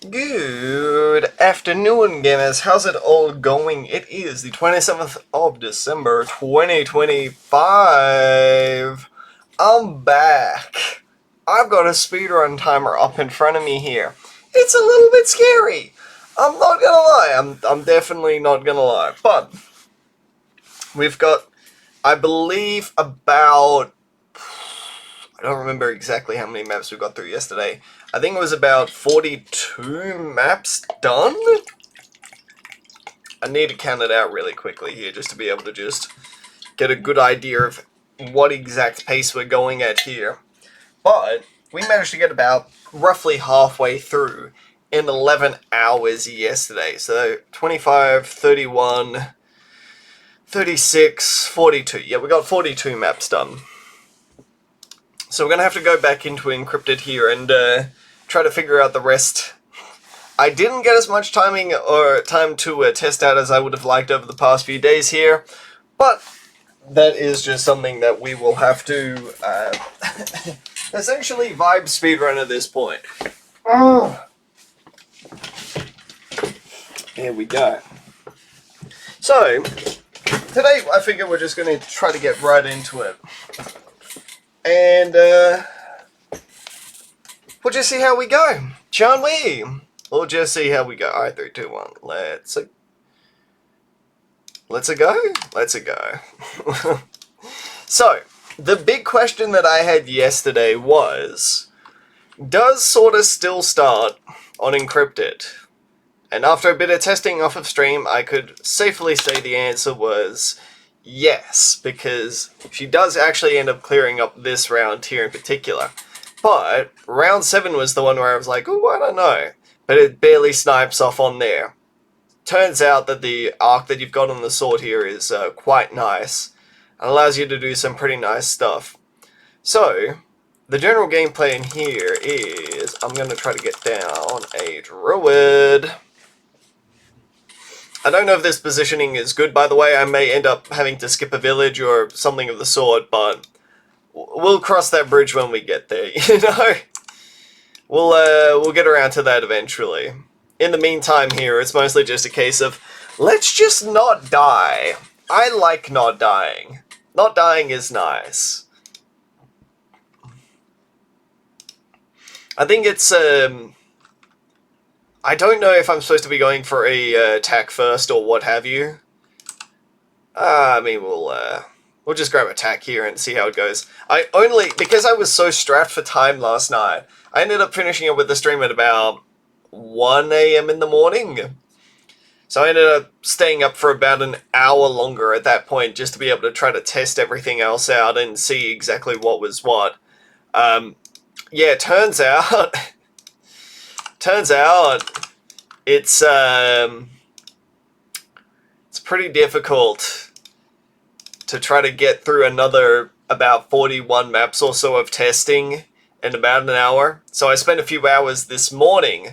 Good afternoon, gamers. How's it all going? It is the 27th of December, 2025. I'm back. I've got a speedrun timer up in front of me here. It's a little bit scary. I'm not gonna lie. I'm definitely not gonna lie. But we've got, I believe, about, I don't remember exactly how many maps we got through yesterday. I think it was about 42 maps done? I need to count it out really quickly here just to be able to just get a good idea of what exact pace we're going at here. But we managed to get about roughly halfway through in 11 hours yesterday. So 25, 31, 36, 42. Yeah, we got 42 maps done. So we're going to have to go back into Encrypted here and try to figure out the rest. I didn't get as much time to test out as I would have liked over the past few days here, but that is just something that we will have to essentially vibe speedrun at this point. Here we go. So, today I figure we're just going to try to get right into it. And we'll just see how we go, shall we? We'll just see how we go. Alright, 3, 2, 1. Let's go. So, the big question that I had yesterday was, does sorta still start on Encrypted? And after a bit of testing off of stream, I could safely say the answer was yes, because she does actually end up clearing up this round here in particular. But round 7 was the one where I was like, oh, I don't know. But it barely snipes off on there. Turns out that the arc that you've got on the sword here is quite nice and allows you to do some pretty nice stuff. So, the general gameplay in here is I'm going to try to get down a druid. I don't know if this positioning is good, by the way. I may end up having to skip a village or something of the sort, but we'll cross that bridge when we get there, you know? We'll get around to that eventually. In the meantime here, it's mostly just a case of, let's just not die. I like not dying. Not dying is nice. I think it's, I don't know if I'm supposed to be going for a attack first or what have you. I mean, we'll just grab attack here and see how it goes. Because I was so strapped for time last night, I ended up finishing it with the stream at about 1 AM in the morning. So I ended up staying up for about an hour longer at that point just to be able to try to test everything else out and see exactly what was what. Yeah, turns out it's pretty difficult to try to get through another about 41 maps or so of testing in about an hour. So I spent a few hours this morning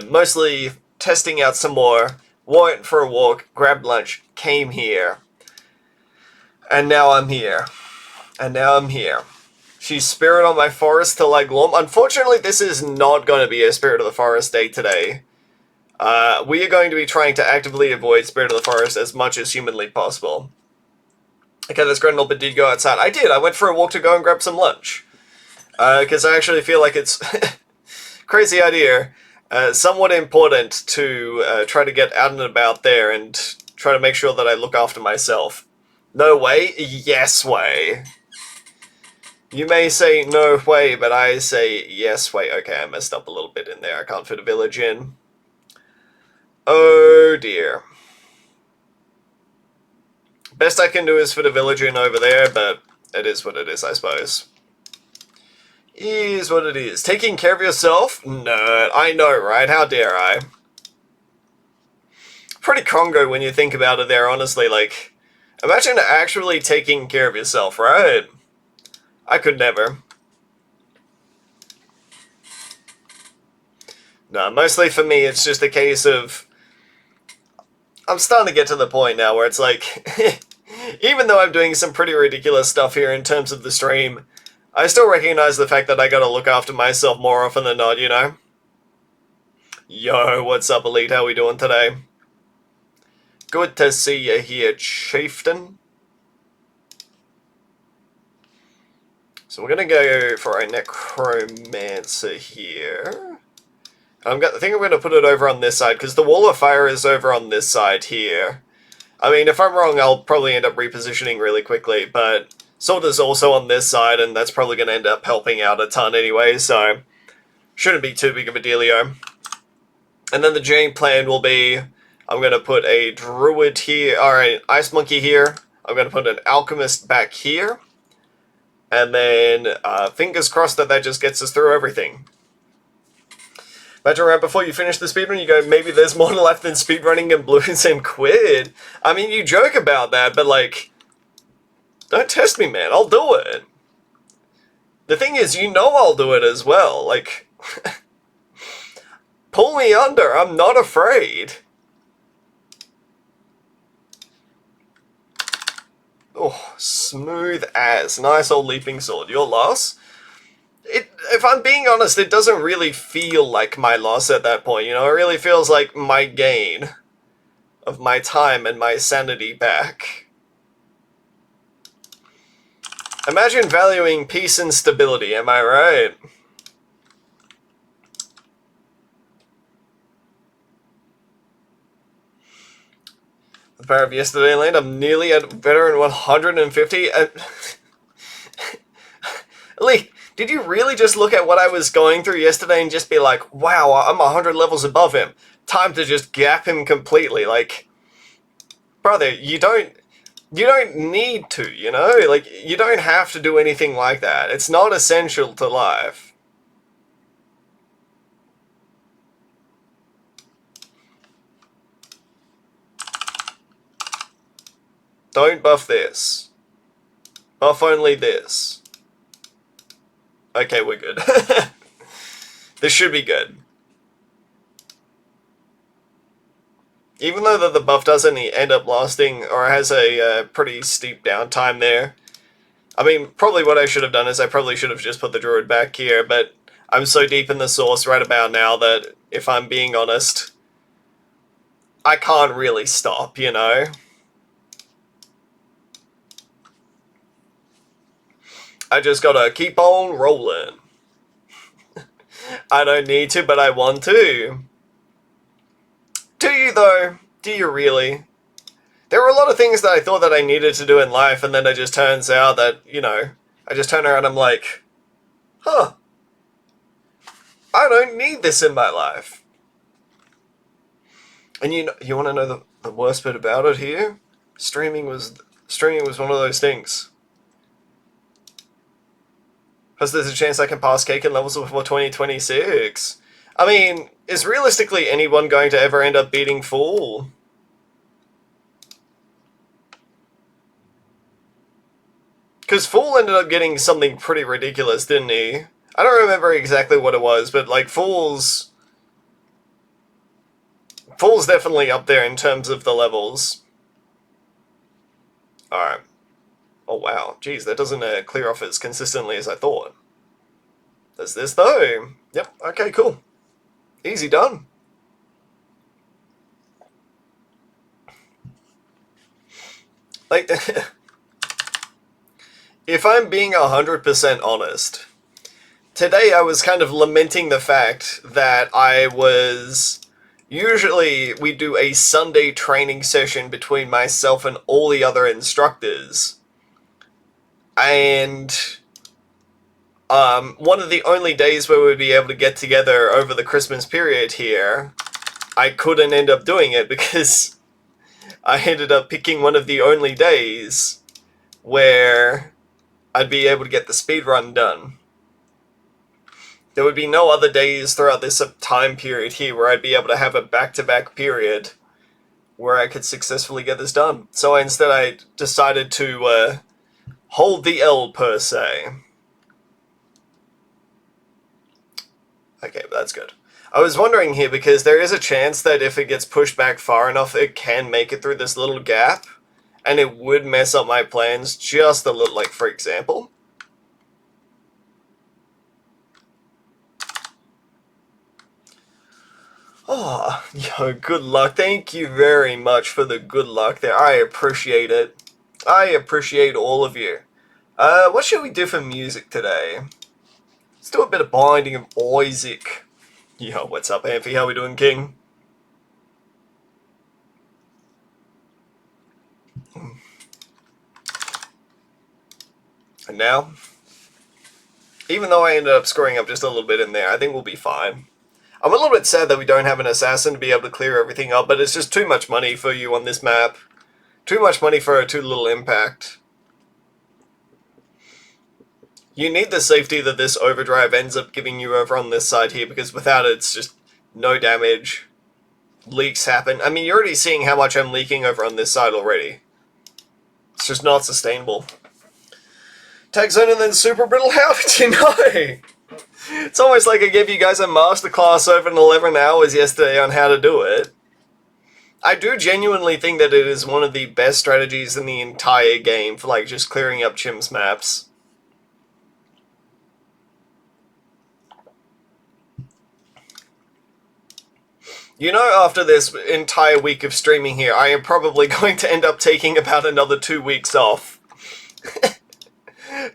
mostly testing out some more, went for a walk, grabbed lunch, came here, and now I'm here. She's Spirit on my forest till I gloom. Unfortunately, this is not going to be a Spirit of the Forest day today. We are going to be trying to actively avoid Spirit of the Forest as much as humanly possible. Okay, that's Grenell, but did you go outside? I did. I went for a walk to go and grab some lunch. Because I actually feel like it's crazy idea, somewhat important to try to get out and about there and try to make sure that I look after myself. No way? Yes way. You may say no way, but I say yes way. Okay, I messed up a little bit in there. I can't fit a village in. Oh dear. Best I can do is fit a village in over there, but it is what it is, I suppose. Is what it is. Taking care of yourself? Nerd. I know, right? How dare I? Pretty Congo when you think about it there, honestly. Like, imagine actually taking care of yourself, right? I could never. No, mostly for me, it's just a case of, I'm starting to get to the point now where it's like, even though I'm doing some pretty ridiculous stuff here in terms of the stream, I still recognize the fact that I gotta look after myself more often than not, you know? Yo, what's up, Elite? How we doing today? Good to see you here, Chieftain. So we're gonna go for a Necromancer here. I think I'm gonna put it over on this side, because the Wall of Fire is over on this side here. I mean, if I'm wrong, I'll probably end up repositioning really quickly, but Sword is also on this side, and that's probably gonna end up helping out a ton anyway, so shouldn't be too big of a dealio. And then the game plan will be, I'm going to put a Druid here, or an Ice Monkey here. I'm going to put an Alchemist back here. And then, fingers crossed that just gets us through everything. Imagine right before you finish the speedrun, you go, maybe there's more life than speedrunning and Blues and Quid. I mean, you joke about that, but like, don't test me, man. I'll do it. The thing is, you know I'll do it as well. Like, pull me under. I'm not afraid. Oh, smooth as. Nice old leaping sword. Your loss? If I'm being honest, it doesn't really feel like my loss at that point, you know? It really feels like my gain of my time and my sanity back. Imagine valuing peace and stability, am I right? The power of yesterday land, I'm nearly at veteran 150. Lee, did you really just look at what I was going through yesterday and just be like, wow, I'm 100 levels above him. Time to just gap him completely. Like, brother, you don't need to, you know? Like, you don't have to do anything like that. It's not essential to life. Don't buff this. Buff only this. Okay, we're good. This should be good. Even though the buff doesn't end up lasting, or has a pretty steep downtime there. I mean, probably what I should have done is I probably should have just put the Druid back here, but I'm so deep in the source right about now that, if I'm being honest, I can't really stop, you know? I just gotta keep on rolling. I don't need to, but I want to. Do you, though? Do you really? There were a lot of things that I thought that I needed to do in life, and then it just turns out that, you know, I just turn around and I'm like, huh, I don't need this in my life. And you want to know the worst bit about it here? Streaming was one of those things. Because there's a chance I can pass cake and levels before 2026. I mean, is realistically anyone going to ever end up beating Fool? Because Fool ended up getting something pretty ridiculous, didn't he? I don't remember exactly what it was, but like Fool's definitely up there in terms of the levels. Alright. Oh wow, geez, that doesn't clear off as consistently as I thought. There's this though. Yep, okay, cool. Easy done. Like, if I'm being 100% honest, today I was kind of lamenting the fact that usually we do a Sunday training session between myself and all the other instructors. And one of the only days where we'd be able to get together over the Christmas period here, I couldn't end up doing it because I ended up picking one of the only days where I'd be able to get the speedrun done. There would be no other days throughout this time period here where I'd be able to have a back-to-back period where I could successfully get this done. So instead I decided to hold the L, per se. Okay, but that's good. I was wondering here, because there is a chance that if it gets pushed back far enough, it can make it through this little gap, and it would mess up my plans just a little, like, for example. Oh, yo, good luck. Thank you very much for the good luck there. I appreciate it. I appreciate all of you. What should we do for music today? Let's do a bit of Binding of Isaac. Yo, what's up, Amphy? How we doing, King? And now, even though I ended up screwing up just a little bit in there, I think we'll be fine. I'm a little bit sad that we don't have an assassin to be able to clear everything up, but it's just too much money for you on this map. Too much money for too little impact. You need the safety that this overdrive ends up giving you over on this side here, because without it, it's just no damage. Leaks happen. I mean, you're already seeing how much I'm leaking over on this side already. It's just not sustainable. Tag zone and then super brittle, how did you know? It's almost like I gave you guys a masterclass over in 11 hours yesterday on how to do it. I do genuinely think that it is one of the best strategies in the entire game for like just clearing up CHIMPS maps. You know, after this entire week of streaming here, I am probably going to end up taking about another 2 weeks off.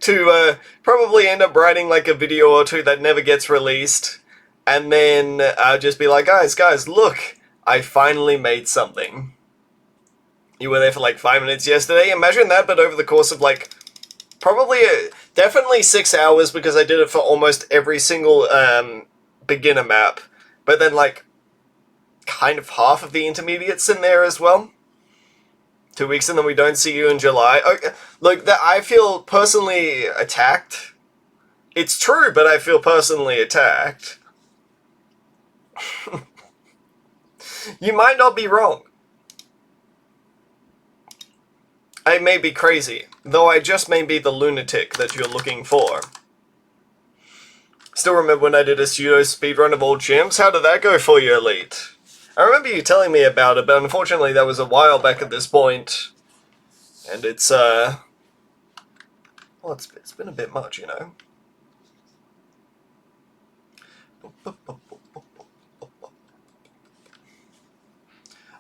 To probably end up writing like a video or two that never gets released. And then I'll just be like, guys, look, I finally made something. You were there for like 5 minutes yesterday. Imagine that, but over the course of like, probably, definitely 6 hours, because I did it for almost every single beginner map. But then like, kind of half of the intermediates in there as well. 2 weeks and then we don't see you in July. Okay, look, that I feel personally attacked. It's true, but I feel personally attacked. You might not be wrong. I may be crazy, though I just may be the lunatic that you're looking for. Still remember when I did a pseudo speedrun of old chimps? How did that go for you, Elite? I remember you telling me about it, but unfortunately that was a while back at this point. And it's, well, it's been a bit much, you know.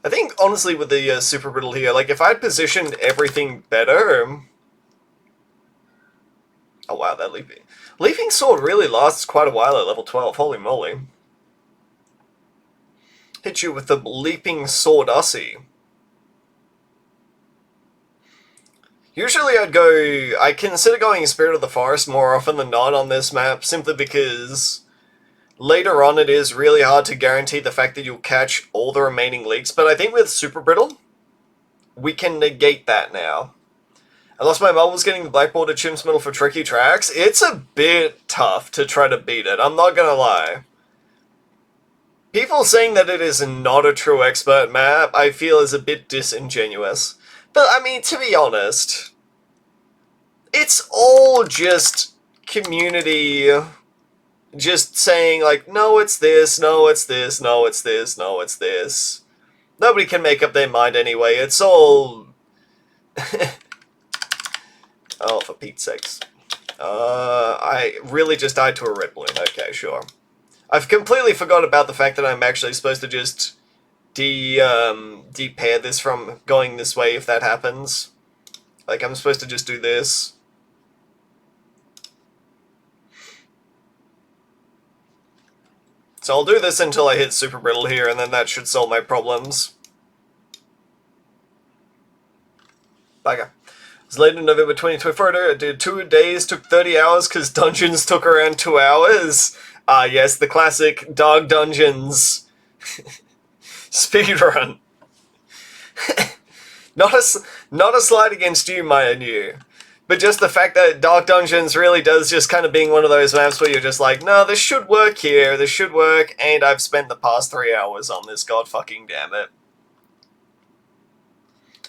I think, honestly, with the super brittle here, like, if I'd positioned everything better... Oh, wow, that Leaping Sword really lasts quite a while at level 12, holy moly. Hit you with the Leaping Sword Ussy. Usually I consider going Spirit of the Forest more often than not on this map, simply because later on it is really hard to guarantee the fact that you'll catch all the remaining leaks, but I think with Super Brittle, we can negate that now. I lost my marbles getting the Black Border Chimps medal for tricky tracks. It's a bit tough to try to beat it, I'm not gonna lie. People saying that it is not a true expert map, I feel is a bit disingenuous. But, I mean, to be honest, it's all just community just saying, like, no, it's this, no, it's this, no, it's this, no, it's this. Nobody can make up their mind anyway. It's all... Oh, for Pete's sakes. I really just died to a red balloon. Okay, sure. I've completely forgot about the fact that I'm actually supposed to just de-pair this from going this way if that happens. Like, I'm supposed to just do this. So I'll do this until I hit Super Brittle here, and then that should solve my problems. Bugger. It was late in November 2024. I did 2 days, took 30 hours, because dungeons took around 2 hours. Ah, yes, the classic dog dungeons. Speedrun. Not a slight against you, Maya New. But just the fact that Dark Dungeons really does just kind of being one of those maps where you're just like, no, this should work here, this should work, and I've spent the past 3 hours on this, god fucking damn it.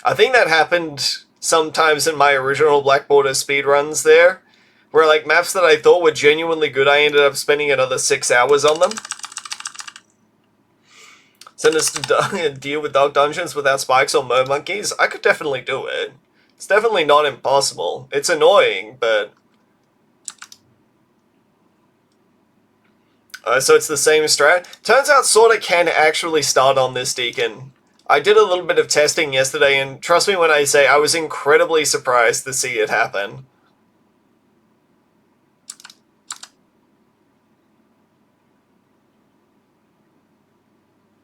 I think that happened sometimes in my original Black Border speedruns there, where like maps that I thought were genuinely good, I ended up spending another 6 hours on them. Send us to deal with Dark Dungeons without spikes or mo monkeys? I could definitely do it. It's definitely not impossible. It's annoying, but... So it's the same strat. Turns out sorta can actually start on this Deacon. I did a little bit of testing yesterday, and trust me when I say I was incredibly surprised to see it happen.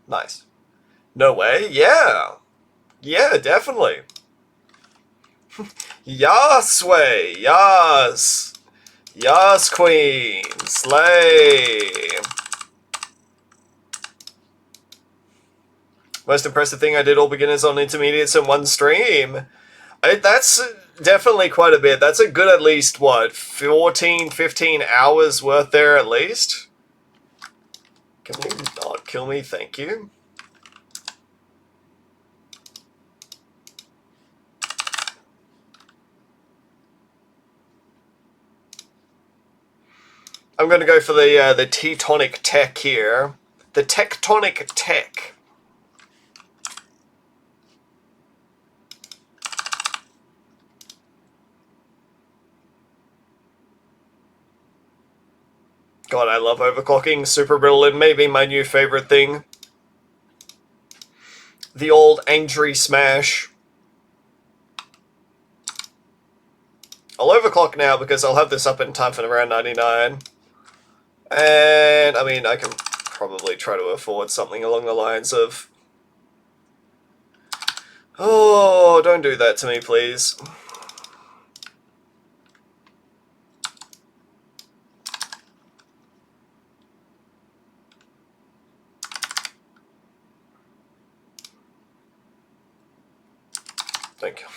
Nice. No way? Yeah. Yeah, definitely. Yas way. Yas. Yas, queen. Slay. Most impressive thing I did all beginners on intermediates in one stream. That's definitely quite a bit. That's a good at least, what, 14, 15 hours worth there at least? Can you not kill me? Thank you. I'm going to go for the Teutonic Tech here. The Tectonic Tech. God, I love overclocking. Super brittle. It may be my new favorite thing. The old Angry Smash. I'll overclock now because I'll have this up in time for around 99. And, I mean, I can probably try to afford something along the lines of... Oh, don't do that to me, please. Thank you.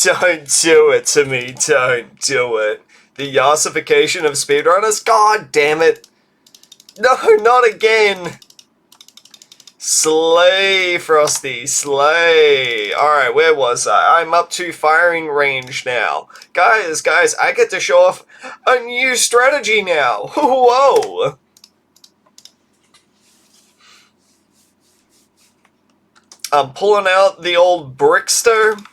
Don't do it to me, don't do it. The yassification of speedrunners? God damn it. No, not again. Slay, Frosty, slay. Alright, where was I? I'm up to firing range now. Guys, I get to show off a new strategy now. Whoa. I'm pulling out the old Brickster.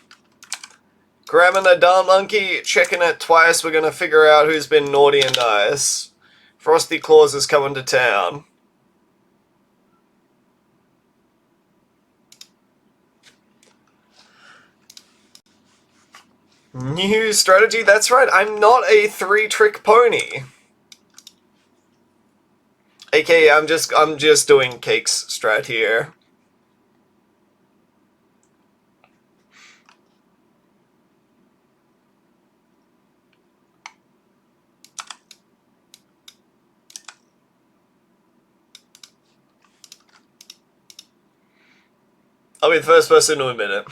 Grabbing a dumb monkey, checking it twice. We're going to figure out who's been naughty and nice. Frosty Claus is coming to town. New strategy? That's right, I'm not a 3-trick pony. AKA, I'm just doing Cake's strat here. I'll be the first person to admit it.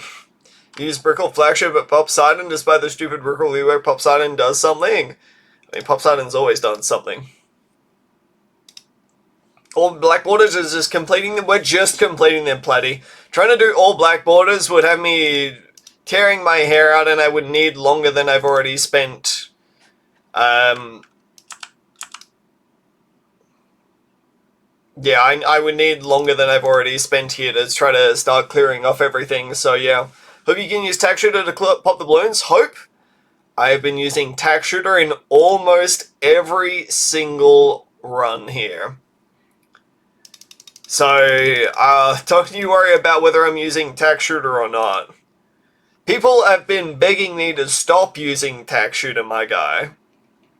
Use Brickle flagship at Popseidon despite the stupid Brickle leeway. Popseidon does something. I mean, Popseidon's always done something. All black borders is just completing them. We're just completing them, Platty. Trying to do all black borders would have me tearing my hair out, and I would need longer than I've already spent. Yeah, I would need longer than I've already spent here to try to start clearing off everything, so yeah. Hope you can use Tack Shooter to pop the balloons. Hope. I have been using Tack Shooter in almost every single run here. So, don't you worry about whether I'm using Tack Shooter or not. People have been begging me to stop using Tack Shooter, my guy.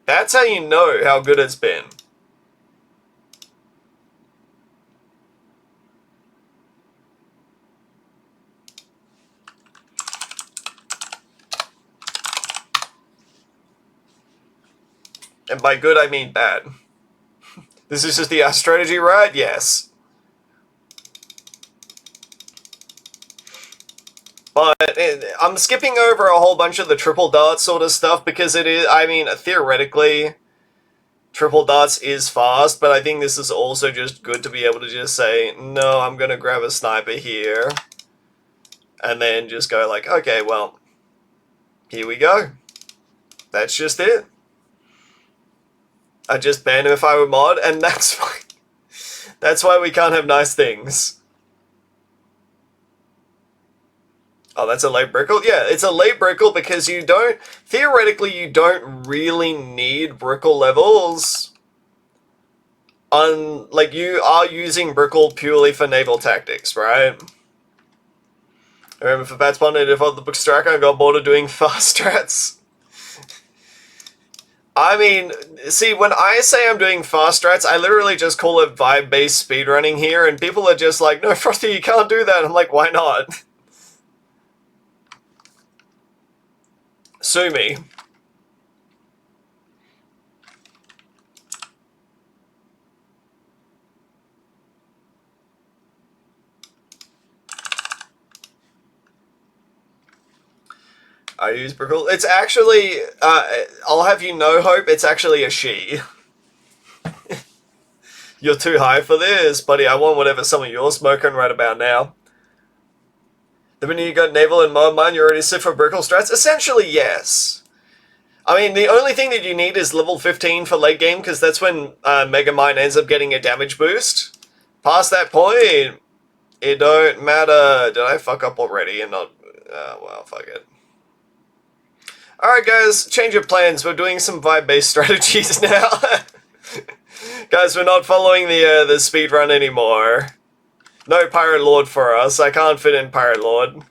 That's how you know how good it's been. And by good, I mean bad. This is just the strategy, right? Yes. But I'm skipping over a whole bunch of the triple dart sort of stuff because it is, I mean, theoretically, triple darts is fast, but I think this is also just good to be able to just say, no, I'm going to grab a sniper here. And then just go like, okay, well, here we go. That's just it. I just ban him if I were mod, and that's why we can't have nice things. Oh, that's a late Brickle? Yeah, it's a late Brickle because theoretically you don't really need Brickle levels like, you are using Brickle purely for naval tactics, right? I remember for Bats Bonded, if the book Strike, I got bored of doing fast strats. I mean, see, when I say I'm doing fast strats, I literally just call it vibe-based speedrunning here, and people are just like, no, Frosty, you can't do that. I'm like, why not? Sue me. I use Brickle. It's actually, I'll have you know, Hope, it's actually a she. You're too high for this, buddy. I want whatever some of you're smoking right about now. The minute you got Naval and Mob Mine, you're already set for Brickle strats? Essentially, yes. I mean, the only thing that you need is level 15 for late game, because that's when Mega Mine ends up getting a damage boost. Past that point, it don't matter. Did I fuck up already and not... well, fuck it. Alright guys, change of plans. We're doing some vibe-based strategies now. Guys, we're not following the speedrun anymore. No Pirate Lord for us. I can't fit in Pirate Lord.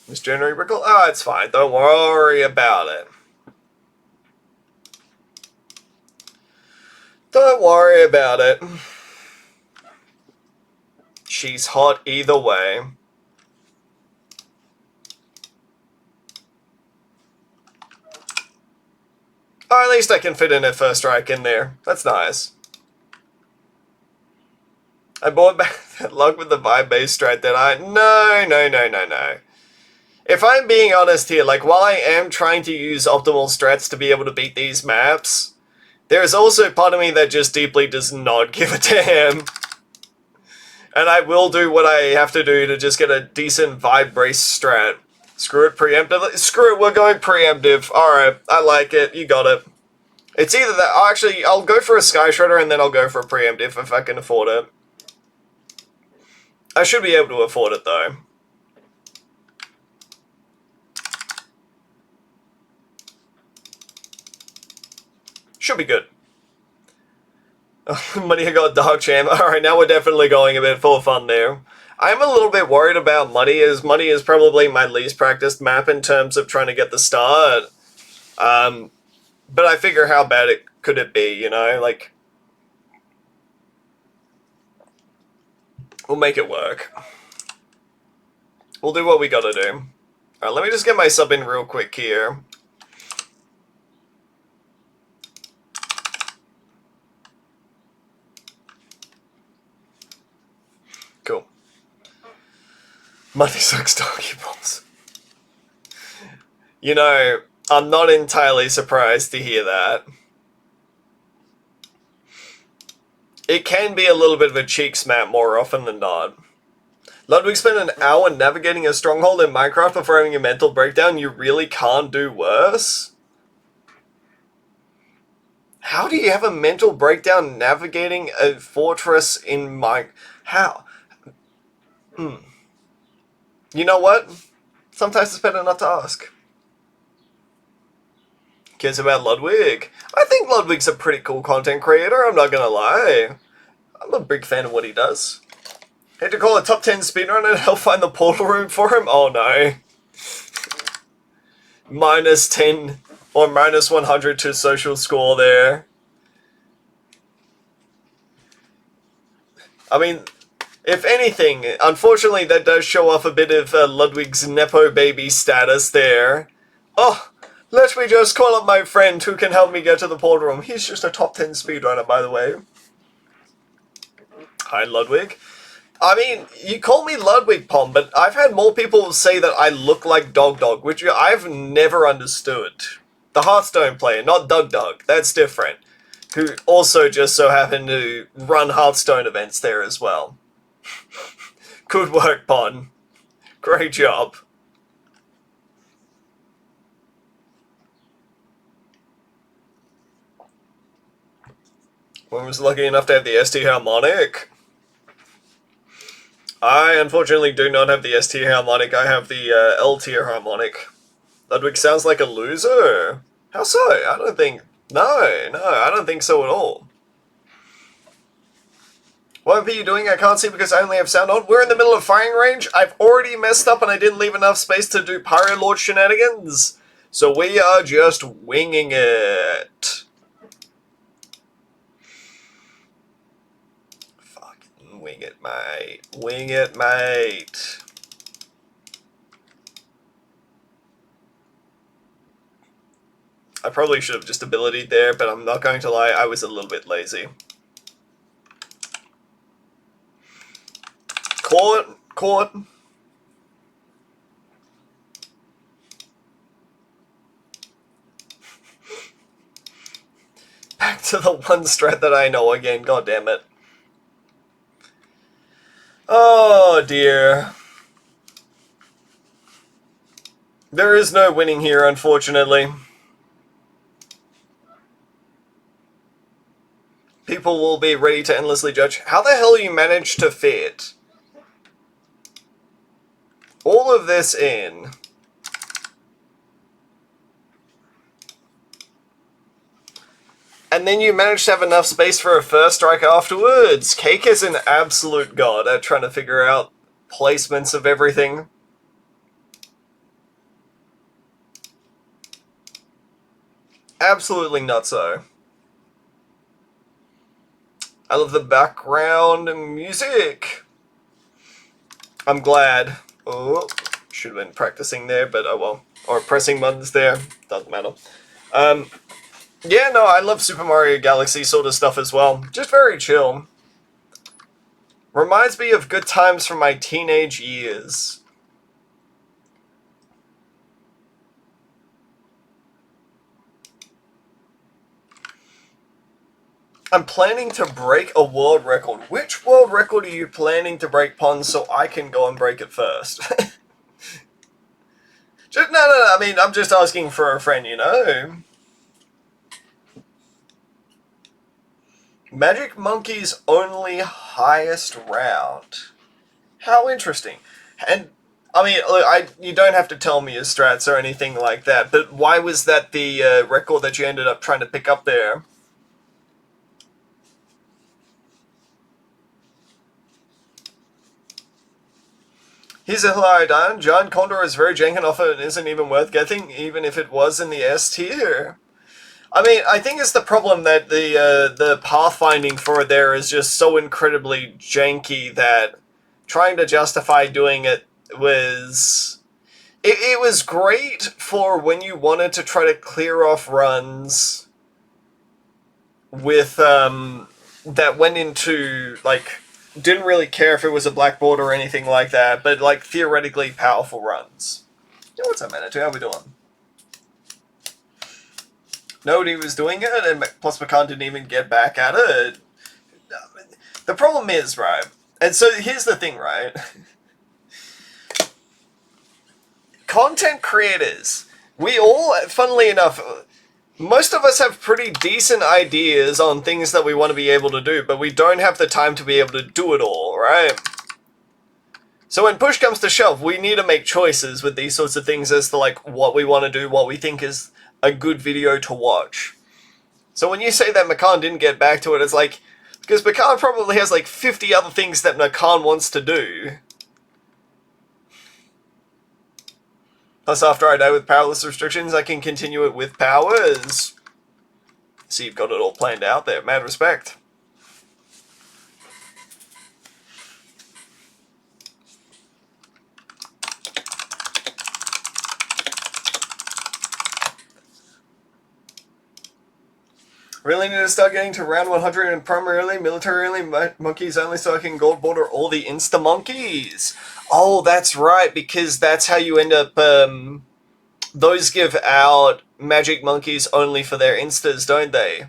Miss January Brickle? Oh, it's fine. Don't worry about it. Don't worry about it. She's hot either way. Oh, at least I can fit in a first strike in there. That's nice. I bought back that luck with the vibe-based strat that No. If I'm being honest here, like, while I am trying to use optimal strats to be able to beat these maps, there's also part of me that just deeply does not give a damn. And I will do what I have to do to just get a decent vibe-based strat. Screw it preemptively. Screw it, we're going preemptive. Alright, I like it. You got it. It's either that... Actually, I'll go for a Sky Shredder and then I'll go for a preemptive if I can afford it. I should be able to afford it, though. Should be good. Muddy got Dark Jam. Alright, now we're definitely going a bit full fun there. I'm a little bit worried about Muddy, as Muddy is probably my least practiced map in terms of trying to get the start. But I figure how bad could it be, you know? Like, we'll make it work. We'll do what we gotta do. Alright, let me just get my sub in real quick here. Cool. Money sucks doggy balls. You know, I'm not entirely surprised to hear that. It can be a little bit of a cheeks map more often than not. Ludwig spent an hour navigating a stronghold in Minecraft before having a mental breakdown. You really can't do worse? How do you have a mental breakdown navigating a fortress in Minecraft? How? You know what? Sometimes it's better not to ask. Cares about Ludwig? I think Ludwig's a pretty cool content creator, I'm not gonna lie. I'm a big fan of what he does. Had to call a top 10 speedrun and help find the portal room for him? Oh no. Minus 10 or minus 100 to social score there. I mean, if anything, unfortunately that does show off a bit of Ludwig's Nepo baby status there. Oh, let me just call up my friend who can help me get to the portal room. He's just a top 10 speedrunner, by the way. Hi, Ludwig. I mean, you call me Ludwig Pom, but I've had more people say that I look like Dog, which I've never understood. The Hearthstone player, not Dog. That's different. Who also just so happened to run Hearthstone events there as well. Good work, Pon. Great job. One was lucky enough to have the ST harmonic. I unfortunately do not have the S tier harmonic, I have the L tier harmonic. Ludwig sounds like a loser. How so? I don't think... No, I don't think so at all. What are you doing? I can't see because I only have sound on. We're in the middle of firing range. I've already messed up and I didn't leave enough space to do Pyro Lord shenanigans. So we are just winging it. Fucking wing it, mate. Wing it, mate. I probably should have just abilitied there, but I'm not going to lie, I was a little bit lazy. Caught. Back to the one strat that I know again, god damn it. Oh dear. There is no winning here, unfortunately. People will be ready to endlessly judge. How the hell you managed to fit all of this in? And then you managed to have enough space for a first strike afterwards. Cake is an absolute god at trying to figure out placements of everything. Absolutely nutso. I love the background and music. I'm glad. Oh, should have been practicing there, but oh well. Or pressing buttons there. Doesn't matter. Yeah, no, I love Super Mario Galaxy sort of stuff as well. Just very chill. Reminds me of good times from my teenage years. I'm planning to break a world record. Which world record are you planning to break, Pons, so I can go and break it first? No, I mean, I'm just asking for a friend, you know? Magic Monkey's only highest round. How interesting. And, I mean, look, you don't have to tell me your strats or anything like that, but why was that the record that you ended up trying to pick up there? Here's a Hilarion. John Condor is very jank and often isn't even worth getting, even if it was in the S tier. I mean, I think it's the problem that the pathfinding for it there is just so incredibly janky that trying to justify doing it was... It was great for when you wanted to try to clear off runs with, that went into, like, didn't really care if it was a blackboard or anything like that, but, like, theoretically powerful runs. Yo, what's up, Manitou? How we doing? Nobody was doing it, and plus McCann didn't even get back at it. The problem is, right, and so here's the thing, right? Content creators, we all, funnily enough, most of us have pretty decent ideas on things that we want to be able to do, but we don't have the time to be able to do it all, right? So when push comes to shove, we need to make choices with these sorts of things as to, like, what we want to do, what we think is a good video to watch. So when you say that McCann didn't get back to it, it's like, because McCann probably has like 50 other things that McCann wants to do. Plus, after I die with powerless restrictions, I can continue it with powers. So you've got it all planned out there. Mad respect. Really need to start getting to round 100 and primarily, militarily, monkeys only, so I can gold border all the insta-monkeys. Oh, that's right, because that's how you end up, those give out magic monkeys only for their instas, don't they?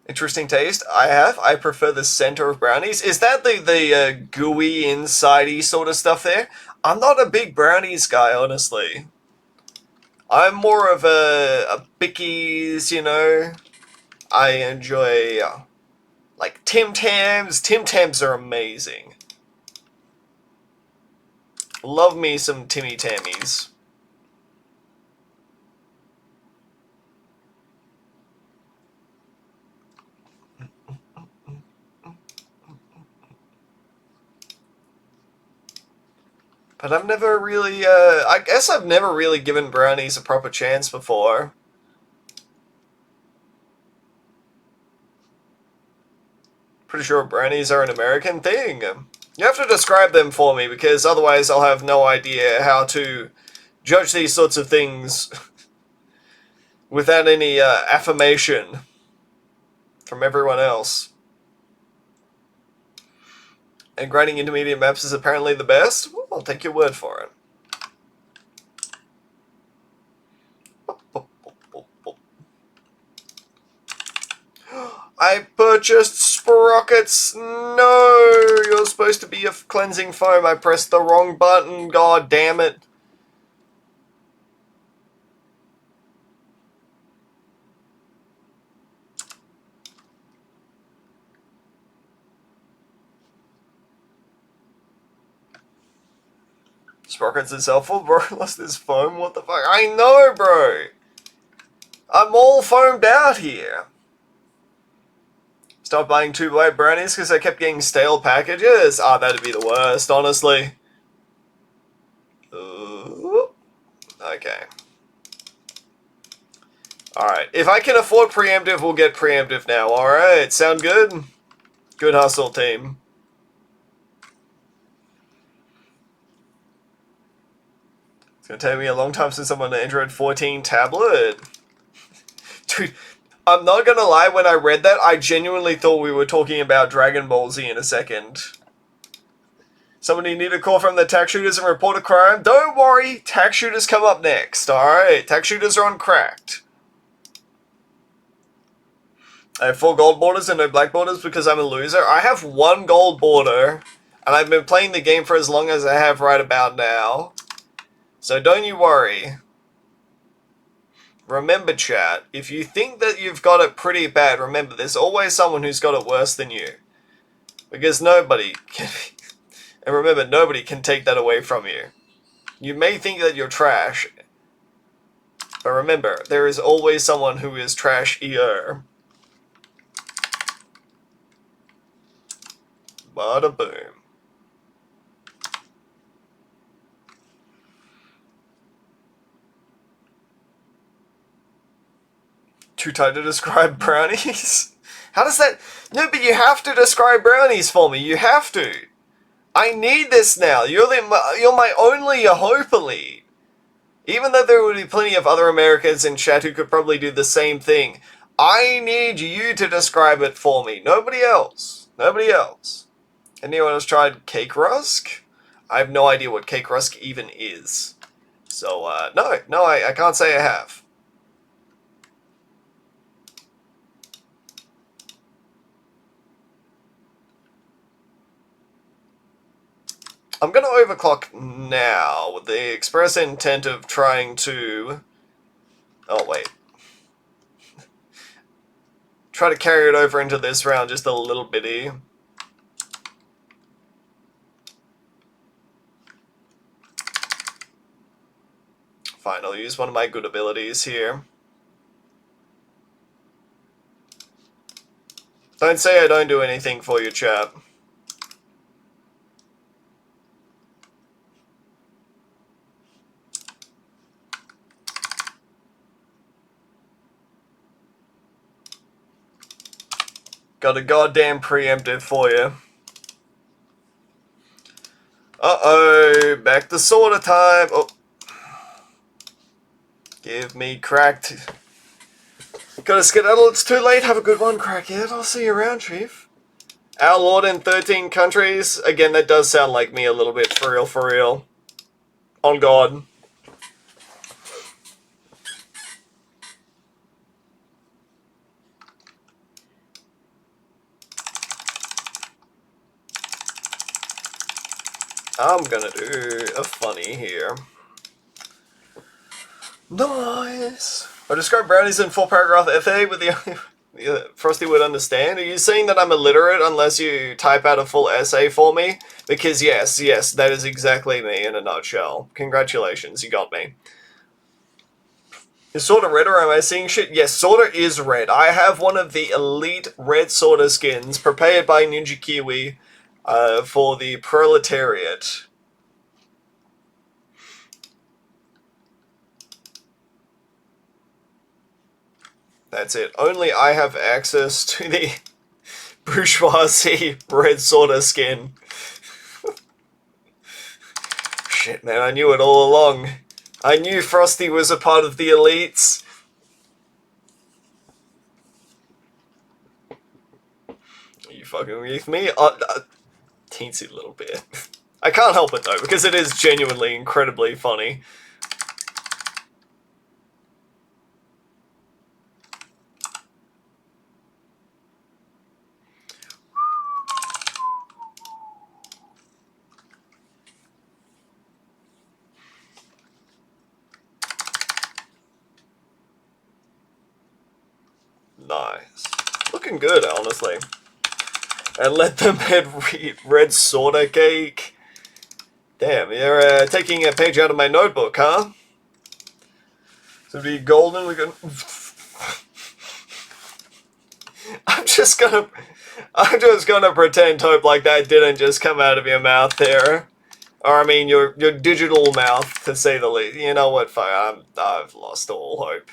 Interesting taste. I prefer the center of brownies. Is that the gooey, insidey sort of stuff there? I'm not a big brownies guy, honestly. I'm more of a Bickies, you know. I enjoy, like, Tim Tams. Tim Tams are amazing. Love me some Timmy Tammies. But I've never really, I guess I've never really given brownies a proper chance before. Pretty sure brownies are an American thing. You have to describe them for me, because otherwise I'll have no idea how to judge these sorts of things without any affirmation from everyone else. And grinding intermediate maps is apparently the best? Well, I'll take your word for it. I purchased sprockets! No! You're supposed to be a cleansing foam. I pressed the wrong button. God damn it. Sprockets is helpful, bro. Lost this foam? What the fuck? I know, bro! I'm all foamed out here. Stop buying 2 white brownies because I kept getting stale packages? Ah, that'd be the worst, honestly. Okay. Alright, if I can afford preemptive, we'll get preemptive now. Alright, sound good? Good hustle, team. It's gonna take me a long time since I'm on an Android 14 tablet. Dude, I'm not gonna lie, when I read that, I genuinely thought we were talking about Dragon Ball Z in a second. Somebody need a call from the tax shooters and report a crime? Don't worry, tax shooters come up next, alright? Tax shooters are on cracked. I have 4 gold borders and no black borders because I'm a loser. I have 1 gold border, and I've been playing the game for as long as I have right about now. So don't you worry. Remember, chat, if you think that you've got it pretty bad, remember, there's always someone who's got it worse than you. Because nobody can... And remember, nobody can take that away from you. You may think that you're trash, but remember, there is always someone who is trash-ier. Bada boom. Too tight to describe brownies? How does that... No, but you have to describe brownies for me. You have to. I need this now. You're my only hope, Elite. Even though there would be plenty of other Americans in chat who could probably do the same thing, I need you to describe it for me. Nobody else. Nobody else. Anyone else tried cake rusk? I have no idea what cake rusk even is. So, no, I can't say I have. I'm going to overclock now with the express intent of trying to... Oh, wait. Try to carry it over into this round just a little bitty. Fine, I'll use one of my good abilities here. Don't say I don't do anything for you, chap. Got a goddamn preemptive for you. Uh-oh, back to sorta time. Oh. Give me cracked. Gotta skedaddle, it's too late. Have a good one, crackhead. I'll see you around, Chief. Our Lord in 13 countries. Again, that does sound like me a little bit, for real, for real. On God. I'm gonna do a funny here. Nice. I describe brownies in full paragraph FA with the only... Frosty would understand. Are you saying that I'm illiterate unless you type out a full essay for me? Because yes, that is exactly me in a nutshell. Congratulations, you got me. Is Sorta red or am I seeing shit? Yes, Sorta is red. I have one of the elite red Sorta skins prepared by Ninja Kiwi for the proletariat. That's it. Only I have access to the bourgeoisie red Sorta skin. Shit, man, I knew it all along. I knew Frosty was a part of the elites. Are you fucking with me? Teensy little bit. I can't help it though, because it is genuinely incredibly funny. Nice. Looking good, honestly. And let them head red Sorta cake. Damn, you're taking a page out of my notebook, huh? So be golden, we can... I'm just gonna pretend, hope like that didn't just come out of your mouth there. Or I mean, your digital mouth, to say the least. You know what, fuck, I've lost all hope.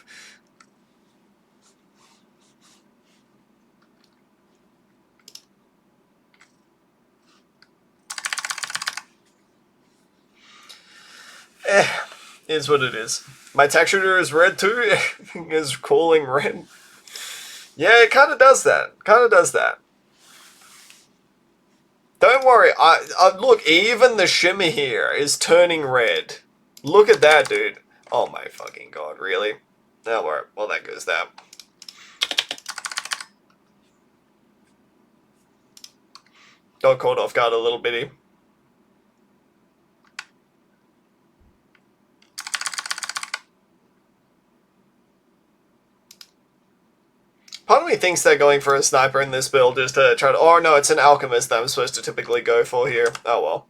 Is what it is. My texture is red too. Everything is cooling red. Yeah, it kind of does that. Don't worry. I look. Even the shimmer here is turning red. Look at that, dude. Oh my fucking god! Really? Don't worry. Well, that goes that. Got caught off guard a little bitty. Part of me thinks they're going for a sniper in this build just to try to... Oh, no, it's an alchemist that I'm supposed to typically go for here. Oh, well.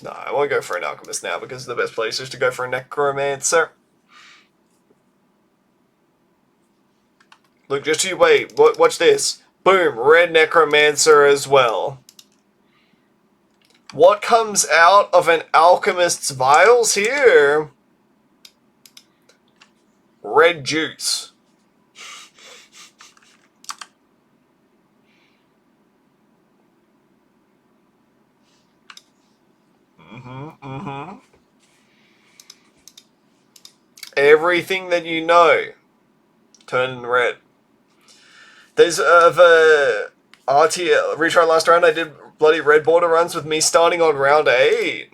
No, I won't go for an alchemist now because the best place is to go for a necromancer. Look, just you wait. Watch this. Boom, red necromancer as well. What comes out of an alchemist's vials here? Red juice. Everything that you know turning red. There's the RT retry last round. I did bloody red border runs with me starting on round 8.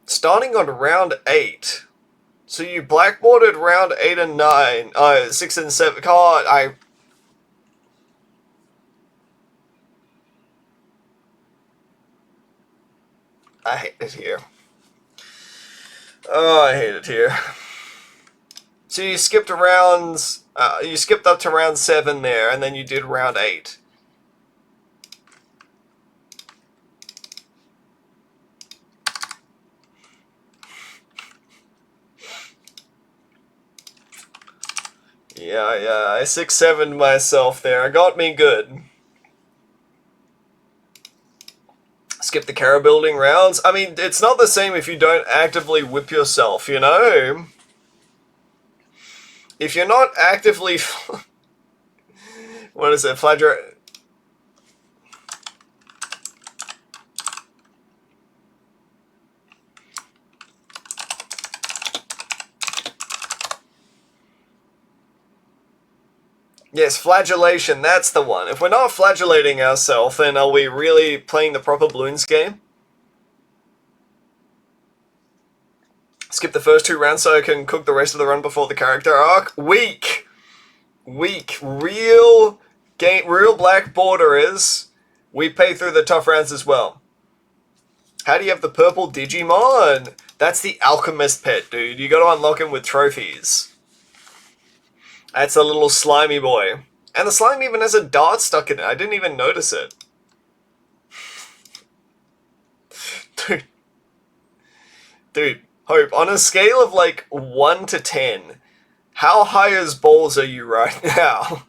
Starting on round 8. So you blackboarded round 8 and 9. 6 and 7. God, I hate it here. Oh, I hate it here. So you skipped rounds. You skipped up to round 7 there, and then you did round 8. Yeah, I 6-7'd myself there. It got me good. Skip the Kara building rounds. I mean, it's not the same if you don't actively whip yourself, you know? If you're not actively... What is it? Flagra... Yes, flagellation, that's the one. If we're not flagellating ourselves, then are we really playing the proper balloons game? Skip the first 2 rounds so I can cook the rest of the run before the character arc. Weak! Real black borderers. We pay through the tough rounds as well. How do you have the purple Digimon? That's the alchemist pet, dude. You gotta unlock him with trophies. That's a little slimy boy. And the slime even has a dart stuck in it. I didn't even notice it. Dude, Hope, on a scale of like 1 to 10, how high as balls are you right now?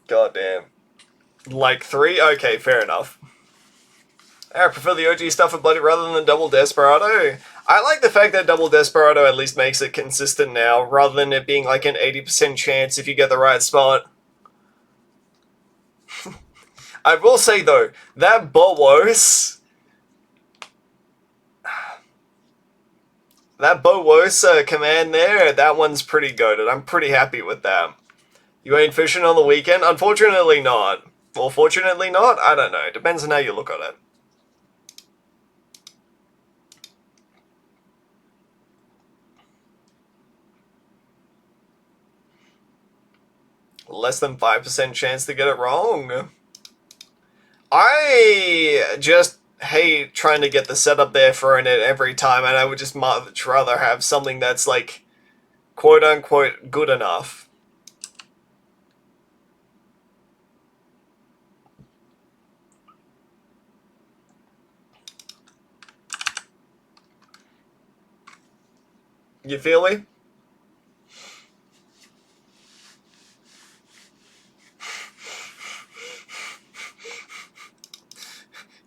Goddamn. Like 3? Okay, fair enough. I prefer the OG stuff of Bloody rather than Double Desperado. I like the fact that Double Desperado at least makes it consistent now, rather than it being like an 80% chance if you get the right spot. I will say though, that Boos... That Boos command there, that one's pretty goated. I'm pretty happy with that. You ain't fishing on the weekend? Unfortunately not. Or fortunately not? I don't know. Depends on how you look at it. Less than 5% chance to get it wrong. I just hate trying to get the setup there for it every time, and I would just much rather have something that's like quote-unquote good enough. You feel me?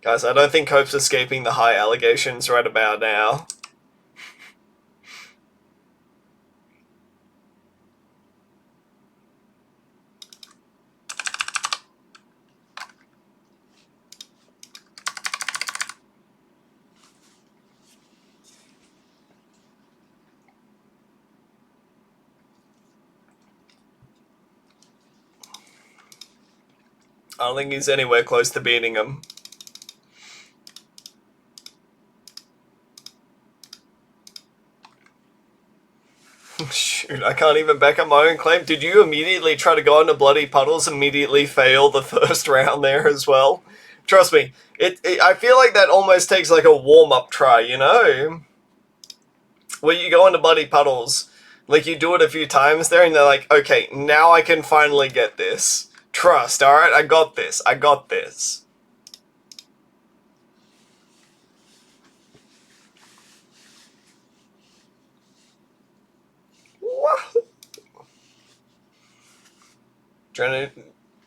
Guys, I don't think Hope's escaping the high allegations right about now. I don't think he's anywhere close to beating him. Shoot, I can't even back up my own claim. Did you immediately try to go into bloody puddles, immediately fail the first round there as well? Trust me, I feel like that almost takes like a warm-up try, you know? Where you go into bloody puddles, like you do it a few times there and they're like, okay, now I can finally get this. Trust, alright? I got this. I got this.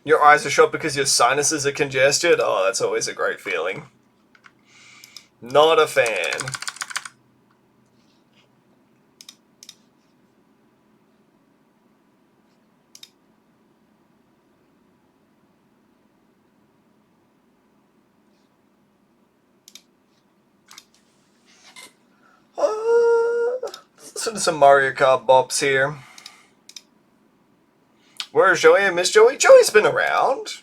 Your eyes are shut because your sinuses are congested? Oh, that's always a great feeling. Not a fan. Let's listen to some Mario Kart bops here. Where's Joey? I miss Joey. Joey's been around.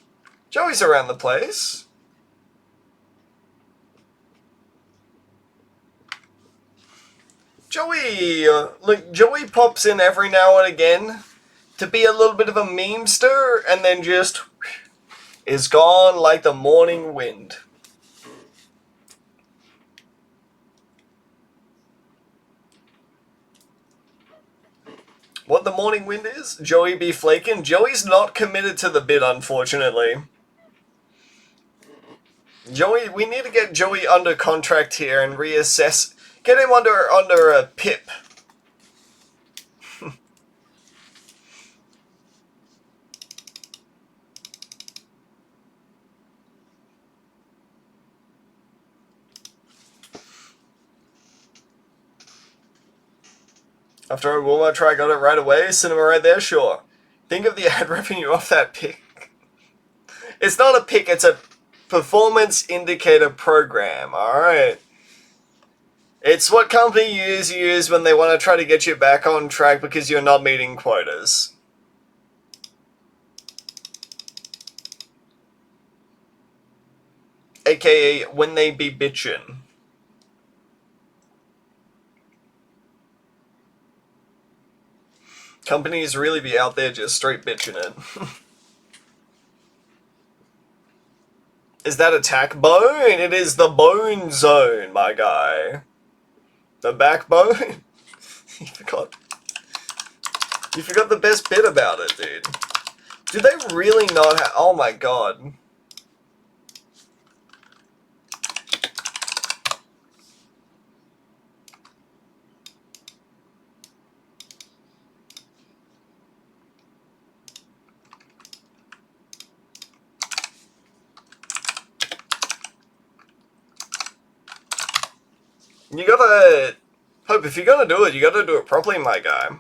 Joey's around the place. Joey, Joey pops in every now and again to be a little bit of a memester, and then just is gone like the morning wind. What the morning wind is? Joey be flaking? Joey's not committed to the bid, unfortunately. Joey, we need to get Joey under contract here and reassess. Get him under a pip. After a Walmart try, got it right away. Cinema right there, sure. Think of the ad revenue off that pick. It's not a pick, it's a performance indicator program, alright? It's what companies use when they want to try to get you back on track because you're not meeting quotas. AKA when they be bitchin'. Companies really be out there just straight bitching it. Is that attack bone? It is the bone zone, my guy. The backbone? You forgot. You forgot the best bit about it, dude. Do they really not have... Oh my god. You gotta... Hope, if you're gonna do it, you gotta do it properly, my guy.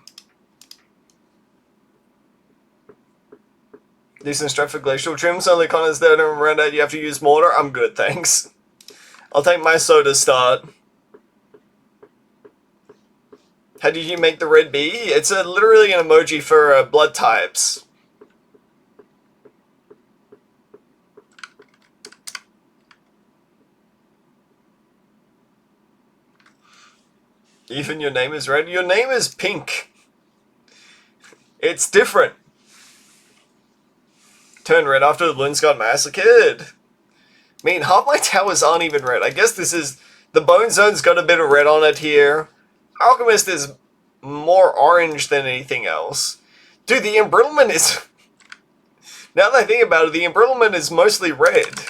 Decent strat for glacial trims, only Connor's there to run out, you have to use mortar. I'm good, thanks. I'll take my soda start. How did you make the red bee? It's literally an emoji for blood types. Even your name is red? Your name is pink. It's different. Turn red after the balloons got massacred. I mean, half my towers aren't even red. I guess this is... The bone zone's got a bit of red on it here. Alchemist is more orange than anything else. Dude, the embrittlement is... Now that I think about it, the embrittlement is mostly red.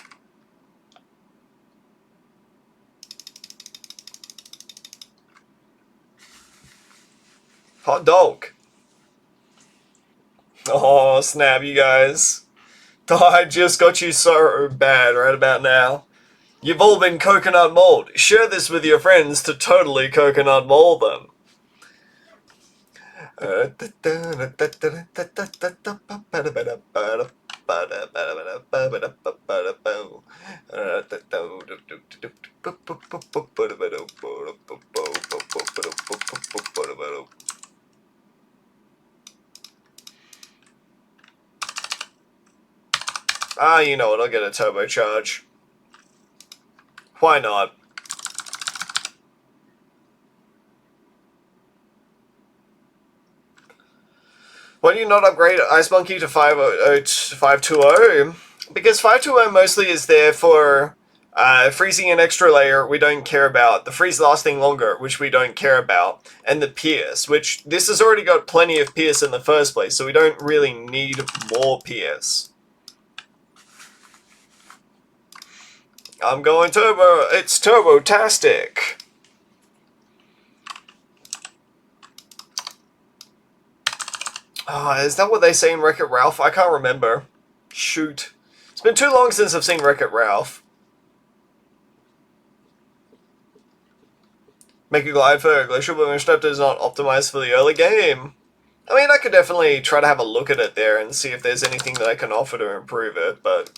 Hot dog. Oh, snap, you guys. I just got you so bad right about now. You've all been coconut mold. Share this with your friends to totally coconut mold them. Ah, you know what, I'll get a turbocharge. Why not? Why do you not upgrade Ice Monkey to 520? Because 520 mostly is there for freezing an extra layer we don't care about, the freeze lasting longer, which we don't care about, and the pierce, which this has already got plenty of pierce in the first place, so we don't really need more pierce. I'm going turbo. It's turbo-tastic. Is that what they say in Wreck-It Ralph? I can't remember. Shoot. It's been too long since I've seen Wreck-It Ralph. Make a glide for Glacial, but Moonstep is not optimized for the early game. I mean, I could definitely try to have a look at it there and see if there's anything that I can offer to improve it, but...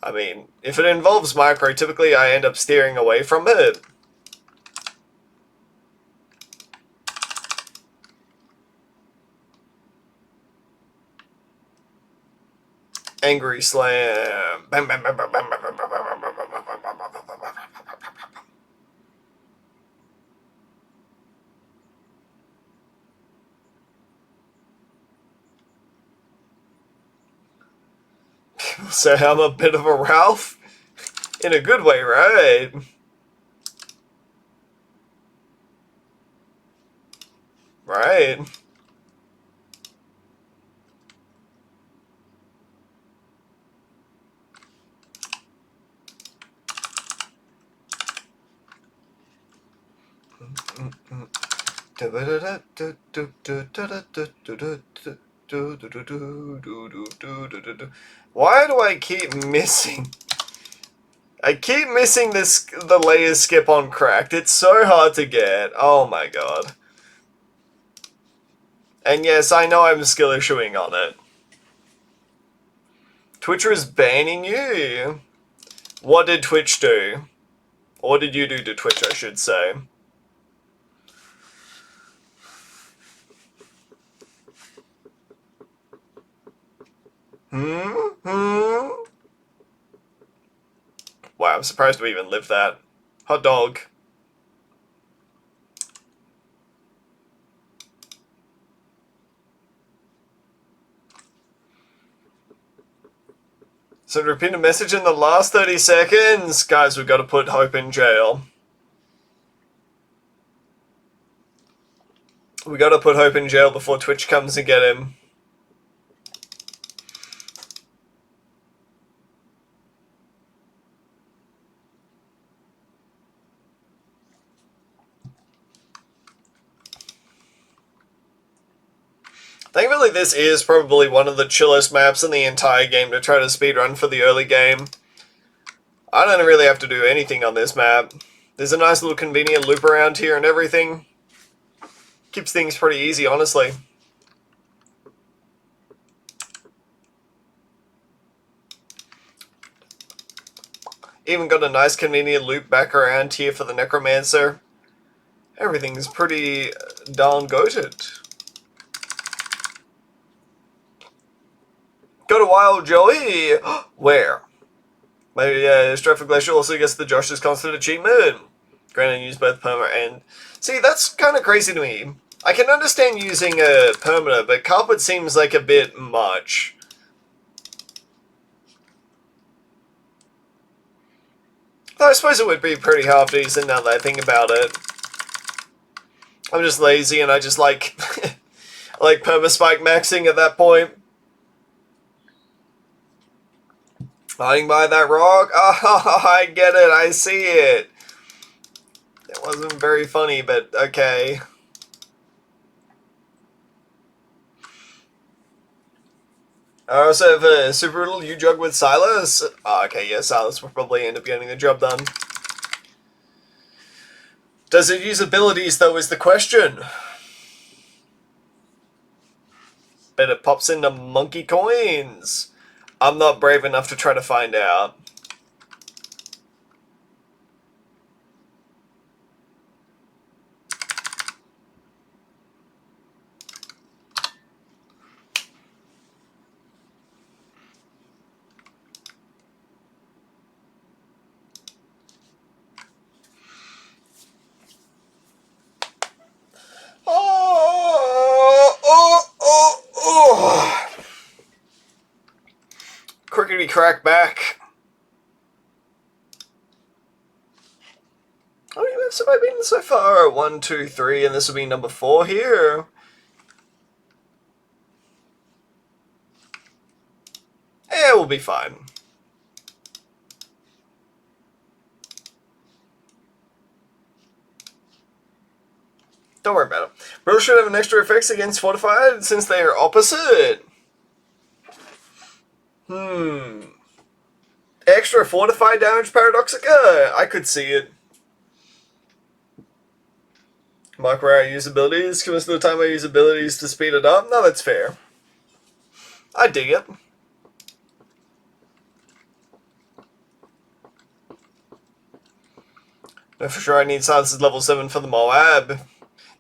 I mean, if it involves micro, typically I end up steering away from it. Angry Slam. Bam, bam, bam, bam, bam, bam, bam, bam, bam, bam, bam, bam. People say I'm a bit of a Ralph. In a good way, right? Right. Why do I keep missing? I keep missing the layer skip on Cracked. It's so hard to get. Oh my god. And yes, I know I'm skill issuing on it. Twitcher is banning you. What did Twitch do? Or what did you do to Twitch, I should say? Wow, I'm surprised we even lived that. Hot dog. So repeat a message in the last 30 seconds. Guys, we've got to put Hope in jail. We got to put Hope in jail before Twitch comes to get him. Thankfully, this is probably one of the chillest maps in the entire game to try to speedrun for the early game. I don't really have to do anything on this map. There's a nice little convenient loop around here and everything. Keeps things pretty easy, honestly. Even got a nice convenient loop back around here for the Necromancer. Everything's pretty darn goated. Go to Wild Joey! Where? Maybe Stratford Glacier also gets the Josh's Constant achievement. Granted, use both perma and... See, that's kind of crazy to me. I can understand using a permanent, but Carpet seems like a bit much. Though I suppose it would be pretty half decent now that I think about it. I'm just lazy and I just like... I like perma-spike maxing at that point. Hiding by that rock? Oh, I get it. I see it. It wasn't very funny, but okay. I also have a Super Little U-Jug with Silas. Oh, okay, yeah, Silas will probably end up getting the job done. Does it use abilities, though, is the question. Bet it pops into monkey coins. I'm not brave enough to try to find out. Crickety crack back. How many maps have I been so far? 1, 2, 3, and this will be number 4 here. Yeah, we'll be fine. Don't worry about it. Bro should have an extra effects against Fortified since they are opposite. Extra Fortified damage Paradoxica? I could see it. Mark where I use abilities. Give us the time I use abilities to speed it up. No, that's fair. I dig it. No, for sure I need Silas's level 7 for the Moab.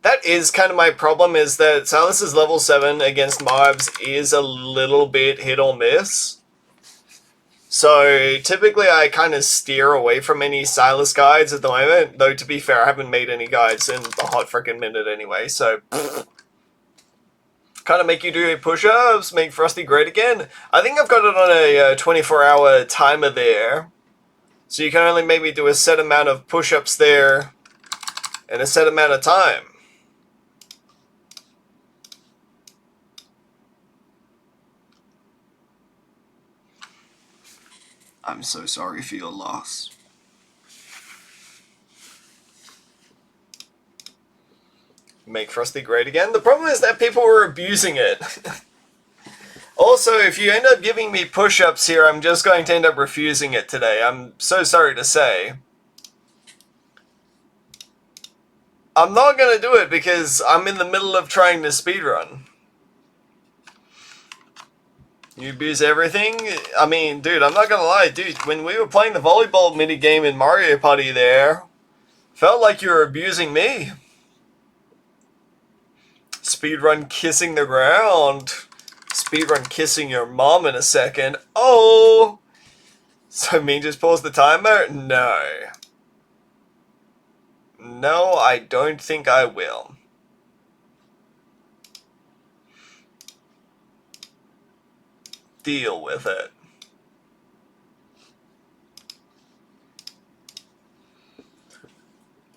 That is kind of my problem, is that Silas's level 7 against Moabs is a little bit hit or miss. So typically I kind of steer away from any Silas guides at the moment, though to be fair I haven't made any guides in a hot freaking minute anyway, so... Kind of make you do push-ups, make Frosty great again. I think I've got it on a 24-hour timer there. So you can only maybe do a set amount of push-ups there in a set amount of time. I'm so sorry for your loss. Make Frosty great again. The problem is that people were abusing it. Also, if you end up giving me push-ups here, I'm just going to end up refusing it today. I'm so sorry to say. I'm not going to do it because I'm in the middle of trying to speedrun. You abuse everything? I mean, dude, I'm not going to lie. Dude, when we were playing the volleyball minigame in Mario Party there, felt like you were abusing me. Speedrun kissing the ground. Speedrun kissing your mom in a second. Oh! So me just pause the timer? No. No, I don't think I will. Deal with it.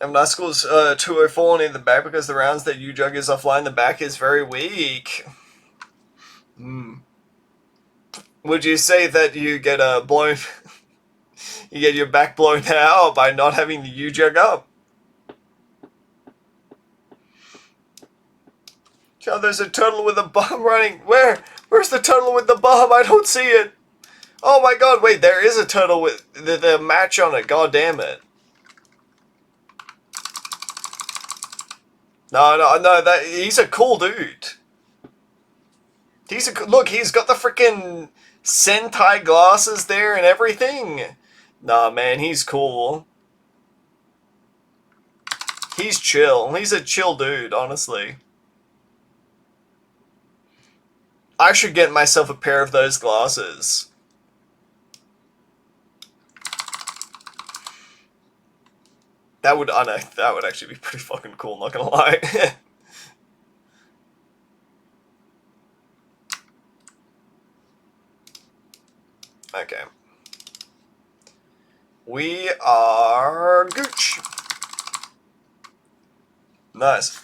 Nuskull's 204 near the back because the rounds that you jug is offline. The back is very weak. Would you say that you get blown? You get your back blown out by not having the U jug up? Oh, there's a turtle with a bomb running. Where? Where's the turtle with the bomb? I don't see it. Oh my god, wait, there is a turtle with the match on it. God damn it. No, he's a cool dude. Look, he's got the freaking Sentai glasses there and everything. Nah, man, he's cool. He's chill. He's a chill dude, honestly. I should get myself a pair of those glasses. That would actually be pretty fucking cool, not gonna lie. Okay. We are Gooch. Nice.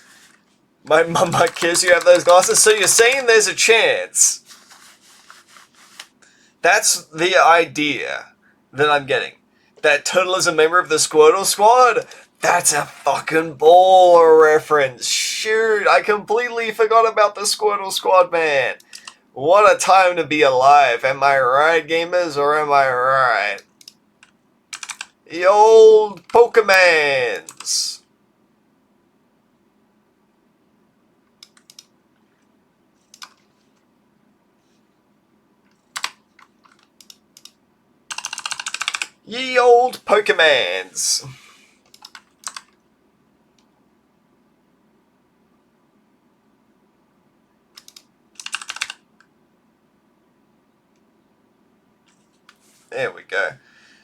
My mum might kiss you have those glasses, so you're saying there's a chance. That's the idea that I'm getting. That Turtle is a member of the Squirtle Squad? That's a fucking baller reference. Shoot, I completely forgot about the Squirtle Squad, man. What a time to be alive. Am I right, gamers, or am I right? The old Pokemans. Ye old Pokemans. There we go.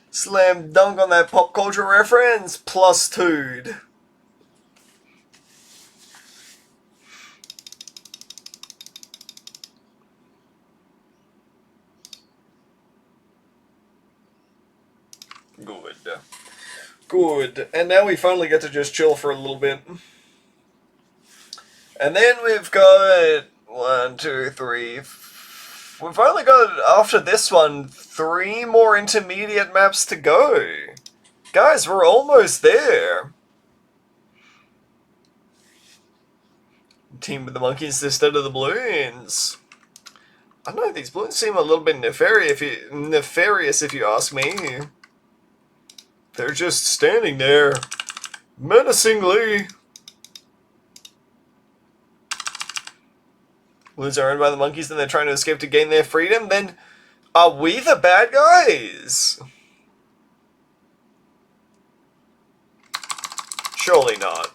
Slam dunk on that pop culture reference. +2'd. Good. Good. And now we finally get to just chill for a little bit. And then we've got 1, 2, 3. We've only got, after this one, 3 more intermediate maps to go. Guys, we're almost there. Team with the monkeys instead of the balloons. I don't know, these balloons seem a little bit nefarious if you ask me. They're just standing there, menacingly. Balloons are owned by the monkeys and they're trying to escape to gain their freedom, then are we the bad guys? Surely not.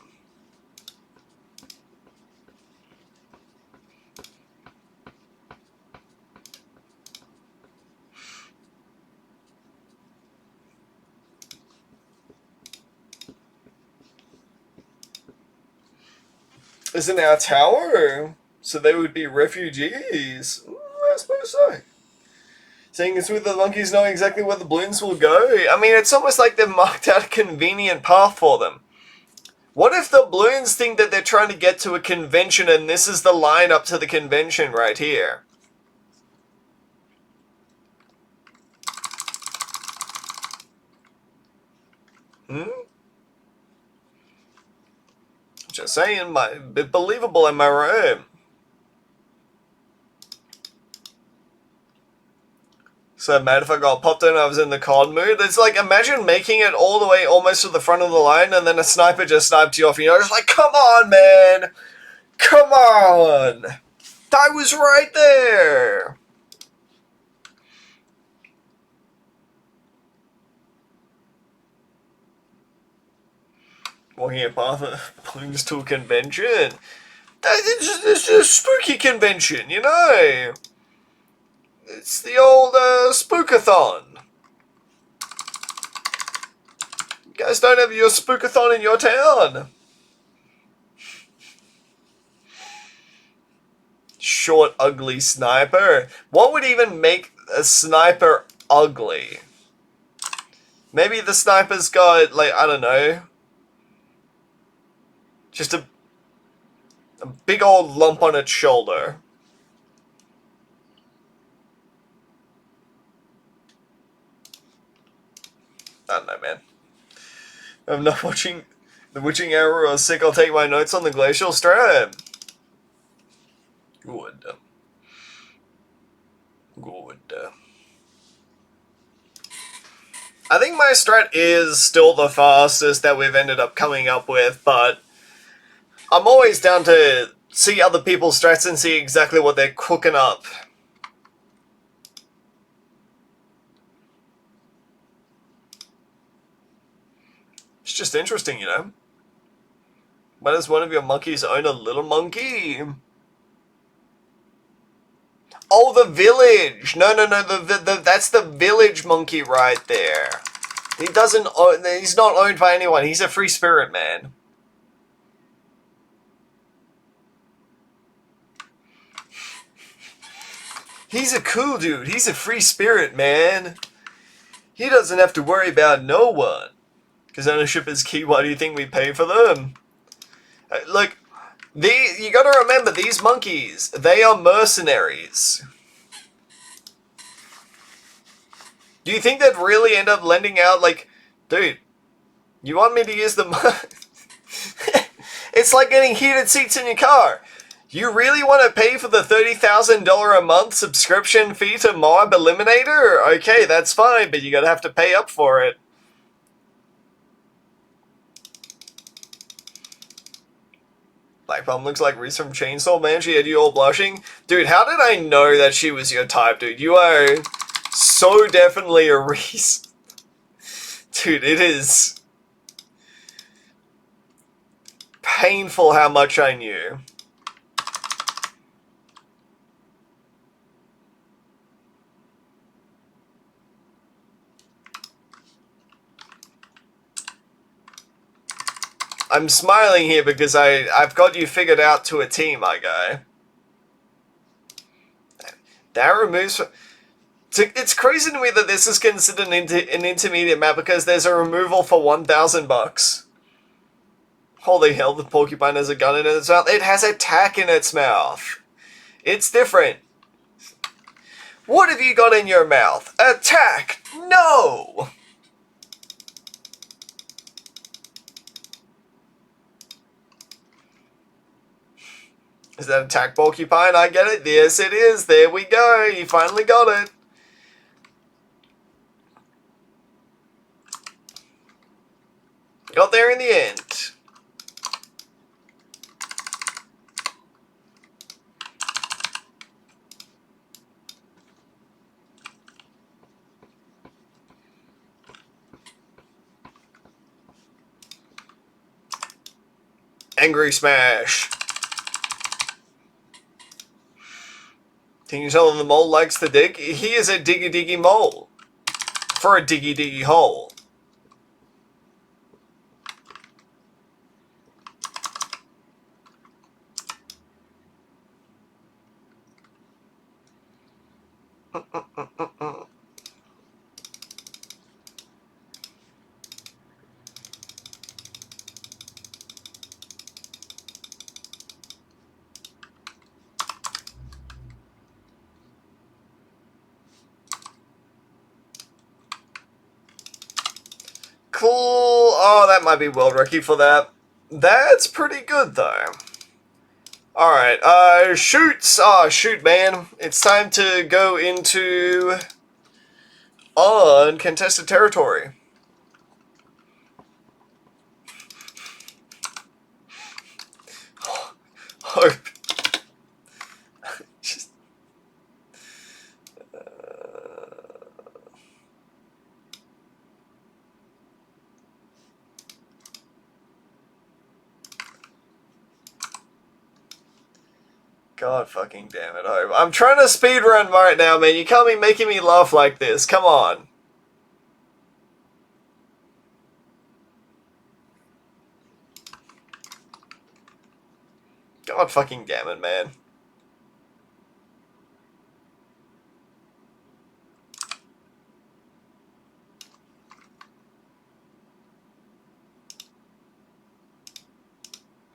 Isn't our tower? So they would be refugees. I suppose so. Saying it's with the monkeys knowing exactly where the balloons will go. I mean, it's almost like they've marked out a convenient path for them. What if the balloons think that they're trying to get to a convention and this is the line up to the convention right here? Just saying, believable, am I right? So mad if I got popped in and I was in the COD mood. It's like, imagine making it all the way almost to the front of the line and then a sniper just sniped you off. You know, just like, come on, man. Come on. I was right there. Walking a path of balloons to a convention. It's a spooky convention, you know. It's the old spookathon. You guys don't have your spookathon in your town. Short, ugly sniper. What would even make a sniper ugly? Maybe the sniper's got, like, I don't know, Just a big old lump on its shoulder. I don't know, man. I'm not watching The Witching Hour or sick. I'll take my notes on the glacial strat. Good. I think my strat is still the fastest that we've ended up coming up with, but I'm always down to see other people's strats and see exactly what they're cooking up. It's just interesting, you know? Why does one of your monkeys own a little monkey? Oh, the village! No, that's the village monkey right there. He doesn't own, he's not owned by anyone. He's a free spirit, man. He's a cool dude. He's a free spirit, man. He doesn't have to worry about no one. Because ownership is key. Why do you think we pay for them? Look, you gotta remember, these monkeys, they are mercenaries. Do you think they'd really end up lending out, like, dude, you want me to use the It's like getting heated seats in your car. You really want to pay for the $30,000 a month subscription fee to Mob Eliminator? Okay, that's fine, but you're gonna have to pay up for it. Black Palm looks like Reese from Chainsaw Man. She had you all blushing. Dude, how did I know that she was your type, dude? You are so definitely a Reese. Dude, it is painful how much I knew. I'm smiling here because I've got you figured out to a T, my guy. That removes... It's crazy to me that this is considered an intermediate map because there's a removal for 1,000 bucks. Holy hell, the porcupine has a gun in its mouth. It has a tack in its mouth. It's different. What have you got in your mouth? A tack? No! Is that a tack porcupine? I get it. Yes, it is. There we go. You finally got it. Got there in the end. Angry Smash. Can you tell him the mole likes to dig? He is a diggy diggy mole. For a diggy diggy hole. Cool. Oh, that might be world record for that. That's pretty good, though. Alright, shoots. Oh, shoot, man. It's time to go into uncontested territory. Hope. Just... God fucking damn it, Hope. I'm trying to speedrun right now, man. You can't be making me laugh like this. Come on. God fucking damn it, man.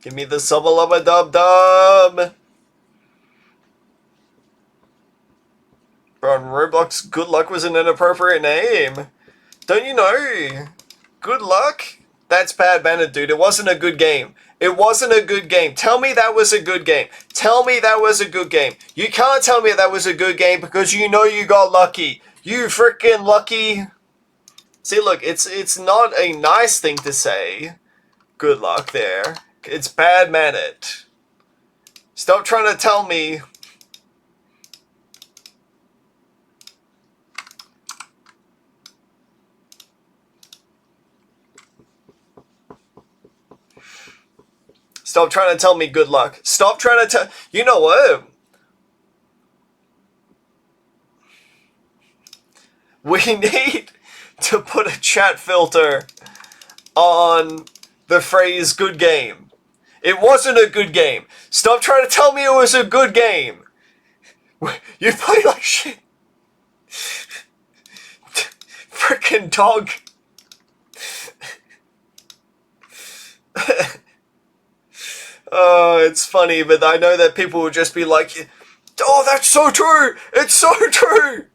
Give me the subba dub dub. Bro, on Roblox, good luck was an inappropriate name. Don't you know? Good luck? That's bad mannered, dude. It wasn't a good game. It wasn't a good game. Tell me that was a good game. Tell me that was a good game. You can't tell me that was a good game because you know you got lucky. You freaking lucky. See, look, it's not a nice thing to say. Good luck there. It's bad mannered. Stop trying to tell me. Stop trying to tell me good luck. Stop trying to tell... You know what? We need to put a chat filter on the phrase good game. It wasn't a good game. Stop trying to tell me it was a good game. You play like shit. Frickin' dog. Oh, it's funny, but I know that people will just be like, oh, that's so true! It's so true!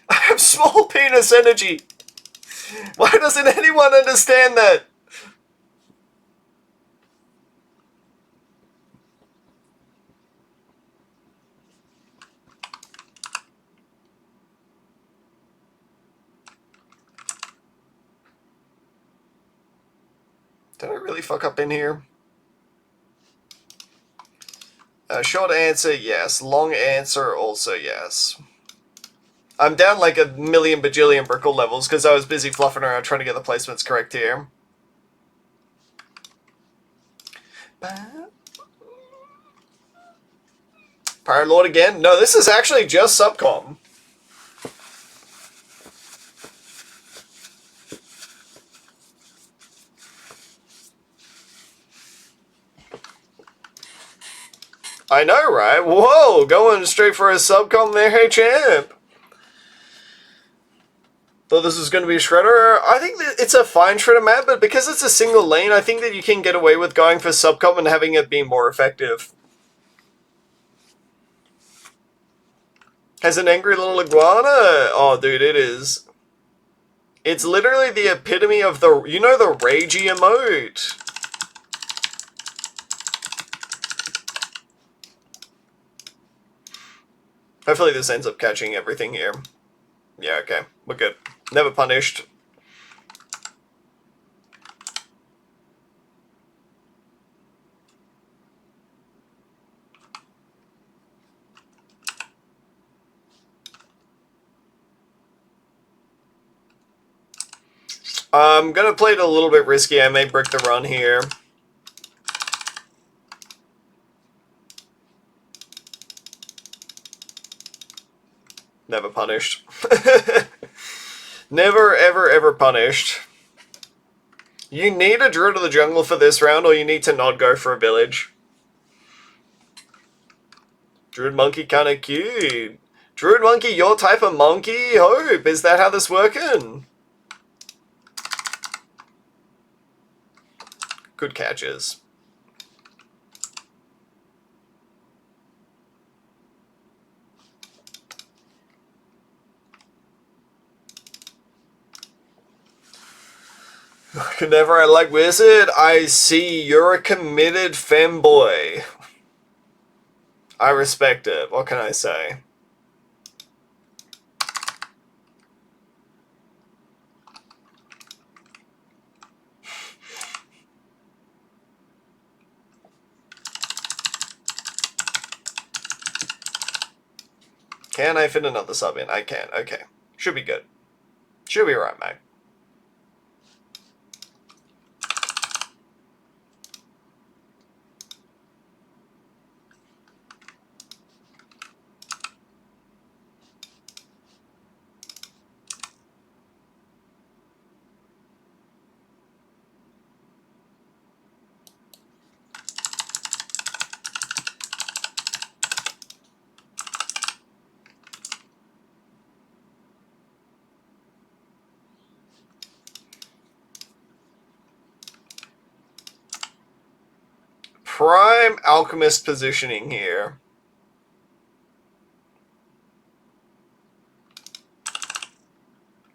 I have small penis energy. Why doesn't anyone understand that? Did I really fuck up in here? Short answer, yes. Long answer, also yes. I'm down like a million bajillion Brickle levels because I was busy fluffing around trying to get the placements correct here. Pirate Lord again? No, this is actually just Subcom. I know, right? Whoa, going straight for a Subcom there, hey champ. Thought this was going to be a Shredder. I think that it's a fine Shredder map, but because it's a single lane, I think that you can get away with going for Subcom and having it be more effective. Has an angry little iguana? Oh, dude, it is. It's literally the epitome of the, you know, the ragey emote. Hopefully this ends up catching everything here. Yeah, okay. We're good. Never punished. I'm gonna play it a little bit risky. I may brick the run here. Never punished. Never, ever, ever punished. You need a Druid of the Jungle for this round, or you need to not go for a village. Druid Monkey kinda cute. Druid Monkey, your type of monkey? Hope, is that how this working? Good catches. Whenever I like Wizard, I see you're a committed femboy. I respect it. What can I say? Can I fit another sub in? I can. Okay. Should be good. Should be right, mate. prime alchemist positioning here.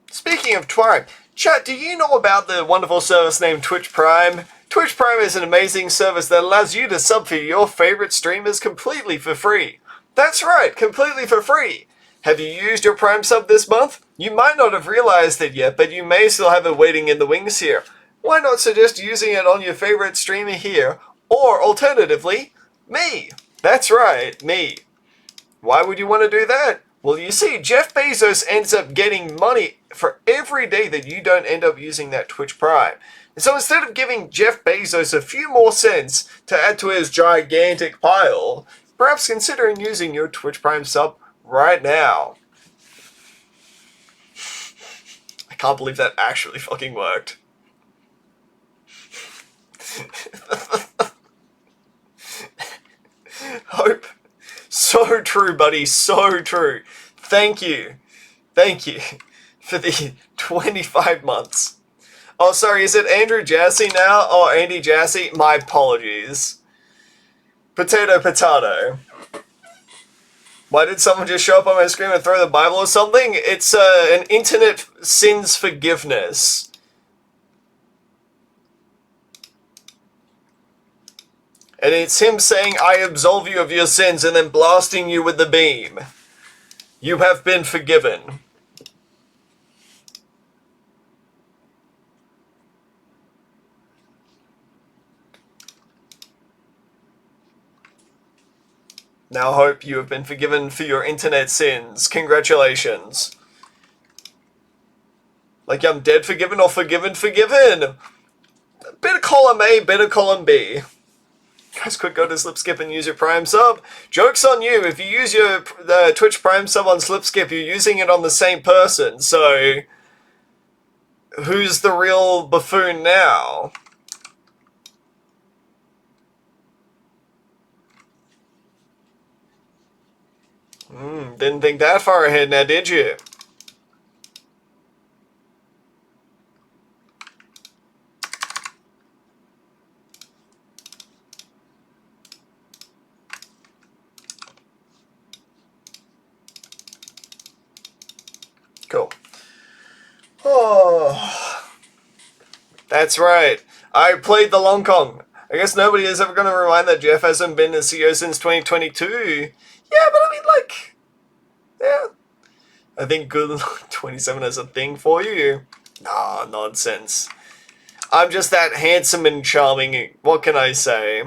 Speaking of Prime, chat, do you know about the wonderful service named Twitch Prime? Twitch Prime is an amazing service that allows you to sub for your favorite streamers completely for free. That's right, completely for free. Have you used your Prime sub this month? You might not have realized it yet, but you may still have it waiting in the wings here. Why not suggest using it on your favorite streamer here, or alternatively, me? That's right, me. Why would you want to do that? Well, you see, Jeff Bezos ends up getting money for every day that you don't end up using that Twitch Prime. And so instead of giving Jeff Bezos a few more cents to add to his gigantic pile, perhaps considering using your Twitch Prime sub right now. I can't believe that actually fucking worked. Hope. So true, buddy. So true. Thank you. Thank you for the 25 months. Oh, sorry. Is it Andrew Jassy now? Oh, Andy Jassy. My apologies. Potato, potato. Why did someone just show up on my screen and throw the Bible or something? It's an internet sins forgiveness. And it's him saying, I absolve you of your sins, and then blasting you with the beam. You have been forgiven. Now hope you have been forgiven for your internet sins. Congratulations. Like I'm dead forgiven or forgiven forgiven. Bit of column A, bit of column B. Guys, quick go to Slipskip and use your Prime sub. Joke's on you. If you use your Twitch Prime sub on Slipskip, you're using it on the same person. So, who's the real buffoon now? Didn't think that far ahead now, did you? Cool. Oh, that's right. I played the Long Kong. I guess nobody is ever going to rewind that Jeff hasn't been a CEO since 2022. Yeah, but I mean, like, yeah. I think good 27 is a thing for you. Nah, nonsense. I'm just that handsome and charming. What can I say?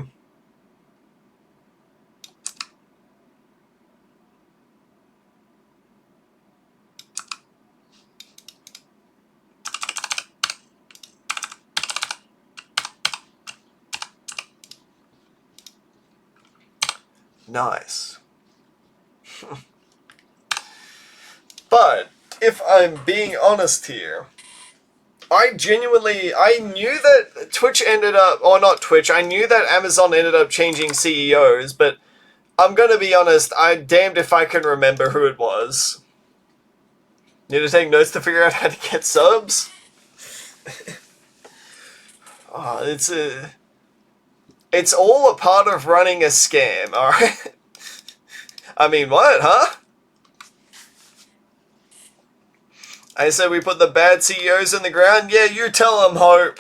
Nice. But, if I'm being honest here, I knew that Twitch ended up, or not Twitch, I knew that Amazon ended up changing CEOs, but I'm gonna be honest, I'm damned if I can remember who it was. Need to take notes to figure out how to get subs? Oh, it's all a part of running a scam, alright? I mean, what, huh? I said we put the bad CEOs in the ground? Yeah, you tell them, Hope.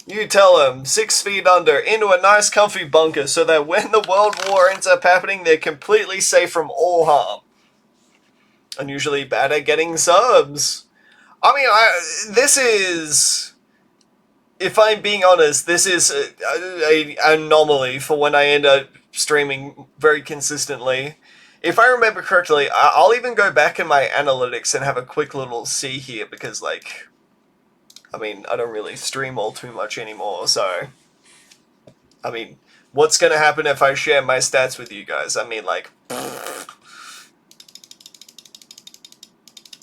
You tell them, 6 feet under, into a nice comfy bunker so that when the World War ends up happening, they're completely safe from all harm. Unusually bad at getting subs. I mean, this is... If I'm being honest, this is an anomaly for when I end up streaming very consistently. If I remember correctly, I'll even go back in my analytics and have a quick little see here because, like, I mean, I don't really stream all too much anymore, so... I mean, what's gonna happen if I share my stats with you guys? I mean, like...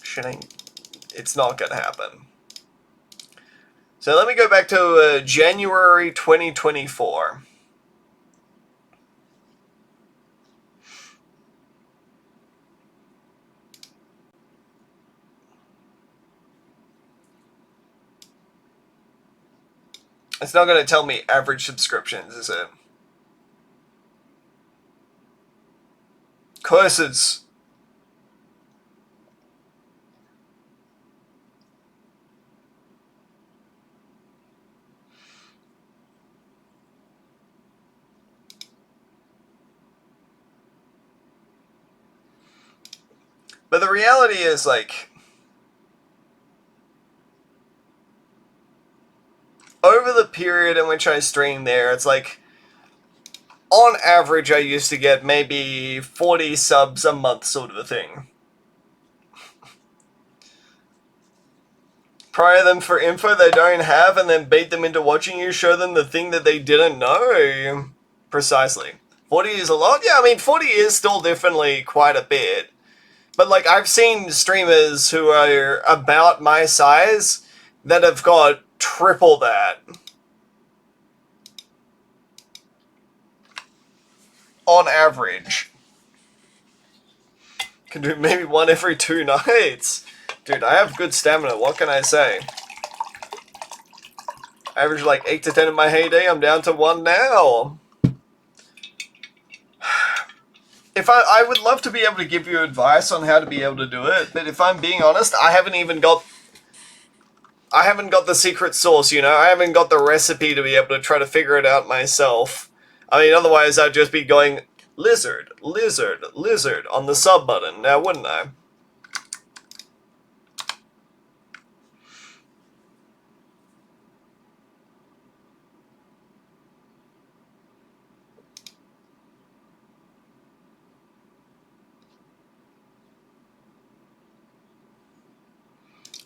Shit ain't... It's not gonna happen. So let me go back to January 2024. It's not going to tell me average subscriptions, is it? Curses. But the reality is, like, over the period in which I streamed there, it's like, on average, I used to get maybe 40 subs a month, sort of a thing. Pry them for info they don't have and then bait them into watching you, show them the thing that they didn't know. Precisely. 40 is a lot? Yeah, I mean, 40 is still definitely quite a bit. But, like, I've seen streamers who are about my size that have got triple that. On average. Can do maybe one every 2 nights. Dude, I have good stamina, what can I say? I average like 8 to 10 in my heyday, I'm down to 1 now. If I would love to be able to give you advice on how to be able to do it, but if I'm being honest, I haven't got the secret sauce, you know? I haven't got the recipe to be able to try to figure it out myself. I mean, otherwise I'd just be going lizard, lizard, lizard on the sub button, now wouldn't I?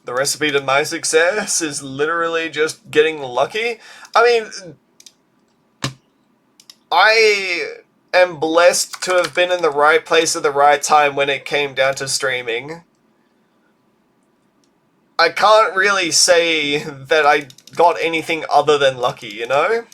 The recipe to my success is literally just getting lucky. I mean, I am blessed to have been in the right place at the right time when it came down to streaming. I can't really say that I got anything other than lucky, you know?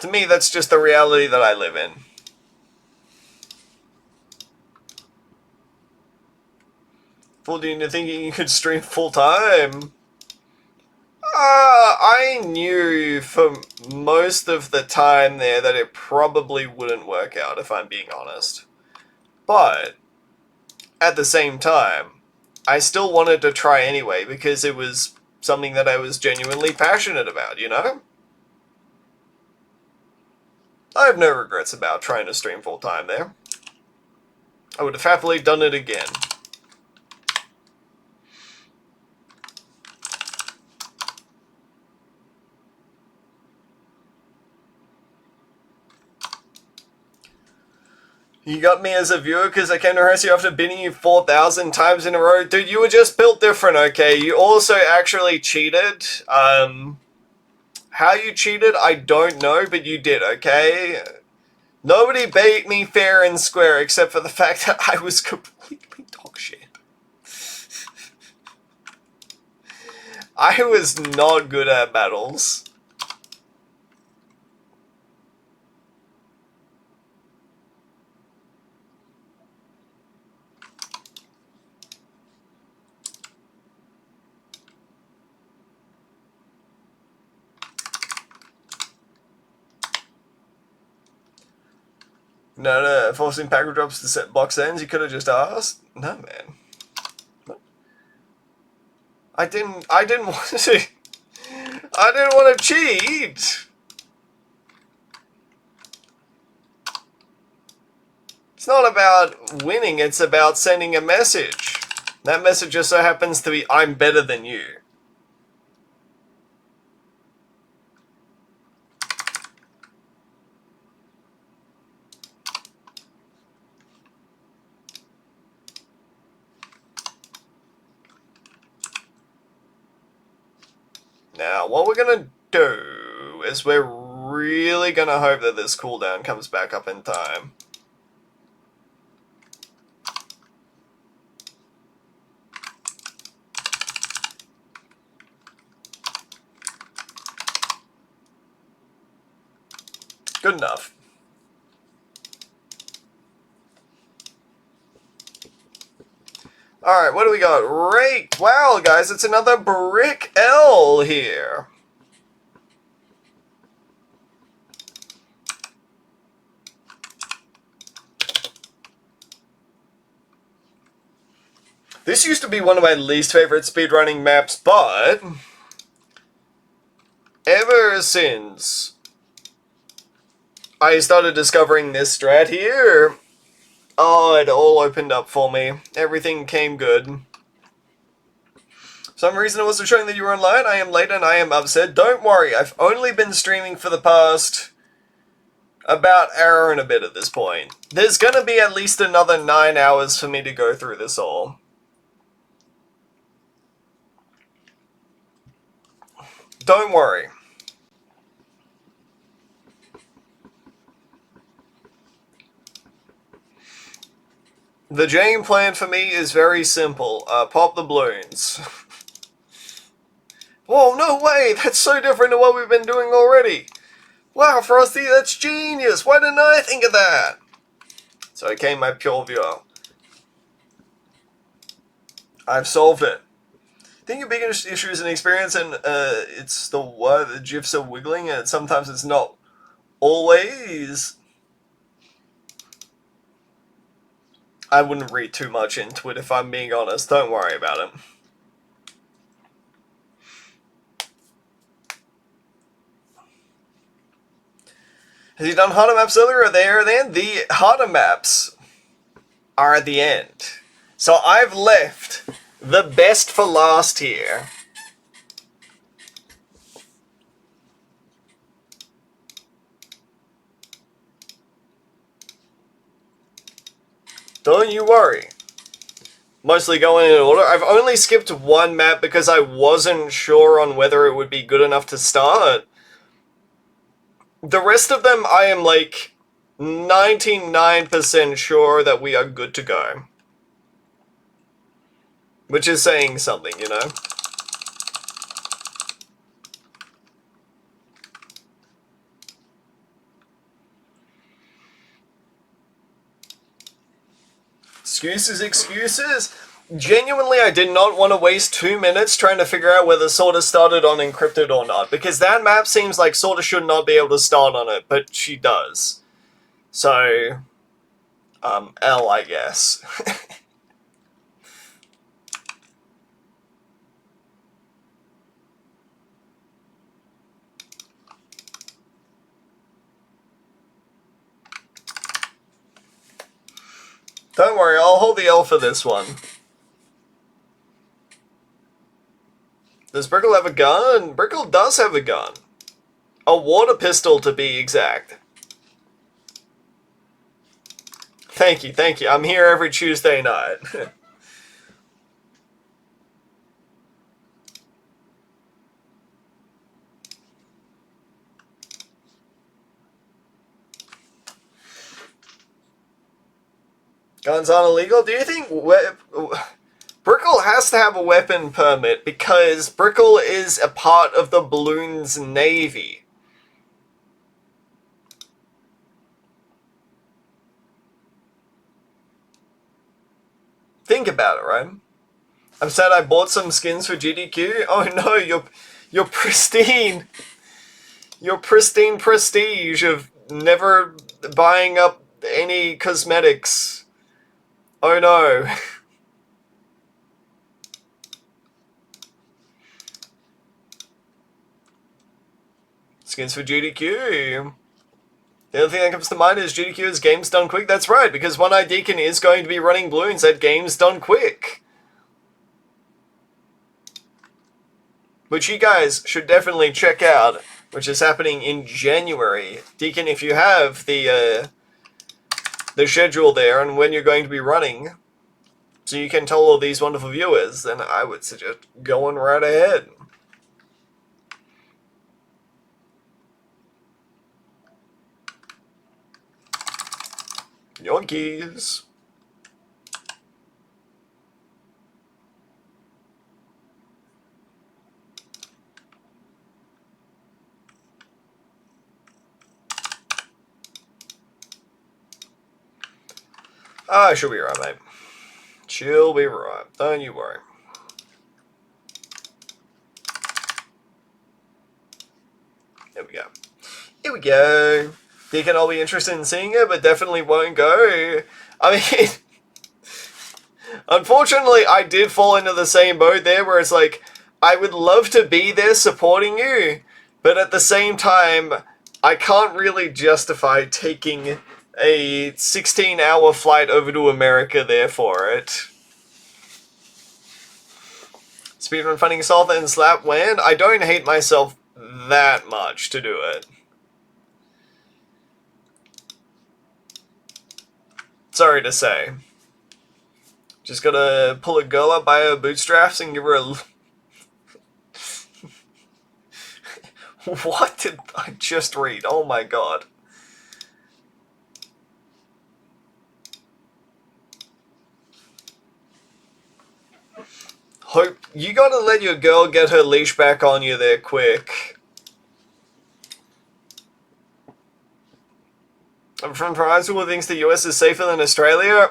To me, that's just the reality that I live in. Fooled you into thinking you could stream full time? I knew for most of the time there that it probably wouldn't work out, if I'm being honest. But, at the same time, I still wanted to try anyway because it was something that I was genuinely passionate about, you know? I have no regrets about trying to stream full time there. I would have happily done it again. You got me as a viewer because I came to harass you after beating you 4,000 times in a row. Dude, you were just built different, okay? You also actually cheated. How you cheated, I don't know, but you did, okay? Nobody beat me fair and square except for the fact that I was completely dog shit. I was not good at battles. No, forcing package drops to set box ends, you could have just asked. No, man. I didn't want to. I didn't want to cheat. It's not about winning, it's about sending a message. That message just so happens to be, I'm better than you. Now, what we're gonna do is we're really gonna hope that this cooldown comes back up in time. Good enough. Alright, what do we got? Rake! Wow, guys, it's another Brick L here. This used to be one of my least favorite speedrunning maps, but ever since I started discovering this strat here, oh, it all opened up for me. Everything came good. For some reason it wasn't showing that you were online. I am late and I am upset. Don't worry, I've only been streaming for the past about hour and a bit at this point. There's gonna be at least another 9 hours for me to go through this all. Don't worry. The game plan for me is very simple. Pop the balloons. Whoa, no way! That's so different to what we've been doing already! Wow, Frosty, that's genius! Why didn't I think of that? So I came my pure viewer. I've solved it. I think your biggest issue is an experience and it's the GIFs are wiggling and sometimes it's not always. I wouldn't read too much into it if I'm being honest. Don't worry about it. Has he done harder maps earlier or there or then? The harder maps are at the end. So I've left the best for last here. Don't you worry. Mostly going in order. I've only skipped one map because I wasn't sure on whether it would be good enough to start. The rest of them I am like 99% sure that we are good to go. Which is saying something, you know? Excuses? Genuinely, I did not want to waste 2 minutes trying to figure out whether Sorta started on Encrypted or not, because that map seems like Sorta should not be able to start on it, but she does. So, L, I guess. Don't worry, I'll hold the L for this one. Does Brickle have a gun? Brickle does have a gun. A water pistol, to be exact. Thank you. I'm here every Tuesday night. Guns aren't illegal? Do you think Brickle has to have a weapon permit because Brickle is a part of the Balloons Navy? Think about it, right? I'm sad I bought some skins for GDQ. Oh no, you're pristine. Your pristine prestige of never buying up any cosmetics. Oh no. Skins for GDQ. The only thing that comes to mind is GDQ is Games Done Quick. That's right, because One Eye Deacon is going to be running balloons at Games Done Quick. Which you guys should definitely check out, which is happening in January. Deacon, if you have the schedule there and when you're going to be running, so you can tell all these wonderful viewers, then I would suggest going right ahead. Yoinkies. I should be right, mate. She'll be right. Don't you worry. There we go. Here we go. Think I'll be interested in seeing her, but definitely won't go. I mean, unfortunately, I did fall into the same boat there where it's like, I would love to be there supporting you, but at the same time, I can't really justify taking a 16-hour flight over to America there for it. Speedrun funding assault and slap when? I don't hate myself that much to do it. Sorry to say. Just gotta pull a girl up by her bootstraps and give her a... What did I just read? Oh my god. Hope you gotta let your girl get her leash back on you there quick. I'm from Horizon who thinks the US is safer than Australia.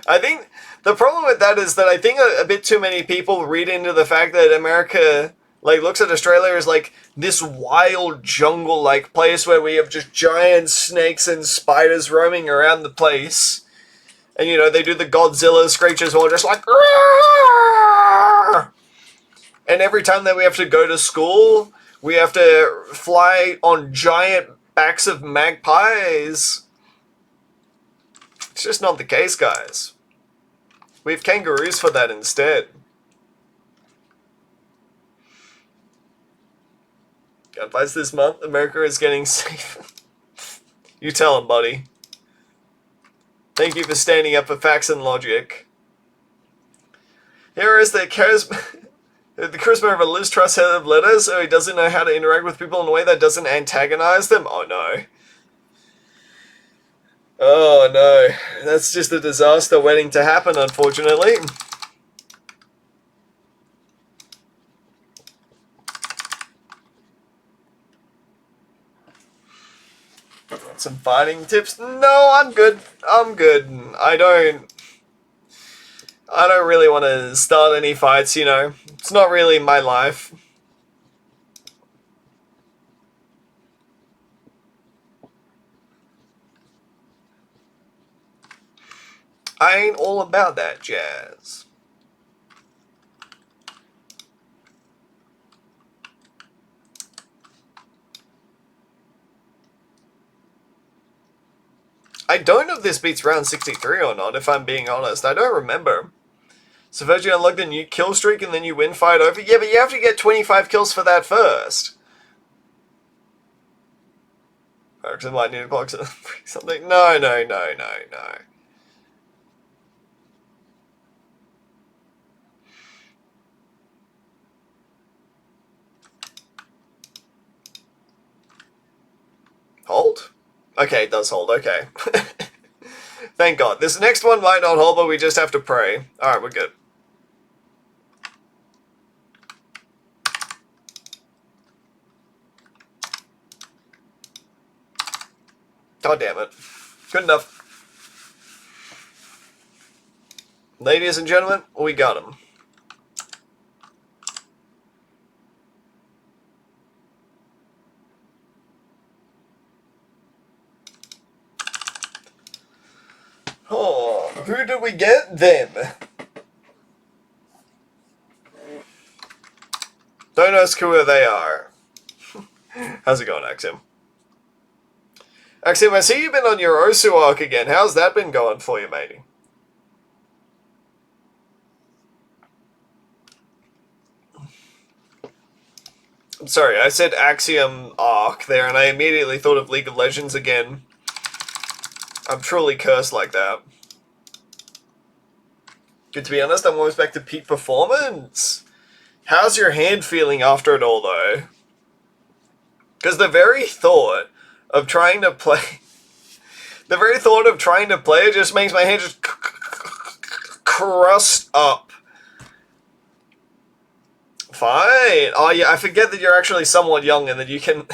I think the problem with that is that I think a bit too many people read into the fact that America looks at Australia as this wild jungle place where we have just giant snakes and spiders roaming around the place. And they do the Godzilla screeches all just like Rrrr! And every time that we have to go to school, we have to fly on giant backs of magpies. It's just not the case, guys. We have kangaroos for that instead. Advice this month, America is getting safer. You tell him, buddy. Thank you for standing up for facts and logic. Here is the charisma of a Liz Truss head of letters, so he doesn't know how to interact with people in a way that doesn't antagonize them. Oh no. Oh no. That's just a disaster waiting to happen, unfortunately. Some fighting tips? No, I'm good. I'm good. I don't really want to start any fights, It's not really my life. I ain't all about that jazz. I don't know if this beats round 63 or not, if I'm being honest. I don't remember. So first you unlock the new kill streak and then you win fight over? Yeah, but you have to get 25 kills for that first. Actually, might need to clock something. No. Hold? Okay, it does hold, okay. Thank God. This next one might not hold, but we just have to pray. Alright, we're good. God damn it. Good enough. Ladies and gentlemen, we got him. Oh, who did we get then? Don't ask who they are. How's it going, Axiom? Axiom, I see you've been on your Osu arc again. How's that been going for you, matey? I'm sorry, I said Axiom arc there, and I immediately thought of League of Legends again. I'm truly cursed like that. Good, to be honest, I'm almost back to peak performance. How's your hand feeling after it all, though? Because the very thought of trying to play... The very thought of trying to play it just makes my hand just crust up. Fine. Oh yeah, I forget that you're actually somewhat young and that you can...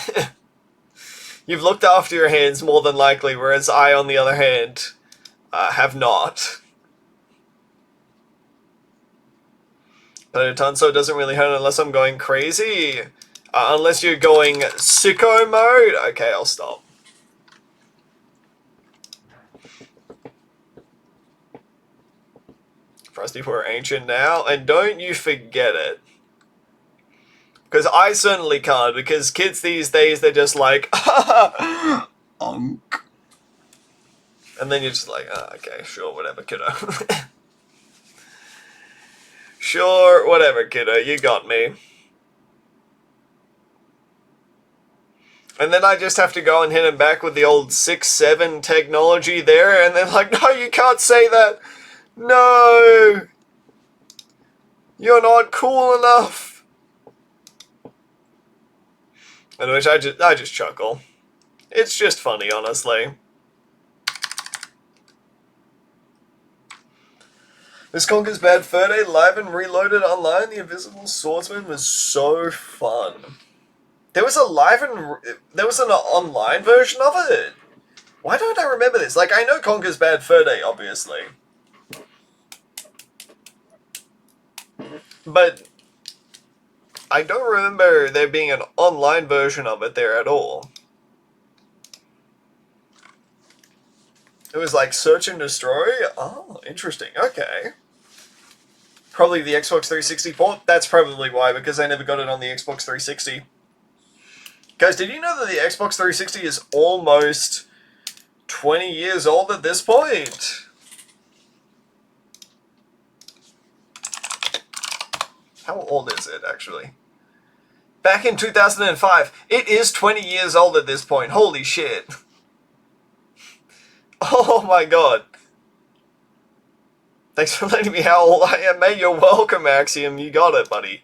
You've looked after your hands more than likely, whereas I, on the other hand, have not. But a ton, so it doesn't really hurt unless I'm going crazy. Unless you're going sicko mode. Okay, I'll stop. Frosty, we're ancient now, and don't you forget it. Because I certainly can't, because kids these days, they're just like, unk. And then you're just like, oh, okay, sure, whatever, kiddo. Sure, whatever, kiddo, you got me. And then I just have to go and hit him back with the old 6-7 technology there, and they're like, no, you can't say that. No. You're not cool enough. And which I just chuckle. It's just funny, honestly. This Conker's Bad Fur Day live and reloaded online. The Invisible Swordsman was so fun. There was an online version of it. Why don't I remember this? Like, I know Conker's Bad Fur Day, obviously. But I don't remember there being an online version of it there at all. It was like Search and Destroy? Oh, interesting. Okay. Probably the Xbox 360 port? That's probably why, because I never got it on the Xbox 360. Guys, did you know that the Xbox 360 is almost 20 years old at this point? How old is it, actually? Back in 2005. It is 20 years old at this point. Holy shit. Oh my god. Thanks for letting me how old I am, mate. You're welcome, Axiom. You got it, buddy.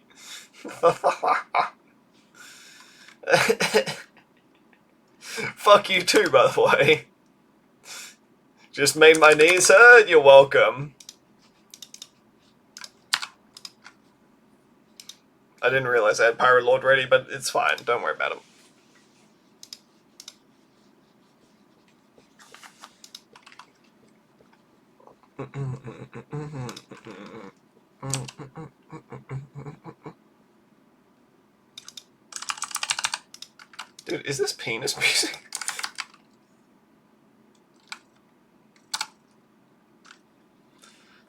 Fuck you too, by the way. Just made my knees hurt. You're welcome. I didn't realize I had Pyro Lord ready, but it's fine. Don't worry about him. Dude, is this penis music?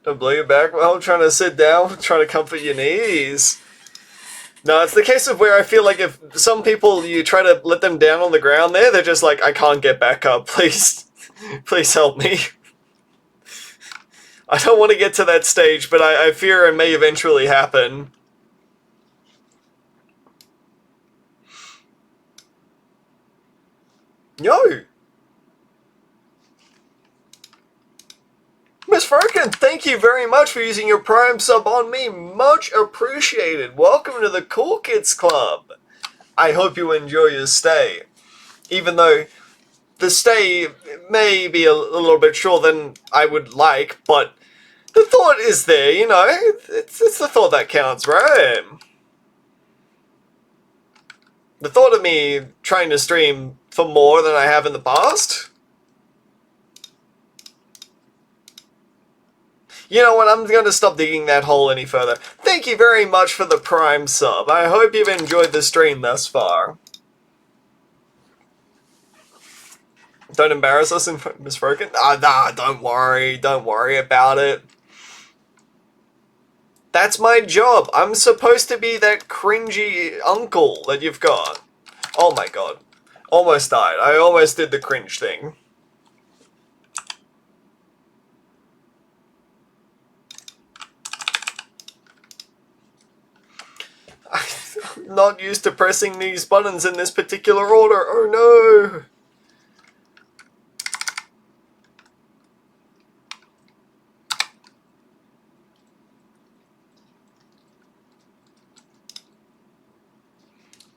Don't blow your back while trying to sit down, trying to comfort your knees. No, it's the case of where I feel like if some people, you try to let them down on the ground there, they're just like, I can't get back up, please. Please help me. I don't want to get to that stage, but I fear it may eventually happen. Yo! Miss Firkin, thank you very much for using your Prime sub on me. Much appreciated. Welcome to the Cool Kids Club. I hope you enjoy your stay. Even though the stay may be a little bit shorter than I would like, but the thought is there, you know. It's the thought that counts, right? The thought of me trying to stream for more than I have in the past. You know what, I'm going to stop digging that hole any further. Thank you very much for the Prime sub. I hope you've enjoyed the stream thus far. Don't embarrass us in front of Miss Broken. Nah, don't worry about it. That's my job. I'm supposed to be that cringy uncle that you've got. Oh my god. Almost died. I almost did the cringe thing. I'm not used to pressing these buttons in this particular order. Oh no!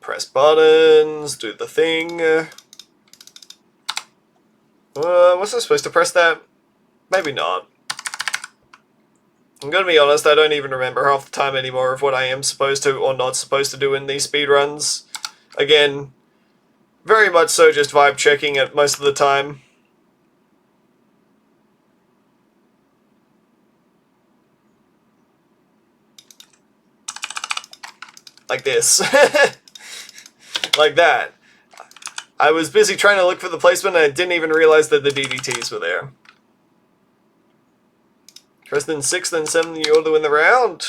Press buttons, do the thing. Was I supposed to press that? Maybe not. I'm gonna be honest, I don't even remember half the time anymore of what I am supposed to or not supposed to do in these speedruns. Again, very much so just vibe checking it most of the time. Like this. Like that. I was busy trying to look for the placement and I didn't even realize that the DDTs were there. First then 6th, then 7th, you order to win the round.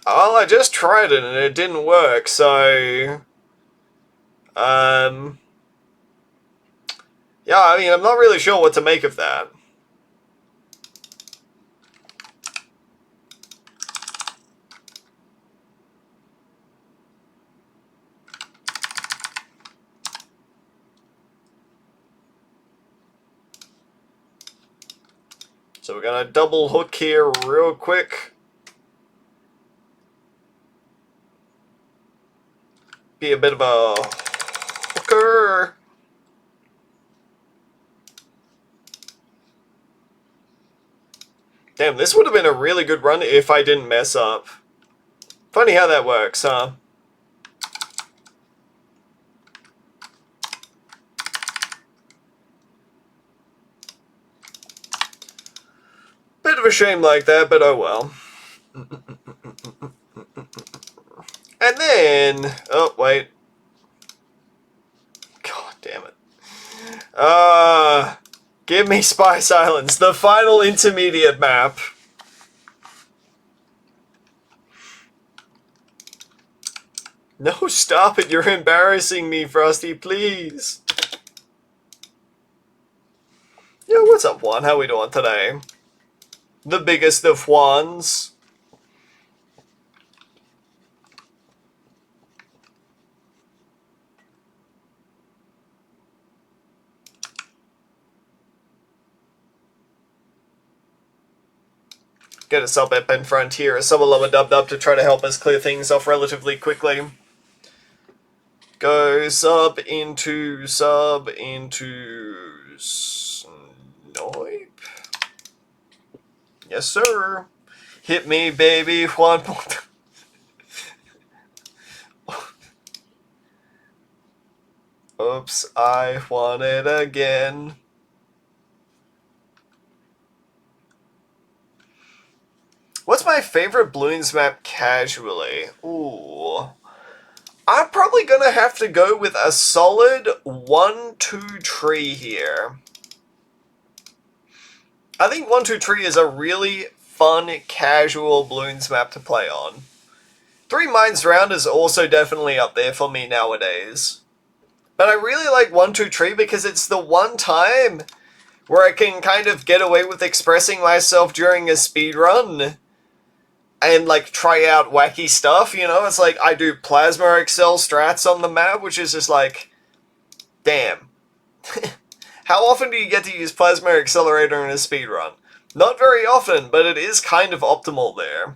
Oh, I just tried it and it didn't work, so... yeah, I mean, I'm not really sure what to make of that. So we're gonna double hook here real quick. Be a bit of a hooker. Damn, this would have been a really good run if I didn't mess up. Funny how that works, huh? Bit of a shame like that, but oh well. And then... oh, wait. God damn it. Give me Spice Islands, the final intermediate map. No, stop it, you're embarrassing me, Frosty, please. Yo, what's up, Juan? How we doing today? The biggest of Juans. Get a sub up in front here, a sub a lower dub to try to help us clear things off relatively quickly. Go sub into Snoip. Yes, sir. Hit me, baby. One more. Oops, I won it again. What's my favorite balloons map casually? Ooh. I'm probably gonna have to go with a solid 1-2 tree here. I think 1-2 tree is a really fun, casual balloons map to play on. 3 Mines Round is also definitely up there for me nowadays. But I really like 1-2 tree because it's the one time where I can kind of get away with expressing myself during a speedrun. And, like, try out wacky stuff, you know? It's like, I do Plasma Excel strats on the map, which is just like, damn. How often do you get to use Plasma Accelerator in a speedrun? Not very often, but it is kind of optimal there.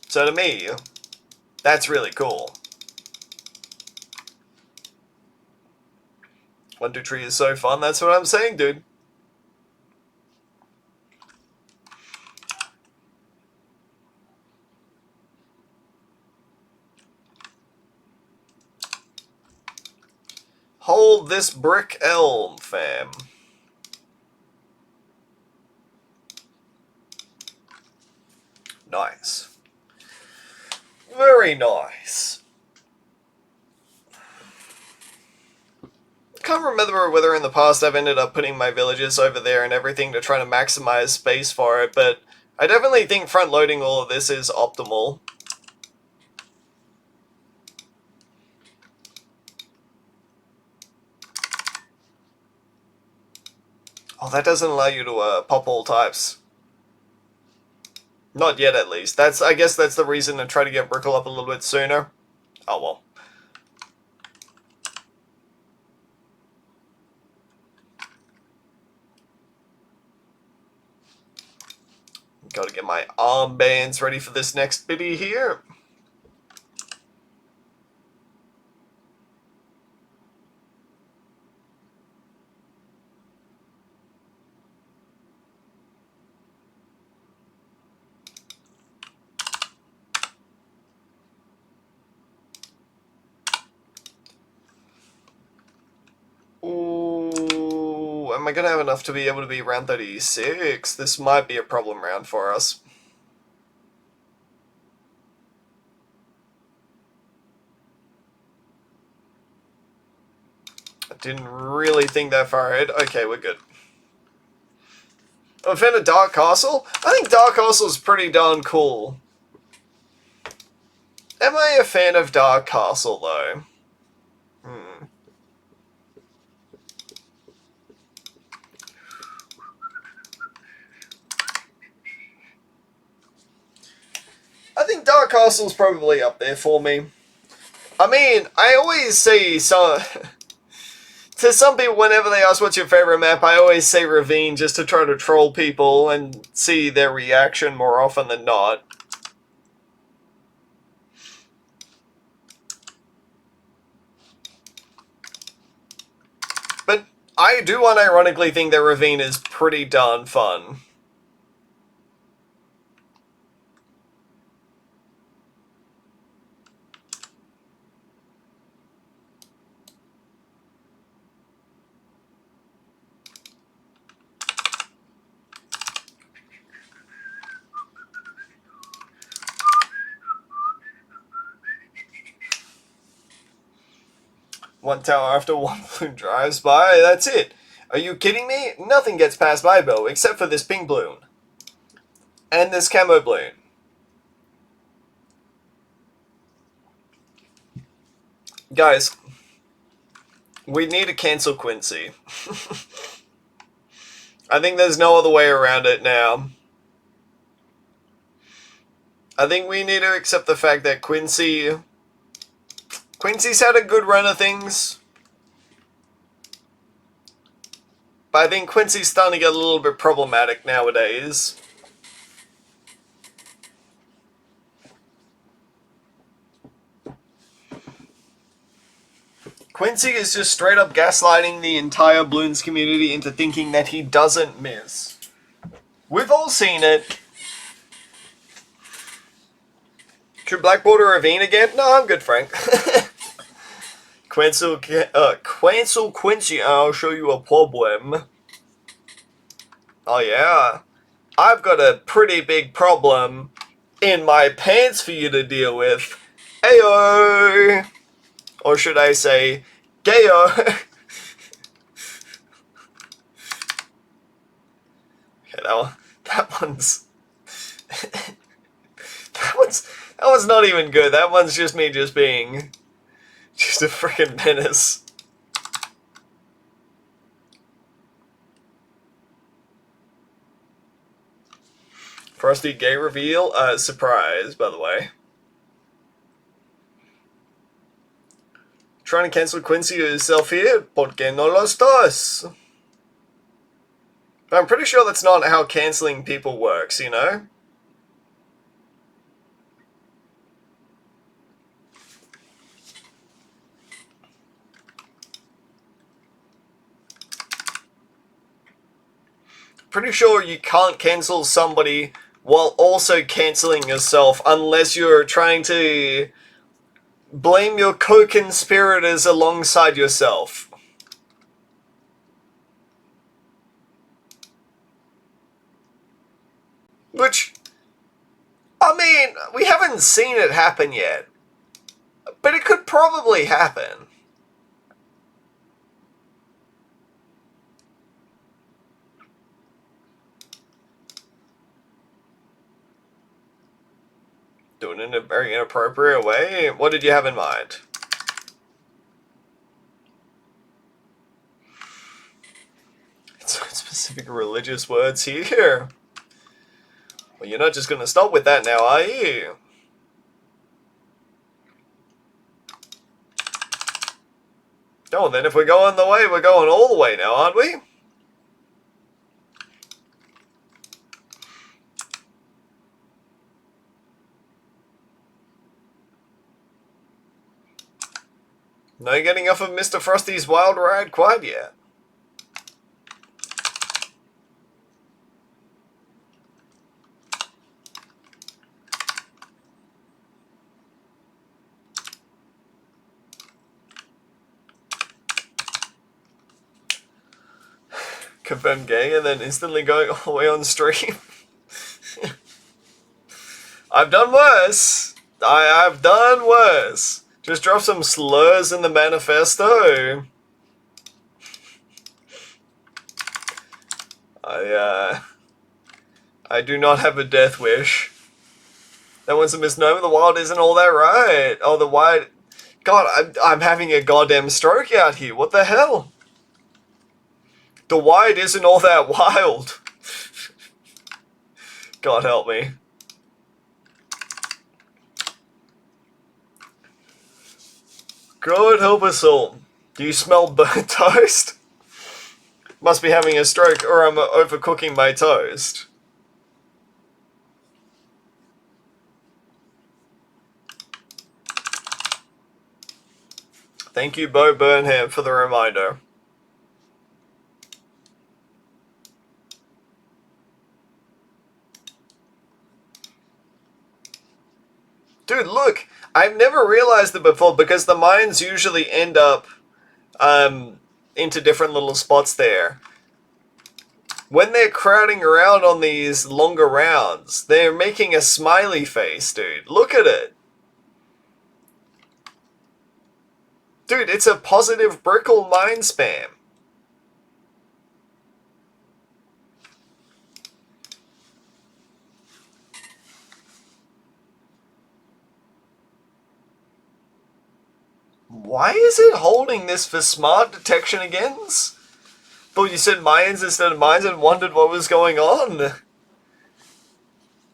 So to me, that's really cool. 1-2 tree is so fun, that's what I'm saying, dude. Hold this brick elm, fam. Nice. Very nice. Can't remember whether in the past I've ended up putting my villages over there and everything to try to maximize space for it, but I definitely think front-loading all of this is optimal. Oh, that doesn't allow you to pop all types. Not yet, at least. I guess that's the reason to try to get Brickle up a little bit sooner. Oh well. Gotta get my armbands ready for this next biddy here. Ooh, am Am I going to have enough to be able to be round 36? This might be a problem round for us. I didn't really think that far ahead. Okay, we're good. I'm a fan of Dark Castle? I think Dark Castle is pretty darn cool. Am I a fan of Dark Castle, though? I think Dark Castle's probably up there for me. I mean, I always say so. To some people, whenever they ask what's your favorite map, I always say Ravine just to try to troll people and see their reaction more often than not. But I do unironically think that Ravine is pretty darn fun. One tower after one balloon drives by, that's it. Are you kidding me? Nothing gets past my bow except for this pink balloon. And this camo balloon. Guys, we need to cancel Quincy. I think there's no other way around it now. I think we need to accept the fact that Quincy's had a good run of things. But I think Quincy's starting to get a little bit problematic nowadays. Quincy is just straight up gaslighting the entire Bloons community into thinking that he doesn't miss. We've all seen it. Should Blackboard or Ravine again? No, I'm good, Frank. Cancel Quincy, I'll show you a problem. Oh yeah. I've got a pretty big problem in my pants for you to deal with. Ayo! Or should I say, gayo? Okay, that one's that one's not even good. That one's just me just being just a freaking menace. Frosty gay reveal, surprise, by the way. Trying to cancel Quincy yourself here? Porque no lo estás? But I'm pretty sure that's not how cancelling people works, you know? Pretty sure you can't cancel somebody while also cancelling yourself unless you're trying to blame your co-conspirators alongside yourself. Which, I mean, we haven't seen it happen yet. But it could probably happen. Doing it in a very inappropriate way? What did you have in mind? Specific religious words here. Well, you're not just going to stop with that now, are you? Oh, then if we're going the way, we're going all the way now, aren't we? No getting off of Mr. Frosty's wild ride quite yet. confirm gang and then instantly going all the way on stream. I've done worse. I've done worse. Just drop some slurs in the manifesto. I do not have a death wish. That one's a misnomer. The wild isn't all that right. Oh, the wide... God, I'm having a goddamn stroke out here. What the hell? The wide isn't all that wild. God help me. God help us all. Do you smell burnt toast? Must be having a stroke or I'm overcooking my toast. Thank you, Bo Burnham, for the reminder. Dude, look! I've never realized it before because the mines usually end up into different little spots there. When they're crowding around on these longer rounds, they're making a smiley face, dude. Look at it. Dude, it's a positive Brickle mine spam. Why is it holding this for smart detection agains? Thought you said Mayans instead of mines and wondered what was going on.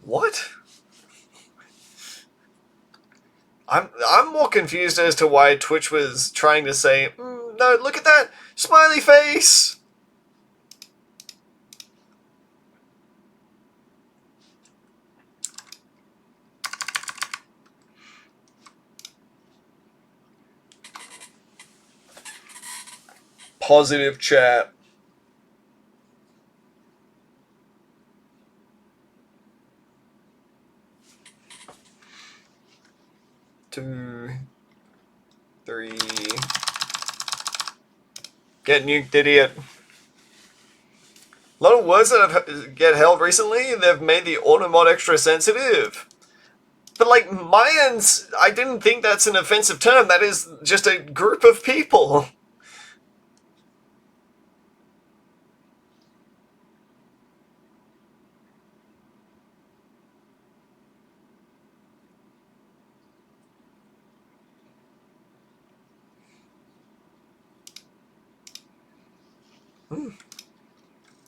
What? I'm more confused as to why Twitch was trying to say, no, look at that smiley face. Positive chat. Two, three. Get nuked, idiot. A lot of words that get held recently, they've made the auto mod extra sensitive. But like, Mayans, I didn't think that's an offensive term. That is just a group of people.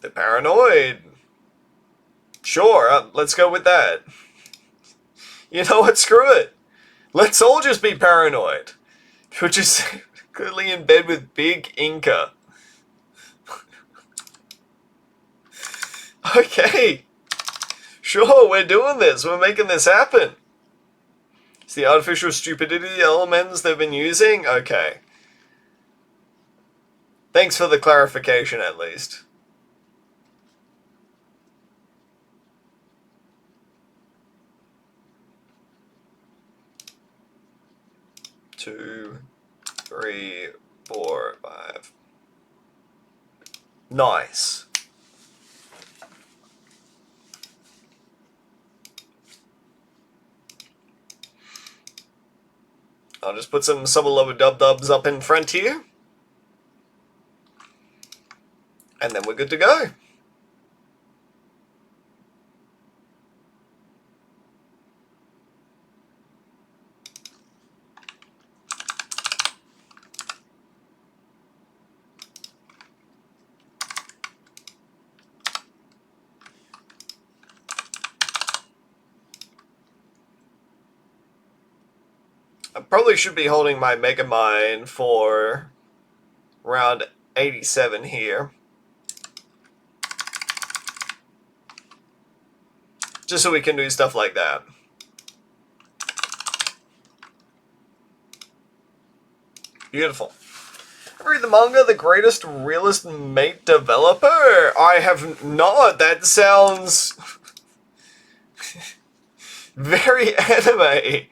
They're paranoid. Sure, let's go with that. You know what? Screw it. Let's all just be paranoid. Which is clearly in bed with Big Inca. Okay. Sure, we're doing this. We're making this happen. It's the artificial stupidity elements they've been using? Okay. Thanks for the clarification, at least. Two, three, four, five. Nice. I'll just put some lower dub-dubs up in front here. And then we're good to go. I probably should be holding my Mega Mine for round 87 here. Just so we can do stuff like that. Beautiful. I read the manga, The Greatest Realist Mate Developer? I have not. That sounds very anime.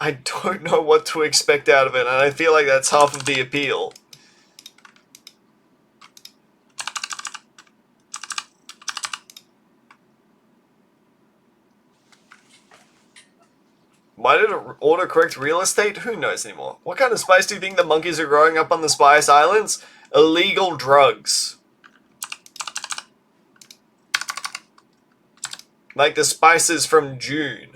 I don't know what to expect out of it, and I feel like that's half of the appeal. Why did it autocorrect real estate? Who knows anymore? What kind of spice do you think the monkeys are growing up on the Spice Islands? Illegal drugs. Like the spices from June.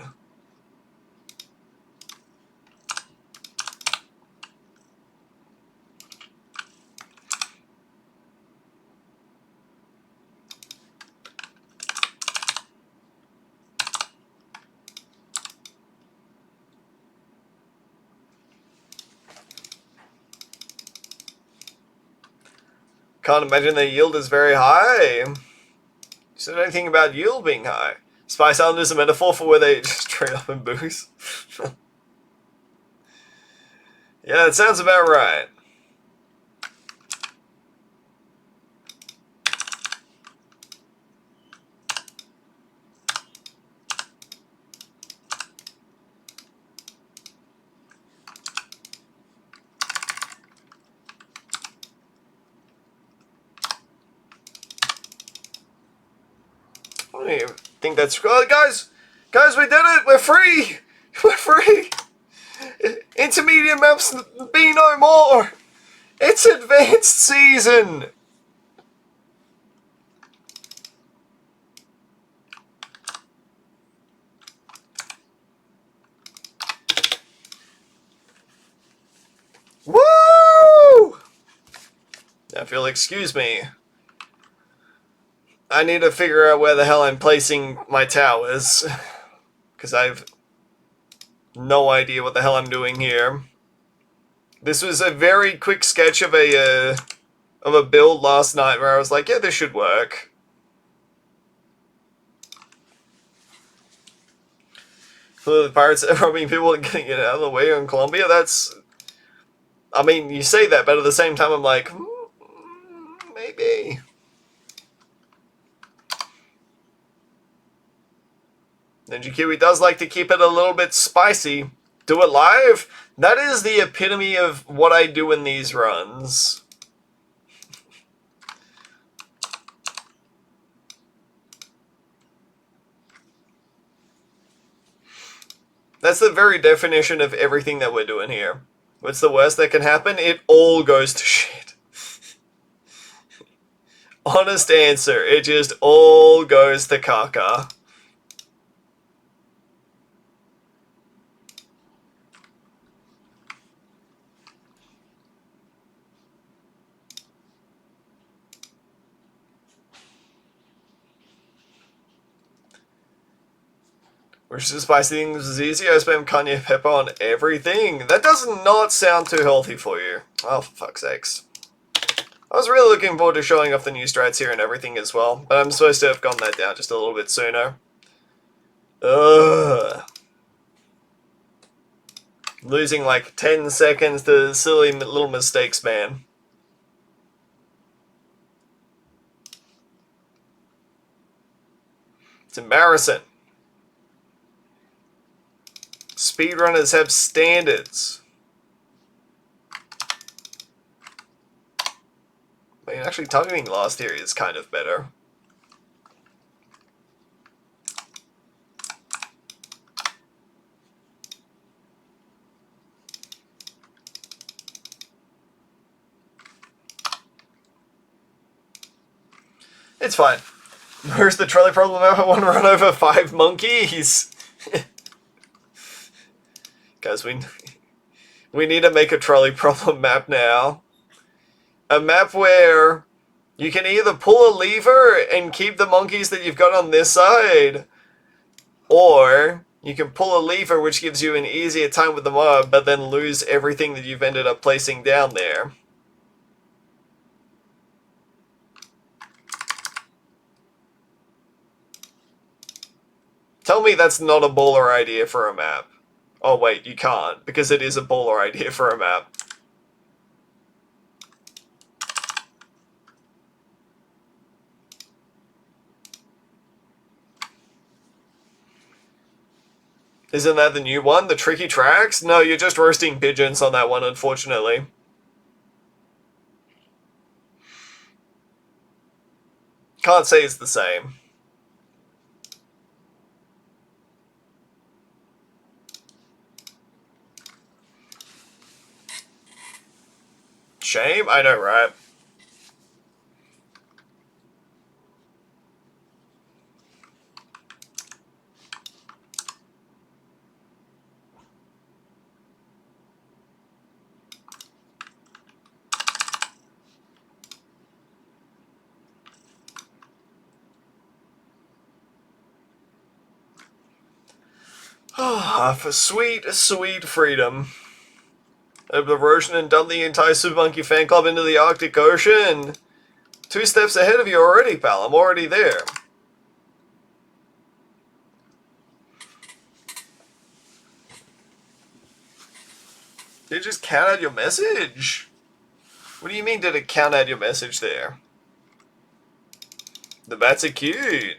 Can't imagine their yield is very high. You said anything about yield being high? Spice Island is a metaphor for where they just trade up and booze. Yeah, that sounds about right. I don't even think that's... Oh, guys, we did it! We're free! We're free! Intermediate maps be no more! It's advanced season! Woo! Now, if you'll excuse me, I need to figure out where the hell I'm placing my towers, because I've no idea what the hell I'm doing here. This was a very quick sketch of a build last night where I was like, yeah, this should work. The pirates are robbing people and getting it out of the way in Colombia. That's... I mean, you say that, but at the same time I'm like, maybe. Ninja Kiwi does like to keep it a little bit spicy. Do it live? That is the epitome of what I do in these runs. That's the very definition of everything that we're doing here. What's the worst that can happen? It all goes to shit. Honest answer, it just all goes to caca. Which the spicy things is easy. I spam cayenne pepper on everything. That does not sound too healthy for you. Oh, for fuck's sakes. I was really looking forward to showing off the new strats here and everything as well, but I'm supposed to have gone that down just a little bit sooner. Ugh. Losing like 10 seconds to silly little mistakes, man. It's embarrassing. Speedrunners have standards. I mean, actually targeting last here is kind of better. It's fine. Where's the trolley problem? I want to run over 5 monkeys. Guys, we need to make a trolley problem map now. A map where you can either pull a lever and keep the monkeys that you've got on this side, or you can pull a lever which gives you an easier time with the mob, but then lose everything that you've ended up placing down there. Tell me that's not a baller idea for a map. Oh wait, you can't, because it is a baller idea for a map. Isn't that the new one? The tricky tracks? No, you're just roasting pigeons on that one, unfortunately. Can't say it's the same. Shame? I know, right? For sweet, sweet freedom. Erosion and dumped the entire Super Monkey fan club into the Arctic Ocean. 2 steps ahead of you already, pal. I'm already there. Did it just count out your message? What do you mean, did it count out your message there? The bats are cute.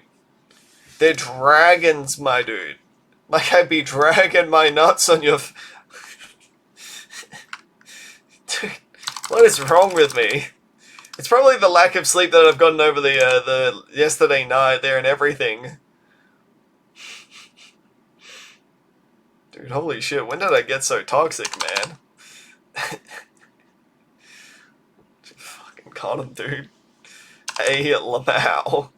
They're dragons, my dude. Like I'd be dragging my nuts on your... Dude, what is wrong with me? It's probably the lack of sleep that I've gotten over the yesterday night there and everything. Dude, holy shit, when did I get so toxic, man? Fucking caught him, dude. Hey, Lamau.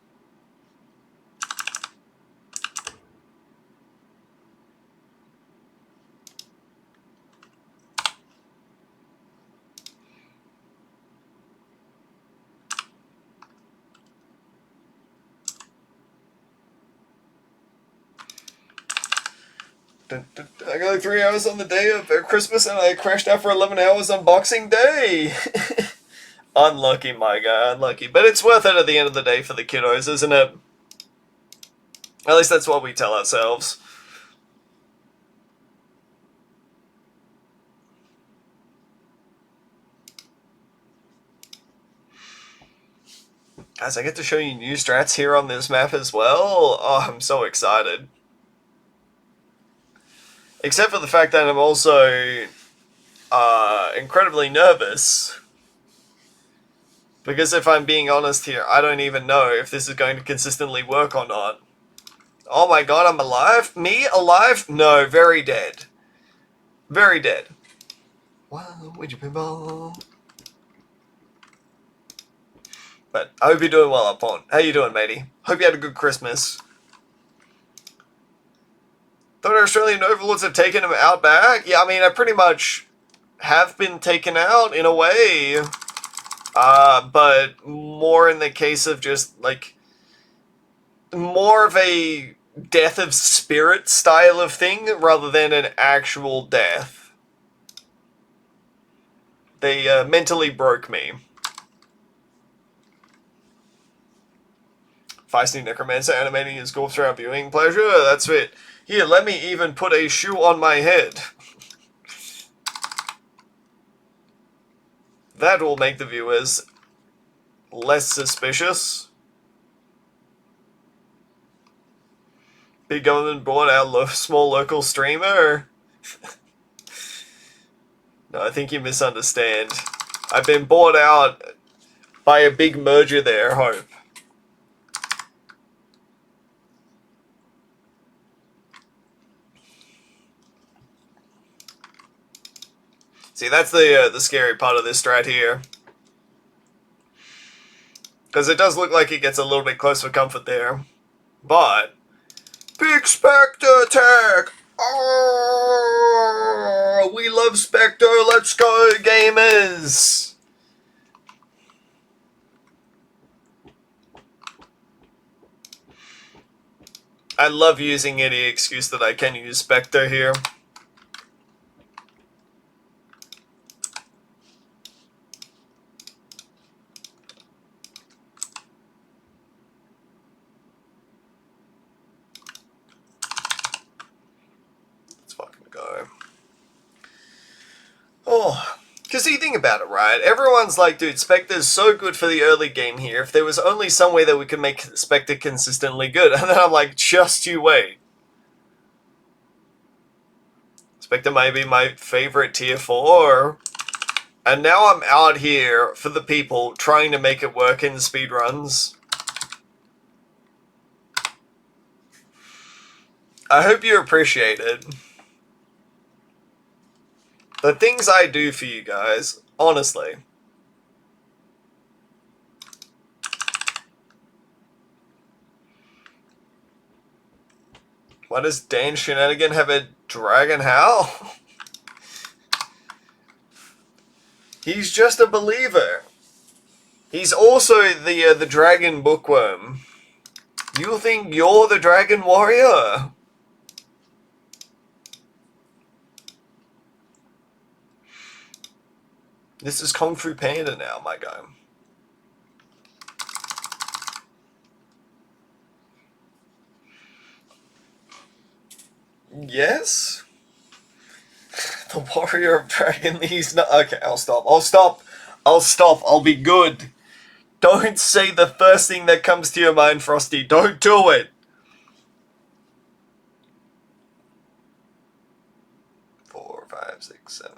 I got like 3 hours on the day of Christmas and I crashed out for 11 hours on Boxing Day. Unlucky, my guy, unlucky. But it's worth it at the end of the day for the kiddos, isn't it? At least that's what we tell ourselves. Guys, I get to show you new strats here on this map as well. Oh, I'm so excited. Except for the fact that I'm also incredibly nervous. Because if I'm being honest here, I don't even know if this is going to consistently work or not. Oh my god, I'm alive? Me? Alive? No, very dead. Very dead. Wow, would you be wrong? But I hope you're doing well up on. How you doing, matey? Hope you had a good Christmas. Thought Australian overlords have taken him out back? Yeah, I mean, I pretty much have been taken out in a way. But more in the case of just, like, more of a death of spirit style of thing rather than an actual death. They mentally broke me. Feisty Necromancer animating his corpse for our viewing pleasure? That's it. Here, let me even put a shoe on my head. That will make the viewers less suspicious. Big government bought our small local streamer? No, I think you misunderstand. I've been bought out by a big merger there, Hope. See, that's the scary part of this strat here. Because it does look like it gets a little bit close for comfort there. But... Big Spectre attack! Oh, we love Spectre, let's go, gamers! I love using any excuse that I can use Spectre here. Oh, because you think about it, right? Everyone's like, dude, Spectre's so good for the early game here. If there was only some way that we could make Spectre consistently good. And then I'm like, just you wait. Spectre may be my favorite tier 4. And now I'm out here for the people trying to make it work in speedruns. I hope you appreciate it. The things I do for you guys, honestly. Why does Dan Shenanigan have a dragon howl? He's just a believer. He's also the dragon bookworm. You think you're the dragon warrior? This is Kung Fu Panda now, my guy. Yes? The warrior of dragon, he's not... Okay, I'll stop. I'll be good. Don't say the first thing that comes to your mind, Frosty. Don't do it. Four, five, six, seven.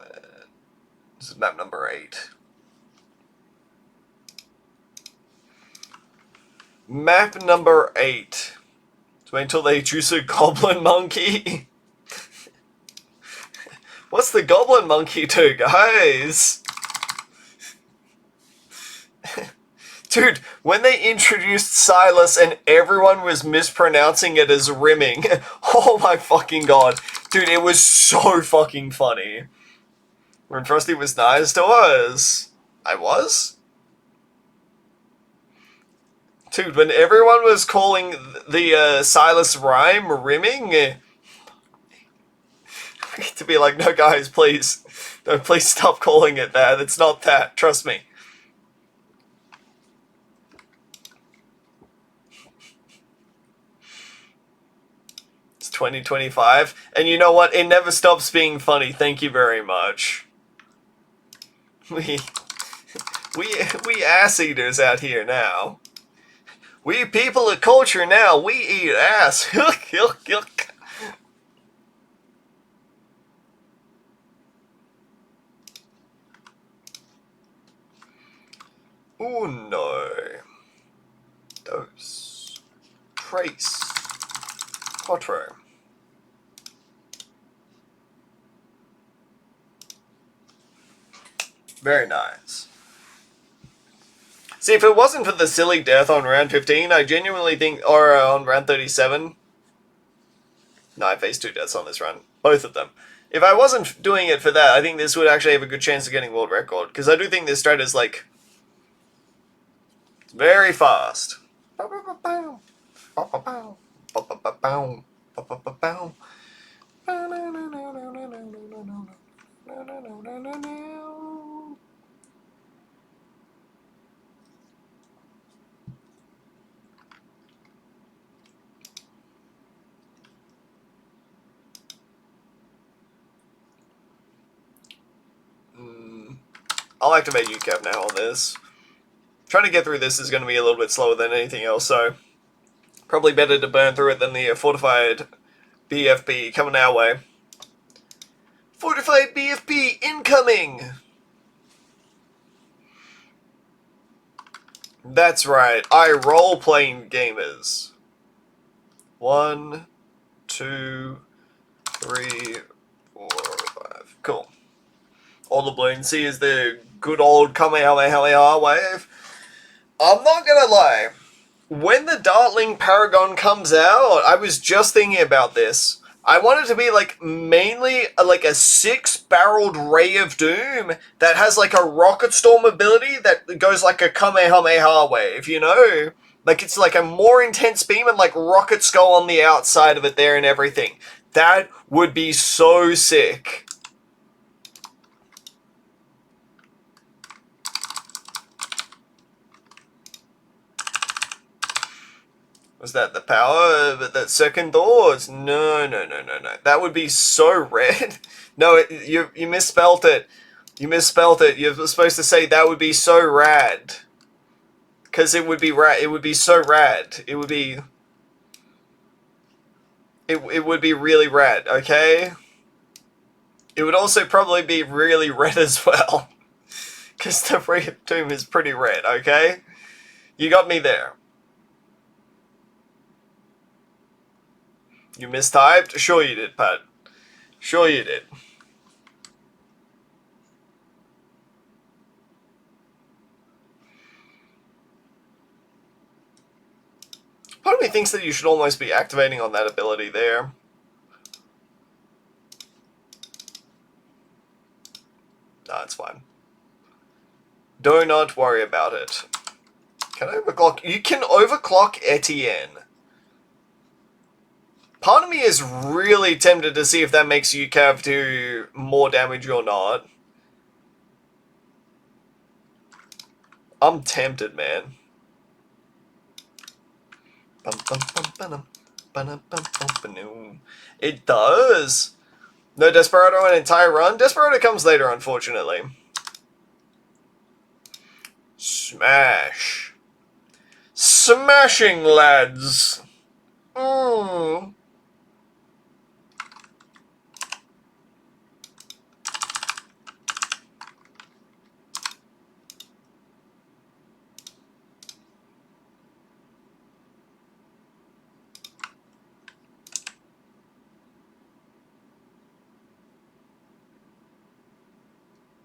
This is map number 8. Map number 8. So wait until they introduce a goblin monkey. What's the goblin monkey do, guys? Dude, when they introduced Silas and everyone was mispronouncing it as rimming, oh my fucking god. Dude, it was so fucking funny. When Frosty was nice to us. I was? Dude, when everyone was calling the Silas rhyme rimming, to be like, no guys, please. No, please stop calling it that. It's not that. Trust me. It's 2025. And you know what? It never stops being funny. Thank you very much. We ass eaters out here now. We people of culture now. We eat ass. Uno, dos, tres, cuatro. Very nice. See, if it wasn't for the silly death on round 15, I genuinely think, or on round 37, no, I faced 2 deaths on this run, both of them. If I wasn't doing it for that, I think this would actually have a good chance of getting world record, because I do think this strat is, like, very fast. I'll activate UCAP now on this. Trying to get through this is going to be a little bit slower than anything else, so probably better to burn through it than the fortified BFB coming our way. Fortified BFB incoming! That's right, I role-playing gamers. 1, 2, 3, 4, 5. Cool. All the buoyancy is the good old Kamehameha wave. I'm not gonna lie. When the Dartling Paragon comes out, I was just thinking about this. I want it to be like mainly like a 6-barreled Ray of Doom that has like a Rocket Storm ability that goes like a Kamehameha wave, you know? Like it's like a more intense beam and like rockets go on the outside of it there and everything. That would be so sick. Was that the power of that second thought? No. That would be so red. No, you misspelt it. You misspelt it. You're supposed to say that would be so rad. Because it would be rad. It would be so rad. It would be... It would be really rad, okay? It would also probably be really red as well. Because the Red Tomb is pretty red, okay? You got me there. You mistyped? Sure you did, Pat. Sure you did. Part of me thinks that you should almost be activating on that ability there. No, it's fine. Do not worry about it. Can I overclock? You can overclock Etienne. Part of me is really tempted to see if that makes UCAV do more damage or not. I'm tempted, man. It does. No Desperado an entire run? Desperado comes later, unfortunately. Smash. Smashing, lads.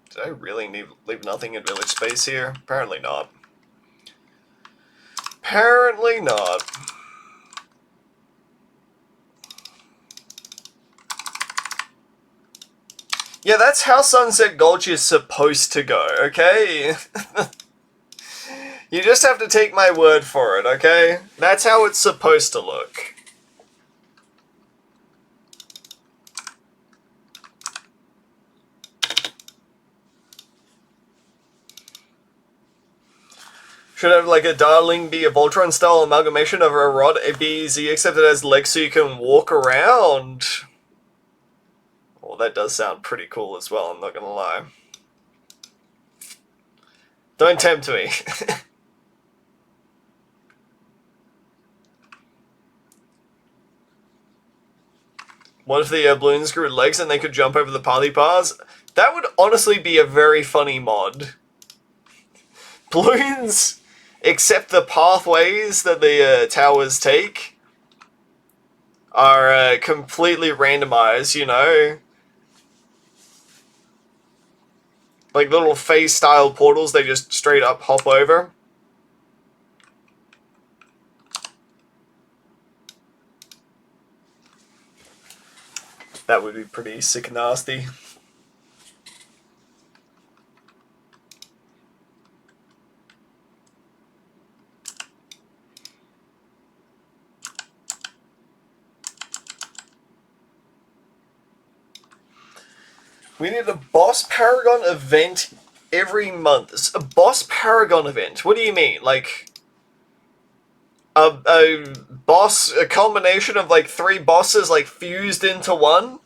Did I really leave nothing in village space here? Apparently not. Apparently not. Yeah, that's how Sunset Gulch is supposed to go, okay? You just have to take my word for it, okay? That's how it's supposed to look. Should have like a Darling be a Voltron style amalgamation of a Rod a BZ except it has legs so you can walk around. Well, that does sound pretty cool as well, I'm not gonna lie. Don't tempt me. What if the balloons grew legs and they could jump over the party bars? That would honestly be a very funny mod. Balloons, except the pathways that the towers take, are completely randomized, you know? Like little phase-style portals they just straight up hop over. That would be pretty sick and nasty. We need a Boss Paragon event every month. A Boss Paragon event? What do you mean? Like, a boss, a combination of like 3 bosses like fused into one?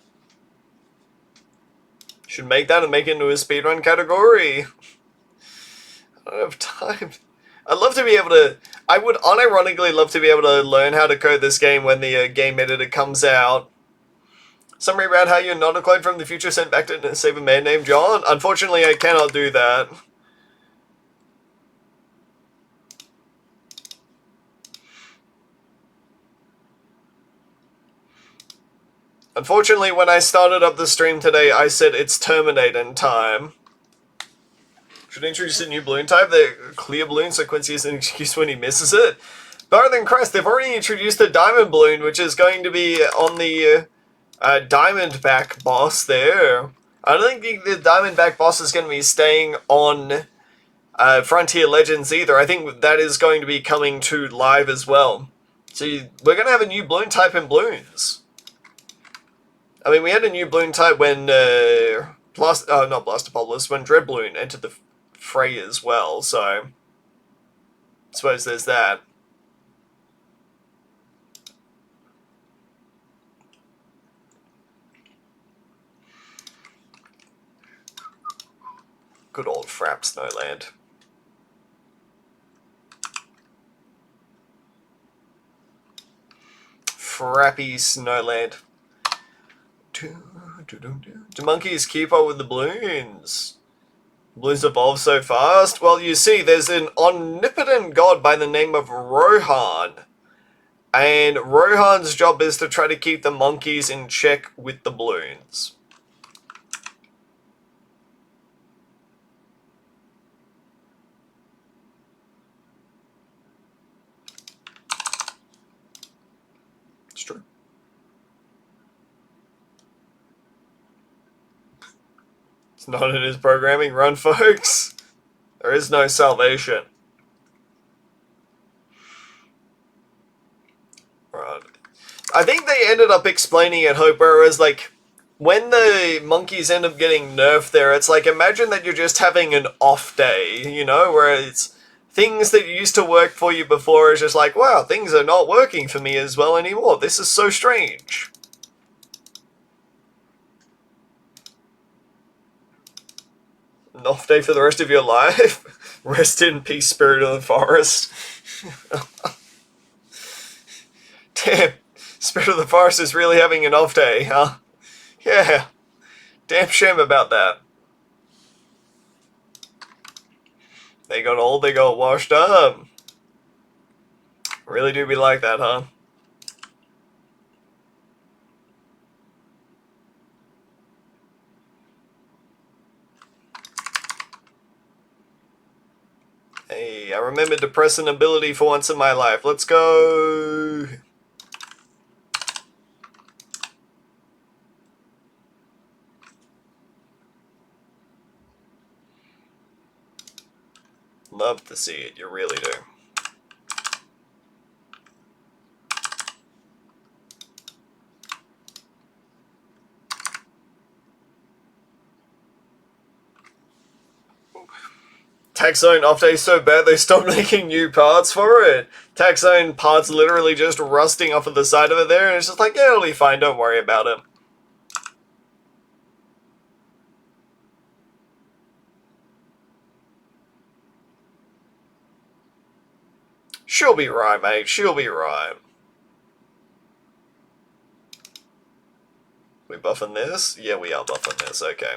Should make that and make it into a speedrun category. I don't have time. I'd love to be able to... I would unironically love to be able to learn how to code this game when the game editor comes out. Summary about how you're not a clone from the future sent back to save a man named John? Unfortunately, I cannot do that. Unfortunately, when I started up the stream today, I said it's Terminator time. Should introduce a new balloon type, the clear balloon, so Quincy is an excuse when he misses it. Better than Crest, they've already introduced a diamond balloon, which is going to be on the Diamondback boss there. I don't think the Diamondback boss is going to be staying on Frontier Legends either. I think that is going to be coming to live as well. So we're going to have a new balloon type in balloons. I mean, we had a new balloon type when not Blastopolis, when Dread Balloon entered the fray as well, so I suppose there's that. Good old Frap Snowland. Frappy Snowland. Do monkeys keep up with the balloons? Balloons evolve so fast? Well, you see, there's an omnipotent god by the name of Rohan. And Rohan's job is to try to keep the monkeys in check with the balloons. It's true. It's not in his programming. Run, folks. There is no salvation. Right. I think they ended up explaining at Hope where it was like, when the monkeys end up getting nerfed there, it's like, imagine that you're just having an off day, you know, where it's things that used to work for you before is just like, wow, things are not working for me as well anymore. This is so strange. An off day for the rest of your life? Rest in peace, spirit of the forest. Damn, spirit of the forest is really having an off day, huh? Yeah, damn shame about that. They got old, they got washed up. Really do be like that, huh? Hey, I remember depressing ability for once in my life. Let's go! Love to see it, you really do. Taxone off day so bad they stopped making new parts for it. Taxone parts literally just rusting off of the side of it there, and it's just like, yeah, it'll be fine, don't worry about it. She'll be right, mate. She'll be right. We buffing this? Yeah, we are buffing this. Okay.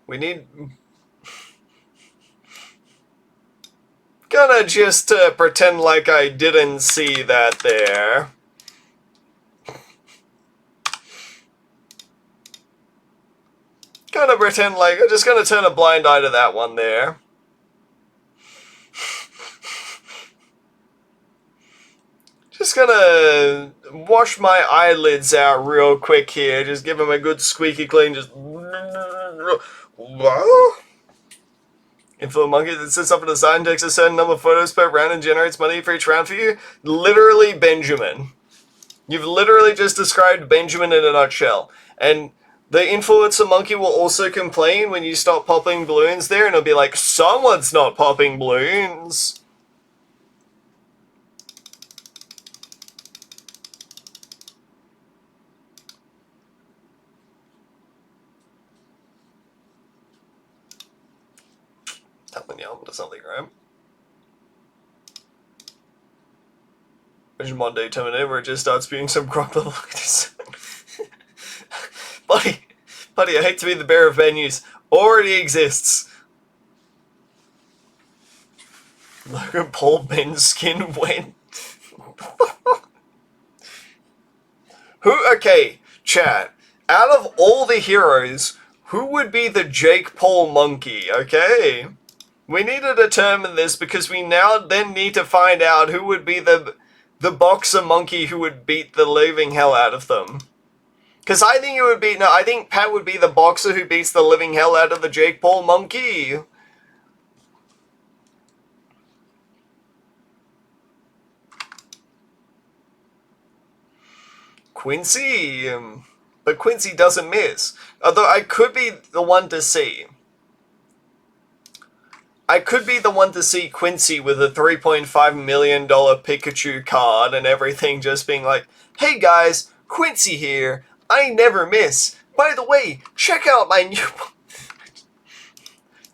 We need... Gonna just pretend like I didn't see that there. Gonna pretend like... I'm just gonna turn a blind eye to that one there. Just gonna wash my eyelids out real quick here. Just give them a good squeaky clean. Just... Info monkey that sits up in the side and takes a certain number of photos per round and generates money for each round for you. Literally Benjamin. You've literally just described Benjamin in a nutshell. And the influencer monkey will also complain when you stop popping balloons there, and it'll be like, someone's not popping balloons. Telling you onto something, right? Imagine Monday Terminator where it just starts spewing some crocodile. Buddy, I hate to be the bearer of bad news. Already exists. Logan Paul Ben's skin went. Okay, chat. Out of all the heroes, who would be the Jake Paul monkey, okay? We need to determine this because we now then need to find out who would be the boxer monkey who would beat the living hell out of them. Because I think it would be... No, I think Pat would be the boxer who beats the living hell out of the Jake Paul monkey. Quincy... but Quincy doesn't miss. Although I could be the one to see. I could be the one to see Quincy with a $3.5 million Pikachu card and everything just being like, hey guys, Quincy here. I never miss. By the way, check out my new...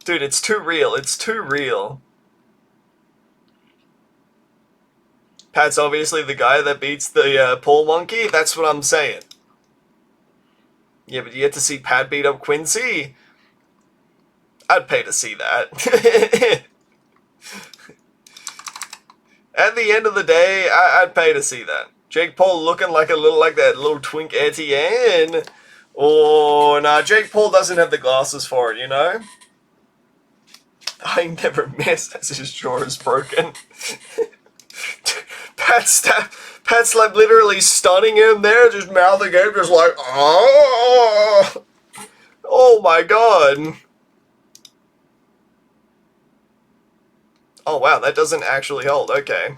Dude, it's too real. It's too real. Pat's obviously the guy that beats the Paul monkey. That's what I'm saying. Yeah, but you get to see Pat beat up Quincy. I'd pay to see that. At the end of the day, I'd pay to see that. Jake Paul looking like that little twink Etienne. Oh, nah, Jake Paul doesn't have the glasses for it, you know? I never miss as his jaw is broken. Pat's like literally stunning him there, just mouthing him, just like, oh, oh my god. Oh wow, that doesn't actually hold, okay.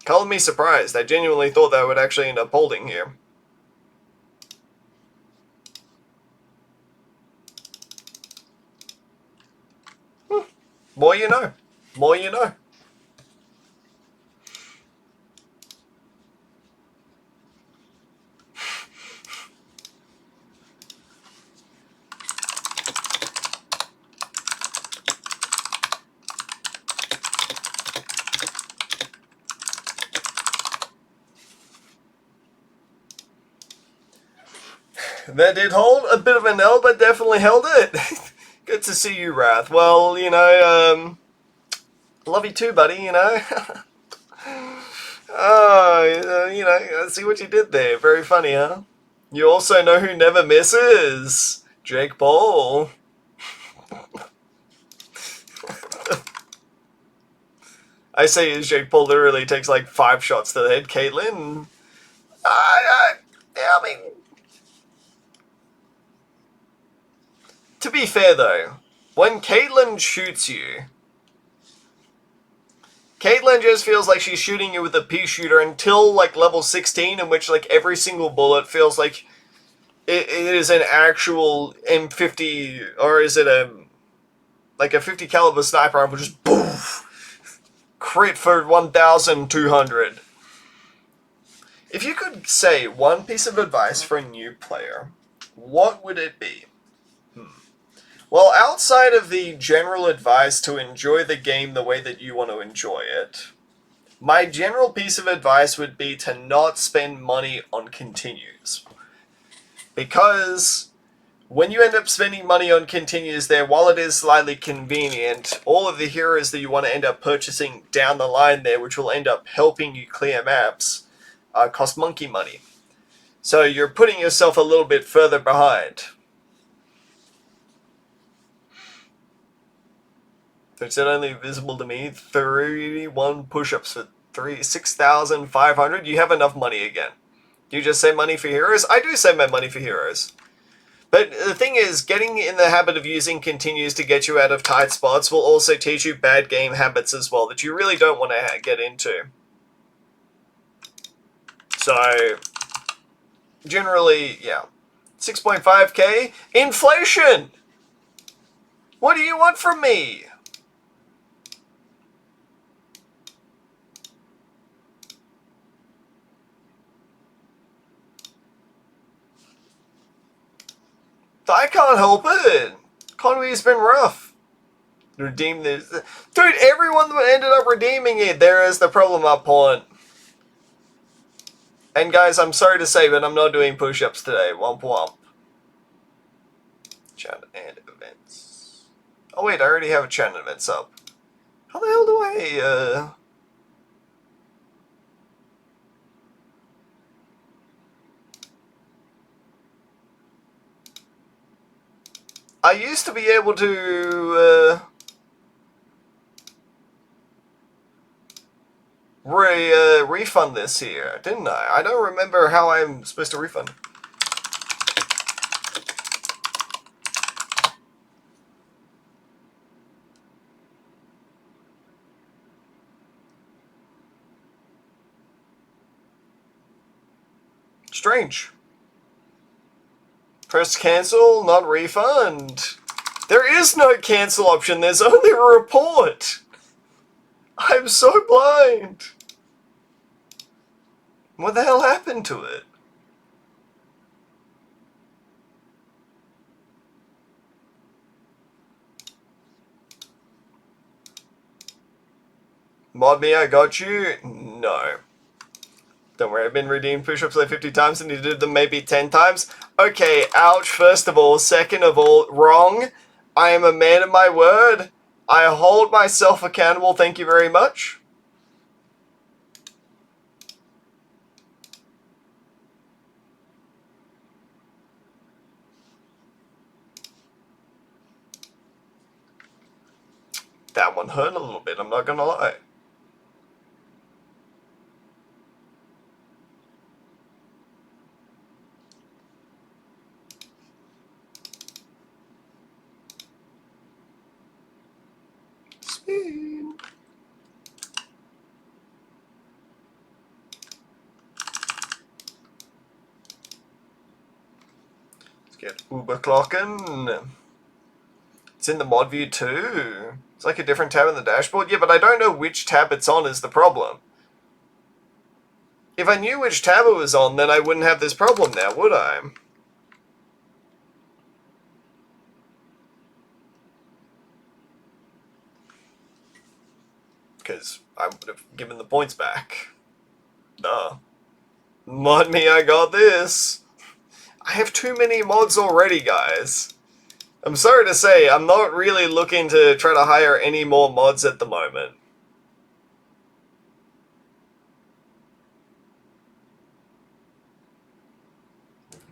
Color me surprised, I genuinely thought that would actually end up holding here. More you know. More you know. That did hold a bit of an L, but definitely held it. Good to see you, Wrath. Well, you know, love you too, buddy, you know. Oh, you know, I see what you did there. Very funny, huh? You also know who never misses? Jake Paul. I say is Jake Paul literally takes like 5 shots to the head. Caitlyn, I mean, to be fair though, when Caitlyn shoots you, Caitlyn just feels like she's shooting you with a pea shooter until like level 16, in which like every single bullet feels like it is an actual M50, or is it like a 50 caliber sniper rifle, just boof, crit for 1,200. If you could say one piece of advice for a new player, what would it be? Well, outside of the general advice to enjoy the game the way that you want to enjoy it, my general piece of advice would be to not spend money on continues. Because when you end up spending money on continues there, while it is slightly convenient, all of the heroes that you want to end up purchasing down the line there, which will end up helping you clear maps, cost monkey money. So you're putting yourself a little bit further behind. It's only visible to me. 31 push-ups for 6,500. You have enough money again. You just say money for heroes? I do say my money for heroes. But the thing is, getting in the habit of using continues to get you out of tight spots will also teach you bad game habits as well that you really don't want to get into. So, generally, yeah. 6.5k? Inflation! What do you want from me? I can't help it. Economy's been rough. Redeem this. Dude, everyone ended up redeeming it. There is the problem up point. And guys, I'm sorry to say, but I'm not doing push-ups today. Womp womp. Chat and events. Oh wait, I already have a chat and events up. How the hell do I used to be able to refund this here, didn't I? I don't remember how I'm supposed to refund. Strange. Press cancel, not refund. There is no cancel option, there's only a report. I'm so blind. What the hell happened to it? Mod me, I got you? No. Don't worry, I've been redeemed push-ups like 50 times and you did them maybe 10 times. Okay, ouch, first of all. Second of all, wrong. I am a man of my word. I hold myself accountable, thank you very much. That one hurt a little bit, I'm not gonna lie. Speed. Let's get Uber clocking. It's in the mod view too. It's like a different tab in the dashboard. Yeah, but I don't know which tab it's on is the problem. If I knew which tab it was on, then I wouldn't have this problem now, would I? Because I would have given the points back. Duh. Mod me, I got this. I have too many mods already, guys. I'm sorry to say, I'm not really looking to try to hire any more mods at the moment.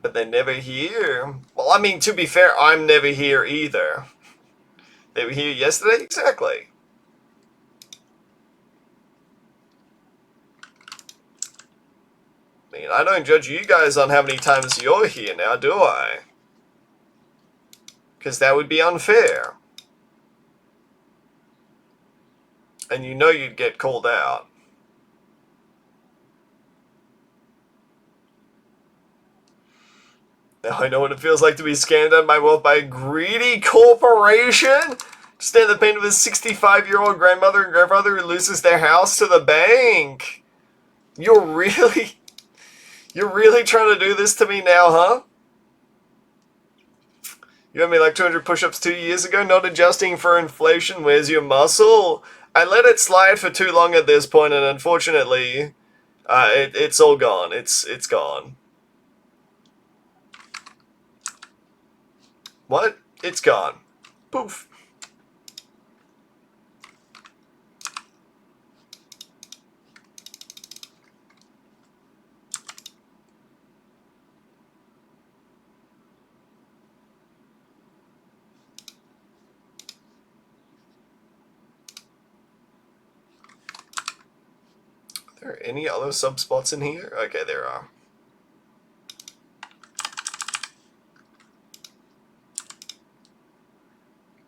But they're never here. Well, I mean, to be fair, I'm never here either. They were here yesterday? Exactly. I mean, I don't judge you guys on how many times you're here now, do I? Because that would be unfair. And you know you'd get called out. Now I know what it feels like to be scammed out of my wealth by a greedy corporation. Stand the pain of a 65-year-old grandmother and grandfather who loses their house to the bank. You're really trying to do this to me now, huh? You had me like 200 push-ups 2 years ago, not adjusting for inflation. Where's your muscle? I let it slide for too long at this point, and unfortunately, it's all gone. It's gone. What? It's gone. Poof. Are there any other subspots in here? Okay, there are.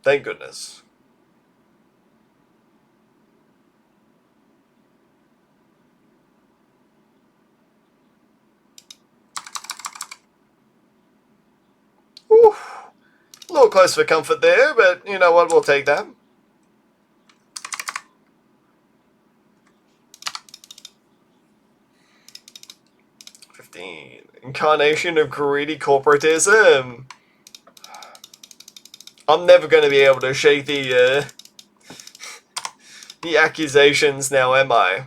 Thank goodness. Oof. A little close for comfort there, but you know what? We'll take that. Incarnation of greedy corporatism. I'm never going to be able to shake the accusations now, am I?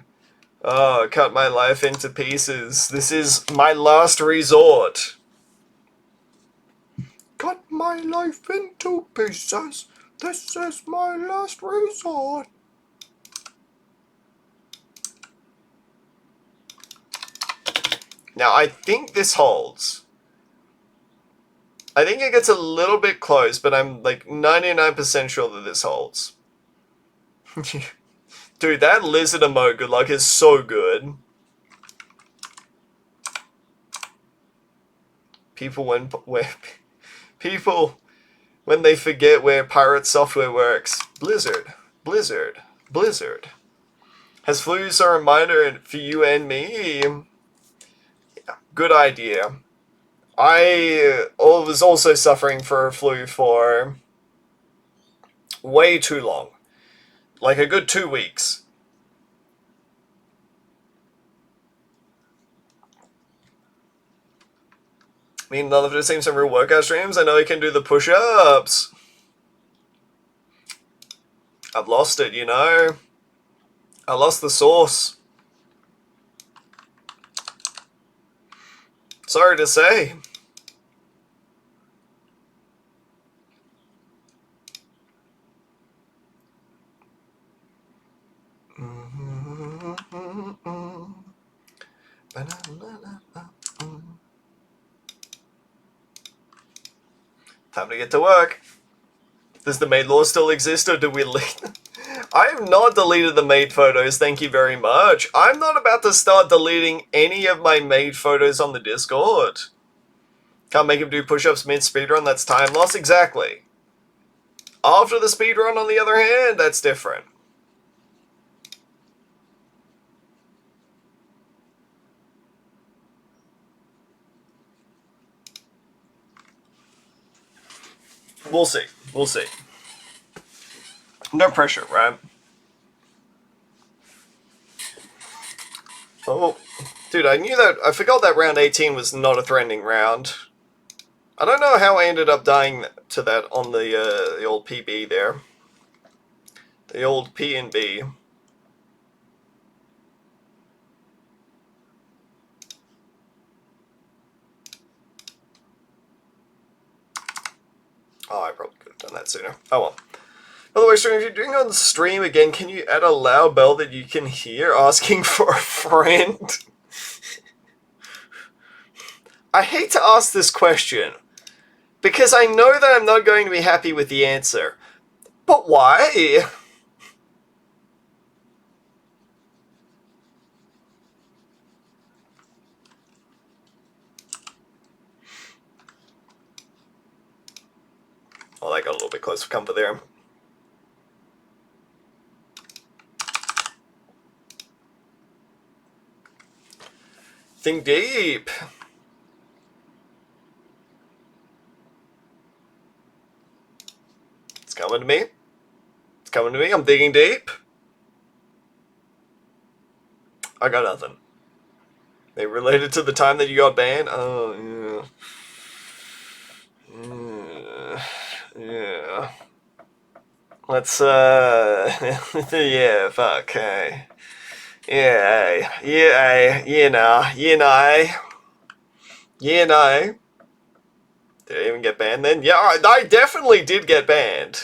Oh, cut my life into pieces. This is my last resort. Cut my life into pieces. This is my last resort. Now, I think this holds. I think it gets a little bit close, but I'm like 99% sure that this holds. Dude, that lizard emote, good luck, is so good. People when they forget where pirate software works. Blizzard. Has Flu's a reminder for you and me? Yeah, good idea. I was also suffering for a flu for way too long. Like a good 2 weeks. Me and love to see some real workout streams. I know he can do the push-ups. I've lost it, you know. I lost the sauce. Sorry to say. Time to get to work. Does the maid law still exist, or do we delete? I have not deleted the maid photos, thank you very much. I'm not about to start deleting any of my maid photos on the Discord. Can't make him do push-ups mid-speedrun, that's time loss, exactly. After the speedrun, on the other hand, that's different. We'll see. We'll see. No pressure, right? Oh, dude, I knew that. I forgot that round 18 was not a threatening round. I don't know how I ended up dying to that on the old PB there. The old P and B. Oh, I probably could have done that sooner. Oh well. By the way, stream, if you're doing on stream again, can you add a loud bell that you can hear asking for a friend? I hate to ask this question, because I know that I'm not going to be happy with the answer. But why? Oh, that got a little bit close for comfort there. Think deep. It's coming to me. It's coming to me. I'm digging deep. I got nothing. They related to the time that you got banned? Oh, yeah. Yeah. Let's, yeah, fuck, hey. Yeah, you know. Did I even get banned then? Yeah, I definitely did get banned.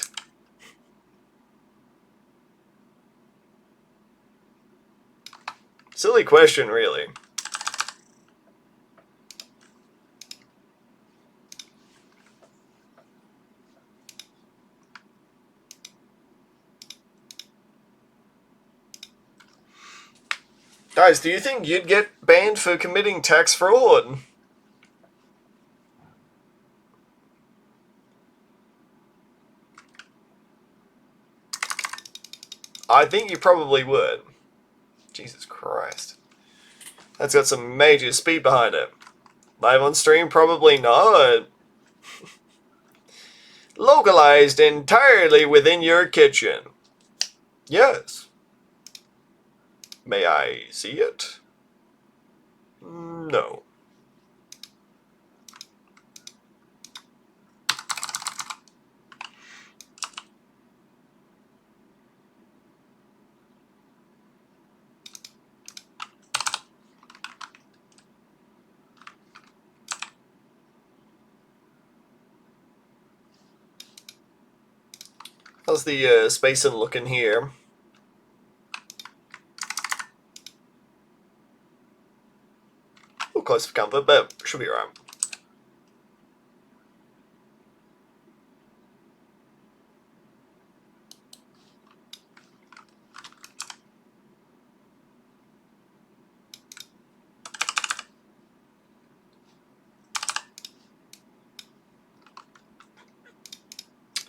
Silly question, really. Guys, do you think you'd get banned for committing tax fraud? I think you probably would. Jesus Christ. That's got some major speed behind it. Live on stream? Probably not. Localized entirely within your kitchen. Yes. May I see it? No. How's the spacing looking here? A little close for comfort, but should be alright.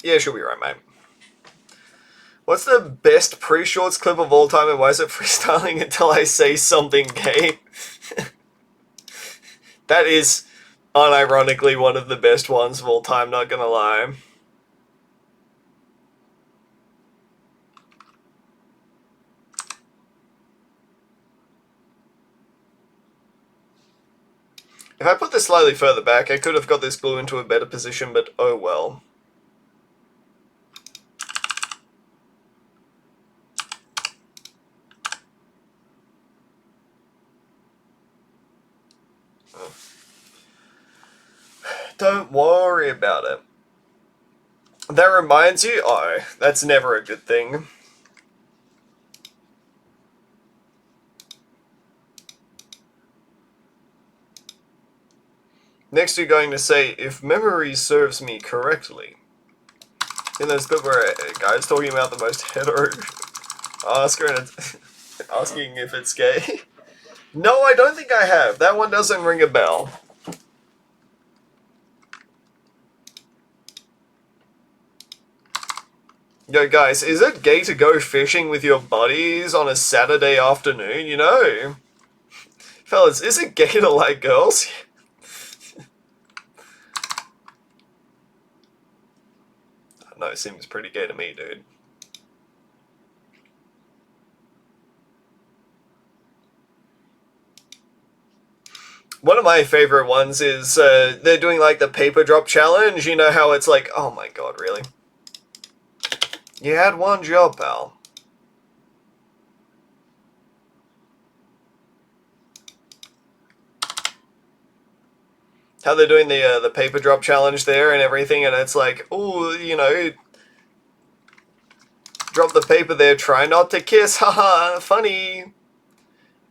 Yeah, should be alright, mate. What's the best pre-shorts clip of all time, and why is it freestyling until I say something gay? That is unironically one of the best ones of all time, not gonna lie. If If I put this slightly further back, I could have got this glue into a better position, but oh well. Oh. Don't worry about it. That reminds you? Oh, that's never a good thing. Next you're going to say, if memory serves me correctly. In this bit where a guy's talking about the most hetero Oscar and asking if it's gay. No, I don't think I have. That one doesn't ring a bell. Yo guys, is it gay to go fishing with your buddies on a Saturday afternoon, you know? Fellas, is it gay to like girls? No, it seems pretty gay to me, dude. One of my favorite ones is they're doing like the paper drop challenge. You know how it's like, oh my god, really? You had one job, pal. How they're doing the paper drop challenge there and everything, and it's like, oh, you know, drop the paper there, try not to kiss, haha, funny.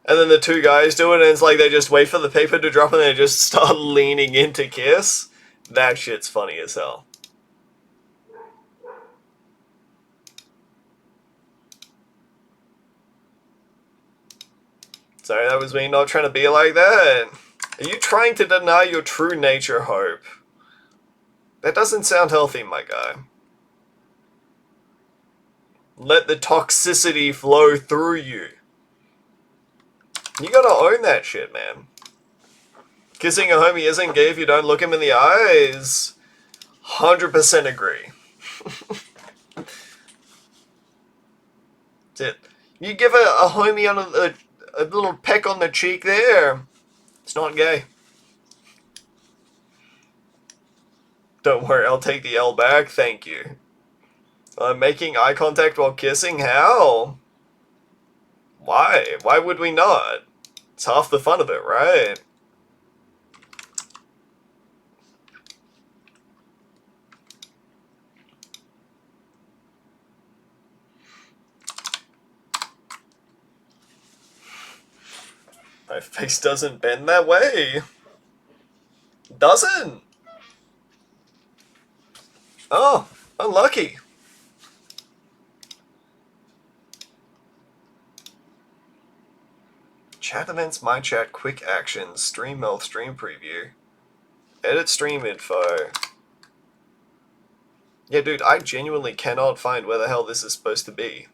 And then the two guys do it, and it's like they just wait for the paper to drop and they just start leaning in to kiss. That shit's funny as hell. Sorry, that was me not trying to be like that. Are you trying to deny your true nature, Hope? That doesn't sound healthy, my guy. Let the toxicity flow through you. You gotta own that shit, man. Kissing a homie isn't gay if you don't look him in the eyes. 100% agree. That's it. You give a homie on a little peck on the cheek there. It's not gay. Don't worry, I'll take the L back, thank you. Making eye contact while kissing? How? Why? Why would we not? It's half the fun of it, right? My face doesn't bend that way. Doesn't? Oh, unlucky. Chat events, my chat, quick actions, stream health, stream preview, edit stream info. Yeah, dude, I genuinely cannot find where the hell this is supposed to be.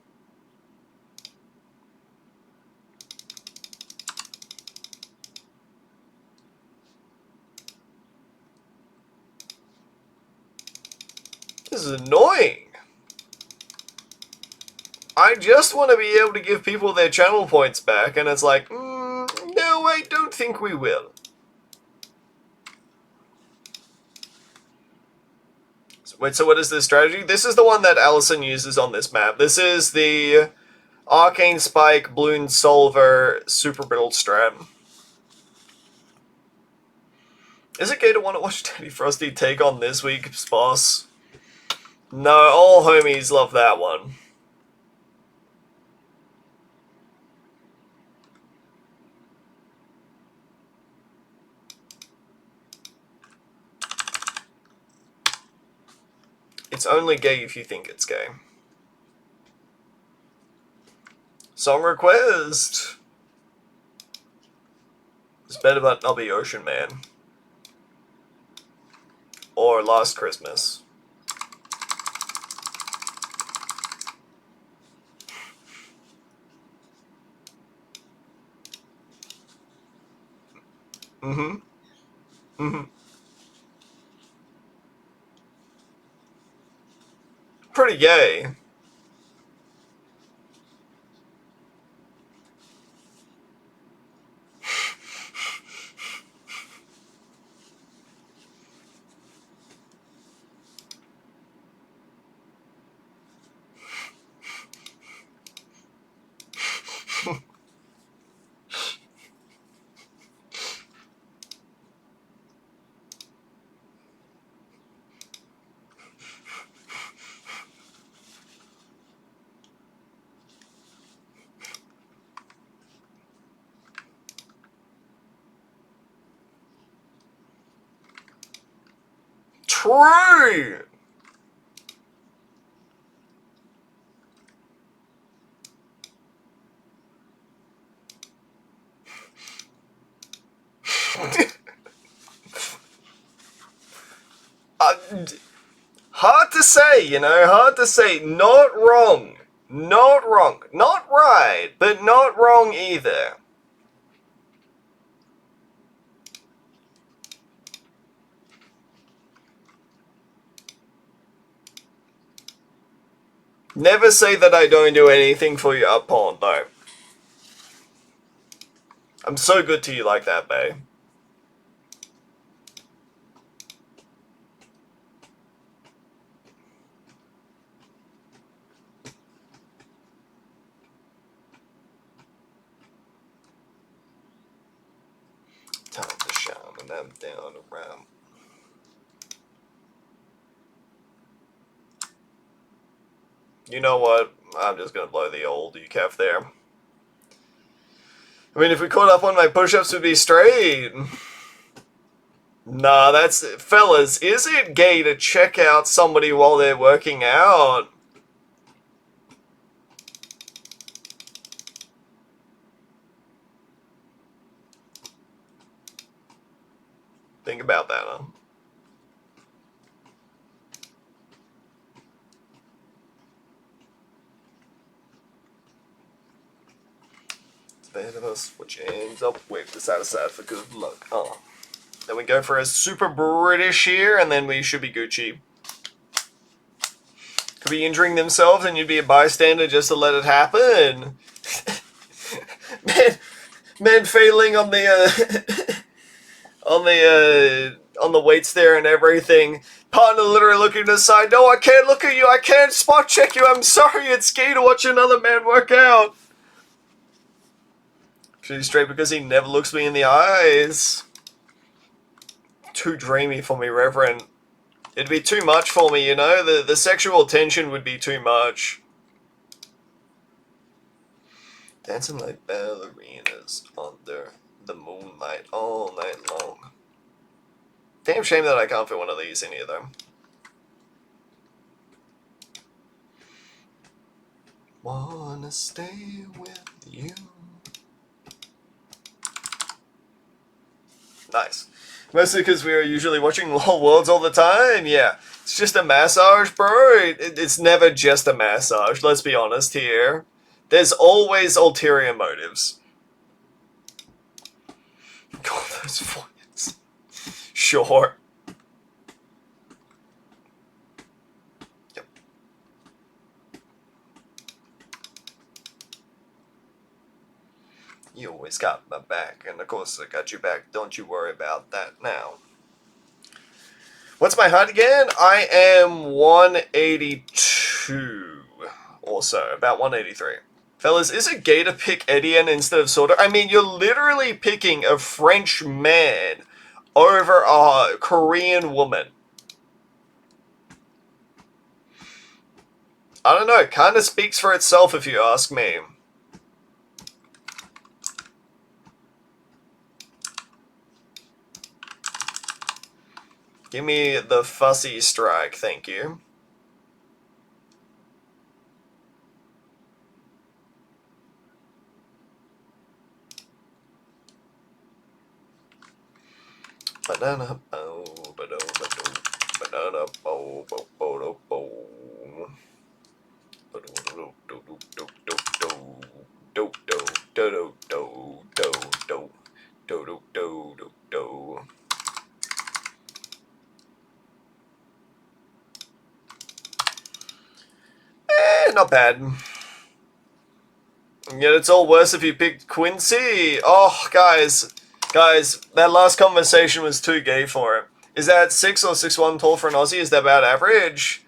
This is annoying. I just want to be able to give people their channel points back, and it's like, no, I don't think we will. Wait, so what is this strategy? This is the one that Allison uses on this map. This is the Arcane Spike, Bloon Solver, Super Brittle strat. Is it gay to want to watch Teddy Frosty take on this week's boss? No, all homies love that one. It's only gay if you think it's gay. Song request! It's better but not be Ocean Man. Or Last Christmas. Mm-hmm. Mm-hmm. Pretty gay. true. Hard to say, you know, hard to say. Not wrong. Not wrong. Not right, but not wrong either. Never say that I don't do anything for you up on, though. I'm so good to you like that, babe. Time to shine when I'm down around. You know what? I'm just gonna blow the old UCAF there. I mean, if we caught up on my push-ups, would be straight. Nah, that's... Fellas, is it gay to check out somebody while they're working out? Think about that, huh? Band of us, which ends up with the side side for good luck. Oh. Then we go for a super British here, and then we should be Gucci. Could be injuring themselves, and you'd be a bystander just to let it happen. man failing on the on the weights there and everything. Partner literally looking to the side. No, I can't look at you. I can't spot check you. I'm sorry. It's gay to watch another man work out. She's straight because he never looks me in the eyes. Too dreamy for me, Reverend. It'd be too much for me, you know? The sexual tension would be too much. Dancing like ballerinas under the moonlight all night long. Damn shame that I can't fit one of these in here, though. Wanna stay with you. Nice. Mostly because we are usually watching LOL Worlds all the time. Yeah, it's just a massage, bro. It's never just a massage. Let's be honest here. There's always ulterior motives. God, those voices. Sure. Yep. You always got my back, and of course I got your back. Don't you worry about that now. What's my height again? I am 182 or so, about 183. Fellas, is it gay to pick Etienne instead of Sorter? I mean, you're literally picking a French man over a Korean woman. I don't know, it kind of speaks for itself if you ask me. Give me the fussy strike, thank you. Banana bow, banana bow, bow, bow. Not bad. And yet it's all worse if you picked Quincy. Oh, guys, that last conversation was too gay for it. Is that 6 or 6'1" tall for an Aussie? Is that about average?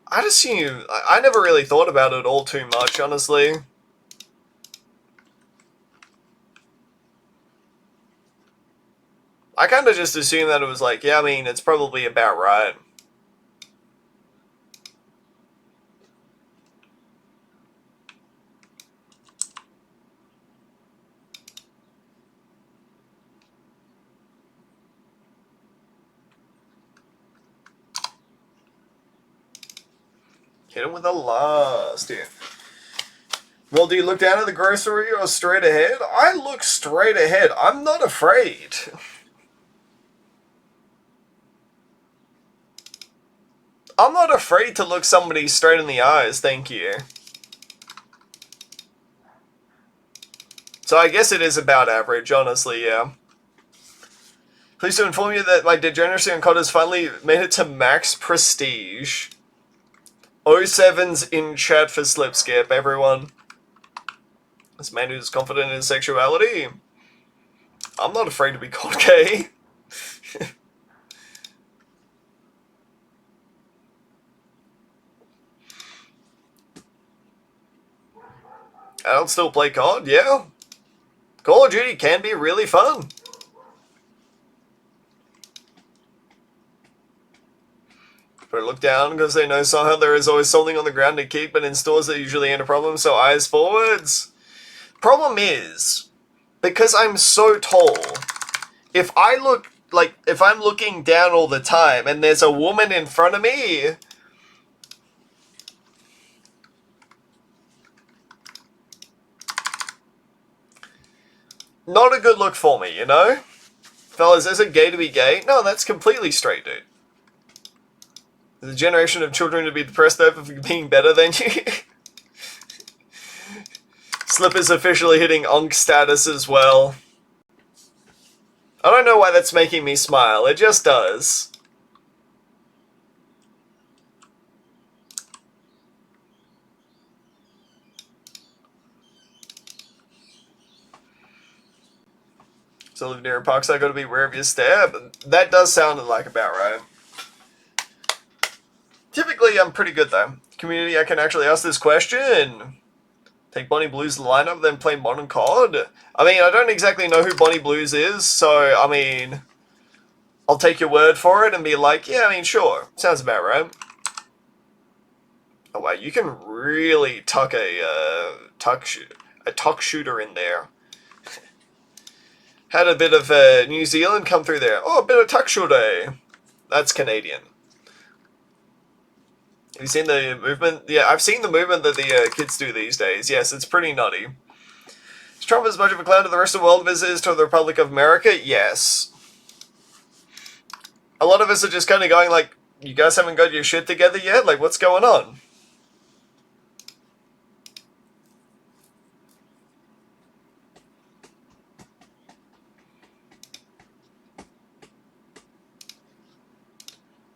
I'd assume... I never really thought about it all too much, honestly. I kind of just assumed that it was like, yeah, I mean, it's probably about right. Hit him with the last here. Well, do you look down at the grocery or straight ahead? I look straight ahead. I'm not afraid. I'm not afraid to look somebody straight in the eyes, thank you. So I guess it is about average, honestly, yeah. Pleased to inform you that my degeneracy on COD has finally made it to max prestige. 07's in chat for slip skip, everyone. This man who's confident in his sexuality. I'm not afraid to be called gay. I'll still play COD, yeah. Call of Duty can be really fun. But look down because they know somehow there is always something on the ground to keep, but in stores that usually ain't a problem, so eyes forwards. Problem is, because I'm so tall, if I'm looking down all the time and there's a woman in front of me, not a good look for me, you know? Fellas, is it gay to be gay? No, that's completely straight, dude. There's a generation of children to be depressed over being better than you. Slip is officially hitting onk status as well. I don't know why that's making me smile, it just does. So live near a park, so I gotta be wherever you step. That does sound like about right. Typically, I'm pretty good though. Community, I can actually ask this question. Take Bonnie Blues to the lineup, then play Modern COD. I mean, I don't exactly know who Bonnie Blues is, so, I mean, I'll take your word for it and be like, yeah, I mean, sure. Sounds about right. Oh, wow, you can really tuck a tuck shooter in there. Had a bit of New Zealand come through there. Oh, a bit of tuck shooter. That's Canadian. Have you seen the movement? Yeah, I've seen the movement that the kids do these days. Yes, it's pretty nutty. Is Trump as much of a clown to the rest of the world as it is to the Republic of America? Yes. A lot of us are just kind of going like, you guys haven't got your shit together yet? Like, what's going on?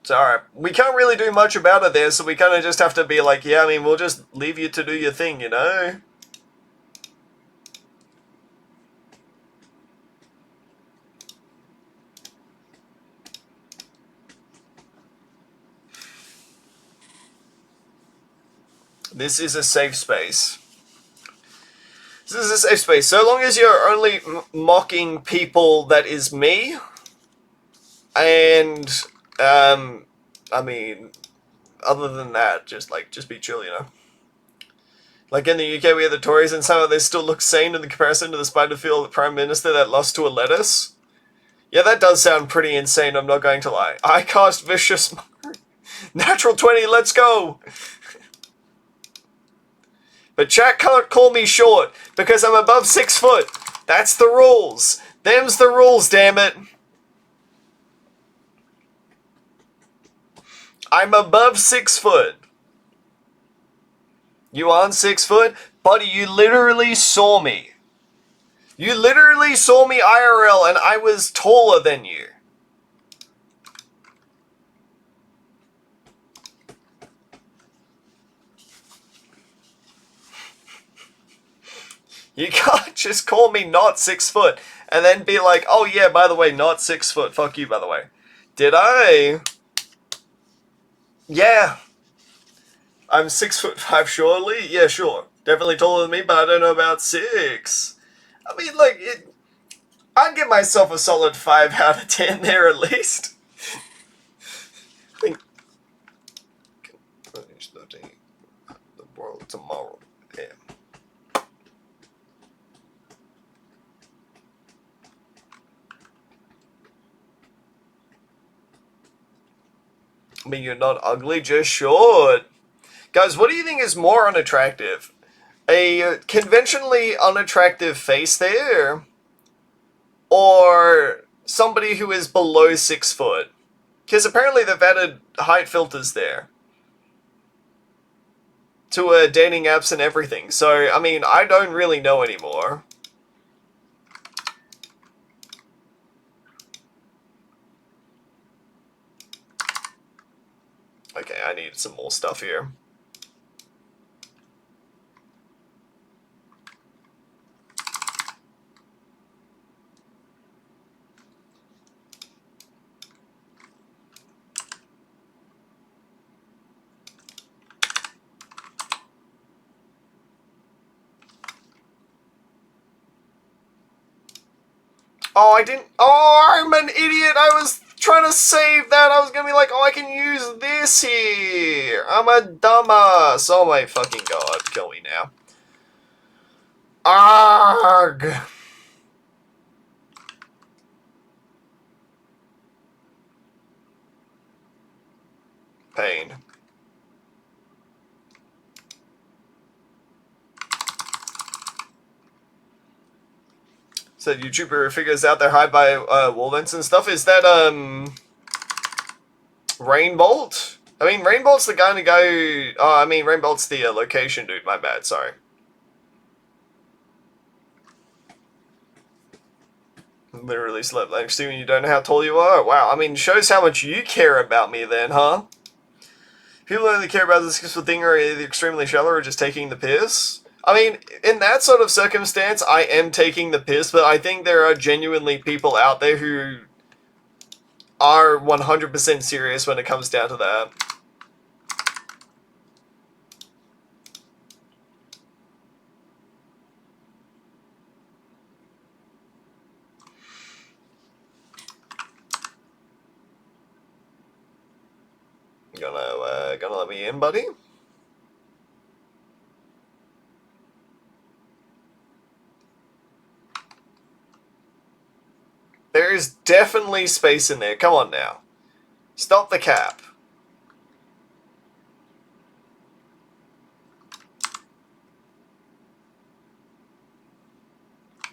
It's alright. We can't really do much about it there, so we kind of just have to be like, yeah, I mean, we'll just leave you to do your thing, you know? This is a safe space. This is a safe space. So long as you're only mocking people that is me, and, I mean, other than that, just be chill, you know? Like in the UK, we have the Tories, and somehow they still look sane in the comparison to the Spiderfield Prime Minister that lost to a lettuce. Yeah, that does sound pretty insane, I'm not going to lie. I cast Vicious... Natural 20, let's go! But chat can't call me short, because I'm above 6 foot. That's the rules. Them's the rules, damn it. I'm above 6 foot. You aren't 6 foot? Buddy, you literally saw me. You literally saw me IRL and I was taller than you. You can't just call me not 6 foot and then be like, oh yeah, by the way, not 6 foot. Fuck you, by the way. Did I? Yeah. I'm 6'5" surely? Yeah, sure. Definitely taller than me, but I don't know about 6. I mean, like, I'd give myself a solid 5 out of 10 there at least. I think the world tomorrow. Yeah. I mean, you're not ugly, just short. Guys, what do you think is more unattractive? A conventionally unattractive face there, or somebody who is below 6 foot? Because apparently they've added height filters there to dating apps and everything. So, I mean, I don't really know anymore. Okay, I need some more stuff here. Oh, I didn't... Oh, I'm an idiot! I was trying to save that! I was gonna be like, oh, I can use this here! I'm a dumbass! Oh my fucking god, kill me now. Arg! Pain. So YouTuber figures out they're hide by wall vents and stuff. Is that Rainbolt? I mean, Rainbolt's the guy to go. Oh, I mean, Rainbolt's the location dude. My bad. Sorry. Literally slept next to you and you don't know how tall you are. Wow. I mean, shows how much you care about me then, huh? People only care about this useful thing are either extremely shallow or just taking the piss. I mean, in that sort of circumstance, I am taking the piss, but I think there are genuinely people out there who are 100% serious when it comes down to that. Gonna let me in, buddy? There is definitely space in there. Come on now. Stop the cap.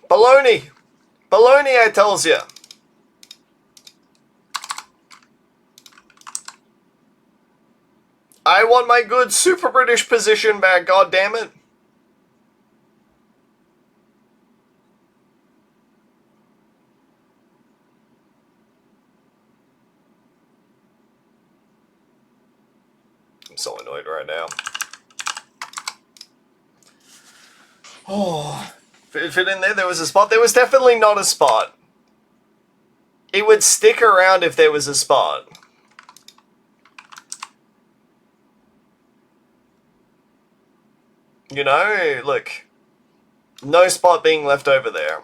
Baloney! Baloney, I tells ya. I want my good super British position back, goddammit. I'm so annoyed right now. Oh, fit in there, there was a spot. There was definitely not a spot. It would stick around if there was a spot. You know, look. No spot being left over there.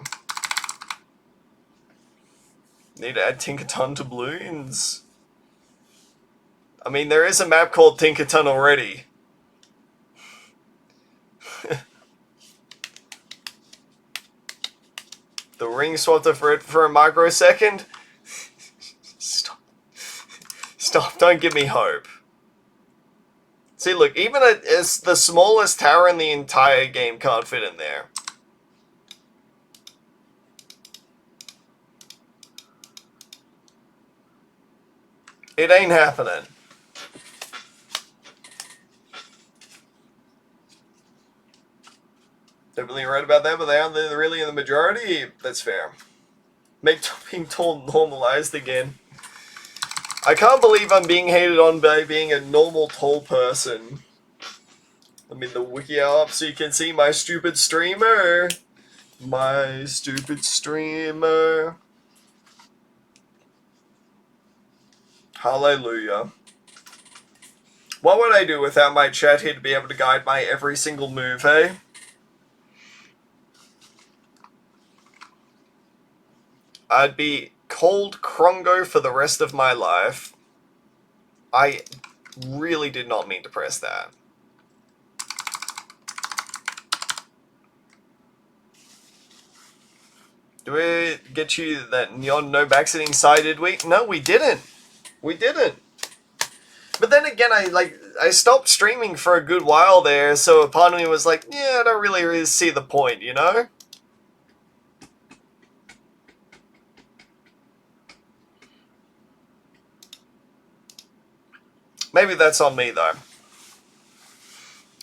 Need to add Tinkerton to balloons. I mean, there is a map called Tinkerton already. The ring swapped for a microsecond. Stop. Stop, don't give me hope. See, look, even as the smallest tower in the entire game can't fit in there. It ain't happening. Definitely right about that, but they aren't really in the majority. That's fair. Make being tall normalized again. I can't believe I'm being hated on by being a normal tall person. Let me the wiki up so you can see my stupid streamer. My stupid streamer. Hallelujah. What would I do without my chat here to be able to guide my every single move, hey? I'd be called Krongo for the rest of my life. I really did not mean to press that. Do we get you that neon no backseating side, did we? No, we didn't. We didn't. But then again, I like I stopped streaming for a good while there, so a part of me was like, yeah, I don't really see the point, you know? Maybe that's on me, though.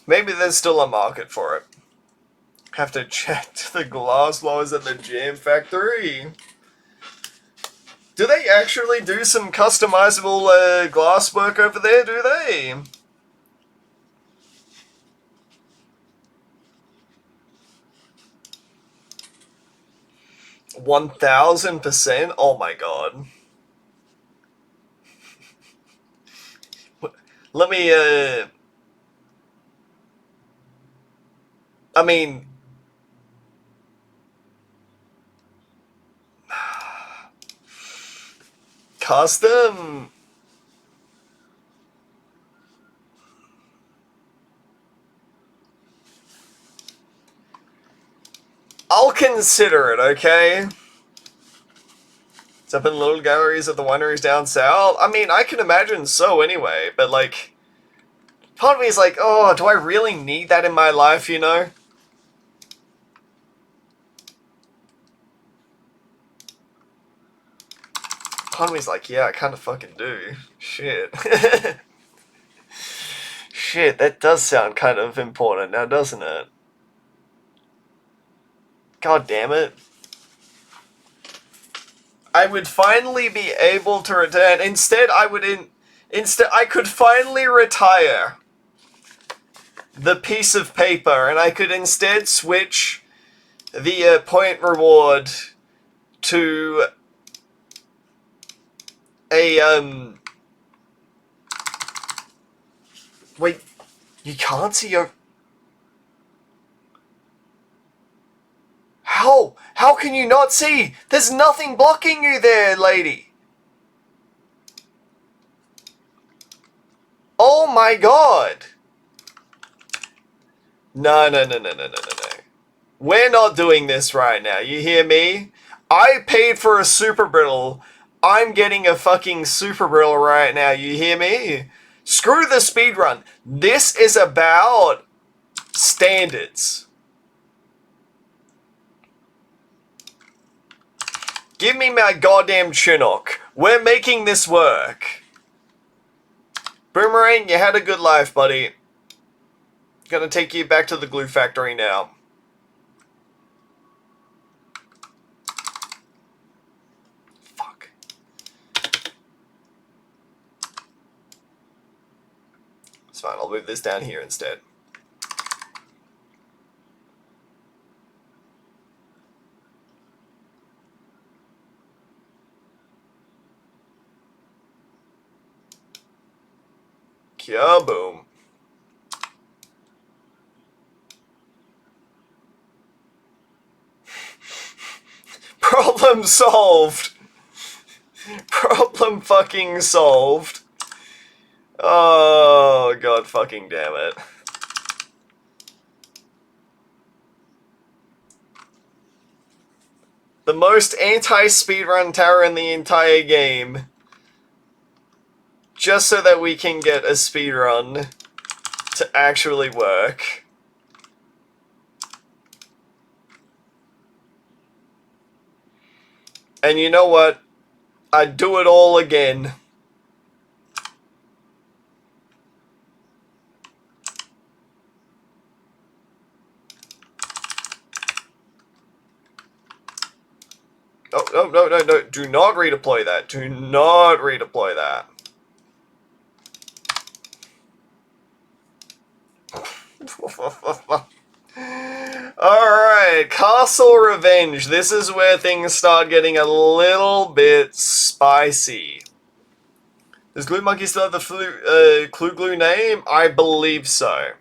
Maybe there's still a market for it. Have to check the glass blowers at the Jam Factory. Do they actually do some customizable glass work over there, do they? 1000%? Oh my god. Let me, I mean... Custom? I'll consider it, okay? It's up in little galleries at the wineries down south. I mean, I can imagine so anyway, but like... Part of me is like, oh, do I really need that in my life, you know? Part of me is like, yeah, I kind of fucking do. Shit. Shit, that does sound kind of important now, doesn't it? God damn it. I would finally be able to return. Instead, I could finally retire the piece of paper, and I could instead switch the point reward to a, wait, you can't see your... How? How can you not see? There's nothing blocking you there, lady. Oh my god. No. We're not doing this right now, you hear me? I paid for a super brittle. I'm getting a fucking super brittle right now, you hear me? Screw the speedrun. This is about standards. Give me my goddamn Chinook. We're making this work. Boomerang, you had a good life, buddy. Gonna take you back to the glue factory now. Fuck. It's fine, I'll move this down here instead. Kaboom. Problem solved. Problem fucking solved. Oh, god fucking damn it. The most anti-speedrun tower in the entire game. Just so that we can get a speedrun to actually work. And you know what? I'd do it all again. Oh, no. Do not redeploy that. Do not redeploy that. Alright, Castle Revenge. This is where things start getting a little bit spicy. Does Glue Monkey still have the Clue Glue name? I believe so.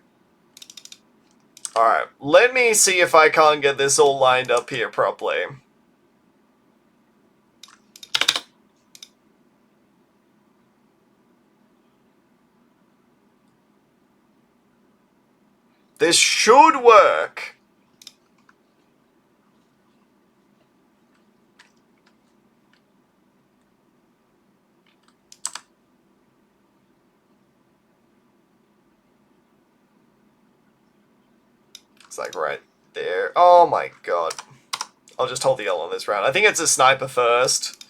Alright, let me see if I can't get this all lined up here properly. This should work. It's like right there. Oh my god. I'll just hold the L on this round. I think it's a sniper first.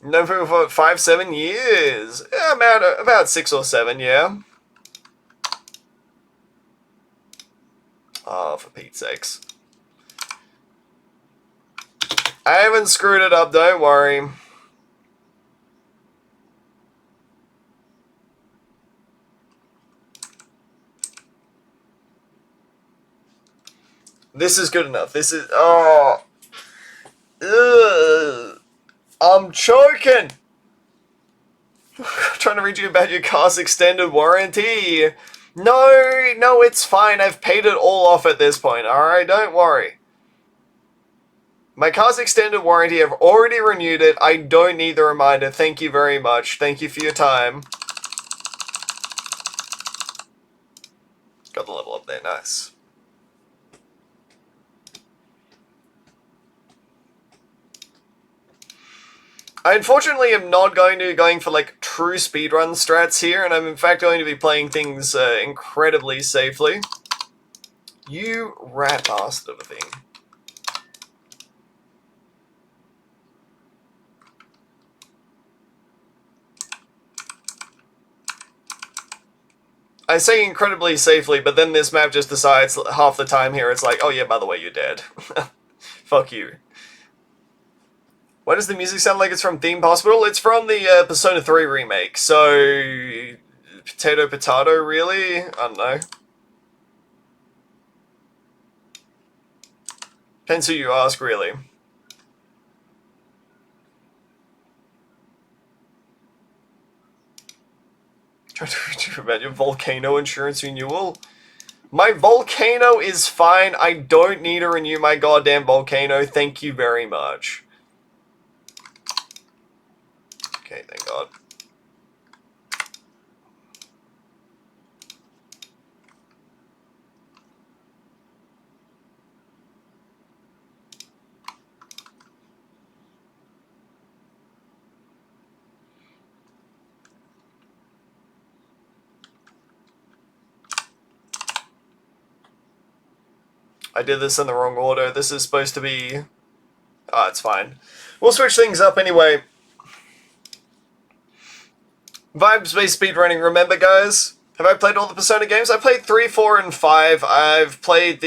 No, for 5-7 years. Yeah, about 6 or 7, yeah. Oh, for Pete's sakes. I haven't screwed it up, don't worry. This is good enough. This is... Oh. Ugh. I'm choking. I'm trying to read you about your car's extended warranty. No, it's fine. I've paid it all off at this point, alright? Don't worry. My car's extended warranty, I've already renewed it. I don't need the reminder. Thank you very much. Thank you for your time. Got the level up there, nice. I unfortunately am not going for like true speedrun strats here, and I'm in fact going to be playing things incredibly safely. You rat bastard of a thing. I say incredibly safely, but then this map just decides half the time here it's like, oh yeah, by the way, you're dead. Fuck you. Why does the music sound like it's from Theme Hospital? It's from the Persona 3 remake, so... Potato, really? I don't know. Depends who you ask, really. Trying to read you about your volcano insurance renewal. My volcano is fine. I don't need to renew my goddamn volcano. Thank you very much. Okay, thank God. I did this in the wrong order. This is supposed to be... Ah, it's fine. We'll switch things up anyway. Vibes-based speedrunning, remember guys? Have I played all the Persona games? I played 3, 4, and 5. I've played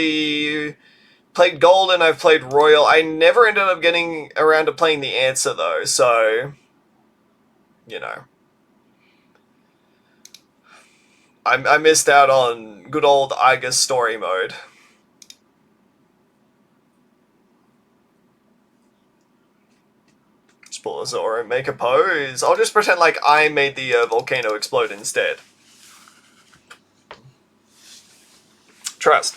Gold and I've played Royal. I never ended up getting around to playing the Answer though, so... You know. I missed out on good old Igus story mode. Pull a Zoro and make a pose. I'll just pretend like I made the volcano explode instead. Trust.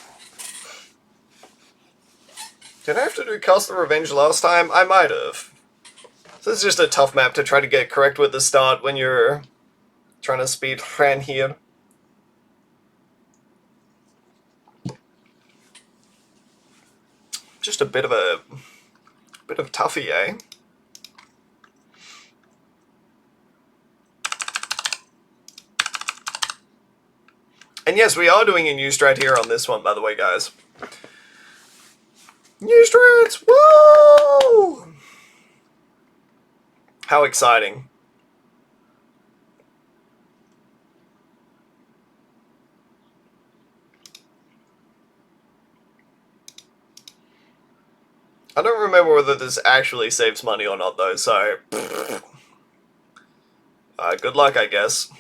Did I have to do Cast the Revenge last time? I might have. So this is just a tough map to try to get correct with the start when you're trying to speed run here. Just a bit of toughie, eh? And yes, we are doing a new strat here on this one, by the way, guys. New strats! Woo! How exciting. I don't remember whether this actually saves money or not, though, so... good luck, I guess.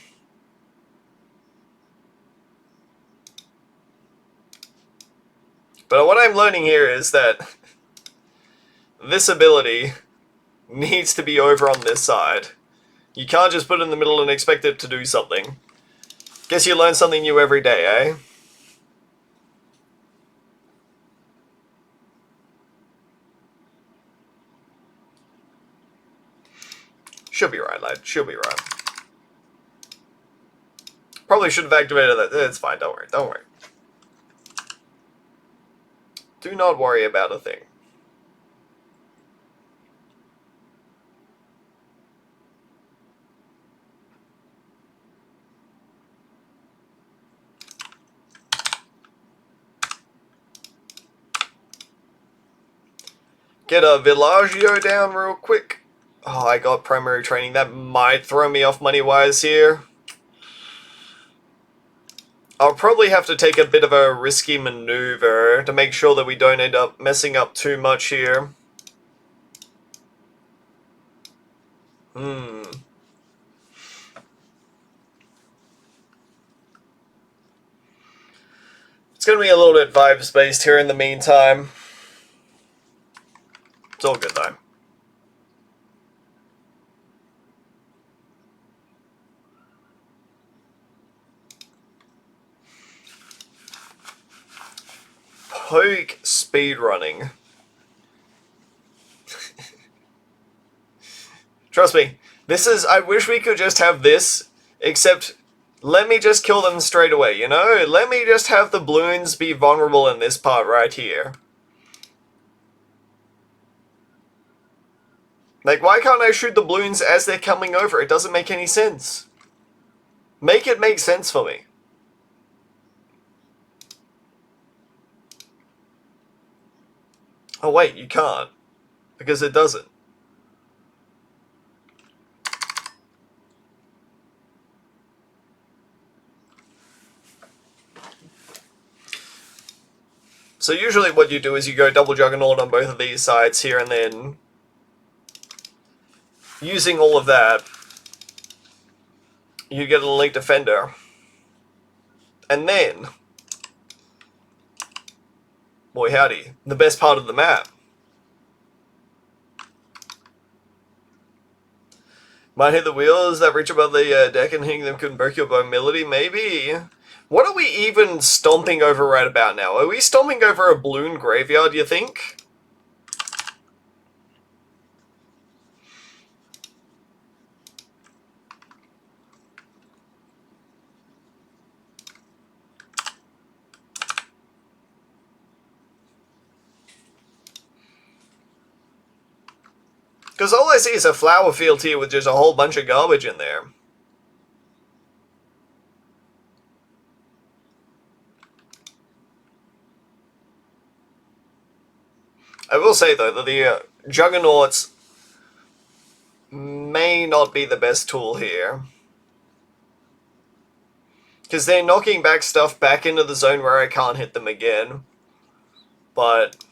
But what I'm learning here is that this ability needs to be over on this side. You can't just put it in the middle and expect it to do something. Guess you learn something new every day, eh? She'll be right, lad. She'll be right. Probably should have activated that. It's fine, don't worry, don't worry. Do not worry about a thing. Get a Villaggio down real quick. Oh, I got primary training. That might throw me off money-wise here. I'll probably have to take a bit of a risky maneuver to make sure that we don't end up messing up too much here. It's going to be a little bit vibes-based here in the meantime. It's all good, though. Poke speedrunning. Trust me, this is... I wish we could just have this, except let me just kill them straight away, you know? Let me just have the balloons be vulnerable in this part right here. Like, why can't I shoot the balloons as they're coming over? It doesn't make any sense. Make it make sense for me. Oh wait, you can't. Because it doesn't. So usually what you do is you go double juggernaut on both of these sides here, and then using all of that, you get an elite defender. And then, boy howdy, the best part of the map. Might hit the wheels that reach above the deck and hitting them could break your mobility, maybe? What are we even stomping over right about now? Are we stomping over a balloon graveyard, you think? Because all I see is a flower field here with just a whole bunch of garbage in there. I will say, though, that the Juggernauts may not be the best tool here. Because they're knocking back stuff back into the zone where I can't hit them again. But...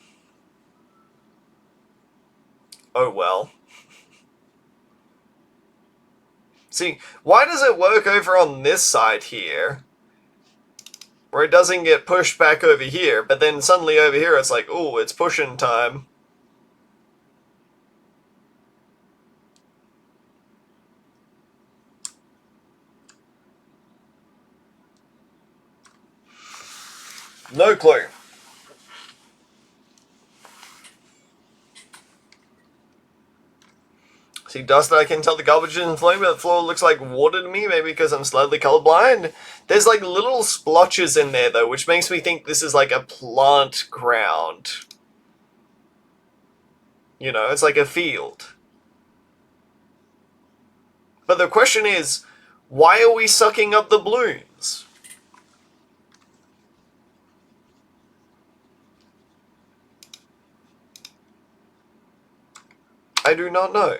oh well. See, why does it work over on this side here? Where it doesn't get pushed back over here, but then suddenly over here it's like, ooh, it's pushing time. No clue. See dust that I can tell the garbage isn't flowing, but the floor looks like water to me, maybe because I'm slightly colorblind. There's like little splotches in there though, which makes me think this is like a plant ground. You know, it's like a field. But the question is, why are we sucking up the balloons? I do not know.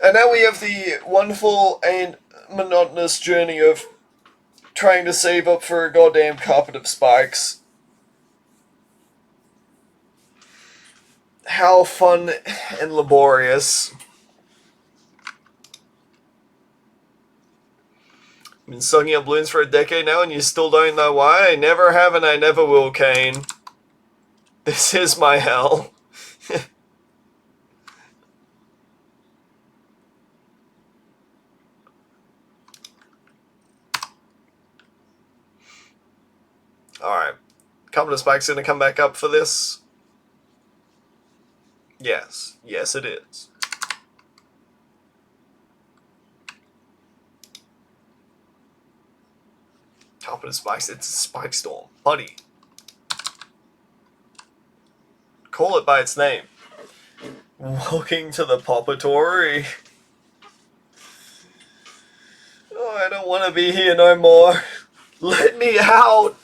And now we have the wonderful and monotonous journey of trying to save up for a goddamn carpet of spikes. How fun and laborious. I've been sucking up balloons for a decade now and you still don't know why? I never have and I never will, Kane. This is my hell. Alright. Couple of spikes gonna come back up for this. Yes. Yes, it is. Couple of spikes. It's a spike storm. Buddy. Call it by its name. Walking to the Poppatory. Oh, I don't want to be here no more. Let me out.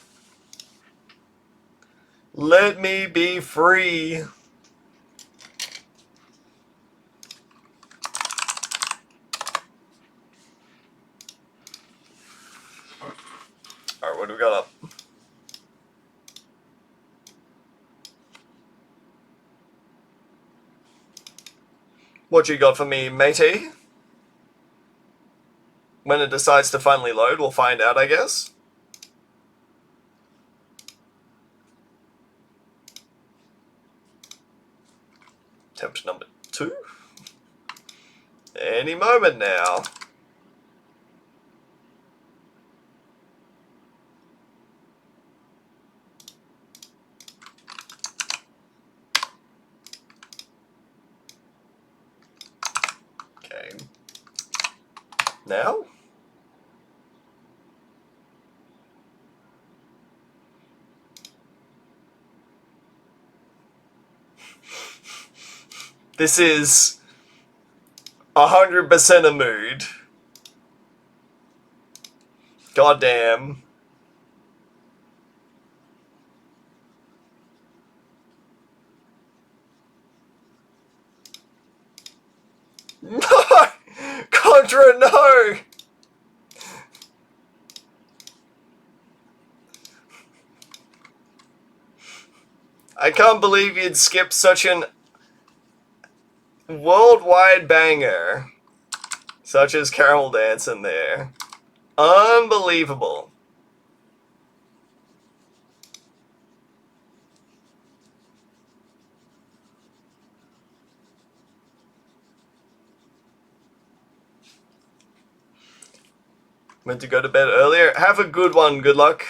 Let me be free. Alright, what do we got up? What you got for me, matey? When it decides to finally load, we'll find out, I guess. Attempt number 2. Any moment now. Okay. Now? This is 100% a mood. Goddamn. No! Contra, no! I can't believe you'd skip such an worldwide banger, such as Carol Dancing there. Unbelievable. Meant to go to bed earlier. Have a good one, good luck,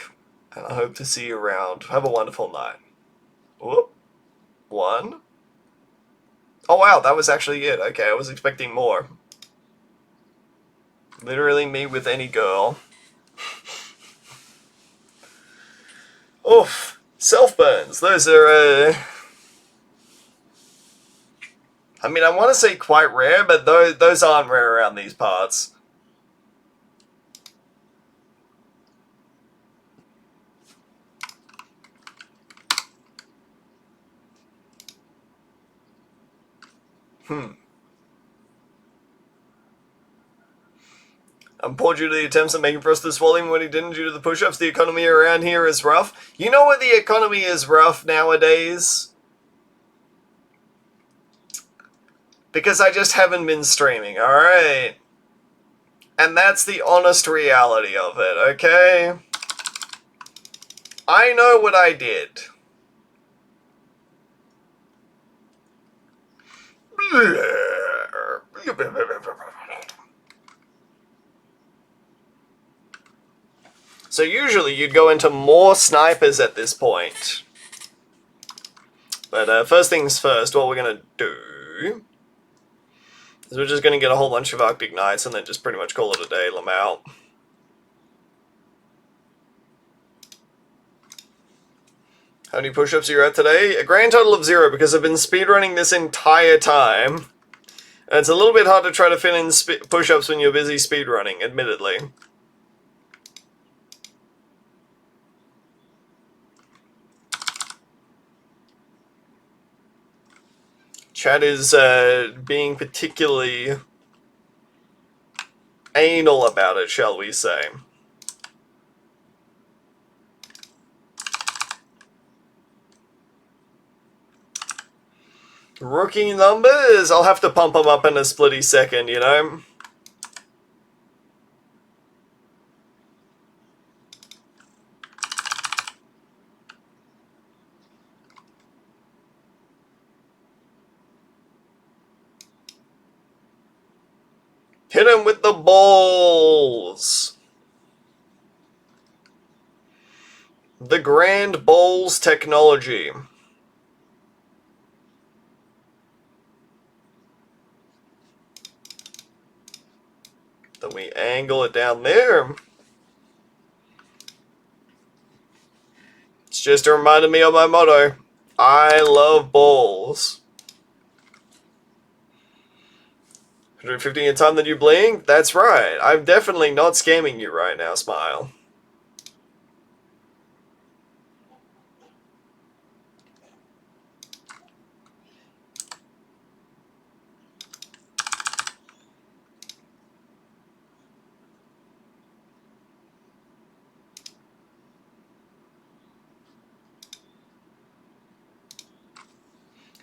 and I hope to see you around. Have a wonderful night. Whoop. 1. Oh wow, that was actually it. Okay, I was expecting more. Literally me with any girl. Oof. Self-burns. Those are, I mean, I want to say quite rare, but those aren't rare around these parts. I'm poor due to the attempts at making Frost this volume when he didn't due to the push-ups. The economy around here is rough. You know what the economy is rough nowadays? Because I just haven't been streaming, alright? And that's the honest reality of it, okay? I know what I did. So usually you'd go into more snipers at this point. But first things first, what we're going to do is we're just going to get a whole bunch of Arctic Knights and then just pretty much call it a day, Lamau. How many push-ups are you at today? A grand total of 0 because I've been speedrunning this entire time. And it's a little bit hard to try to fit in push-ups when you're busy speedrunning, admittedly. Chat is being particularly anal about it, shall we say. Rookie numbers? I'll have to pump them up in a splitty second, you know? Hit him with the balls! The Grand Balls technology. Then we angle it down there. It's just reminded me of my motto. I love balls. 150 in time that you blink? That's right. I'm definitely not scamming you right now, Smile.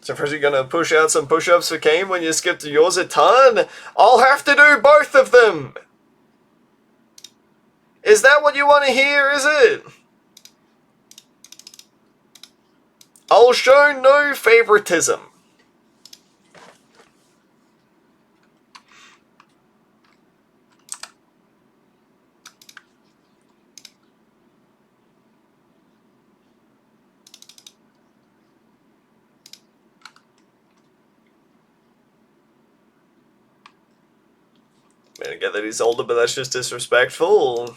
So first you're gonna push out some push-ups for Kane when you skip to yours a ton? I'll have to do both of them! Is that what you want to hear, is it? I'll show no favoritism. Man, I get that he's older, but that's just disrespectful.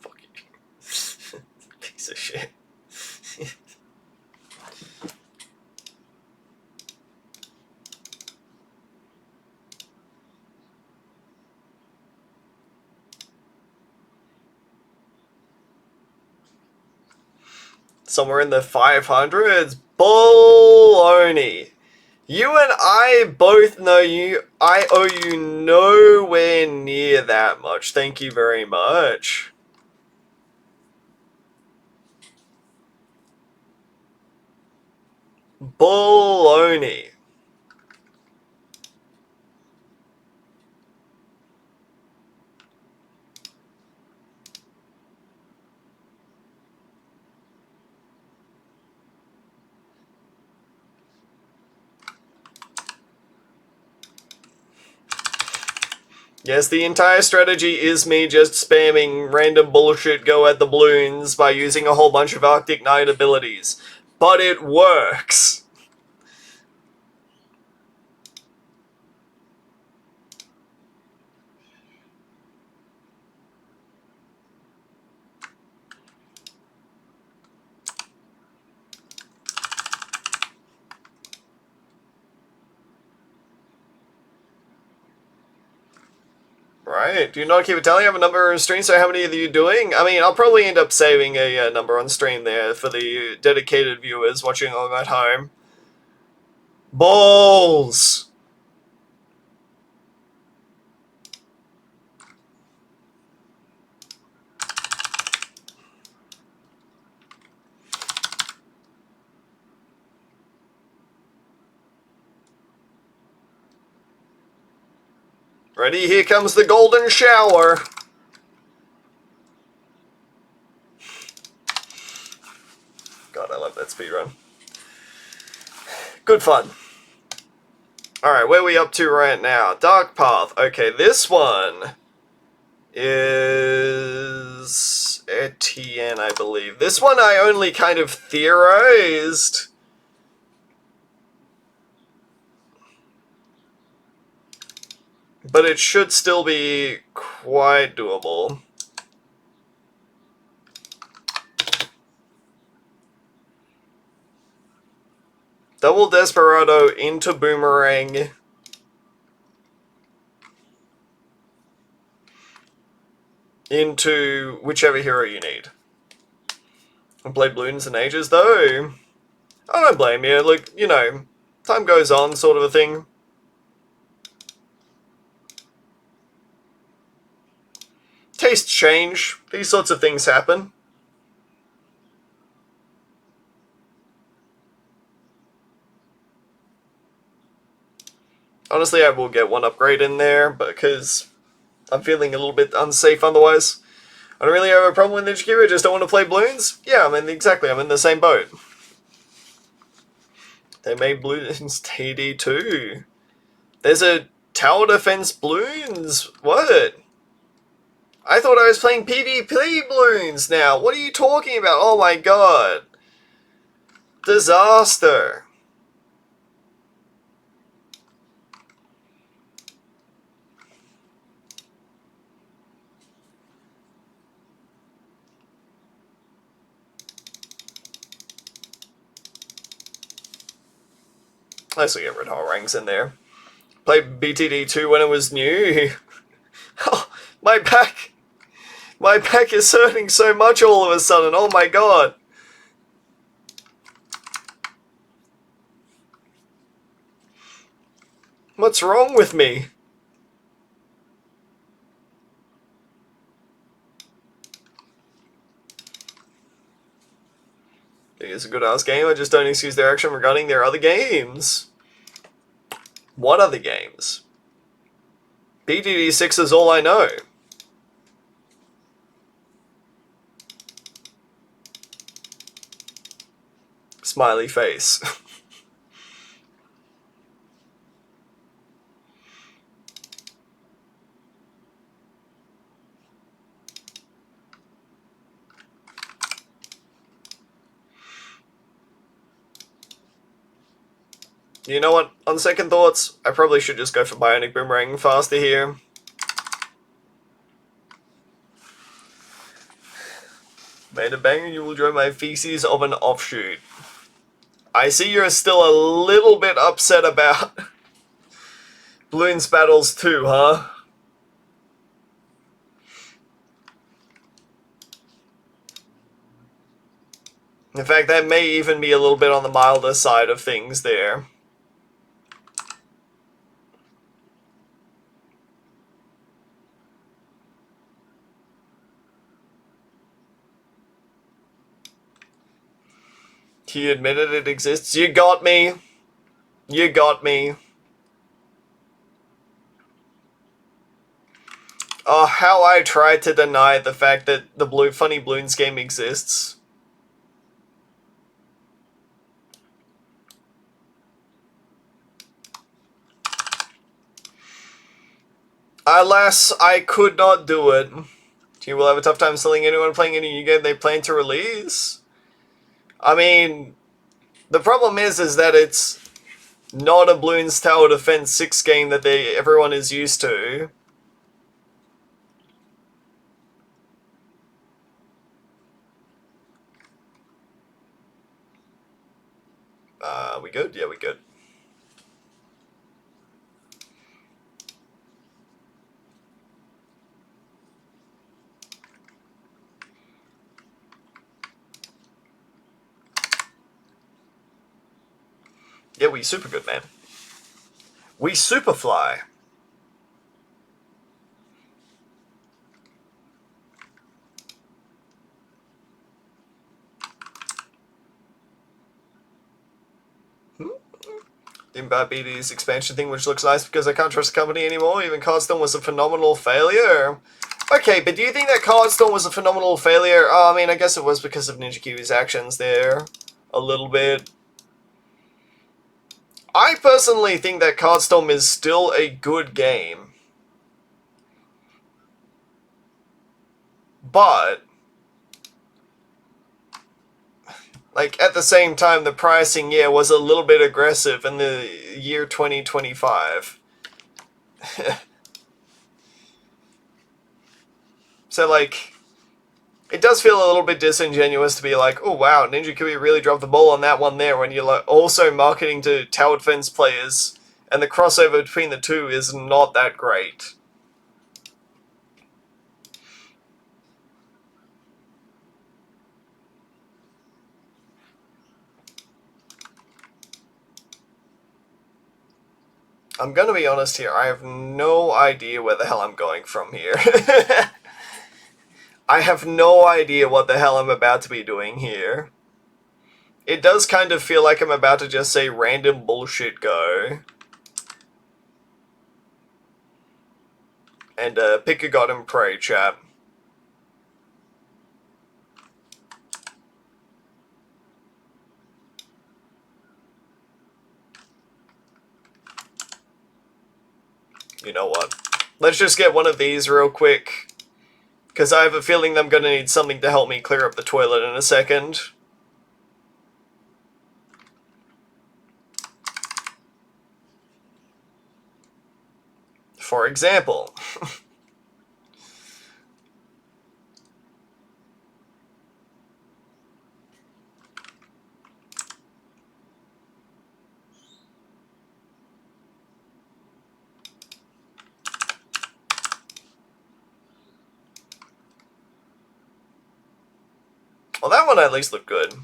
Fuck you. Piece of shit. Somewhere in the 500s? Baloney. You and I both know I owe you nowhere near that much. Thank you very much. Baloney. Yes, the entire strategy is me just spamming random bullshit go at the balloons by using a whole bunch of Arctic Knight abilities. But it works! Right, do you not keep a tally of a number on stream, so how many are you doing? I mean, I'll probably end up saving a number on stream there for the dedicated viewers watching along at home. Balls! Ready? Here comes the golden shower. God, I love that speedrun. Good fun. Alright, where are we up to right now? Dark Path. Okay, this one is Etienne, I believe. This one I only kind of theorized. But it should still be quite doable. Double Desperado into Boomerang. Into whichever hero you need. I've played balloons in ages, though. I don't blame you. Look, you know, time goes on, sort of a thing. Tastes change. These sorts of things happen. Honestly, I will get one upgrade in there, because I'm feeling a little bit unsafe otherwise. I don't really have a problem with Ninja Kira, I just don't want to play balloons. Yeah, I'm in the same boat. They made balloons TD too. There's a tower defense balloons. What? I thought I was playing PvP balloons now. What are you talking about? Oh my god. Disaster. Let's get rid of our ranks in there. Played BTD2 when it was new. Oh, my back! My back is hurting so much all of a sudden, oh my god! What's wrong with me? It's a good-ass game, I just don't excuse their action regarding their other games. What other games? BTD6 is all I know. Smiley face. You know what? On second thoughts, I probably should just go for Bionic Boomerang faster here. Made a banger, you will enjoy my feces of an offshoot. I see you're still a little bit upset about Bloons Battles 2, huh? In fact, that may even be a little bit on the milder side of things there. He admitted it exists. You got me. You got me. Oh, how I tried to deny the fact that the Funny Bloons game exists. Alas, I could not do it. You will have a tough time selling anyone playing any new game they plan to release. I mean, the problem is that it's not a Bloons Tower Defense 6 game that everyone is used to. We good? Yeah, we good. Yeah, we super good, man. We super fly. Didn't buy BD's expansion thing, which looks nice because I can't trust the company anymore. Even Cardstorm was a phenomenal failure. Okay, but do you think that Cardstorm was a phenomenal failure? Oh, I mean, I guess it was because of Ninja Kiwi's actions there. A little bit. I personally think that Cardstorm is still a good game. But, like, at the same time, the pricing, yeah, was a little bit aggressive in the year 2025. So, like, it does feel a little bit disingenuous to be like, oh wow, Ninja Kiwi really dropped the ball on that one there, when you're like also marketing to Tower Defense players, and the crossover between the two is not that great. I'm gonna be honest here, I have no idea where the hell I'm going from here. I have no idea what the hell I'm about to be doing here. It does kind of feel like I'm about to just say random bullshit go. And pick a god and pray, chap. You know what? Let's just get one of these real quick. Because I have a feeling I'm going to need something to help me clear up the toilet in a second. For example. Well, that one at least looked good.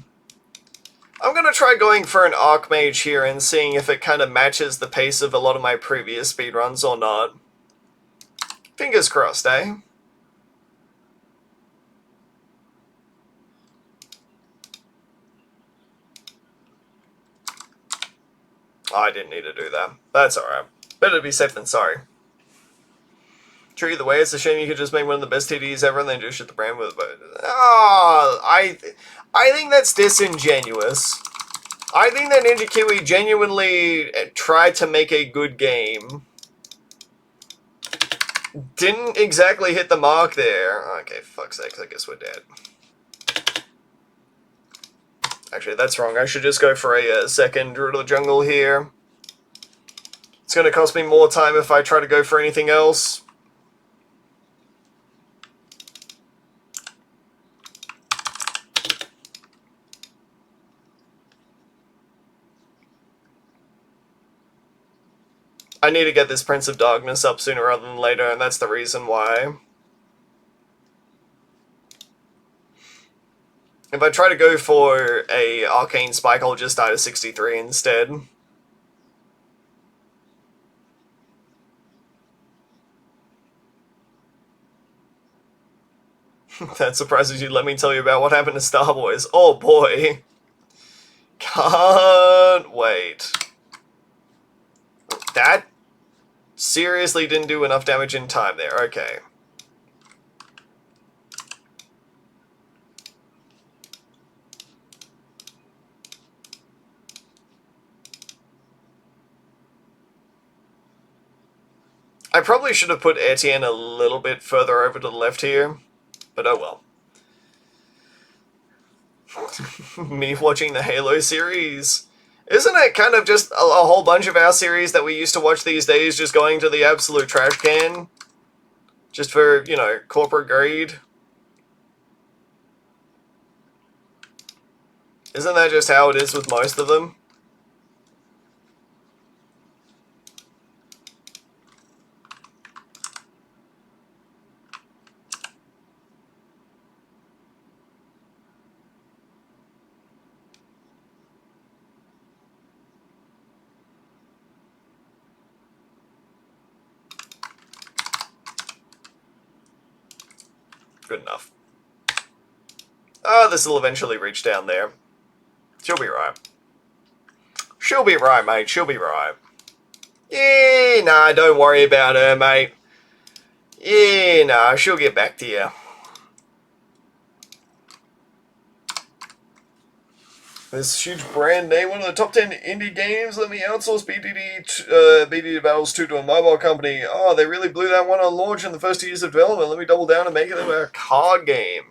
I'm going to try going for an Archmage here and seeing if it kind of matches the pace of a lot of my previous speedruns or not. Fingers crossed, eh? Oh, I didn't need to do that. That's alright. Better to be safe than sorry. True, either way, it's a shame you could just make one of the best TDs ever and then just shit the brand with it. Oh, I think that's disingenuous. I think that Ninja Kiwi genuinely tried to make a good game. Didn't exactly hit the mark there. Okay, fuck's sake, I guess we're dead. Actually, that's wrong. I should just go for a second Druid of the Jungle here. It's going to cost me more time if I try to go for anything else. I need to get this Prince of Darkness up sooner rather than later, and that's the reason why. If I try to go for a Arcane Spike, I'll just die to 63 instead. That surprises you. Let me tell you about what happened to Starboys. Oh boy. Can't wait. That seriously didn't do enough damage in time there. Okay. I probably should have put Etienne a little bit further over to the left here, but oh well. Me watching the Halo series. Isn't it kind of just a whole bunch of our series that we used to watch these days just going to the absolute trash can? Just for, you know, corporate greed? Isn't that just how it is with most of them? Good enough. Oh, this will eventually reach down there. She'll be right. She'll be right, mate. She'll be right. Yeah, nah, don't worry about her, mate. Yeah, nah, she'll get back to you. This huge brand name, one of the top 10 indie games. Let me outsource BD Battles 2 to a mobile company. Oh, they really blew that one on launch in the first 2 years of development. Let me double down and make it a card game.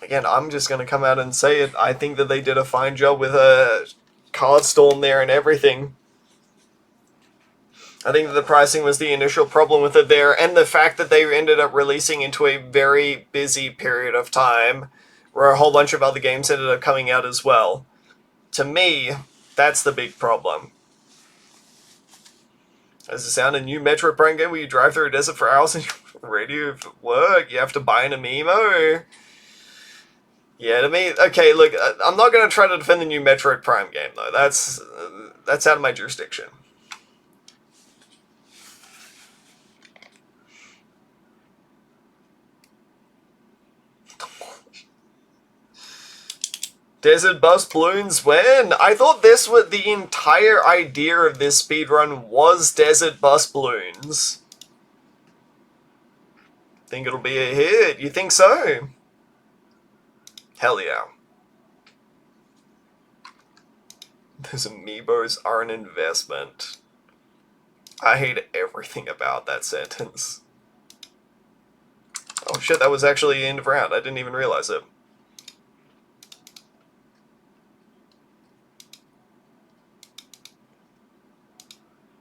Again, I'm just going to come out and say it. I think that they did a fine job with a card storm there and everything. I think that the pricing was the initial problem with it there, and the fact that they ended up releasing into a very busy period of time, where a whole bunch of other games ended up coming out as well. To me, that's the big problem. Does it sound a new Metroid Prime game where you drive through a desert for hours and you're ready to work? You have to buy an amiibo? Yeah, to me, okay, look, I'm not going to try to defend the new Metroid Prime game, though. That's out of my jurisdiction. Desert Bus Balloons when? I thought this was the entire idea of this speedrun was Desert Bus Balloons. Think it'll be a hit? You think so? Hell yeah. Those amiibos are an investment. I hate everything about that sentence. Oh shit, that was actually the end of round. I didn't even realize it.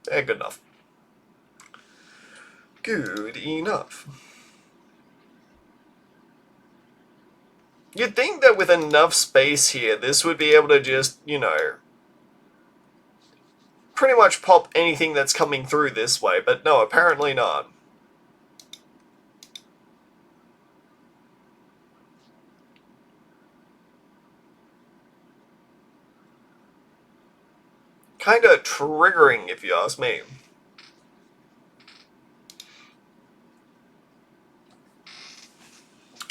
Yeah, good enough. Good enough. You'd think that with enough space here, this would be able to just, you know, pretty much pop anything that's coming through this way, but no, apparently not. kind of triggering, if you ask me.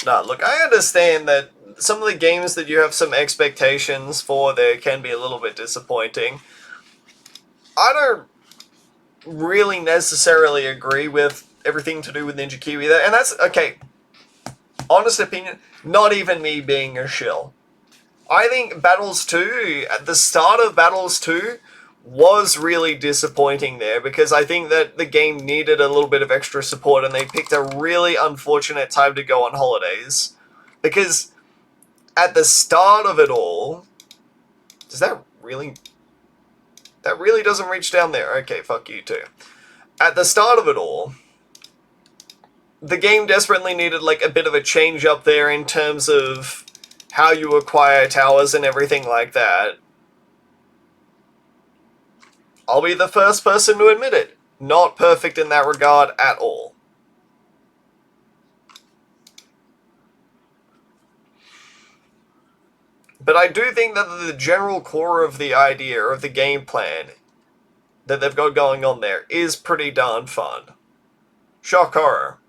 Nah, look, I understand that some of the games that you have some expectations for there can be a little bit disappointing. I don't really necessarily agree with everything to do with Ninja Kiwi there, and that's, okay, honest opinion, not even me being a shill. I think Battles 2, at the start of Battles 2, was really disappointing there, because I think that the game needed a little bit of extra support, and they picked a really unfortunate time to go on holidays. Because at the start of it all, does that really... That really doesn't reach down there. Okay, fuck you too. At the start of it all, the game desperately needed like a bit of a change up there in terms of how you acquire towers and everything like that. I'll be the first person to admit it. Not perfect in that regard at all. But I do think that the general core of the idea of the game plan that they've got going on there is pretty darn fun. Shock horror.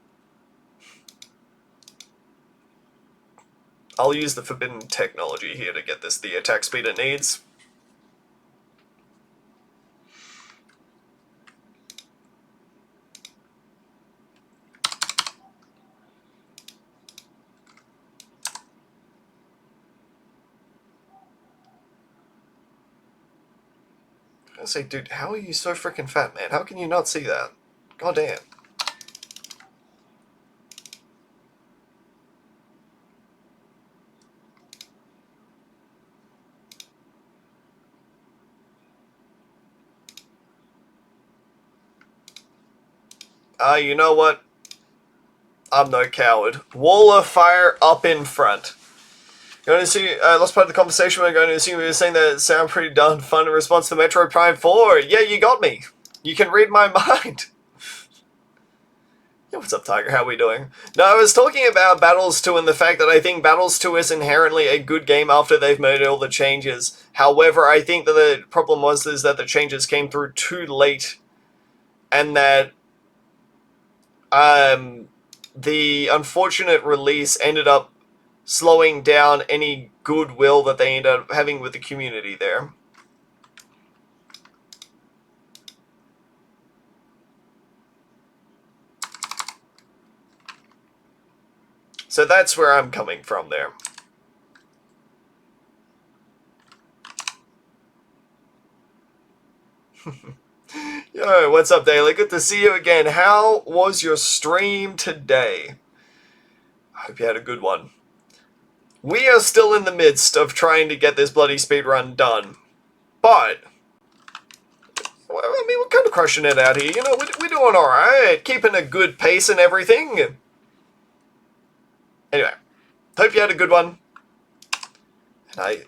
I'll use the forbidden technology here to get this the attack speed it needs. I say, dude, how are you so freaking fat, man? How can you not see that? God damn. You know what? I'm no coward. Wall of fire up in front. Going to see, last part of the conversation, we're going to assume we were saying that it sounded pretty darn fun in response to Metroid Prime 4. Yeah, you got me. You can read my mind. Yeah, what's up, Tiger? How are we doing? No, I was talking about Battles 2 and the fact that I think Battles 2 is inherently a good game after they've made all the changes. However, I think that the problem is that the changes came through too late, and that the unfortunate release ended up slowing down any goodwill that they ended up having with the community there. So that's where I'm coming from there. Yo, what's up, Daily? Good to see you again. How was your stream today? I hope you had a good one. We are still in the midst of trying to get this bloody speedrun done. But, well, I mean, we're kind of crushing it out here. You know, we're doing alright. Keeping a good pace and everything. Anyway, hope you had a good one. And I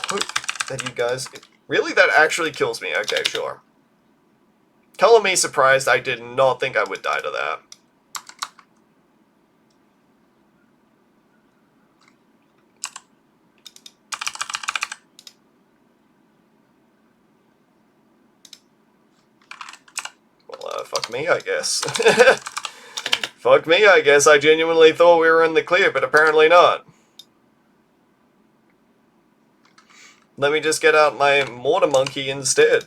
hope that you guys... Really? That actually kills me. Okay, sure. Color me surprised. I did not think I would die to that. Well, fuck me, I guess. Fuck me, I guess. I genuinely thought we were in the clear, but apparently not. Let me just get out my mortar monkey instead.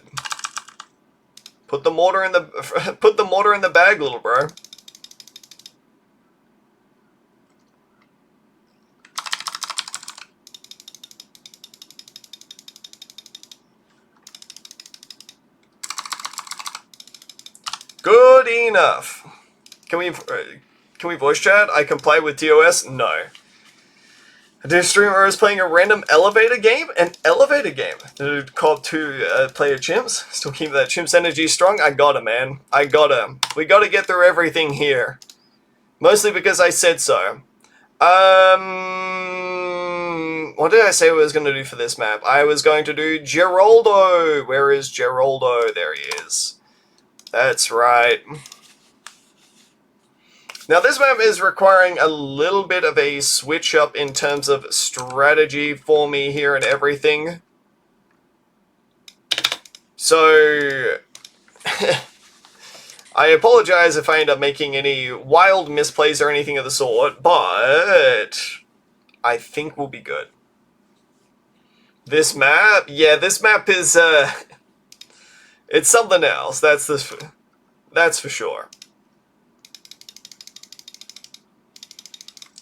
Put the mortar in the bag, little bro. Good enough. Can we voice chat? I can play with TOS? No. I did a stream where I was playing a random elevator game? An elevator game? Did co-op 2 player chimps? Still keep that chimps energy strong? I gotta, man. I gotta. We gotta get through everything here. Mostly because I said so. What did I say I was going to do for this map? I was going to do Geraldo. Where is Geraldo? There he is. That's right. Now this map is requiring a little bit of a switch up in terms of strategy for me here and everything. So, I apologize if I end up making any wild misplays or anything of the sort, but I think we'll be good. This map? Yeah, this map is, it's something else, that's for sure.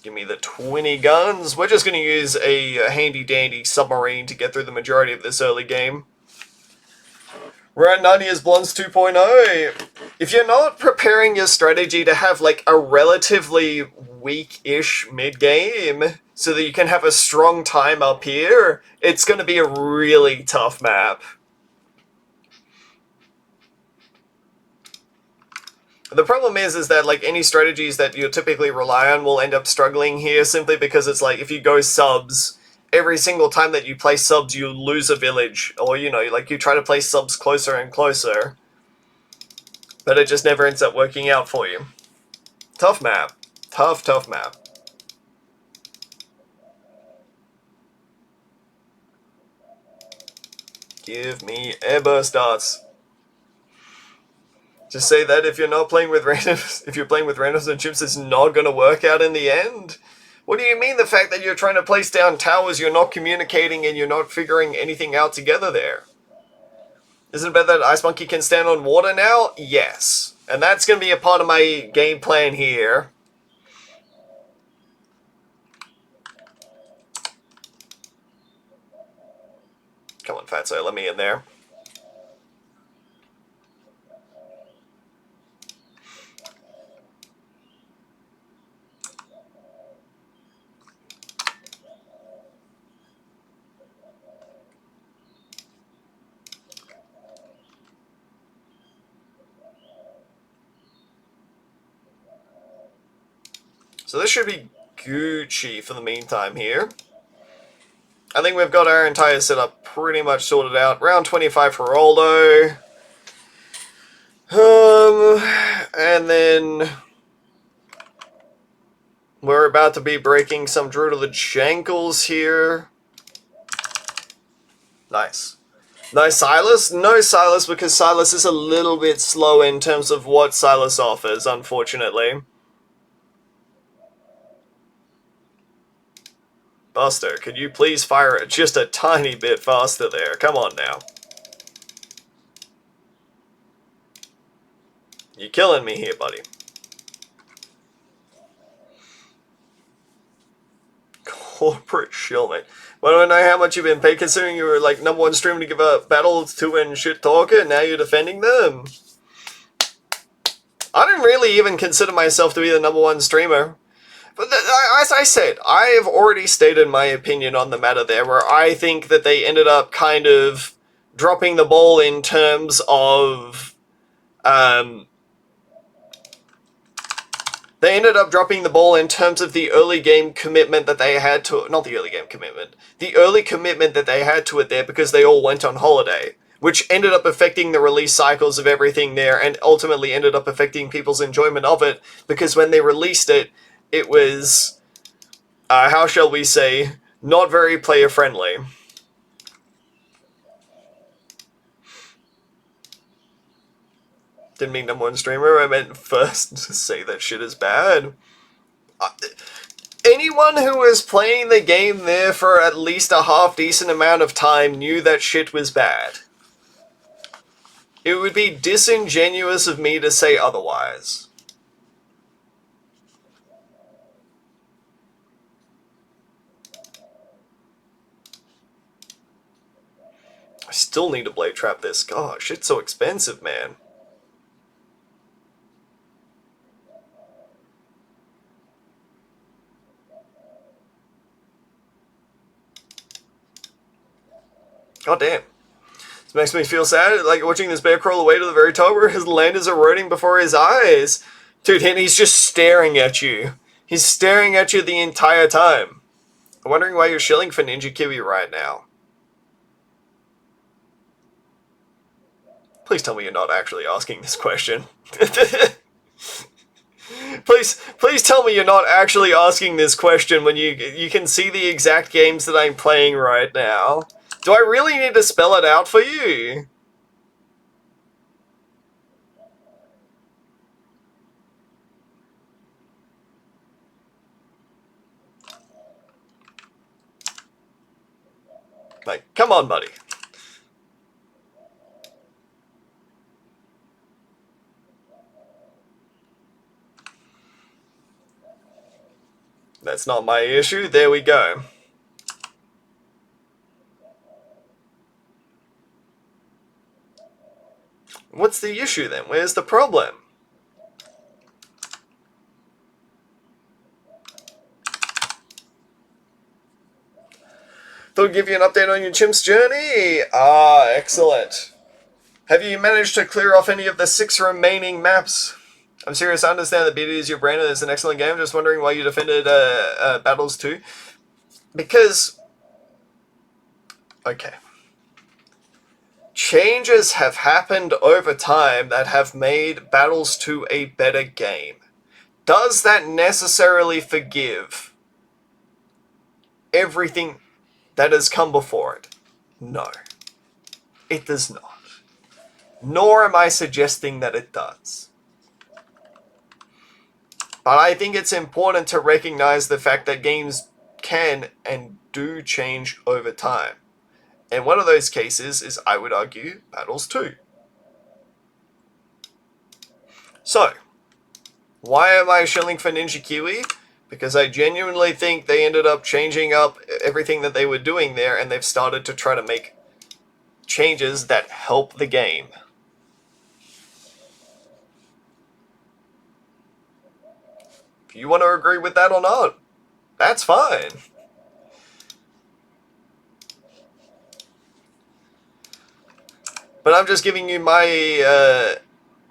Give me the 20 guns. We're just going to use a handy-dandy submarine to get through the majority of this early game. We're at 90 as Blondes 2.0. If you're not preparing your strategy to have, like, a relatively weak-ish mid-game so that you can have a strong time up here, it's going to be a really tough map. The problem is that, like, any strategies that you typically rely on will end up struggling here simply because it's like, if you go subs, every single time that you play subs, you lose a village. Or, you know, like, you try to play subs closer and closer. But it just never ends up working out for you. Tough map. Tough map. Give me airburst darts. Just say that if you're not playing with randoms, if you're playing with randoms and chimps, it's not going to work out in the end? What do you mean the fact that you're trying to place down towers, you're not communicating and you're not figuring anything out together there? Isn't it better that Ice Monkey can stand on water now? Yes. And that's going to be a part of my game plan here. Come on, Fatso, let me in there. So this should be Gucci for the meantime here. I think we've got our entire setup pretty much sorted out. Round 25 for Roldo. And then we're about to be breaking some Druid of the Jankles here. Nice. No Silas? No Silas, because Silas is a little bit slow in terms of what Silas offers, unfortunately. Buster, could you please fire it just a tiny bit faster there? Come on now. You're killing me here, buddy. Corporate shill, mate. Well, I don't know how much you've been paid, considering you were like #1 streamer to give up battles to win shit talker, and now you're defending them. I didn't really even consider myself to be the #1 streamer. But as I said, I have already stated my opinion on the matter there, where I think that they ended up kind of dropping the ball in terms of... They ended up dropping the ball in terms of the early game commitment that they had to... Not the early game commitment. The early commitment that they had to it there because they all went on holiday, which ended up affecting the release cycles of everything there and ultimately ended up affecting people's enjoyment of it because when they released it, it was, how shall we say, not very player-friendly. Didn't mean #1 streamer, I meant first to say that shit is bad. Anyone who was playing the game there for at least a half-decent amount of time knew that shit was bad. It would be disingenuous of me to say otherwise. I still need to blade trap this. Gosh, shit's so expensive, man. God damn. This makes me feel sad, like watching this bear crawl away to the very top where his land is eroding before his eyes. Dude, and he's just staring at you. He's staring at you the entire time. I'm wondering why you're shilling for Ninja Kiwi right now. Please tell me you're not actually asking this question. Please tell me you're not actually asking this question when you can see the exact games that I'm playing right now. Do I really need to spell it out for you? Like, come on, buddy. That's not my issue. There we go. What's the issue then? Where's the problem? They'll give you an update on your CHIMPS journey. Ah, excellent. Have you managed to clear off any of the 6 remaining maps? I'm serious, I understand that BD is your brain and it's an excellent game. Just wondering why you defended Battles 2. Because... okay. Changes have happened over time that have made Battles 2 a better game. Does that necessarily forgive everything that has come before it? No. It does not. Nor am I suggesting that it does. But I think it's important to recognize the fact that games can and do change over time. And one of those cases is, I would argue, Battles 2. So, why am I shilling for Ninja Kiwi? Because I genuinely think they ended up changing up everything that they were doing there, and they've started to try to make changes that help the game. If you want to agree with that or not, that's fine. But I'm just giving you my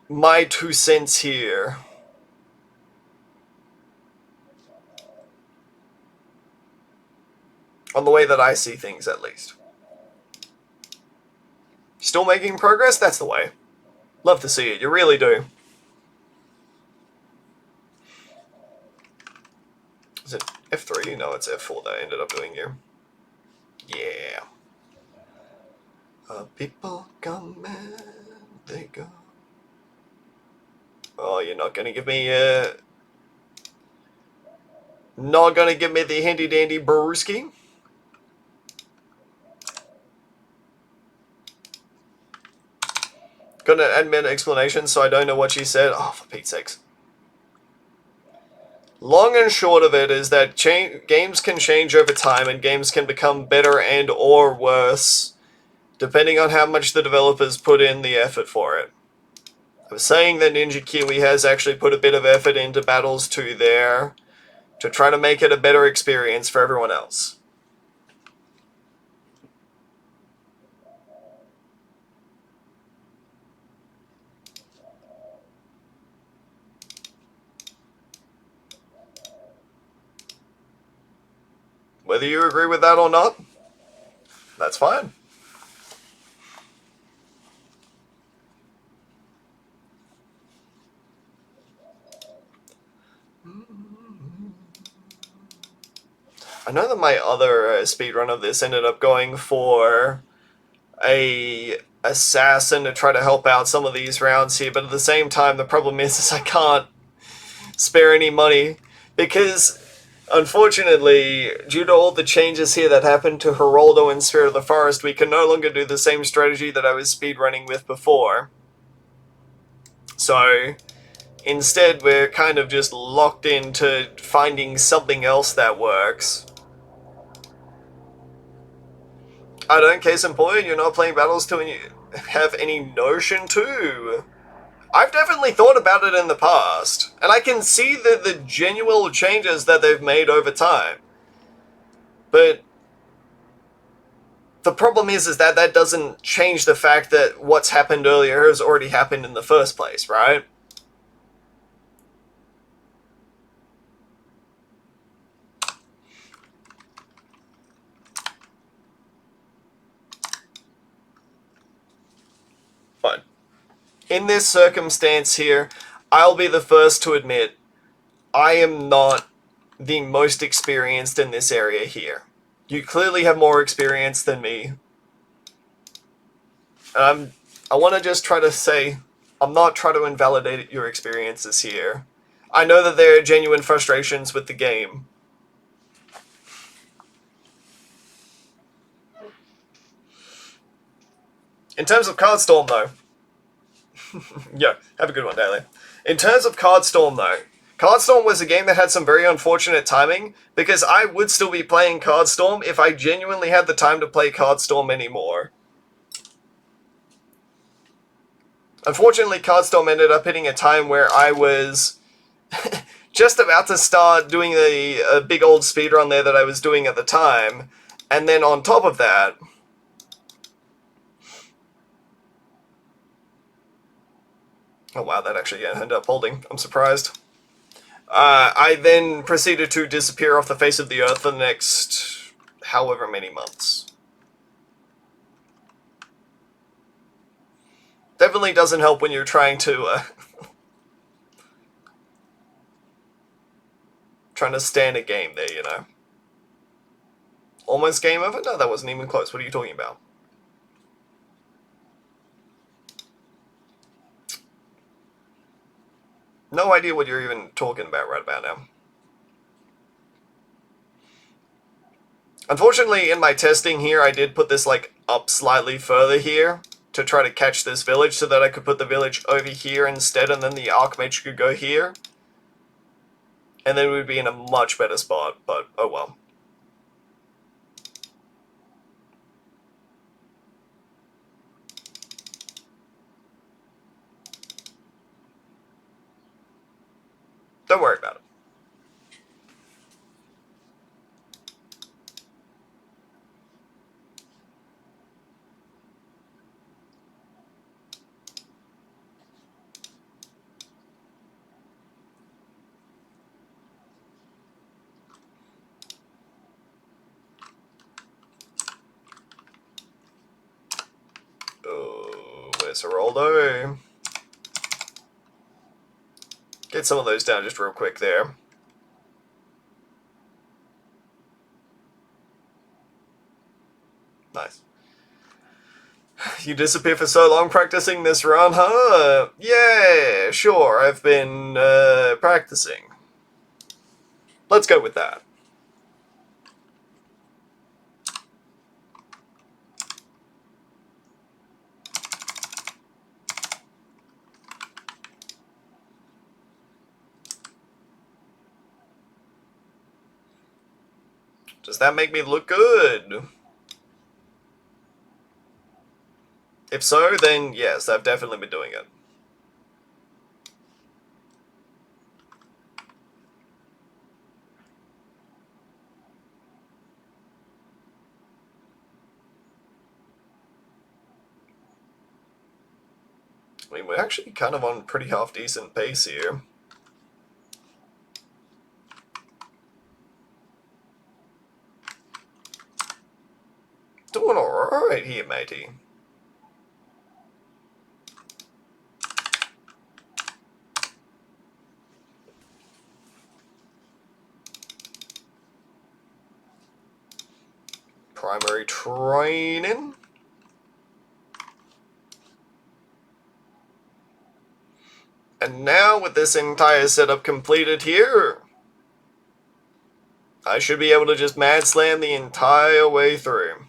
my 2 cents here. On the way that I see things, at least. Still making progress? That's the way. Love to see it. You really do. Is it F3? No, it's F4 that I ended up doing here. Yeah. People come and they go. Oh, you're not gonna give me not gonna give me the handy dandy brewski? Got an admin explanation, so I don't know what she said. Oh, for Pete's sakes. Long and short of it is that games can change over time, and games can become better and or worse, depending on how much the developers put in the effort for it. I was saying that Ninja Kiwi has actually put a bit of effort into Battles 2 there, to try to make it a better experience for everyone else. Whether you agree with that or not, that's fine. I know that my other speedrun of this ended up going for a assassin to try to help out some of these rounds here, but at the same time the problem is I can't spare any money because unfortunately, due to all the changes here that happened to Geraldo and Spirit of the Forest, we can no longer do the same strategy that I was speedrunning with before. So instead we're kind of just locked into finding something else that works. I don't, case in point, you're not playing Battles 2 and you have any notion to. I've definitely thought about it in the past, and I can see the genuine changes that they've made over time. But the problem is that that doesn't change the fact that what's happened earlier has already happened in the first place, right? But in this circumstance here, I'll be the first to admit I am not the most experienced in this area here. You clearly have more experience than me. I want to just try to say, I'm not trying to invalidate your experiences here. I know that there are genuine frustrations with the game. In terms of Cardstorm, though... Yo, have a good one, Daily. In terms of Cardstorm, though, Cardstorm was a game that had some very unfortunate timing, because I would still be playing Cardstorm if I genuinely had the time to play Cardstorm anymore. Unfortunately, Cardstorm ended up hitting a time where I was just about to start doing a big old speedrun there that I was doing at the time, and then on top of that... Oh wow, that actually ended up holding. I'm surprised. I then proceeded to disappear off the face of the earth for the next however many months. Definitely doesn't help when you're trying to stand a game there, you know. Almost game over? No, that wasn't even close. What are you talking about? No idea what you're even talking about right about now. Unfortunately, in my testing here, I did put this, like, up slightly further here to try to catch this village so that I could put the village over here instead, and then the Archmage could go here. And then we'd be in a much better spot, but oh well. Don't worry about it. Oh, where's Geraldo? Get some of those down just real quick there. Nice. You disappear for so long practicing this run, huh? Yeah, sure, I've been, practicing. Let's go with that. Does that make me look good? If so, then yes, I've definitely been doing it. I mean, we're actually kind of on pretty half-decent pace here. Doing alright here, matey. Primary training. And now, with this entire setup completed here, I should be able to just mad slam the entire way through.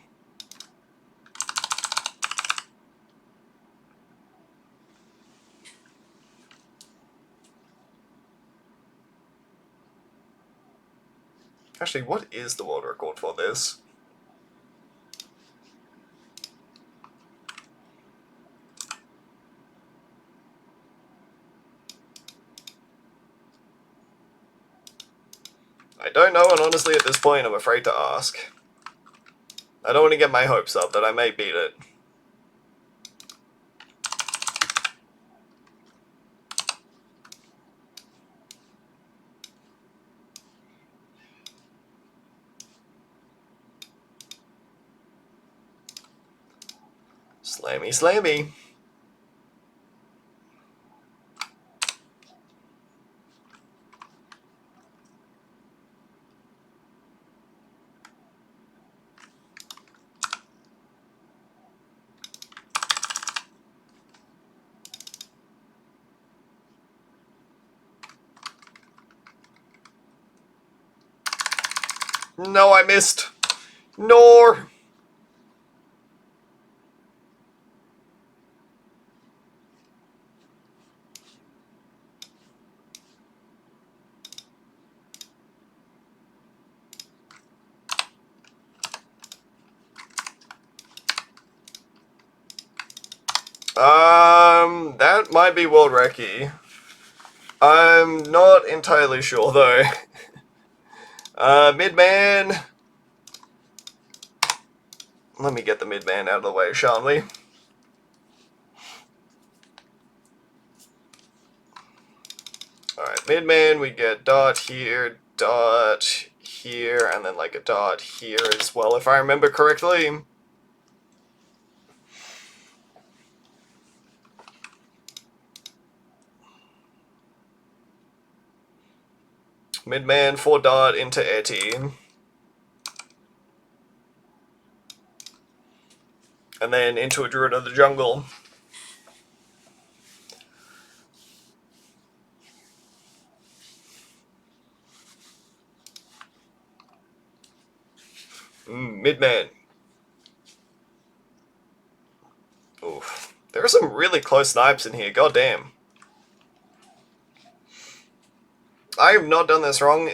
Actually, what is the world record for this? I don't know, and honestly at this point I'm afraid to ask. I don't want to get my hopes up that I may beat it. Slammy, slammy. No, I missed. Nor. That might be World Recce. I'm not entirely sure though. Mid-man. Let me get the mid-man out of the way, shan't we? Alright, mid-man, we get dot here, and then like a dot here as well, if I remember correctly. Mid-man, 4 dot into Etty. And then into a Druid of the Jungle. Mid-man. Oof. There are some really close snipes in here, goddamn. I have not done this run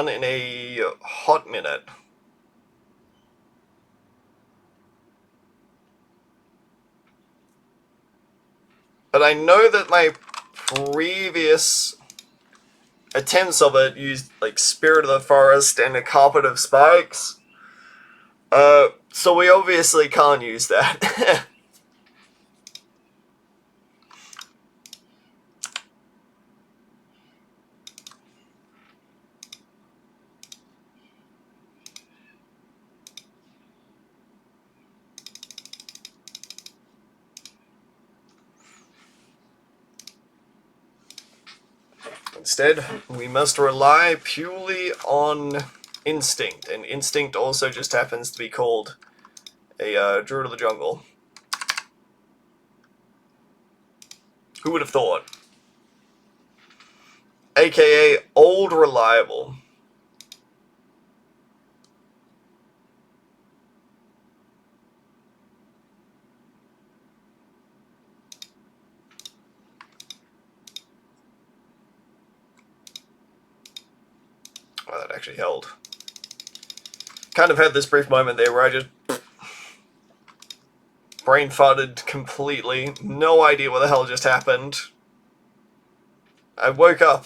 in a hot minute. But I know that my previous attempts of it used like Spirit of the Forest and a Carpet of Spikes. So we obviously can't use that. Instead, we must rely purely on instinct, and instinct also just happens to be called a Druid of the Jungle. Who would have thought? AKA Old Reliable. Oh, that actually held. Kind of had this brief moment there where I just brain farted completely. No idea what the hell just happened. I woke up.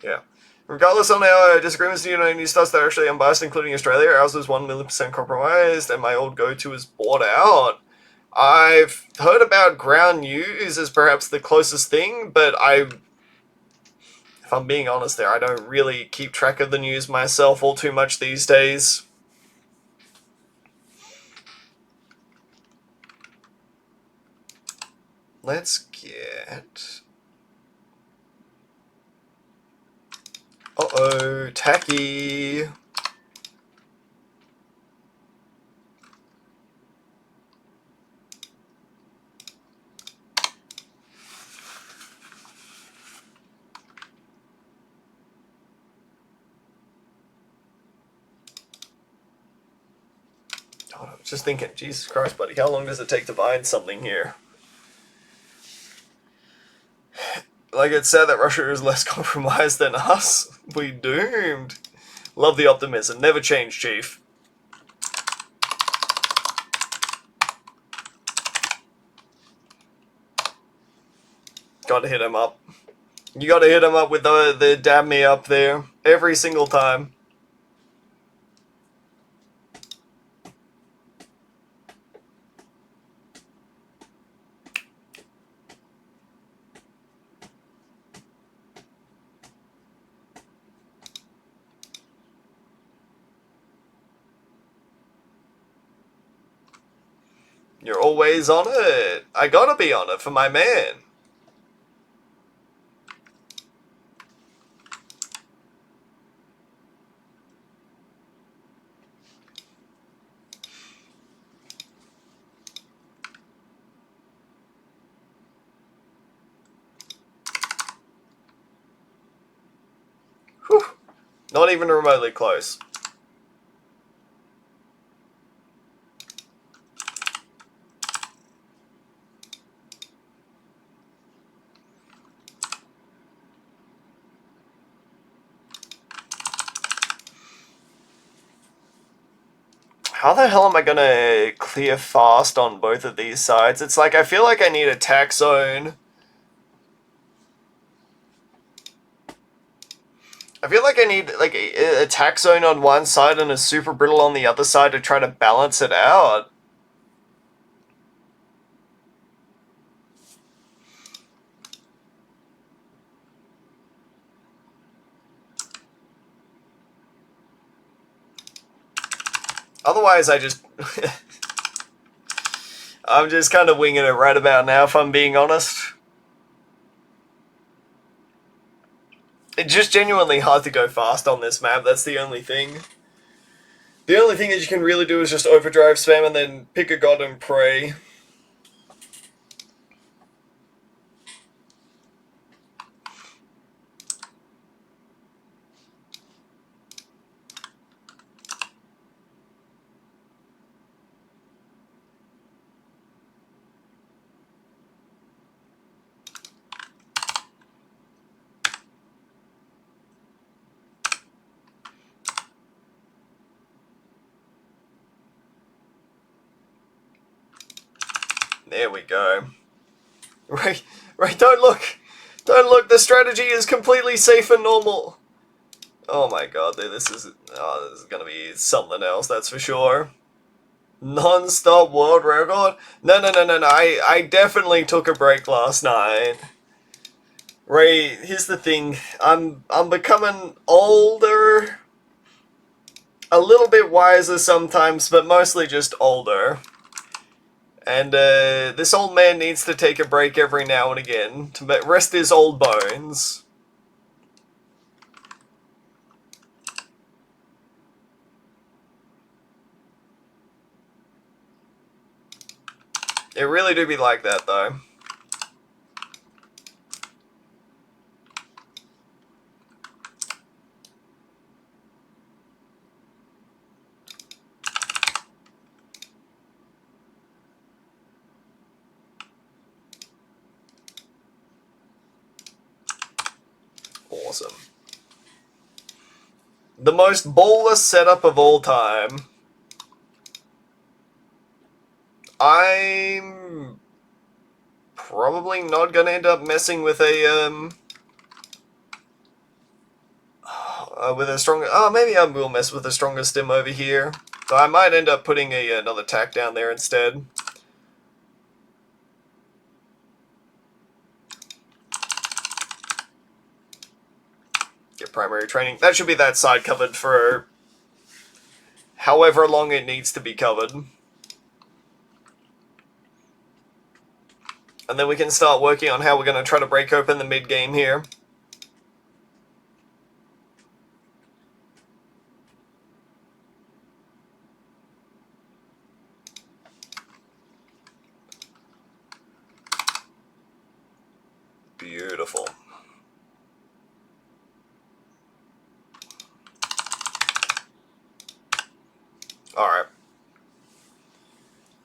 Yeah. Regardless on our disagreements, you know, new stuff that are actually unbiased, including Australia, ours was 1,000,000% compromised, and my old go-to is bought out. I've heard about ground news as perhaps the closest thing, but if I'm being honest there, I don't really keep track of the news myself all too much these days. Let's get... Uh-oh, tacky. Oh, I was just thinking, Jesus Christ, buddy, how long does it take to find something here? Like, it's sad that Russia is less compromised than us. We doomed. Love the optimism. Never change, Chief. Gotta hit him up. You gotta hit him up with the dab me up there. Every single time. You're always on it. I gotta be on it for my man. Whew. Not even remotely close. How the hell am I gonna clear fast on both of these sides? It's like, I feel like I need a tack zone. I feel like I need like a tack zone on one side and a super brittle on the other side to try to balance it out. Otherwise, I just... I'm just kind of winging it right about now, if I'm being honest. It's just genuinely hard to go fast on this map, that's the only thing. The only thing that you can really do is just overdrive spam and then pick a god and pray. There we go. Right, don't look! Don't look, the strategy is completely safe and normal. Oh my god, dude, this is gonna be something else, that's for sure. Non-stop world record? No, I definitely took a break last night. Right, here's the thing, I'm becoming older, a little bit wiser sometimes, but mostly just older. And this old man needs to take a break every now and again to rest his old bones. It really do be like that, though. Awesome. The most ballless setup of all time. I'm probably not gonna end up messing with a stronger. Oh, maybe I will mess with a stronger stim over here. So I might end up putting another tack down there instead. Get primary training. That should be that side covered for however long it needs to be covered. And then we can start working on how we're going to try to break open the mid-game here. Beautiful. Alright.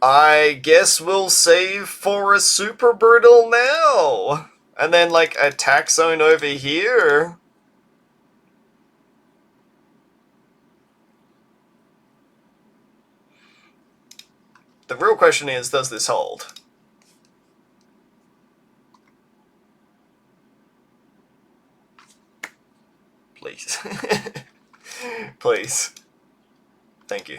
I guess we'll save for a super brutal now. And then like a tack zone over here. The real question is, does this hold? Please. Please. Thank you.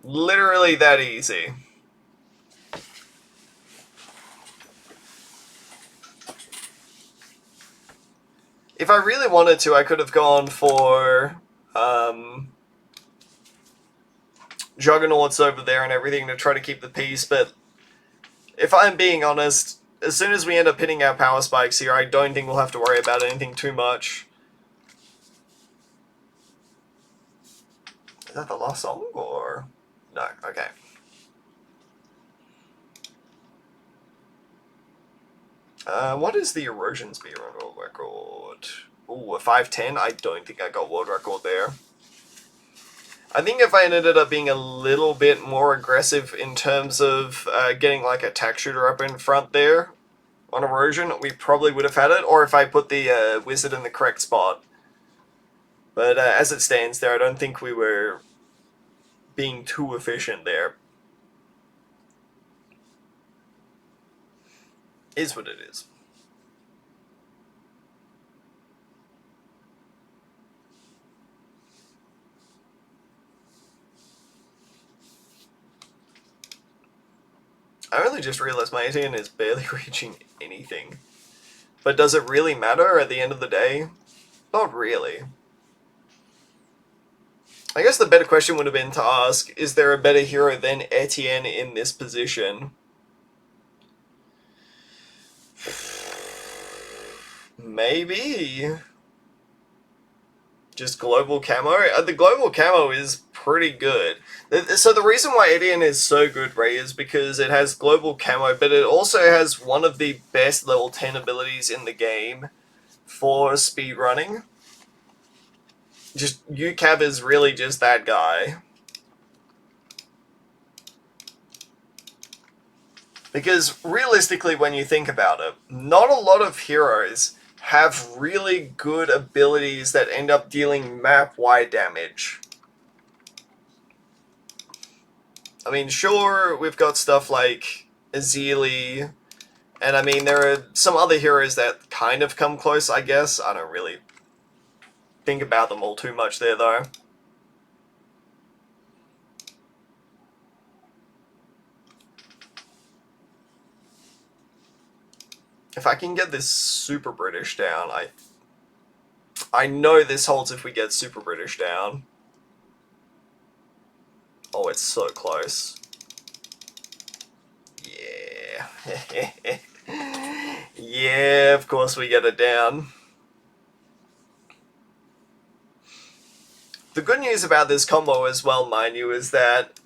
Literally that easy. If I really wanted to, I could have gone for Juggernauts over there and everything to try to keep the peace, but if I'm being honest, as soon as we end up hitting our power spikes here, I don't think we'll have to worry about anything too much. Is that the last song, or...? No, okay. What is the erosion speed world record? Ooh, a 510? I don't think I got world record there. I think if I ended up being a little bit more aggressive in terms of getting like a tack shooter up in front there on erosion, we probably would have had it, or if I put the wizard in the correct spot. But as it stands there, I don't think we were being too efficient there. Is what it is. I only just realized my ATN is barely reaching anything. But does it really matter at the end of the day? Not really. I guess the better question would have been to ask, is there a better hero than Etienne in this position? Maybe. Just global camo? The global camo is pretty good. So the reason why Etienne is so good, Ray, is because it has global camo, but it also has one of the best level 10 abilities in the game for speedrunning. Just, UCAV is really just that guy. Because realistically, when you think about it, not a lot of heroes have really good abilities that end up dealing map-wide damage. I mean, sure, we've got stuff like Azili, and I mean, there are some other heroes that kind of come close, I guess. I don't really think about them all too much there, though. If I can get this Super British down, I know this holds if we get Super British down. Oh, it's so close. Yeah. Yeah, of course we get it down. The good news about this combo as well, mind you, is that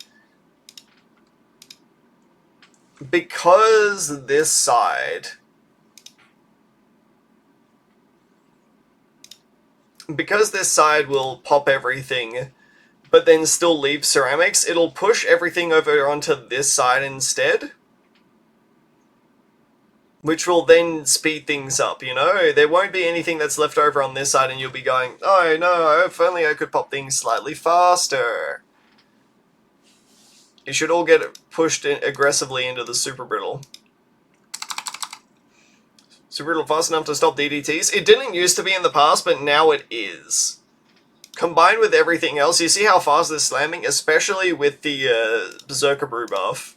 because this side will pop everything but then still leave ceramics, it'll push everything over onto this side instead, which will then speed things up, you know? There won't be anything that's left over on this side and you'll be going, oh no, if only I could pop things slightly faster. It should all get pushed aggressively into the Super Brittle. Super Brittle fast enough to stop DDTs? It didn't used to be in the past, but now it is. Combined with everything else, you see how fast they're slamming, especially with the Berserker Brew buff.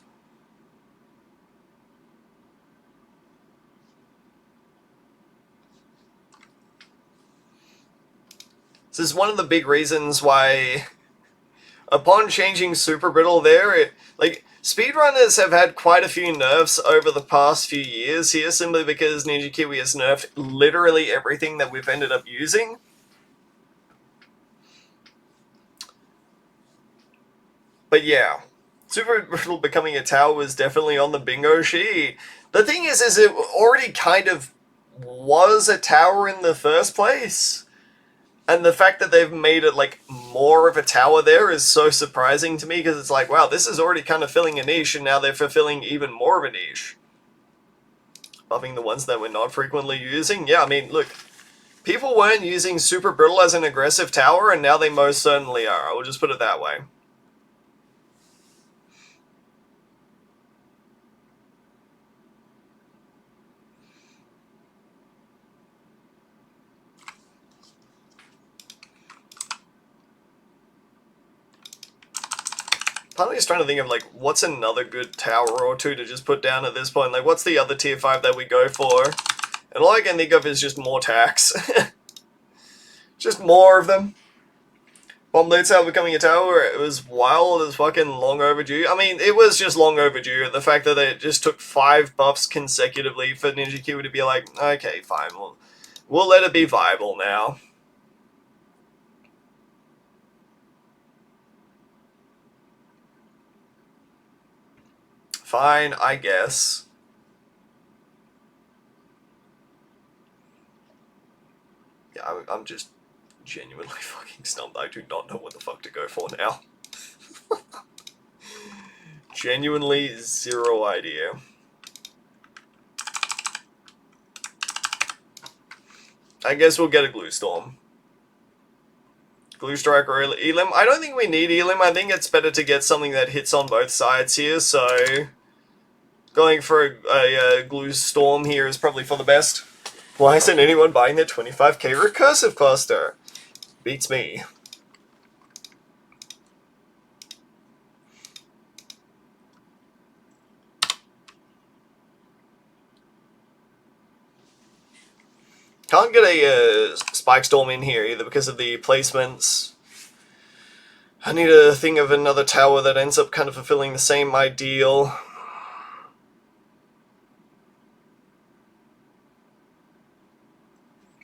This is one of the big reasons why, upon changing Super Brittle there, speedrunners have had quite a few nerfs over the past few years here, simply because Ninja Kiwi has nerfed literally everything that we've ended up using. But yeah, Super Brittle becoming a tower was definitely on the bingo sheet. The thing is it already kind of was a tower in the first place. And the fact that they've made it, like, more of a tower there is so surprising to me, because it's like, wow, this is already kind of filling a niche, and now they're fulfilling even more of a niche. Buffing the ones that we're not frequently using? Yeah, I mean, look, people weren't using Super Brittle as an aggressive tower, and now they most certainly are. I will just put it that way. Part of me is trying to think of, like, what's another good tower or two to just put down at this point? Like, what's the other tier 5 that we go for? And all I can think of is just more tax. Just more of them. Bomb Blade Tower becoming a tower, it was wild as fucking long overdue. I mean, it was just long overdue. The fact that it just took 5 buffs consecutively for Ninja Kiwi to be like, okay, fine, we'll let it be viable now. Fine, I guess. Yeah, I'm just genuinely fucking stumped. I do not know what the fuck to go for now. Genuinely zero idea. I guess we'll get a Glue Storm. Glue Strike or Elim. I don't think we need Elim. I think it's better to get something that hits on both sides here, so going for a Glue Storm here is probably for the best. Why isn't anyone buying their 25k recursive cluster? Beats me. Can't get a Spike Storm in here either because of the placements. I need to think of another tower that ends up kind of fulfilling the same ideal.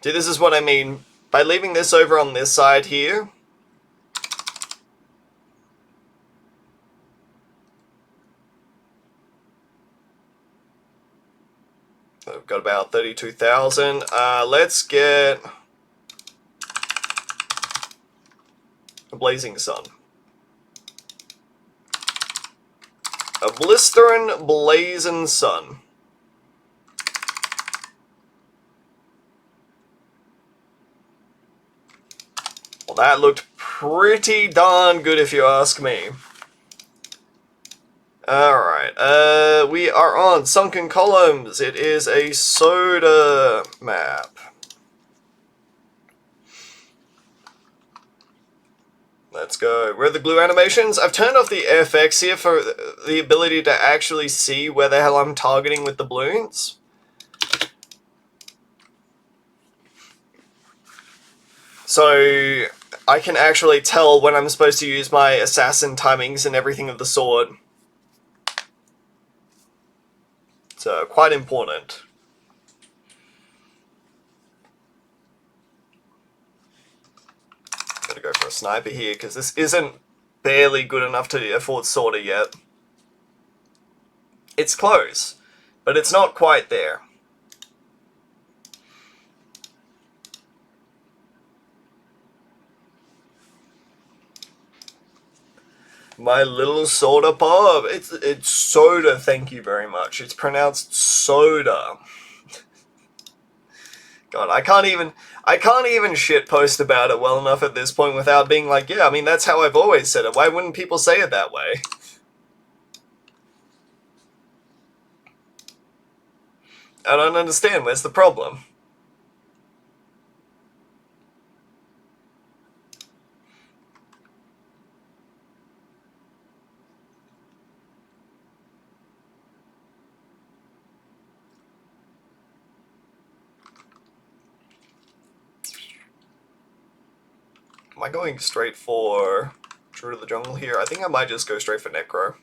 See, this is what I mean. By leaving this over on this side here, I've got about 32,000. Let's get a Blazing Sun. A Blistering Blazing Sun. Well, that looked pretty darn good if you ask me. Alright, we are on Sunken Columns. It is a soda map. Let's go. Where are the glue animations? I've turned off the FX here for the ability to actually see where the hell I'm targeting with the balloons. So I can actually tell when I'm supposed to use my assassin timings and everything of the sort. So quite important. Gotta go for a sniper here because this isn't barely good enough to afford sorter yet. It's close, but it's not quite there. My little soda pop. It's soda, thank you very much. It's pronounced soda. God, I can't even shitpost about it well enough at this point without being like, yeah, I mean, that's how I've always said it. Why wouldn't people say it that way? I don't understand. Where's the problem? Am I going straight for Druid of the Jungle here? I think I might just go straight for Necro.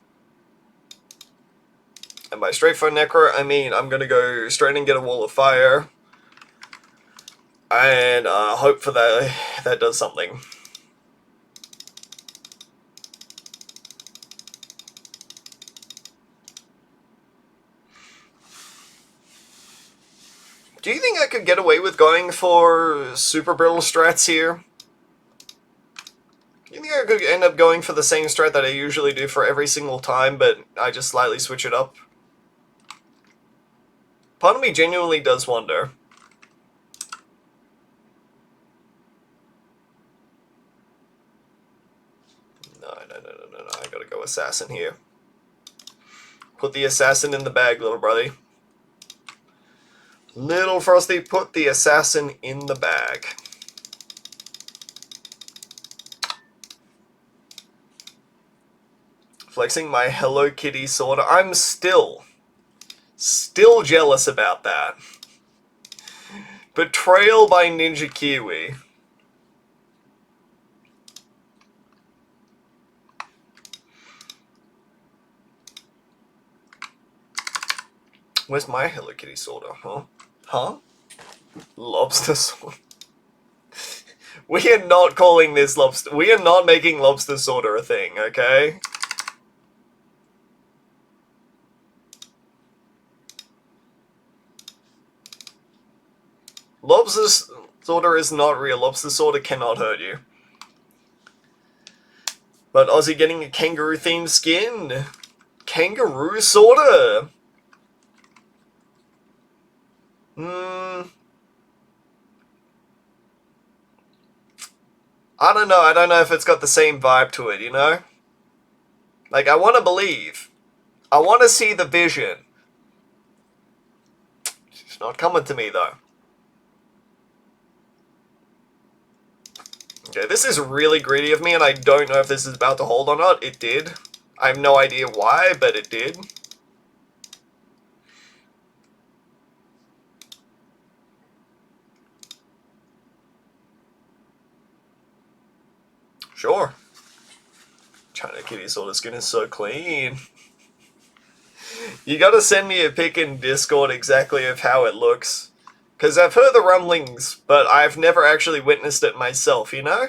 And by straight for Necro, I mean I'm going to go straight and get a Wall of Fire. And hope for that does something. Do you think I could get away with going for Super Brittle strats here? You think I could end up going for the same strat that I usually do for every single time, but I just slightly switch it up? Part of me genuinely does wonder. No, I gotta go Assassin here. Put the Assassin in the bag, little brother. Little Frosty, put the Assassin in the bag. Flexing my Hello Kitty sword. I'm still jealous about that. Betrayal by Ninja Kiwi. Where's my Hello Kitty sword? Huh? Lobster sword. We are not calling this lobster. We are not making lobster sword a thing, okay? Lobster sorter is not real. Lobster sorter cannot hurt you. But Aussie getting a kangaroo themed skin. Kangaroo sorter. I don't know. I don't know if it's got the same vibe to it, you know? Like, I want to believe. I want to see the vision. It's not coming to me, though. Okay, this is really greedy of me, and I don't know if this is about to hold or not. It did. I have no idea why, but it did. Sure. China Kitty Sword of Skin is so clean. You gotta send me a pic in Discord exactly of how it looks. Because I've heard the rumblings, but I've never actually witnessed it myself, you know?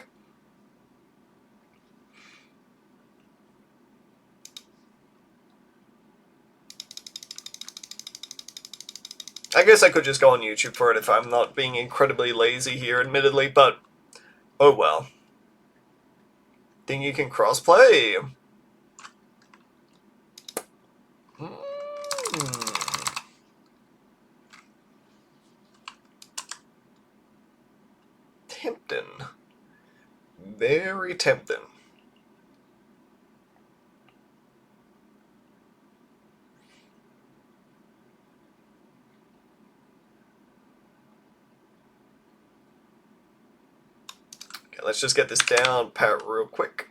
I guess I could just go on YouTube for it if I'm not being incredibly lazy here, admittedly, but oh well. Think you can crossplay? Tempting. Very tempting. Okay, let's just get this down pat real quick.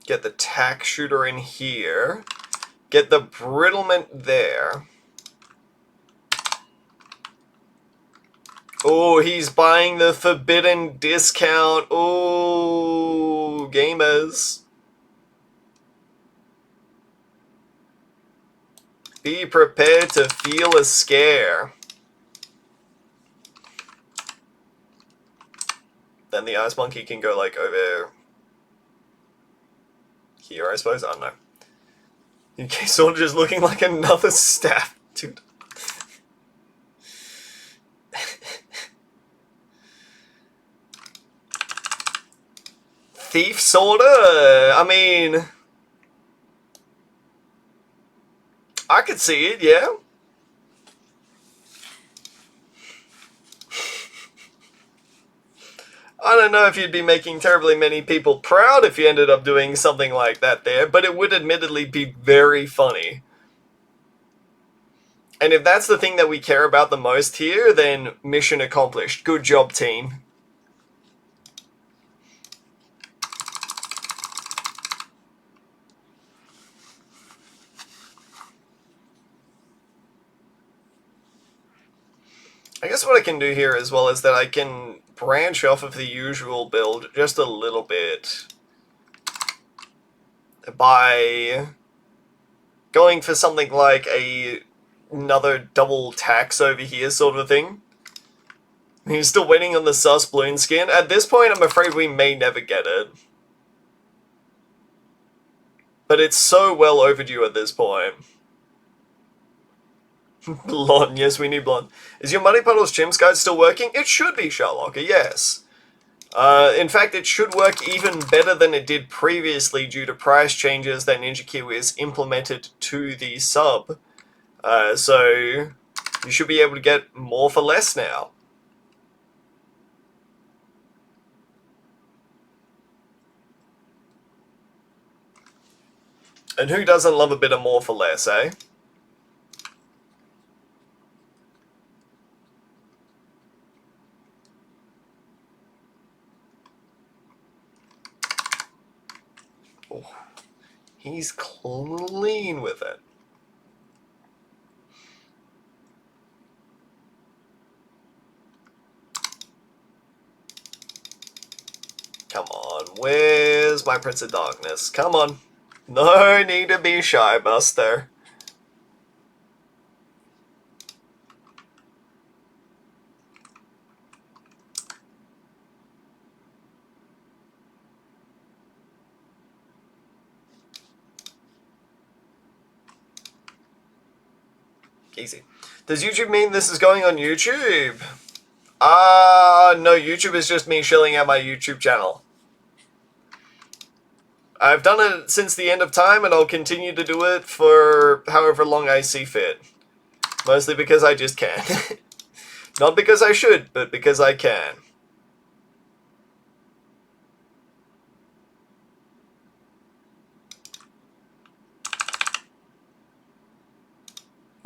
Get the tack shooter in here. Get the brittlement there. Oh, he's buying the forbidden discount. Oh, gamers. Be prepared to feel a scare. Then the ice monkey can go like over here, I suppose. I don't know. Okay, sort of just looking like another staff, dude. Thief sorta. I mean, I could see it, yeah. I don't know if you'd be making terribly many people proud if you ended up doing something like that there, but it would admittedly be very funny. And if that's the thing that we care about the most here, then mission accomplished. Good job, team. I guess what I can do here as well is that I can branch off of the usual build just a little bit by going for something like another double tax over here sort of thing. He's still waiting on the sus balloon skin. At this point, I'm afraid we may never get it. But it's so well overdue at this point. Blonde, yes, we need blonde. Is your Muddy Puddles Chimps guide still working? It should be, Sherlocker, yes. In fact, it should work even better than it did previously due to price changes that Ninja Kiwi has implemented to the sub. So, you should be able to get more for less now. And who doesn't love a bit of more for less, eh? Oh, he's clean with it. Come on, where's my Prince of Darkness? Come on. No need to be shy, Buster. Easy. Does YouTube mean this is going on YouTube? No, YouTube is just me shilling out my YouTube channel. I've done it since the end of time, and I'll continue to do it for however long I see fit. Mostly because I just can. Not because I should, but because I can.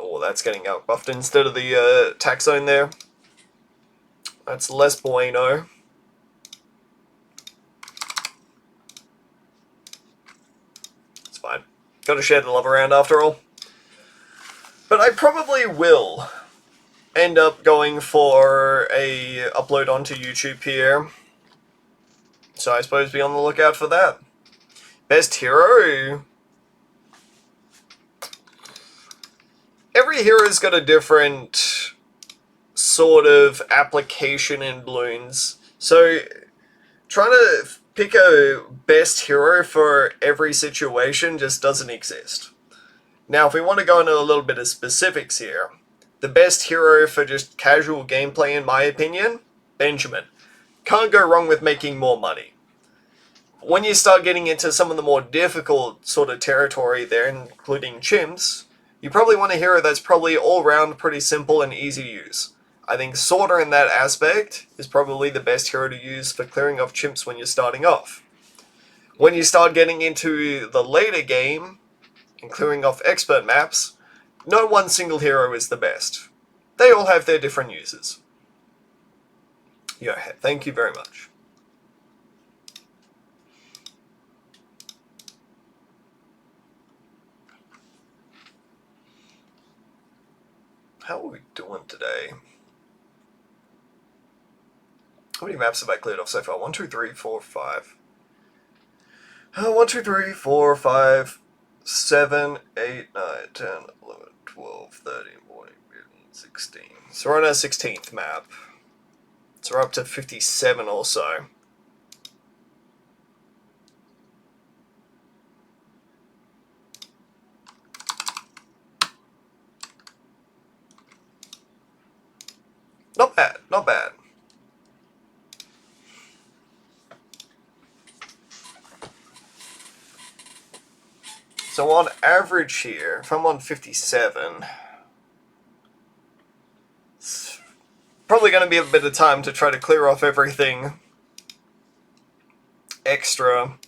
Oh, that's getting out buffed instead of the attack zone there. That's less bueno. It's fine. Gotta share the love around after all. But I probably will end up going for a upload onto YouTube here. So I suppose be on the lookout for that. Best hero? Every hero's got a different sort of application in Bloons. So trying to pick a best hero for every situation just doesn't exist. Now, if we want to go into a little bit of specifics here, the best hero for just casual gameplay, in my opinion, Benjamin. Can't go wrong with making more money. When you start getting into some of the more difficult sort of territory there, including chimps, you probably want a hero that's probably all-round pretty simple and easy to use. I think Sorter in that aspect is probably the best hero to use for clearing off chimps when you're starting off. When you start getting into the later game, and clearing off expert maps, no one single hero is the best. They all have their different uses. Yo, thank you very much. How are we doing today? How many maps have I cleared off so far? 1, 2, 3, 4, 5. 1, 2, 3, 4, 5, 7, 8, 9, 10, 11, 12, 13, 14, 15, 16. So we're on our 16th map. So we're up to 57 or so. Not bad, not bad. So on average here, if I'm on 57, it's probably going to be a bit of time to try to clear off everything extra.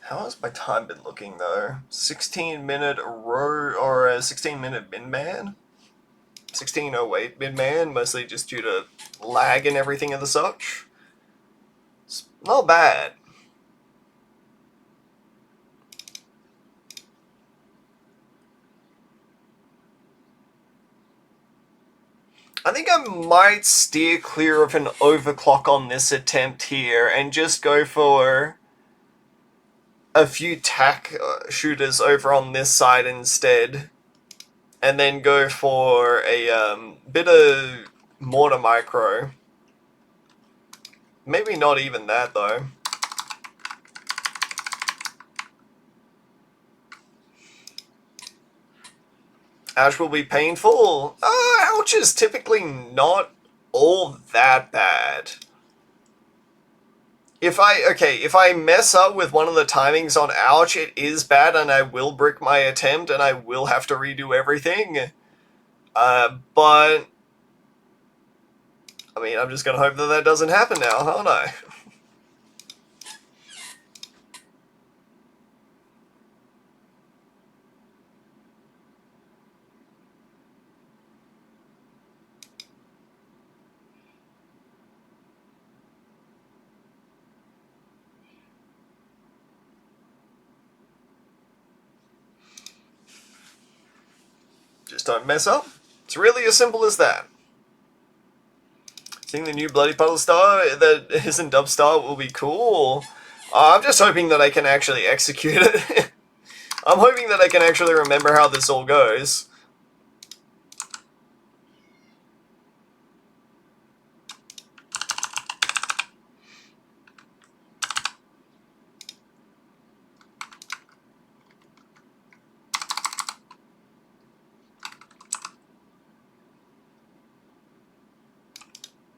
How has my time been looking though? 16-minute row or a 16-minute min-man? 16:08 min-man, mostly just due to lag and everything of the such. It's not bad. I think I might steer clear of an overclock on this attempt here and just go for a few tack shooters over on this side instead, and then go for a bit of mortar micro. Maybe not even that though. Ouch will be painful. Ouch is typically not all that bad. If I mess up with one of the timings on ouch, it is bad and I will brick my attempt and I will have to redo everything. But I mean, I'm just gonna hope that that doesn't happen now, aren't I? Just don't mess up. It's really as simple as that. Seeing the new Bloody Puddle Star that isn't Dub Star will be cool. I'm just hoping that I can actually execute it. I'm hoping that I can actually remember how this all goes.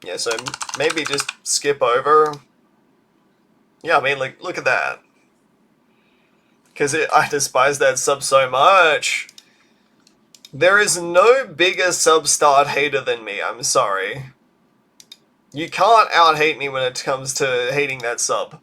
Yeah, so maybe just skip over. Yeah, I mean, like, look at that. Because I despise that sub so much. There is no bigger sub-start hater than me, I'm sorry. You can't out-hate me when it comes to hating that sub.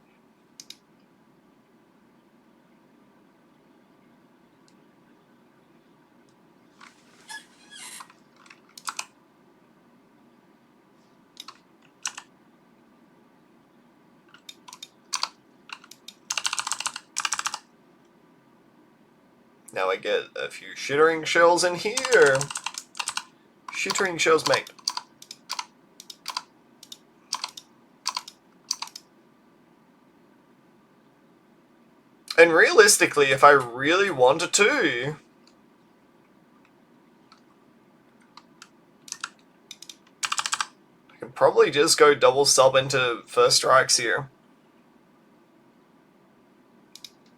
Now I get a few shittering shells in here. Shittering shells, mate. And realistically, if I really wanted to, I can probably just go double sub into first strikes here.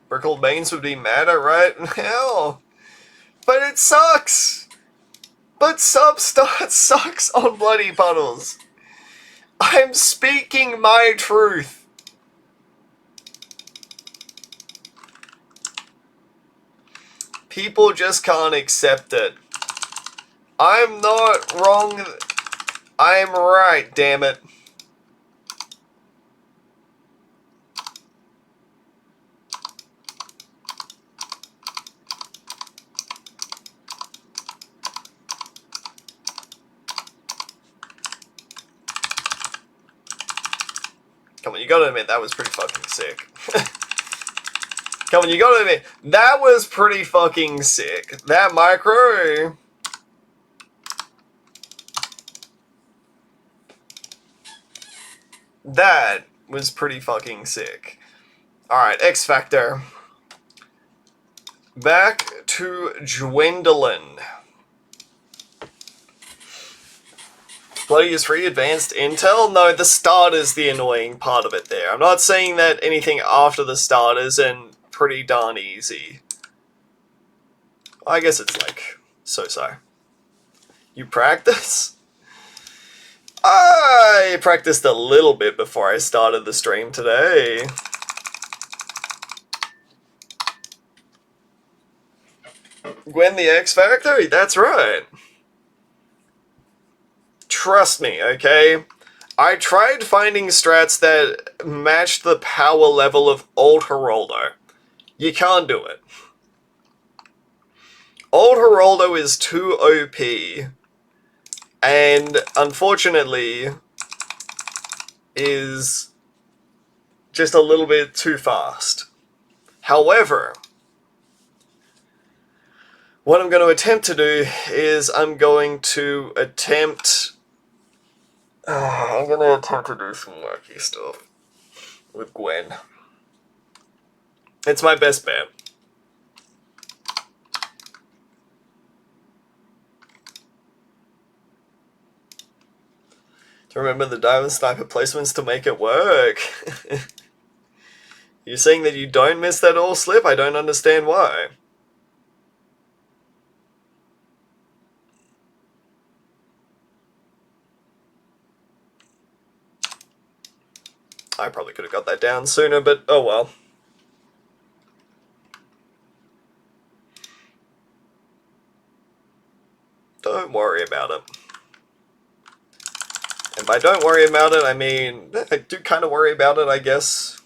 Brickled Mains would be mad at right now. But it sucks! But Substart sucks on Bloody Puddles. I'm speaking my truth. People just can't accept it. I'm not wrong. I'm right, damn it. Come on, you gotta admit, that was pretty fucking sick. Come on, you gotta admit, that was pretty fucking sick. That micro... That was pretty fucking sick. Alright, X Factor. Back to Gwendolyn. Bloody is free advanced intel? No, the start is the annoying part of it there. I'm not saying that anything after the start isn't pretty darn easy. I guess it's like, so-so. You practice? I practiced a little bit before I started the stream today. Gwen the X Factor? That's right. Trust me, okay? I tried finding strats that matched the power level of old Geraldo. You can't do it. Old Geraldo is too OP. And, unfortunately, is just a little bit too fast. However, what I'm going to attempt to do is I'm going to attempt to do some wacky stuff with Gwen. It's my best bet. To remember the diamond sniper placements to make it work. You're saying that you don't miss that all slip? I don't understand why. I probably could have got that down sooner, but oh well. Don't worry about it. And by don't worry about it, I mean, I do kind of worry about it, I guess.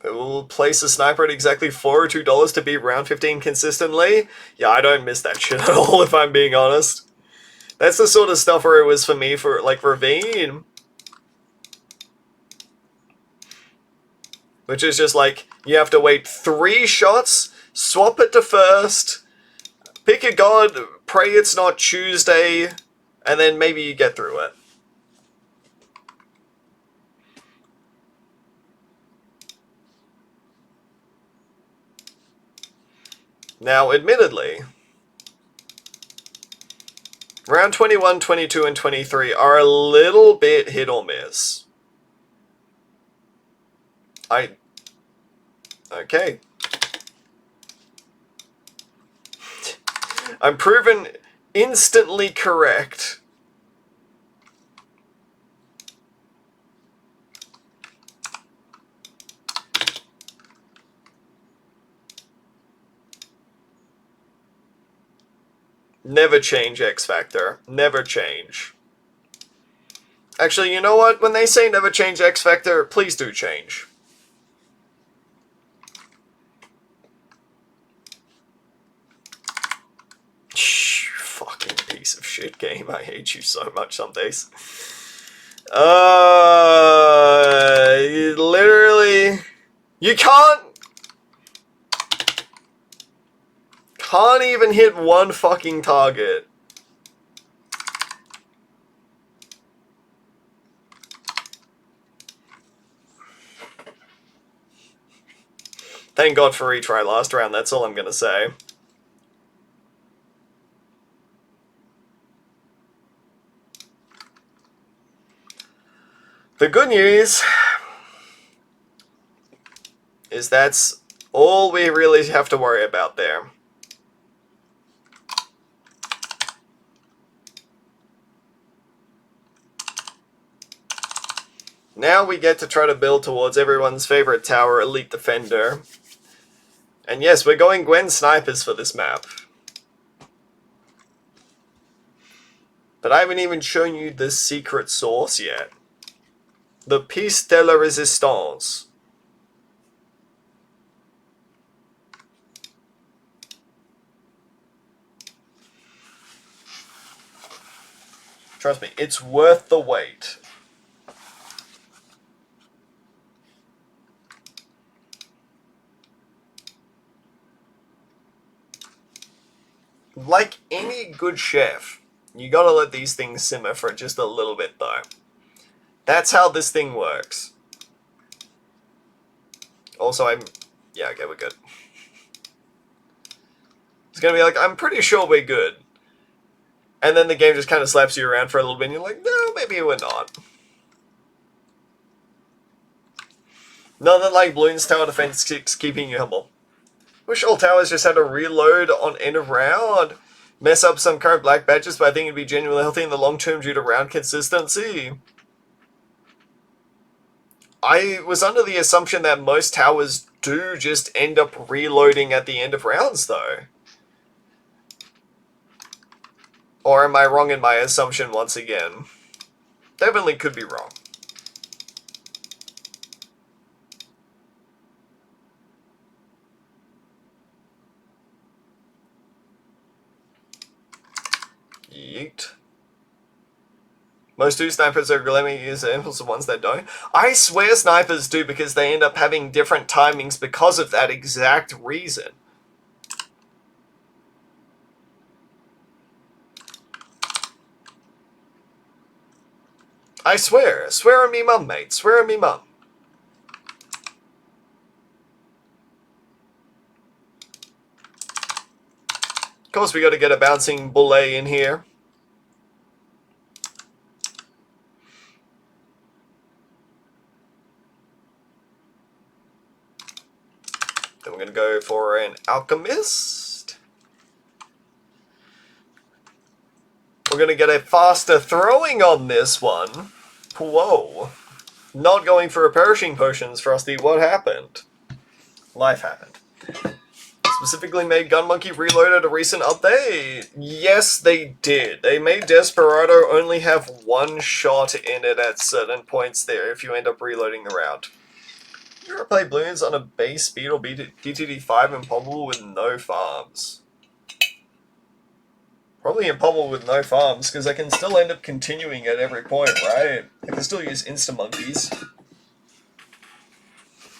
But we'll place a sniper at exactly $4 or $2 to beat round 15 consistently. Yeah, I don't miss that shit at all, if I'm being honest. That's the sort of stuff where it was for me for, like, Ravine. Which is just like, you have to wait 3 shots, swap it to first, pick a god, pray it's not Tuesday, and then maybe you get through it. Now, admittedly, round 21, 22, and 23 are a little bit hit or miss. Okay. I'm proven instantly correct. Never change X Factor. Never change. Actually, you know what? When they say never change X Factor, please do change. Shh, fucking piece of shit game. I hate you so much some days. Literally, you can't even hit one fucking target. Thank God for retry last round, that's all I'm gonna say. The good news is that's all we really have to worry about there. Now we get to try to build towards everyone's favorite tower, Elite Defender. And yes, we're going Gwen Snipers for this map. But I haven't even shown you the secret source yet. The piece de la resistance. Trust me, it's worth the wait. Like any good chef, you gotta let these things simmer for just a little bit though. That's how this thing works. Also, yeah, okay, we're good. It's gonna be like, I'm pretty sure we're good. And then the game just kind of slaps you around for a little bit and you're like, no, maybe we're not. Nothing like Bloons Tower Defense keeping you humble. Wish all towers just had a reload on end of round. Mess up some current black badges, but I think it'd be genuinely healthy in the long term due to round consistency. I was under the assumption that most towers do just end up reloading at the end of rounds, though. Or am I wrong in my assumption once again? Definitely could be wrong. Yeet. Most do snipers are glaring examples of ones that don't. I swear snipers do because they end up having different timings because of that exact reason. I swear. Swear on me mum, mate. Swear on me mum. Of course we gotta get a bouncing bullet in here. Then we're gonna go for an alchemist. We're gonna get a faster throwing on this one. Whoa. Not going for a perishing potions, Frosty. What happened? Life happened. Specifically made Gun Monkey Reloaded a recent update? Yes, they did. They made Desperado only have one shot in it at certain points there if you end up reloading the round. You ever play Bloons on a base speed or BTD5 impossible with no farms? Probably impossible with no farms, because I can still end up continuing at every point, right? I can still use insta-monkeys.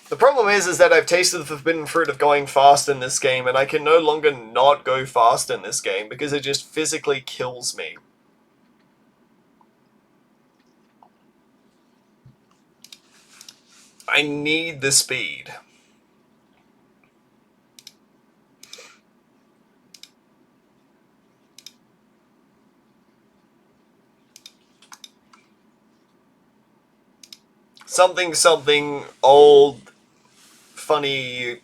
The problem is that I've tasted the forbidden fruit of going fast in this game, and I can no longer not go fast in this game, because it just physically kills me. I need the speed. Something old, funny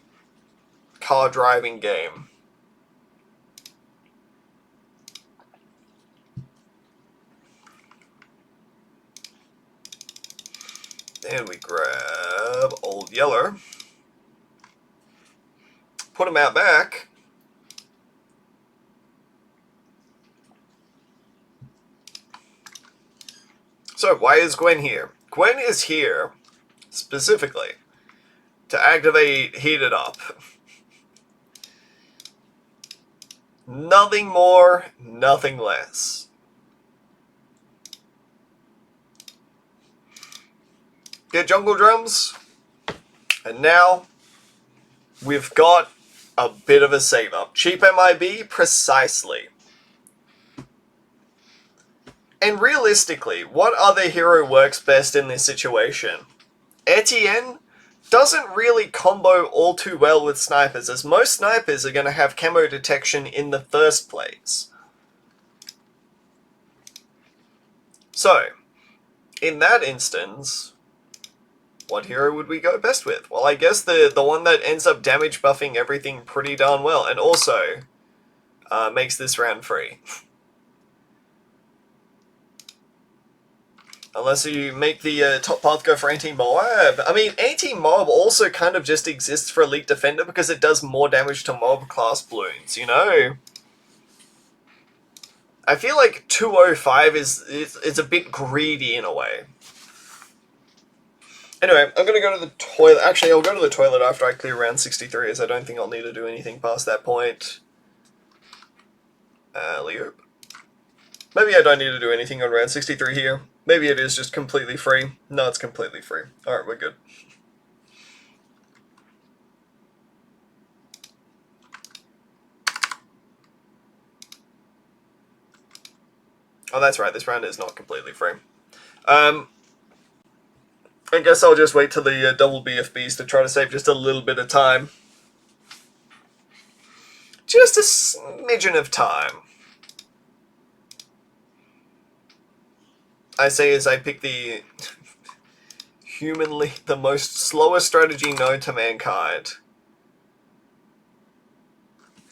car driving game. Then we grab Old Yeller. Put him out back. So, why is Gwen here? Gwen is here, specifically, to activate Heated Up. Nothing more, nothing less. Get Jungle Drums, and now we've got a bit of a save-up. Cheap MIB, precisely. And realistically, what other hero works best in this situation? Etienne doesn't really combo all too well with snipers, as most snipers are going to have camo detection in the first place. So, in that instance, what hero would we go best with? Well, I guess the one that ends up damage buffing everything pretty darn well, and also makes this round free. Unless you make the top path go for anti-mob. I mean, anti-mob also kind of just exists for Elite Defender because it does more damage to mob class balloons, you know? I feel like 205 is a bit greedy in a way. Anyway, I'm going to go to the toilet. Actually, I'll go to the toilet after I clear round 63, as I don't think I'll need to do anything past that point. Leo. Maybe I don't need to do anything on round 63 here. Maybe it is just completely free. No, it's completely free. Alright, we're good. Oh, that's right, this round is not completely free. I guess I'll just wait till the double BFBs to try to save just a little bit of time. Just a smidgen of time. I say as I pick the humanly the most slowest strategy known to mankind.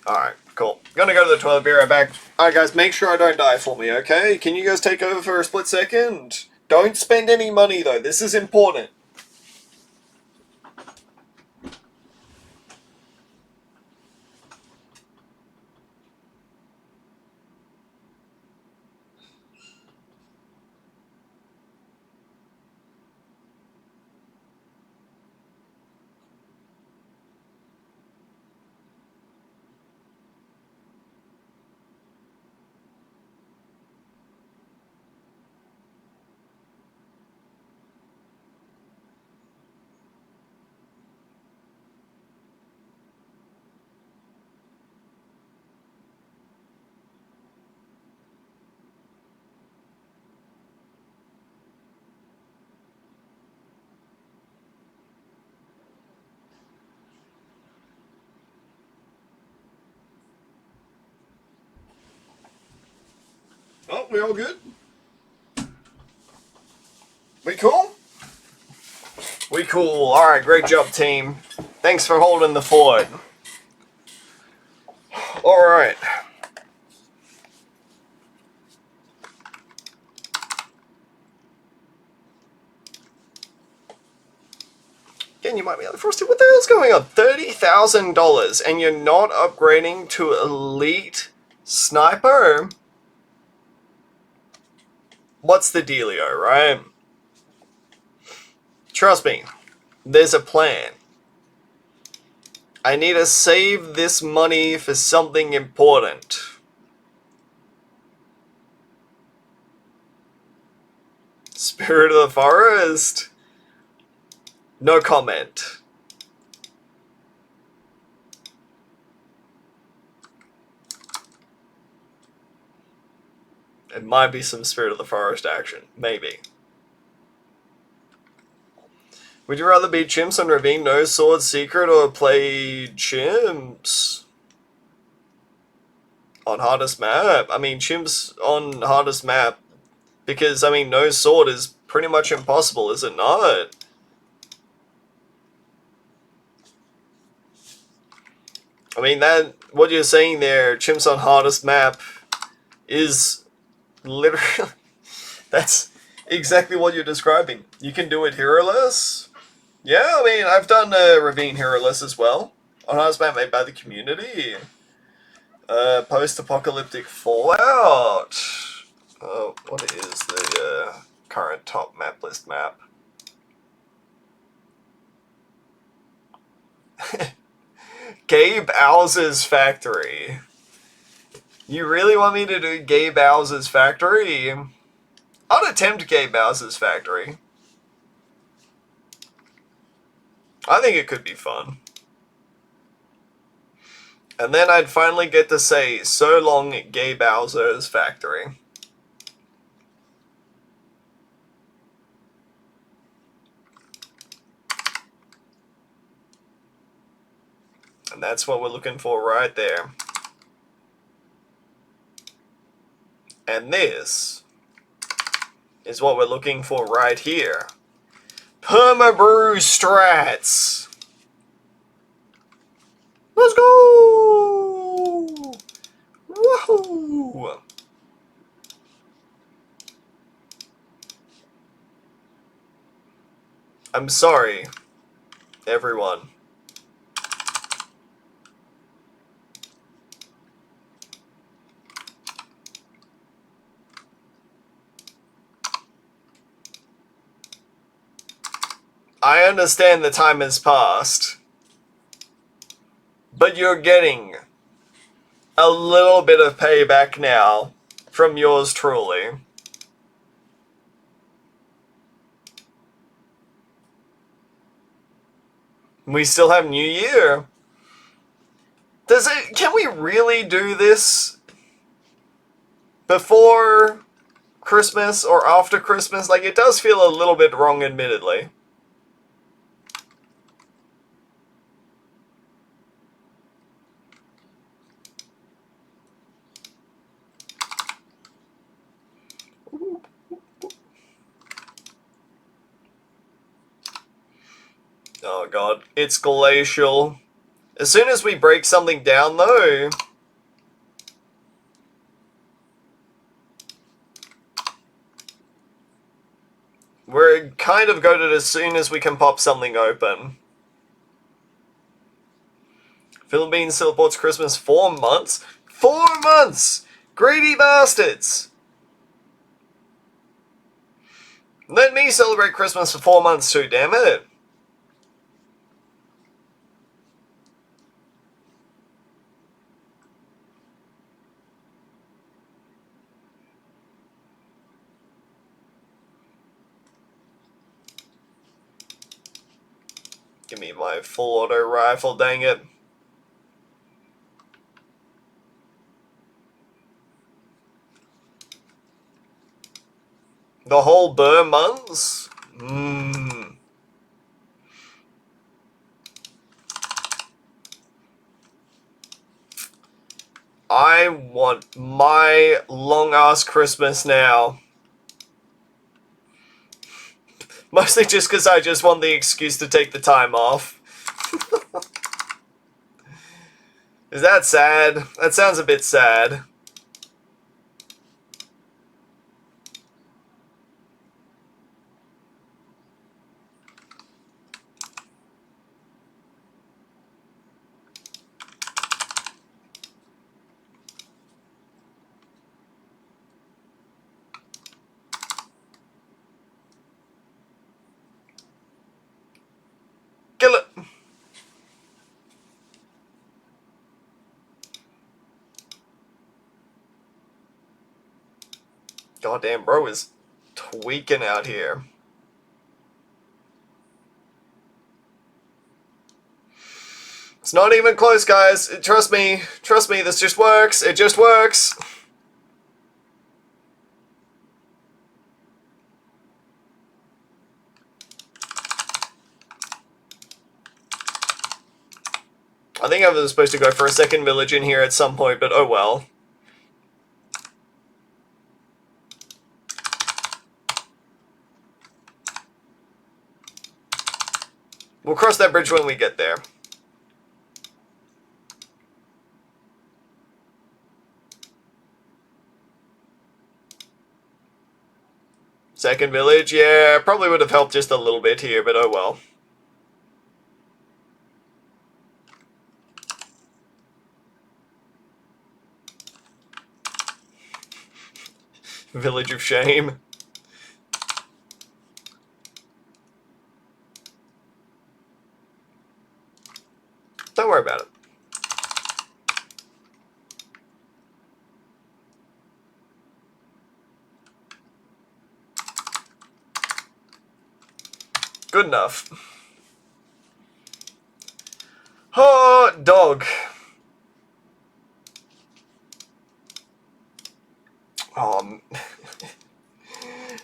Alright, cool. Gonna go to the toilet, be right back. Alright guys, make sure I don't die for me, okay? Can you guys take over for a split second? Don't spend any money though, this is important. Oh, we all good? We cool? We cool. Alright, great job team. Thanks for holding the fort. Alright. Again, you might be like, Frosty, what the hell's going on? $30,000 and you're not upgrading to Elite Sniper? What's the dealio, right? Trust me, there's a plan. I need to save this money for something important. Spirit of the Forest? No comment. It might be some Spirit of the Forest action. Maybe. Would you rather be Chimps on Ravine, No Sword, Secret, or play Chimps on hardest map? I mean, Chimps on hardest map, because, I mean, No Sword is pretty much impossible, is it not? I mean, that, what you're saying there, Chimps on hardest map, is literally, that's exactly what you're describing. You can do it hero-less. Yeah, I mean, I've done Ravine hero-less as well. On hardest map made by the community. Post-apocalyptic Fallout. What is the current top map list map. Gabe Owser's factory. You really want me to do Gabe Owser's factory? I'd attempt Gabe Owser's factory. I think it could be fun. And then I'd finally get to say, so long, Gabe Owser's factory. And that's what we're looking for right there. And this is what we're looking for right here. Permabrew strats. Let's go! Woohoo! I'm sorry, everyone. I understand the time has passed, but you're getting a little bit of payback now from yours truly. We still have New Year. Can we really do this before Christmas or after Christmas? Like, it does feel a little bit wrong, admittedly. Oh god, it's glacial. As soon as we break something down, though... we're kind of goated as soon as we can pop something open. Philippines celebrates Christmas 4 months? 4 months! Greedy bastards! Let me celebrate Christmas for 4 months too, damn it! Give me my full auto rifle, dang it. The whole Burr months? I want my long-ass Christmas now. Mostly just because I just want the excuse to take the time off. Is that sad? That sounds a bit sad. Kill it! Goddamn, bro is tweaking out here. It's not even close, guys. Trust me, this just works. It just works. I think I was supposed to go for a second village in here at some point, but oh well. We'll cross that bridge when we get there. Second village, yeah, probably would have helped just a little bit here, but oh well. Village of Shame. Don't worry about it. Good enough. Oh, dog.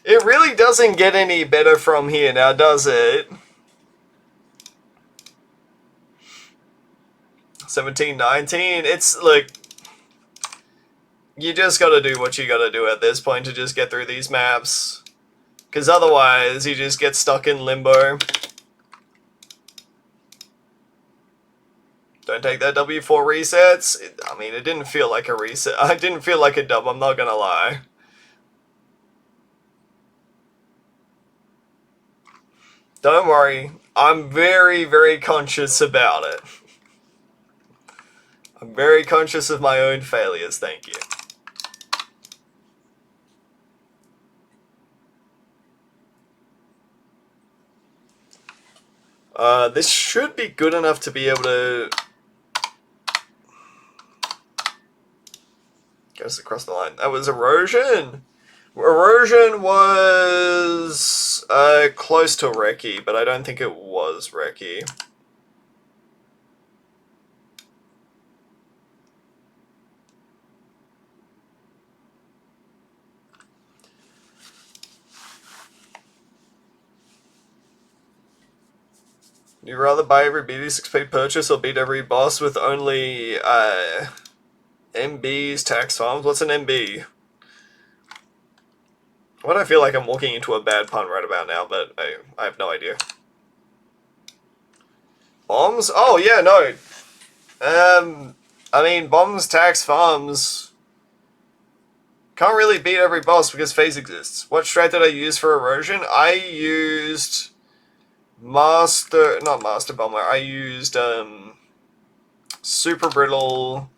It really doesn't get any better from here now, does it? 17, 19. It's like, you just gotta do what you gotta do at this point to just get through these maps. Because otherwise, you just get stuck in limbo. Don't take that W4 resets. I mean, it didn't feel like a reset. I didn't feel like a dub, I'm not gonna lie. Don't worry, I'm very, very conscious about it. I'm very conscious of my own failures, thank you. This should be good enough to be able to get us across the line. That was erosion. Erosion was close to recce, but I don't think it was recce. Would you rather buy every BD6 paid purchase or beat every boss with only MBs, tax farms? What's an MB? Why do I feel like I'm walking into a bad pun right about now, but I have no idea. Bombs? Oh, yeah, no. I mean, bombs, tax, farms. Can't really beat every boss because phase exists. What strat did I use for erosion? I used not Master Bomber. I used Super Brittle.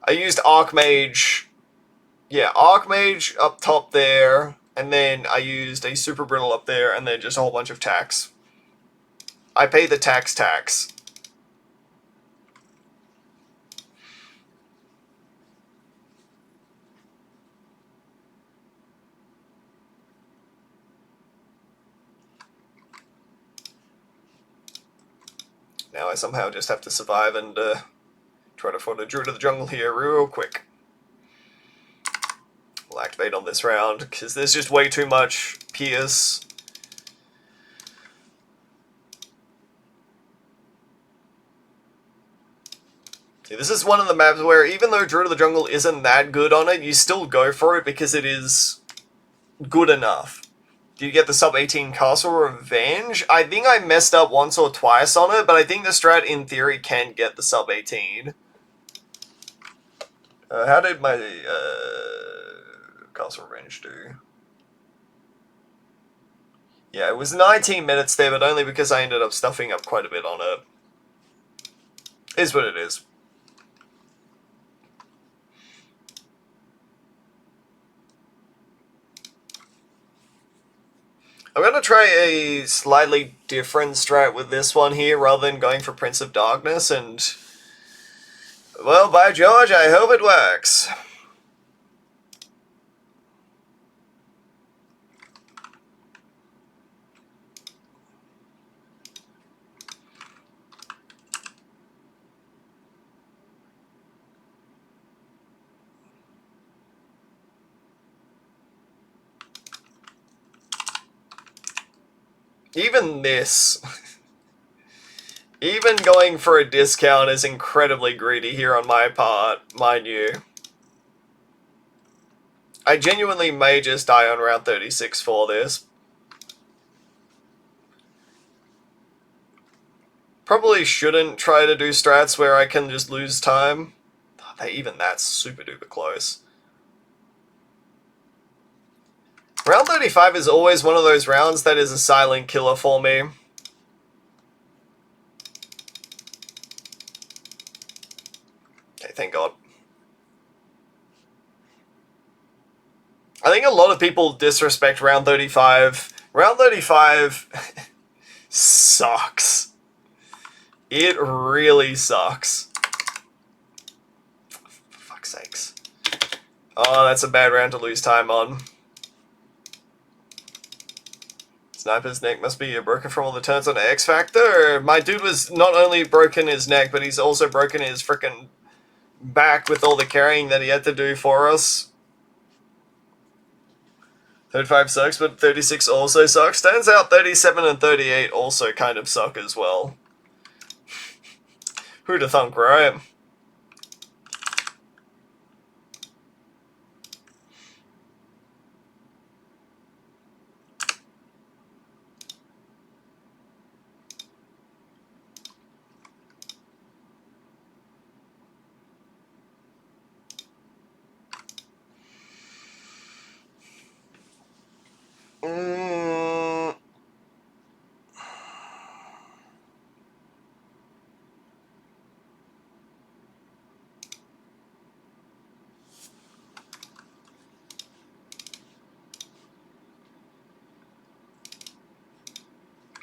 I used Archmage. Yeah, Archmage up top there, and then I used a Super Brittle up there, and then just a whole bunch of tax. I pay the tax. Now I somehow just have to survive and try to find a Druid of the Jungle here real quick. We'll activate on this round, because there's just way too much Pierce. See, this is one of the maps where even though Druid of the Jungle isn't that good on it, you still go for it because it is good enough. Do you get the sub 18 Castle Revenge? I think I messed up once or twice on it, but I think the strat in theory can get the sub 18. How did my Castle Revenge do? Yeah, it was 19 minutes there, but only because I ended up stuffing up quite a bit on it. Is what it is. I'm going to try a slightly different strat with this one here, rather than going for Prince of Darkness, and... well, by George, I hope it works. Even this, even going for a discount is incredibly greedy here on my part, mind you. I genuinely may just die on round 36 for this. Probably shouldn't try to do strats where I can just lose time. Even that's super duper close. Round 35 is always one of those rounds that is a silent killer for me. Okay, thank God. I think a lot of people disrespect round 35. Round 35 sucks. It really sucks. For fuck's sakes. Oh, that's a bad round to lose time on. Sniper's neck must be broken from all the turns on X Factor. My dude was not only broken his neck, but he's also broken his frickin' back with all the carrying that he had to do for us. 35 sucks, but 36 also sucks. Turns out 37 and 38 also kind of suck as well. Who'd have thunk, right?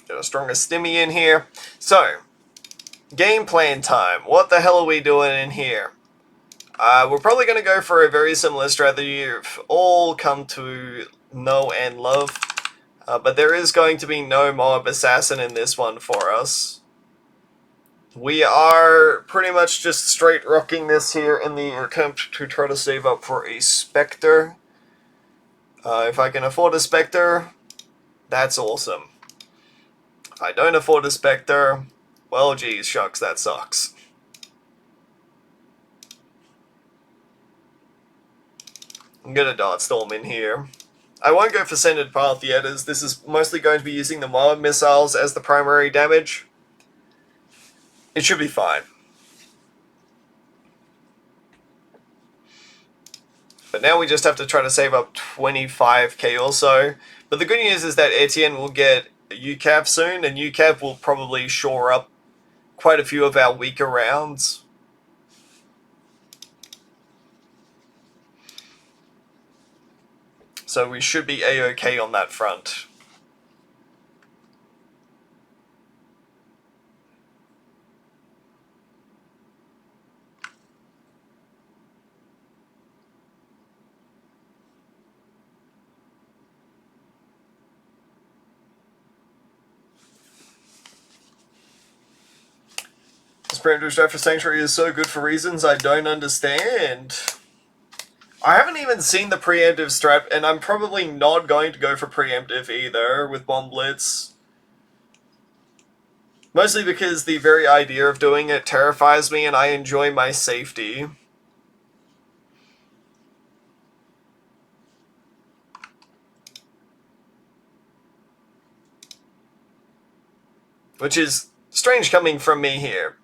Get a stronger stimmy in here. So, game plan time. What the hell are we doing in here? We're probably going to go for a very similar strategy you've all come to know and love. But there is going to be no mob assassin in this one for us. We are pretty much just straight rocking this here in the attempt to try to save up for a Spectre. If I can afford a Spectre, that's awesome. If I don't afford a Spectre, well geez, shucks, that sucks. I'm gonna Dart Storm in here. I won't go for Centered Path yet, as this is mostly going to be using the mob missiles as the primary damage. It should be fine. But now we just have to try to save up 25k or so. But the good news is that Etienne will get UCAP soon, and UCAP will probably shore up quite a few of our weaker rounds. So we should be A-OK on that front. This preemptive strat for Sanctuary is so good for reasons I don't understand. I haven't even seen the preemptive strat, and I'm probably not going to go for preemptive either with Bomb Blitz. Mostly because the very idea of doing it terrifies me and I enjoy my safety. Which is strange coming from me here.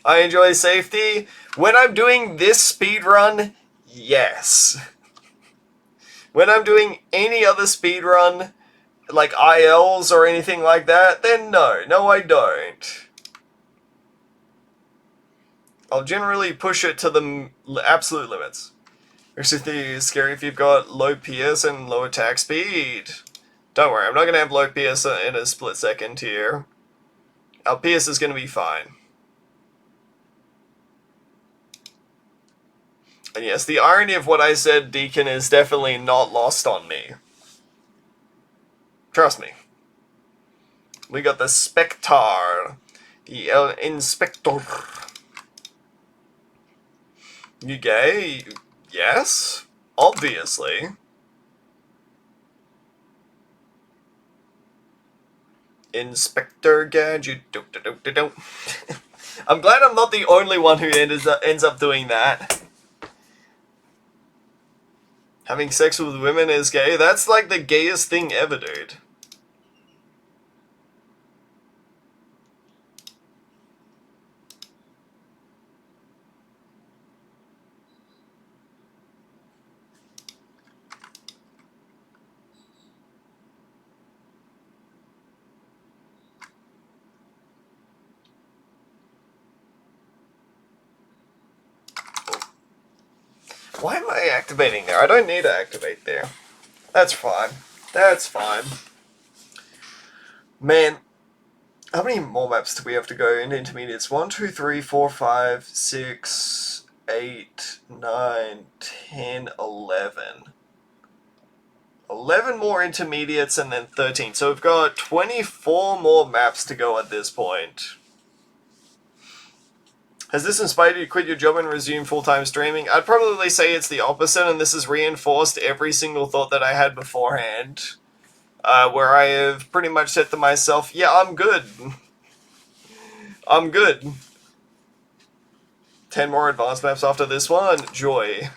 I enjoy safety. When I'm doing this speed run, yes. When I'm doing any other speed run, like ILs or anything like that, then no. No, I don't. I'll generally push it to the absolute limits. Actually, it's scary if you've got low PS and low attack speed. Don't worry, I'm not going to have low PS in a split second here. Our PS is going to be fine. And yes, the irony of what I said, Deacon, is definitely not lost on me. Trust me. We got the Spectre. The Inspector. You gay? Yes? Obviously. Inspector Gadget. I'm glad I'm not the only one who ends up doing that. Having sex with women is gay? That's like the gayest thing ever, dude. Why am I activating there? I don't need to activate there. That's fine. That's fine. Man, How many more maps do we have to go in intermediates? 1, 2, 3, 4, 5, 6, 8, 9, 10, 11. 11 more intermediates and then 13. So we've got 24 more maps to go at this point. Has this inspired you to quit your job and resume full-time streaming? I'd probably say it's the opposite, and this has reinforced every single thought that I had beforehand. Where I have pretty much said to myself, yeah, I'm good. I'm good. 10 more advanced maps after this one. Joy.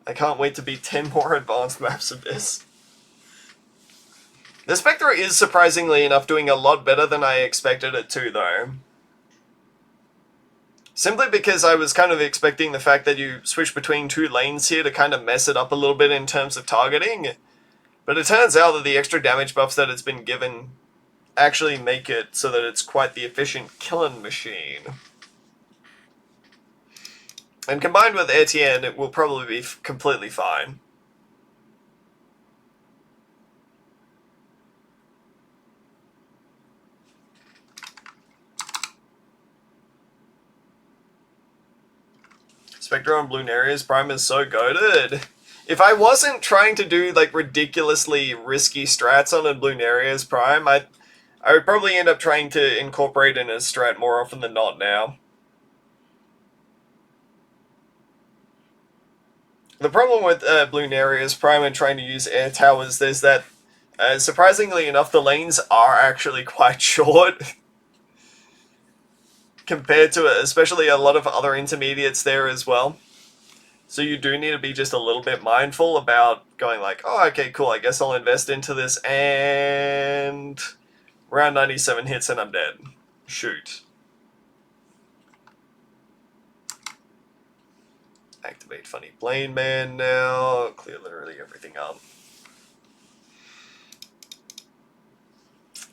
I can't wait to beat 10 more advanced maps of this. The Spectre is surprisingly enough doing a lot better than I expected it to, though. Simply because I was kind of expecting the fact that you switch between two lanes here to kind of mess it up a little bit in terms of targeting. But it turns out that the extra damage buffs that it's been given actually make it so that it's quite the efficient killing machine. And combined with Etienne, it will probably be completely fine. Spectre on Bloonaria's Prime is so goated. If I wasn't trying to do like ridiculously risky strats on a Bloonaria's Prime, I would probably end up trying to incorporate in a strat more often than not now. The problem with Bloonaria's Prime and trying to use air towers is that, surprisingly enough, the lanes are actually quite short. Compared to especially a lot of other intermediates there as well. So you do need to be just a little bit mindful about going like, oh, okay, cool, I guess I'll invest into this, and round 97 hits and I'm dead. Shoot. Activate Funny Blade Man now. Clear literally everything up.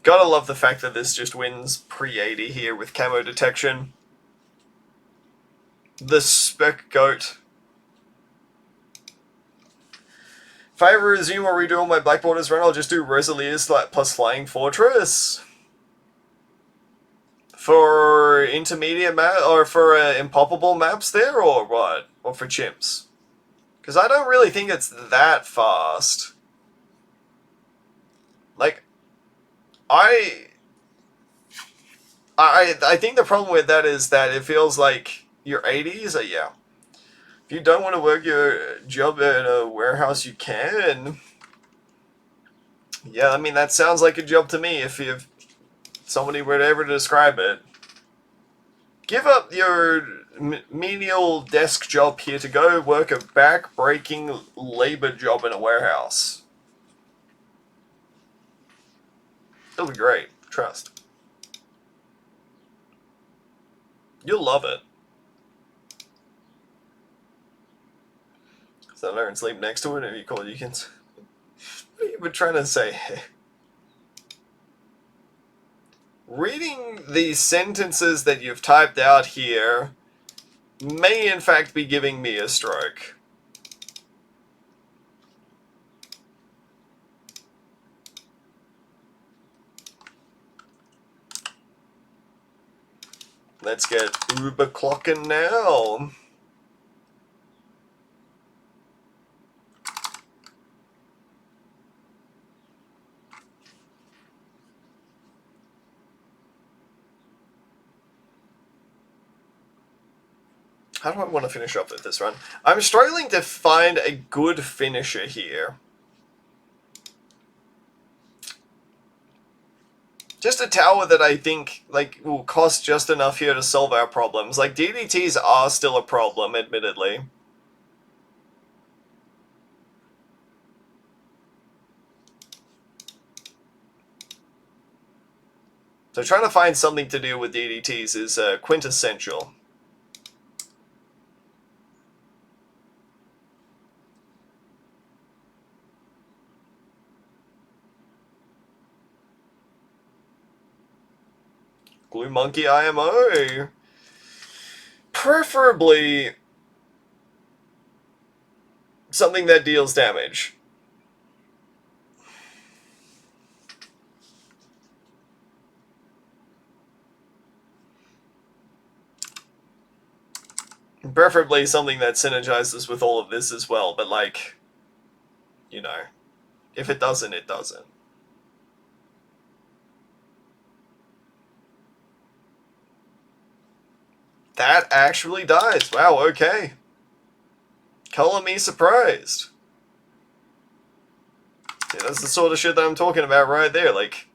Gotta love the fact that this just wins pre-80 here with camo detection. The Spec Goat. If I ever resume or redo all my Black Borders run, I'll just do Rosalia's plus Flying Fortress. For intermediate map, or for impoppable maps there, or what? Or for chimps? Because I don't really think it's that fast. Like, I think the problem with that is that it feels like your 80s, yeah. If you don't want to work your job at a warehouse, you can. Yeah, I mean, that sounds like a job to me if somebody were to ever describe it. Give up your menial desk job here to go work a back-breaking labor job in a warehouse. It'll be great. Trust. You'll love it. So learn and sleep next to it, and you call it, you can... What have you been trying to say? Reading the sentences that you've typed out here may in fact be giving me a stroke. Let's get Uber clocking now. How do I want to finish up with this run? I'm struggling to find a good finisher here. Just a tower that I think like will cost just enough here to solve our problems. Like, DDTs are still a problem, admittedly. So trying to find something to do with DDTs is quintessential. Glue Monkey IMO. Preferably something that deals damage. Preferably something that synergizes with all of this as well, but like, you know, if it doesn't, it doesn't. That actually dies. Wow, okay. Color me surprised. Yeah, that's the sort of shit that I'm talking about right there. Like,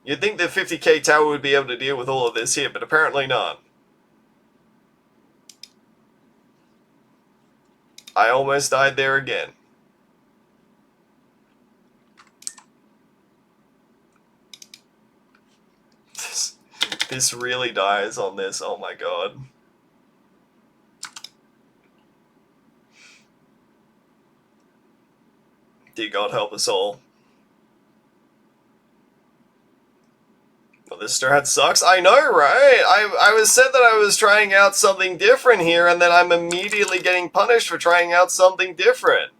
you'd think the 50k tower would be able to deal with all of this here, but apparently not. I almost died there again. This really dies on this, oh my god. Dear God help us all. Well, this strat sucks. I know, right? I was said that I was trying out something different here, and then I'm immediately getting punished for trying out something different.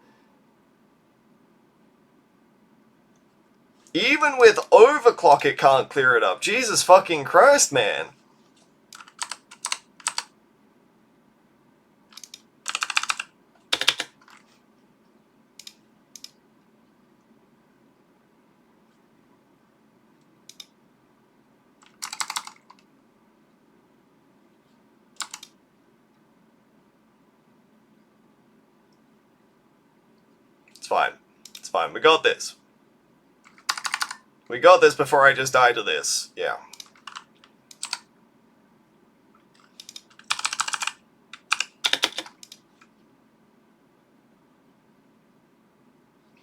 Even with overclock, it can't clear it up. Jesus fucking Christ, man. It's fine. It's fine. We got this. We got this before I just die to this. Yeah.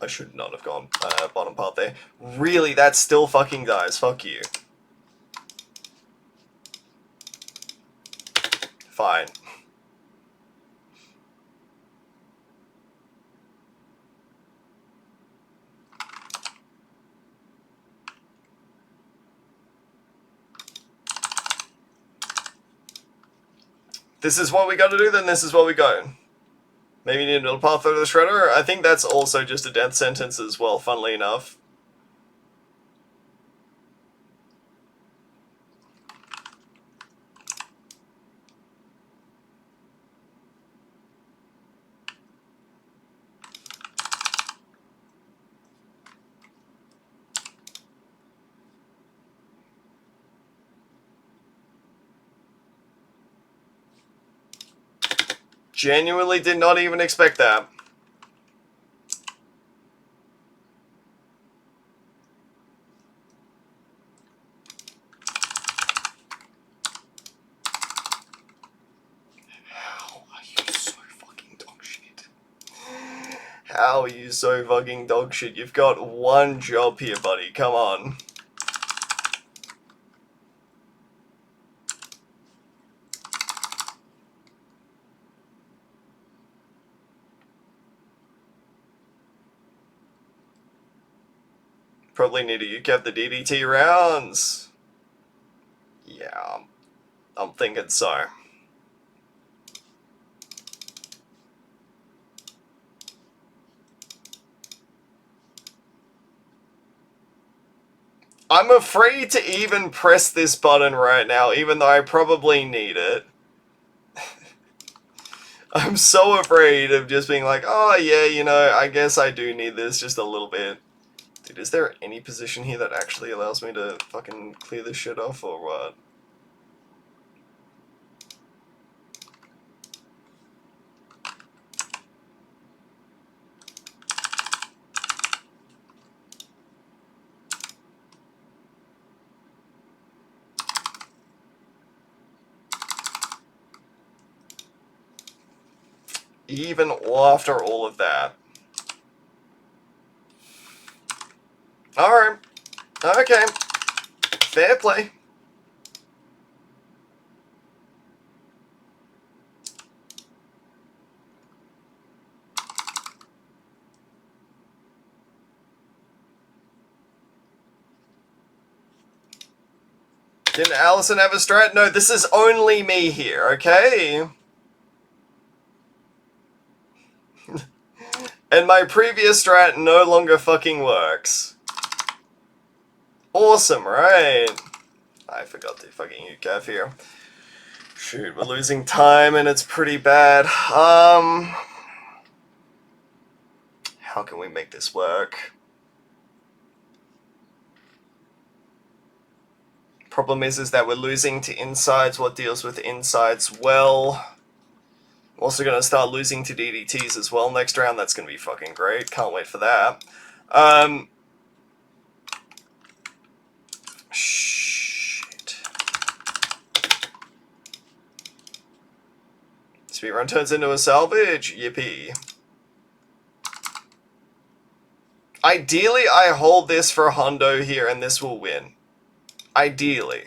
I should not have gone bottom part there. Really, that still fucking dies. Fuck you. Fine. This is what we gotta do, then this is what we go. Maybe need a little path over the shredder. I think that's also just a death sentence as well, funnily enough. Genuinely did not even expect that. How are you so fucking dog shit? How are you so fucking dog shit? You've got one job here, buddy. Come on. Probably need to UCAP the DDT rounds. Yeah, I'm thinking so. I'm afraid to even press this button right now, even though I probably need it. I'm so afraid of just being like, oh yeah, you know, I guess I do need this just a little bit. Dude, is there any position here that actually allows me to fucking clear this shit off, or what? Even after all of that. Alright. Okay. Fair play. Didn't Allison have a strat? No, this is only me here, okay? And my previous strat no longer fucking works. Awesome, right? I forgot to fucking UCAF here. Shoot, we're losing time and it's pretty bad. How can we make this work? Problem is that we're losing to insides. What deals with insides well? I'm also going to start losing to DDTs as well next round. That's going to be fucking great. Can't wait for that. Shit. Speedrun turns into a salvage. Yippee. Ideally, I hold this for Hondo here and this will win. Ideally.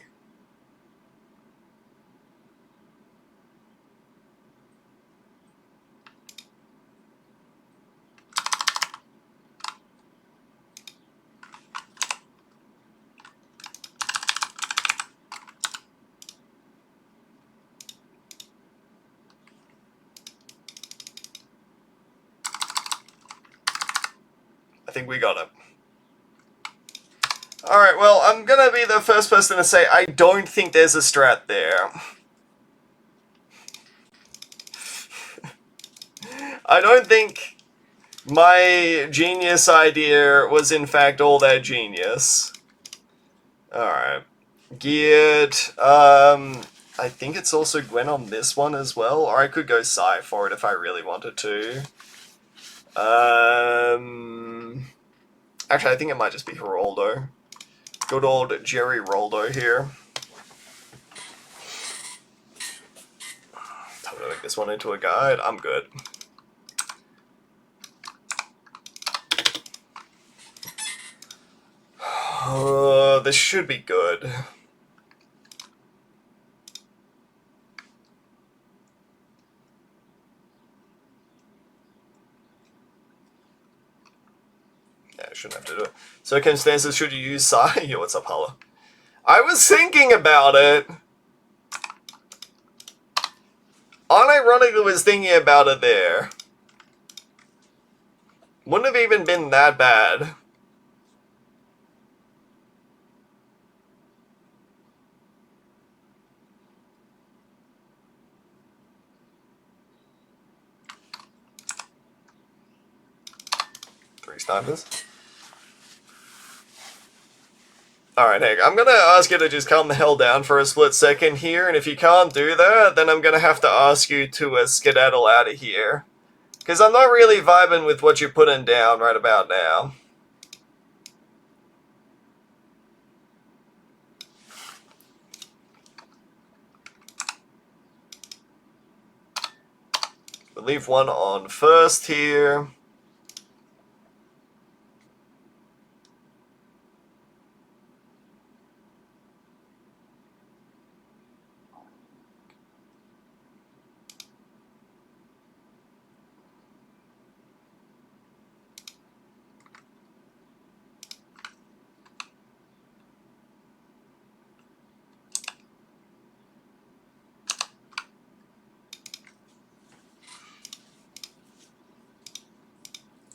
I think we got it. Alright, well, I'm gonna be the first person to say I don't think there's a strat there. I don't think my genius idea was in fact all that genius. Alright. Geared. I think it's also Gwen on this one as well, or I could go Psy for it if I really wanted to. Actually, I think it might just be Geraldo. Good old Jerry Roldo here. Time to make this one into a guide. I'm good. This should be good. Yeah, I shouldn't have to do it. Circumstances, should you use Psy? Yo, what's up, Hala? I was thinking about it. Unironically was thinking about it there. Wouldn't have even been that bad. Three snipers. Alright, Hank, I'm gonna ask you to just calm the hell down for a split second here, and if you can't do that, then I'm gonna have to ask you to skedaddle out of here. Because I'm not really vibing with what you're putting down right about now. We'll leave one on first here.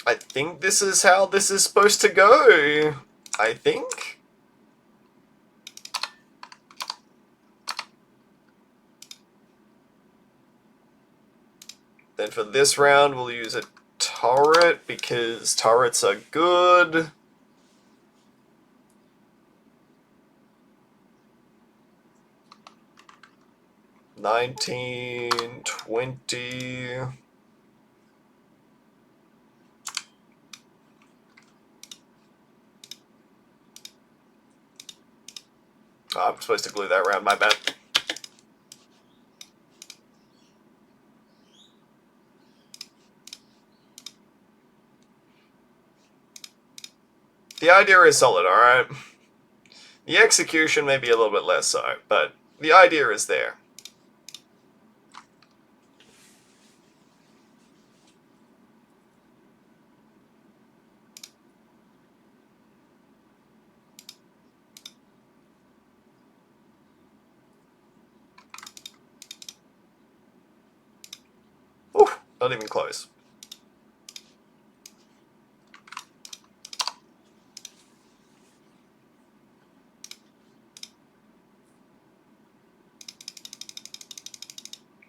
I think this is how this is supposed to go. I think. Then for this round, we'll use a turret because turrets are good. $19, $20. Oh, I'm supposed to glue that around, my bad. The idea is solid, alright? The execution may be a little bit less so, but the idea is there. Oof, not even close.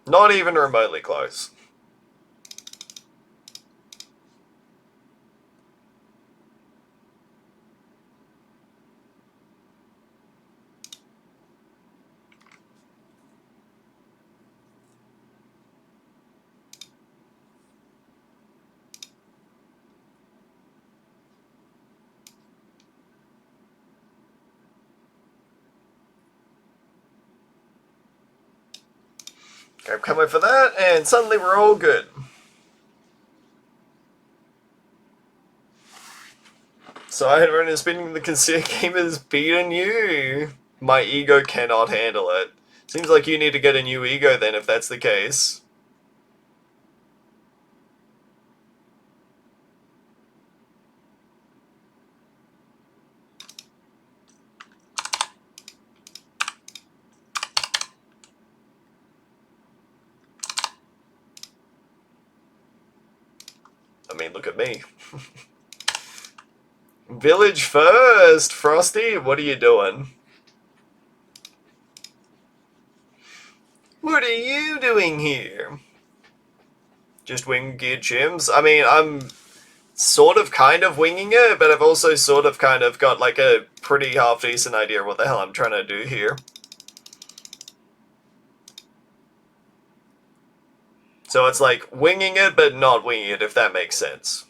Not even remotely close. Okay, I'm coming for that, and suddenly we're all good. So I had run in spinning the conceit game has beaten you. My ego cannot handle it. Seems like you need to get a new ego then, if that's the case. I mean, look at me. Village first! Frosty, what are you doing? What are you doing here? Just wing geared chimps? I mean, I'm sort of kind of winging it, but I've also sort of kind of got like a pretty half decent idea of what the hell I'm trying to do here. So it's like winging it, but not winging it, if that makes sense.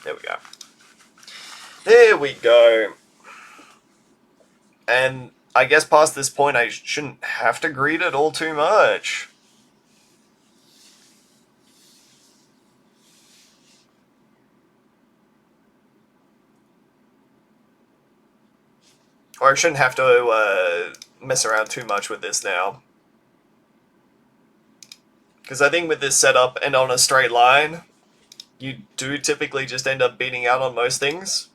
There we go. There we go. And I guess past this point I shouldn't have to greet it all too much. Or I shouldn't have to mess around too much with this now. Because I think with this setup and on a straight line, you do typically just end up beating out on most things.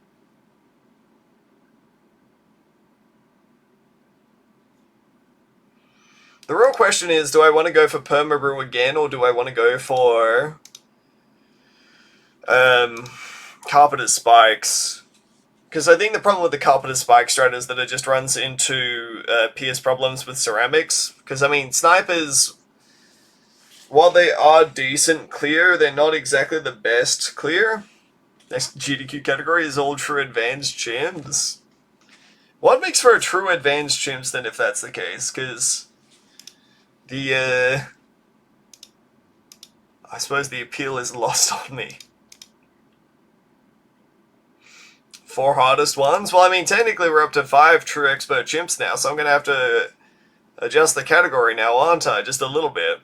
The real question is, do I want to go for Perma-Brew again, or do I want to go for Carpenter's Spikes? Because I think the problem with the Carpenter's Spike strat is that it just runs into Pierce problems with ceramics. Because, I mean, snipers, while they are decent clear, they're not exactly the best clear. Next GDQ category is all true advanced chimps. What makes for a true advanced chimps then, if that's the case? Because I suppose the appeal is lost on me. 4 hardest ones? Well, I mean, technically we're up to 5 true expert chimps now, so I'm going to have to adjust the category now, aren't I? Just a little bit.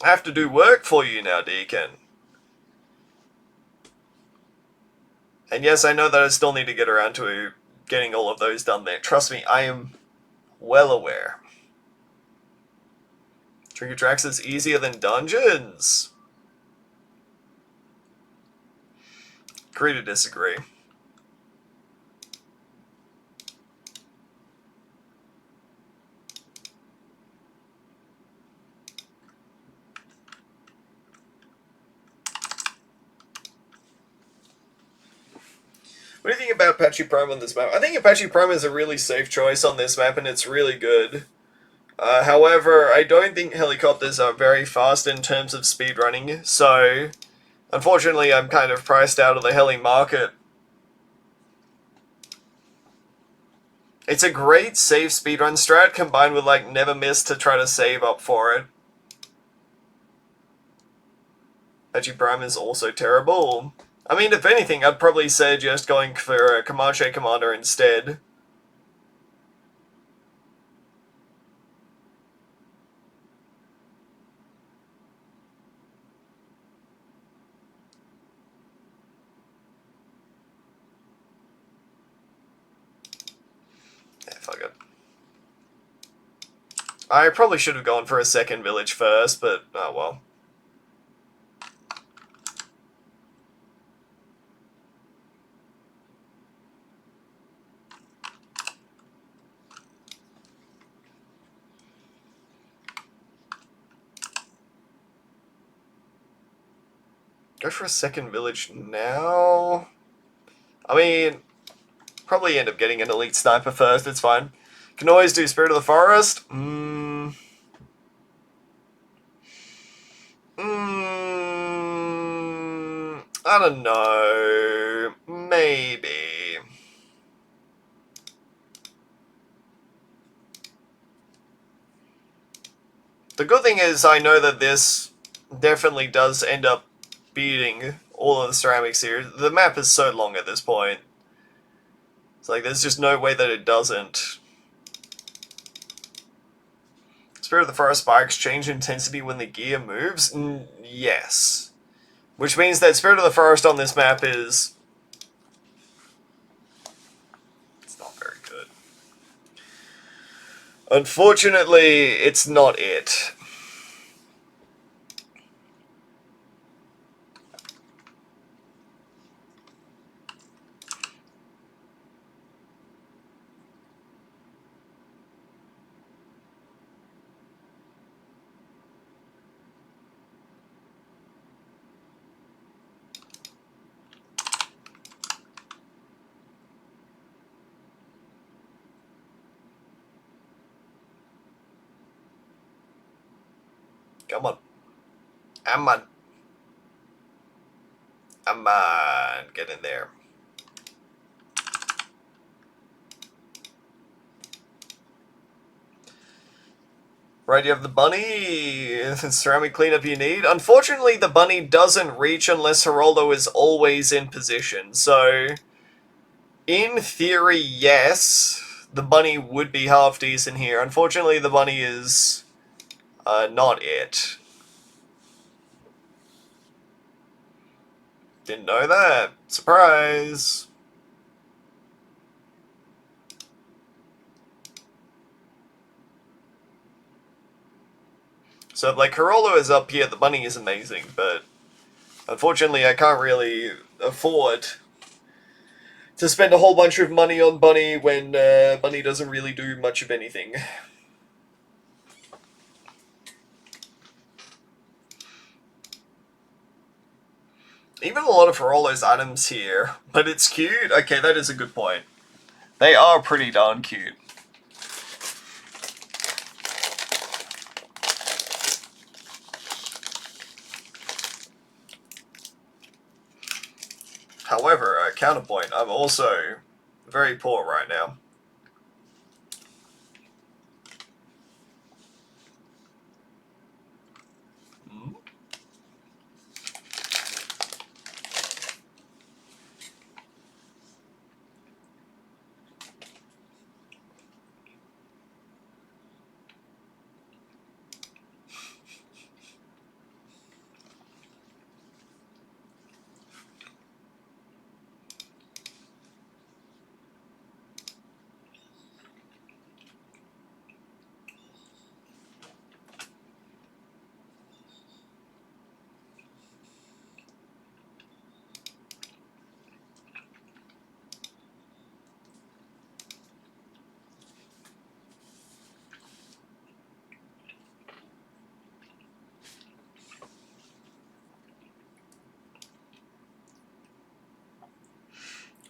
I have to do work for you now, Deacon. And yes, I know that I still need to get around to getting all of those done there. Trust me, I am well aware. Trigger Tracks is easier than dungeons. Agree to disagree. What do you think about Apache Prime on this map? I think Apache Prime is a really safe choice on this map, and it's really good. However, I don't think helicopters are very fast in terms of speedrunning, so unfortunately I'm kind of priced out of the heli market. It's a great safe speedrun strat combined with like never miss to try to save up for it. Apache Prime is also terrible. I mean, if anything, I'd probably say just going for a Comanche Commander instead. Yeah, fuck it. I probably should have gone for a second village first, but oh well. Go for a second village now. I mean, probably end up getting an elite sniper first, it's fine. Can always do Spirit of the Forest. I don't know. Maybe. The good thing is I know that this definitely does end up beating all of the ceramics here. The map is so long at this point. It's like there's just no way that it doesn't. Spirit of the Forest spikes change intensity when the gear moves? Yes. Which means that Spirit of the Forest on this map is... it's not very good. Unfortunately, it's not it. Come on. Come on. Come on. Get in there. Right, you have the bunny. Ceramic cleanup you need. Unfortunately, the bunny doesn't reach unless Geraldo is always in position. So, in theory, yes, the bunny would be half decent here. Unfortunately, the bunny is not it. Didn't know that. Surprise! So, like, Geraldo is up here, the bunny is amazing, but unfortunately I can't really afford to spend a whole bunch of money on bunny when bunny doesn't really do much of anything. Even a lot of Geraldo's items here, but it's cute. Okay, that is a good point. They are pretty darn cute. However, counterpoint, I'm also very poor right now.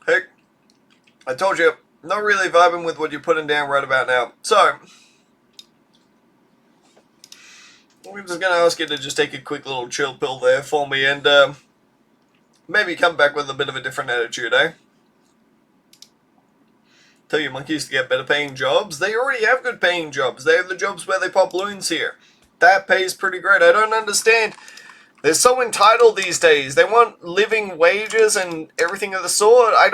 Heck, I told you, not really vibing with what you're putting down right about now. So, I'm just going to ask you to just take a quick little chill pill there for me and maybe come back with a bit of a different attitude, eh? Tell your monkeys to get better paying jobs. They already have good paying jobs. They have the jobs where they pop balloons here. That pays pretty great. I don't understand. They're so entitled these days. They want living wages and everything of the sort. I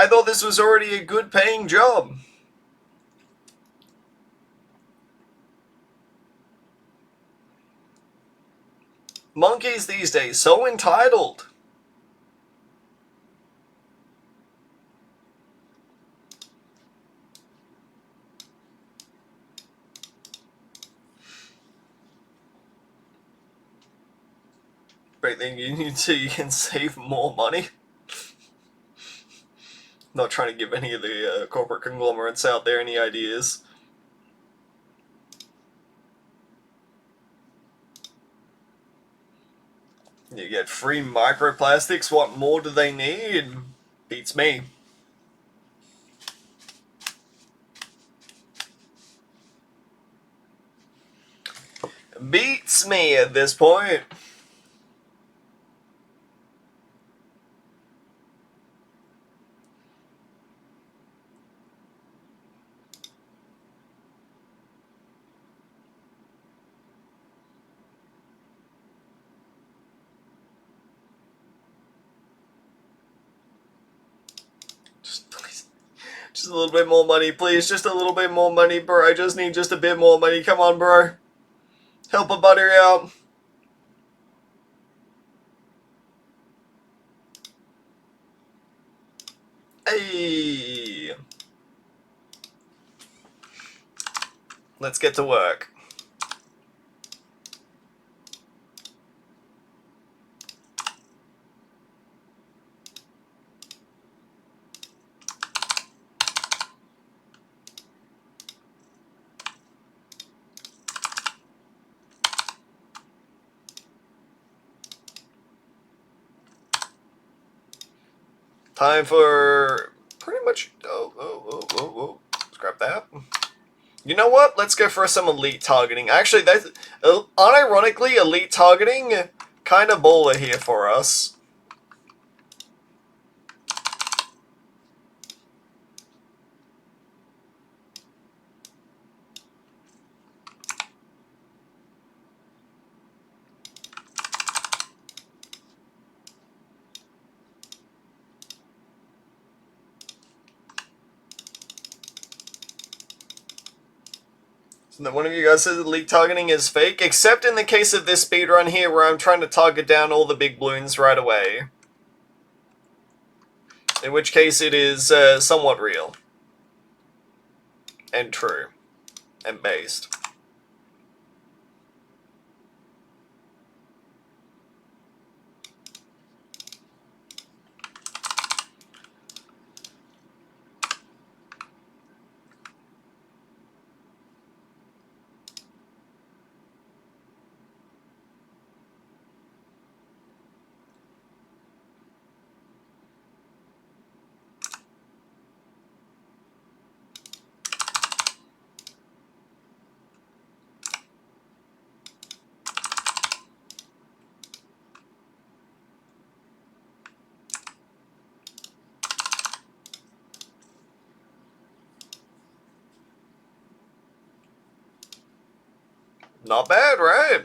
thought this was already a good paying job. Monkeys these days, so entitled. Great thing you need so you can save more money. Not trying to give any of the corporate conglomerates out there any ideas. You get free microplastics. What more do they need? Beats me. Beats me at this point. Just a little bit more money, please. Just a little bit more money, bro. I just need just a bit more money. Come on, bro. Help a buddy out. Hey. Let's get to work. Time for pretty much... Oh. Scrap that. You know what? Let's go for some elite targeting. Actually, that's... unironically, elite targeting kind of baller here for us. So one of you guys says elite targeting is fake, except in the case of this speedrun here where I'm trying to target down all the big balloons right away. In which case it is somewhat real. And true. And based. Not bad, right?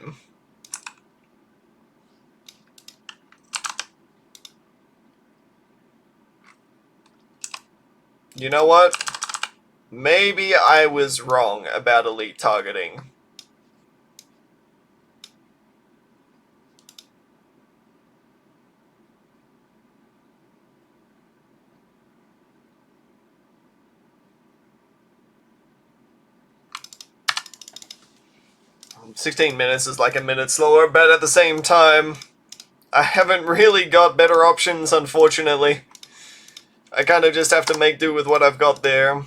You know what? Maybe I was wrong about elite targeting. $16 is like a minute slower, but at the same time, I haven't really got better options, unfortunately. I kind of just have to make do with what I've got there.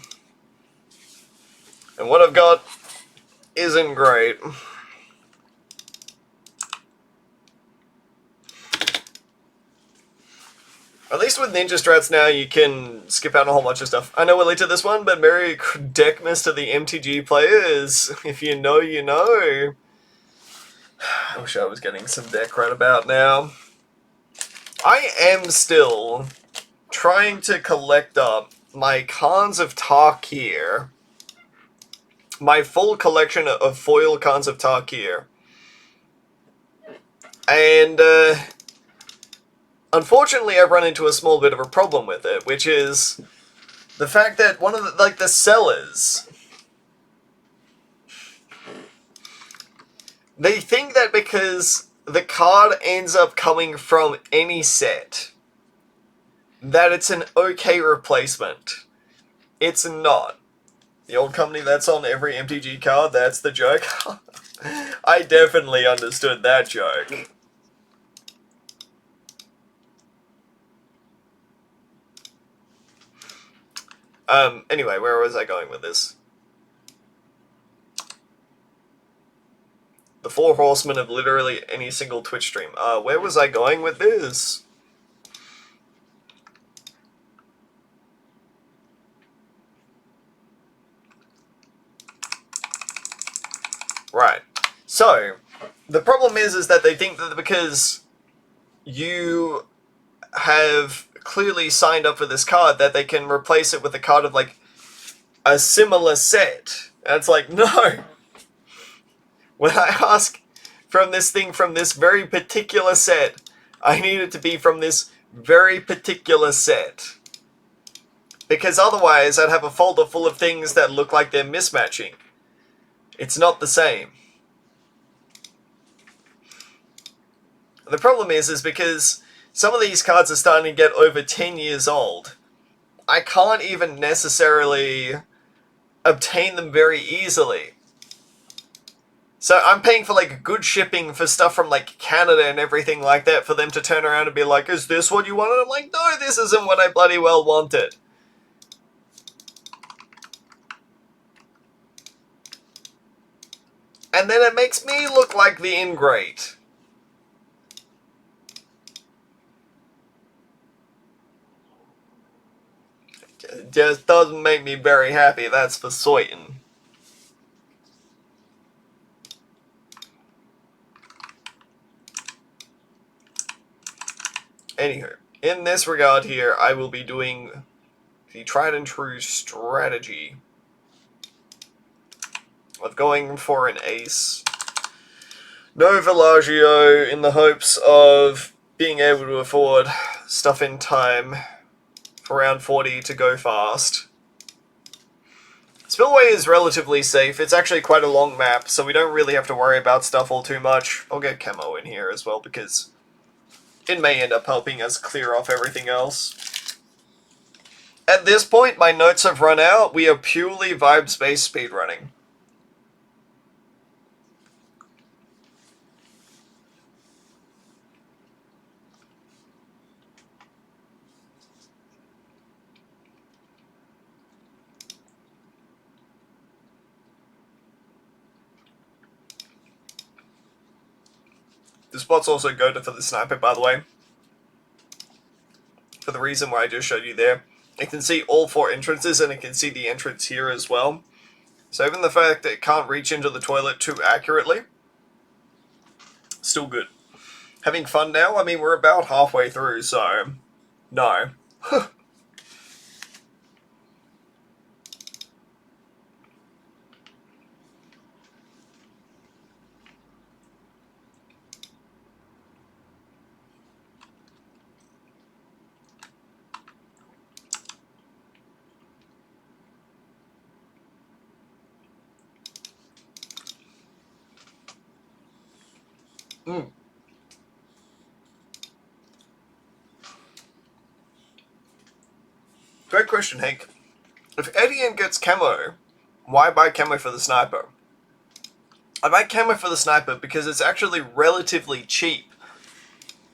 And what I've got isn't great. At least with Ninja Strats now, you can skip out a whole bunch of stuff. I know we're late to this one, but Merry Deckmas to the MTG players. If you know, you know. I wish I was getting some deck right about now. I am still trying to collect up my Khans of Tarkir. My full collection of foil Khans of Tarkir. And, unfortunately, I've run into a small bit of a problem with it, which is the fact that one of the, the sellers, they think that because the card ends up coming from any set, that it's an okay replacement. It's not. The old company that's on every MTG card, that's the joke. I definitely understood that joke. Anyway, where was I going with this? The four horsemen of literally any single Twitch stream. Where was I going with this? Right. So, the problem is that they think that because you have clearly signed up for this card that they can replace it with a card of, like, a similar set. And it's like, no! When I ask from this thing from this very particular set, I need it to be from this very particular set. Because otherwise, I'd have a folder full of things that look like they're mismatching. It's not the same. The problem is because some of these cards are starting to get over 10 years old. I can't even necessarily obtain them very easily. So I'm paying for like good shipping for stuff from like Canada and everything like that for them to turn around and be like, is this what you wanted? I'm like, no, this isn't what I bloody well wanted. And then it makes me look like the ingrate. It just doesn't make me very happy, that's for certain. Anywho, in this regard here, I will be doing the tried and true strategy of going for an ace. No Villaggio in the hopes of being able to afford stuff in time for round 40 to go fast. Spillway is relatively safe. It's actually quite a long map, so we don't really have to worry about stuff all too much. I'll get camo in here as well because it may end up helping us clear off everything else. At this point, my notes have run out. We are purely vibes-based speedrunning. The spot's also goaded for the sniper, by the way. For the reason why I just showed you there. It can see all four entrances, and it can see the entrance here as well. So even the fact that it can't reach into the toilet too accurately, still good. Having fun now? I mean, we're about halfway through, so no. Great question, Hank. If Etienne gets camo, why buy camo for the sniper? I buy camo for the sniper because it's actually relatively cheap.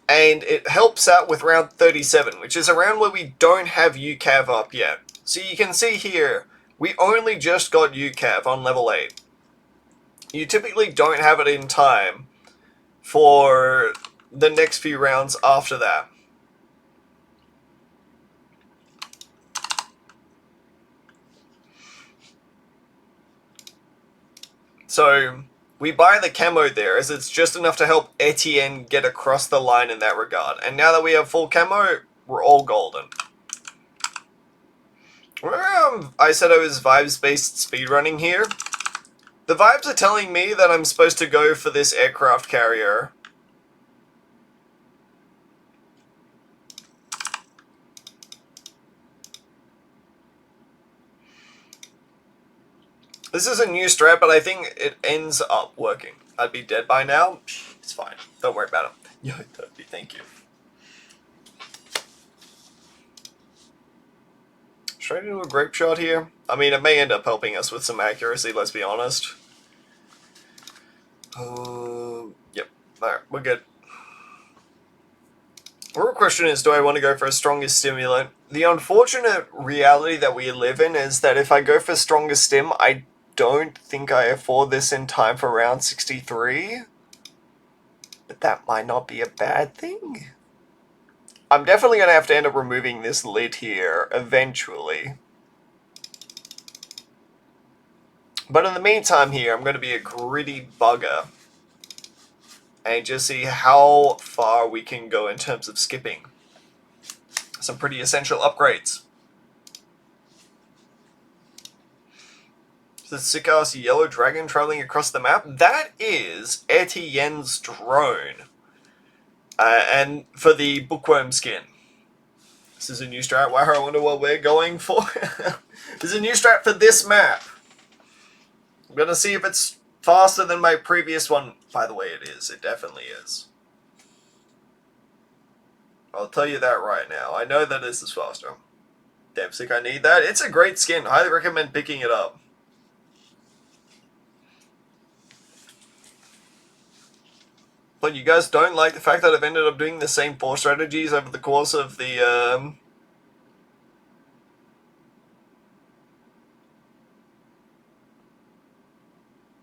And it helps out with round 37, which is a round where we don't have UCAV up yet. So you can see here, we only just got UCAV on level 8. You typically don't have it in time for the next few rounds after that. So we buy the camo there as it's just enough to help Etienne get across the line in that regard. And now that we have full camo, we're all golden. Remember I said I was vibes-based speedrunning here? The vibes are telling me that I'm supposed to go for this aircraft carrier. This is a new strat, but I think it ends up working. I'd be dead by now. It's fine. Don't worry about it. Yo, Toby, thank you. Should I do a grape shot here? I mean, it may end up helping us with some accuracy, let's be honest. Yep. Alright, we're good. The real question is, do I want to go for a strongest stimulant? The unfortunate reality that we live in is that if I go for strongest stim, I don't think I afford this in time for round 63. But that might not be a bad thing. I'm definitely going to have to end up removing this lid here eventually. But in the meantime here, I'm going to be a gritty bugger. And just see how far we can go in terms of skipping. Some pretty essential upgrades. The sick-ass yellow dragon traveling across the map. That is Etienne's drone. And for the bookworm skin. This is a new strat. Wow, I wonder what we're going for. This is a new strat for this map. I'm going to see if it's faster than my previous one. By the way, it is. It definitely is. I'll tell you that right now. I know that this is faster. Damn sick, I need that. It's a great skin. Highly recommend picking it up. But you guys don't like the fact that I've ended up doing the same 4 strategies over the course of the,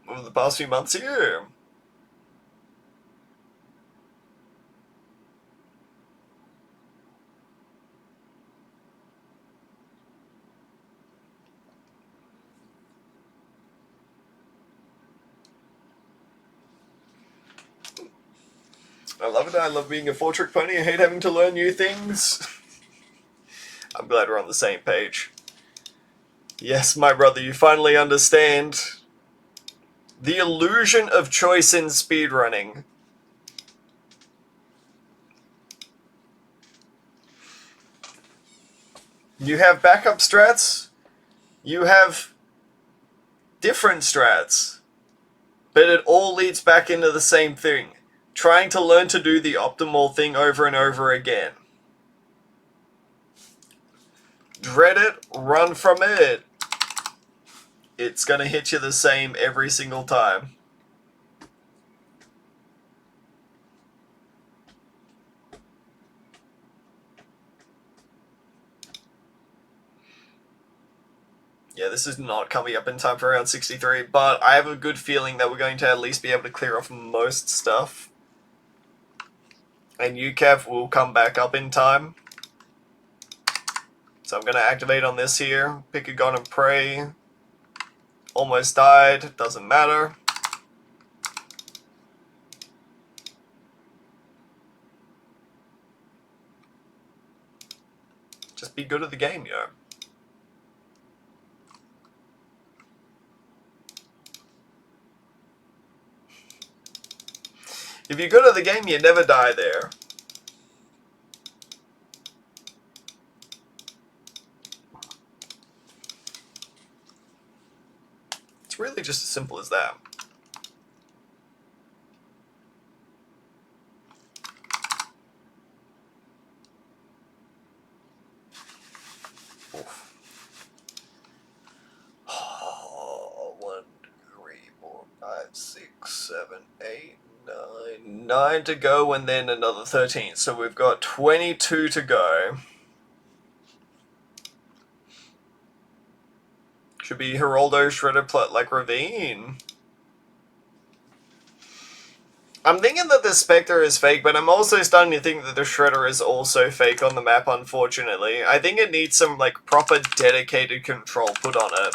over the past few months here. I love it. I love being a 4-trick pony. I hate having to learn new things. I'm glad we're on the same page. Yes, my brother, you finally understand the illusion of choice in speedrunning. You have backup strats, you have different strats, but it all leads back into the same thing. Trying to learn to do the optimal thing over and over again. Dread it, run from it. It's gonna hit you the same every single time. Yeah, this is not coming up in time for round 63, but I have a good feeling that we're going to at least be able to clear off most stuff. And UCAV will come back up in time. So I'm going to activate on this here. Pick a god and pray. Almost died. Doesn't matter. Just be good at the game, yo. If you're good at the game, you never die there. It's really just as simple as that. Oof. Oh, 1, 2, 3, 4, 5, 6, 7, 8, 9. 9 to go and then another 13. So we've got 22 to go. Should be Geraldo, Shredder, Plut like Ravine. I'm thinking that the Spectre is fake, but I'm also starting to think that the Shredder is also fake on the map, unfortunately. I think it needs some, like, proper dedicated control put on it.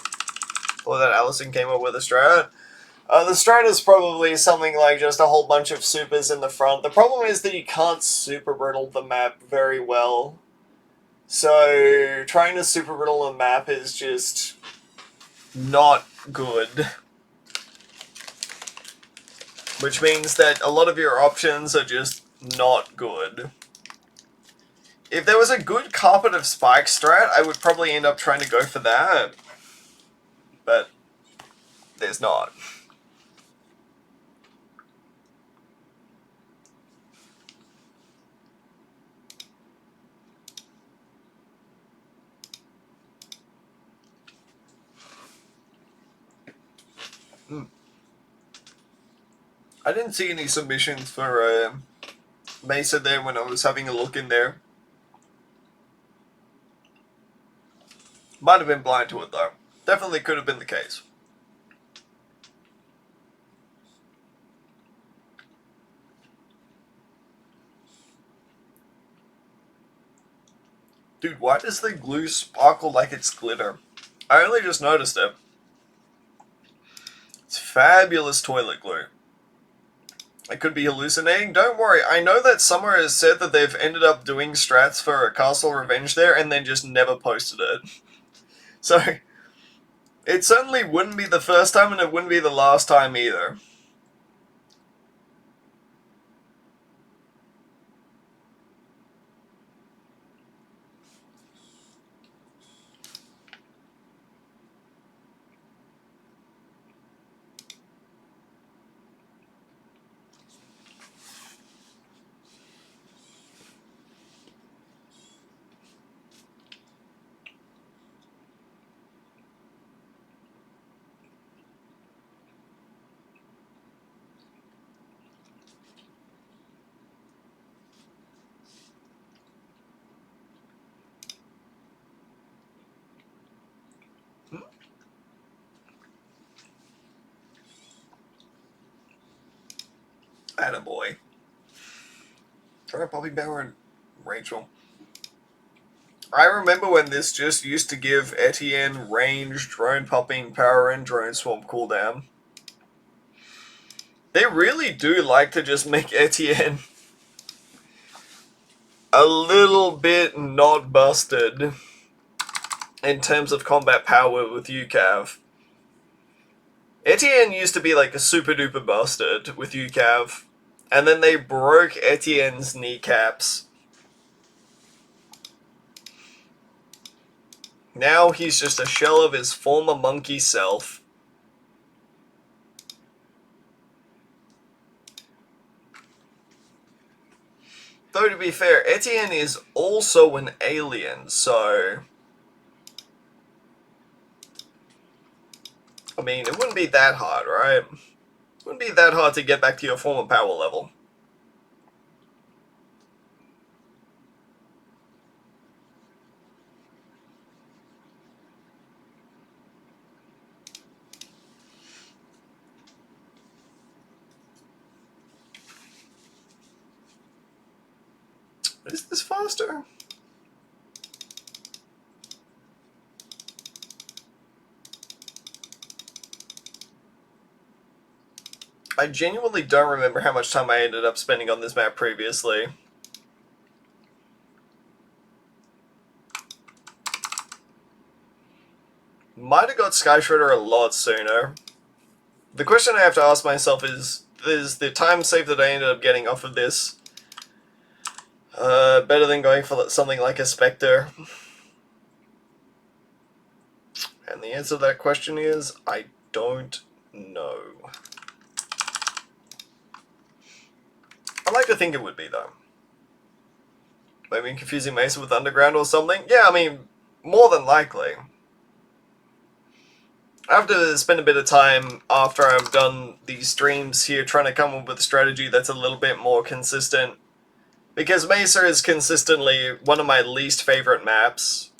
Or that Allison came up with a strat. The strat is probably something like just a whole bunch of supers in the front. The problem is that you can't super brittle the map very well. So, trying to super brittle the map is just not good. Which means that a lot of your options are just not good. If there was a good carpet of spike strat, I would probably end up trying to go for that. But there's not. I didn't see any submissions for Mesa there when I was having a look in there. Might have been blind to it though. Definitely could have been the case. Dude, why does the glue sparkle like it's glitter? I only just noticed it. It's fabulous toilet glue. I could be hallucinating. Don't worry, I know that Summer has said that they've ended up doing strats for Castle Revenge there and then just never posted it. So, it certainly wouldn't be the first time and it wouldn't be the last time either. Attaboy. Alright, Bobby Bauer and Rachel. I remember when this just used to give Etienne range, drone popping, power, and drone swarm cooldown. They really do like to just make Etienne a little bit not busted in terms of combat power with UCAV. Etienne used to be like a super duper busted with UCAV, and then they broke Etienne's kneecaps. Now he's just a shell of his former monkey self. Though to be fair, Etienne is also an alien, so... I mean, it wouldn't be that hard, right? It wouldn't be that hard to get back to your former power level. Is this faster? I genuinely don't remember how much time I ended up spending on this map previously. Might have got Sky Shredder a lot sooner. The question I have to ask myself is the time save that I ended up getting off of this better than going for something like a Spectre? And the answer to that question is, I don't know. I like to think it would be, though. Maybe confusing Mesa with Underground or something? Yeah, I mean, more than likely. I have to spend a bit of time after I've done these streams here trying to come up with a strategy that's a little bit more consistent. Because Mesa is consistently one of my least favorite maps.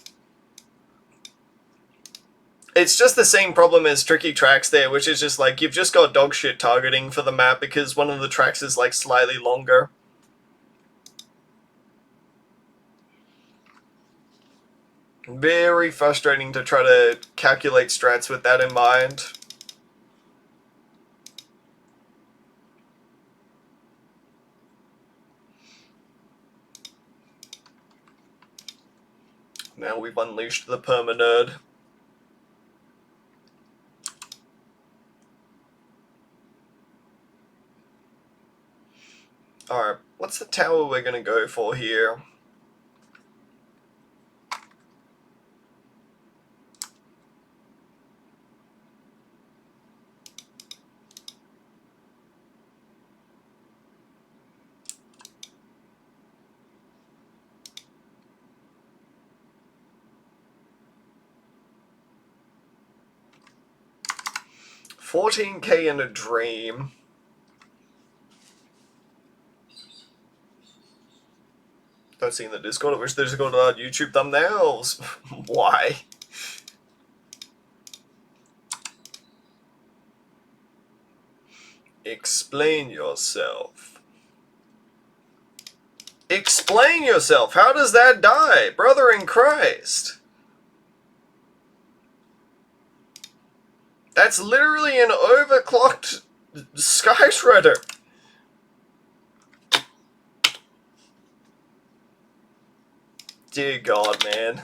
It's just the same problem as Tricky Tracks there, which is just like, you've just got dog shit targeting for the map because one of the tracks is like slightly longer. Very frustrating to try to calculate strats with that in mind. Now we've unleashed the perma-nerd. Alright, what's the tower we're gonna go for here? $14K in a dream. Don't see in the Discord. I wish the Discord allowed YouTube thumbnails. Why? Explain yourself. Explain yourself. How does that die? Brother in Christ. That's literally an overclocked Sky Shredder. Dear God, man.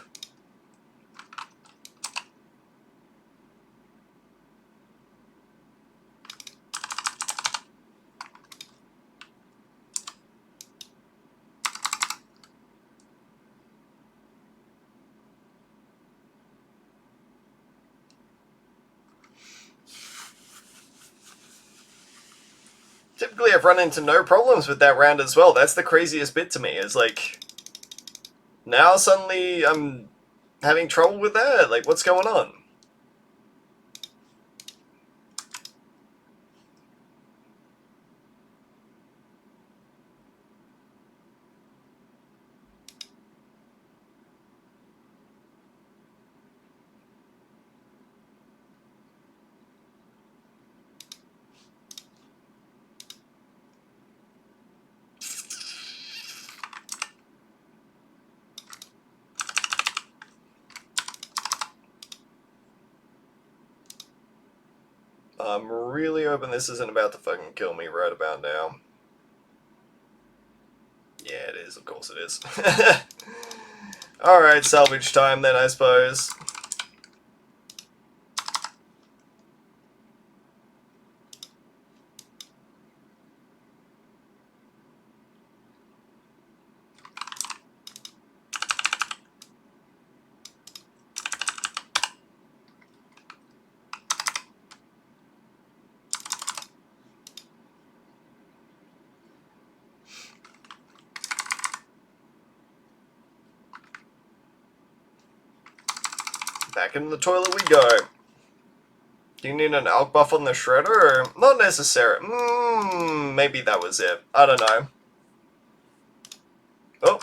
Typically, I've run into no problems with that round as well. That's the craziest bit to me, is like, now suddenly I'm having trouble with that. Like, what's going on? I'm really hoping this isn't about to fucking kill me right about now. Yeah, it is. Of course it is. Alright, salvage time then, I suppose. Back into the toilet we go. Do you need an alk buff on the shredder? Or not necessary. Maybe that was it. I don't know. Oh.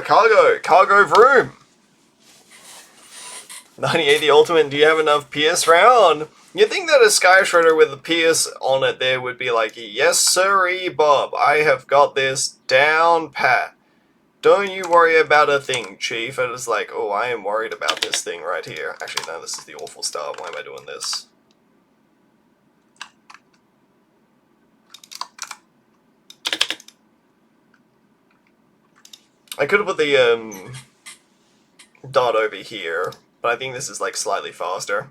Cargo vroom. 9080 Ultimate, do you have enough PS round? You'd think that a Sky Shredder with a PS on it there would be like, yes sirree Bob, I have got this down pat. Don't you worry about a thing, Chief. And it's like, oh, I am worried about this thing right here. Actually, no, this is the awful start. Why am I doing this? I could have put the dot over here, but I think this is like slightly faster.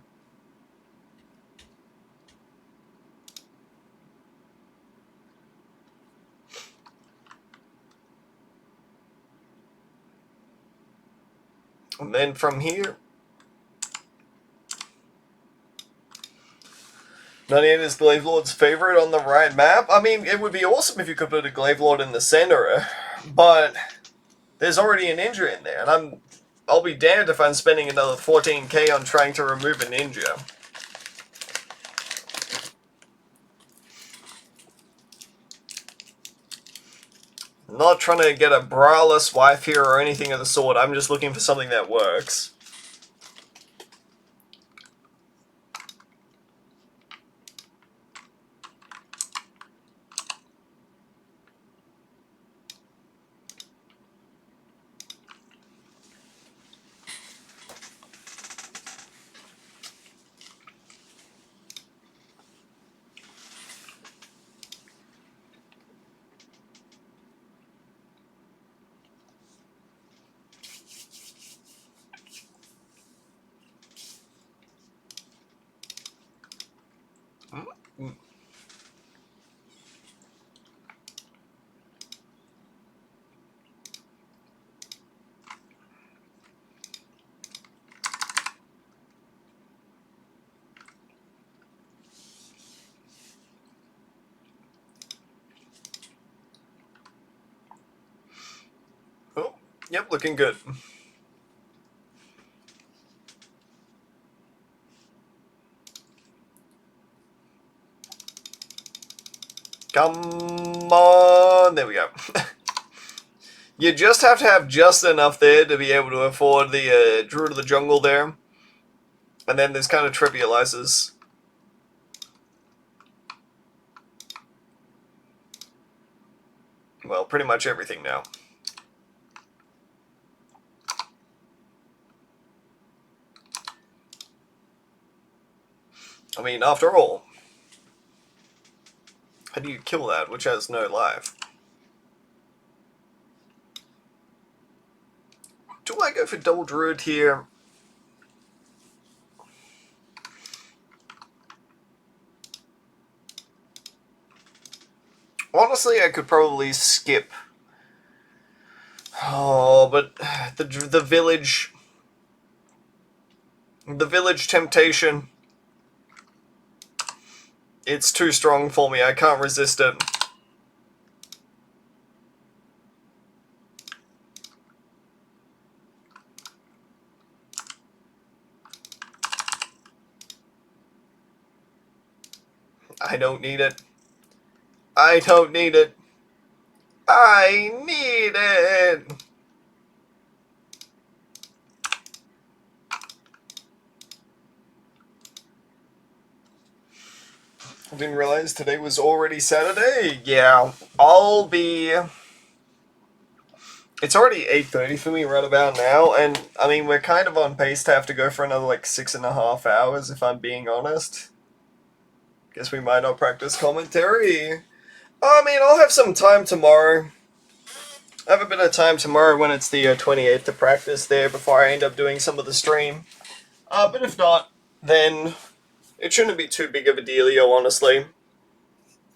And then from here, 98 is Glaive Lord's favorite on the right map. I mean, it would be awesome if you could put a Glaive Lord in the center, but there's already a ninja in there, and I'll be damned if I'm spending another 14k on trying to remove a ninja. I'm not trying to get a braless wife here or anything of the sort. I'm just looking for something that works. Oh, yep, looking good. Come on, there we go. You just have to have just enough there to be able to afford the Druid of the Jungle there. And then this kind of trivializes. Well, pretty much everything now. I mean, after all, how do you kill that which has no life? Do I go for double druid here? Honestly, I could probably skip. Oh, but the village temptation. It's too strong for me. I can't resist it. I don't need it. I don't need it. I need it! I didn't realize today was already Saturday. Yeah, I'll be... It's already 8:30 for me right about now, and I mean, we're kind of on pace to have to go for another like 6.5 hours, if I'm being honest. Guess we might not practice commentary. I mean, I'll have some time tomorrow. I have a bit of time tomorrow when it's the 28th to practice there before I end up doing some of the stream. But if not, then it shouldn't be too big of a dealio, honestly.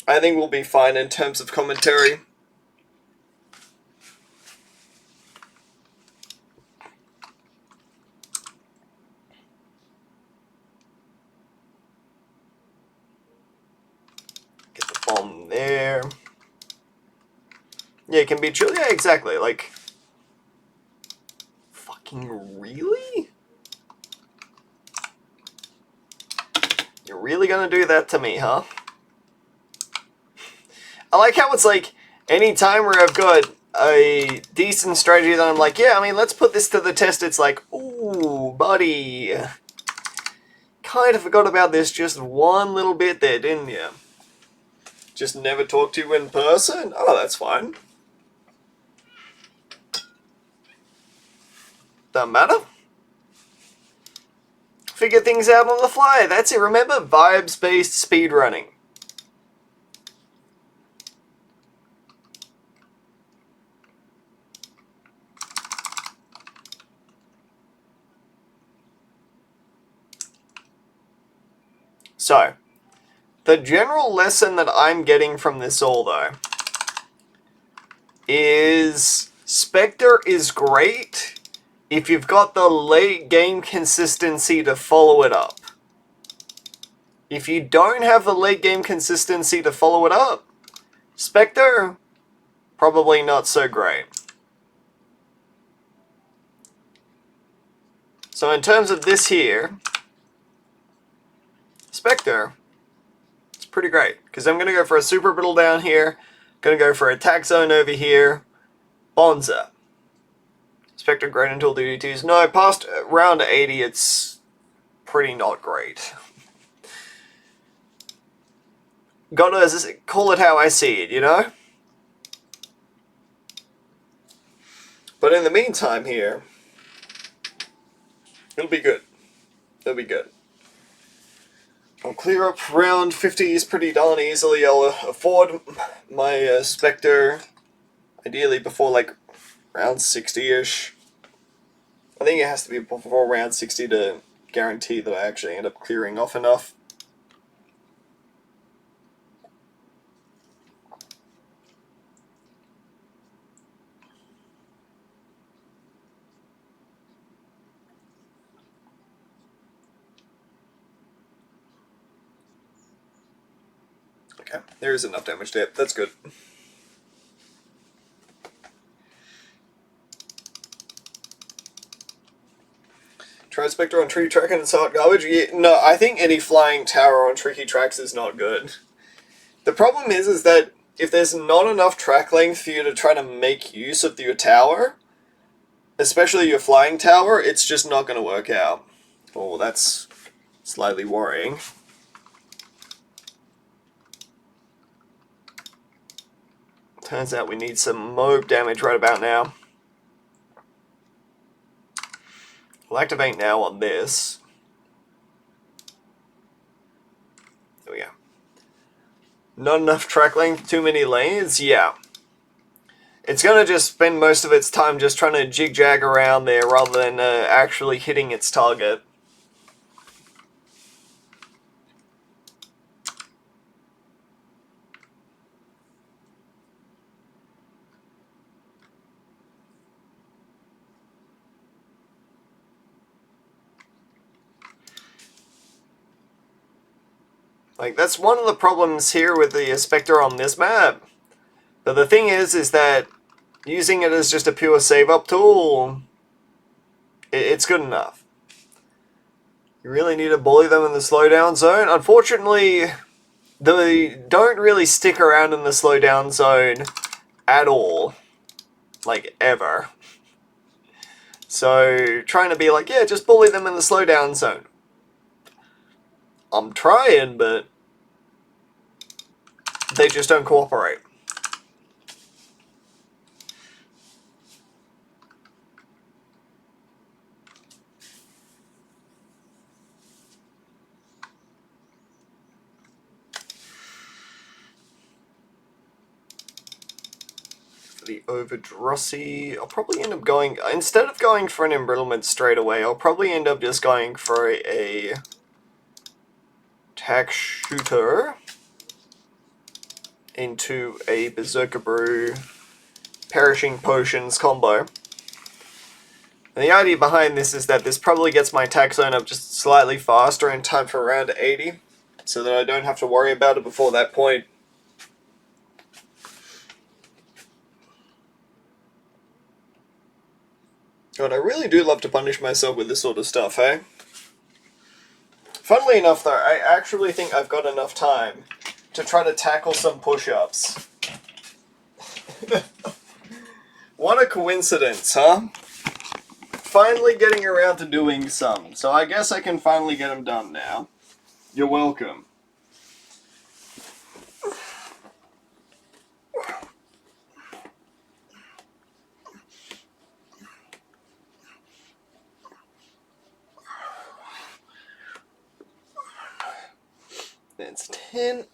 I think we'll be fine in terms of commentary. Get the bomb there. Yeah, it can be chill. Yeah, exactly. Like, fucking really? You're really gonna do that to me, huh? I like how it's like, any time where I've got a decent strategy that I'm like, yeah, I mean, let's put this to the test, it's like, ooh, buddy. Kind of forgot about this just one little bit there, didn't you? Just never talk to you in person? Oh, that's fine. Doesn't matter. Figure things out on the fly. That's it. Remember, vibes-based speedrunning. So, the general lesson that I'm getting from this all, though, is Spectre is great if you've got the late game consistency to follow it up. If you don't have the late game consistency to follow it up, Spectre, probably not so great. So in terms of this here, Spectre, it's pretty great. Because I'm going to go for a super brittle down here, going to go for attack zone over here, Bonza. Spectre great until duty 2s. No, past round 80 it's pretty not great. Gotta call it how I see it, you know? But in the meantime here, it'll be good. It'll be good. I'll clear up round 50s pretty darn easily. I'll afford my Spectre, ideally before like round 60-ish. I think it has to be before round 60 to guarantee that I actually end up clearing off enough. Okay, there is enough damage there. That's good. Try Spectre on tricky track and it's hot garbage? Yeah, no, I think any flying tower on tricky tracks is not good. The problem is that if there's not enough track length for you to try to make use of your tower, especially your flying tower, it's just not going to work out. Oh, that's slightly worrying. Turns out we need some mob damage right about now. We'll activate now on this. There we go. Not enough track length, too many lanes? Yeah. It's going to just spend most of its time just trying to jig-jag around there rather than actually hitting its target. Like, that's one of the problems here with the Spectre on this map. But the thing is that using it as just a pure save-up tool, it's good enough. You really need to bully them in the slowdown zone. Unfortunately, they don't really stick around in the slowdown zone at all. Like, ever. So, trying to be like, yeah, just bully them in the slowdown zone. I'm trying, but they just don't cooperate. For the Overdrossy, I'll probably end up going, instead of going for an embrittlement straight away, I'll probably end up just going for a attack shooter into a Berserker Brew Perishing Potions combo. And the idea behind this is that this probably gets my attack zone up just slightly faster in time for round 80, so that I don't have to worry about it before that point. God, I really do love to punish myself with this sort of stuff, hey? Funnily enough, though, I actually think I've got enough time to try to tackle some push-ups. What a coincidence, huh? Finally getting around to doing some, so I guess I can finally get them done now. You're welcome. That's 10.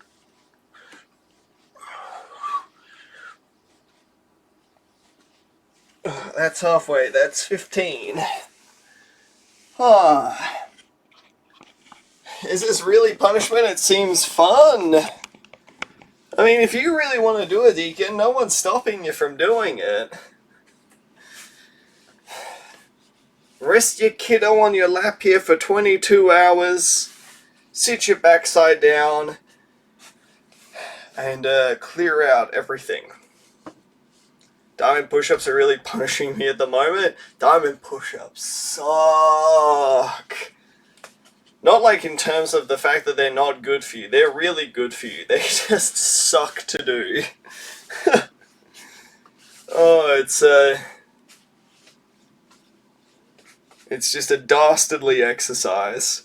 That's halfway. That's 15. Ah. Is this really punishment? It seems fun. I mean, if you really want to do it, Deacon, no one's stopping you from doing it. Rest your kiddo on your lap here for 22 hours. Sit your backside down. And clear out everything. Diamond push-ups are really punishing me at the moment. Diamond push-ups suck. Not like in terms of the fact that they're not good for you. They're really good for you. They just suck to do. Oh, it's just a dastardly exercise.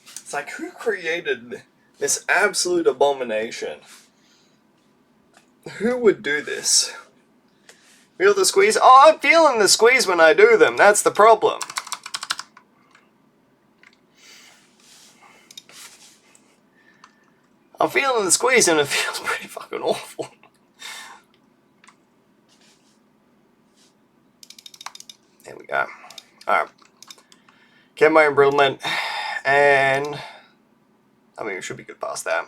It's like, who created this absolute abomination? Who would do this? Feel the squeeze? Oh, I'm feeling the squeeze when I do them. That's the problem. I'm feeling the squeeze and it feels pretty fucking awful. There we go. Alright. Get my embrittlement. And I mean, we should be good past that.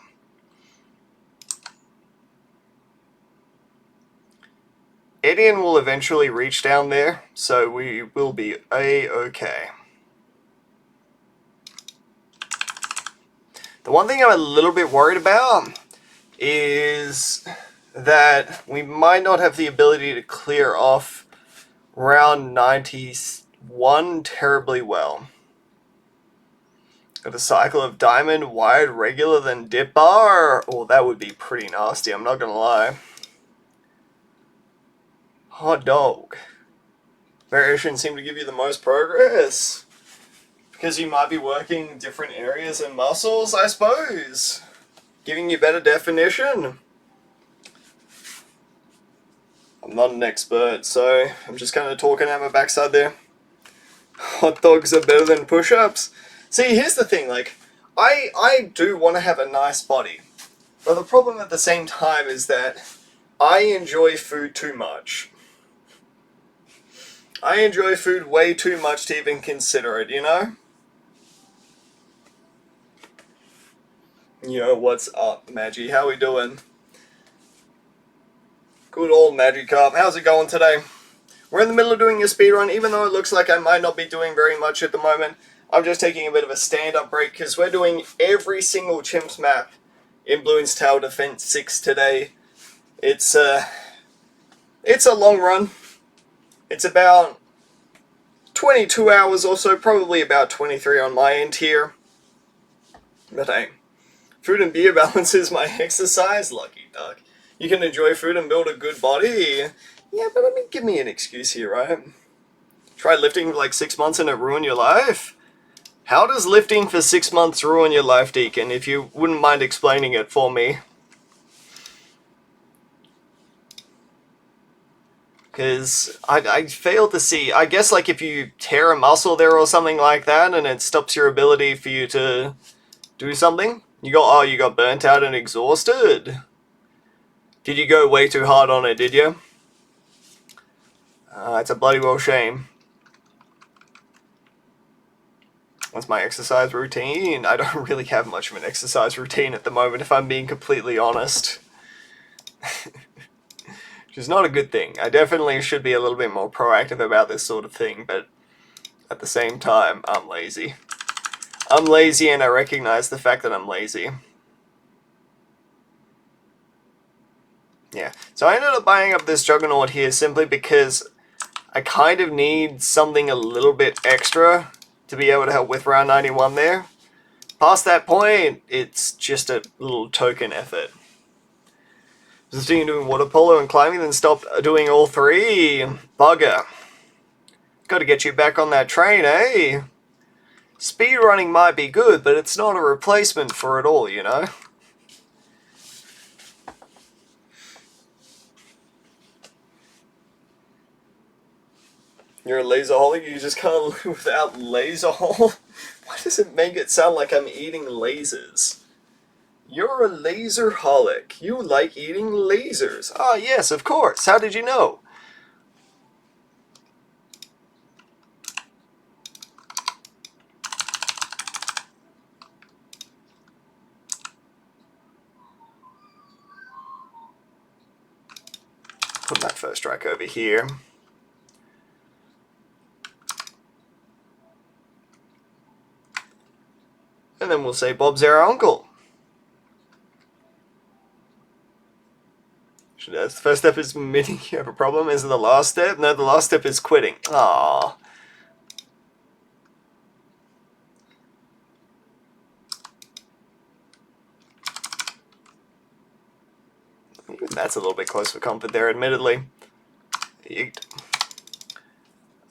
Edian will eventually reach down there, so we will be A-okay. The one thing I'm a little bit worried about is that we might not have the ability to clear off round 91 terribly well. Got a cycle of diamond, wide, regular, then dip bar. Oh, that would be pretty nasty, I'm not gonna lie. Hot dog. Variations seem to give you the most progress. Because you might be working different areas and muscles, I suppose. Giving you better definition. I'm not an expert, so I'm just kind of talking out my backside there. Hot dogs are better than push-ups. See, here's the thing, like, I do want to have a nice body. But the problem at the same time is that I enjoy food too much. I enjoy food way too much to even consider it, you know? Yo, what's up, Maggie? How we doing? Good old Magikarp. How's it going today? We're in the middle of doing a speedrun, even though it looks like I might not be doing very much at the moment. I'm just taking a bit of a stand-up break, because we're doing every single Chimps map in Bloons Tower Defense 6 today. It's a long run. It's about 22 hours or so, probably about 23 on my end here. But hey, food and beer balances my exercise, lucky duck. You can enjoy food and build a good body. Yeah, but I mean, give me an excuse here, right? Try lifting for like 6 months and it ruin your life? How does lifting for 6 months ruin your life, Deacon? If you wouldn't mind explaining it for me. Because I fail to see. I guess like if you tear a muscle there or something like that and it stops your ability for you to do something. You got burnt out and exhausted. Did you go way too hard on it, did you? It's a bloody well shame. What's my exercise routine? I don't really have much of an exercise routine at the moment, if I'm being completely honest. Which is not a good thing. I definitely should be a little bit more proactive about this sort of thing, but at the same time, I'm lazy. I'm lazy and I recognize the fact that I'm lazy. Yeah, so I ended up buying up this Juggernaut here simply because I kind of need something a little bit extra to be able to help with round 91 there. Past that point, it's just a little token effort. Just doing water polo and climbing, then stop doing all three. Bugger. Gotta get you back on that train, eh? Speedrunning might be good, but it's not a replacement for it all, you know? You're a laserholic? You just can't live without laserhole? Why does it make it sound like I'm eating lasers? You're a laserholic. You like eating lasers. Ah, yes, of course. How did you know? Put that first strike over here. And then we'll say Bob's our uncle. The first step is admitting you have a problem. Is it the last step? No, the last step is quitting. Aww. Even that's a little bit close for comfort there, admittedly. Yeet.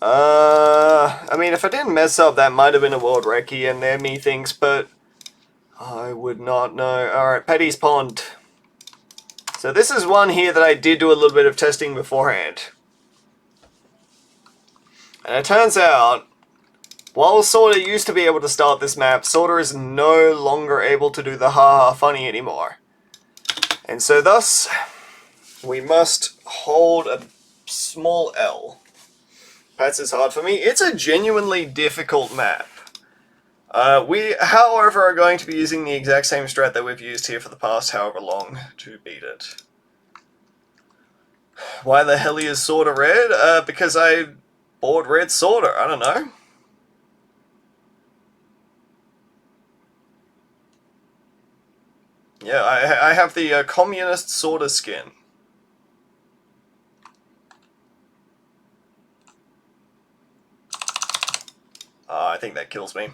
I mean, if I didn't mess up, that might have been a world recce in there, methinks, but I would not know. Alright, Paddy's Pond. So this is one here that I did do a little bit of testing beforehand. And it turns out, while Sorta used to be able to start this map, Sorta is no longer able to do the ha-ha funny anymore. And so thus, we must hold a small L. Pats is hard for me. It's a genuinely difficult map. We, however, are going to be using the exact same strat that we've used here for the past however long to beat it. Why the hell is Sorta red? Because I bought red Sorta. I don't know. Yeah, I have the communist Sorta skin. I think that kills me.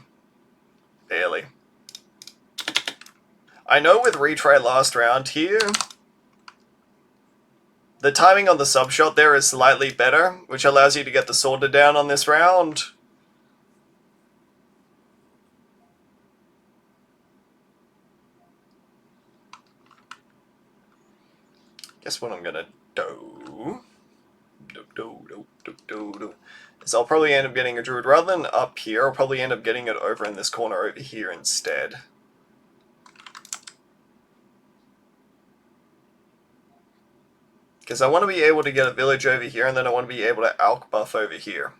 Barely. I know with retry last round here, the timing on the sub shot there is slightly better, which allows you to get the Sorta down on this round. Guess what I'm gonna do? So I'll probably end up getting a druid rather than up here. I'll probably end up getting it over in this corner over here instead. Because I want to be able to get a village over here, and then I want to be able to alch buff over here.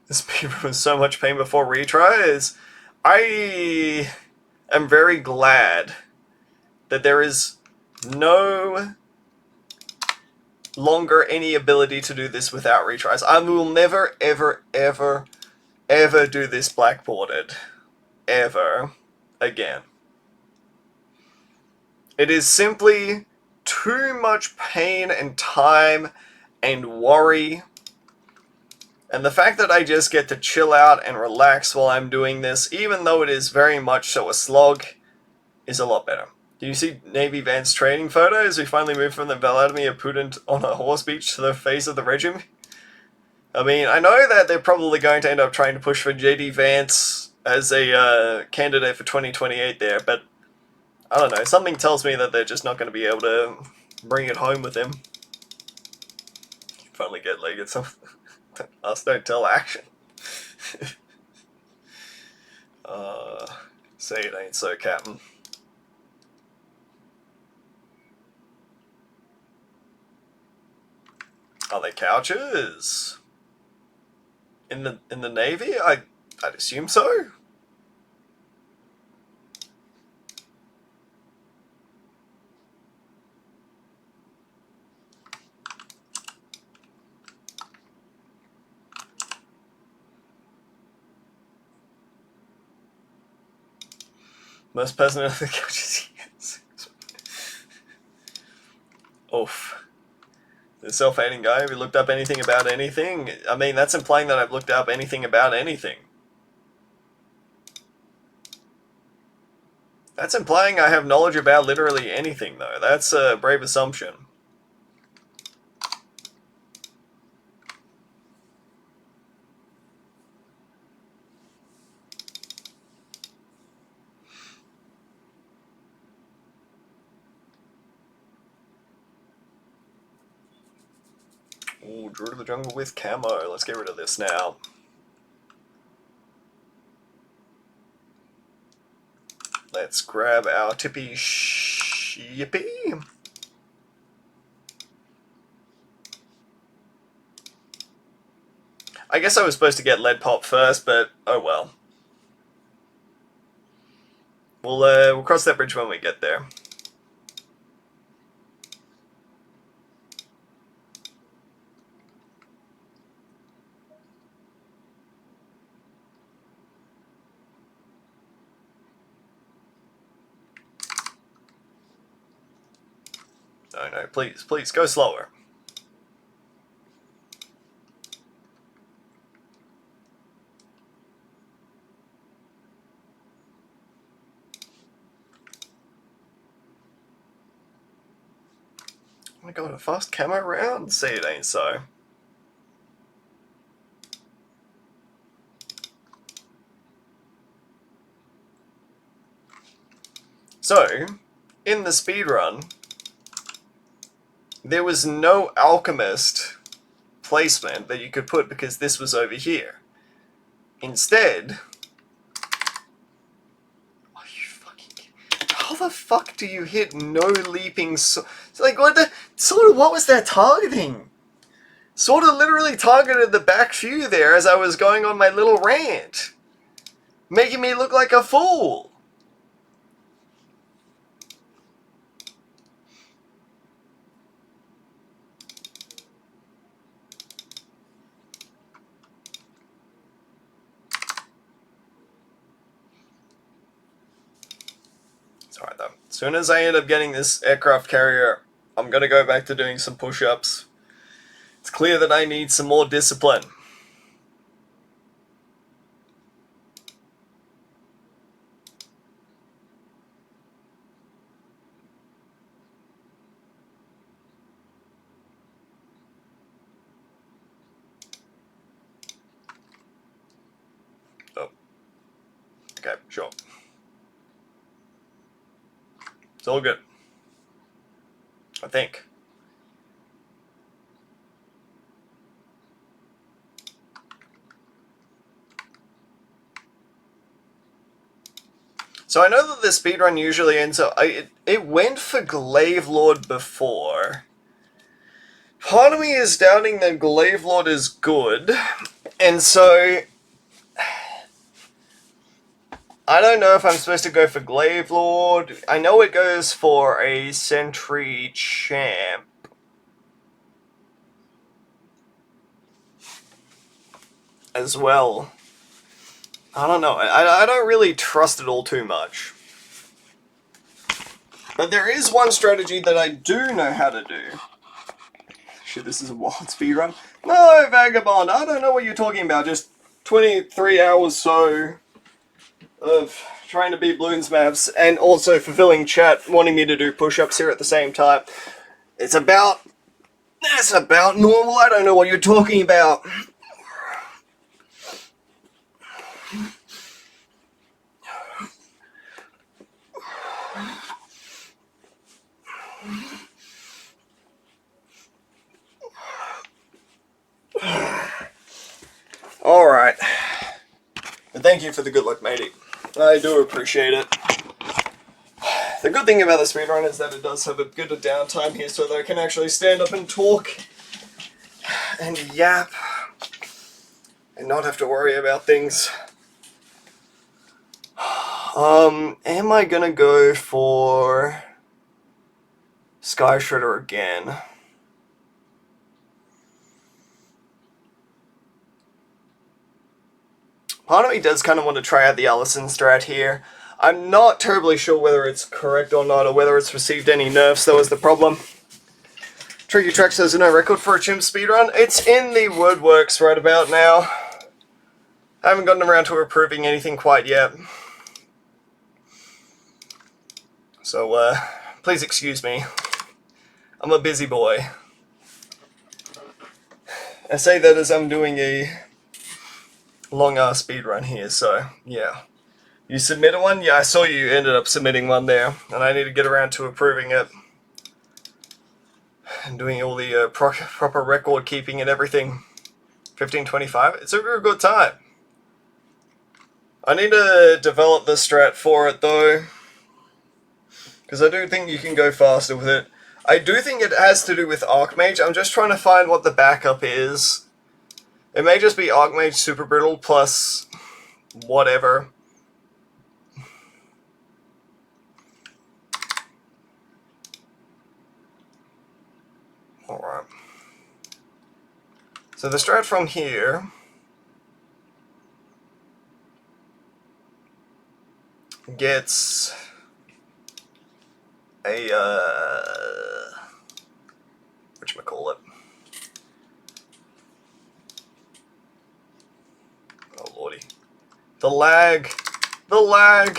This speedrun was so much pain before retries. I am very glad that there is no longer any ability to do this without retries. I will never, ever, ever, ever do this blackboarded. Ever. Again. It is simply too much pain and time and worry. And the fact that I just get to chill out and relax while I'm doing this, even though it is very much so a slog, is a lot better. Do you see Navy Vance training photos? We finally moved from the Academy of Putin on a horse beach to the face of the regime. I mean, I know that they're probably going to end up trying to push for JD Vance as a candidate for 2028 there, but I don't know, something tells me that they're just not going to be able to bring it home with him. Finally get Leggett some us don't tell action. Say it ain't so, Captain. Are they couches? In the Navy? I'd assume so. Most pertinent of the couches. Oof. The self-hating guy, have you looked up anything about anything? I mean, that's implying that I've looked up anything about anything. That's implying I have knowledge about literally anything, though. That's a brave assumption. Ooh, Druid of the Jungle with camo. Let's get rid of this now. Let's grab our Tippy Shippy. I guess I was supposed to get Lead Pop first, but oh well. We'll cross that bridge when we get there. No, please, go slower. Oh my god, a fast camo round? See, it ain't so. So, in the speedrun, there was no alchemist placement that you could put because this was over here. Instead, are you fucking? How the fuck do you hit no leaping? It's like what the sort of what was that targeting? Sort of literally targeted the back few there as I was going on my little rant, making me look like a fool. It's alright though. As soon as I end up getting this aircraft carrier, I'm gonna go back to doing some push-ups. It's clear that I need some more discipline. Oh. Okay, sure. It's all good. I think. So I know that the speedrun usually ends up... It went for Glaive Lord before. Part of me is doubting that Glaive Lord is good, and so... I don't know if I'm supposed to go for Glaive Lord. I know it goes for a Sentry Champ. As well. I don't know. I don't really trust it all too much. But there is one strategy that I do know how to do. Shit, this is a wild speedrun. No, Vagabond, I don't know what you're talking about. Just 23 hours so of trying to beat Bloons maps and also fulfilling chat wanting me to do push-ups here at the same time. It's about... That's about normal. I don't know what you're talking about. Alright. Thank you for the good luck, matey. I do appreciate it. The good thing about the speedrun is that it does have a bit of downtime here so that I can actually stand up and talk and yap and not have to worry about things. Am I gonna go for Sky Shredder again? Part of me does kind of want to try out the Allison strat here. I'm not terribly sure whether it's correct or not, or whether it's received any nerfs, that was the problem. Tricky Track says no record for a CHIMPS speedrun. It's in the Wordworks right about now. I haven't gotten around to approving anything quite yet. So, please excuse me. I'm a busy boy. I say that as I'm doing a long-ass speedrun here, so, yeah. You submitted one? Yeah, I saw you ended up submitting one there, and I need to get around to approving it. And doing all the proper record keeping and everything. 1525? It's a real good time. I need to develop the strat for it, though. Because I do think you can go faster with it. I do think it has to do with Archmage. I'm just trying to find what the backup is. It may just be Archmage Super Brittle plus whatever. Alright. So the strat from here gets a whatchamacallit? Oh lordy. The lag. The lag.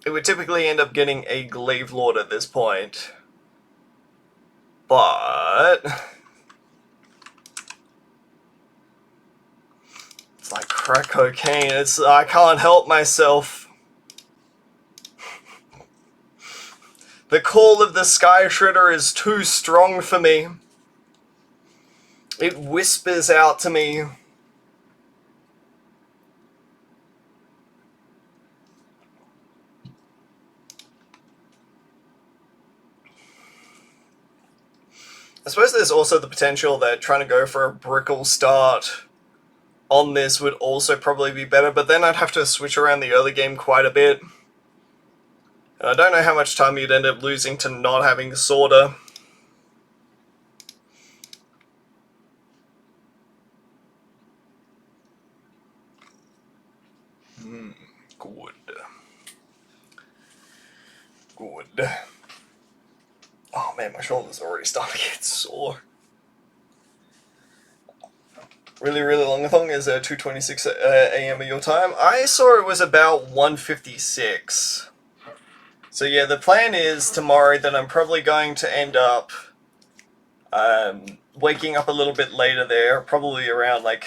It would typically end up getting a Glaive Lord at this point. But it's like crack cocaine. I can't help myself. The call of the Sky Shredder is too strong for me. It whispers out to me. I suppose there's also the potential that trying to go for a Brickle start on this would also probably be better, but then I'd have to switch around the early game quite a bit. And I don't know how much time you'd end up losing to not having Sorter. Good. Good. Oh man, my shoulder's already starting to get sore. Really, really long thong is 2:26 a.m. of your time. I saw it was about 1:56. So yeah, the plan is tomorrow that I'm probably going to end up waking up a little bit later there, probably around like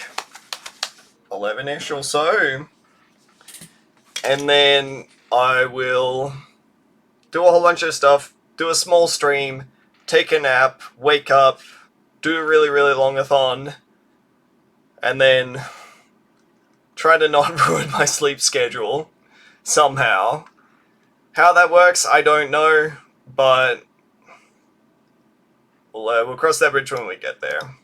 11ish or so. And then I will do a whole bunch of stuff, do a small stream, take a nap, wake up, do a really, really long-a-thon, and then try to not ruin my sleep schedule somehow. How that works, I don't know, but we'll cross that bridge when we get there.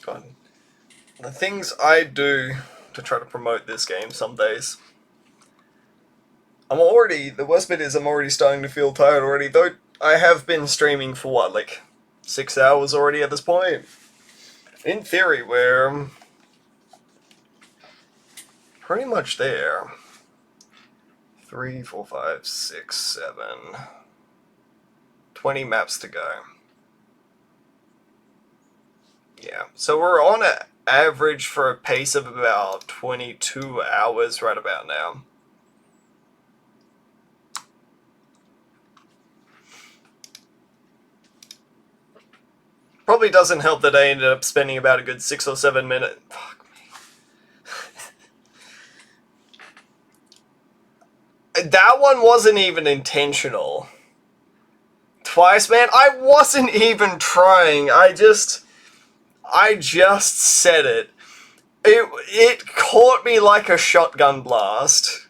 God. The things I do to try to promote this game some days. The worst bit is I'm already starting to feel tired already, though I have been streaming for what, like 6 hours already at this point? In theory, we're pretty much there. 3, 4, 5, 6, 7. 20 maps to go. Yeah, so we're on an average for a pace of about 22 hours right about now. Probably doesn't help that I ended up spending about a good 6 or 7 minutes. Fuck me. That one wasn't even intentional. Twice, man. I wasn't even trying. I just said it. It caught me like a shotgun blast.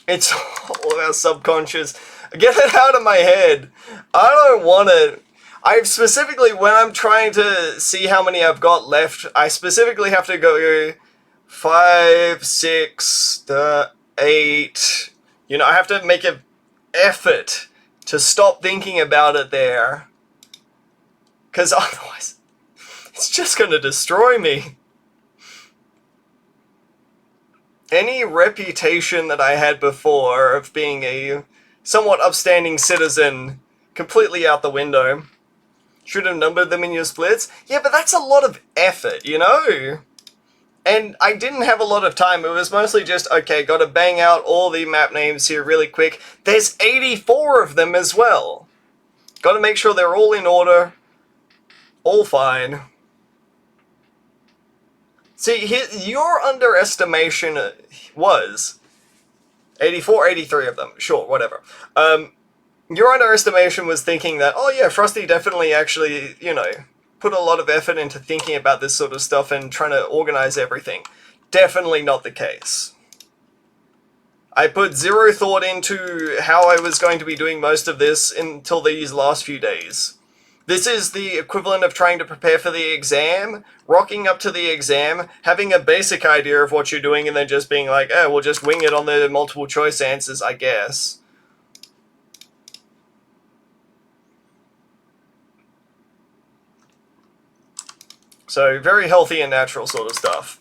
It's all about subconscious. Get it out of my head. I don't want it. I specifically, when I'm trying to see how many I've got left, I specifically have to go 5, 6, 8. You know, I have to make an effort to stop thinking about it there. Because otherwise, it's just going to destroy me. Any reputation that I had before of being a somewhat upstanding citizen, completely out the window. Should have numbered them in your splits? Yeah, but that's a lot of effort, you know? And I didn't have a lot of time. It was mostly just, okay, gotta bang out all the map names here really quick. There's 84 of them as well. Gotta make sure they're all in order. All fine. See, your underestimation was 84, 83 of them. Sure, whatever. Your underestimation was thinking that, oh yeah, Frosty definitely actually, you know, put a lot of effort into thinking about this sort of stuff and trying to organize everything. Definitely not the case. I put zero thought into how I was going to be doing most of this until these last few days. This is the equivalent of trying to prepare for the exam, rocking up to the exam, having a basic idea of what you're doing, and then just being like, oh, we'll just wing it on the multiple choice answers, I guess. So, very healthy and natural sort of stuff.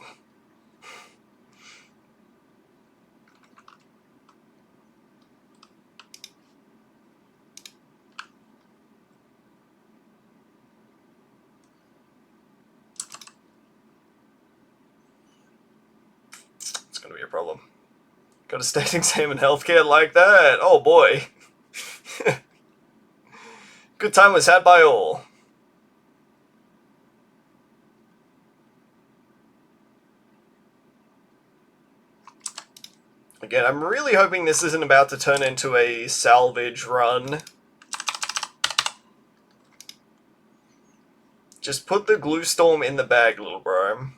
It's gonna be a problem. Got a state exam in healthcare like that? Oh boy. Good time was had by all. Again, I'm really hoping this isn't about to turn into a salvage run. Just put the glue storm in the bag, little bro.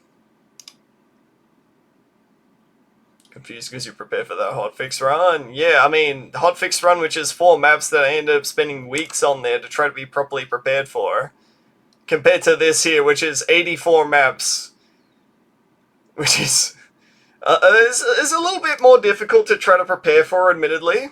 Confused because you prepared for that hotfix run. Yeah, I mean, hotfix run, which is 4 maps that I ended up spending weeks on there to try to be properly prepared for. Compared to this here, which is 84 maps. Which is... is a little bit more difficult to try to prepare for, admittedly.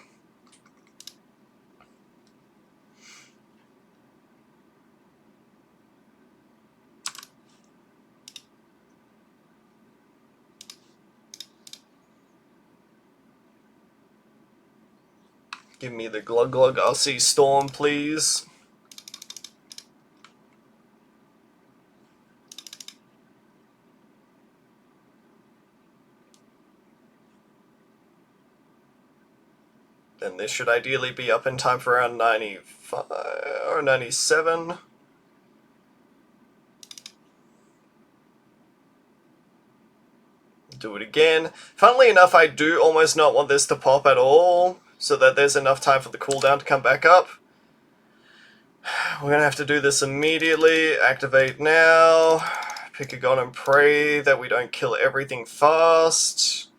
Give me the Glug Glug RC Storm, please. Then this should ideally be up in time for around 95 or 97. Do it again. Funnily enough, I do almost not want this to pop at all, so that there's enough time for the cooldown to come back up. We're gonna have to do this immediately. Activate now. Pick a god and pray that we don't kill everything fast.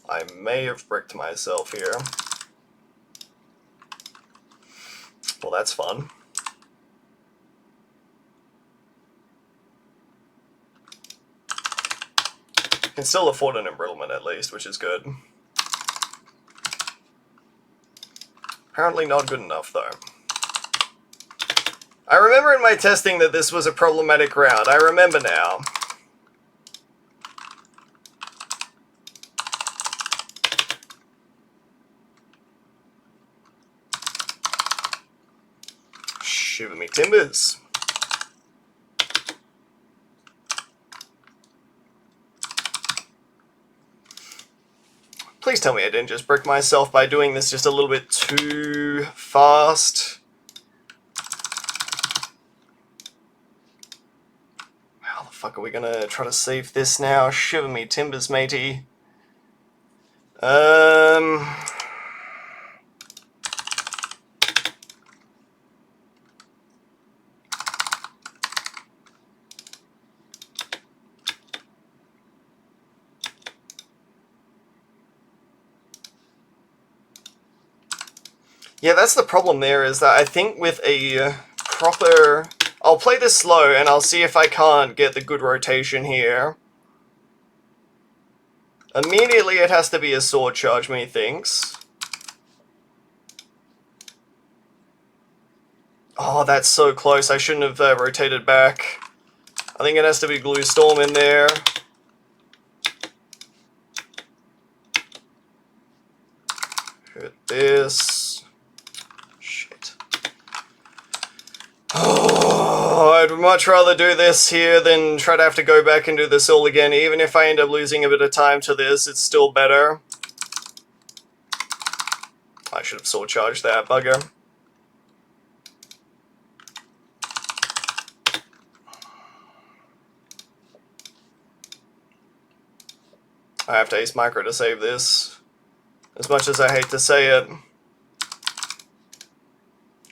I may have bricked myself here. Well, that's fun. Can still afford an embrittlement at least, which is good. Apparently not good enough, though. I remember in my testing that this was a problematic round. I remember now. Shiver me timbers. Please tell me I didn't just brick myself by doing this just a little bit too fast. How the fuck are we gonna try to save this now? Shiver me timbers, matey. Yeah, that's the problem there, is that I think with a proper... I'll play this slow, and I'll see if I can't get the good rotation here. Immediately it has to be a sword charge, methinks. Oh, that's so close. I shouldn't have rotated back. I think it has to be Glue Storm in there. Hit this. Shit. Oh, I'd much rather do this here than try to have to go back and do this all again. Even if I end up losing a bit of time to this, it's still better. I should have sword charged that bugger. I have to ace micro to save this, as much as I hate to say it.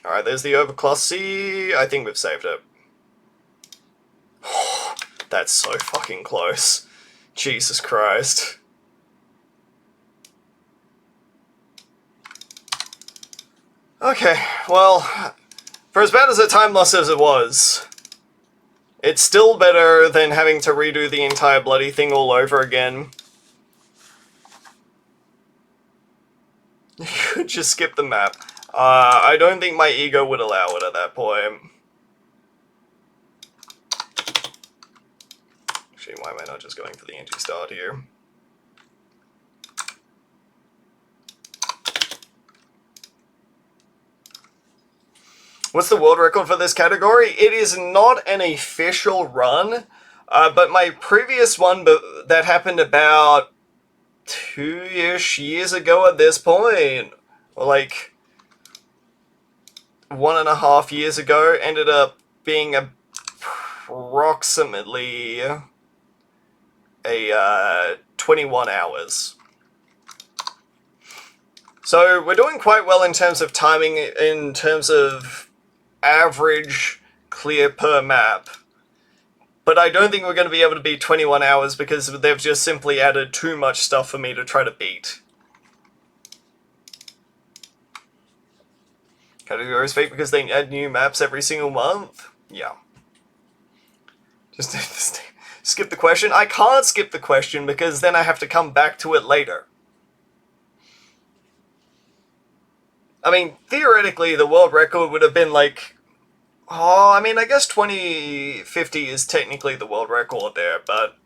Alright, there's the overclock C. I think we've saved it. That's so fucking close. Jesus Christ. Okay, well, for as bad as a time loss as it was, it's still better than having to redo the entire bloody thing all over again. You could just skip the map. I don't think my ego would allow it at that point. Actually, why am I not just going for the anti-start here? What's the world record for this category? It is not an official run, but my previous one that happened about 2-ish years ago at this point, or like 1.5 years ago, ended up being approximately 21 hours. So we're doing quite well in terms of timing, in terms of average clear per map. But I don't think we're going to be able to beat 21 hours because they've just simply added too much stuff for me to try to beat. Categories fake because they add new maps every single month? Yeah. Just skip the question? I can't skip the question because then I have to come back to it later. I mean, theoretically, the world record would have been like... Oh, I mean, I guess 2050 is technically the world record there, but...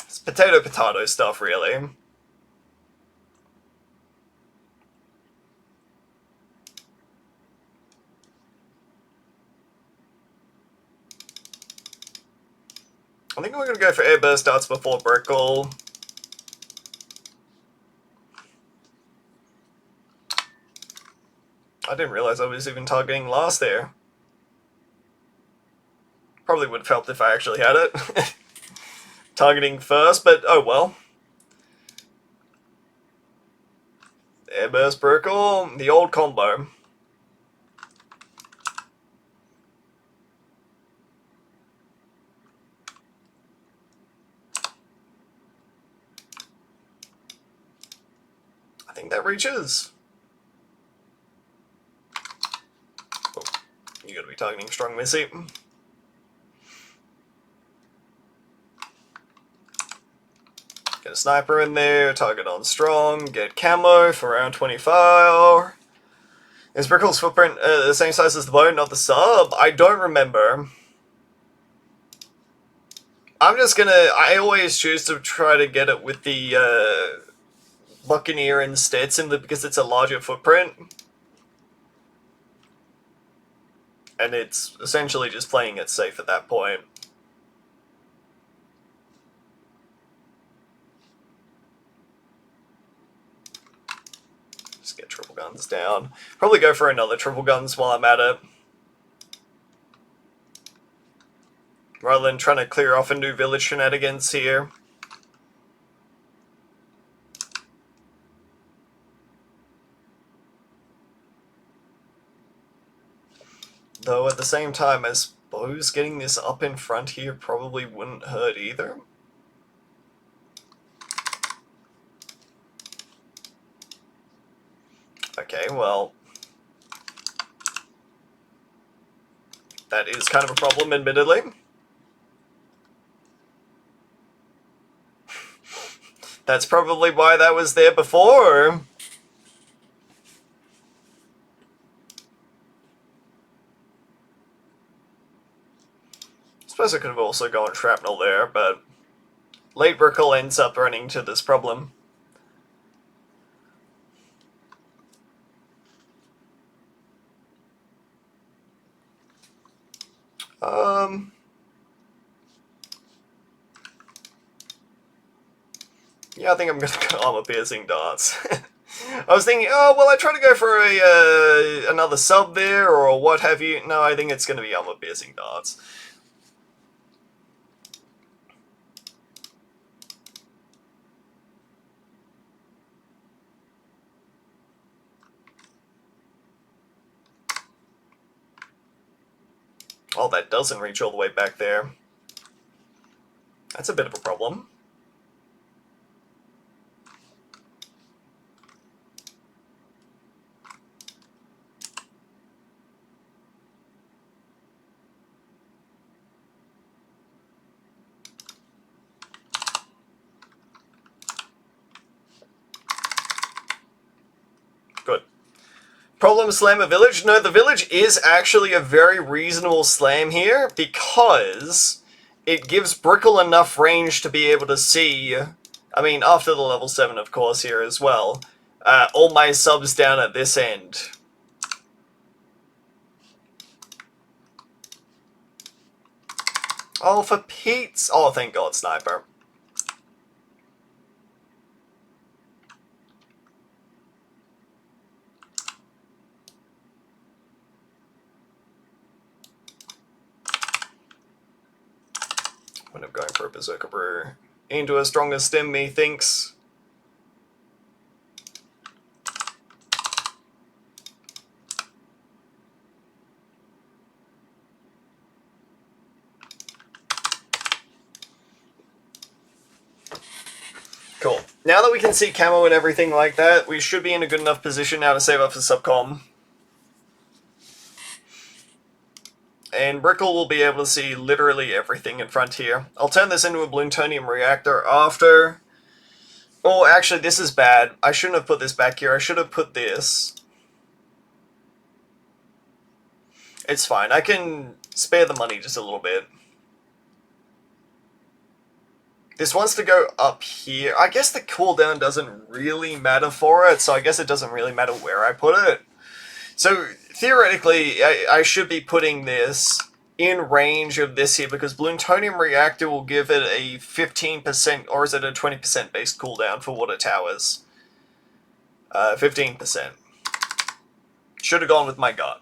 It's potato stuff, really. I think we're going to go for airburst darts before Brickle. I didn't realize I was even targeting last there. Probably would have helped if I actually had it. Targeting first, but oh well. Airburst Brickle, the old combo. I think that reaches. Oh, you gotta be targeting strong Missy. Get a sniper in there, target on strong, get camo for round 25. Is Brickle's footprint the same size as the bow, not the sub? I don't remember. I'm just gonna... I always choose to try to get it with the Buccaneer instead, simply because it's a larger footprint. And it's essentially just playing it safe at that point. Just get triple guns down. Probably go for another triple guns while I'm at it. Rather than trying to clear off and do village shenanigans here. Though at the same time, I suppose getting this up in front here probably wouldn't hurt either. Okay, well... that is kind of a problem, admittedly. That's probably why that was there before. I suppose I could have also gone shrapnel there, but late Brickle ends up running into this problem. Yeah, I think I'm going to go armor-piercing darts. I was thinking, oh, well, I try to go for another sub there, or what have you. No, I think it's going to be armor-piercing darts. Oh, that doesn't reach all the way back there. That's a bit of a problem. Good. Problem slam a village? No, the village is actually a very reasonable slam here because it gives Brickle enough range to be able to see, I mean, after the level 7, of course, here as well, all my subs down at this end. Oh, for Pete's... oh, thank God, sniper. When I'm going for a Berserker Brew into a stronger stem, methinks. Cool. Now that we can see camo and everything like that, we should be in a good enough position now to save up for subcom. And Brickle will be able to see literally everything in front here. I'll turn this into a plutonium reactor after. Oh, actually, this is bad. I shouldn't have put this back here. I should have put this. It's fine. I can spare the money just a little bit. This wants to go up here. I guess the cooldown doesn't really matter for it, so I guess it doesn't really matter where I put it. So, theoretically, I should be putting this in range of this here, because plutonium reactor will give it a 15%, or is it a 20% base cooldown for water towers? 15%. Should have gone with my gut.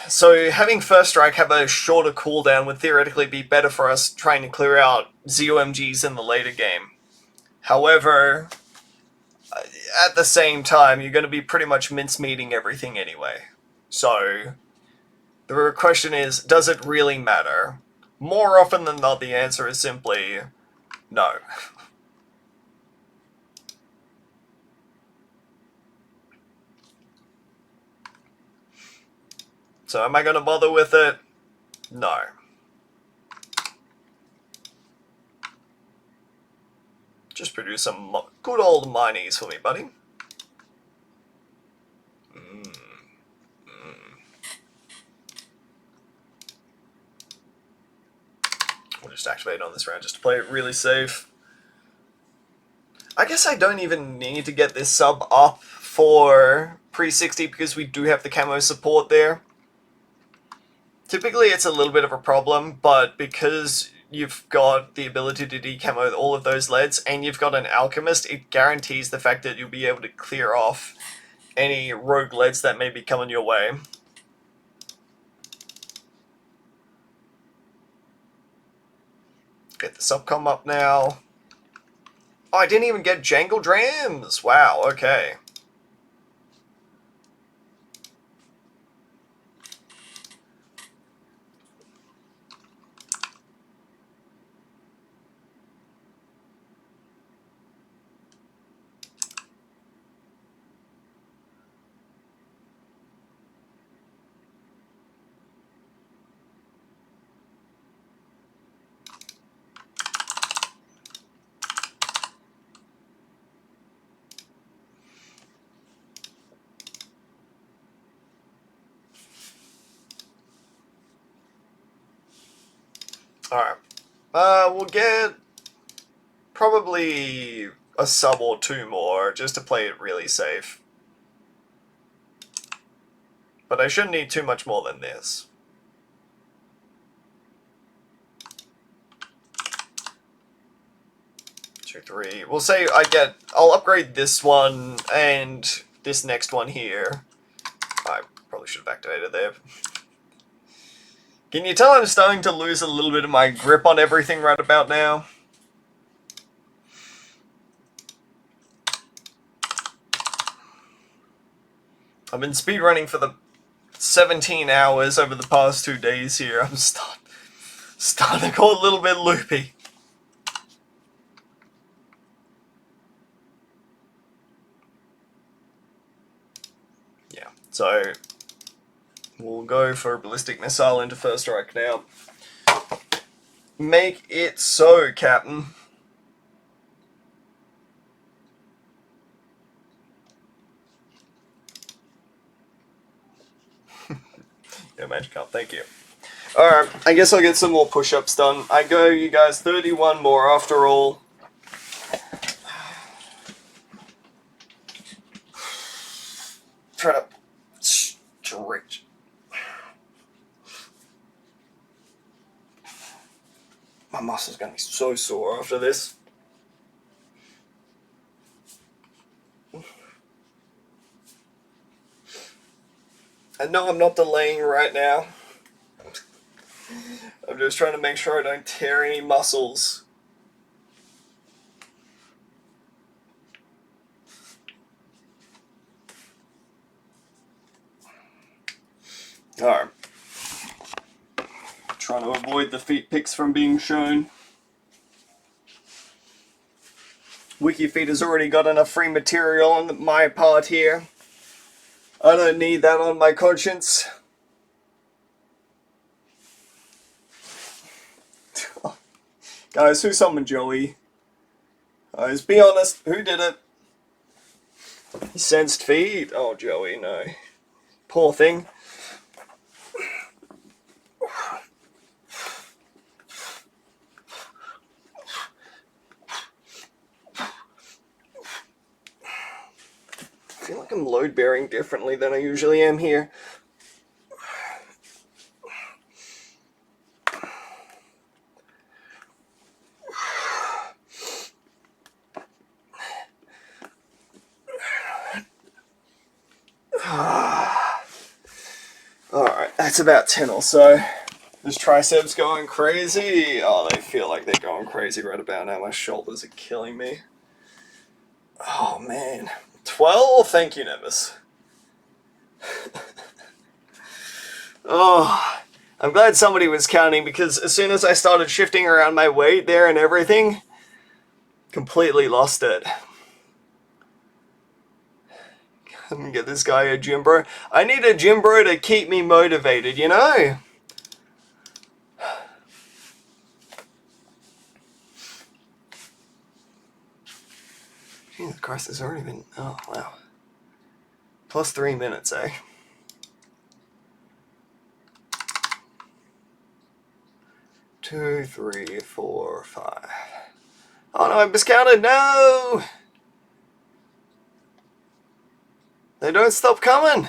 So having First Strike have a shorter cooldown would theoretically be better for us trying to clear out ZOMGs in the later game. However, at the same time, you're going to be pretty much mincemeating everything anyway. So the question is, does it really matter? More often than not, the answer is simply no. So am I going to bother with it? No. Just produce some good old minis for me, buddy. We'll just activate on this round just to play it really safe. I guess I don't even need to get this sub up for pre-60 because we do have the camo support there. Typically it's a little bit of a problem, but because you've got the ability to decamo all of those leads and you've got an alchemist, it guarantees the fact that you'll be able to clear off any rogue leads that may be coming your way. Get the subcom up now. Oh, I didn't even get Jangle Drams! Wow, okay. Alright. We'll get probably a sub or two more just to play it really safe. But I shouldn't need too much more than this. Two, three. We'll say I'll upgrade this one and this next one here. I probably should have activated there. Can you tell I'm starting to lose a little bit of my grip on everything right about now? I've been speedrunning for the 17 hours over the past 2 days here. I'm starting to go a little bit loopy. Yeah, so we'll go for a ballistic missile into First Strike now. Make it so, Captain. Yeah, magic up, thank you. Alright, I guess I'll get some more push-ups done. I go, you guys, 31 more after all. Try to stretch. My muscle's gonna be so sore after this. I know I'm not delaying right now. I'm just trying to make sure I don't tear any muscles. Alright. Trying to avoid the feet pics from being shown. WikiFeed has already got enough free material on my part here. I don't need that on my conscience. Guys, who summoned Joey? Guys, be honest, who did it? He sensed feet? Oh, Joey, no. Poor thing. I feel like I'm load bearing differently than I usually am here. It's about 10 or so. This triceps going crazy. Oh, they feel like they're going crazy right about now. My shoulders are killing me. Oh, man. 12? Thank you, Nevis. Oh, I'm glad somebody was counting, because as soon as I started shifting around my weight there and everything, completely lost it. Let me get this guy a gym bro. I need a gym bro to keep me motivated, you know? Jesus Christ, there's already been... Oh, wow. Plus 3 minutes, eh? Two, 3, 4, 5. Oh no, I miscounted. No! They don't stop coming.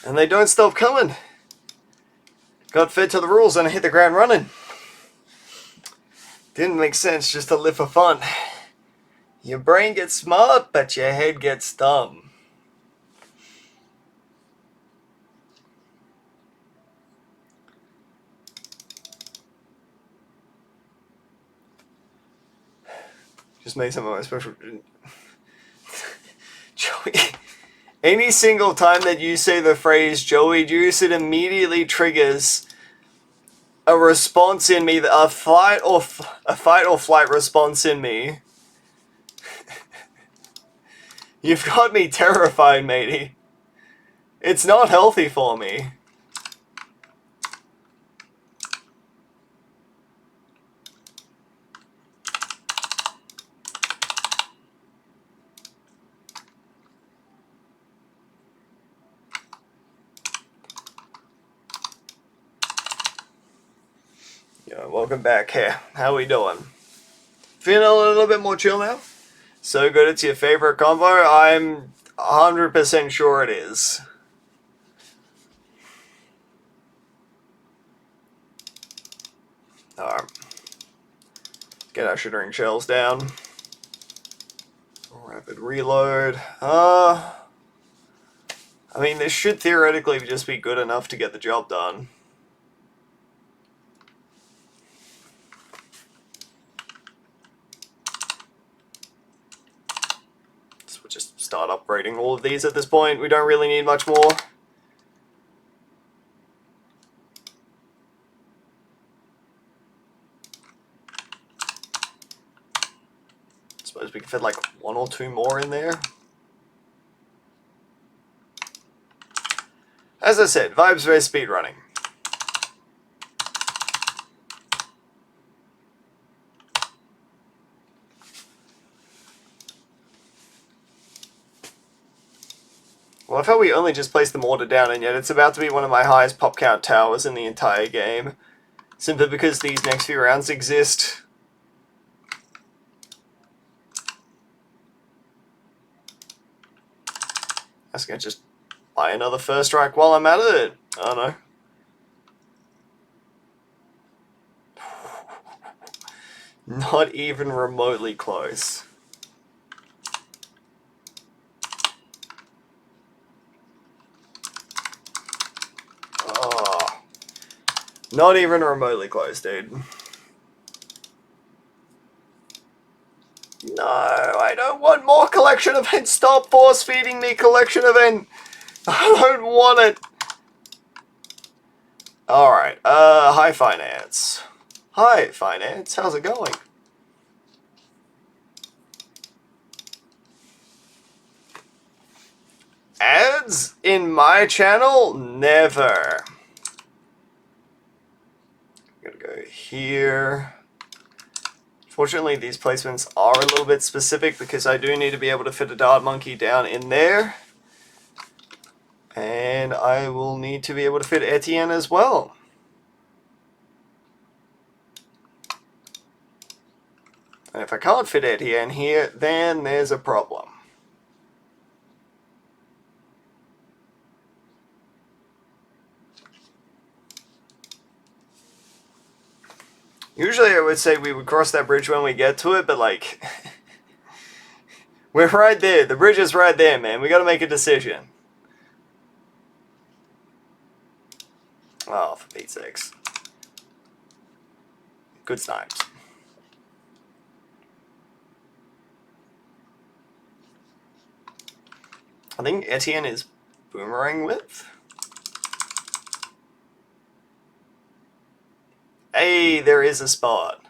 And they don't stop coming. Got fed to the rules and I hit the ground running. Didn't make sense just to live for fun. Your brain gets smart, but your head gets dumb. Just made some of my special... Joey, any single time that you say the phrase Joey Juice, it immediately triggers a response in me, a fight or flight response in me. You've got me terrified, matey. It's not healthy for me. Yo, welcome back here. How we doing? Feeling a little bit more chill now? So good it's your favorite combo? I'm 100% sure it is. Alright. Get our shittering shells down. Rapid reload. I mean, this should theoretically just be good enough to get the job done. So we'll just start upgrading all of these at this point. We don't really need much more. Suppose we can fit like 1 or 2 more in there. As I said, vibes very speedrunning. Well, I've heard we only just placed the mortar down, and yet it's about to be one of my highest pop count towers in the entire game. Simply because these next few rounds exist. I was going to just buy another first strike while I'm at it. I don't know. Not even remotely close. Oh, not even remotely close, dude. No, I don't want more collection events. Stop force feeding me collection event. I don't want it. Alright, hi Finance. Hi Finance, how's it going? Ads in my channel? Never. I'm gonna go here. Fortunately, these placements are a little bit specific because I do need to be able to fit a dart monkey down in there. And I will need to be able to fit Etienne as well. And if I can't fit Etienne here, then there's a problem. Usually I would say we would cross that bridge when we get to it, but like... we're right there. The bridge is right there, man. We gotta make a decision. Oh, for Pete's sakes. Good snipes. I think Etienne is boomerang width. Hey, there is a spot.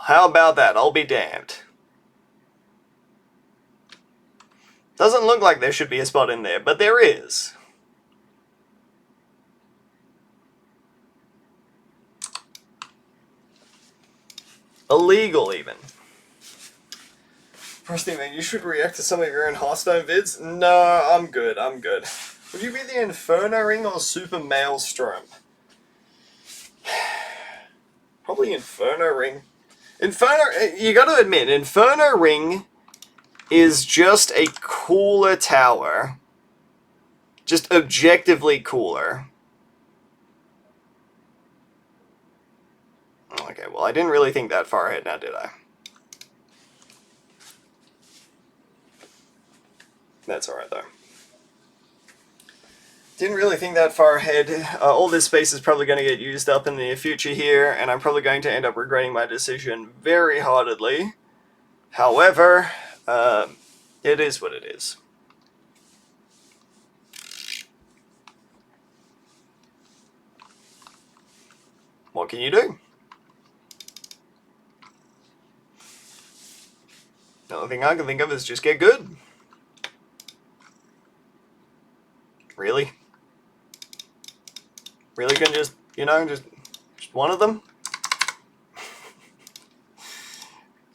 How about that? I'll be damned. Doesn't look like there should be a spot in there, but there is. Illegal, even. First thing, man, you should react to some of your own Hearthstone vids. No, I'm good, I'm good. Would you be the Inferno Ring or Super Maelstrom? Probably Inferno Ring. Inferno, you gotta admit, Inferno Ring is just a cooler tower. Just objectively cooler. Okay, well, I didn't really think that far ahead now, did I? That's alright, though. Didn't really think that far ahead. All this space is probably going to get used up in the near future here, and I'm probably going to end up regretting my decision very heartedly. However, it is what it is. What can you do? The only thing I can think of is just get good. Really? Really can just, you know, just one of them?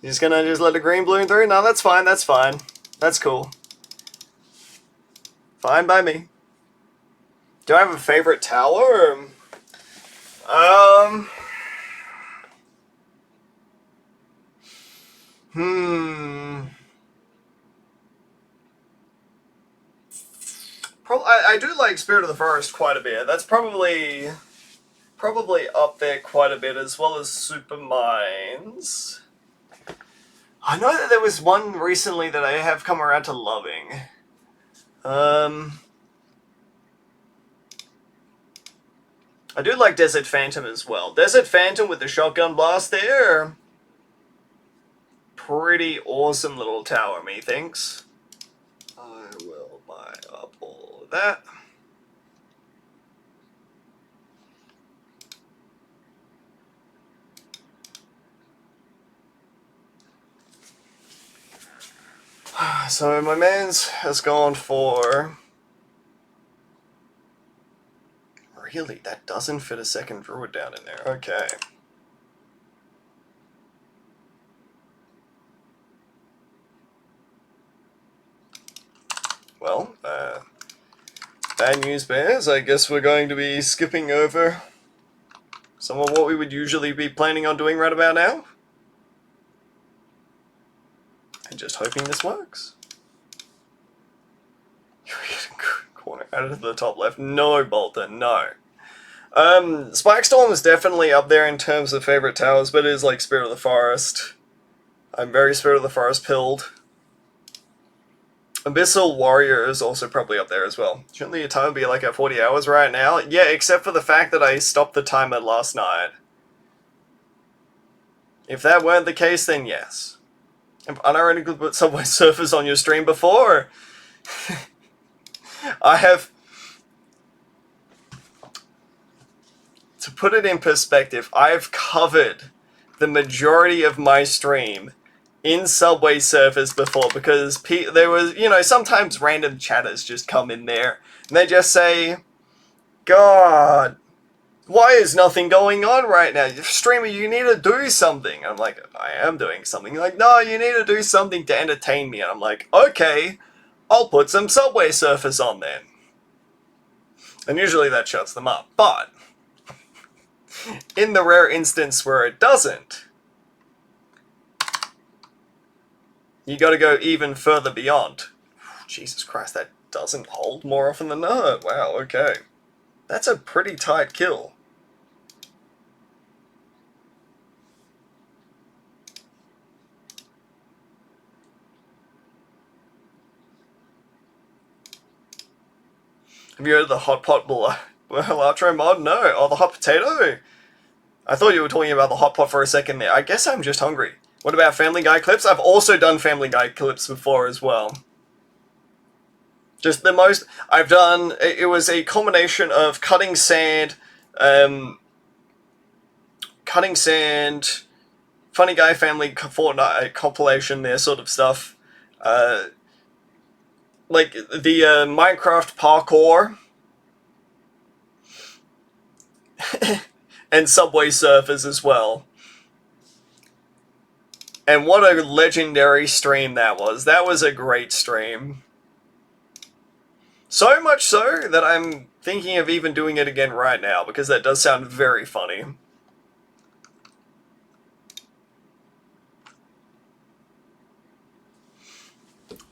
You're just gonna just let the green bloom through? No, that's fine, that's fine. That's cool. Fine by me. Do I have a favorite tower? I do like Spirit of the Forest quite a bit. That's probably up there quite a bit, as well as Super Mines. I know that there was one recently that I have come around to loving. I do like Desert Phantom as well. Desert Phantom with the shotgun blast there. Pretty awesome little tower, methinks. I will buy up all of that. So my man's has gone for... Really? That doesn't fit a second druid down in there. Okay. Well, bad news bears. I guess we're going to be skipping over some of what we would usually be planning on doing right about now. And just hoping this works. Corner added to the top left. No, Bolton, no. Spike Storm is definitely up there in terms of favorite towers, but it is like Spirit of the Forest. I'm very Spirit of the Forest pilled. Abyssal Warrior is also probably up there as well. Shouldn't the timer be like at 40 hours right now? Yeah, except for the fact that I stopped the timer last night. If that weren't the case, then yes. Have unironically put Subway Surfers on your stream before? I have... To put it in perspective, I've covered the majority of my stream in Subway Surfers before, because there was, you know, sometimes random chatters just come in there and they just say, God, why is nothing going on right now? Streamer, you need to do something. I'm like, I am doing something. Like, no, you need to do something to entertain me. And I'm like, okay, I'll put some Subway Surfers on then. And usually that shuts them up. But in the rare instance where it doesn't, you gotta go even further beyond. Jesus Christ, that doesn't hold more often than not. Wow, okay. That's a pretty tight kill. Have you heard of the hot pot Well, outro mod? No. Oh, the hot potato? I thought you were talking about the hot pot for a second there. I guess I'm just hungry. What about Family Guy clips? I've also done Family Guy clips before as well. Just the most I've done, it was a combination of cutting sand, Funny Guy Family Fortnite compilation there sort of stuff. Like the Minecraft parkour. And Subway Surfers as well. And what a legendary stream that was. That was a great stream. So much so that I'm thinking of even doing it again right now, because that does sound very funny.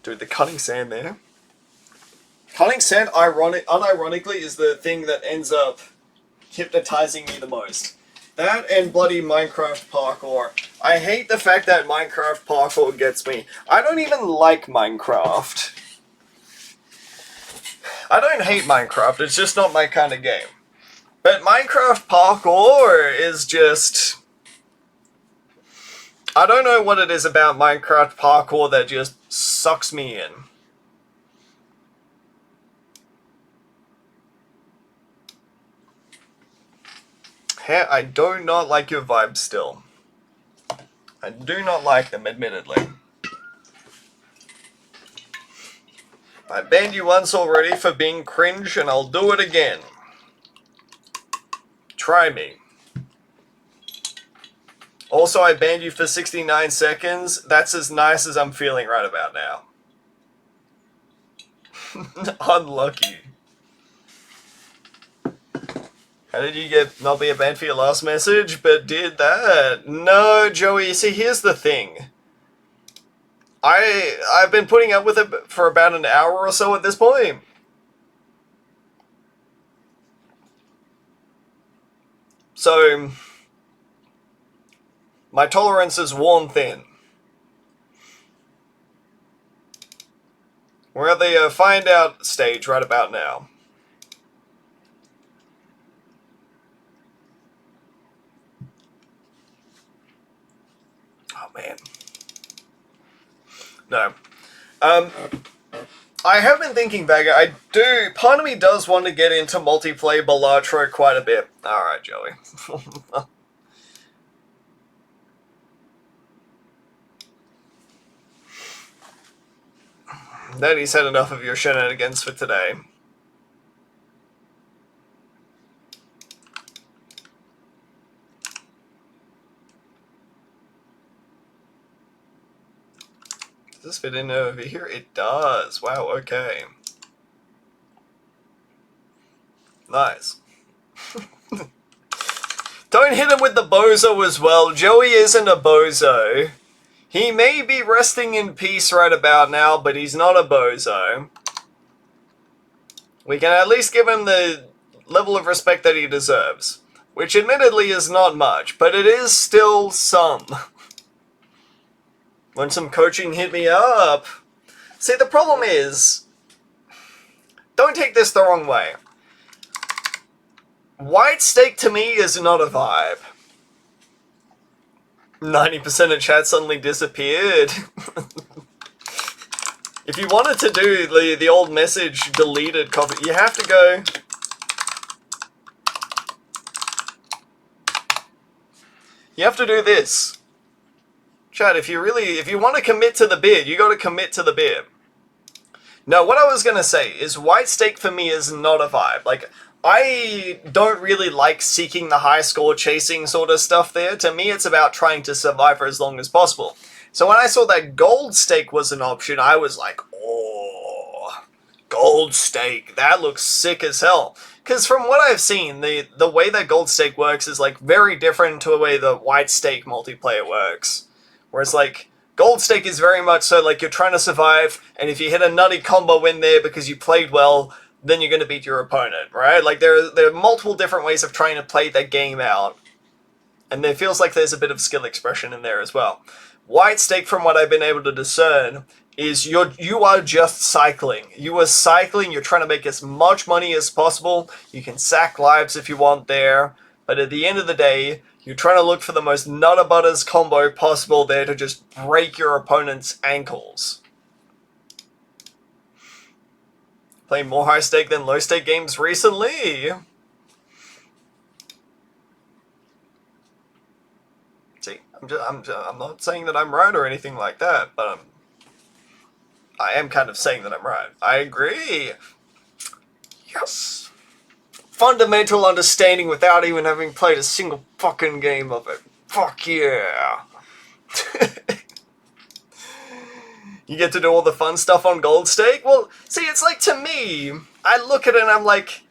Dude, the cutting sand there. Cutting sand, unironically, is the thing that ends up hypnotizing me the most. That and bloody Minecraft parkour. I hate the fact that Minecraft parkour gets me. I don't even like Minecraft. I don't hate Minecraft, it's just not my kind of game. But Minecraft parkour is just... I don't know what it is about Minecraft parkour that just sucks me in. I do not like your vibes still. I do not like them, admittedly. I banned you once already for being cringe, and I'll do it again. Try me. Also, I banned you for 69 seconds. That's as nice as I'm feeling right about now. Unlucky. How did you not be banned for your last message, but did that? No, Joey, see, here's the thing. I've been putting up with it for about an hour or so at this point. So, my tolerance is worn thin. We're at the find out stage right about now. Oh, man. No. I have been thinking back, part of me does want to get into multiplayer Balatro quite a bit. Alright, Joey. Daddy's had enough of your shenanigans for today. Does this fit in over here? It does. Wow, okay. Nice. Don't hit him with the bozo as well. Joey isn't a bozo. He may be resting in peace right about now, but he's not a bozo. We can at least give him the level of respect that he deserves. Which admittedly is not much, but it is still some. Want some coaching? Hit me up. See, the problem is... Don't take this the wrong way. White steak to me is not a vibe. 90% of chat suddenly disappeared. If you wanted to do the old message deleted copy, you have to go... You have to do this. Chat, if you want to commit to the bid, you got to commit to the bid. No, what I was going to say is white steak for me is not a vibe. Like, I don't really like seeking the high score chasing sort of stuff there. To me, it's about trying to survive for as long as possible. So when I saw that gold steak was an option, I was like, oh, gold steak, that looks sick as hell. Because from what I've seen, the way that gold steak works is like very different to the way the white steak multiplayer works. Whereas like, gold steak is very much so like you're trying to survive, and if you hit a nutty combo in there because you played well, then you're going to beat your opponent, right? Like there are multiple different ways of trying to play that game out. And it feels like there's a bit of skill expression in there as well. White Stake, from what I've been able to discern, is you are just cycling. You are cycling, you're trying to make as much money as possible. You can sack lives if you want there, but at the end of the day, you're trying to look for the most nutter butters combo possible there to just break your opponent's ankles. Playing more high stake than low stake games recently. See, I'm not saying that I'm right or anything like that, but I am kind of saying that I'm right. I agree. Yes. Fundamental understanding without even having played a single fucking game of it. Fuck yeah. You get to do all the fun stuff on Gold Stake? Well, see, it's like, to me, I look at it and I'm like,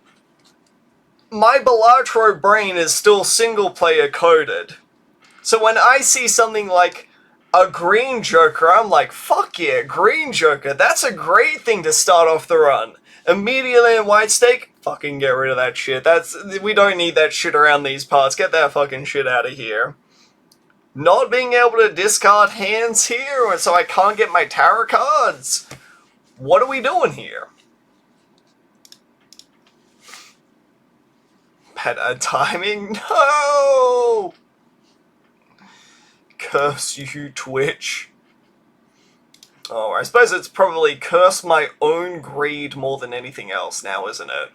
my Balatro brain is still single-player coded. So when I see something like a green Joker, I'm like, fuck yeah, green Joker, that's a great thing to start off the run. Immediately in White Stake, fucking get rid of that shit. We don't need that shit around these parts. Get that fucking shit out of here. Not being able to discard hands here, so I can't get my tarot cards? What are we doing here? Bad timing? No! Curse you, Twitch. Oh, I suppose it's probably curse my own greed more than anything else now, isn't it?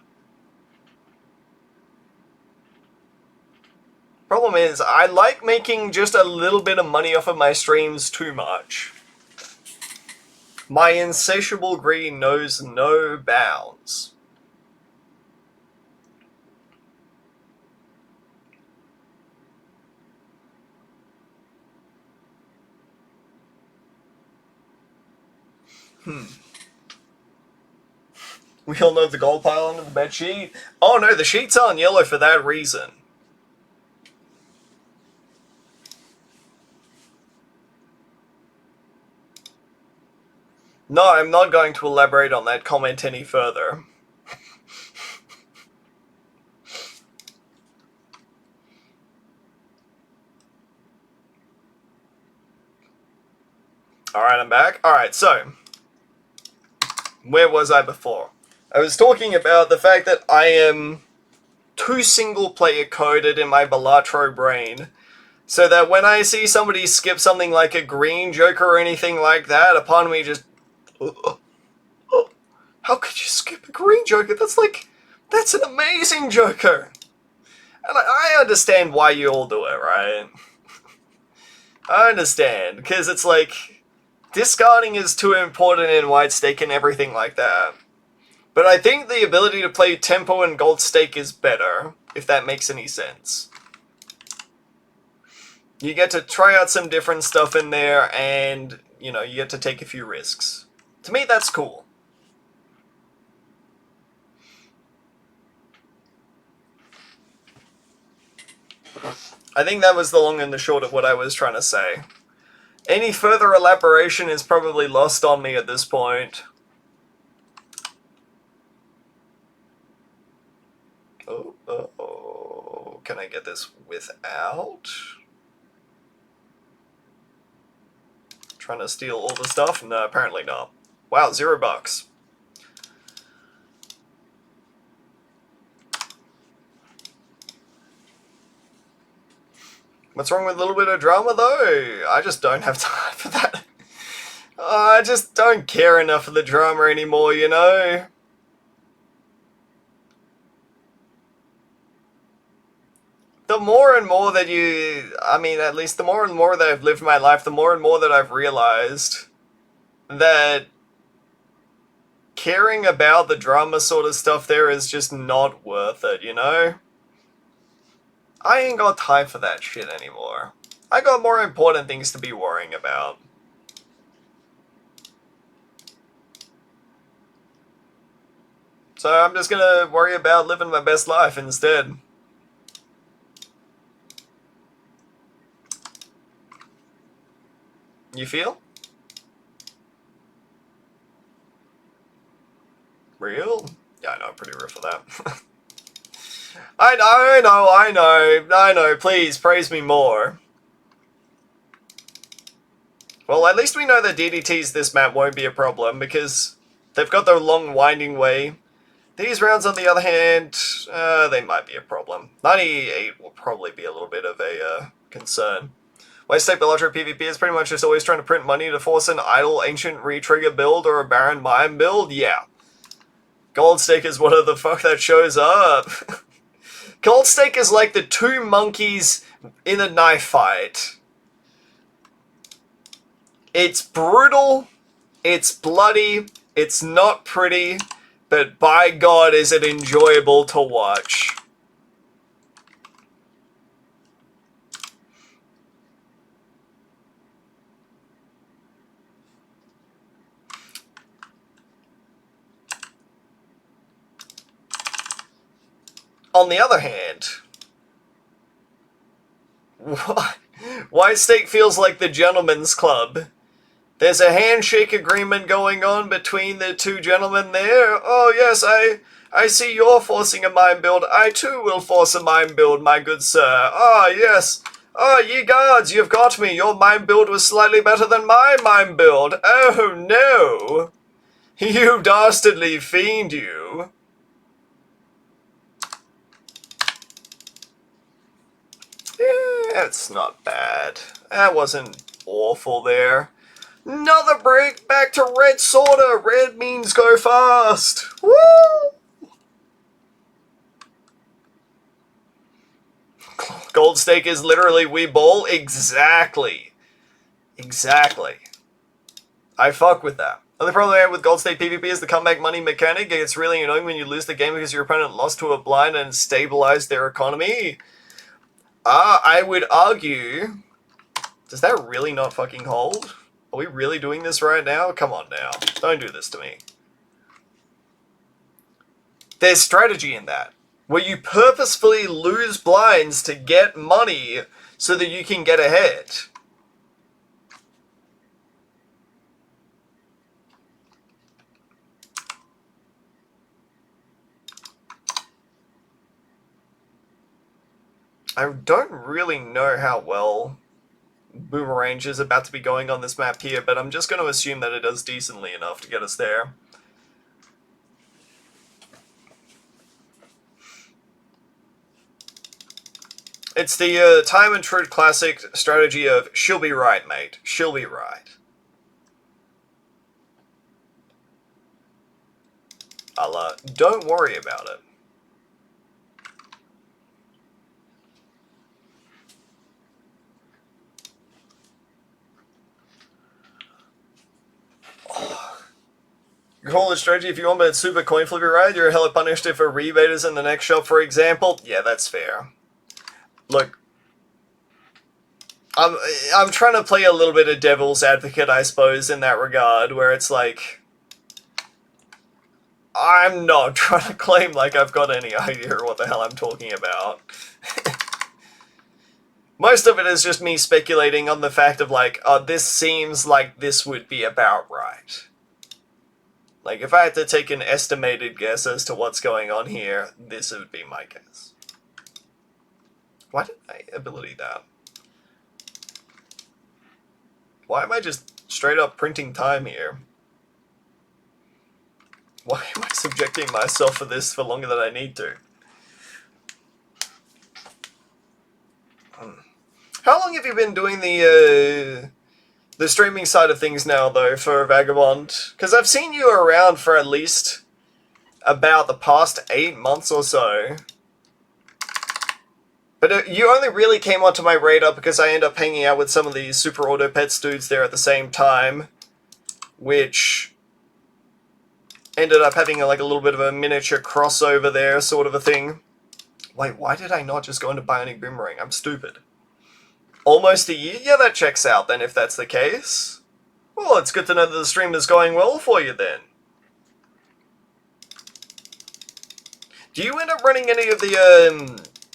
Problem is, I like making just a little bit of money off of my streams too much. My insatiable greed knows no bounds. We all know the gold pile under the bed sheet. Oh no, the sheet's on yellow for that reason. No, I'm not going to elaborate on that comment any further. Alright, I'm back. Alright, so, where was I before? I was talking about the fact that I am too single-player coded in my Balatro brain, so that when I see somebody skip something like a green Joker or anything like that, a part of me just... how could you skip a green Joker? That's an amazing Joker! And I understand why you all do it, right? I understand, because it's like, discarding is too important in White Stake and everything like that. But I think the ability to play Tempo and Gold Stake is better, if that makes any sense. You get to try out some different stuff in there, and, you know, you get to take a few risks. To me, that's cool. I think that was the long and the short of what I was trying to say. Any further elaboration is probably lost on me at this point. Oh, can I get this without? Trying to steal all the stuff? No, apparently not. Wow, $0. What's wrong with a little bit of drama, though? I just don't have time for that. I just don't care enough for the drama anymore, you know? The more and more that at least the more and more that I've lived my life, the more and more that I've realized that caring about the drama sort of stuff there is just not worth it, you know? I ain't got time for that shit anymore. I got more important things to be worrying about. So I'm just gonna worry about living my best life instead. You feel? Real? Yeah, I know, I'm pretty real for that. I know, please, praise me more. Well, at least we know that DDTs this map won't be a problem, because they've got their long winding way. These rounds, on the other hand, they might be a problem. 98 will probably be a little bit of a concern. West State Belotro PvP is pretty much just always trying to print money to force an idle ancient retrigger build or a Baron Mine build? Yeah. Gold Stake is what the fuck that shows up. Gold Stake is like the two monkeys in a knife fight. It's brutal, it's bloody, it's not pretty, but by God is it enjoyable to watch. On the other hand, White Stake feels like the gentleman's club. There's a handshake agreement going on between the two gentlemen there. Oh yes, I see you're forcing a mine build. I too will force a mine build, my good sir. Ah yes. Ah, ye gods, you've got me. Your mine build was slightly better than my mine build. Oh no. You dastardly fiend, you. Yeah, it's not bad. That wasn't awful there. Another break, back to red sorta. Red means go fast. Woo! Gold Stake is literally we ball. Exactly. Exactly. I fuck with that. The only problem I have with Gold Stake PvP is the comeback money mechanic. It's really annoying when you lose the game because your opponent lost to a blind and stabilized their economy. I would argue... Does that really not fucking hold? Are we really doing this right now? Come on now. Don't do this to me. There's strategy in that, where you purposefully lose blinds to get money so that you can get ahead. I don't really know how well Boomerang is about to be going on this map here, but I'm just going to assume that it does decently enough to get us there. It's the time and truth classic strategy of she'll be right, mate. She'll be right. Don't worry about it. You call it strategy if you want, but it's super coin flippy, right? You're hella punished if a rebate is in the next shop, for example. Yeah, that's fair. Look, I'm trying to play a little bit of devil's advocate, I suppose, in that regard, where it's like, I'm not trying to claim like I've got any idea what the hell I'm talking about. Most of it is just me speculating on the fact of like, oh, this seems like this would be about right. Like, if I had to take an estimated guess as to what's going on here, this would be my guess. Why did I ability that? Why am I just straight up printing time here? Why am I subjecting myself for this for longer than I need to? How long have you been doing the streaming side of things now, though, for Vagabond? Because I've seen you around for at least about the past 8 months or so. But you only really came onto my radar because I ended up hanging out with some of the Super Auto Pets dudes there at the same time, which ended up having like a little bit of a miniature crossover there, sort of a thing. Wait, why did I not just go into Bionic Boomerang? I'm stupid. Almost a year? Yeah, that checks out then, if that's the case. Well, it's good to know that the stream is going well for you then. Do you end up running any of the,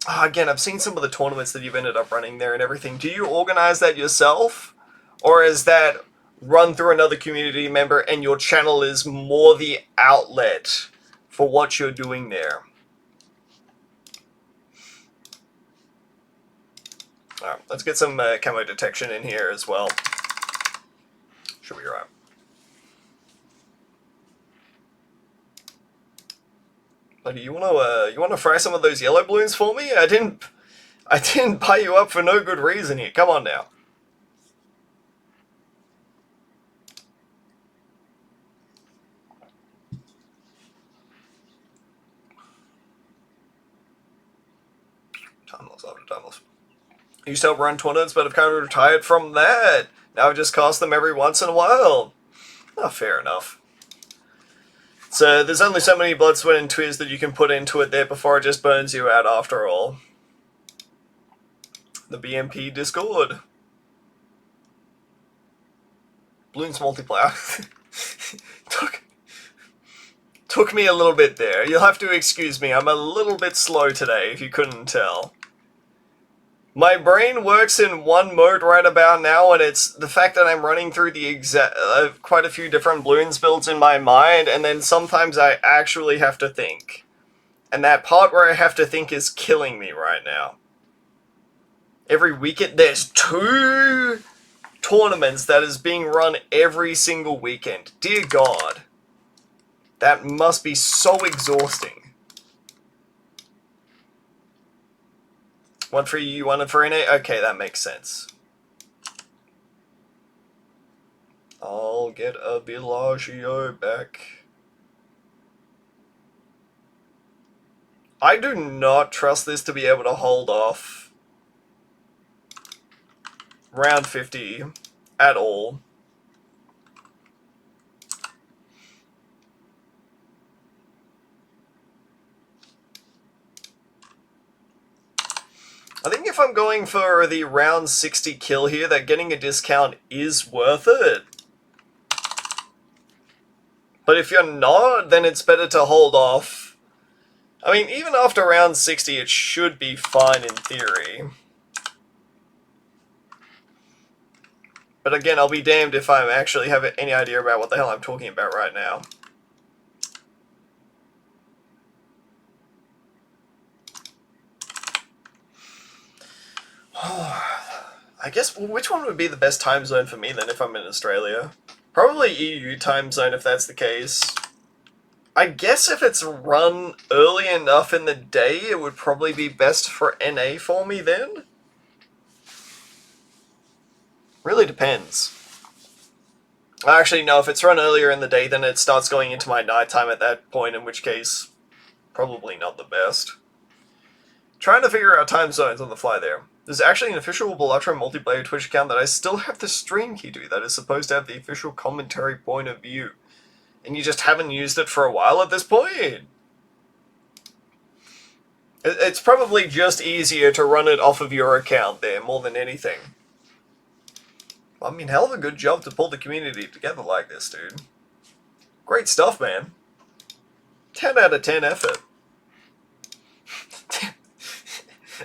again, I've seen some of the tournaments that you've ended up running there and everything. Do you organize that yourself? Or is that run through another community member and your channel is more the outlet for what you're doing there? Alright, let's get some camo detection in here as well. Should be right. Buddy, you wanna fry some of those yellow balloons for me? I didn't buy you up for no good reason here. Come on now. Time loss after time loss. I used to help run tournaments, but I've kind of retired from that. Now I just cast them every once in a while. Oh, fair enough. So there's only so many blood, sweat, and tears that you can put into it there before it just burns you out after all. The BMP Discord. Bloons multiplayer. Took me a little bit there. You'll have to excuse me. I'm a little bit slow today, if you couldn't tell. My brain works in one mode right about now, and it's the fact that I'm running through the quite a few different Bloons builds in my mind, and then sometimes I actually have to think. And that part where I have to think is killing me right now. Every weekend, there's 2 tournaments that is being run every single weekend. Dear God. That must be so exhausting. One for you, one for NA? Okay, that makes sense. I'll get a Bellagio back. I do not trust this to be able to hold off round 50 at all. I think if I'm going for the round 60 kill here, that getting a discount is worth it. But if you're not, then it's better to hold off. I mean, even after round 60, it should be fine in theory. But again, I'll be damned if I actually have any idea about what the hell I'm talking about right now. I guess, which one would be the best time zone for me then if I'm in Australia? Probably EU time zone if that's the case. I guess if it's run early enough in the day, it would probably be best for NA for me then. Really depends. Actually, no, if it's run earlier in the day, then it starts going into my nighttime at that point, in which case, probably not the best. Trying to figure out time zones on the fly there. There's actually an official Bellatro multiplayer Twitch account that I still have the stream key to that is supposed to have the official commentary point of view. And you just haven't used it for a while at this point. It's probably just easier to run it off of your account there more than anything. I mean, hell of a good job to pull the community together like this, dude. Great stuff, man. 10 out of 10 effort.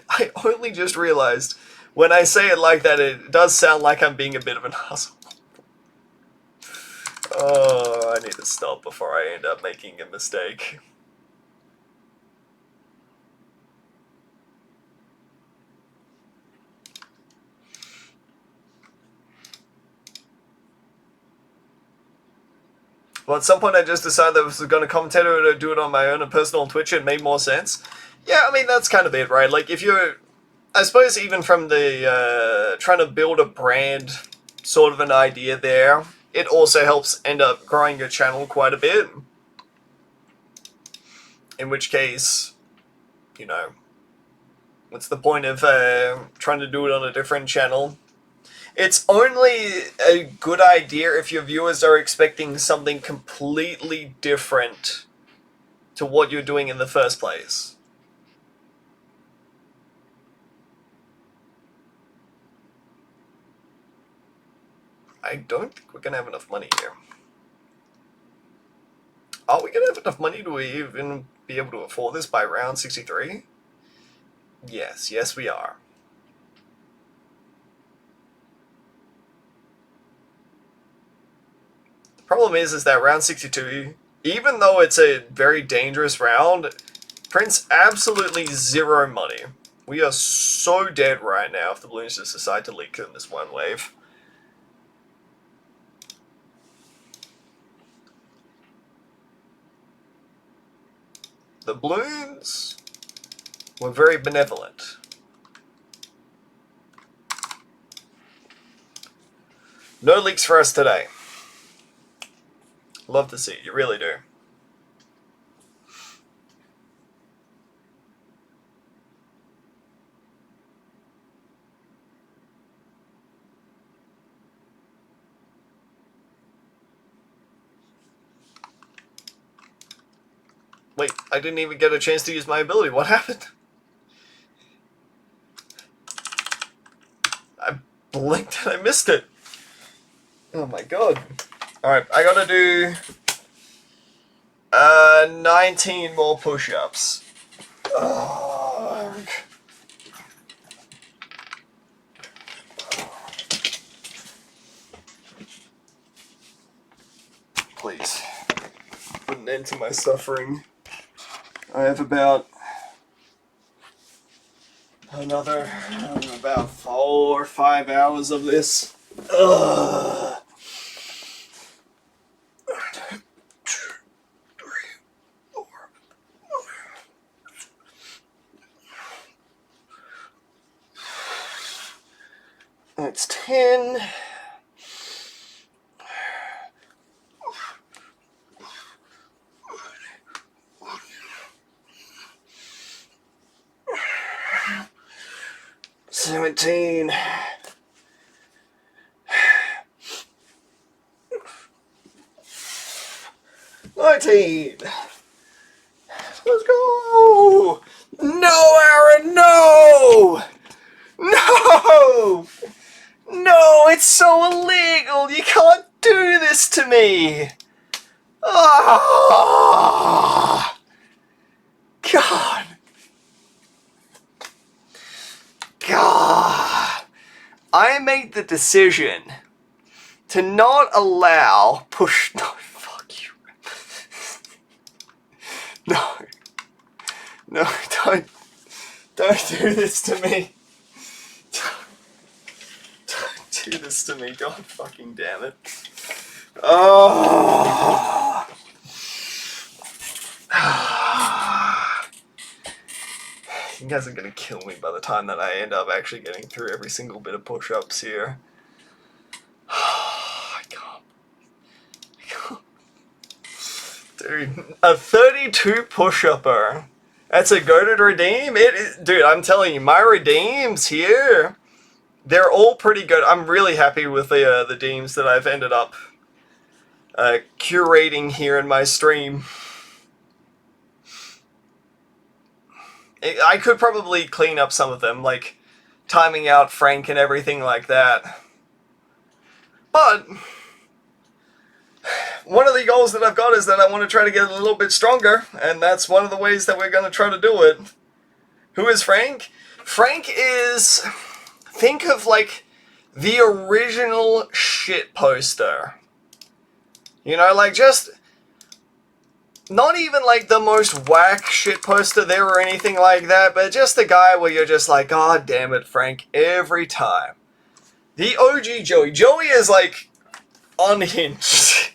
I only just realized, when I say it like that, it does sound like I'm being a bit of an asshole. Oh, I need to stop before I end up making a mistake. Well, at some point I just decided that I was going to commentate or do it on my own and personal Twitch. It made more sense. Yeah, I mean, that's kind of it, right? Like, if you're... I suppose even from the trying to build a brand sort of an idea there, it also helps end up growing your channel quite a bit. In which case, you know, what's the point of trying to do it on a different channel? It's only a good idea if your viewers are expecting something completely different to what you're doing in the first place. I don't think we're going to have enough money here. Are we going to have enough money to even be able to afford this by round 63? Yes, yes we are. The problem is that round 62, even though it's a very dangerous round, prints absolutely zero money. We are so dead right now if the balloons just decide to leak in this one wave. The balloons were very benevolent. No leaks for us today. Love to see it, you really do. Wait, I didn't even get a chance to use my ability. What happened? I blinked and I missed it. Oh my god. Alright, I gotta do 19 more push-ups. Please. Put an end to my suffering. I have about another about 4 or 5 hours of this. Ugh. 1, 2, 3, 4. That's 10. $17. $19. Let's go! No, Aaron, no! No! No, it's so illegal! You can't do this to me! Ah! God! God! I made the decision to not allow push. No, fuck you. No. No, don't do this to me. Don't do this to me. God fucking damn it. Oh. You guys are gonna kill me by the time that I end up actually getting through every single bit of push-ups here. I can't. Dude, a 32 push-upper. That's a goated redeem? Dude, I'm telling you, my redeems here, they're all pretty good. I'm really happy with the deems that I've ended up curating here in my stream. I could probably clean up some of them, like timing out Frank and everything like that. But one of the goals that I've got is that I want to try to get a little bit stronger, and that's one of the ways that we're going to try to do it. Who is Frank? Frank is, think of like the original shit poster. You know, like just, not even like the most whack shit poster there or anything like that, but just the guy where you're just like, God damn it, Frank, every time. The OG Joey. Joey is like unhinged.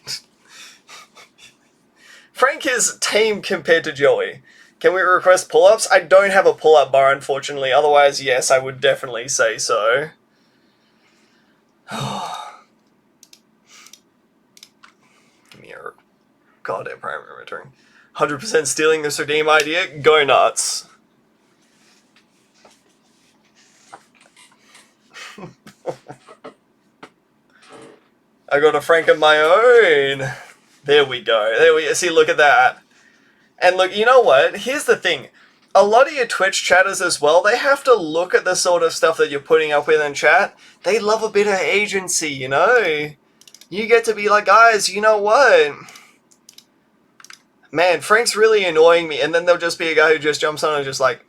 Frank is tame compared to Joey. Can we request pull-ups? I don't have a pull-up bar, unfortunately. Otherwise, yes, I would definitely say so. Give me a goddamn primary return. 100% stealing this redeem idea? Go nuts. I got a Frank of my own. There we go. There we see. Look at that. And look, you know what? Here's the thing. A lot of your Twitch chatters as well, they have to look at the sort of stuff that you're putting up with in chat. They love a bit of agency, you know? You get to be like, guys, you know what? Man, Frank's really annoying me. And then there'll just be a guy who just jumps on and just like,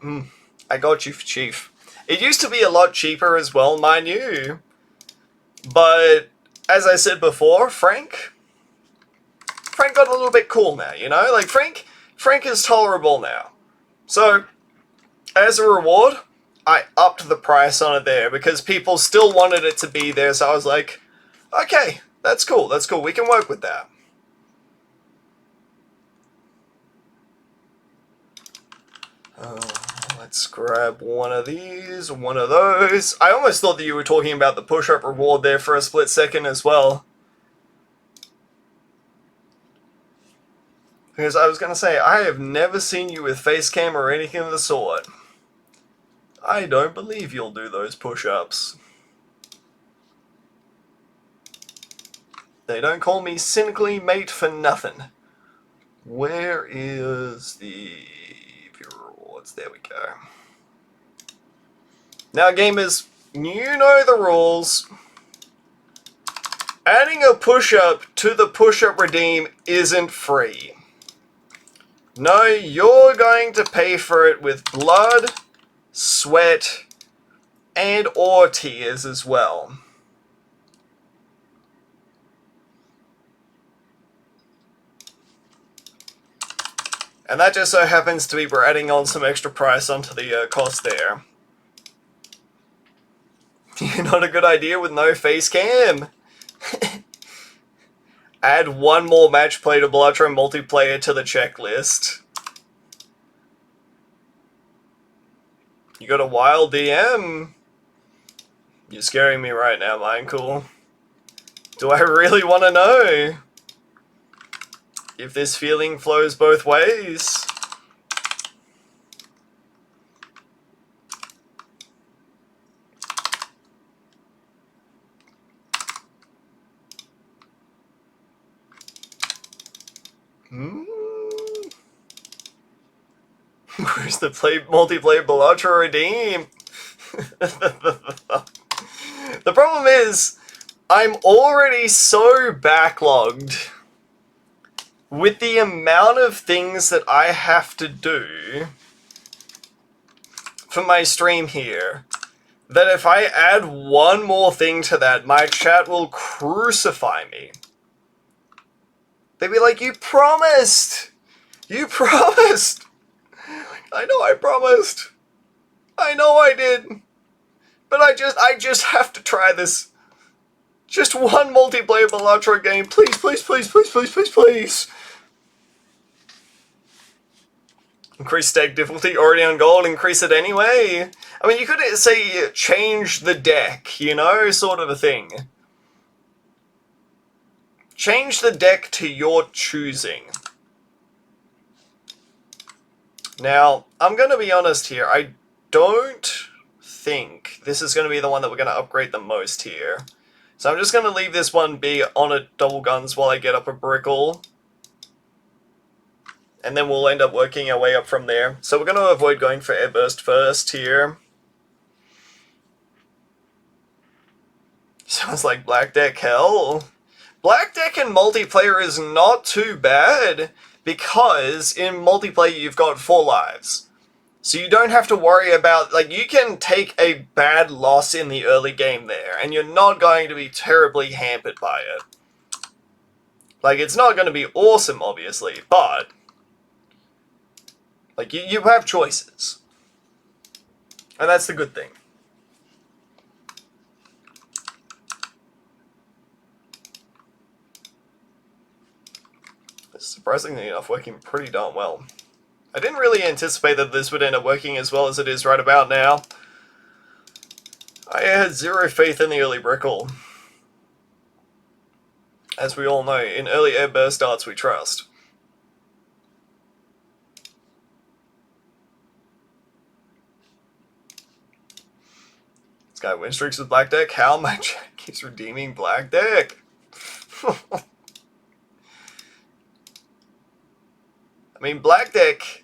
I got you, Chief. It used to be a lot cheaper as well, mind you. But as I said before, Frank got a little bit cool now, you know? Like, Frank is tolerable now. So, as a reward, I upped the price on it there because people still wanted it to be there, so I was like, okay, that's cool, we can work with that. Let's grab one of these, one of those. I almost thought that you were talking about the push-up reward there for a split second as well. Because I was going to say, I have never seen you with face cam or anything of the sort. I don't believe you'll do those push-ups. They don't call me cynically mate for nothing. Where is the viewer rewards? There we go. Now gamers, you know the rules. Adding a push-up to the push-up redeem isn't free. No, you're going to pay for it with blood, sweat, and or tears as well. And that just so happens to be we're adding on some extra price onto the cost there. Not a good idea with no face cam. Add one more match play to Bellatro multiplayer to the checklist. You got a wild DM? You're scaring me right now, Michael. Do I really want to know if this feeling flows both ways? Where's the multiplayer Bellatro redeem? The problem is, I'm already so backlogged with the amount of things that I have to do for my stream here, that if I add one more thing to that, my chat will crucify me. They'd be like, you promised! You promised! I know I promised. I know I did. But I just have to try this. Just one multiplayer Bellatro game. Please, please, please, please, please, please, please. Increase stake difficulty, already on gold, increase it anyway. I mean, you could say change the deck, you know, sort of a thing. Change the deck to your choosing. Now, I'm going to be honest here, I don't think this is going to be the one that we're going to upgrade the most here. So I'm just going to leave this one be on a double guns while I get up a Brickle. And then we'll end up working our way up from there. So we're going to avoid going for Airburst first here. Sounds like Black Deck hell. Black Deck in multiplayer is not too bad, because in multiplayer you've got 4 lives. So you don't have to worry about, like, you can take a bad loss in the early game there, and you're not going to be terribly hampered by it. Like, it's not going to be awesome, obviously, but like, you have choices. And that's the good thing. It's surprisingly enough working pretty darn well. I didn't really anticipate that this would end up working as well as it is right about now. I had zero faith in the early Brickle. As we all know, in early Airburst darts we trust. This guy win streaks with Black Deck. How my chat keeps redeeming Black Deck. I mean, Black Deck,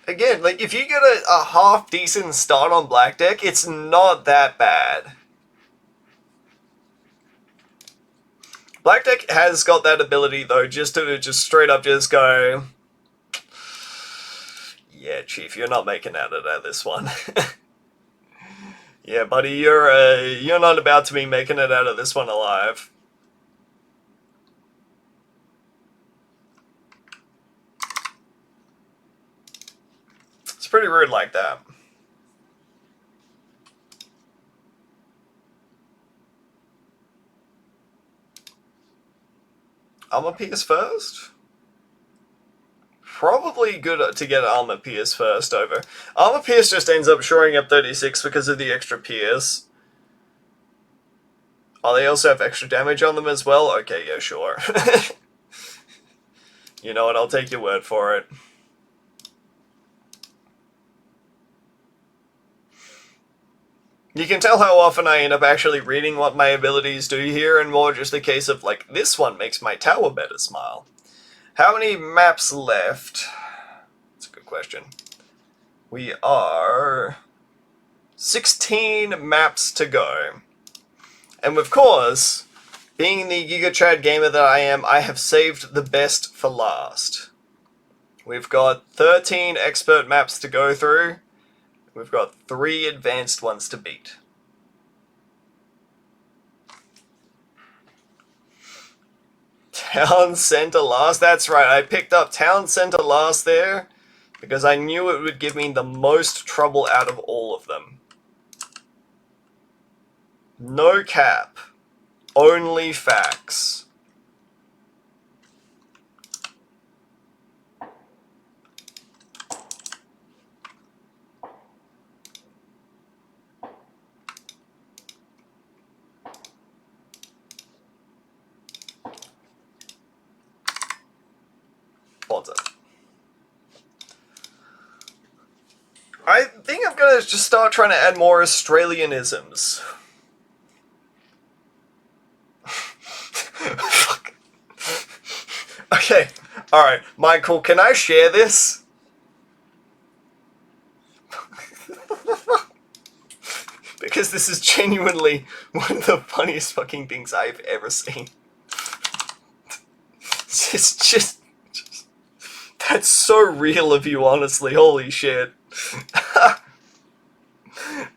again, like, if you get a half-decent start on Black Deck, it's not that bad. Black Deck has got that ability, though, just to just straight up just go, yeah, Chief, you're not making out of this one. Yeah, buddy, you're not about to be making it out of this one alive. It's pretty rude like that. I'm a PS first? probably good to get Armor Pierce first over. Armor Pierce just ends up shoring up 36 because of the extra Pierce. Oh, they also have extra damage on them as well? Okay, yeah, sure. You know what, I'll take your word for it. You can tell how often I end up actually reading what my abilities do here, and more just a case of, like, this one makes my tower better smile. How many maps left? That's a good question. We are 16 maps to go. And of course, being the Giga Chad gamer that I am, I have saved the best for last. We've got 13 expert maps to go through. We've got 3 advanced ones to beat. Town Center last? That's right, I picked up Town Center last there because I knew it would give me the most trouble out of all of them. No cap. Only facts. Bonza. I think I'm gonna just start trying to add more Australianisms. Fuck. Okay, alright, Michael, can I share this? Because this is genuinely one of the funniest fucking things I've ever seen. It's just that's so real of you, honestly. Holy shit.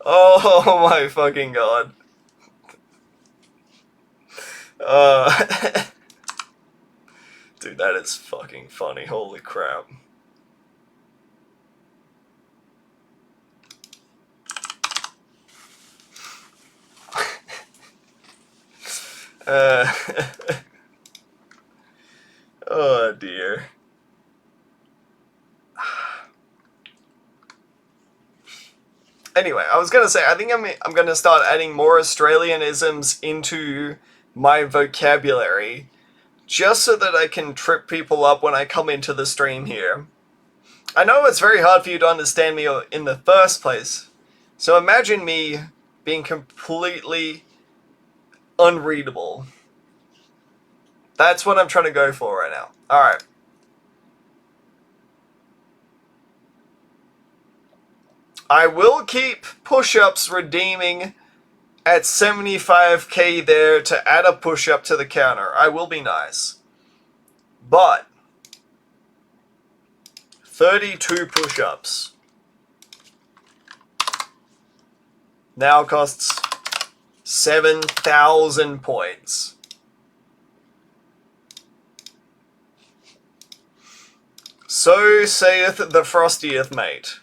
Oh my fucking god. Dude, that is fucking funny. Holy crap. Oh dear. Anyway, I was gonna say, I think I'm gonna start adding more Australianisms into my vocabulary, just so that I can trip people up when I come into the stream here. I know it's very hard for you to understand me in the first place, so imagine me being completely unreadable. That's what I'm trying to go for right now. Alright. I will keep push-ups redeeming at 75k there to add a push-up to the counter. I will be nice. But 32 push-ups now costs 7,000 points. So saith the frostieth mate.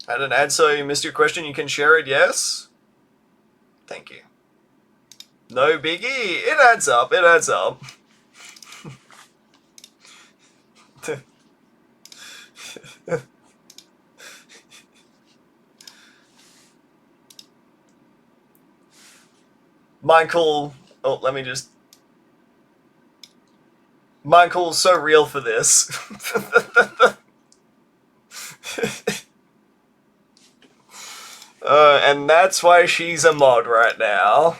I didn't add, so you missed your question. You can share it, yes? Thank you. No biggie. It adds up. It adds up. Michael. Oh, let me just. Michael's so real for this. And that's why she's a mod right now.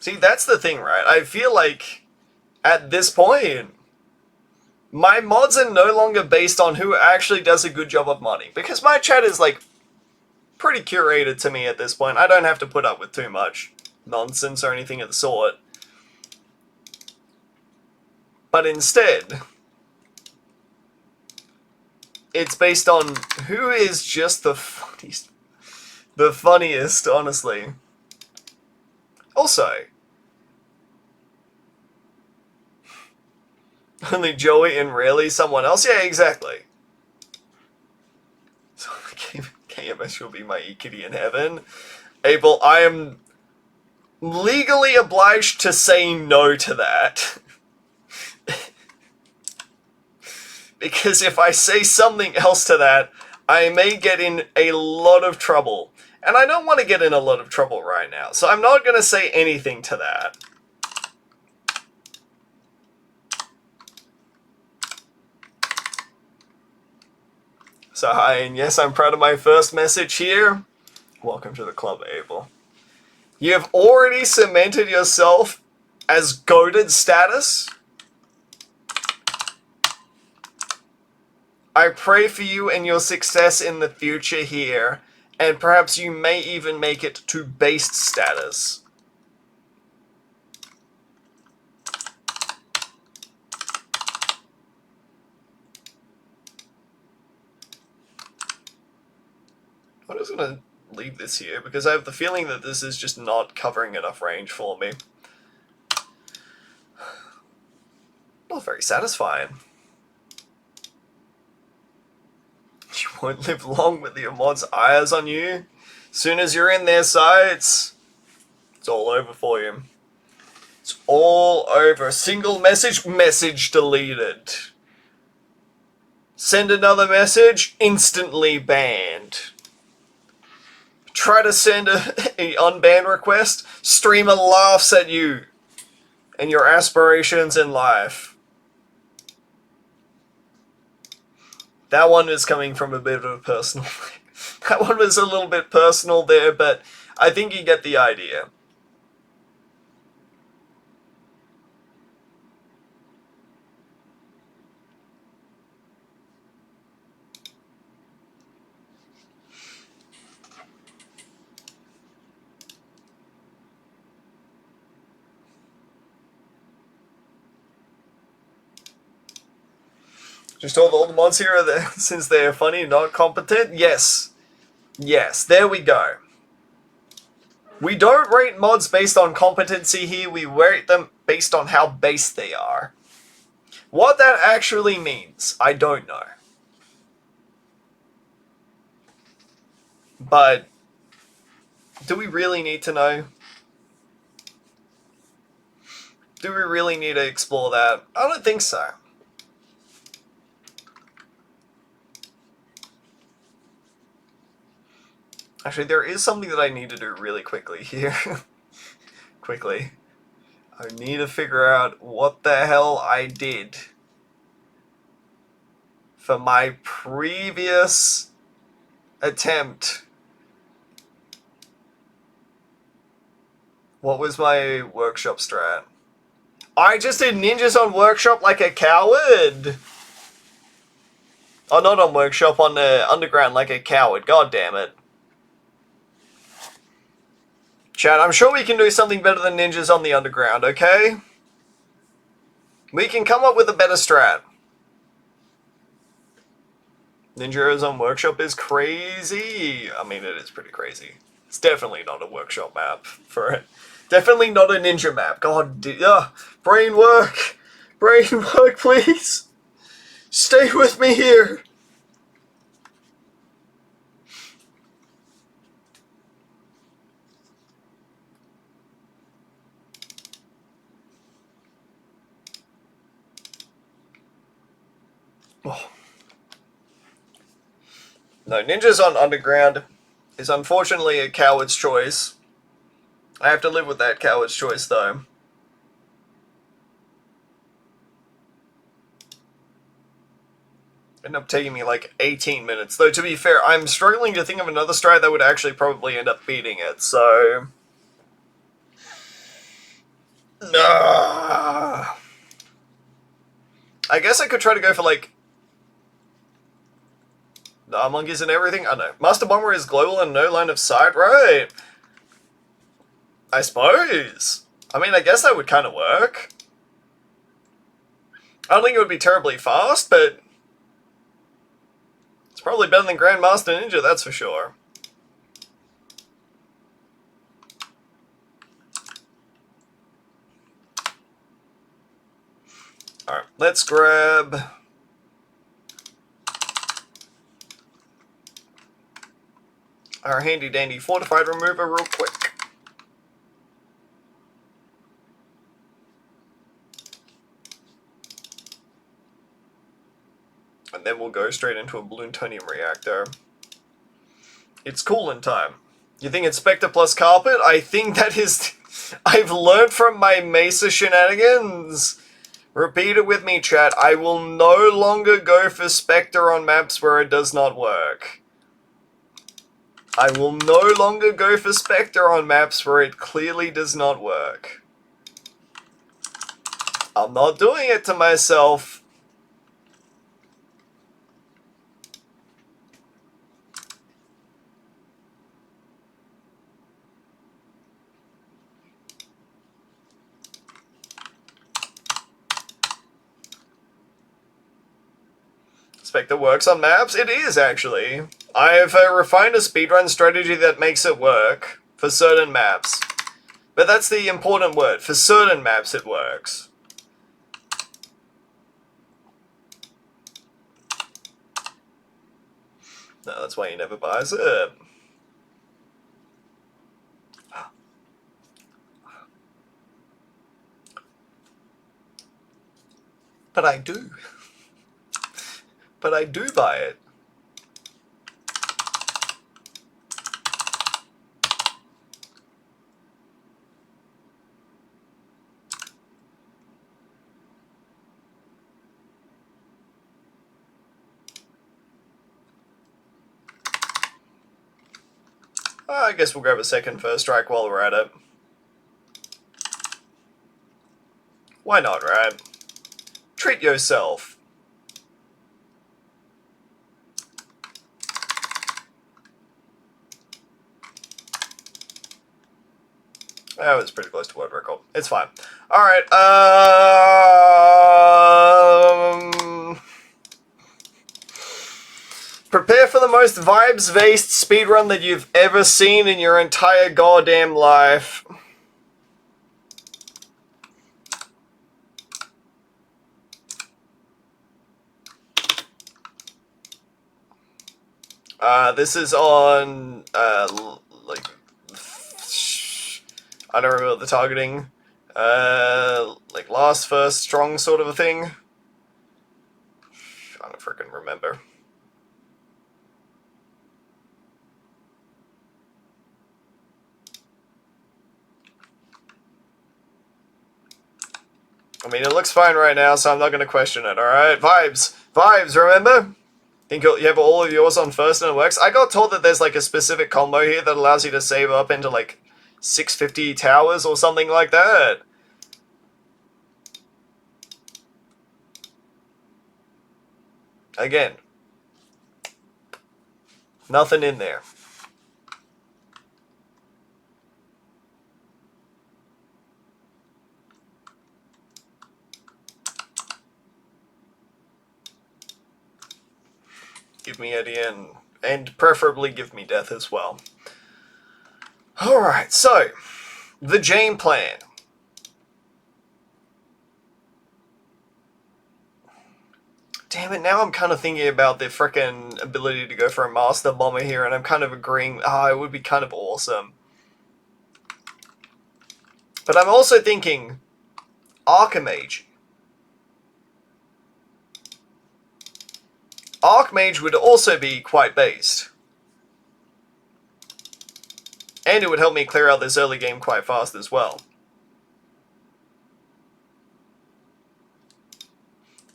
See, that's the thing, right? I feel like, at this point, my mods are no longer based on who actually does a good job of modding. Because my chat is, like, pretty curated to me at this point. I don't have to put up with too much nonsense or anything of the sort. But instead, it's based on who is just the funniest. The funniest, honestly. Also, Only Joey and rarely someone else? Yeah, exactly. So KMS will be my e-kitty in heaven. Abel, I am legally obliged to say no to that. Because if I say something else to that, I may get in a lot of trouble. And I don't want to get in a lot of trouble right now, so I'm not going to say anything to that. So hi, and yes, I'm proud of my first message here. Welcome to the club, Abel. You have already cemented yourself as goated status. I pray for you and your success in the future here, and perhaps you may even make it to based status. I'm just going to leave this here because I have the feeling that this is just not covering enough range for me. Not very satisfying. You won't live long with your mod's eyes on you. Soon as you're in their sights, it's all over for you. It's all over. Single message deleted. Send another message, instantly banned. Try to send a unban request, streamer laughs at you and your aspirations in life. That one is coming from a bit of a personal... That one was a little bit personal there, but I think you get the idea. Just told all the mods here are there since they're funny, not competent? Yes. Yes, there we go. We don't rate mods based on competency here, we rate them based on how base they are. What that actually means, I don't know. But do we really need to know? Do we really need to explore that? I don't think so. Actually, there is something that I need to do really quickly here. Quickly. I need to figure out what the hell I did for my previous attempt. What was my workshop strat? I just did ninjas on workshop like a coward. Oh, not on workshop, on the underground like a coward. God damn it. Chat, I'm sure we can do something better than ninjas on the underground, okay? We can come up with a better strat. Ninjas on workshop is crazy. I mean, it is pretty crazy. It's definitely not a workshop map for it. Definitely not a ninja map. God, brain work. Brain work, please. Stay with me here. Oh. No, ninjas on underground is unfortunately a coward's choice. I have to live with that coward's choice, though. Ended up taking me like 18 minutes. Though, to be fair, I'm struggling to think of another strat that would actually probably end up beating it, so... I guess I could try to go for, like... monkeys and everything? I don't know. Master Bomber is global and no line of sight, right? I suppose. I mean, I guess that would kind of work. I don't think it would be terribly fast, but... It's probably better than Grandmaster Ninja, that's for sure. Alright, let's grab... our handy dandy fortified remover real quick. And then we'll go straight into a plutonium reactor. It's cooling time. You think it's Spectre plus Carpet? I think that is... I've learned from my Mesa shenanigans. Repeat it with me, chat. I will no longer go for Spectre on maps where it does not work. I will no longer go for Spectre on maps where it clearly does not work. I'm not doing it to myself. Spectre works on maps? It is, actually. I've refined a speedrun strategy that makes it work for certain maps. But that's the important word. For certain maps it works. No, that's why he never buys it. But I do. But I do buy it. I guess we'll grab a second first strike while we're at it. Why not, right? Treat yourself. That was pretty close to word record. It's fine. Alright, prepare for the most vibes-based speedrun that you've ever seen in your entire goddamn life. This is on, like, I don't remember the targeting, like last, first, strong sort of a thing. I don't freaking remember. I mean, it looks fine right now, so I'm not going to question it, alright? Vibes! Vibes, remember? Think you have all of yours on first and it works? I got told that there's like a specific combo here that allows you to save up into like 650 towers or something like that. Again, nothing in there. Give me Eddie and preferably give me death as well. Alright, so, the Jane plan. Damn it, now I'm kind of thinking about the frickin' ability to go for a Master Bomber here, and I'm kind of agreeing, it would be kind of awesome. But I'm also thinking, Archmage. Archmage would also be quite based. And it would help me clear out this early game quite fast as well.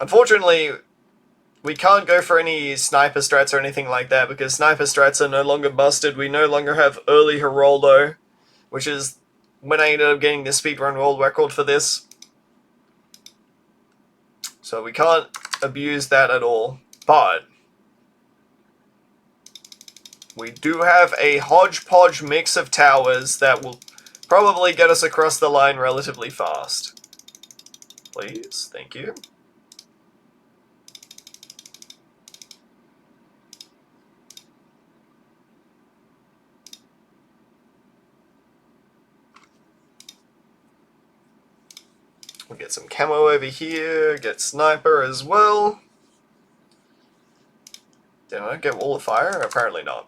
Unfortunately, we can't go for any sniper strats or anything like that because sniper strats are no longer busted. We no longer have early Geraldo, which is when I ended up getting the speedrun world record for this. So we can't abuse that at all. But we do have a hodgepodge mix of towers that will probably get us across the line relatively fast. Please, thank you. We'll get some camo over here, get sniper as well. Did I get wall of fire? Apparently not.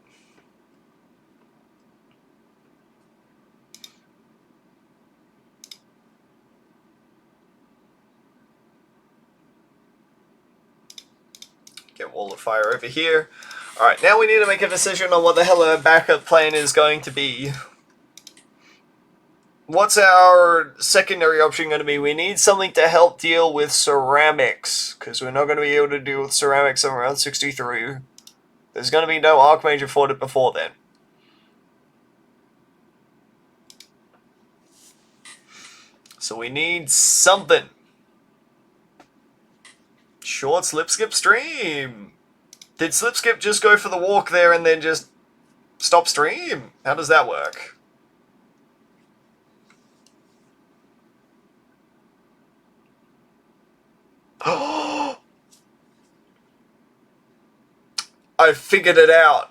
Get wall of fire over here. Alright, now we need to make a decision on what the hell our backup plan is going to be. What's our secondary option going to be? We need something to help deal with ceramics, because we're not going to be able to deal with ceramics around 63. There's going to be no Archmage afforded before then. So we need something. Short slip skip stream. Did slip skip just go for the walk there and then just stop stream? How does that work? I figured it out.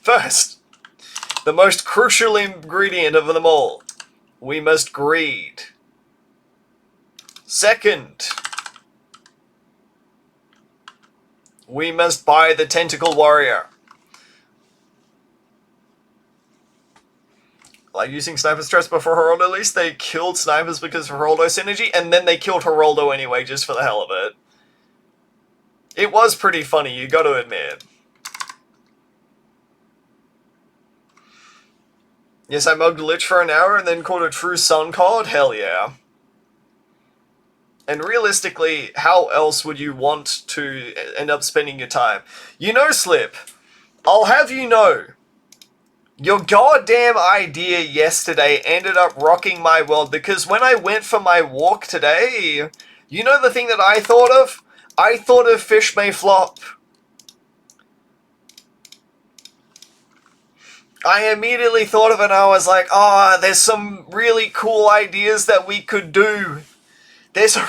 First, the most crucial ingredient of them all. We must greed. Second, we must buy the Tentacle Warrior. Like using Sniper Stress before Geraldo, at least they killed Snipers because of Geraldo synergy, and then they killed Geraldo anyway, just for the hell of it. It was pretty funny, you gotta admit. Yes, I mugged Lich for an hour and then caught a true Sun card? Hell yeah. And realistically, how else would you want to end up spending your time? You know, Slip, I'll have you know, your goddamn idea yesterday ended up rocking my world, because when I went for my walk today, you know the thing that I thought of? I thought of Fish May Flop. I immediately thought of it and I was like, oh, there's some really cool ideas that we could do. There's a,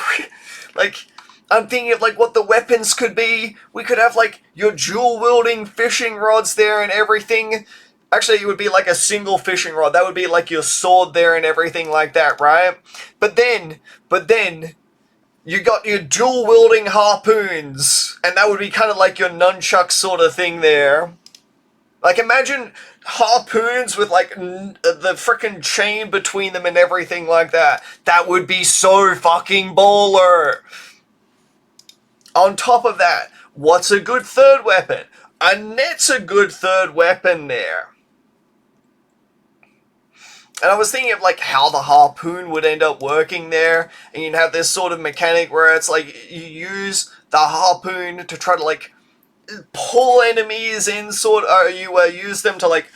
like, I'm thinking of, like, what the weapons could be. We could have, like, your dual-wielding fishing rods there and everything. Actually, it would be like a single fishing rod. That would be like your sword there and everything like that, right? But then, you got your dual-wielding harpoons. And that would be kind of like your nunchuck sort of thing there. Like, imagine harpoons with, like, the frickin' chain between them and everything like that. That would be so fucking baller. On top of that, what's a good third weapon? A net's a good third weapon there. And I was thinking of, like, how the harpoon would end up working there. And you'd have this sort of mechanic where it's like, you use the harpoon to try to, like, pull enemies in, you use them to, like,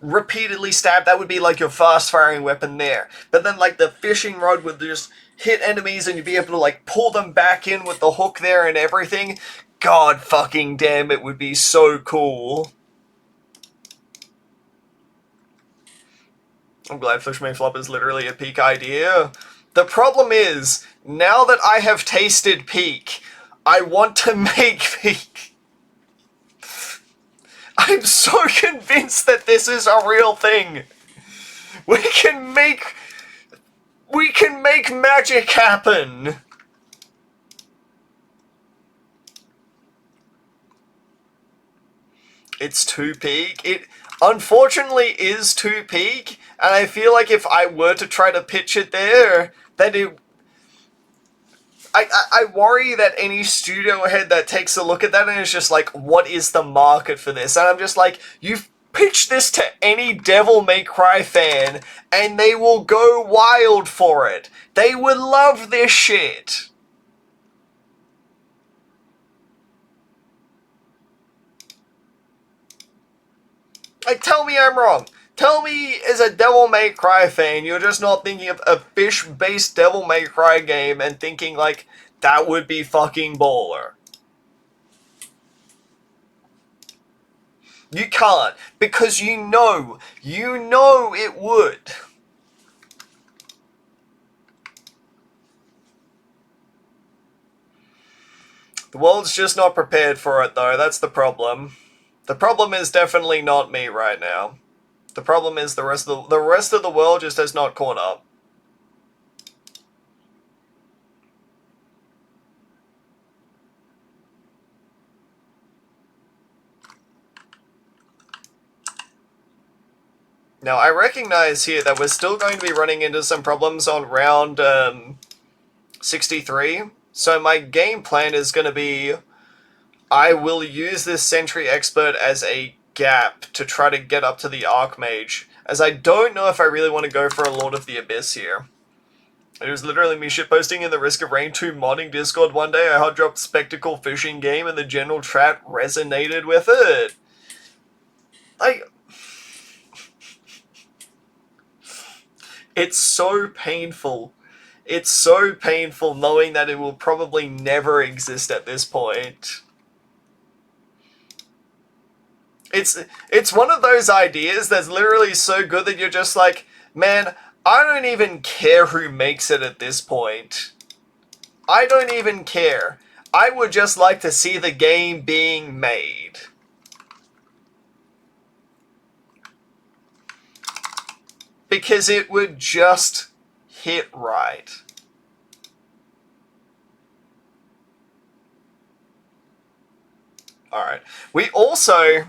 repeatedly stab. That would be like your fast firing weapon there. But then, like, the fishing rod would just hit enemies and you'd be able to, like, pull them back in with the hook there and everything. God fucking damn, it would be so cool. I'm glad Fish May Flop is literally a peak idea. The problem is, now that I have tasted peak, I want to make peak. I'm so convinced that this is a real thing. We can make magic happen. It's too peak. It unfortunately is too peak, and I feel like if I were to try to pitch it there, that it... I worry that any studio head that takes a look at that and is just like, what is the market for this? And I'm just like, you've pitched this to any Devil May Cry fan, and they will go wild for it. They would love this shit. Like, tell me I'm wrong. Tell me, as a Devil May Cry fan, you're just not thinking of a fish-based Devil May Cry game and thinking, like, that would be fucking baller. You can't, because you know it would. The world's just not prepared for it, though. That's the problem. The problem is definitely not me right now. The problem is the rest of the world just has not caught up. Now, I recognize here that we're still going to be running into some problems on round 63. So my game plan is going to be, I will use this Sentry Expert as a gap to try to get up to the Archmage, as I don't know if I really want to go for a Lord of the Abyss here. It was literally me shitposting in the Risk of Rain 2 modding Discord one day. I hot dropped Spectacle Fishing Game and the general chat resonated with it. It's so painful. It's so painful knowing that it will probably never exist at this point. It's one of those ideas that's literally so good that you're just like, man, I don't even care who makes it at this point. I don't even care. I would just like to see the game being made. Because it would just hit right. Alright. We also,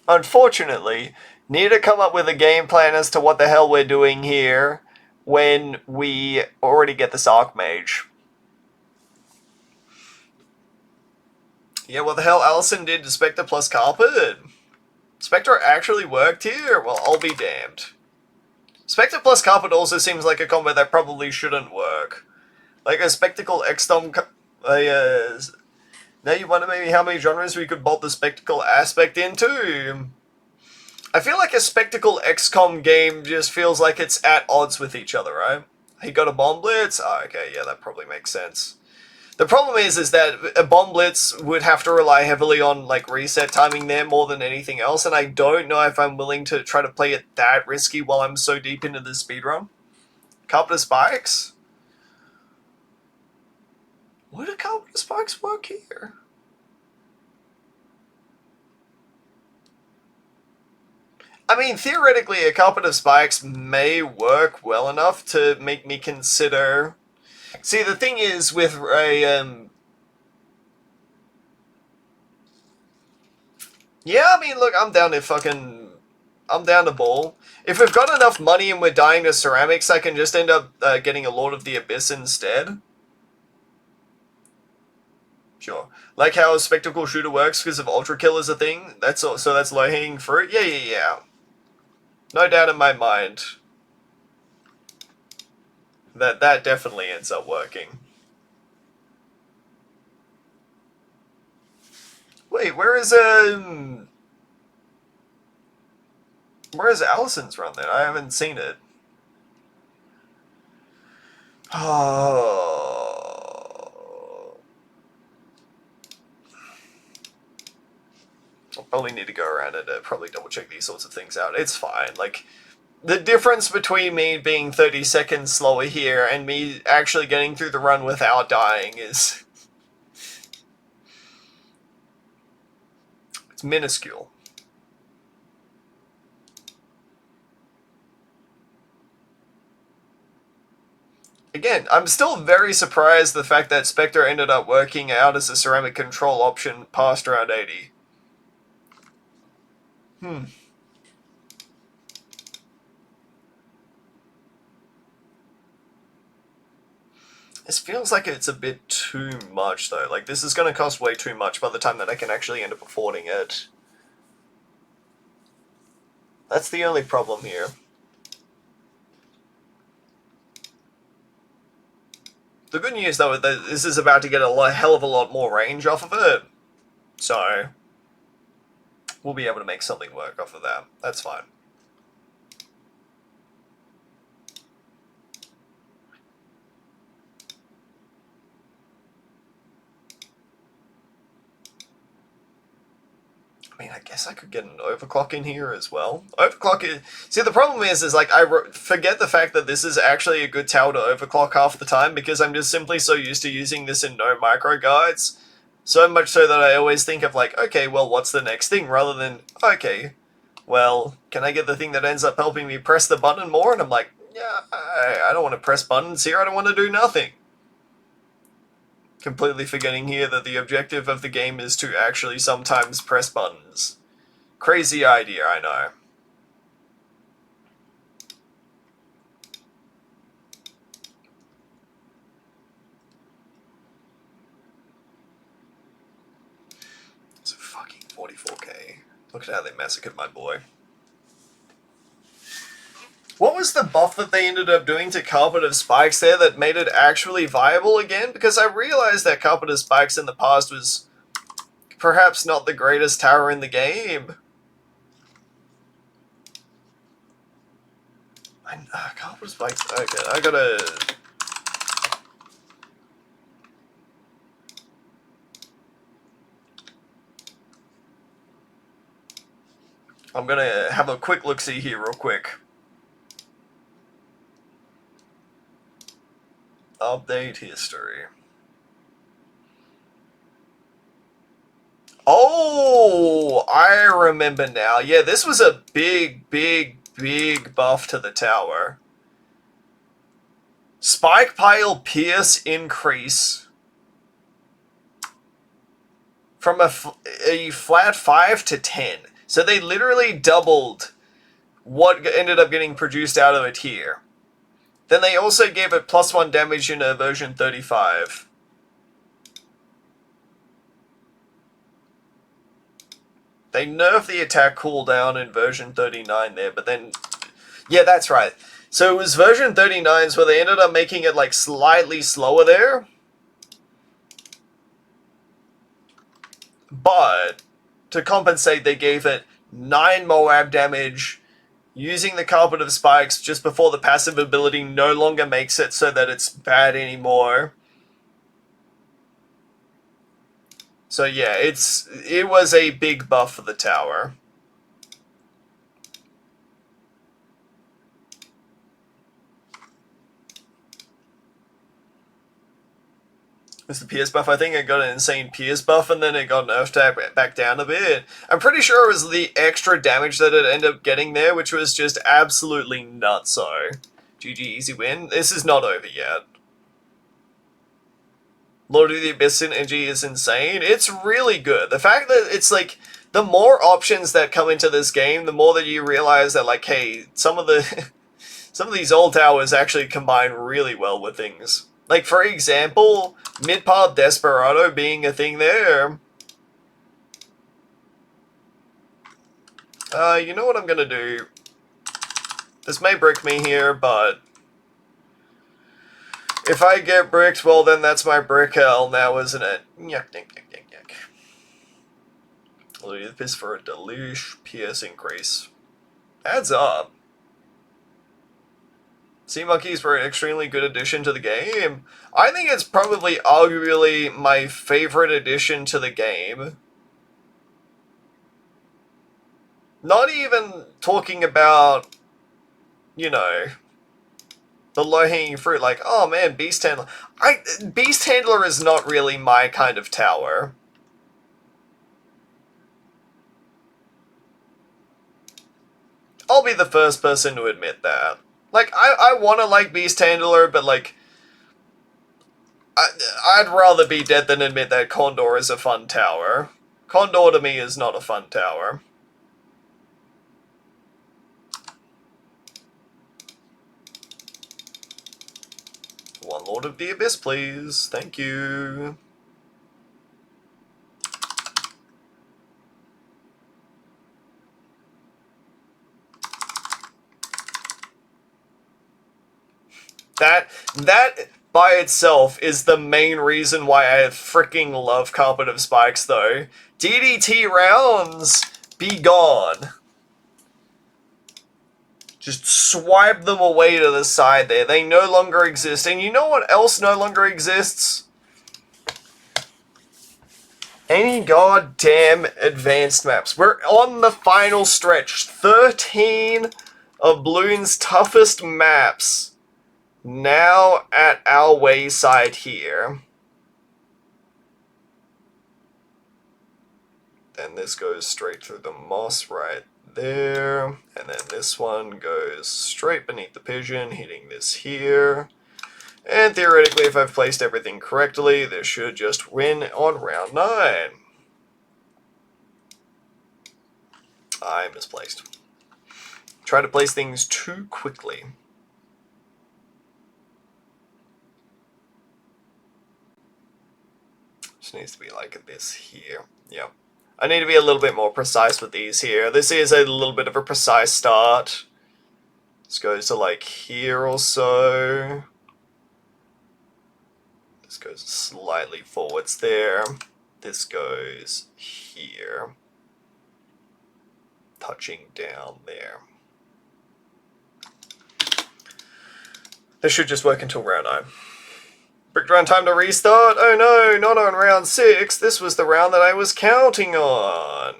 unfortunately, need to come up with a game plan as to what the hell we're doing here when we already get this Archmage. Yeah, what the hell Allison did to Spectre plus Carpet? Spectre actually worked here? Well, I'll be damned. Spectre plus Carpet also seems like a combo that probably shouldn't work. Like a Spectacle XDOM... now you wonder maybe how many genres we could bolt the Spectacle aspect into. I feel like a Spectacle XCOM game just feels like it's at odds with each other, right? He got a Bomb Blitz? Oh, okay, yeah, that probably makes sense. The problem is that a Bomb Blitz would have to rely heavily on, like, reset timing there more than anything else, and I don't know if I'm willing to try to play it that risky while I'm so deep into the speedrun. Carpenter Spikes? Would a Carpenter Spikes work here? I mean, theoretically, a Carpenter Spikes may work well enough to make me consider... See, the thing is, with a, yeah, I mean, look, I'm down to ball. If we've got enough money and we're dying to ceramics, I can just end up getting a Lord of the Abyss instead. Sure. Like how a Spectacle Shooter works because of Ultra Kill is a thing. That's all, so that's low-hanging fruit. Yeah. No doubt in my mind. That definitely ends up working. Wait, where is Allison's run then? I haven't seen it. Oh. I'll probably need to go around and probably double check these sorts of things out. It's fine. Like, the difference between me being 30 seconds slower here and me actually getting through the run without dying is... it's minuscule. Again, I'm still very surprised the fact that Spectre ended up working out as a ceramic control option past round 80. This feels like it's a bit too much, though. Like, this is going to cost way too much by the time that I can actually end up affording it. That's the only problem here. The good news, though, is that this is about to get a hell of a lot more range off of it. So, we'll be able to make something work off of that. That's fine. I mean, I guess I could get an overclock in here as well. Overclock is... See, the problem is like, I forget the fact that this is actually a good tower to overclock half the time because I'm just simply so used to using this in no micro guides. So much so that I always think of like, okay, well, what's the next thing? Rather than, okay, well, can I get the thing that ends up helping me press the button more? And I'm like, yeah, I don't want to press buttons here. I don't want to do nothing. Completely forgetting here that the objective of the game is to actually sometimes press buttons. Crazy idea, I know. It's a fucking 44k. Look at how they massacred my boy. What was the buff that they ended up doing to Carpet of Spikes there that made it actually viable again? Because I realized that Carpet of Spikes in the past was perhaps not the greatest tower in the game. Carpet of Spikes... Okay, I gotta... I'm gonna have a quick look-see here real quick. Update history. Oh, I remember now. Yeah, this was a big buff to the tower. Spike pile pierce increase from a flat 5 to 10. So they literally doubled what ended up getting produced out of it here. Then they also gave it +1 damage in version 35. They nerfed the attack cooldown in version 39 there, but then... Yeah, that's right. So it was version 39s where they ended up making it like slightly slower there. But to compensate, they gave it 9 Moab damage using the Carpet of Spikes just before the passive ability no longer makes it so that it's bad anymore. So yeah, it was a big buff for the tower. It's the Pierce buff. I think it got an insane Pierce buff and then it got nerfed back down a bit. I'm pretty sure it was the extra damage that it ended up getting there, which was just absolutely nutso. GG, easy win. This is not over yet. Lord of the Abyss energy is insane. It's really good. The fact that it's like, the more options that come into this game, the more that you realize that like, hey, some of these old towers actually combine really well with things. Like, for example, mid-part Desperado being a thing there. You know what I'm gonna do? This may brick me here, but... if I get bricked, well then that's my brick hell now, isn't it? Yuck, yuck, yuck, yuck, yuck. I'll do this for a deluge PS increase. Adds up. Sea Monkeys were an extremely good addition to the game. I think it's probably arguably my favorite addition to the game. Not even talking about, you know, the low-hanging fruit, like, oh man, Beast Handler. Beast Handler is not really my kind of tower. I'll be the first person to admit that. Like, I want to like Beast Handler, but like, I'd rather be dead than admit that Condor is a fun tower. Condor to me is not a fun tower. One Lord of the Abyss, please. Thank you. That by itself is the main reason why I freaking love Carpet of Spikes, though. DDT rounds, be gone. Just swipe them away to the side there. They no longer exist. And you know what else no longer exists? Any goddamn advanced maps. We're on the final stretch. 13 of Bloons' toughest maps now at our wayside here. Then this goes straight through the moss right there. And then this one goes straight beneath the pigeon, hitting this here. And theoretically, if I've placed everything correctly, this should just win on round 9. I misplaced. Try to place things too quickly. Just needs to be like this here. Yep. I need to be a little bit more precise with these here. This is a little bit of a precise start. This goes to like here or so. This goes slightly forwards there. This goes here. Touching down there. This should just work until round 9. SPEEDRUN time to restart? Oh no, not on round 6. This was the round that I was counting on.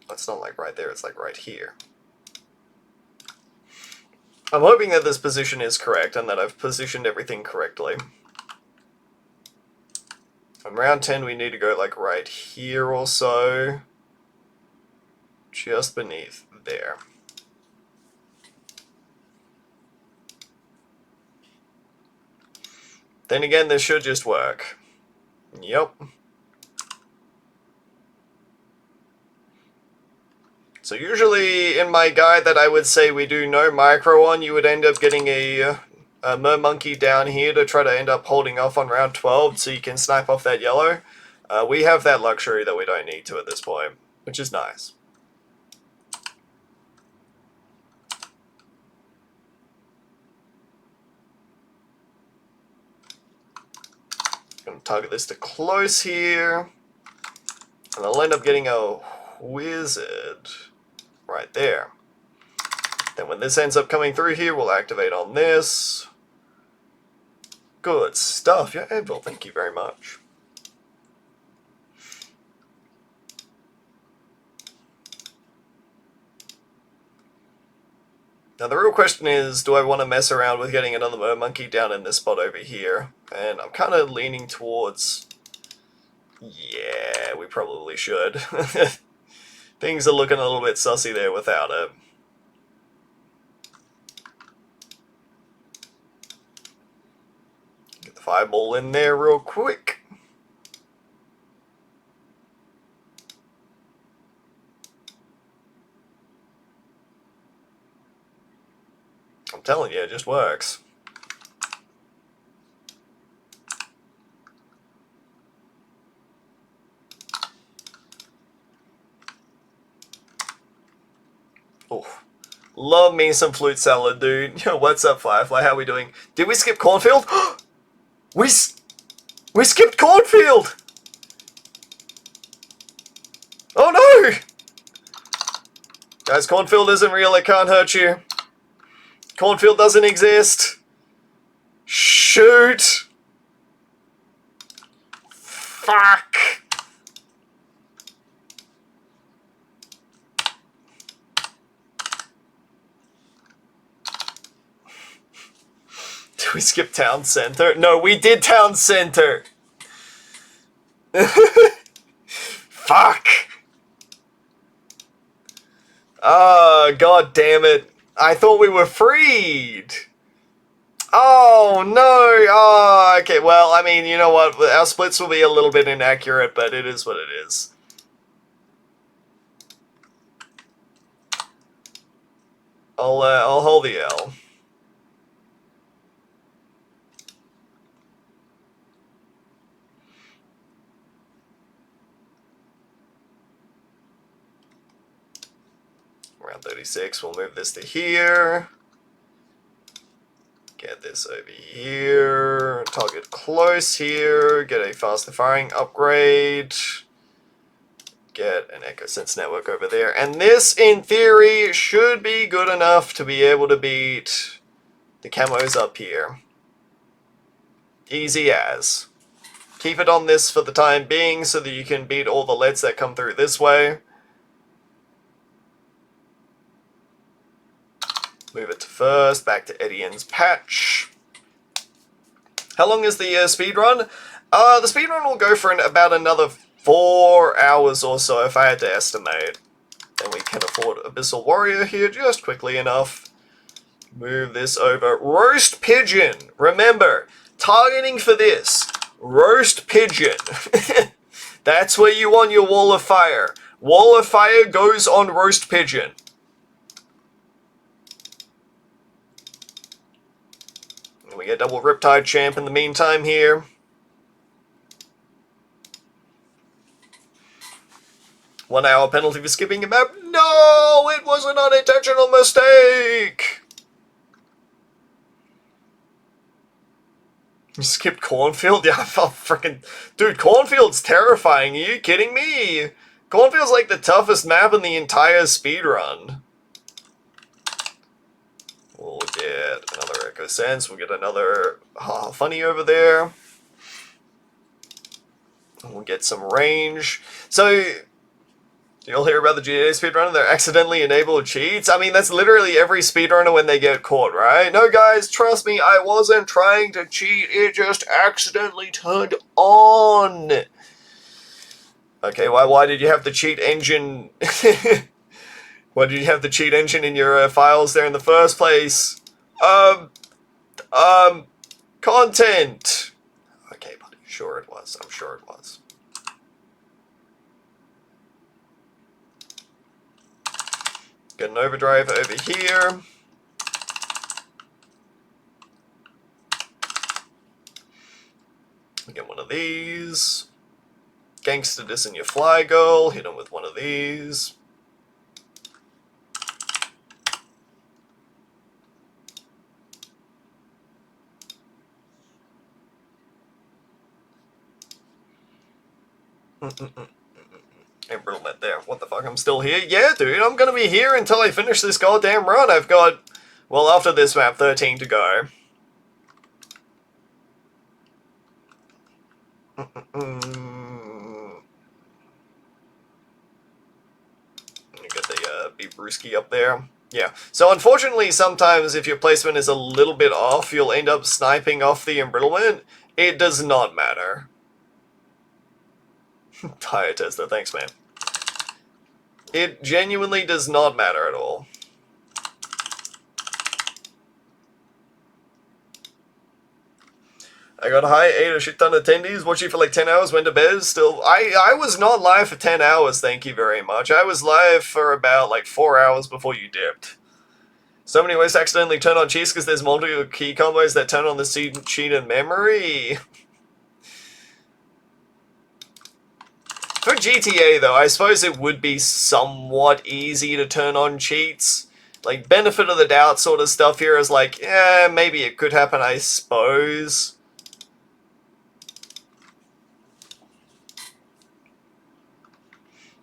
It's not like right there, it's like right here. I'm hoping that this position is correct and that I've positioned everything correctly. On round 10 we need to go like right here or so. Just beneath there. Then again, this should just work. Yep. So usually in my guide that I would say we do no micro on, you would end up getting a mer monkey down here to try to end up holding off on round 12 so you can snipe off that yellow. We have that luxury that we don't need to at this point, which is nice. I'm going to target this to close here, and I'll end up getting a wizard right there. Then when this ends up coming through here, we'll activate on this. Good stuff. Yeah, Edville, thank you very much. Now the real question is, do I want to mess around with getting another mer monkey down in this spot over here? And I'm kind of leaning towards, yeah, we probably should. Things are looking a little bit sussy there without it. Get the fireball in there real quick. I'm telling you, it just works. Oh, love me some flute salad, dude. Yo, what's up, Firefly? How we doing? Did we skip cornfield? we skipped cornfield! Oh no! Guys, cornfield isn't real, it can't hurt you. Cornfield doesn't exist. Shoot! Fuck! Did we skip town center? No, we did town center! Fuck! Ah, god damn it. I thought we were freed! Oh, no! Oh, okay, well, I mean, you know what? Our splits will be a little bit inaccurate, but it is what it is. I'll hold the L. Round 36, we'll move this to here. Get this over here. Target close here. Get a faster firing upgrade. Get an Echo Sense network over there. And this, in theory, should be good enough to be able to beat the camos up here. Easy as. Keep it on this for the time being so that you can beat all the leads that come through this way. Move it to first, back to Etienne's patch. How long is the speed run? The speed run will go for about another 4 hours or so if I had to estimate. And we can afford Abyssal Warrior here just quickly enough. Move this over. Roast Pigeon! Remember, targeting for this. Roast Pigeon. That's where you want your Wall of Fire. Wall of Fire goes on Roast Pigeon. And we get double Riptide Champ in the meantime here. One hour penalty for skipping a map. No! It was an unintentional mistake! You skipped Cornfield? Yeah, I felt freaking... Dude, Cornfield's terrifying. Are you kidding me? Cornfield's like the toughest map in the entire speedrun. We'll get another Echo Sense. We'll get another Funny over there. We'll get some range. So... You'll hear about the GTA speedrunner, they're accidentally enabled cheats. I mean, that's literally every speedrunner when they get caught, right? No, guys, trust me, I wasn't trying to cheat. It just accidentally turned on. Okay, why did you have the cheat engine? Why did you have the cheat engine in your files there in the first place? Content. Okay, buddy, sure it was. I'm sure it was. Get an overdrive over here. Get one of these. Gangster Diss in your Fly Girl. Hit him with one of these. Embrittlement there. What the fuck? I'm still here? Yeah, dude, I'm gonna be here until I finish this goddamn run. I've got, well, after this map, 13 to go. Get the B-Brewski up there. Yeah. So unfortunately, sometimes if your placement is a little bit off, you'll end up sniping off the embrittlement. It does not matter. Tire tester, thanks, man. It genuinely does not matter at all. I got high, ate a shit ton of attendees, watching for like 10 hours, went to bed, still... I was not live for 10 hours, thank you very much. I was live for about like 4 hours before you dipped. So many ways to accidentally turn on cheats because there's multiple key combos that turn on the cheat in memory. For GTA, though, I suppose it would be somewhat easy to turn on cheats. Like, benefit of the doubt sort of stuff here is like, yeah, maybe it could happen, I suppose.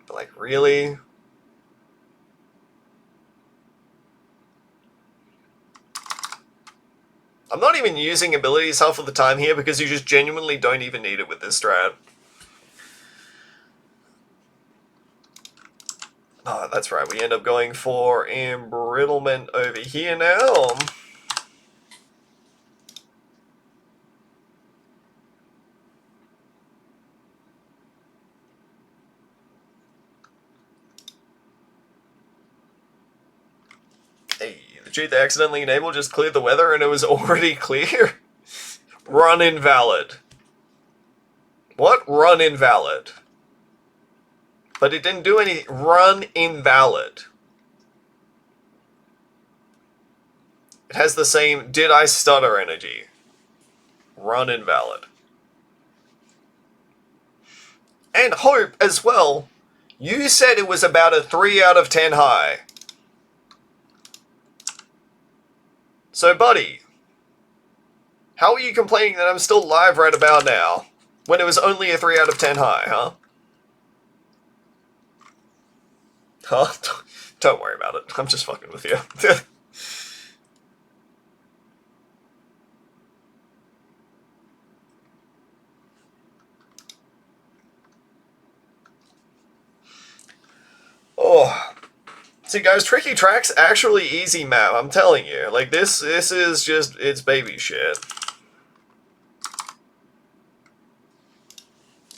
But, like, really? I'm not even using abilities half of the time here because you just genuinely don't even need it with this strat. Oh, that's right, we end up going for embrittlement over here now. Hey, the cheat they accidentally enabled just cleared the weather and it was already clear? Run invalid. What? Run invalid. But it didn't do any. Run invalid. It has the same did I stutter energy. Run invalid. And Hope as well. You said it was about a 3 out of 10 high. So buddy, how are you complaining that I'm still live right about now when it was only a 3 out of 10 high, huh? Huh? Don't worry about it. I'm just fucking with you. See, guys, tricky track's actually easy map, I'm telling you. Like, this is just, it's baby shit.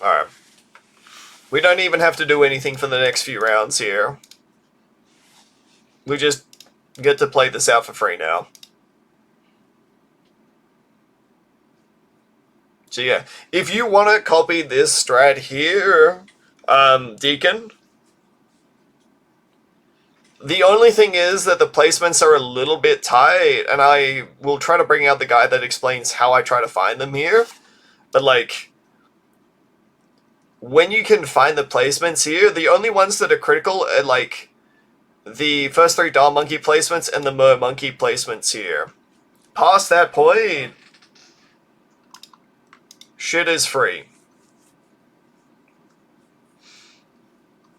Alright. We don't even have to do anything for the next few rounds here. We just get to play this out for free now. So yeah, if you want to copy this strat here, Deacon, the only thing is that the placements are a little bit tight, and I will try to bring out the guy that explains how I try to find them here. But like, when you can find the placements here, the only ones that are critical are like the first 3 Doll Monkey placements and the Mer Monkey placements here. Past that point, shit is free.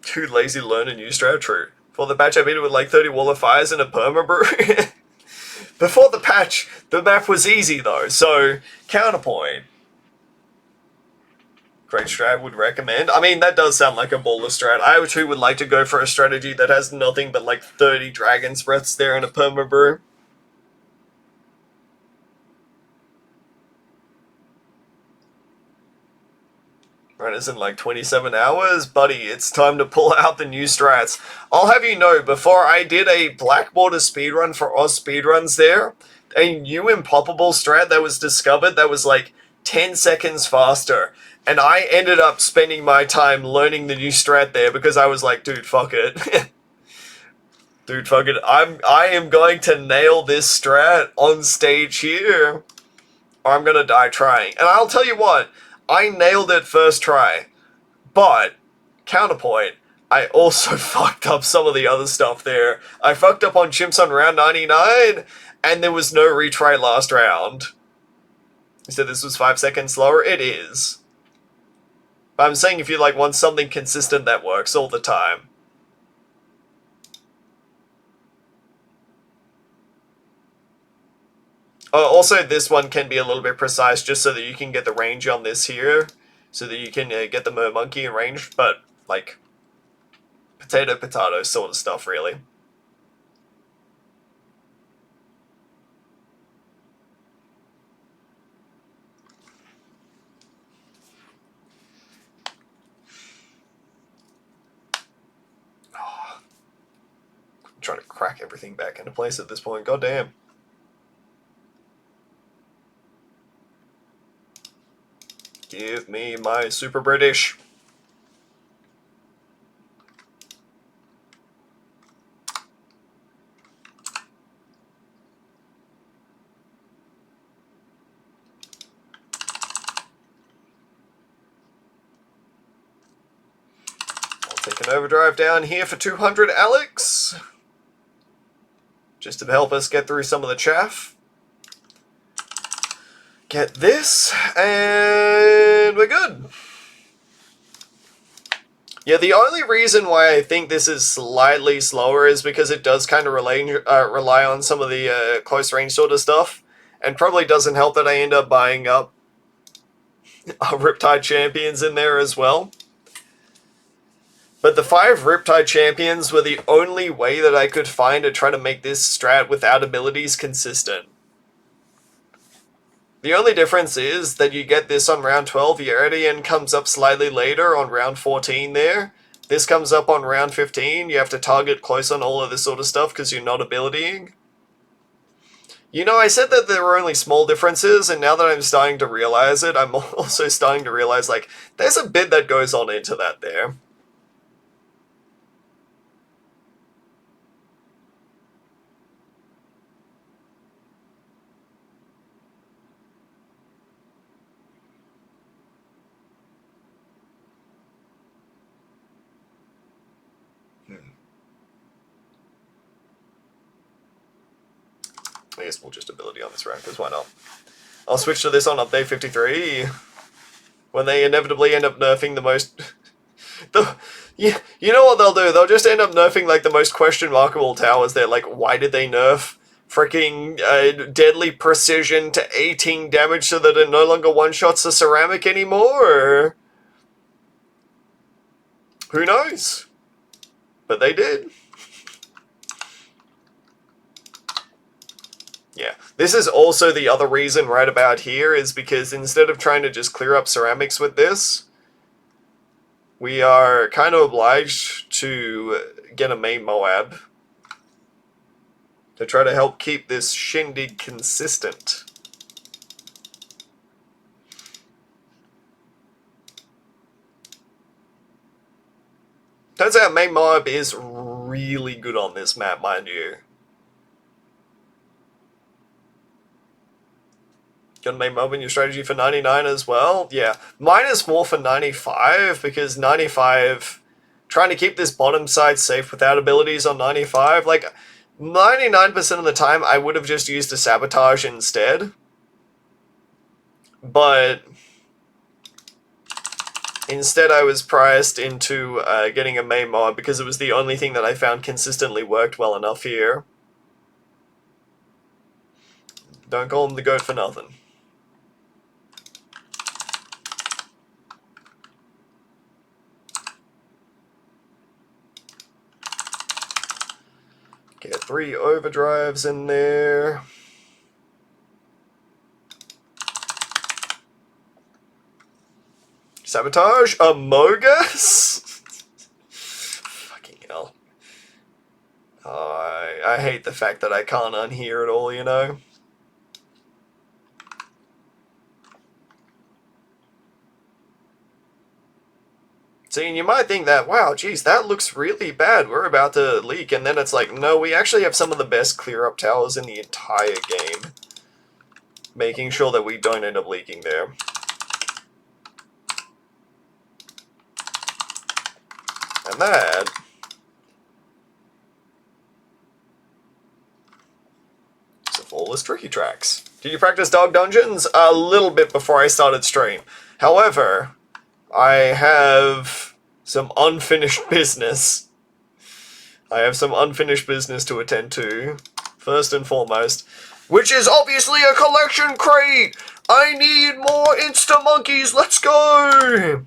Too lazy to learn a new strat, true. For the patch I beat it with like 30 wall of fires and a perma brew. Before the patch, the map was easy though, so counterpoint. Great strat, would recommend. I mean, that does sound like a baller strat. I too would like to go for a strategy that has nothing but like 30 Dragon's Breaths there and a perma brew. Right, it's in like 27 hours? Buddy, it's time to pull out the new strats. I'll have you know, before I did a Black Border speedrun for Oz Speedruns there, a new impoppable strat that was discovered that was like 10 seconds faster. And I ended up spending my time learning the new strat there because I was like, dude, fuck it. Dude, fuck it. I am going to nail this strat on stage here, or I'm gonna die trying. And I'll tell you what, I nailed it first try, but, counterpoint, I also fucked up some of the other stuff there. I fucked up on Chimps on round 99, and there was no retry last round. You said this was 5 seconds slower? It is. But I'm saying if you like want something consistent that works all the time. Also, this one can be a little bit precise just so that you can get the range on this here. So that you can get the Mer Monkey in range. But, like, potato sort of stuff, really. Oh, I'm trying to crack everything back into place at this point. God damn. Give me my Super British. I'll take an overdrive down here for 200, Alex. Just to help us get through some of the chaff. Get this, and we're good. Yeah, the only reason why I think this is slightly slower is because it does kind of rely on some of the close range sort of stuff, and probably doesn't help that I end up buying up Riptide Champions in there as well. But the 5 Riptide Champions were the only way that I could find to try to make this strat without abilities consistent. The only difference is that you get this on round 12, Yeridian comes up slightly later on round 14 there. This comes up on round 15, you have to target close on all of this sort of stuff because you're not abilitying. You know, I said that there were only small differences, and now that I'm starting to realize it, I'm also starting to realize, like, there's a bit that goes on into that there. I guess we'll just ability on this round, because why not? I'll switch to this on update 53. When they inevitably end up nerfing the most... you know what they'll do? They'll just end up nerfing, like, the most question-markable towers there. Like, why did they nerf freaking deadly precision to 18 damage so that it no longer one-shots the ceramic anymore? Who knows? But they did. This is also the other reason right about here, is because instead of trying to just clear up ceramics with this, we are kind of obliged to get a main Moab to try to help keep this shindig consistent. Turns out main Moab is really good on this map, mind you. Gonna make Moab in your strategy for 99 as well? Yeah. Mine is more for 95, because 95... Trying to keep this bottom side safe without abilities on 95, like... 99% of the time, I would have just used a sabotage instead. But instead, I was priced into getting a main mod because it was the only thing that I found consistently worked well enough here. Don't call him the goat for nothing. Get 3 overdrives in there. Sabotage a Mogus? Fucking hell. I hate the fact that I can't unhear it all, you know? See, and you might think that, wow, geez, that looks really bad, we're about to leak, and then it's like, no, we actually have some of the best clear-up towers in the entire game. Making sure that we don't end up leaking there. And that... is a flawless tricky tracks. Did you practice Dog Dungeons? A little bit before I started stream. However... I have some unfinished business. I have some unfinished business to attend to, first and foremost, which is obviously a collection crate! I need more Insta-Monkeys, let's go!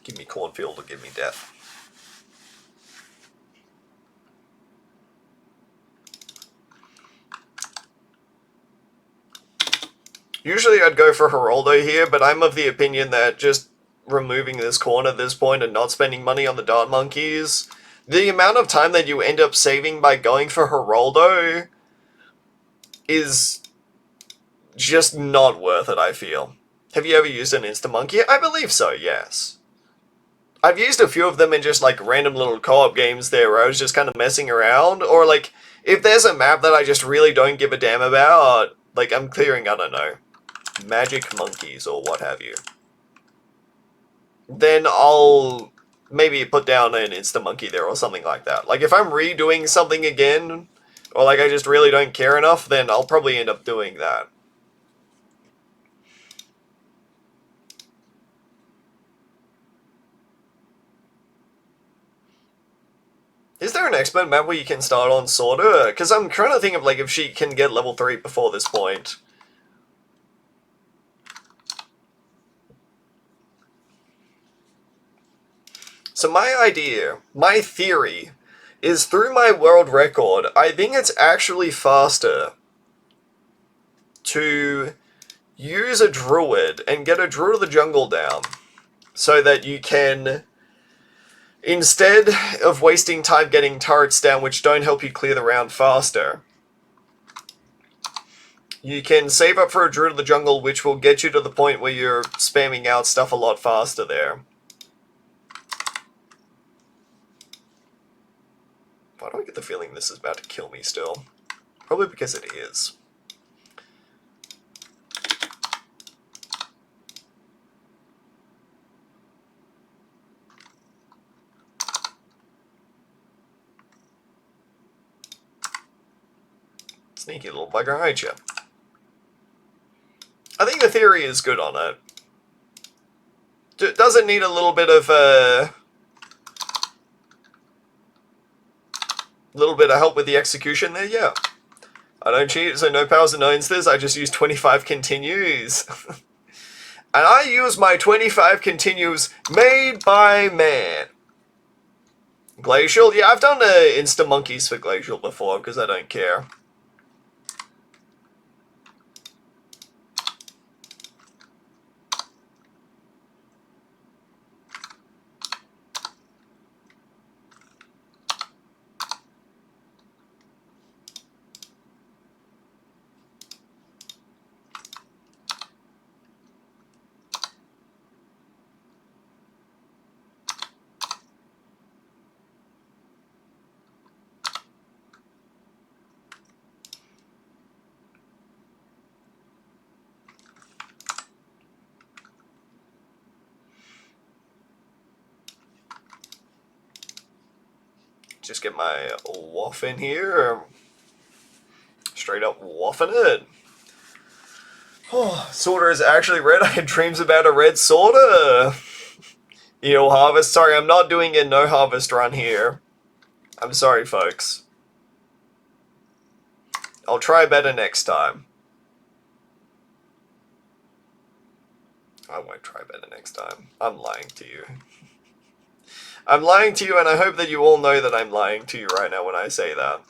Give me cornfield or give me death. Usually I'd go for Geraldo here, but I'm of the opinion that just removing this corn at this point and not spending money on the Dart Monkeys, the amount of time that you end up saving by going for Geraldo is just not worth it, I feel. Have you ever used an Insta-Monkey? I believe so, yes. I've used a few of them in just like random little co-op games there where I was just kind of messing around, or like if there's a map that I just really don't give a damn about, like I'm clearing, I don't know, magic monkeys or what have you, then I'll maybe put down an Insta-Monkey there or something like that. Like if I'm redoing something again, or like I just really don't care enough, then I'll probably end up doing that. Is there an expert map where you can start on Sorter? Because I'm trying to think of like if she can get level 3 before this point. So my idea, my theory, is through my world record, I think it's actually faster to use a druid and get a druid of the jungle down so that you can, instead of wasting time getting turrets down which don't help you clear the round faster, you can save up for a druid of the jungle which will get you to the point where you're spamming out stuff a lot faster there. Why do I get the feeling this is about to kill me still? Probably because it is. Sneaky little bugger, ain't you? I think the theory is good on it. Does it need a little bit of help with the execution there? Yeah. I don't cheat, so no powers and no instants. I just use 25 continues. And I use my 25 continues made by man. Glacial? Yeah, I've done Insta Monkeys for Glacial before, because I don't care. Just get my waff in here. Straight up waffing it. Oh, sorter is actually red. I had dreams about a red sorter. Eel harvest. Sorry, I'm not doing a no harvest run here. I'm sorry, folks. I'll try better next time. I won't try better next time. I'm lying to you. I'm lying to you, and I hope that you all know that I'm lying to you right now when I say that.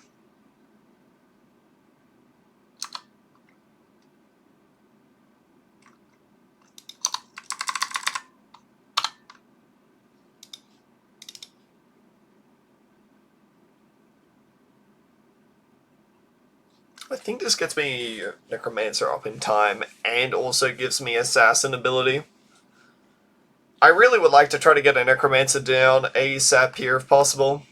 I think this gets me Necromancer up in time, and also gives me Assassin ability. I really would like to try to get a Necromancer down ASAP here if possible.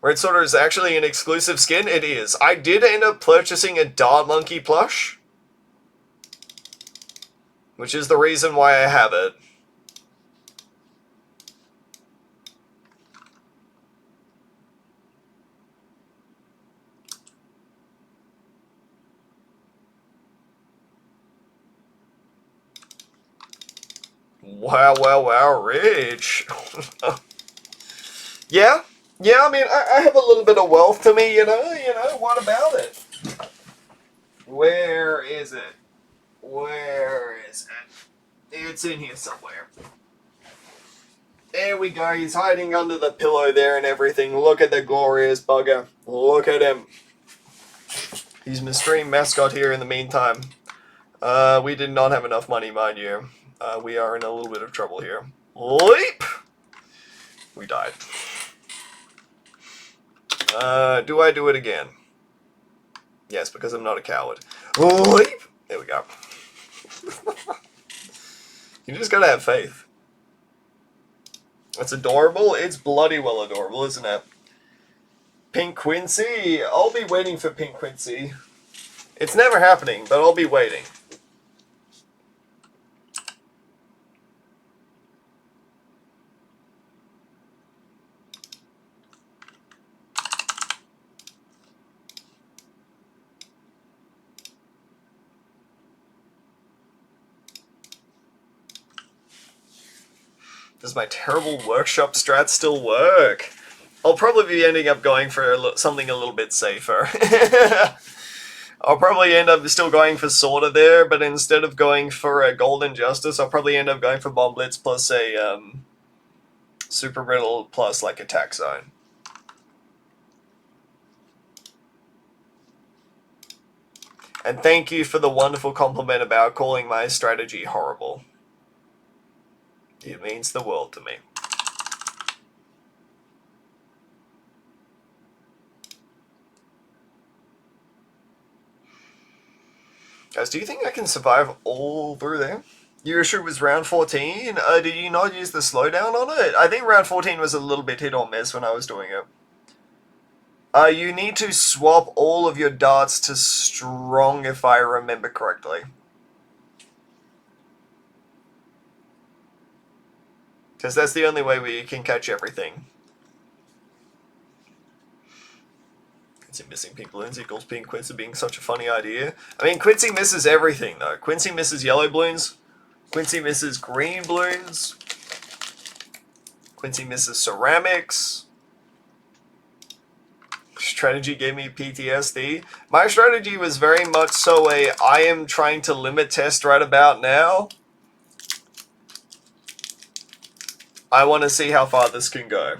Red Sorter is actually an exclusive skin? It is. I did end up purchasing a Dart Monkey plush, which is the reason why I have it. Wow, wow, wow, rich. Yeah, I mean, I have a little bit of wealth to me, you know, what about it? Where is it? Where is it? It's in here somewhere. There we go, he's hiding under the pillow there and everything. Look at the glorious bugger. Look at him. He's my stream mascot here in the meantime. We did not have enough money, mind you. We are in a little bit of trouble here. Leap! We died. Do I do it again? Yes, because I'm not a coward. Leap! There we go. You just gotta have faith. It's adorable. It's bloody well adorable, isn't it? Pink Quincy. I'll be waiting for Pink Quincy. It's never happening, but I'll be waiting. Does my terrible workshop strat still work? I'll probably be ending up going for something a little bit safer. I'll probably end up still going for Sorter there, but instead of going for a Golden Justice, I'll probably end up going for Bomb Blitz plus a Super Riddle plus like Attack Zone. And thank you for the wonderful compliment about calling my strategy horrible. It means the world to me. Guys, do you think I can survive all through there? Your issue was round 14? Did you not use the slowdown on it? I think round 14 was a little bit hit or miss when I was doing it. You need to swap all of your darts to strong if I remember correctly. Because that's the only way we can catch everything. Quincy missing pink balloons equals Pink Quincy being such a funny idea. I mean, Quincy misses everything, though. Quincy misses yellow balloons. Quincy misses green balloons. Quincy misses ceramics. Strategy gave me PTSD. My strategy was very much so I am trying to limit test right about now. I want to see how far this can go.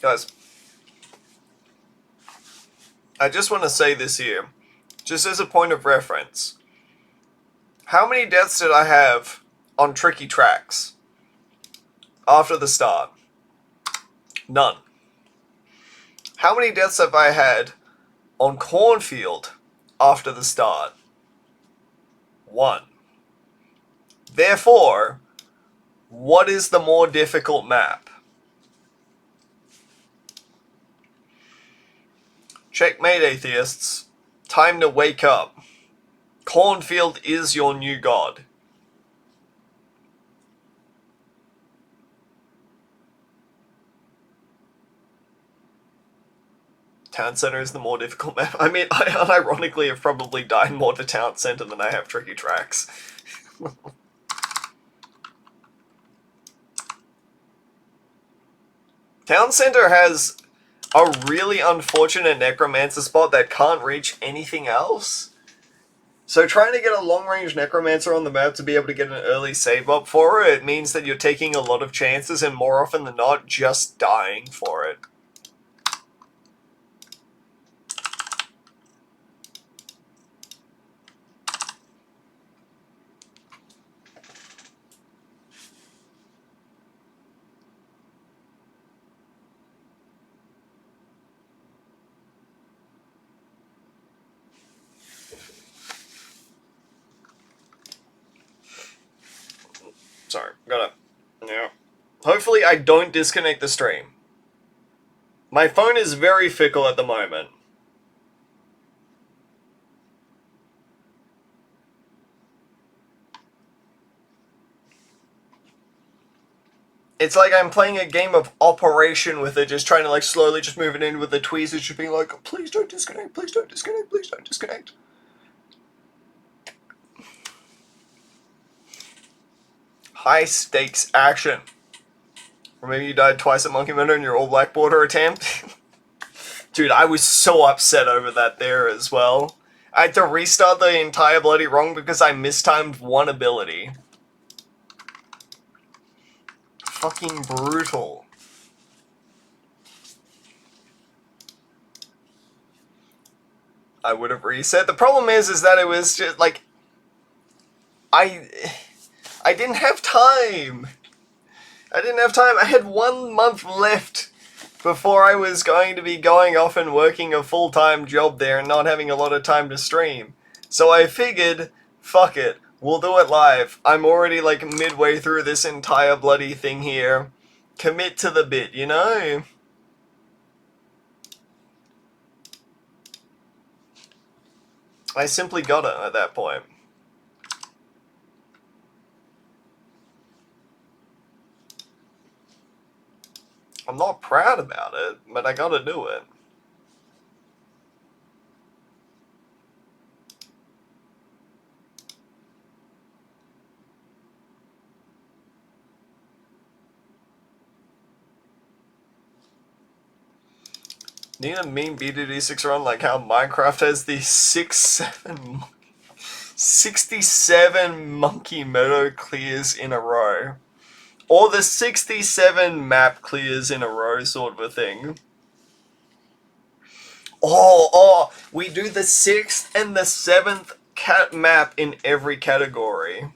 Guys, I just want to say this here, just as a point of reference. How many deaths did I have on tricky tracks after the start? None. How many deaths have I had on cornfield after the start? 1. Therefore, what is the more difficult map? Checkmate, atheists. Time to wake up. Cornfield is your new god. Town Center is the more difficult map. I mean, I unironically have probably died more to Town Center than I have tricky tracks. Town Center has a really unfortunate necromancer spot that can't reach anything else. So trying to get a long-range necromancer on the map to be able to get an early save up for it means that you're taking a lot of chances and more often than not just dying for it. Sorry, gotta... Yeah. Hopefully I don't disconnect the stream. My phone is very fickle at the moment. It's like I'm playing a game of Operation with it, just trying to like slowly just move it in with the tweezers, just being like, please don't disconnect, please don't disconnect, please don't disconnect. High stakes action. Or maybe you died twice at Monkey Meadow in your all black border attempt. Dude, I was so upset over that there as well. I had to restart the entire bloody wrong because I mistimed one ability. Fucking brutal. I would have reset. The problem is that it was just like... I didn't have time. I had 1 month left before I was going to be going off and working a full-time job there and not having a lot of time to stream. So I figured, fuck it, we'll do it live. I'm already like midway through this entire bloody thing here. Commit to the bit, you know? I simply got it at that point. I'm not proud about it, but I gotta do it. Need a mean BDD6 run like how Minecraft has the 67 Monkey Meadow clears in a row. Or the 67 map clears in a row sort of a thing. Oh, we do the 6th and the 7th cat map in every category.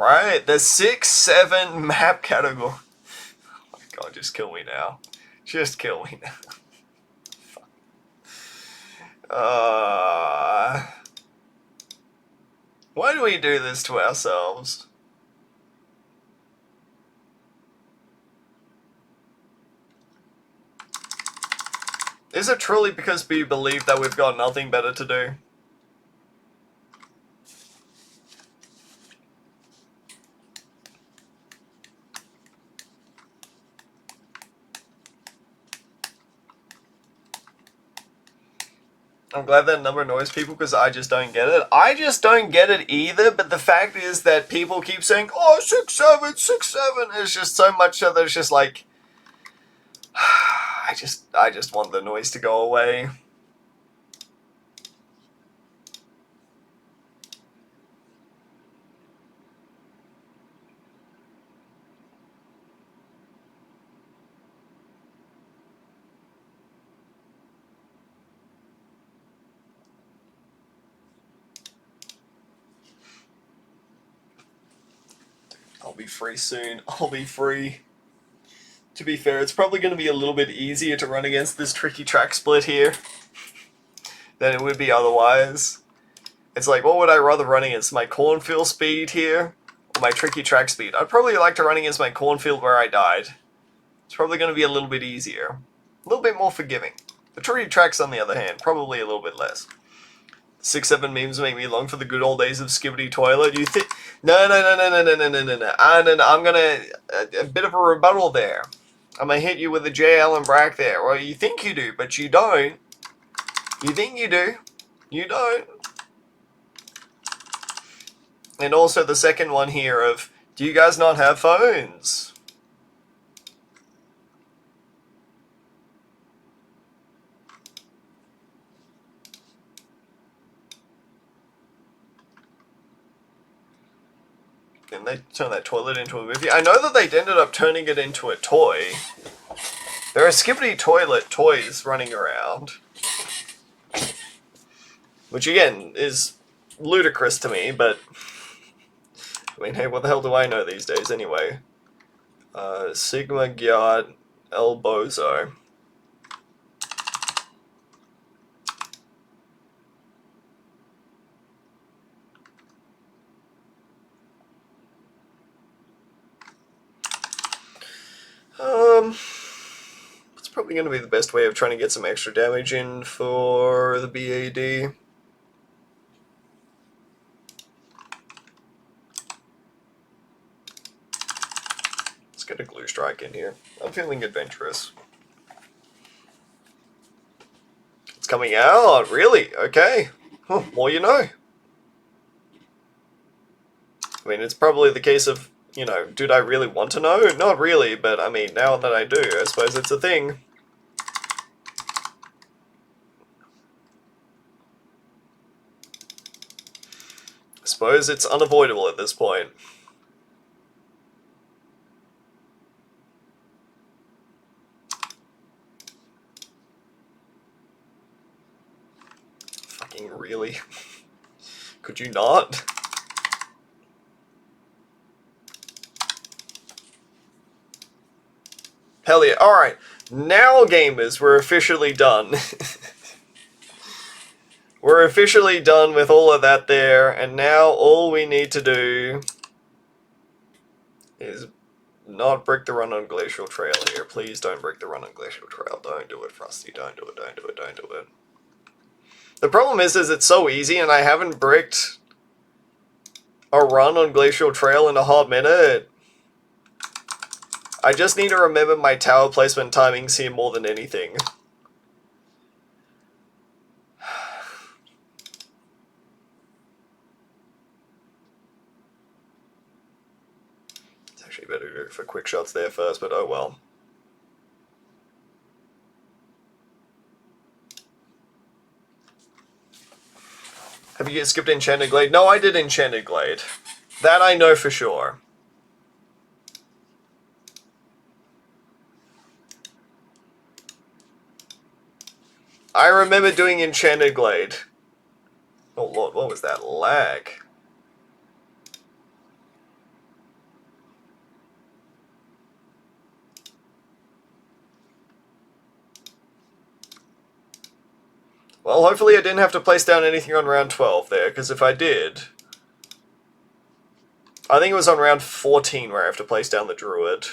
Right, the 6-7 map category. Oh my god, just kill me now. Just kill me now. Why do we do this to ourselves? Is it truly because we believe that we've got nothing better to do? I'm glad that number annoys people because I just don't get it. I just don't get it either, but the fact is that people keep saying, oh, 6-7, 6-7. It's just so much so that it's just like, I just want the noise to go away. I'll be free soon. I'll be free. To be fair, it's probably going to be a little bit easier to run against this tricky track split here than it would be otherwise. It's like, what would I rather run against? My cornfield speed here or my tricky track speed? I'd probably like to run against my cornfield where I died. It's probably going to be a little bit easier. A little bit more forgiving. The tricky tracks, on the other hand, probably a little bit less. 6-7 memes make me long for the good old days of Skibbity Toilet. You think? No. I'm gonna a bit of a rebuttal there. I'm gonna hit you with a J. Allen Brack there. Well, you think you do, but you don't. You think you do. You don't. And also the second one here of, do you guys not have phones? And they turn that toilet into a movie. I know that they ended up turning it into a toy. There are Skibbity Toilet toys running around. Which again is ludicrous to me, but I mean, hey, what the hell do I know these days anyway? Sigma Gyat El Bozo. It's probably going to be the best way of trying to get some extra damage in for the BAD. Let's get a glue strike in here. I'm feeling adventurous. It's coming out, really? Okay. Huh, more you know. I mean, it's probably the case of, you know, did I really want to know? Not really, but I mean, now that I do, I suppose it's a thing. I suppose it's unavoidable at this point. Fucking really? Could you not? Hell yeah. Alright. Now, gamers, we're officially done. We're officially done with all of that there, and now all we need to do is not brick the run on Glacial Trail here. Please don't brick the run on Glacial Trail. Don't do it, Frosty. Don't do it, don't do it, don't do it. The problem is it's so easy, and I haven't bricked a run on Glacial Trail in a hot minute. I just need to remember my tower placement timings here more than anything. It's actually better to go for quick shots there first, but oh well. Have you skipped Enchanted Glade? No, I did Enchanted Glade. That I know for sure. I remember doing Enchanted Glade. Oh lord, what was that lag? Well, hopefully I didn't have to place down anything on round 12 there, because if I did... I think it was on round 14 where I have to place down the druid.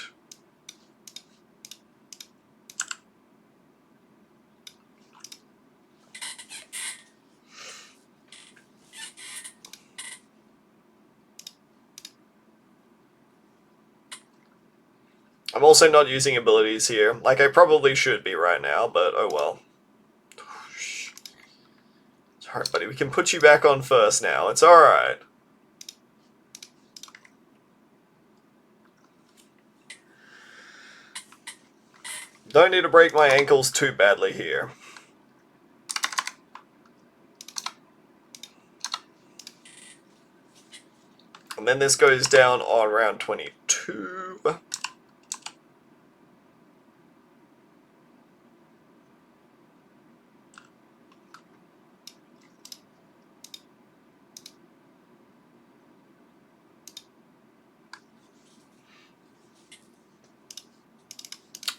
I'm also not using abilities here. Like, I probably should be right now, but oh well. Alright, buddy, we can put you back on first now. It's alright. Don't need to break my ankles too badly here. And then this goes down on round 22.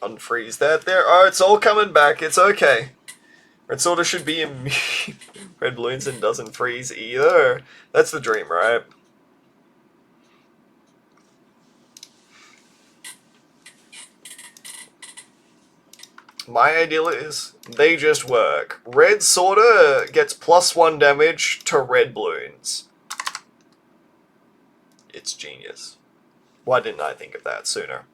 Unfreeze that there. Oh, it's all coming back. It's okay. Red Sorter should be immune. Red balloons and doesn't freeze either. That's the dream, right? My ideal is they just work. Red Sorter gets +1 damage to red balloons. It's genius. Why didn't I think of that sooner?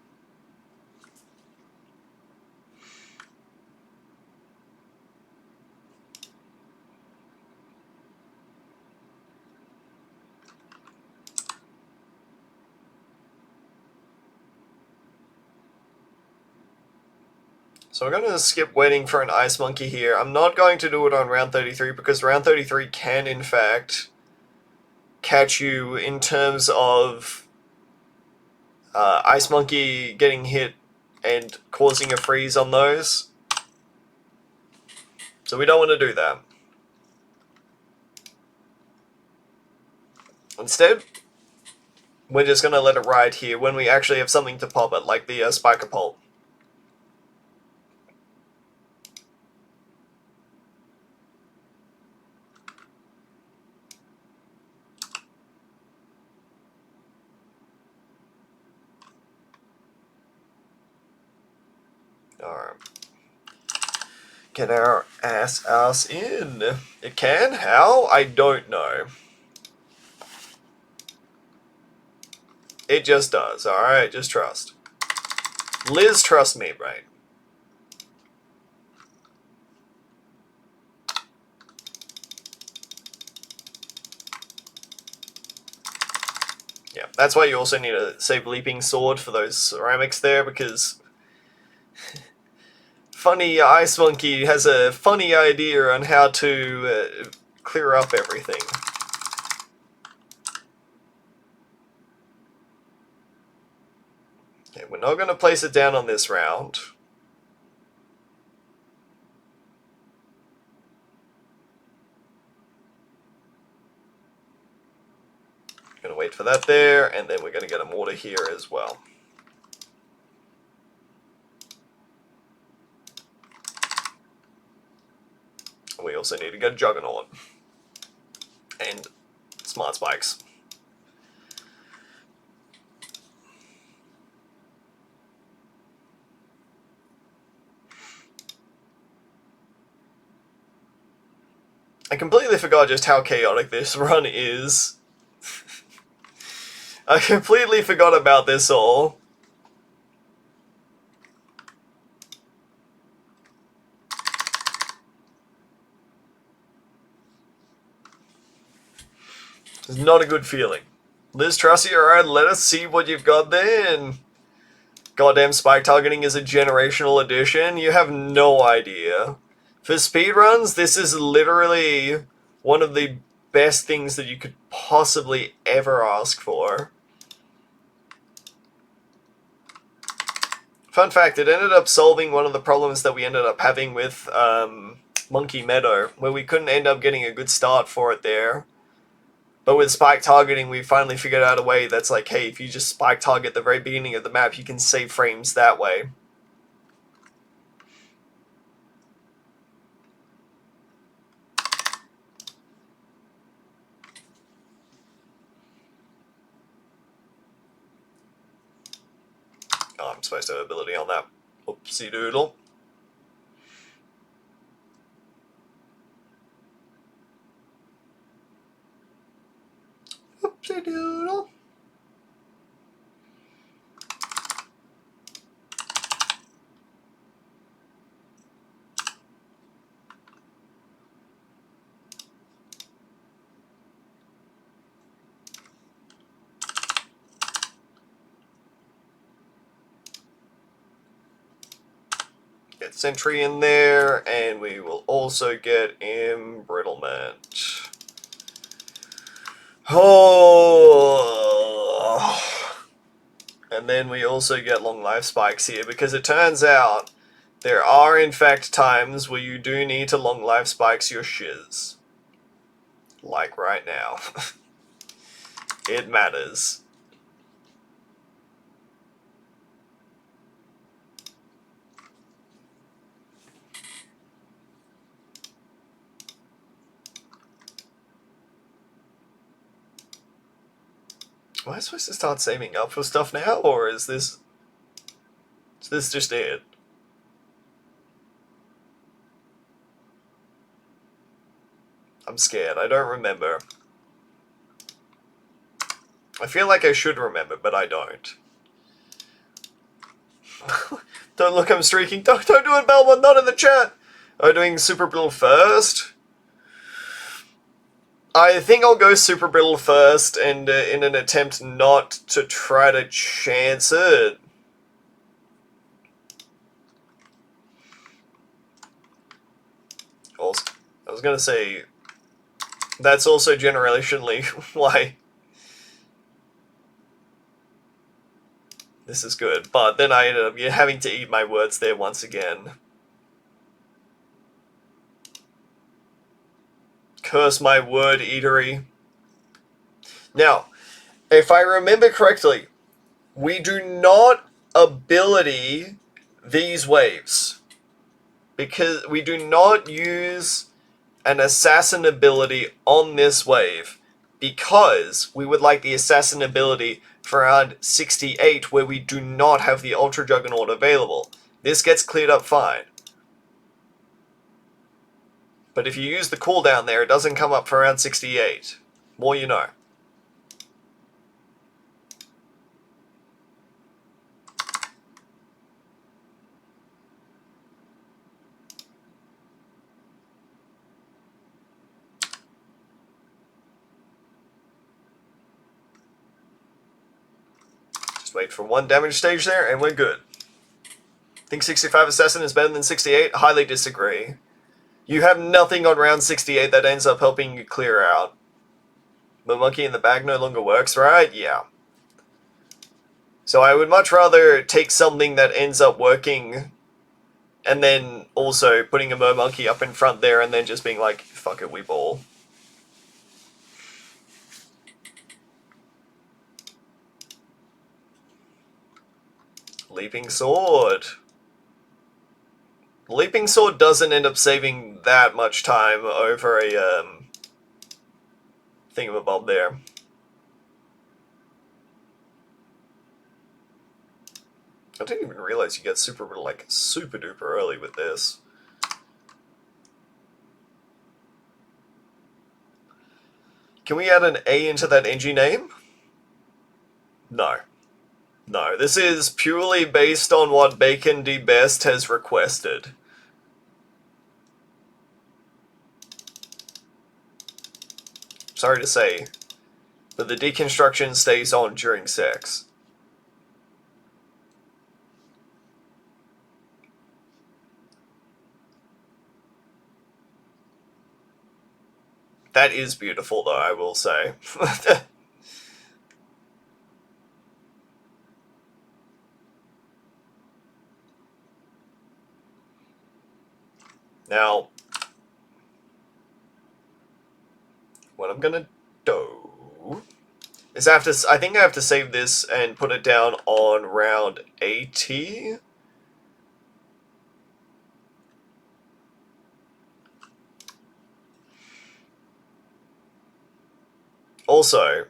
So we're going to skip waiting for an Ice Monkey here. I'm not going to do it on round 33 because round 33 can, in fact, catch you in terms of Ice Monkey getting hit and causing a freeze on those. So we don't want to do that. Instead, we're just going to let it ride here when we actually have something to pop it, like the Spiker Pulp. Alright. Get our ass in. It can? How? I don't know. It just does, alright? Just trust. Liz, trust me, right? Yeah, that's why you also need a save Leaping Sword for those ceramics there, because funny Ice Monkey has a funny idea on how to clear up everything. Okay, we're not going to place it down on this round. Going to wait for that there, and then we're going to get a mortar here as well. We also need to get Juggernaut and Smart Spikes. I completely forgot just how chaotic this run is. I completely forgot about this all. It's not a good feeling. Liz Trusty, alright, let us see what you've got then. Goddamn spike targeting is a generational addition. You have no idea. For speedruns, this is literally one of the best things that you could possibly ever ask for. Fun fact, it ended up solving one of the problems that we ended up having with Monkey Meadow, where we couldn't end up getting a good start for it there. But with spike targeting, we finally figured out a way that's like, hey, if you just spike target the very beginning of the map, you can save frames that way. I'm supposed to have ability on that. Oopsie doodle. Oopsie doodle. Get Sentry in there, and we will also get Embrittlement. Oh. And then we also get long life spikes here, because it turns out there are in fact times where you do need to long life spikes your shiz. Like right now. It matters. Am I supposed to start saving up for stuff now, or is this just it? I'm scared. I don't remember. I feel like I should remember, but I don't. Don't look, I'm streaking. Don't do it, Belmont, not in the chat! Are we doing Super Brittle first? I think I'll go Super Brittle first, and in an attempt not to try to chance it. Also, I was gonna say, that's also generationally why this is good, but then I ended up having to eat my words there once again. Curse my word eatery. Now, if I remember correctly, we do not ability these waves, because we do not use an assassin ability on this wave, because we would like the assassin ability for around 68, where we do not have the Ultra Juggernaut available. This gets cleared up fine. But if you use the cooldown there, it doesn't come up for around 68. More you know. Just wait for one damage stage there, and we're good. Think 65 Assassin is better than 68? Highly disagree. You have nothing on round 68 that ends up helping you clear out. The monkey in the bag no longer works, right? Yeah. So I would much rather take something that ends up working, and then also putting a monkey up in front there, and then just being like, fuck it, we ball. Leaping Sword. Leaping Sword doesn't end up saving that much time over a thingamabob there. I didn't even realize you get super duper early with this. Can we add an A into that NG name? No. No, this is purely based on what Bacon D Best has requested. Sorry to say, but the deconstruction stays on during sex. That is beautiful, though, I will say. Now, what I'm gonna do is I think I have to save this and put it down on round 80. Also,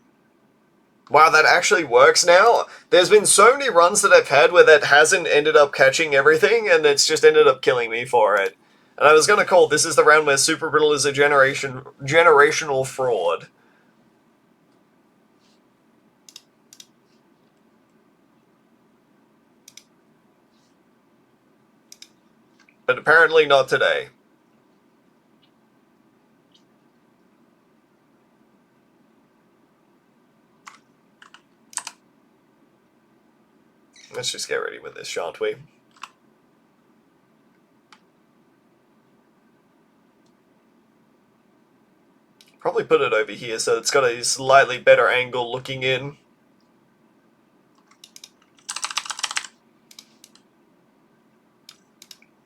Wow, that actually works now? There's been so many runs that I've had where that hasn't ended up catching everything, and it's just ended up killing me for it. And I was gonna call this is the round where Super Brittle is a generational fraud. But apparently not today. Let's just get ready with this, shan't we? Probably put it over here so it's got a slightly better angle looking in.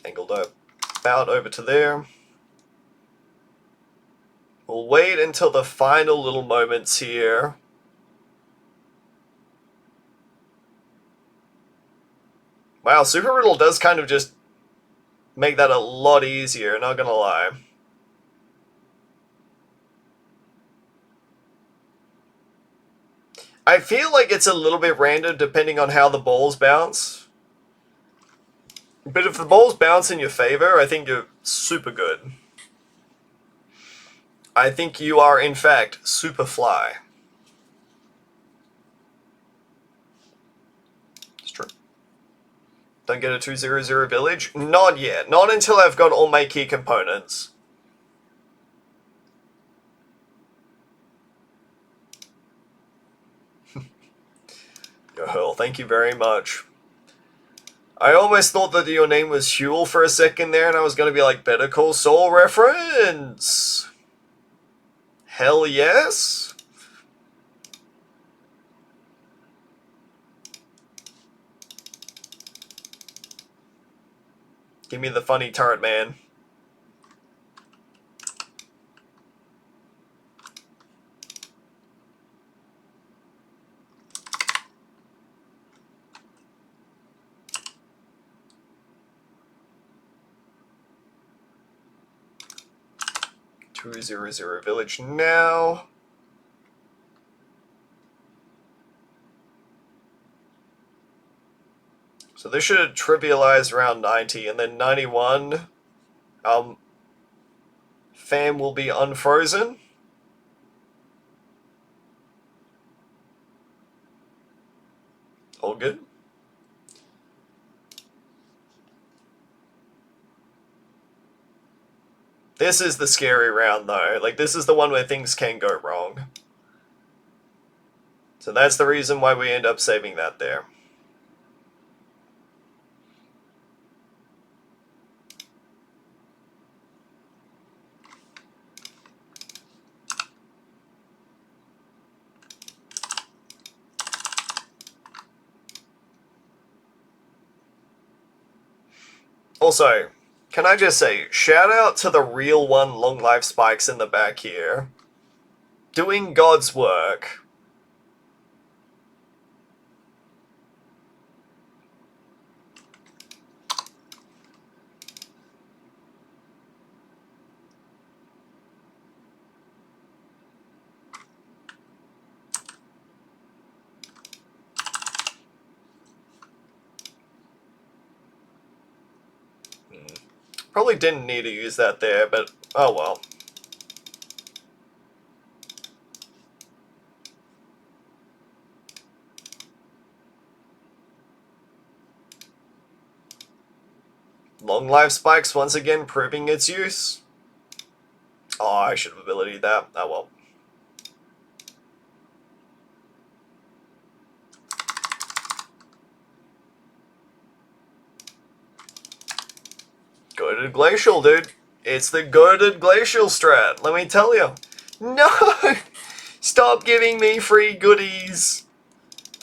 Angled about over to there. We'll wait until the final little moments here. Wow, Super Riddle does kind of just make that a lot easier, not gonna lie. I feel like it's a little bit random depending on how the balls bounce. But if the balls bounce in your favor, I think you're super good. I think you are, in fact, super fly. It's true. Don't get a 2-0-0 village? Not yet. Not until I've got all my key components. Yo, Hurl, thank you very much. I almost thought that your name was Huel for a second there, and I was going to be like, Better Call Saul reference. Hell yes. Give me the funny turret, man. $2-0-0 village now. So this should trivialize around 90, and then 91, Fam will be unfrozen. All good. This is the scary round, though. Like, this is the one where things can go wrong. So that's the reason why we end up saving that there. Also, can I just say, shout out to the real one Long Life Spikes in the back here. Doing God's work. Probably didn't need to use that there, but oh well. Long Life Spikes once again proving its use. Oh, I should have abilitied that. Oh well. Goated Glacial, dude. It's the Goated Glacial strat, let me tell you. No! Stop giving me free goodies.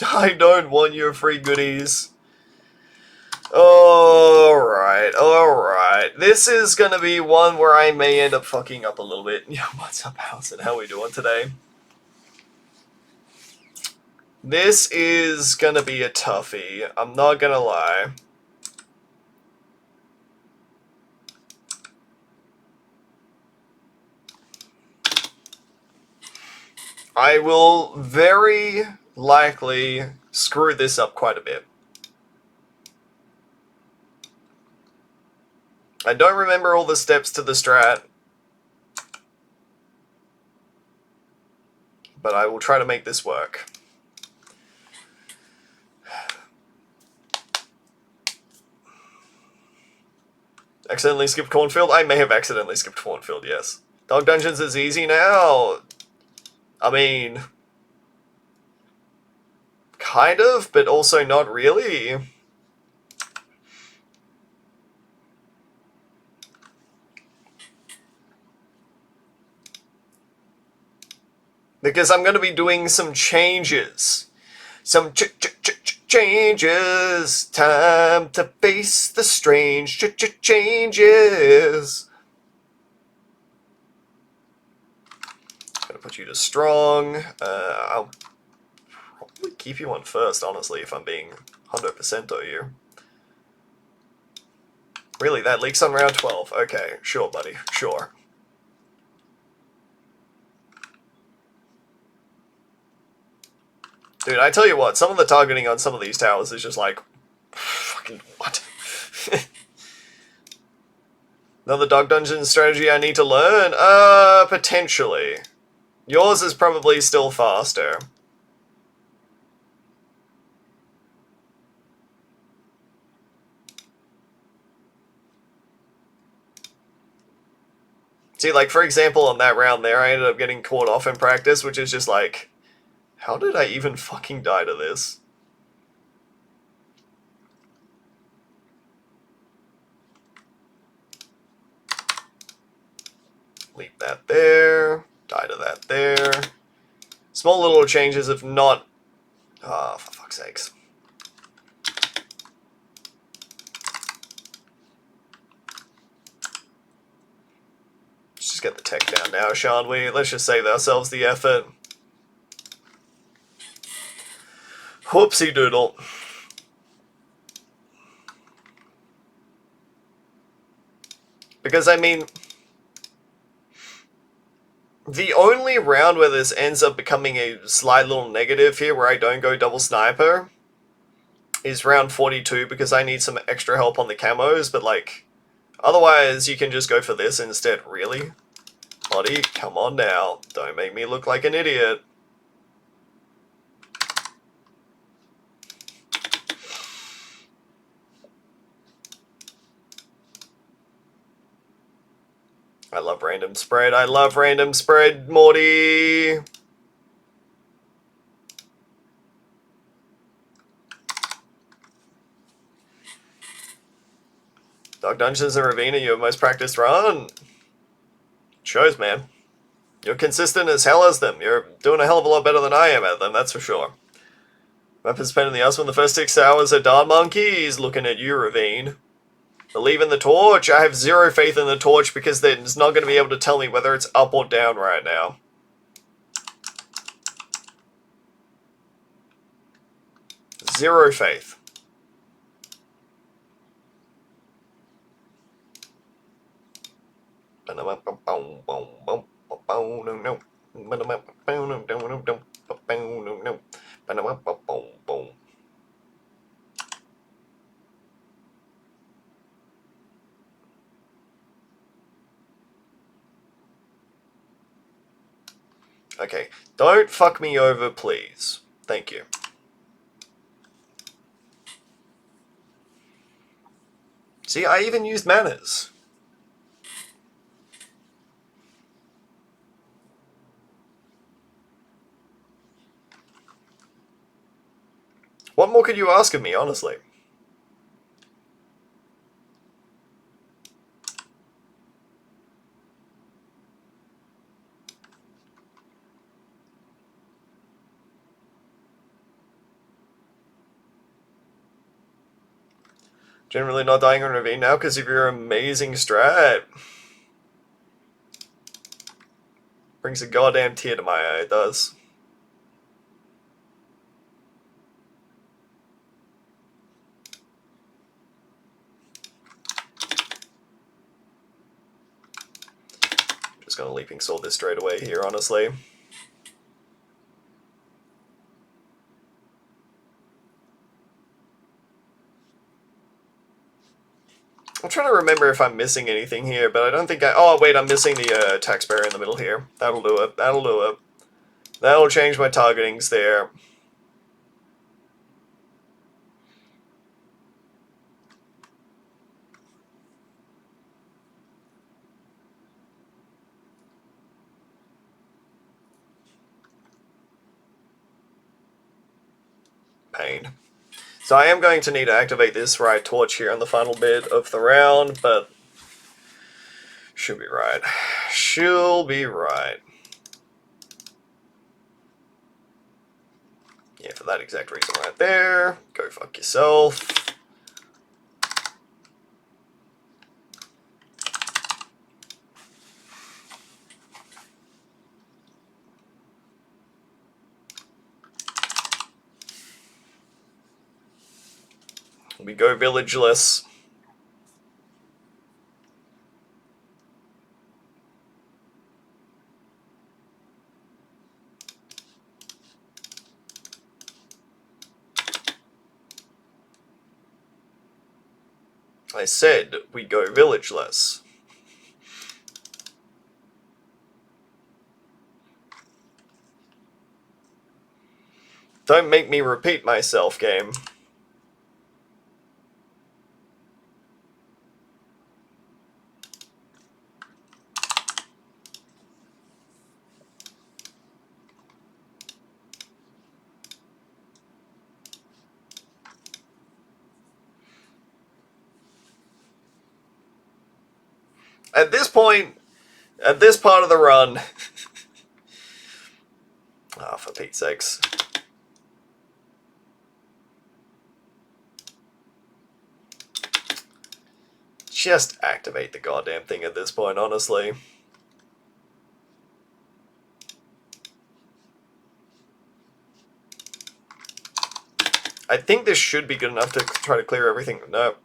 I don't want your free goodies. Alright, alright. This is gonna be one where I may end up fucking up a little bit. Yo, what's up, Howson? How we doing today? This is gonna be a toughie. I'm not gonna lie. I will very, likely screw this up quite a bit. I don't remember all the steps to the strat, but I will try to make this work. Accidentally skipped Cornfield? I may have accidentally skipped Cornfield, yes. Dog Dungeons is easy now. I mean, kind of, but also not really. Because I'm going to be doing some changes. Some changes. Time to face the strange changes. Gonna put you to strong. I'll probably keep you on first, honestly, if I'm being 100% OU. Really, that leaks on round 12? Okay, sure, buddy, sure. Dude, I tell you what, some of the targeting on some of these towers is just like, fucking what? Another Dog Dungeon strategy I need to learn? Potentially. Yours is probably still faster. See, like, for example, on that round there, I ended up getting caught off in practice, which is just like, how did I even fucking die to this? Leave that there. Die to that there. Small little changes of not... Ah, for fuck's sakes. Let's just get the tech down now, shan't we? Let's just save ourselves the effort. Whoopsie doodle. Because, I mean... The only round where this ends up becoming a slight little negative here, where I don't go double sniper, is round 42, because I need some extra help on the camos, but, like... Otherwise, you can just go for this instead, really? Buddy, come on now. Don't make me look like an idiot. I love random spread. I love random spread, Morty. Dog Dungeons and Ravine are your most practiced run. Shows, man. You're consistent as hell as them. You're doing a hell of a lot better than I am at them, that's for sure. Weapons pain in the ass when the first 6 hours are darn monkeys. Looking at you, Ravine. Believe in the torch. I have zero faith in the torch because it's not going to be able to tell me whether it's up or down right now. Zero faith. Okay, don't fuck me over, please. Thank you. See, I even used manners. What more could you ask of me, honestly? Generally not dying on Ravine now because of your amazing strat. Brings a goddamn tear to my eye, it does. Just gonna leaping sword this straight away here, honestly. I'm trying to remember if I'm missing anything here, but I don't think I... Oh, wait, I'm missing the taxpayer in the middle here. That'll do it. That'll do it. That'll change my targetings there. Pain. So I am going to need to activate this right torch here on the final bit of the round, but she'll be right. She'll be right. Yeah, for that exact reason right there. Go fuck yourself. We go villageless. I said we go villageless. Don't make me repeat myself, game. At this point, at this part of the run... Ah, oh, for Pete's sakes. Just activate the goddamn thing at this point, honestly. I think this should be good enough to try to clear everything. Nope.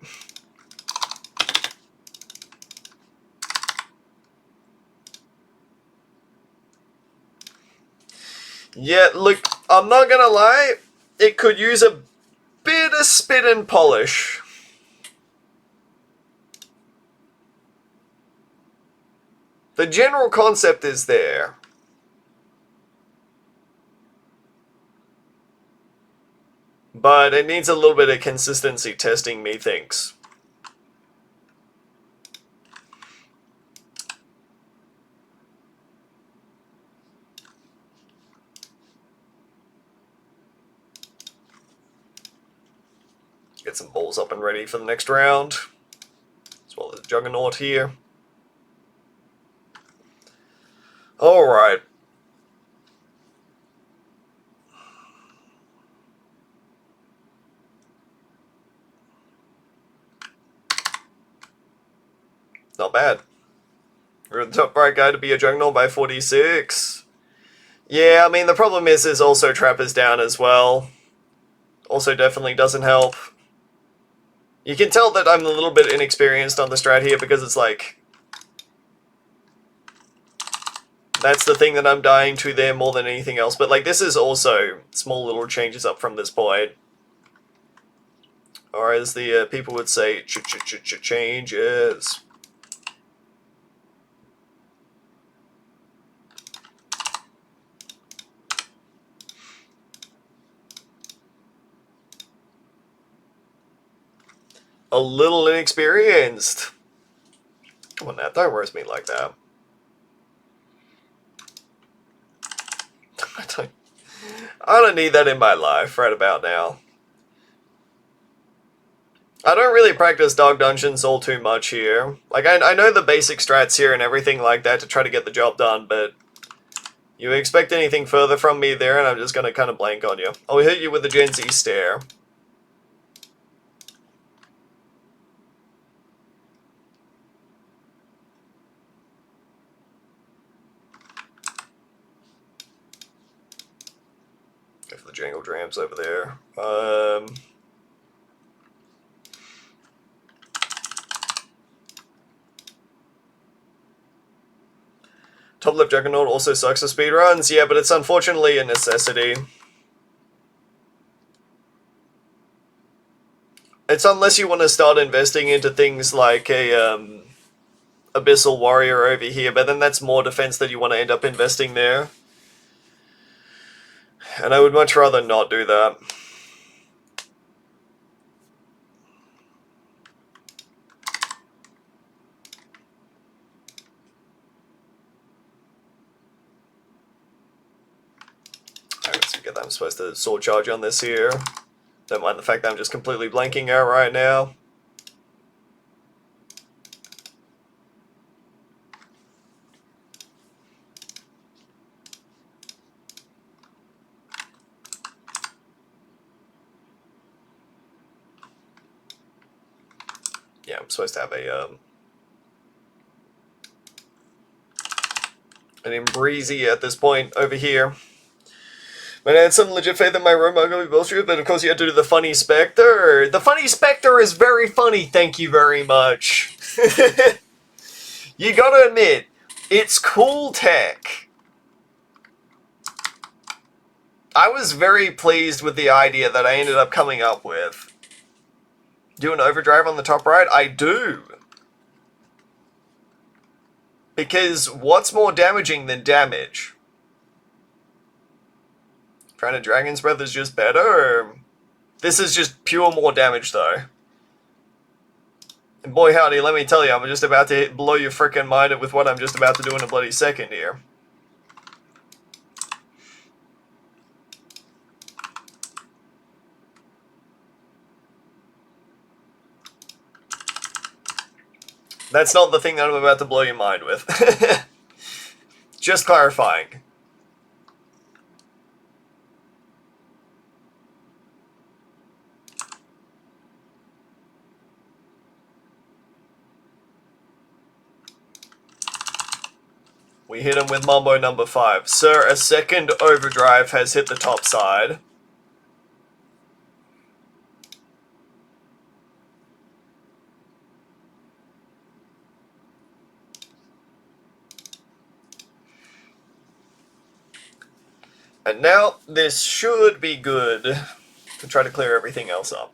Yeah, look, I'm not gonna lie, it could use a bit of spit and polish. The general concept is there. But it needs a little bit of consistency testing, methinks. Get some balls up and ready for the next round. As well as a Juggernaut here. Alright. Not bad. We're the top right guy to be a Juggernaut by 46. Yeah, I mean, the problem is there's also Trappers down as well. Also definitely doesn't help. You can tell that I'm a little bit inexperienced on the strat here because it's like... That's the thing that I'm dying to there more than anything else. But like, this is also small little changes up from this point. Or as the people would say, changes. A little inexperienced. Come on now, don't roast me like that. I don't need that in my life right about now. I don't really practice Dog Dungeons all too much here. Like, I know the basic strats here and everything like that to try to get the job done, but you expect anything further from me there and I'm just going to kind of blank on you. I'll hit you with the Gen Z stare. Go for the Jangle Drams over there. Top left Juggernaut also sucks for speedruns. Yeah, but it's unfortunately a necessity. It's unless you want to start investing into things like a Abyssal Warrior over here, but then that's more defense that you want to end up investing there. And I would much rather not do that. Alright, let's forget that I'm supposed to sword charge on this here. Don't mind the fact that I'm just completely blanking out right now. Yeah, I'm supposed to have a an Imbreezy at this point over here. But I had some legit faith in my room, I'm gonna be bullshit, but of course you had to do the funny Spectre. The funny Spectre is very funny, thank you very much. You gotta admit, it's cool tech. I was very pleased with the idea that I ended up coming up with. Do an overdrive on the top right? I do. Because what's more damaging than damage? Trying to Dragon's Breath is just better, or... This is just pure more damage, though. And boy howdy, let me tell you, I'm just about to blow your frickin' mind with what I'm just about to do in a bloody second here. That's not the thing that I'm about to blow your mind with. Just clarifying. We hit him with Mambo number 5. Sir, a second overdrive has hit the top side. And now, this should be good to try to clear everything else up.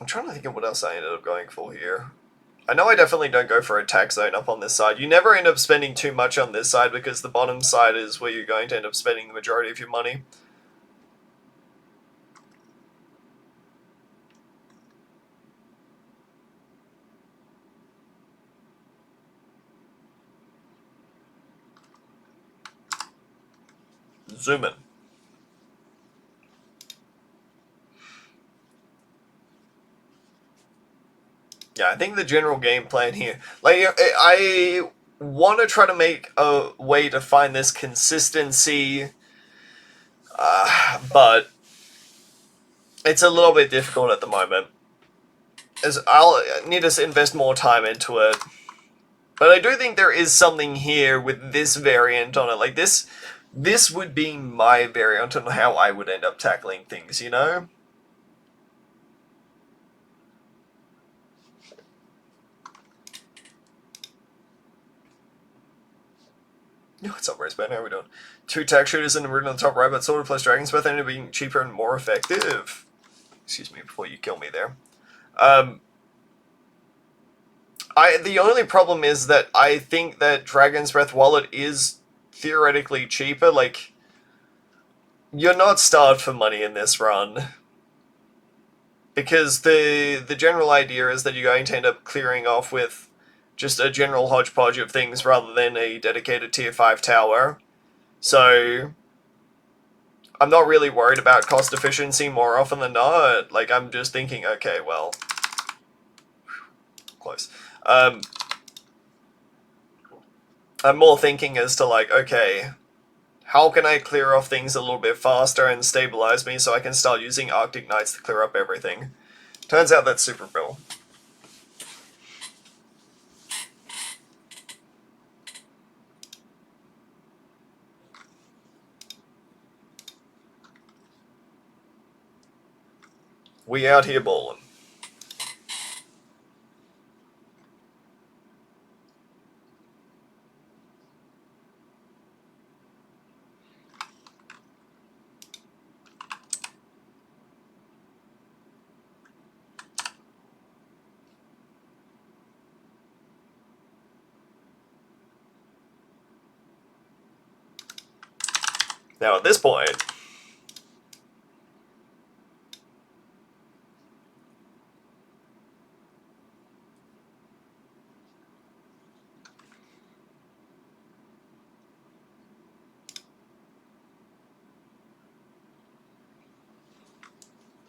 I'm trying to think of what else I ended up going for here. I know I definitely don't go for attack zone up on this side. You never end up spending too much on this side because the bottom side is where you're going to end up spending the majority of your money. Zoom in. Yeah, I think the general game plan here, like, I want to try to make a way to find this consistency, but it's a little bit difficult at the moment, as I'll need to invest more time into it. But I do think there is something here with this variant on it. Like, this would be my variant on how I would end up tackling things, you know? What's up, Raceman? How are we doing? 2 attack shooters in the root on the top right, but Sword plus Dragon's Breath ended up being cheaper and more effective. Excuse me before you kill me there. The only problem is that I think that Dragon's Breath, while it is theoretically cheaper, like, you're not starved for money in this run. Because the general idea is that you're going to end up clearing off with just a general hodgepodge of things rather than a dedicated tier 5 tower. So I'm not really worried about cost efficiency more often than not. Like, I'm just thinking, okay, well, close. I'm more thinking as to, like, okay, how can I clear off things a little bit faster and stabilize me so I can start using Arctic Knights to clear up everything? Turns out that's super Bill. We out here bowling. Now at this point,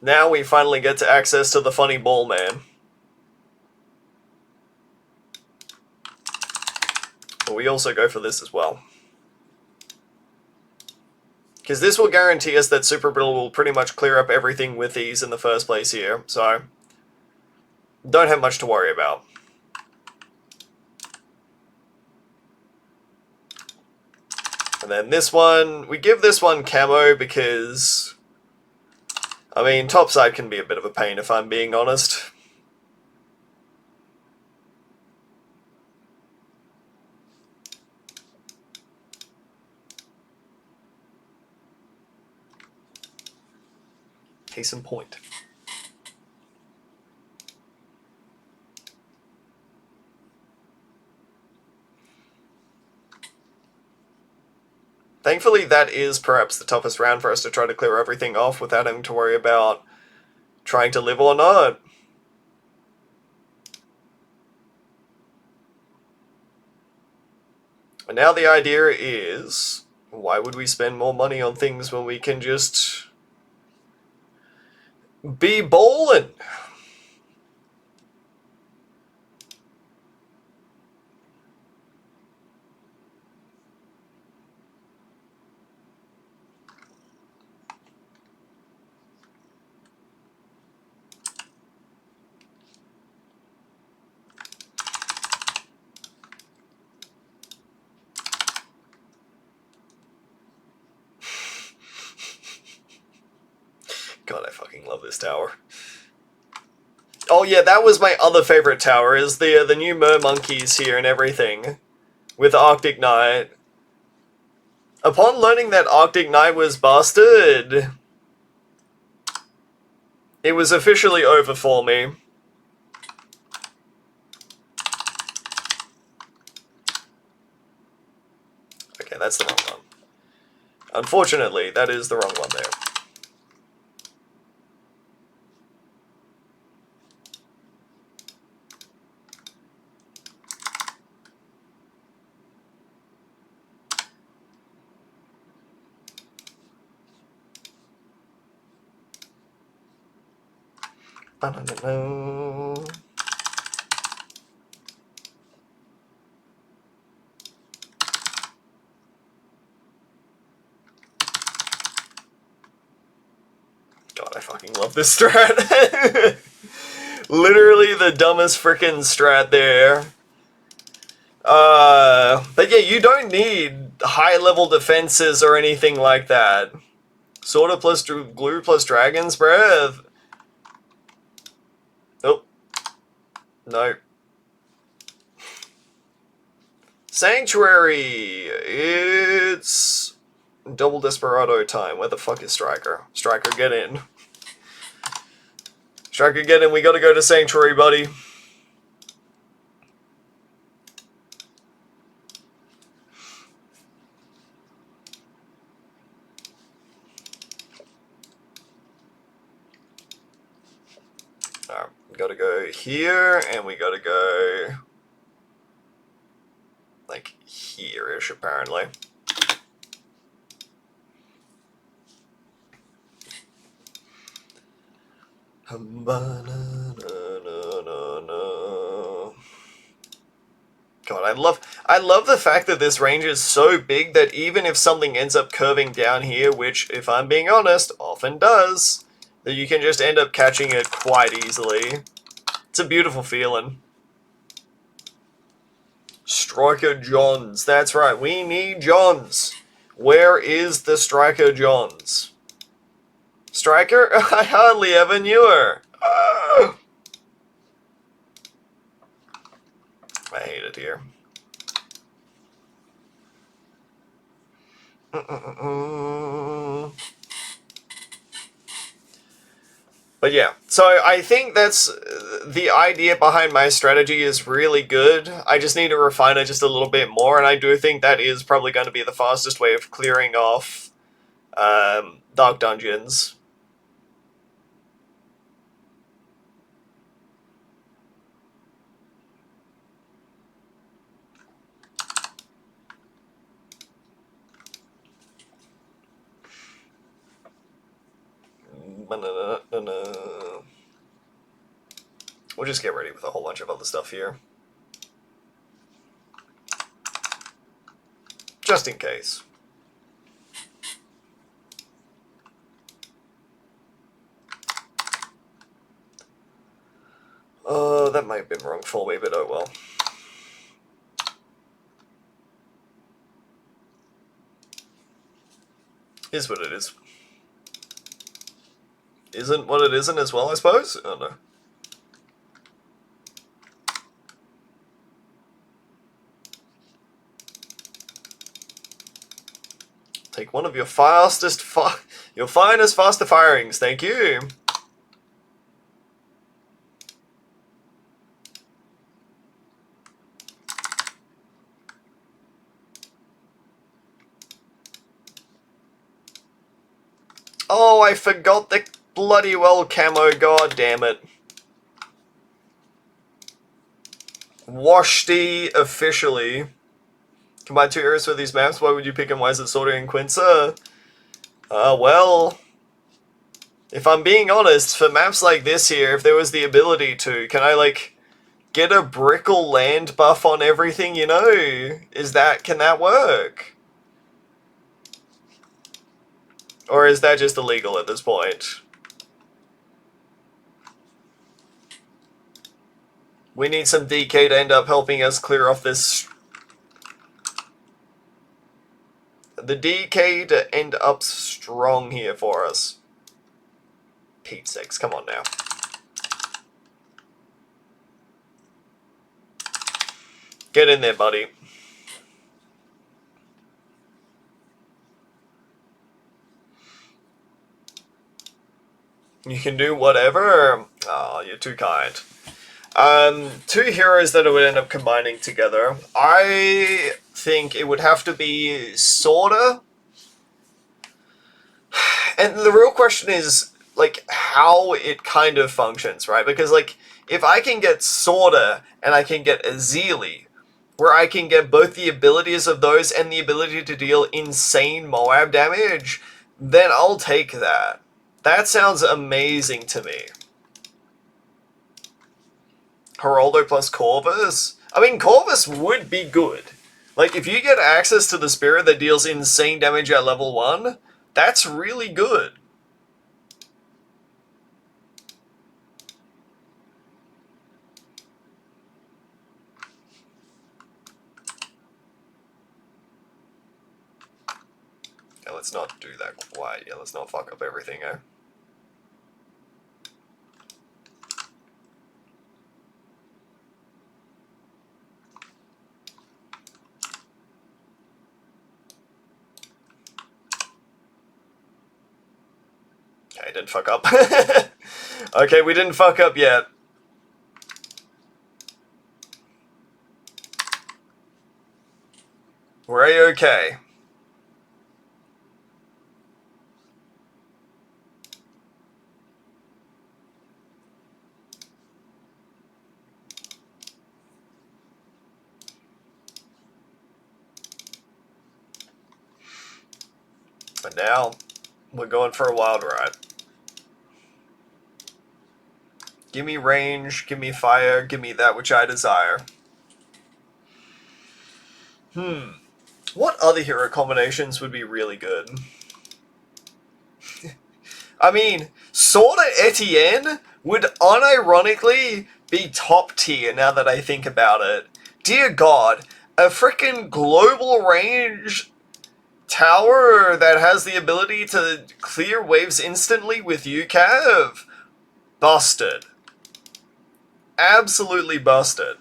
now we finally get to access to the funny ball man. But we also go for this as well. Because this will guarantee us that Super Brittle will pretty much clear up everything with ease in the first place here, so don't have much to worry about. And then this one, we give this one camo because, I mean, topside can be a bit of a pain if I'm being honest. Case in point. Thankfully, that is perhaps the toughest round for us to try to clear everything off without having to worry about trying to live or not. And now the idea is, why would we spend more money on things when we can just be bowling? God, I fucking love this tower. Oh yeah, that was my other favorite tower, is the new mer-monkeys here and everything. With Arctic Knight. Upon learning that Arctic Knight was busted, it was officially over for me. Okay, that's the wrong one. Unfortunately, that is the wrong one there. Ba-da-da-da. God, I fucking love this strat. Literally the dumbest frickin' strat there. But yeah, you don't need high-level defenses or anything like that. Sorta plus glue plus Dragon's Breath. Oh. No. Sanctuary. It's double Desperado time. Where the fuck is Striker? Striker, get in. Striker, get in. We gotta go to Sanctuary, buddy. Alright, we gotta go here, and we gotta go like here-ish, apparently. God, I love the fact that this range is so big that even if something ends up curving down here, which, if I'm being honest, often does, that you can just end up catching it quite easily. It's a beautiful feeling. Striker Johns. That's right, we need Johns. Where is the Striker Johns? Striker? I hardly ever knew her. I hate it here. But yeah, so I think that's the idea behind my strategy is really good. I just need to refine it just a little bit more, and I do think that is probably going to be the fastest way of clearing off dark dungeons. We'll just get ready with a whole bunch of other stuff here. Just in case. That might have been wrong for me, but oh well. Is what it is. Isn't what it isn't as well, I suppose? Oh no. Take one of your finest faster firings, thank you. Oh, I forgot the bloody well camo, god damn it. Washty officially. Combine 2 areas for these maps, why would you pick them? Why is it Sorter and Quinza? Well, if I'm being honest, for maps like this here, if there was the ability to, can I, like, get a Brickle land buff on everything, you know? Can that work? Or is that just illegal at this point? We need some DK to end up helping us clear off this. The DK to end up strong here for us. Pete's sakes, come on now. Get in there, buddy. You can do whatever. Oh, you're too kind. 2 heroes that would end up combining together. I think it would have to be Sorta. And the real question is, like, how it kind of functions, right? Because, like, if I can get Sorta and I can get Azili, where I can get both the abilities of those and the ability to deal insane Moab damage, then I'll take that. That sounds amazing to me. Geraldo plus Corvus? I mean, Corvus would be good. Like, if you get access to the spirit that deals insane damage at level 1, that's really good. Yeah, let's not do that quite. Yeah, let's not fuck up everything, eh? Okay, didn't fuck up. Okay, we didn't fuck up yet. We're A-okay. But now, we're going for a wild ride. Give me range, give me fire, give me that which I desire. What other hero combinations would be really good? I mean, Sorta Etienne would unironically be top tier now that I think about it. Dear God, a frickin' global range tower that has the ability to clear waves instantly with UCAV? Busted. Absolutely busted.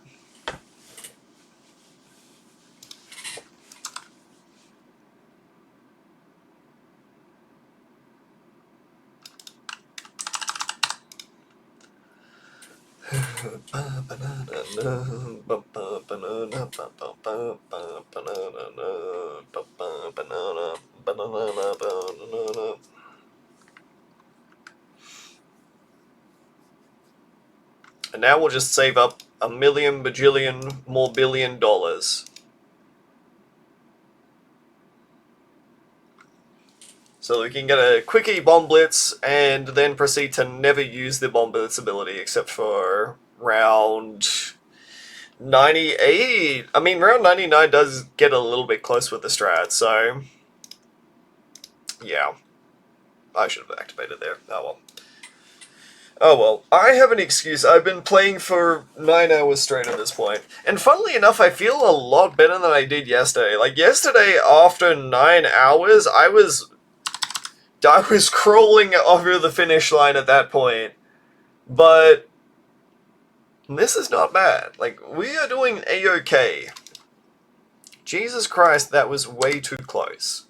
And now we'll just save up a million bajillion more billion dollars. So we can get a quickie bomb blitz and then proceed to never use the bomb blitz ability except for round 98. I mean, round 99 does get a little bit close with the strat, so yeah. I should have activated there. Oh well. Oh well. I have an excuse. I've been playing for 9 hours straight at this point. And funnily enough, I feel a lot better than I did yesterday. Like, yesterday, after 9 hours, I was crawling over the finish line at that point. But this is not bad. Like, we are doing A-okay. Jesus Christ, that was way too close.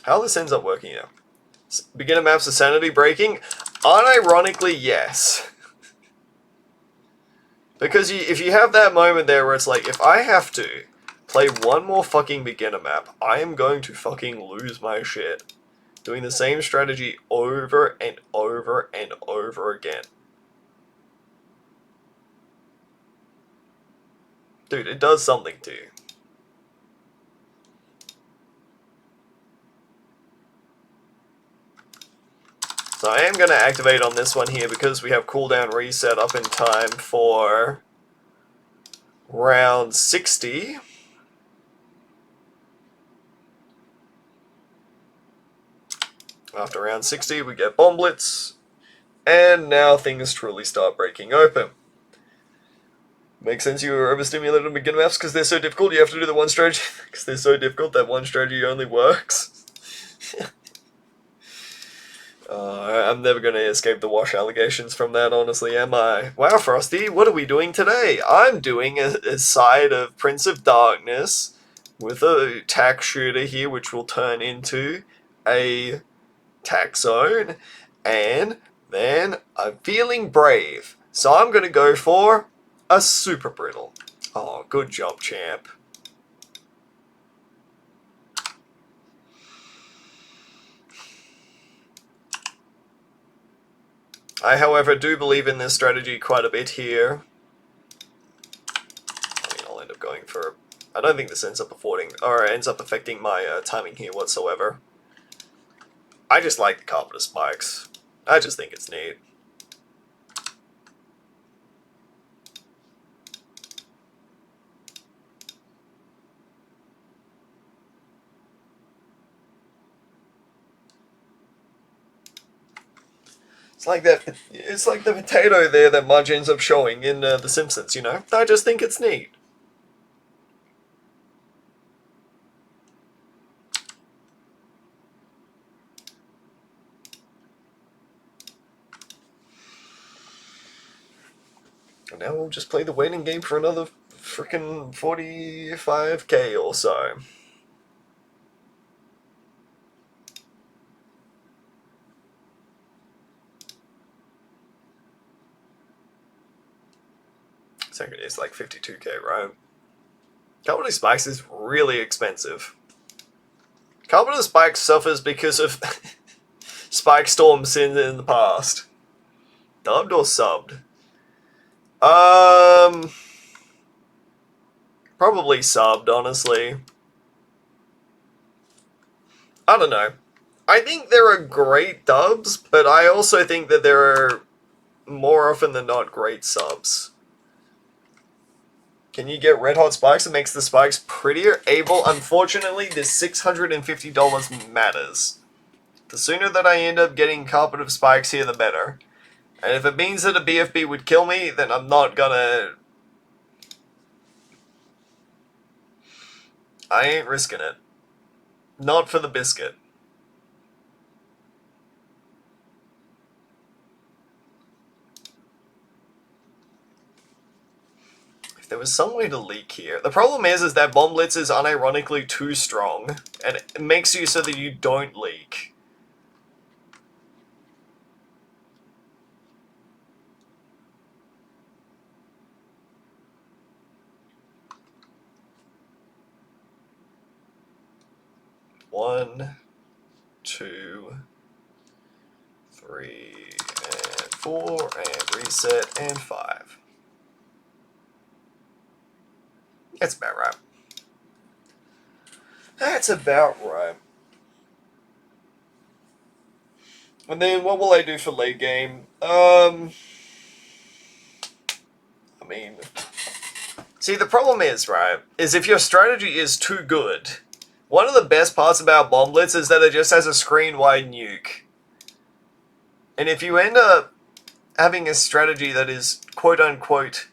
How this ends up working here. Beginner maps are sanity breaking? Unironically, yes. Because if you have that moment there where it's like, if I have to play one more fucking beginner map, I am going to fucking lose my shit. Doing the same strategy over and over and over again. Dude, it does something to you. So I am going to activate on this one here because we have cooldown reset up in time for round 60. After round 60 we get Bomb Blitz, and now things truly start breaking open. Makes sense you were overstimulated in beginner maps because they're so difficult, you have to do the one strategy because they're so difficult that one strategy only works. I'm never going to escape the wash allegations from that, honestly, am I? Wow, Frosty, what are we doing today? I'm doing a side of Prince of Darkness with a tack shooter here, which will turn into a tack zone, and then I'm feeling brave, so I'm going to go for a super brittle. Oh, good job, champ. I, however, do believe in this strategy quite a bit here. I mean, I'll end up going for... I don't think this ends up affecting my timing here whatsoever. I just like the carpenter spikes. I just think it's neat. It's like the potato there that Marge ends up showing in The Simpsons, you know? I just think it's neat. And now we'll just play the waiting game for another frickin' 45k or so. It's like 52k, right? Carpenter Spikes is really expensive. Carpenter Spikes suffers because of Spike Storm sins in the past. Dubbed or subbed? Probably subbed, honestly. I don't know. I think there are great dubs, but I also think that there are more often than not great subs. Can you get red hot spikes? It makes the spikes prettier. Able, unfortunately, the $650 matters. The sooner that I end up getting Carpet of Spikes here, the better. And if it means that a BFB would kill me, then I'm not gonna... I ain't risking it. Not for the biscuit. If there was some way to leak here. The problem is that Bomb Blitz is unironically too strong. And it makes you so that you don't leak. One, 2, 3, and 4, and reset, and 5. That's about right. That's about right. And then what will I do for late game? I mean... See, the problem is, right, is if your strategy is too good, one of the best parts about Bomb Blitz is that it just has a screen-wide nuke. And if you end up having a strategy that is quote-unquote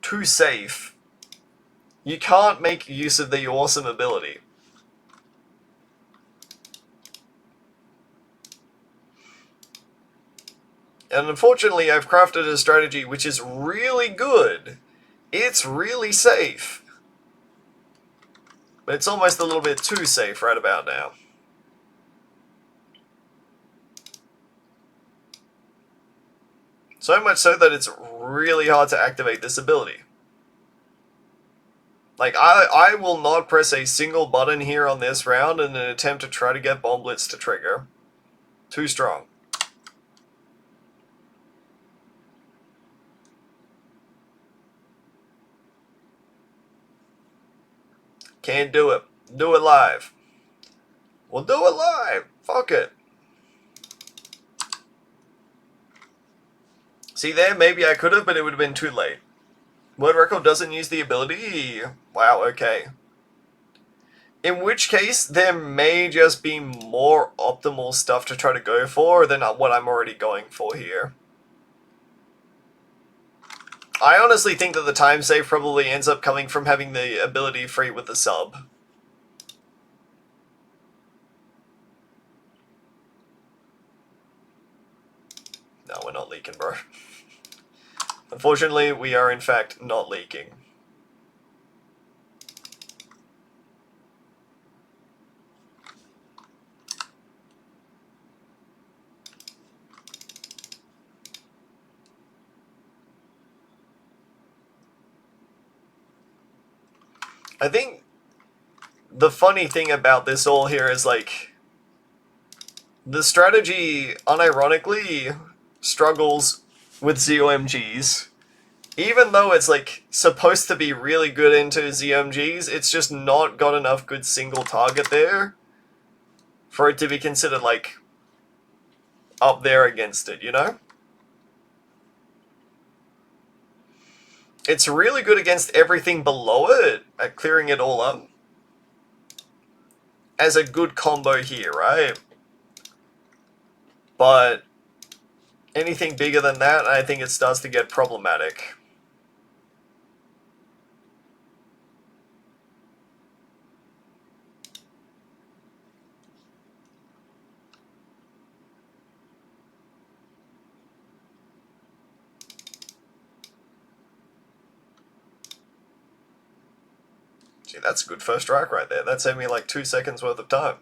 too safe, you can't make use of the awesome ability. And unfortunately, I've crafted a strategy which is really good. It's really safe. But it's almost a little bit too safe right about now. So much so that it's really hard to activate this ability. Like, I will not press a single button here on this round in an attempt to try to get Bomb Blitz to trigger. Too strong. Can't do it. Do it live. We'll do it live. Fuck it. See there, maybe I could have, but it would have been too late. Word Record doesn't use the ability? Wow, okay. In which case, there may just be more optimal stuff to try to go for than what I'm already going for here. I honestly think that the time save probably ends up coming from having the ability free with the sub. No, we're not leaking, bro. Unfortunately, we are in fact not leaking. I think the funny thing about this all here is, like, the strategy, unironically, struggles with ZOMGs. Even though it's, like, supposed to be really good into ZOMGs, it's just not got enough good single target there for it to be considered, like, up there against it, you know? It's really good against everything below it, at clearing it all up. As a good combo here, right? But anything bigger than that, I think it starts to get problematic. See, that's a good first strike right there. That saved me like 2 seconds worth of time.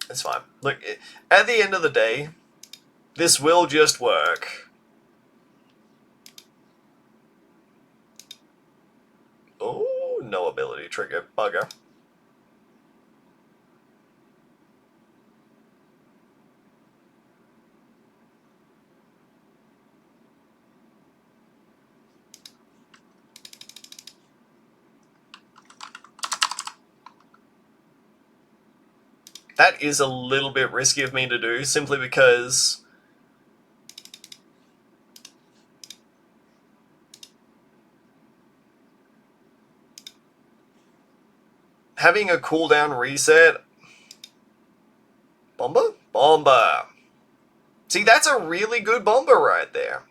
It's fine. Look, at the end of the day, this will just work. Oh, no ability trigger. Bugger. That is a little bit risky of me to do, simply because having a cooldown reset... Bomber? Bomber. See, that's a really good bomber right there.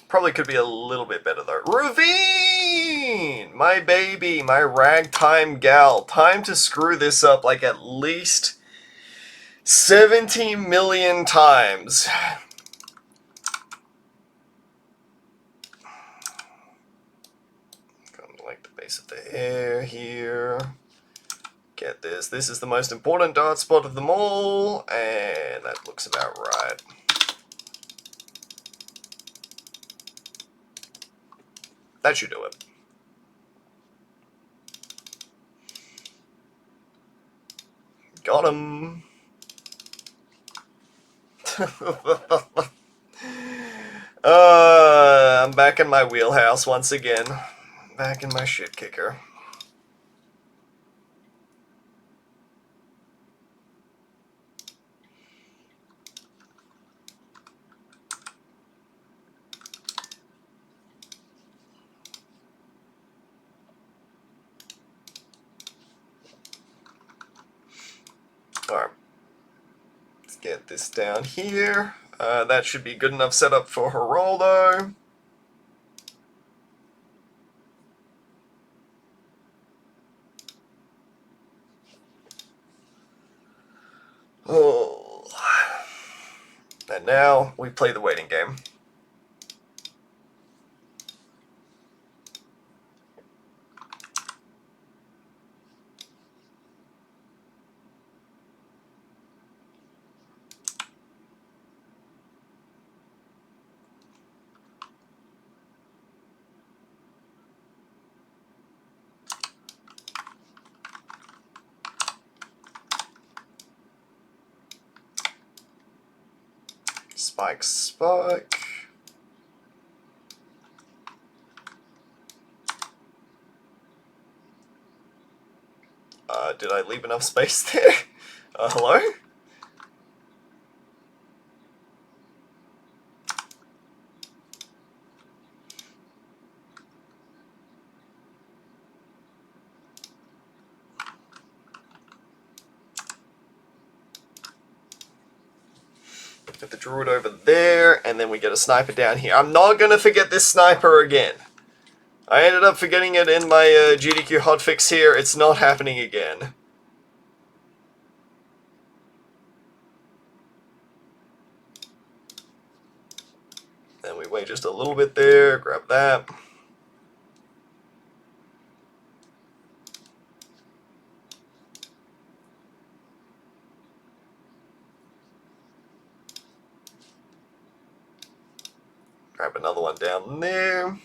Probably could be a little bit better though. Ravine! My baby, my ragtime gal. Time to screw this up like at least 70 million times. Kind of like the base of the hair here. Get this. This is the most important dart spot of them all, and that looks about right. That should do it. Got him. I'm back in my wheelhouse once again. Back in my shit kicker. Alright. Let's get this down here. That should be good enough setup for Geraldo. Oh. And now we play the waiting game. Spike, spike. Did I leave enough space there? Hello? Get the druid over there, and then we get a sniper down here. I'm not going to forget this sniper again. I ended up forgetting it in my GDQ hotfix here. It's not happening again. Then we wait just a little bit there, grab that. Grab another one down there.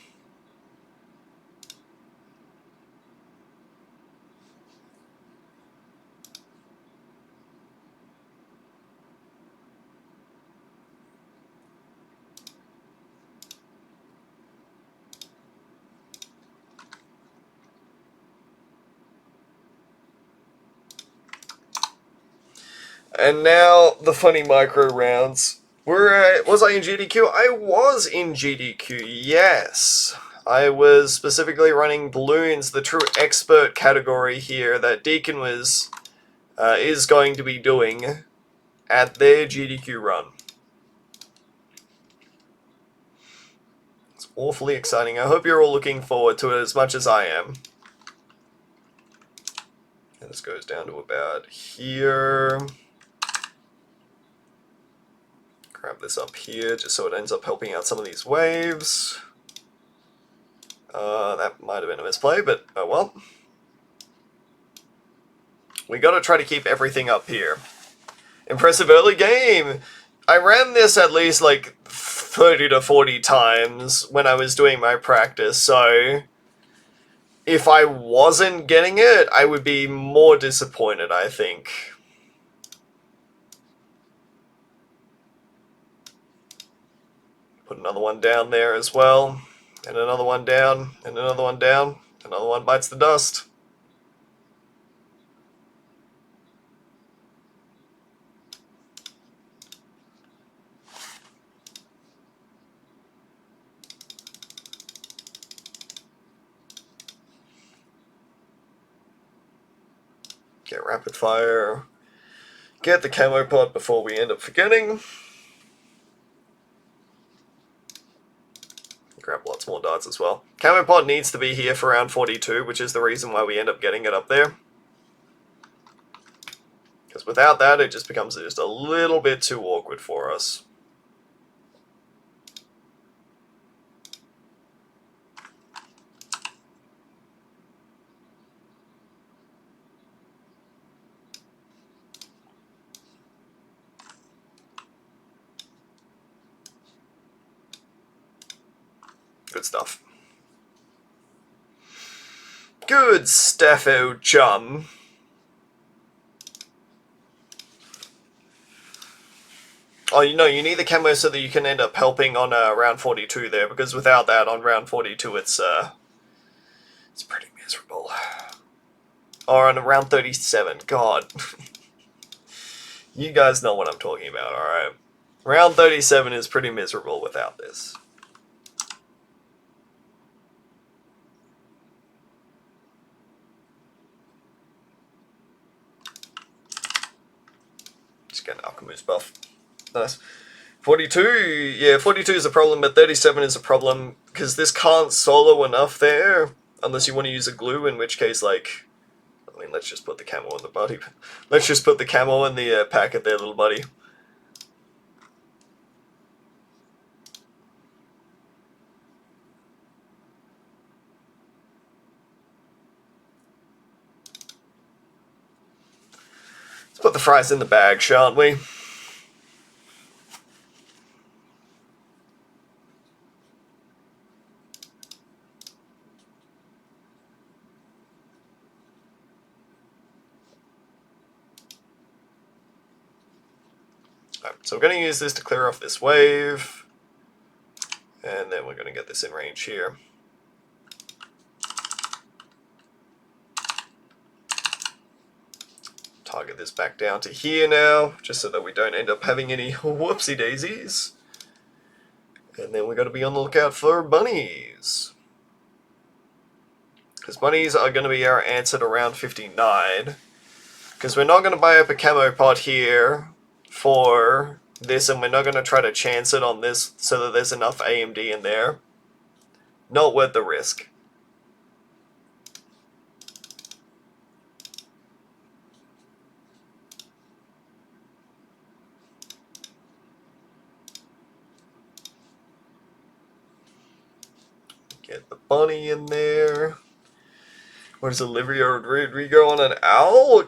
And now the funny micro rounds. Was I in GDQ? I was in GDQ, yes. I was specifically running balloons, the true expert category here that Deacon was is going to be doing at their GDQ run. It's awfully exciting. I hope you're all looking forward to it as much as I am. And this goes down to about here. Grab this up here just so it ends up helping out some of these waves. That might have been a misplay, but oh well. We gotta try to keep everything up here. Impressive early game! I ran this at least like 30 to 40 times when I was doing my practice, so if I wasn't getting it, I would be more disappointed, I think. Put another one down there as well. And another one down. And another one down. Another one bites the dust. Get rapid fire. Get the camo pot before we end up forgetting. Grab lots more darts as well. Camo pot needs to be here for round 42, which is the reason why we end up getting it up there. Because without that, it just becomes just a little bit too awkward for us. Good stuff. Good stuff, oh chum. Oh, you know, you need the camo so that you can end up helping on round 42 there, because without that, on round 42, it's pretty miserable. Or on round 37, God. You guys know what I'm talking about, alright? Round 37 is pretty miserable without this. Just get an Alchemist buff. Nice. 42, yeah, 42 is a problem, but 37 is a problem, because this can't solo enough there, unless you want to use a glue, in which case, like, I mean, let's just put the camo in the buddy. Let's just put the camo in the packet there, little buddy. Let's put the fries in the bag, shan't we? So we're going to use this to clear off this wave, and then we're going to get this in range here. Target this back down to here now, just so that we don't end up having any whoopsie daisies. And then we're going to be on the lookout for bunnies. Because bunnies are going to be our answer to round 59. Because we're not going to buy up a camo pot here for this, and we're not going to try to chance it on this so that there's enough AMD in there. Not worth the risk. Get the bunny in there. What is Olivia Rodrigo on an owl?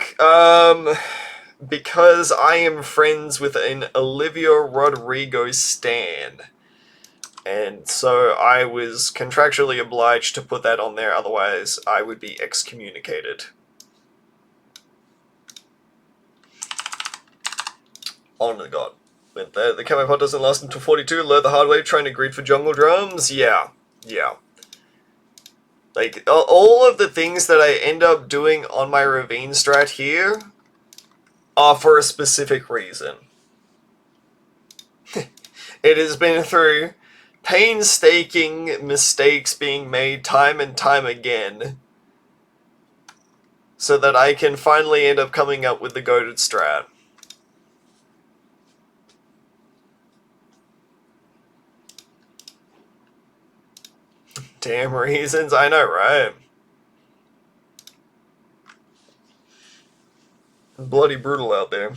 Because I am friends with an Olivia Rodrigo stan. And so I was contractually obliged to put that on there, otherwise I would be excommunicated. On to God. But the camo pot doesn't last until 42, learn the hard way, trying to greed for jungle drums. Yeah. Like, all of the things that I end up doing on my ravine strat here are for a specific reason. It has been through painstaking mistakes being made time and time again so that I can finally end up coming up with the goated strat. Damn reasons, I know, right? Bloody brutal out there.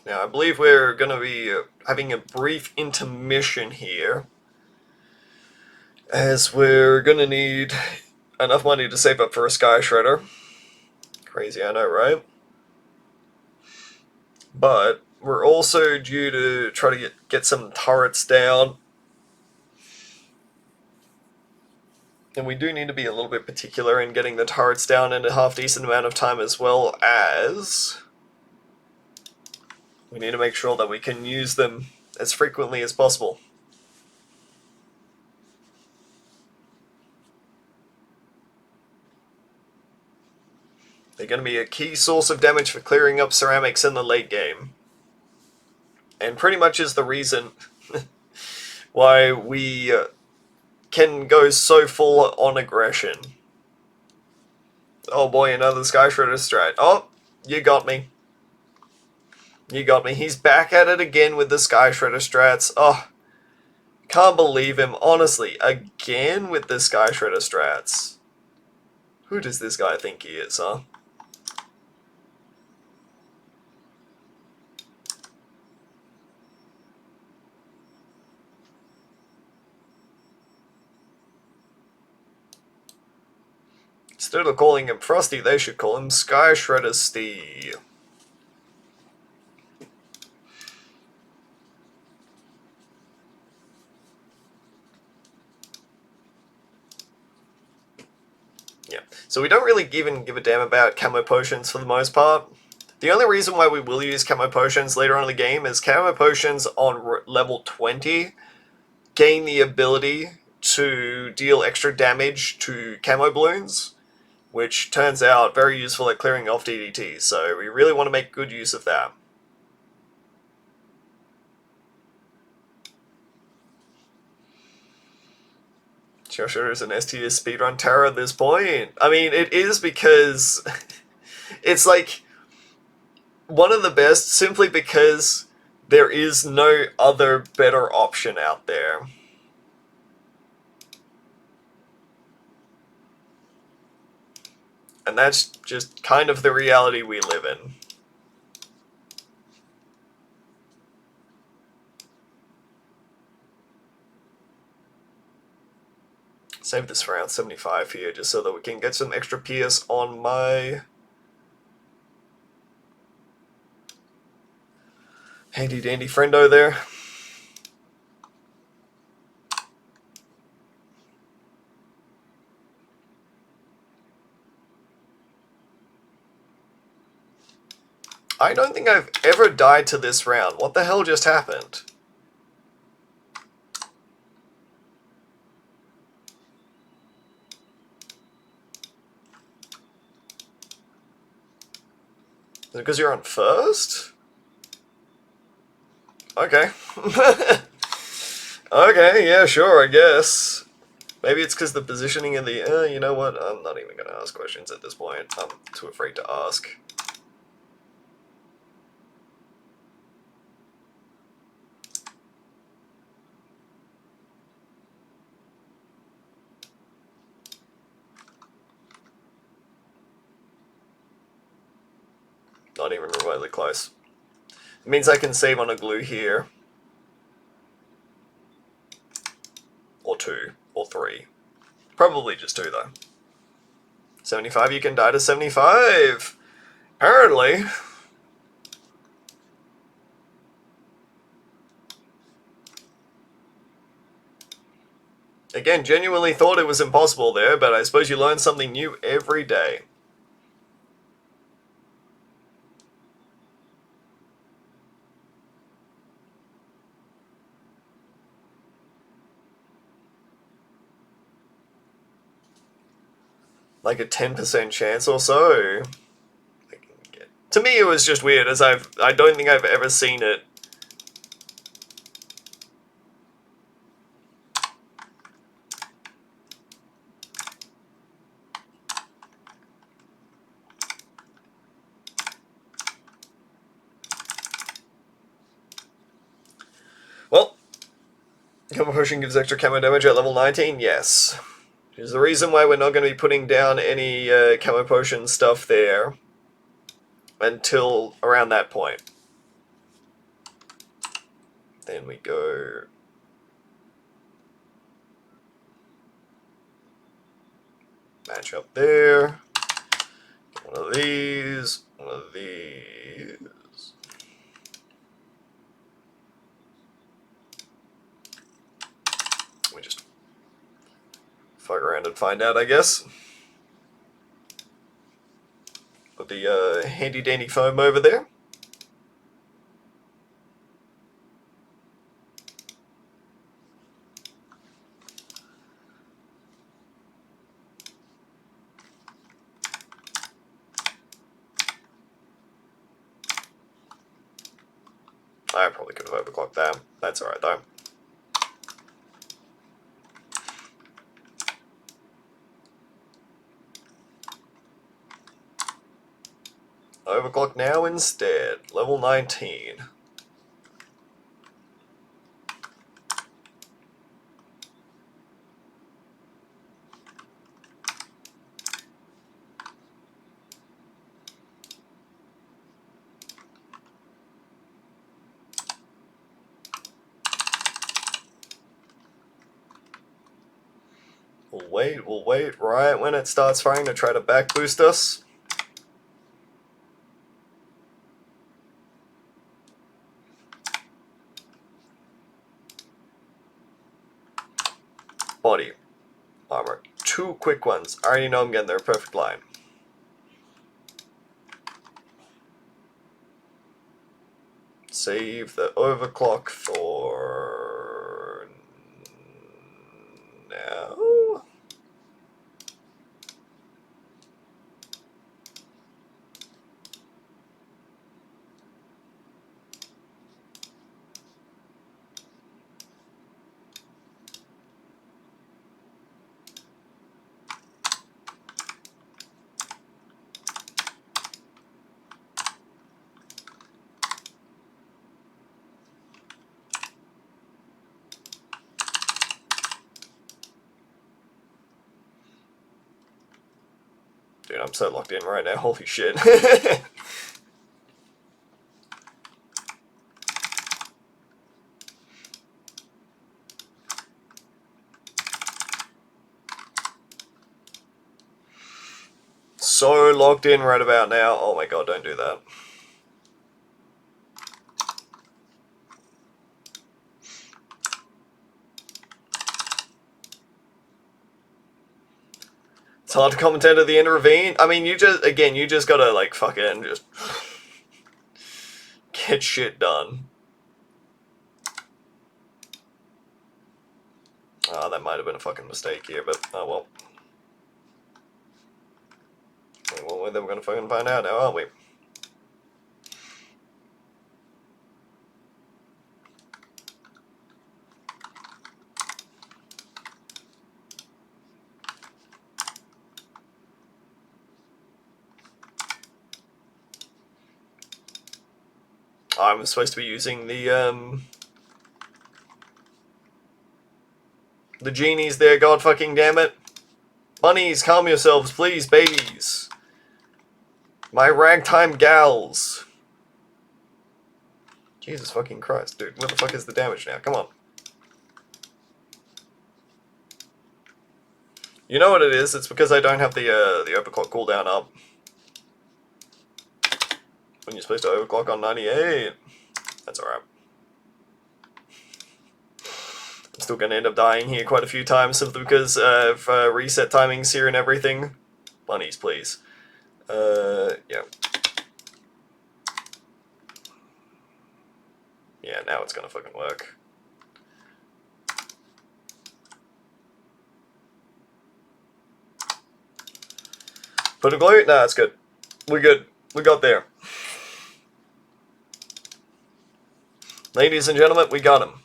Now, I believe we're going to be having a brief intermission here, as we're going to need enough money to save up for a Sky Shredder. Crazy, I know, right? But we're also due to try to get some turrets down. And we do need to be a little bit particular in getting the turrets down in a half-decent amount of time, as well as we need to make sure that we can use them as frequently as possible. They're going to be a key source of damage for clearing up ceramics in the late game. And pretty much is the reason why we can go so full on aggression. Oh boy, another Sky Shredder strat. Oh, you got me. You got me. He's back at it again with the Sky Shredder strats. Oh, can't believe him. Honestly, again with the Sky Shredder strats. Who does this guy think he is, huh? Instead of calling him Frosty, they should call him Sky Shredder Steve. Yeah, so we don't really even give a damn about camo potions for the most part. The only reason why we will use camo potions later on in the game is camo potions on level 20 gain the ability to deal extra damage to camo balloons, which turns out very useful at clearing off DDTs, so we really want to make good use of that. Sure is an STS speedrun terror at this point. I mean, it is because it's like one of the best simply because there is no other better option out there. And that's just kind of the reality we live in. Save this for round 75 here, just so that we can get some extra PS on my handy dandy friendo there. I don't think I've ever died to this round. What the hell just happened? Is it because you're on first? Okay. Okay, yeah, sure, I guess. Maybe it's because the positioning of the... you know what? I'm not even going to ask questions at this point. I'm too afraid to ask. Not even remotely close. It means I can save on a glue here. Or 2. Or 3. Probably just 2, though. 75, you can die to 75! Apparently. Again, genuinely thought it was impossible there, but I suppose you learn something new every day. Like a 10% chance or so. To me, it was just weird, as I don't think I've ever seen it. Well, camo potion gives extra camo damage at level 19, yes. Which is the reason why we're not going to be putting down any camo potion stuff there until around that point. Then we go... match up there. One of these. One of these. We just fuck around and find out, I guess. Put the handy dandy foam over there. I probably could have overclocked that. That's alright though. Overclock now instead. Level 19. We'll wait right when it starts firing to try to back boost us. Body. Armor. 2 quick ones. I already know I'm getting there. Perfect line. Save the overclock for now. Dude, I'm so locked in right now. Holy shit. So locked in right about now. Oh my god, don't do that. It's hard to commentate at the end of Ravine. I mean, you just gotta, like, fucking just get shit done. Oh, that might have been a fucking mistake here, but oh well. Well, then we're gonna fucking find out now, aren't we? I'm supposed to be using the genies there, god fucking damn it. Bunnies, calm yourselves, please, babies. My ragtime gals. Jesus fucking Christ, dude. What the fuck is the damage now? Come on. You know what it is? It's because I don't have the overclock cooldown up. When you're supposed to overclock on 98. That's alright. I'm still going to end up dying here quite a few times simply because of reset timings here and everything. Bunnies, please. Yeah. Yeah, now it's going to fucking work. Put a glue? Nah, it's good. We're good. We got there. Ladies and gentlemen, we got him.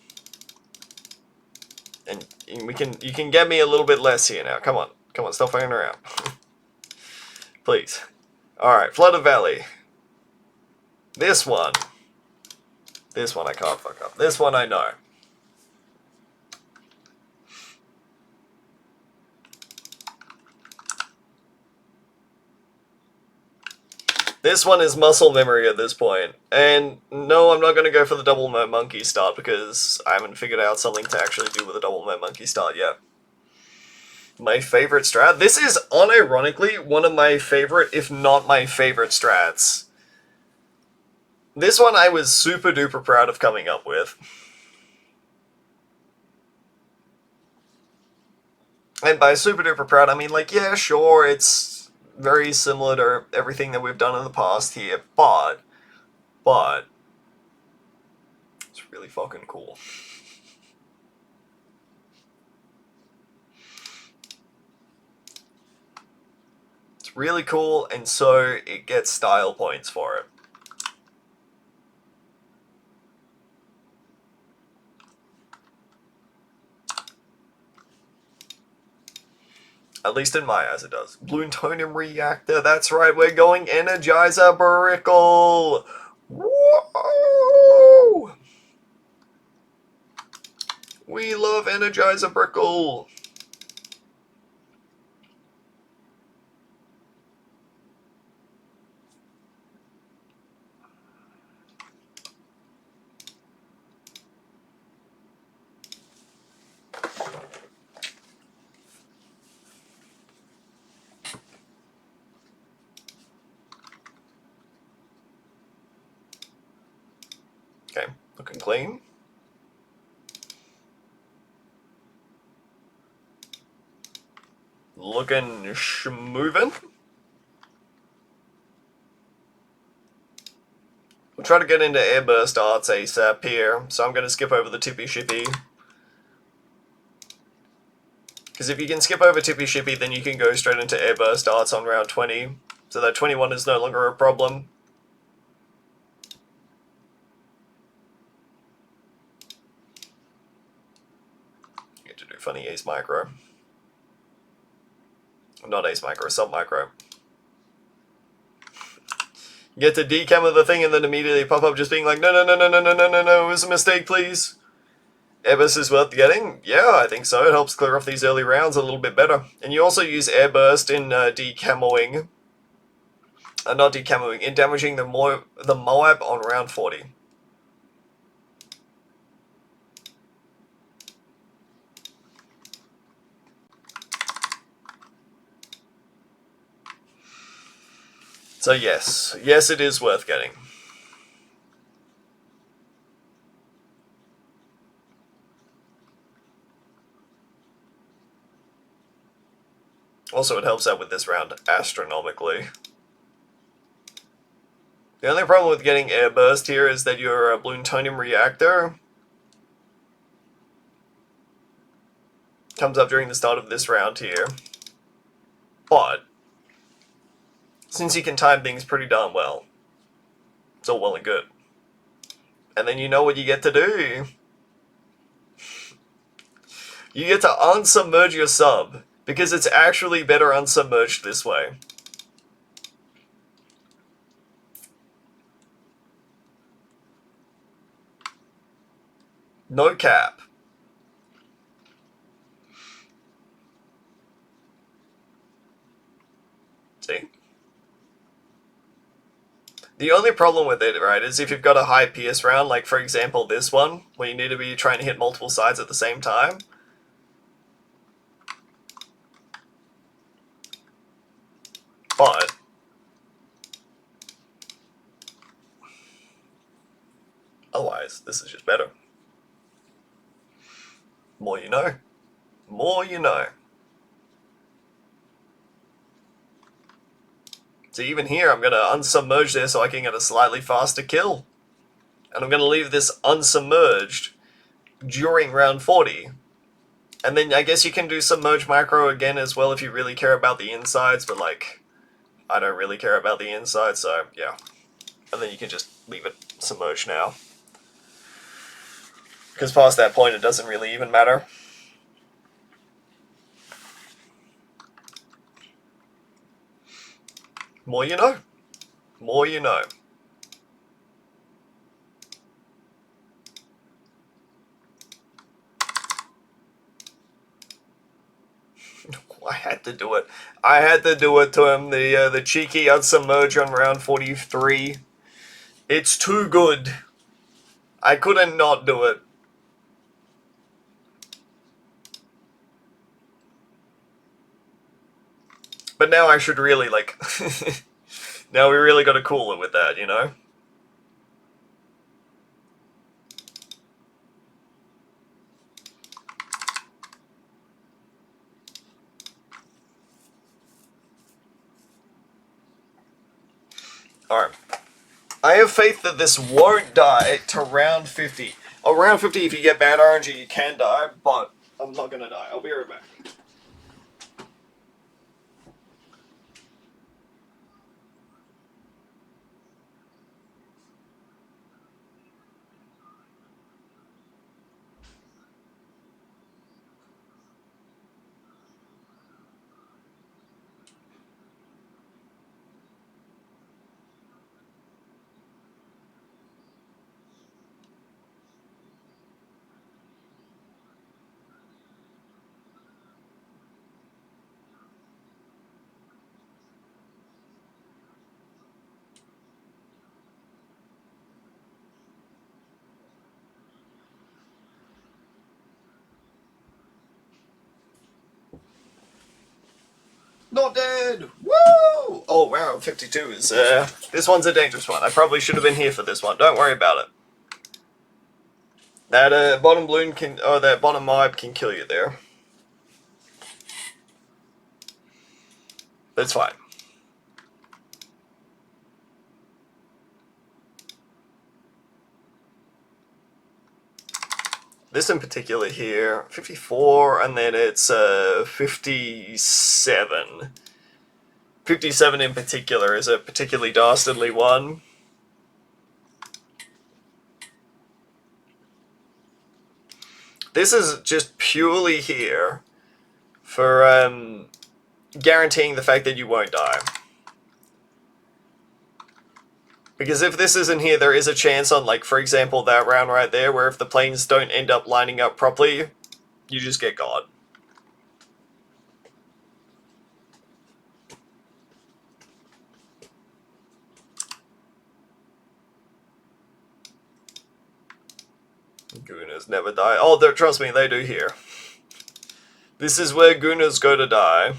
And you can get me a little bit less here now. Come on. Come on, stop fucking around. Please. Alright, Flooded Valley. This one. This one I can't fuck up. This one I know. This one is muscle memory at this point. And no, I'm not going to go for the double monkey start because I haven't figured out something to actually do with a double monkey start yet. My favorite strat? This is unironically one of my favorite, if not my favorite strats. This one I was super duper proud of coming up with. And by super duper proud, I mean, like, yeah, sure, it's very similar to everything that we've done in the past here, but it's really fucking cool. It's really cool, and so it gets style points for it. At least in my eyes it does. Plutonium reactor, that's right, we're going Energizer Brickle! Whoa! We love Energizer Brickle! Okay, looking clean. Looking schmovin'. We'll try to get into airburst arts ASAP here, so I'm going to skip over the Tippy Shippy. Because if you can skip over Tippy Shippy, then you can go straight into airburst arts on round 20, so that 21 is no longer a problem. You get to do funny ace micro. Not ace micro, sub micro. You get to decammer the thing and then immediately pop up just being like, no, no, no, no, no, no, no, no, no, it was a mistake, please. Airburst is worth getting? Yeah, I think so. It helps clear off these early rounds a little bit better. And you also use airburst in decamoing. Not decamoing, in damaging the Moab on round 40. So yes, it is worth getting. Also, it helps out with this round astronomically. The only problem with getting airburst here is that your plutonium reactor comes up during the start of this round here. But since you can time things pretty darn well, it's all well and good. And then you know what you get to do. You get to unsubmerge your sub, because it's actually better unsubmerged this way. No cap. See? The only problem with it, right, is if you've got a high pierce round, like for example this one, where you need to be trying to hit multiple sides at the same time. But otherwise, this is just better. More you know. More you know. So even here, I'm going to unsubmerge there so I can get a slightly faster kill. And I'm going to leave this unsubmerged during round 40. And then I guess you can do submerge micro again as well if you really care about the insides, but like, I don't really care about the insides, so yeah. And then you can just leave it submerged now. Because past that point, it doesn't really even matter. More you know. More you know. I had to do it. I had to do it to him. The cheeky unsubmerge on round 43. It's too good. I couldn't not do it. But now I should really, like... now we really got to cool it with that, you know? Alright. I have faith that this won't die to round 50. Oh, round 50, if you get bad RNG, you can die, but I'm not gonna die. I'll be right back. Not dead! Woo! Oh, wow, 52 is, this one's a dangerous one. I probably should have been here for this one. Don't worry about it. That, bottom balloon can, oh, that bottom mob can kill you there. But it's fine. This in particular here, 54, and then it's 57. 57 in particular is a particularly dastardly one. This is just purely here for guaranteeing the fact that you won't die. Because if this isn't here, there is a chance on, like, for example, that round right there, where if the planes don't end up lining up properly, you just get God. Gooners never die. Oh, trust me, they do here. This is where Gooners go to die.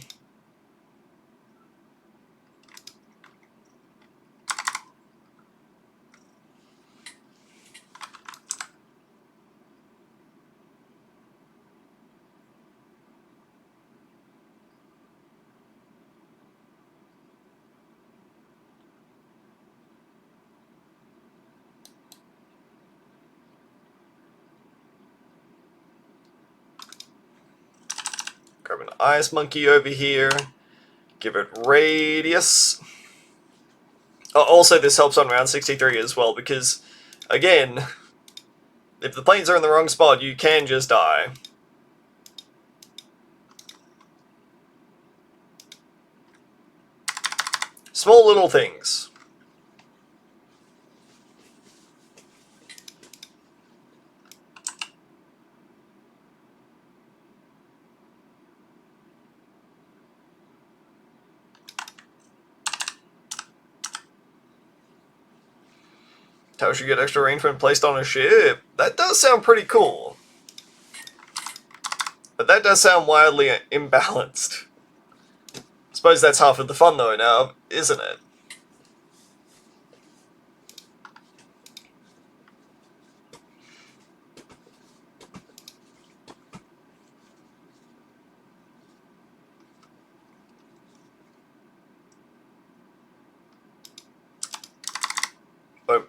Grab an ice monkey over here. Give it radius. Oh, also, this helps on round 63 as well, because, again, if the planes are in the wrong spot, you can just die. Small little things. Tells you get extra range when placed on a ship. That does sound pretty cool. But that does sound wildly imbalanced. Suppose that's half of the fun though now, isn't it? Boom.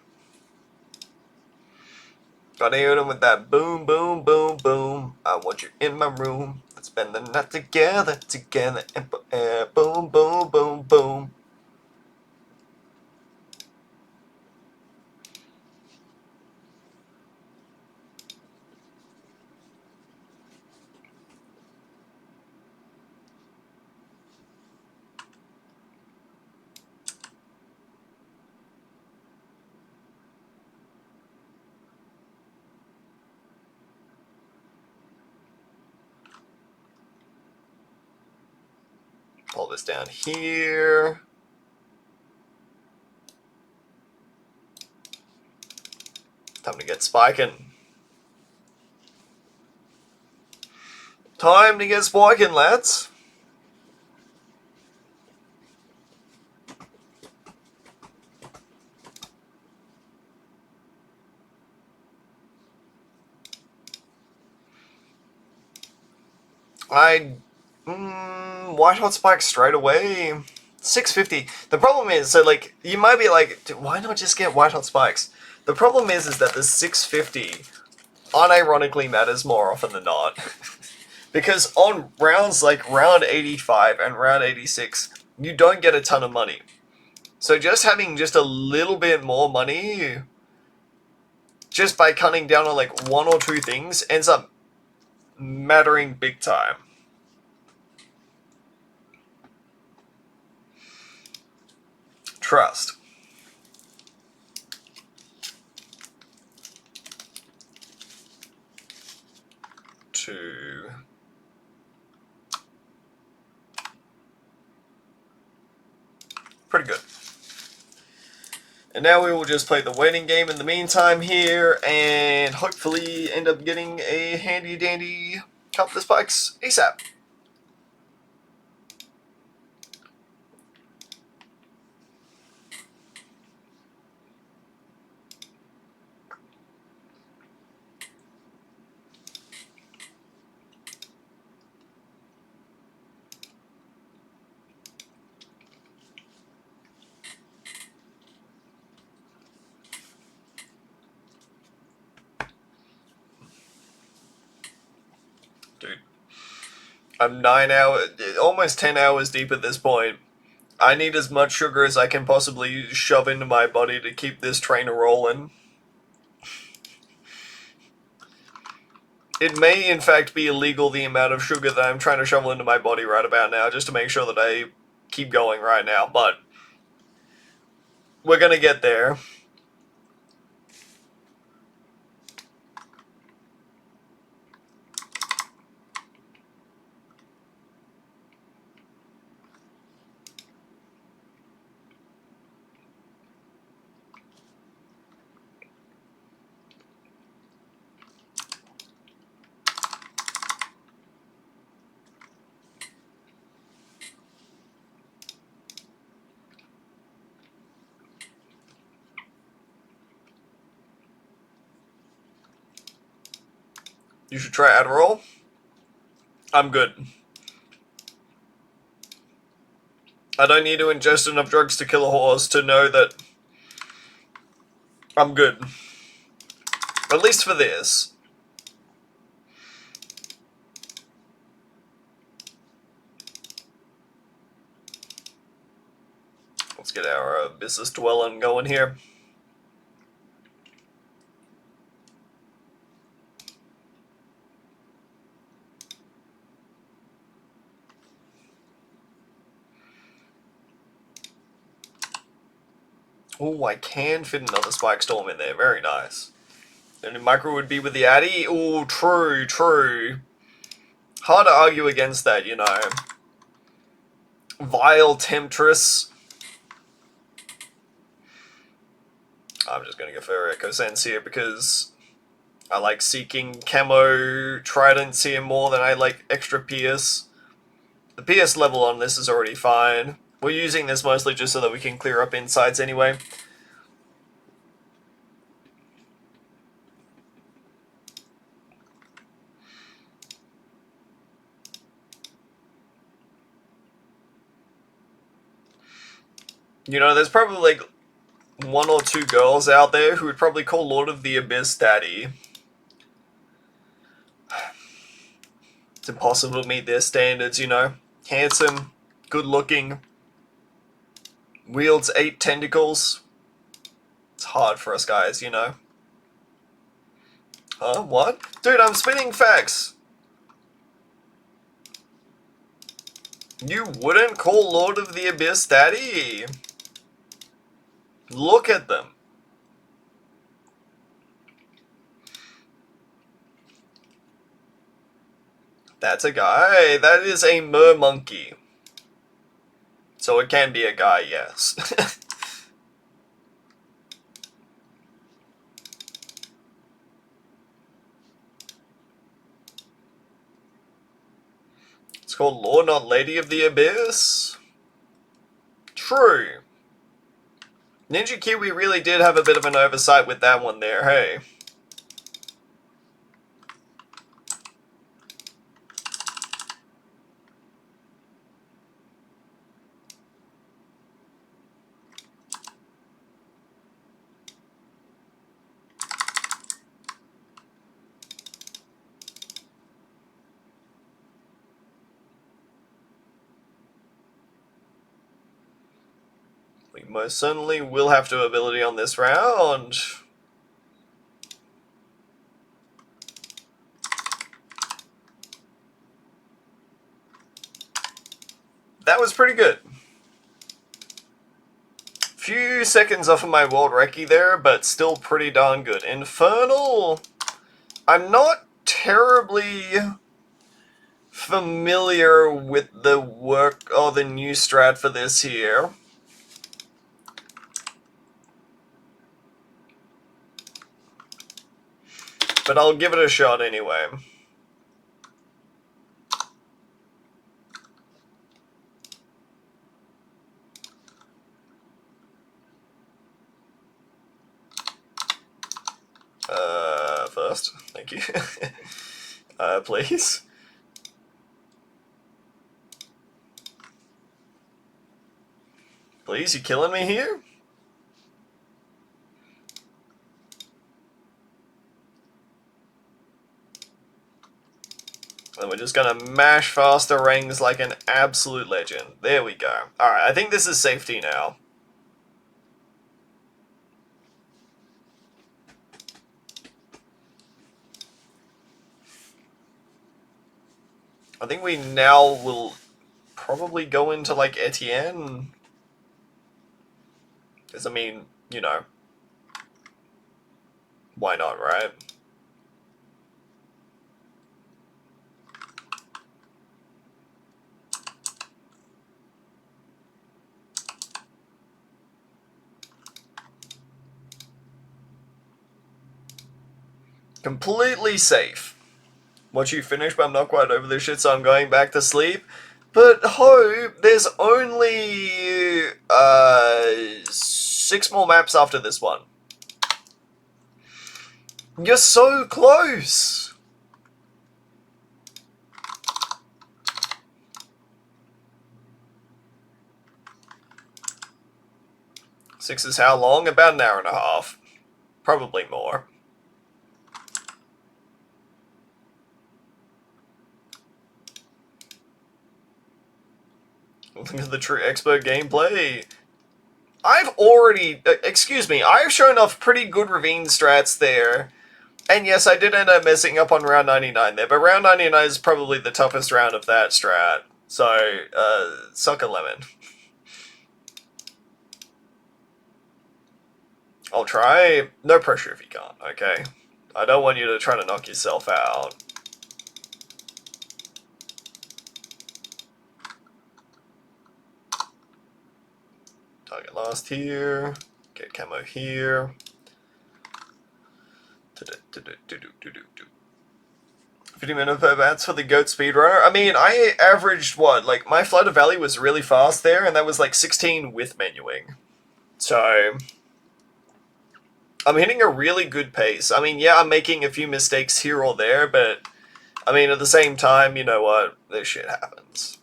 Gotta hit him with that boom, boom, boom, boom. I want you in my room. Let's spend the night together, and boom, boom, boom, boom. Pull this down here. Time to get spiking. Time to get spiking, lads. White hot spike straight away. $6.50. The problem is, so like, you might be like, why not just get white hot spikes? The problem is that the $6.50 unironically matters more often than not. Because on rounds like round 85 and round 86, you don't get a ton of money. So just having just a little bit more money, just by cutting down on like one or two things, ends up mattering big time. Trust. Two. Pretty good. And now we will just play the waiting game in the meantime here, and hopefully end up getting a handy dandy couple of spikes ASAP. Dude, I'm 9 hours, almost 10 hours deep at this point. I need as much sugar as I can possibly shove into my body to keep this train rolling. It may in fact be illegal, the amount of sugar that I'm trying to shovel into my body right about now, just to make sure that I keep going right now, but we're gonna get there. You should try Adderall. I'm good. I don't need to ingest enough drugs to kill a horse to know that I'm good. At least for this. Let's get our business dwelling going here. Oh, I can fit another Spike Storm in there. Very nice. And Micro would be with the Addy. Oh, true, true. Hard to argue against that, you know. Vile Temptress. I'm just going to go for Echo Sense here because I like seeking Camo Tridents here more than I like extra Pierce. The Pierce level on this is already fine. We're using this mostly just so that we can clear up insides anyway. You know, there's probably like one or two girls out there who would probably call Lord of the Abyss daddy. It's impossible to meet their standards, you know. Handsome, good looking, wields 8 tentacles. It's hard for us guys, you know. Huh? What? Dude, I'm spinning facts. You wouldn't call Lord of the Abyss daddy? Look at them. That's a guy. That is a mermonkey. So it can be a guy, yes. It's called Lord, not Lady of the Abyss. True. Ninja Kiwi really did have a bit of an oversight with that one there, hey? We most certainly will have to ability on this round. That was pretty good. Few seconds off of my world recce there, but still pretty darn good. Infernal, I'm not terribly familiar with the work or the new strat for this here. But I'll give it a shot anyway. First, thank you. Please. Please, you killing me here? And we're just gonna mash faster rings like an absolute legend. There we go. Alright, I think this is safety now. I think we now will probably go into like Etienne. Because I mean, you know, why not, right? Completely safe. Once you finish, but I'm not quite over this shit, so I'm going back to sleep. But hope there's only 6 more maps after this one. You're so close. Six is how long? About an hour and a half. Probably more. Look at the true expert gameplay. I've already, excuse me, I've shown off pretty good ravine strats there. And yes, I did end up messing up on round 99 there, but round 99 is probably the toughest round of that strat. So, suck a lemon. I'll try. No pressure if you can't, okay? I don't want you to try to knock yourself out. Target last here. Get camo here. 50-minute per bats for the GOAT speedrunner. I mean, I averaged what? Like, my Flood of Valley was really fast there, and that was like 16 with menuing. So, I'm hitting a really good pace. I mean, yeah, I'm making a few mistakes here or there, but, I mean, at the same time, you know what? This shit happens.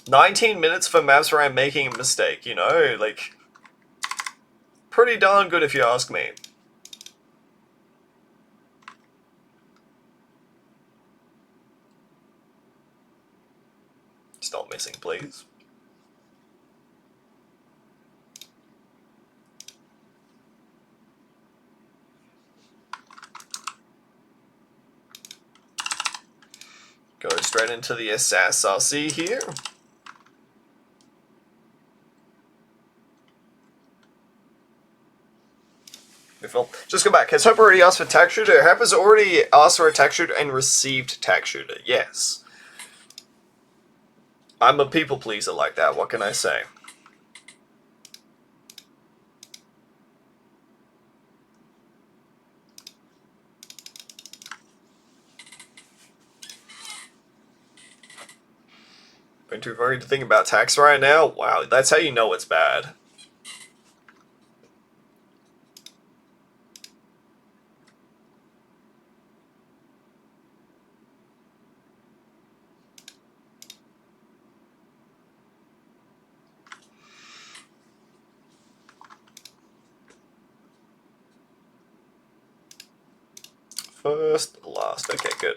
19 minutes for maps where I'm making a mistake, you know? Like, pretty darn good if you ask me. Stop missing, please. Go straight into the SSRC here. Just go back. Has Hope already asked for tack shooter? Hope has already asked for a tack shooter and received tack shooter. Yes. I'm a people pleaser like that. What can I say? Been too worried to think about tax right now? Wow, that's how you know it's bad. First, last. Okay, good.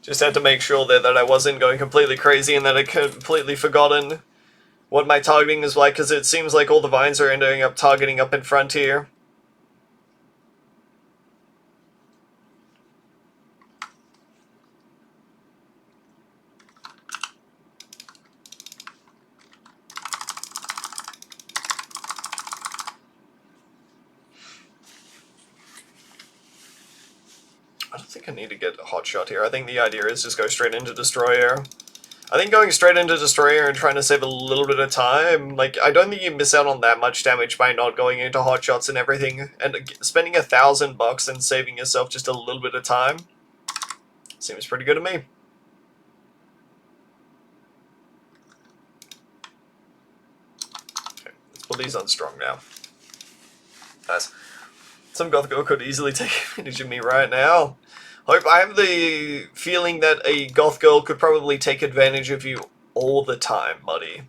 Just had to make sure there that I wasn't going completely crazy and that I'd completely forgotten what my targeting is like, because it seems like all the vines are ending up targeting up in front here. I don't think I need to get a hot shot here. I think the idea is just go straight into Destroyer. I think going straight into Destroyer and trying to save a little bit of time, like, I don't think you miss out on that much damage by not going into hot shots and everything, and spending $1,000 and saving yourself just a little bit of time seems pretty good to me. Okay, let's put these on strong now. Nice. Some goth girl could easily take advantage of me right now. I have the feeling that a goth girl could probably take advantage of you all the time, buddy.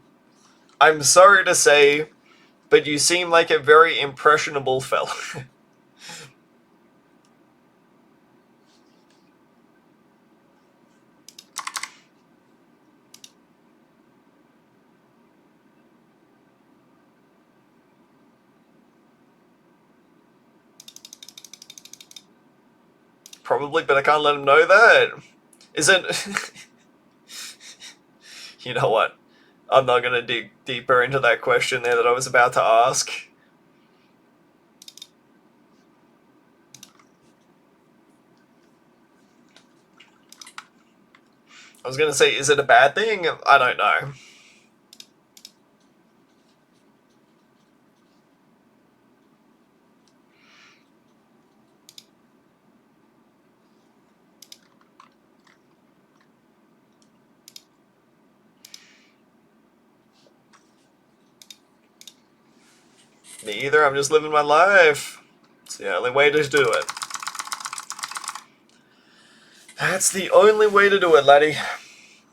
I'm sorry to say, but you seem like a very impressionable fella. Probably, but I can't let him know that. Isn't... You know what? I'm not going to dig deeper into that question there that I was about to ask. I was going to say, is it a bad thing? I don't know. Me either, I'm just living my life. It's the only way to do it. That's the only way to do it, laddie.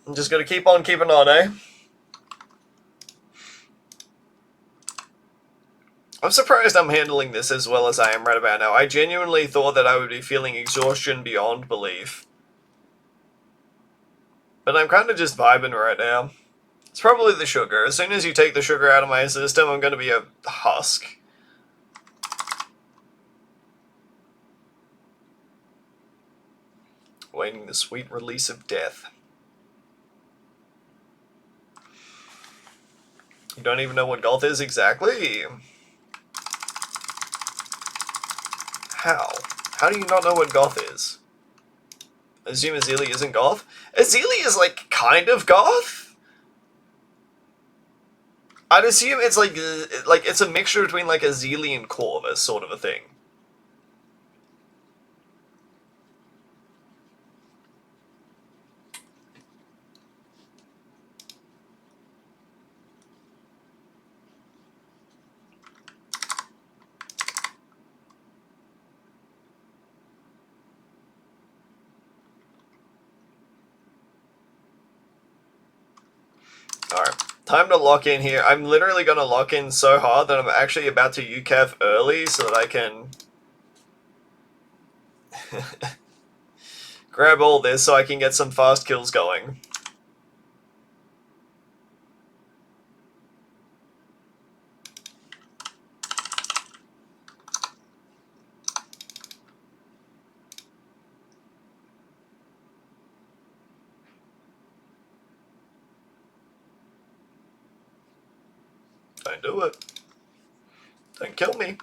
I'm just gonna keep on keeping on, eh? I'm surprised I'm handling this as well as I am right about now. I genuinely thought that I would be feeling exhaustion beyond belief. But I'm kind of just vibing right now. It's probably the sugar. As soon as you take the sugar out of my system, I'm gonna be a husk. Waiting the sweet release of death. You don't even know what goth is exactly? How? How do you not know what goth is? I assume Azili isn't goth? Azili is, like, kind of goth? I'd assume it's like it's a mixture between, like, Azili and Corvus sort of a thing. Alright, time to lock in here. I'm literally going to lock in so hard that I'm actually about to UCAV early so that I can grab all this so I can get some fast kills going. Don't do it. Don't kill me.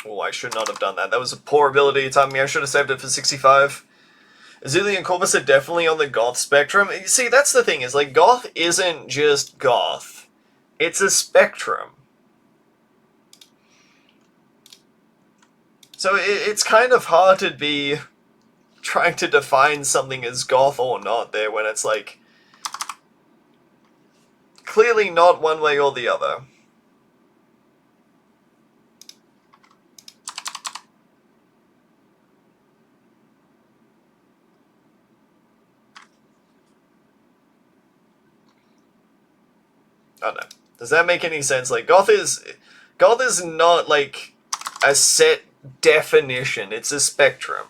Oh, I should not have done that. That was a poor ability to time me. I should have saved it for 65. Azili and Corvus are definitely on the goth spectrum. You see, that's the thing, is like goth isn't just goth. It's a spectrum. So it's kind of hard to be trying to define something as goth or not there when it's like clearly not one way or the other. I don't know. Does that make any sense? Like, goth is not, like, a set definition. It's a spectrum.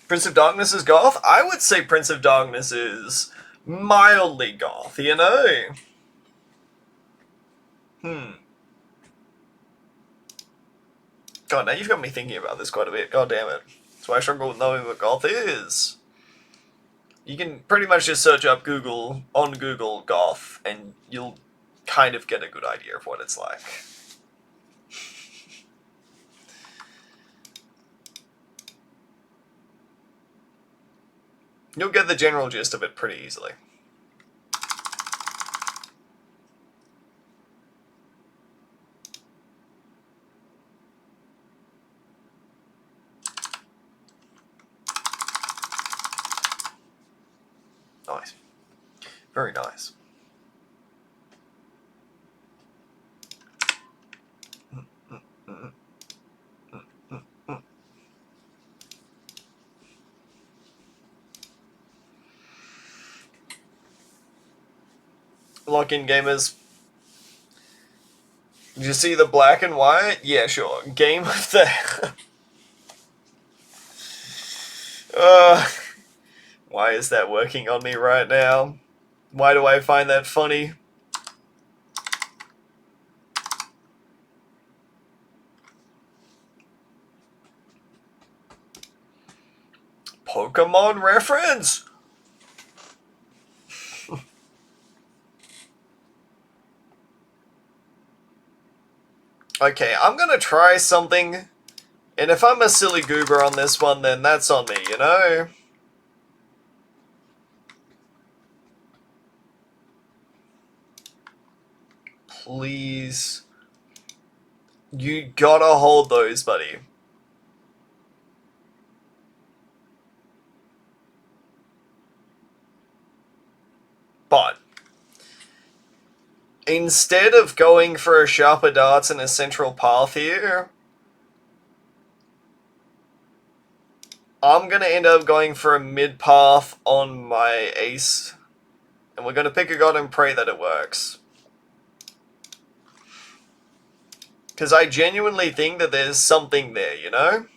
Prince of Darkness is goth? I would say Prince of Darkness is mildly goth, you know? God, now you've got me thinking about this quite a bit. God damn it. That's why I struggle with knowing what goth is. You can pretty much just search up on Google goth, and you'll kind of get a good idea of what it's like. You'll get the general gist of it pretty easily. Nice. Very nice. Lock-in gamers. Did you see the black and white? Yeah, sure. Game of the... why is that working on me right now? Why do I find that funny? Pokemon reference? Okay, I'm gonna try something, and if I'm a silly goober on this one, then that's on me, you know? Please. You gotta hold those, buddy. But instead of going for a sharper darts and a central path here, I'm going to end up going for a mid path on my ace. And we're going to pick a god and pray that it works. Because I genuinely think that there's something there, you know?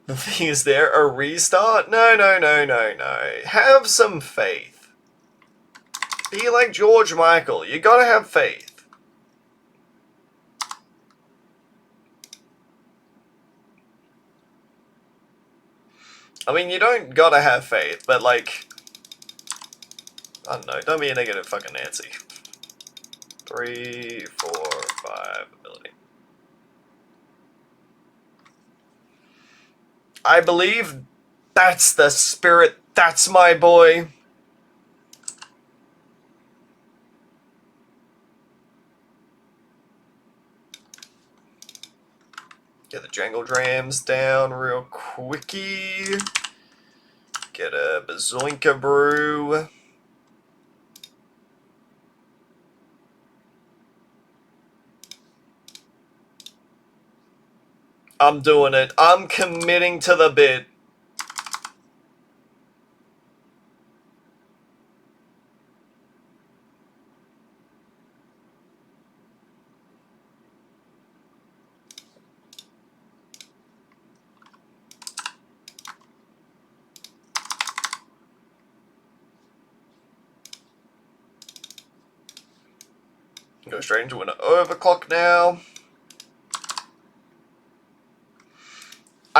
The thing is there, a restart? No, no, no, no, no. Have some faith. Be like George Michael. You gotta have faith. I mean, you don't gotta have faith, but like... I don't know, don't be a negative fucking Nancy. 3, 4, 5 ability. I believe that's the spirit. That's my boy. Get the Jangle Drams down real quickie. Get a Bazoinka Brew. I'm doing it. I'm committing to the bit. Go straight into an overclock now.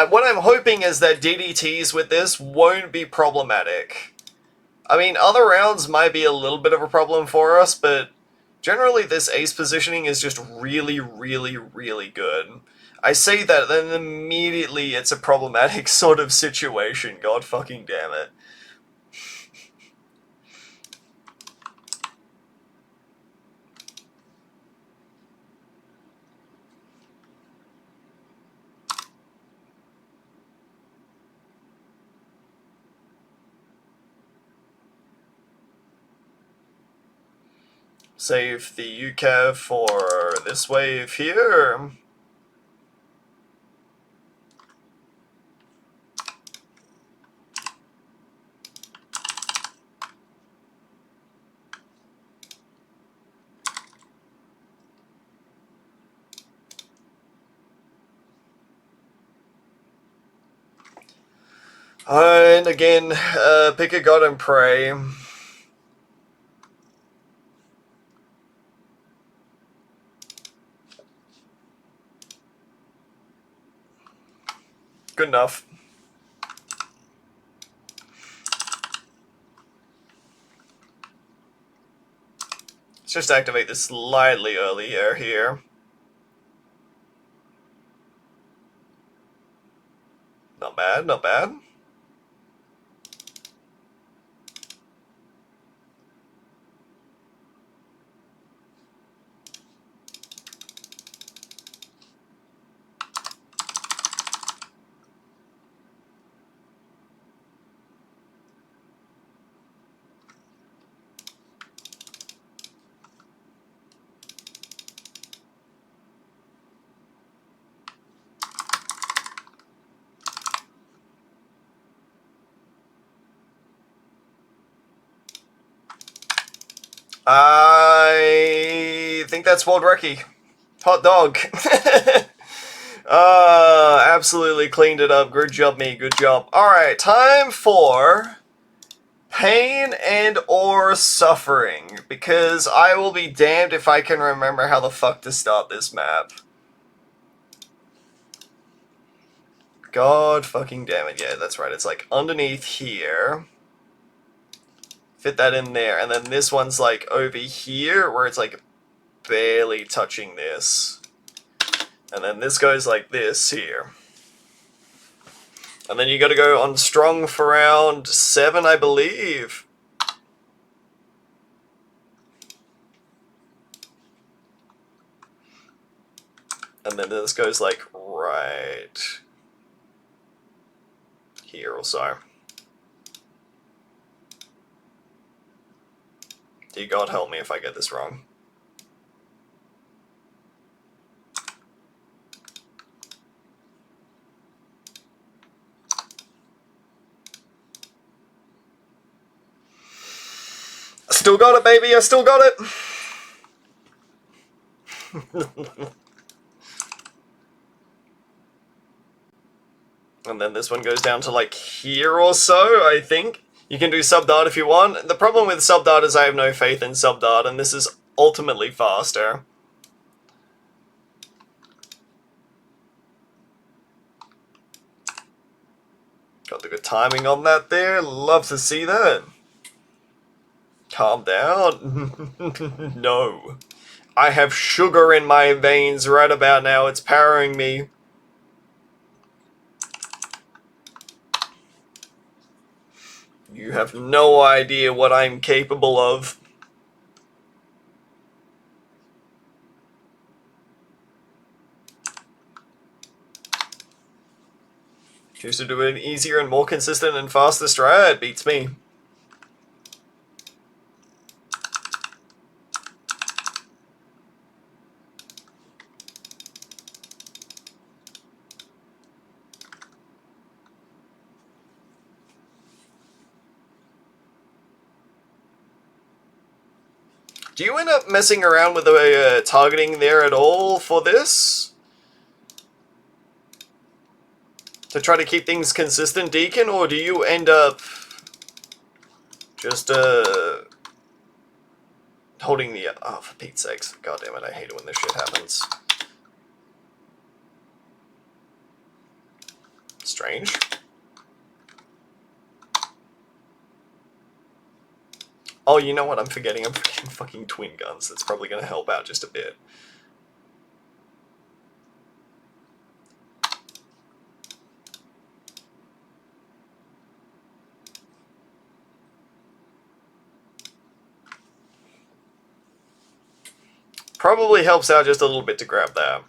What I'm hoping is that DDTs with this won't be problematic. I mean, other rounds might be a little bit of a problem for us, but generally this ace positioning is just really, really, really good. I say that, then immediately it's a problematic sort of situation. God fucking damn it. Save the UCAV for this wave here. And again, pick a god and pray. Good enough. Let's just activate this slightly earlier here. Not bad, not bad. I think that's World Recce. Hot dog. Absolutely cleaned it up. Good job, me. Good job. Alright, time for pain and or suffering. Because I will be damned if I can remember how the fuck to start this map. God fucking damn it. Yeah, that's right. It's like underneath here. Fit that in there. And then this one's like over here where it's like barely touching this. And then this goes like this here. And then you gotta go on strong for round 7, I believe. And then this goes like right here or so. Dear God help me if I get this wrong. I still got it, baby, I still got it! And then this one goes down to like here or so, I think. You can do sub-dart if you want. The problem with sub-dart is I have no faith in sub-dart, and this is ultimately faster. Got the good timing on that there. Love to see that. Calm down. No. I have sugar in my veins right about now. It's powering me. You have no idea what I'm capable of. Choose to do an easier and more consistent and faster strat. Beats me. Do you end up messing around with the targeting there at all for this? To try to keep things consistent, Deacon, or do you end up just holding the... Oh, for Pete's sakes. God damn it, I hate it when this shit happens. Strange. Oh, you know what? I'm forgetting fucking twin guns. That's probably going to help out just a bit. Probably helps out just a little bit to grab that.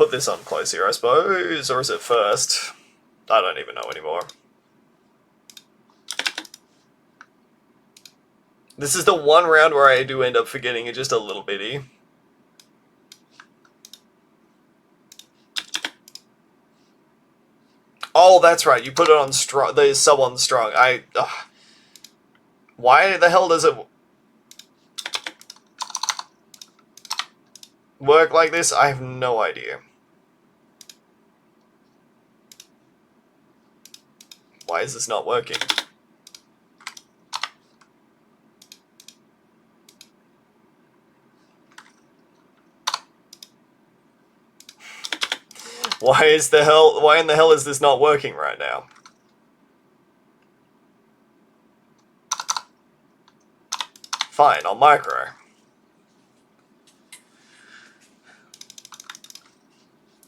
put this on close here, I suppose, or is it first? I don't even know anymore. This is the one round where I do end up forgetting it just a little bitty. Oh, that's right. You put it on strong. The sub on strong. Why the hell does it work like this? I have no idea. Why is this not working? Why in the hell is this not working right now? Fine, I'll micro.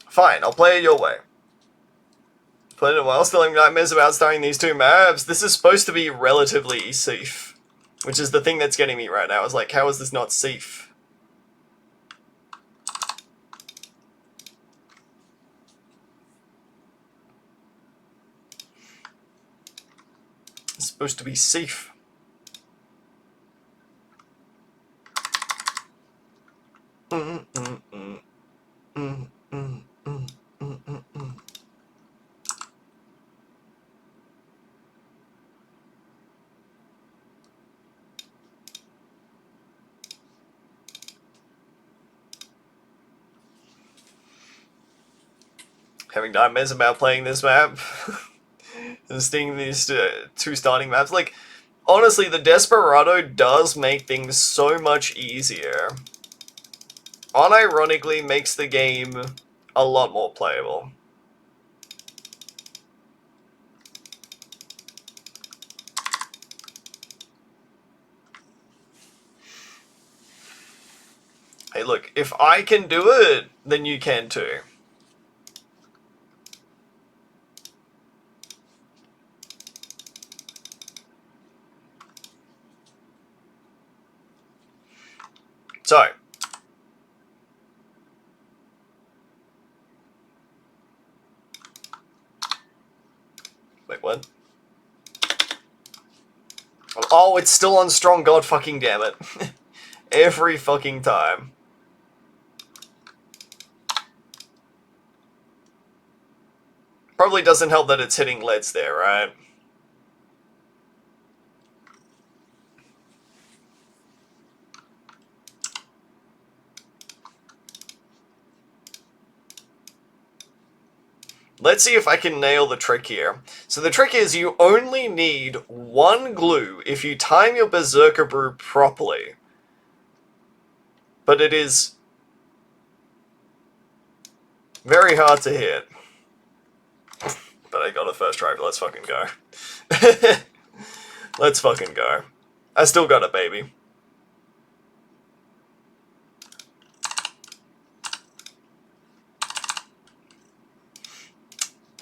Fine, I'll play it your way. Played it while still having nightmares about starting these two maps. This is supposed to be relatively safe, which is the thing that's getting me right now. Is like, how is this not safe? It's supposed to be safe. Having nightmares about playing this map. And seeing these two starting maps. Like, honestly, the Desperado does make things so much easier. Unironically makes the game a lot more playable. Hey, look, if I can do it, then you can too. So, wait, what? Oh, it's still on strong, god fucking damn it. Every fucking time. Probably doesn't help that it's hitting leads there, right? Let's see if I can nail the trick here. So the trick is you only need one glue if you time your Berserker Brew properly. But it is very hard to hit. But I got it first try, let's fucking go. Let's fucking go. I still got it, baby.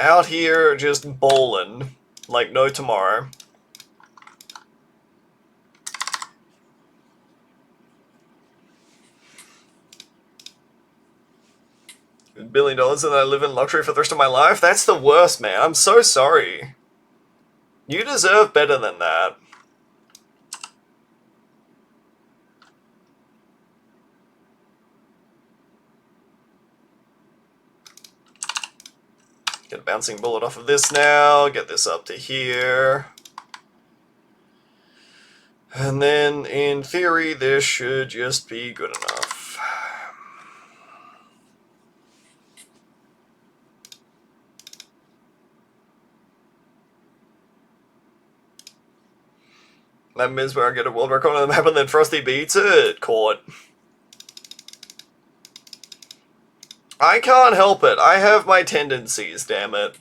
Out here just bowling like no tomorrow. $1 billion and I live in luxury for the rest of my life? That's the worst, man. I'm so sorry. You deserve better than that. Get a bouncing bullet off of this now, get this up to here. And then, in theory, this should just be good enough. That is where I get a world record on the map and then Frosty beats it. Caught. I can't help it. I have my tendencies, damn it.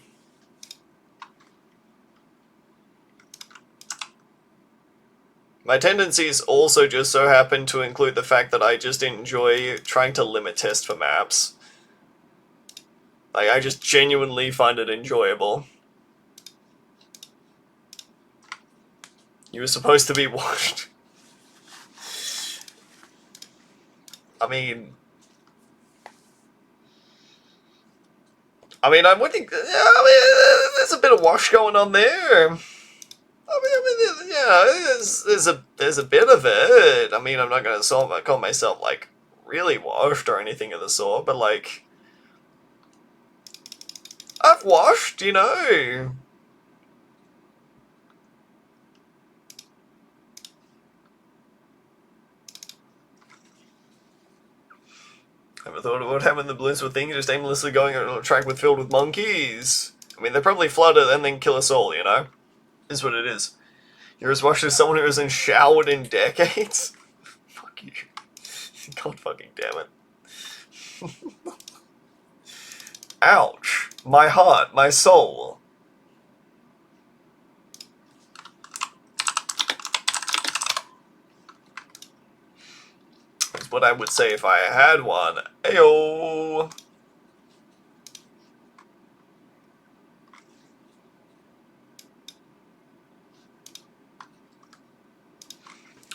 My tendencies also just so happen to include the fact that I just enjoy trying to limit test for maps. Like, I just genuinely find it enjoyable. You were supposed to be watched. I mean... I mean, I would think, yeah, I mean, there's a bit of wash going on there. Yeah, there's a bit of it. I mean, I'm not gonna call myself like really washed or anything of the sort, but like I've washed, you know. Ever thought of what happened? The balloons were things just aimlessly going on a track filled with monkeys. I mean, they probably flood it and then kill us all, you know. Is what it is. You're as washed as someone who hasn't showered in decades. Fuck you. God fucking damn it. Ouch. My heart, my soul. Is what I would say if I had one. Ayo.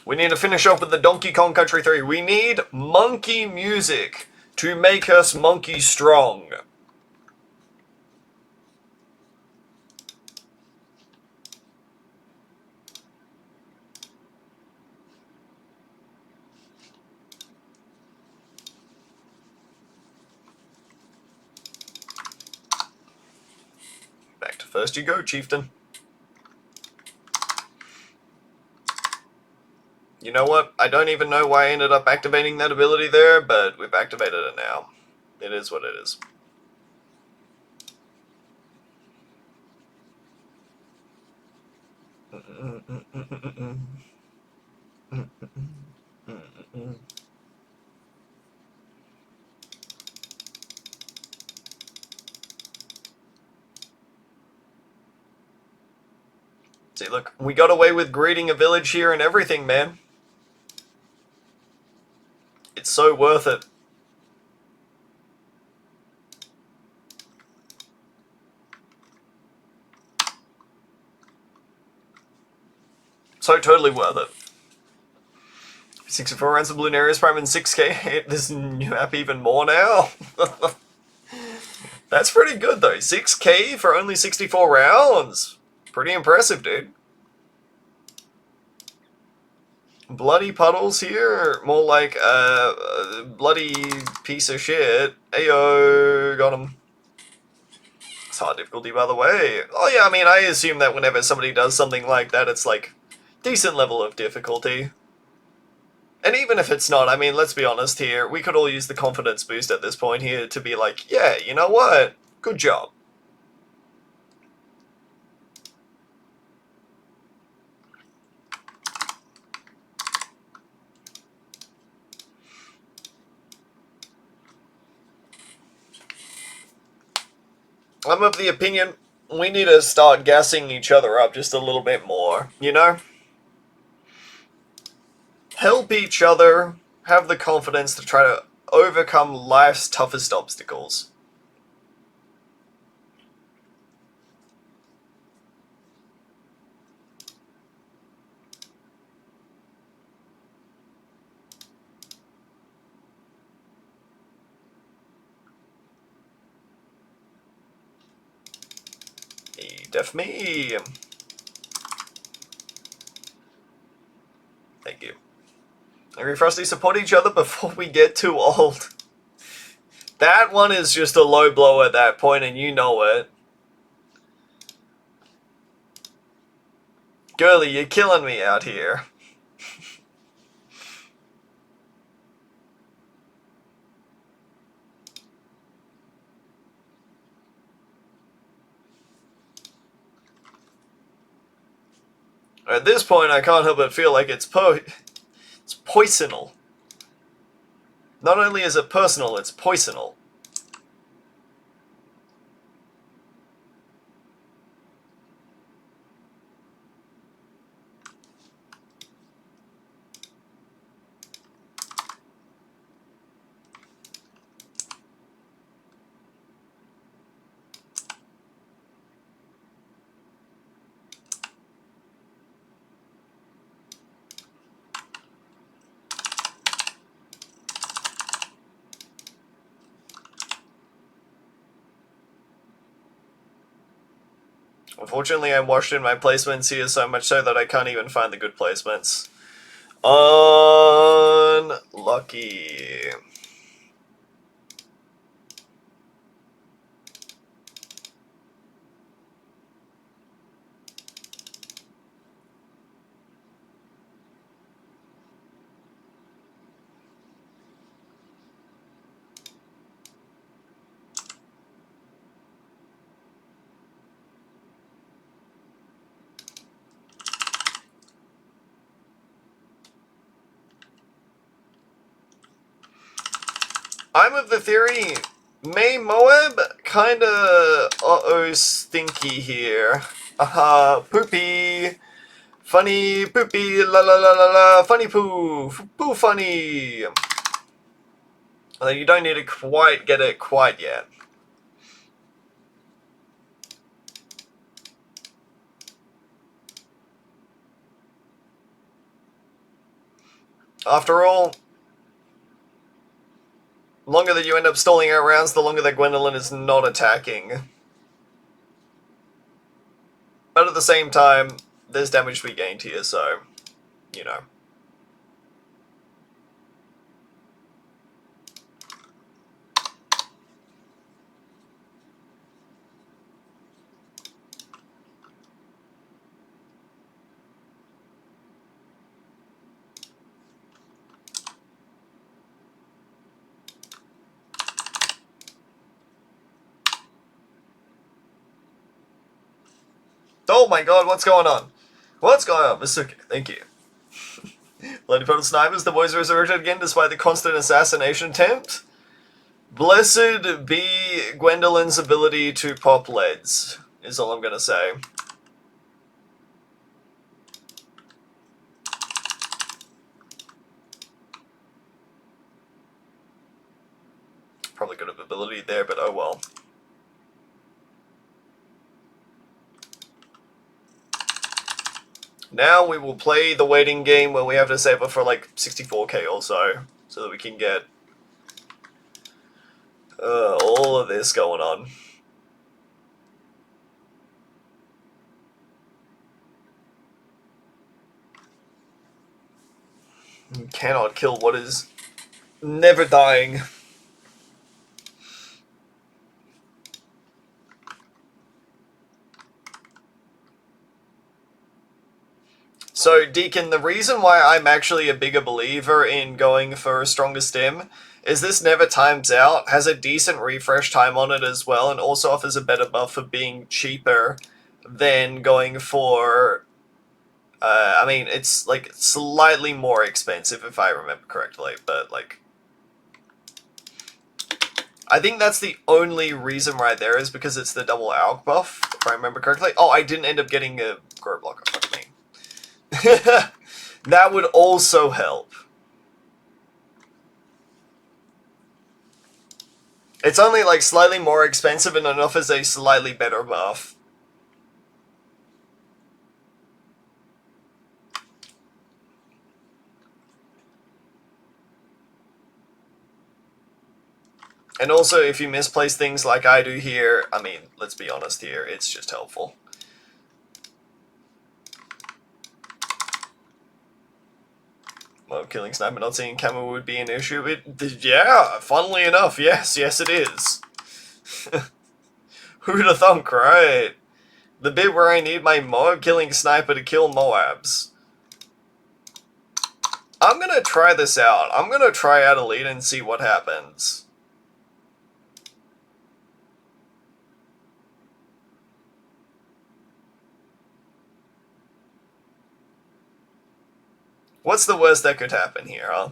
We need to finish off with the Donkey Kong Country 3. We need monkey music to make us monkey strong. Back to first you go, Chieftain. You know what? I don't even know why I ended up activating that ability there, but we've activated it now. It is what it is. See, look, we got away with greeting a village here and everything, man. It's so worth it. So totally worth it. 64 rounds of Lunaris Prime and 6k hit this new map even more now. That's pretty good though. 6k for only 64 rounds. Pretty impressive, dude. Bloody puddles here, more like a bloody piece of shit. Ayo, got him. It's hard difficulty, by the way. Oh yeah, I mean, I assume that whenever somebody does something like that, it's like decent level of difficulty. And even if it's not, I mean, let's be honest here, we could all use the confidence boost at this point here to be like, yeah, you know what? Good job. I'm of the opinion we need to start gassing each other up just a little bit more, you know? Help each other have the confidence to try to overcome life's toughest obstacles. Def me. Thank you. Agree for us to support each other before we get too old. That one is just a low blow at that point, and you know it. Girly, you're killing me out here. At this point, I can't help but feel like it's poisonal. Not only is it personal, it's poisonal. Unfortunately, I'm washed in my placements here so much so that I can't even find the good placements. Unlucky. I'm of the theory, May Moab kinda uh-oh stinky here. Poopy. Funny poopy la la la la la funny poo. Poo funny. Although you don't need to quite get it quite yet. After all, the longer that you end up stalling out rounds, the longer that Gwendolyn is not attacking. But at the same time, there's damage to be gained here, so, you know. Oh my god, what's going on? What's going on? Masuke, thank you. Bloody Purple Snipers, the boys resurrected again despite the constant assassination attempt. Blessed be Gwendolyn's ability to pop leads, is all I'm gonna say. Probably good of ability there, but oh well. Now we will play the waiting game where we have to save up for like 64k or so that we can get all of this going on. You cannot kill what is never dying. So, Deacon, the reason why I'm actually a bigger believer in going for a stronger stim is this never times out, has a decent refresh time on it as well, and also offers a better buff for being cheaper than going for... I mean, it's, like, slightly more expensive if I remember correctly, but, like... I think that's the only reason right there is because it's the double alch buff, if I remember correctly. Oh, I didn't end up getting a grow blocker, fuck me. That would also help. It's only like slightly more expensive and it offers a slightly better buff. And also, if you misplace things like I do here, I mean, let's be honest here, it's just helpful. Well, killing sniper not seeing camo would be an issue. Yeah, funnily enough, yes it is. Who'd have thunk, right? The bit where I need my Moab killing sniper to kill Moabs. I'm gonna try this out. I'm gonna try out Elite and see what happens. What's the worst that could happen here, huh?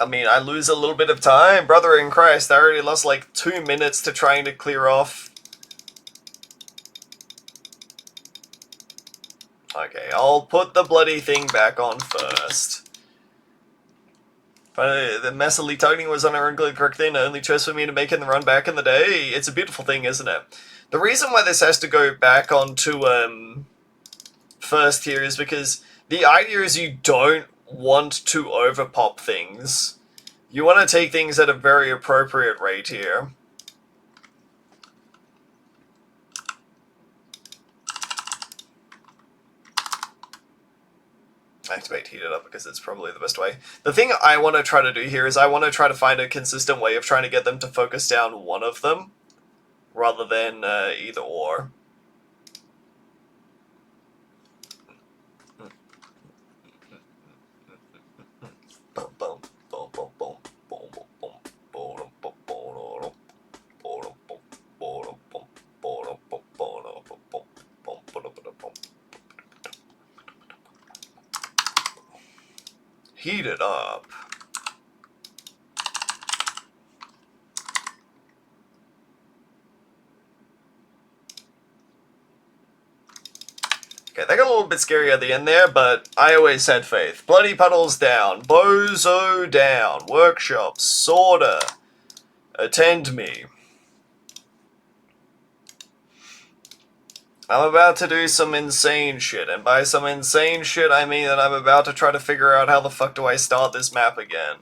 I mean, I lose a little bit of time. Brother in Christ, I already lost like 2 minutes to trying to clear off. Okay, I'll put the bloody thing back on first. But the mesolitoning was unironically the correct thing, the only choice for me to make in the run back in the day. It's a beautiful thing, isn't it? The reason why this has to go back onto first here is because the idea is you don't want to overpop things. You want to take things at a very appropriate rate here. Activate heat it up because it's probably the best way. The thing I want to try to do here is I want to try to find a consistent way of trying to get them to focus down one of them rather than either or. Heat it up. Okay, that got a little bit scary at the end there, but I always had faith. Bloody Puddles down. Bozo down. Workshop. Sorter. Attend me. I'm about to do some insane shit, and by some insane shit I mean that I'm about to try to figure out how the fuck do I start this map again.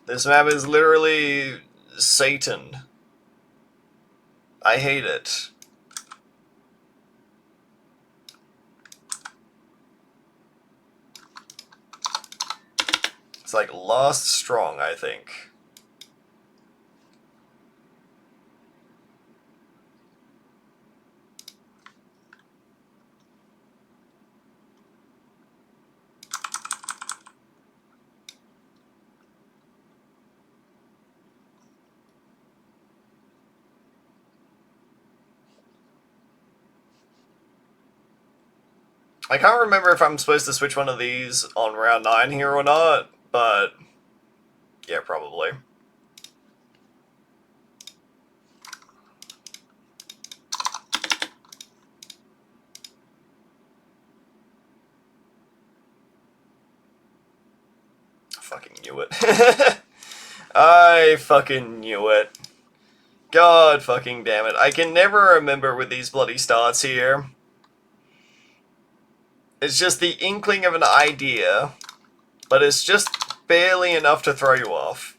This map is literally Satan. I hate it. It's like Last Strong, I think. I can't remember if I'm supposed to switch one of these on round 9 here or not, but yeah, probably. I fucking knew it. I fucking knew it. God fucking damn it. I can never remember with these bloody starts here. It's just the inkling of an idea, but it's just barely enough to throw you off.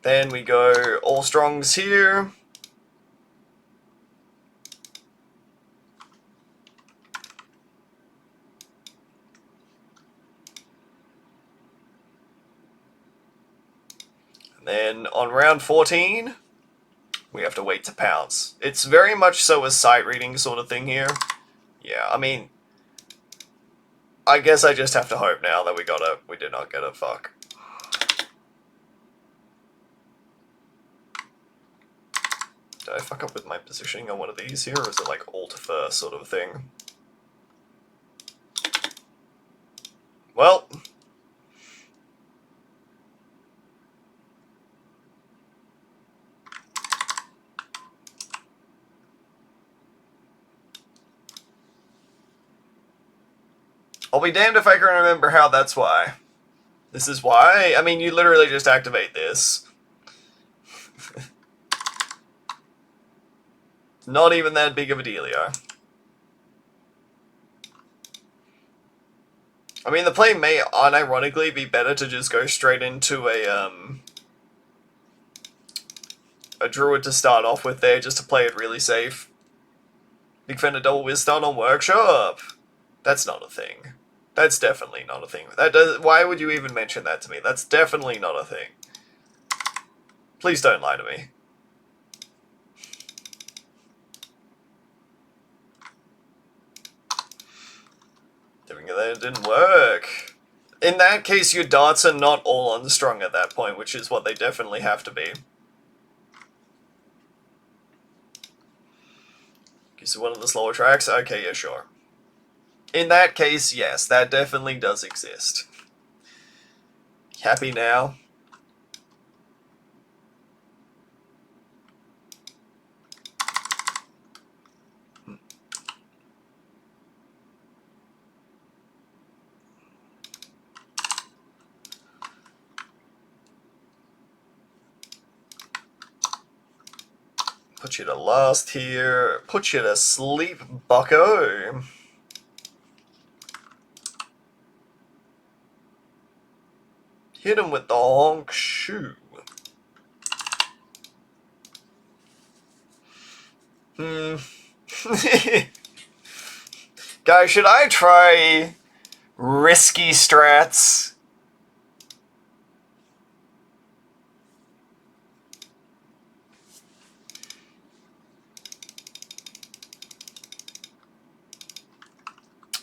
Then we go all strongs here. And then on round 14, we have to wait to pounce. It's very much so a sight reading sort of thing here. Yeah, I mean, I guess I just have to hope now that we did not get a fuck. Did I fuck up with my positioning on one of these here, or is it like alt first sort of thing? Well, I'll be damned if I can remember how that's why. This is why? I mean, you literally just activate this. Not even that big of a dealio. I mean, the play may unironically be better to just go straight into a druid to start off with there, just to play it really safe. Big fan of double whiz start on workshop. That's not a thing. That's definitely not a thing. Why would you even mention that to me? That's definitely not a thing. Please don't lie to me. Doing it there didn't work. In that case, your darts are not all unstrung at that point, which is what they definitely have to be. Is it one of the slower tracks? Okay, yeah, sure. In that case, yes, that definitely does exist. Happy now? Put you to last here. Put you to sleep, bucko. Hit him with the honk shoe. Guys, should I try risky strats?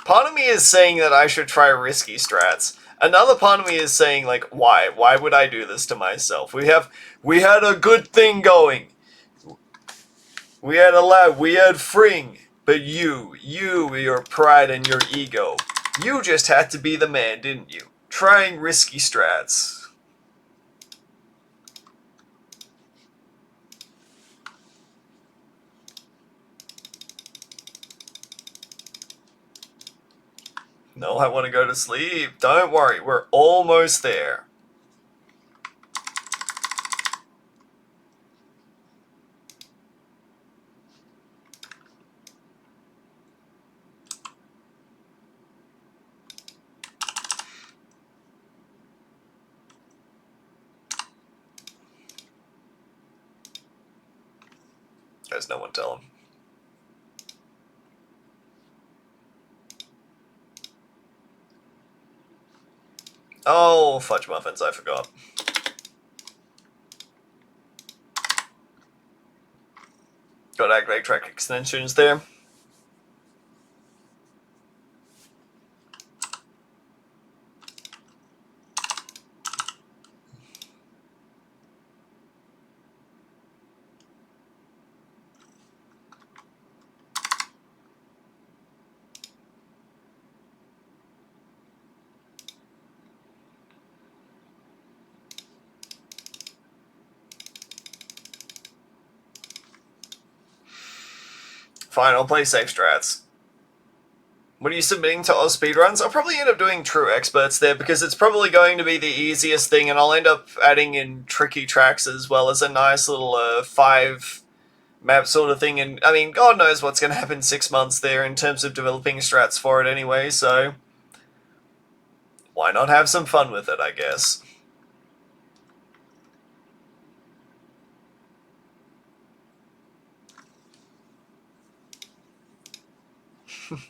Part of me is saying that I should try risky strats. Another part of me is saying, like, why? Why would I do this to myself? We had a good thing going. We had a lab, we had Fring. But you, your pride and your ego, you just had to be the man, didn't you? Trying risky strats. No, I want to go to sleep. Don't worry, we're almost there. Guys, no one tell him. Oh, fudge muffins, I forgot. Got to activate track extensions there. Fine, I'll play safe strats. What are you submitting to Oz speedruns? I'll probably end up doing true experts there because it's probably going to be the easiest thing, and I'll end up adding in tricky tracks as well as a nice little 5 map sort of thing. And I mean, God knows what's going to happen 6 months there in terms of developing strats for it anyway, so why not have some fun with it, I guess.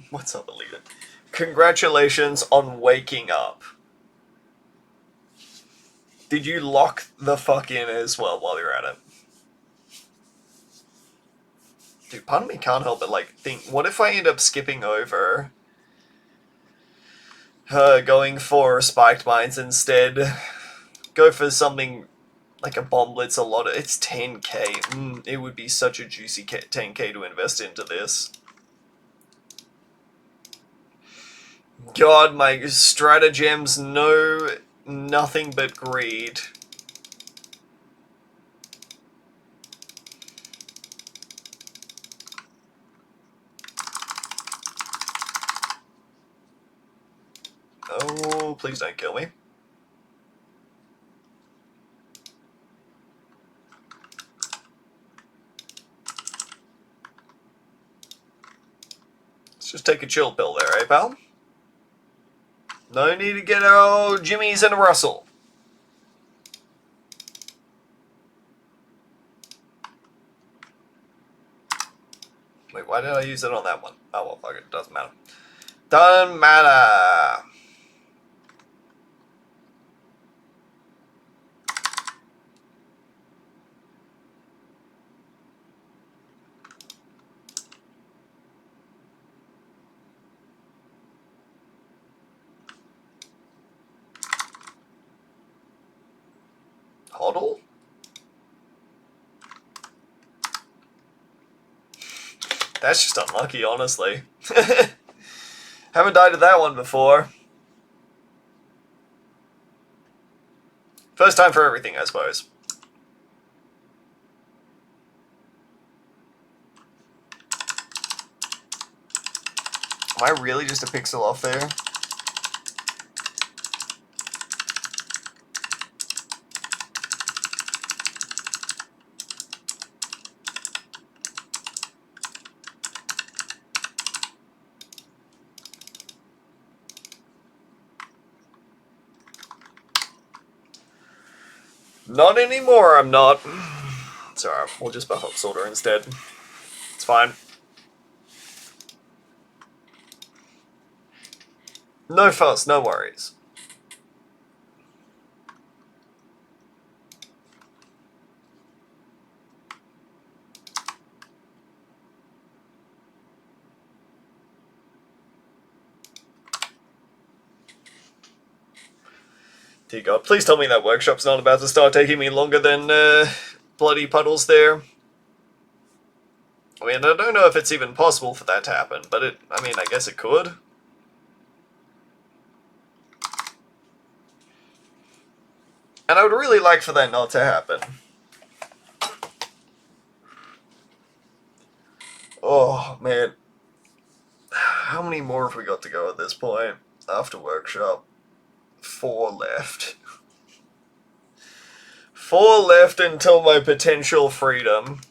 What's up, Alita? Congratulations on waking up. Did you lock the fuck in as well while you're at it? Dude, part of me can't help but like think, what if I end up skipping over going for spiked mines instead? Go for something like a bomb blitz, it's 10k. It would be such a juicy 10k to invest into this. God, my stratagems know nothing but greed. Oh, please don't kill me. Let's just take a chill pill there, eh, pal? No need to get our Jimmy's and a Russell. Wait, why did I use it on that one? Oh, well, fuck it. Doesn't matter. Doesn't matter. Hoddle? That's just unlucky, honestly. Haven't died to that one before. First time for everything, I suppose. Am I really just a pixel off there? Not anymore, I'm not. It's alright, we'll just buff up Solder instead. It's fine. No fuss, no worries. Dear God, please tell me that workshop's not about to start taking me longer than bloody puddles there. I mean, I don't know if it's even possible for that to happen, but I guess it could. And I would really like for that not to happen. Oh, man. How many more have we got to go at this point after workshop? 4 left. 4 left until my potential freedom.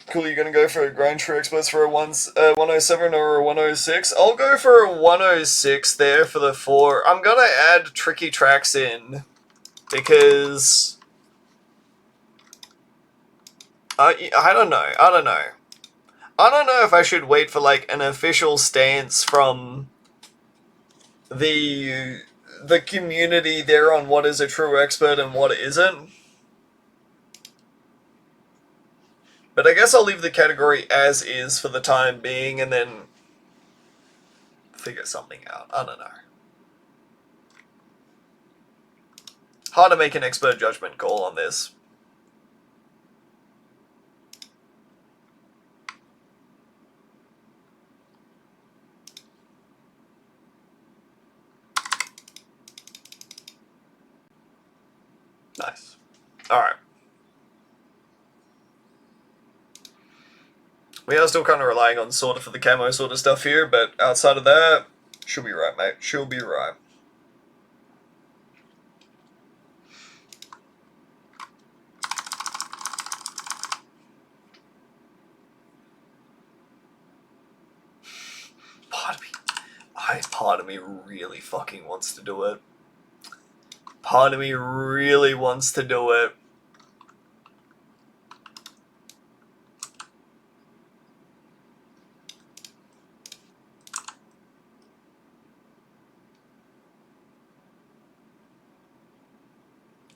Cool, you gonna go for a grind true experts for a 107 or a 106? I'll go for a 106 there for the 4. I'm gonna add tricky tracks in because I don't know. I don't know if I should wait for like an official stance from the community there on what is a true expert and what isn't. But I guess I'll leave the category as is for the time being and then figure something out. I don't know. Hard to make an expert judgment call on this. Nice. Alright. We are still kind of relying on sorta for the camo sort of stuff here, but outside of that, she'll be right, mate. She'll be right. Part of me really fucking wants to do it. Part of me really wants to do it.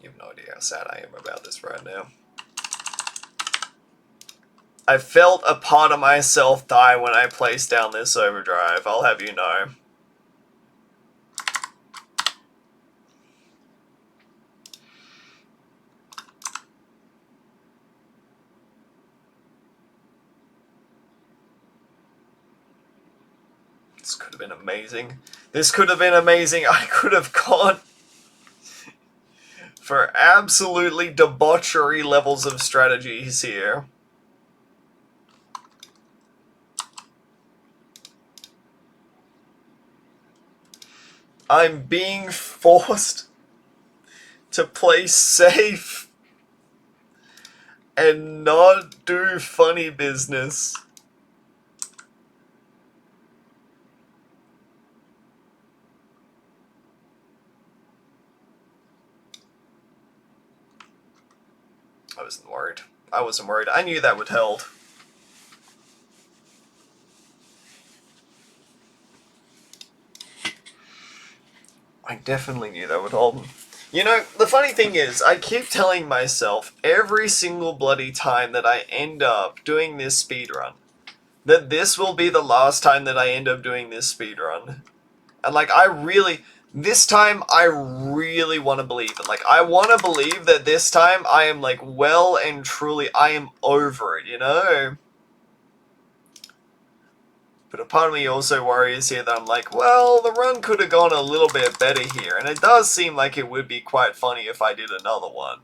You have no idea how sad I am about this right now. I felt a part of myself die when I placed down this overdrive, I'll have you know. This could have been amazing. This could have been amazing. I could have gone for absolutely debauchery levels of strategies here. I'm being forced to play safe and not do funny business. I wasn't worried. I wasn't worried. I knew that would hold. I definitely knew that would hold. You know, the funny thing is, I keep telling myself every single bloody time that I end up doing this speedrun that this will be the last time that I end up doing this speedrun. And like, this time I really want to believe it. Like, I want to believe that this time I am like well and truly, I am over it, you know? But a part of me also worries here that I'm like, well, the run could have gone a little bit better here. And it does seem like it would be quite funny if I did another one.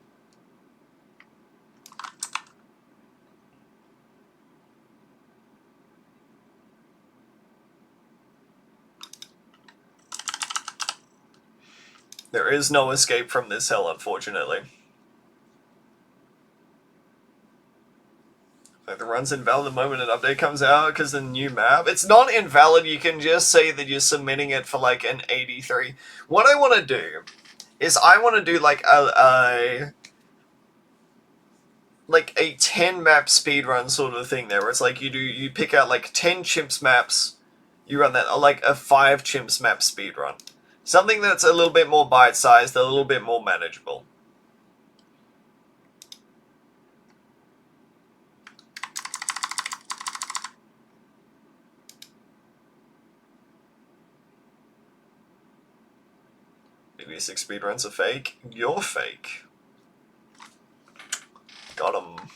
There is no escape from this hell, unfortunately. Like the run's invalid the moment an update comes out because the new map. It's not invalid. You can just say that you're submitting it for like an 83. What I want to do is I want to do like a 10 map speedrun sort of thing there, where it's like you pick out like 10 chimps maps, you run that, or like a 5 chimps map speedrun. Something that's a little bit more bite-sized, a little bit more manageable. BB6 speedruns are fake. You're fake. Got 'em.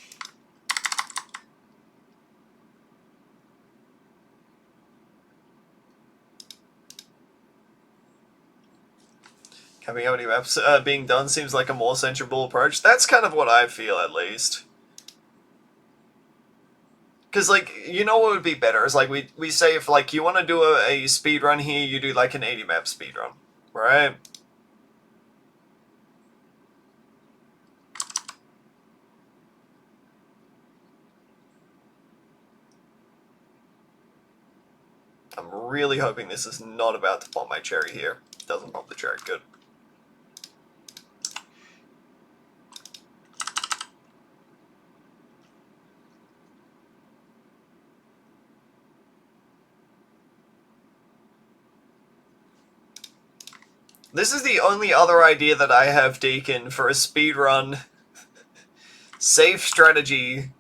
Having how many maps being done seems like a more sensible approach. That's kind of what I feel, at least. Because, like, you know what would be better? Is, like, we say if, like, you want to do a speedrun here, you do, like, an 80 map speedrun. Right? I'm really hoping this is not about to pop my cherry here. Doesn't pop the cherry. Good. This is the only other idea that I have, Deacon, for a speedrun safe strategy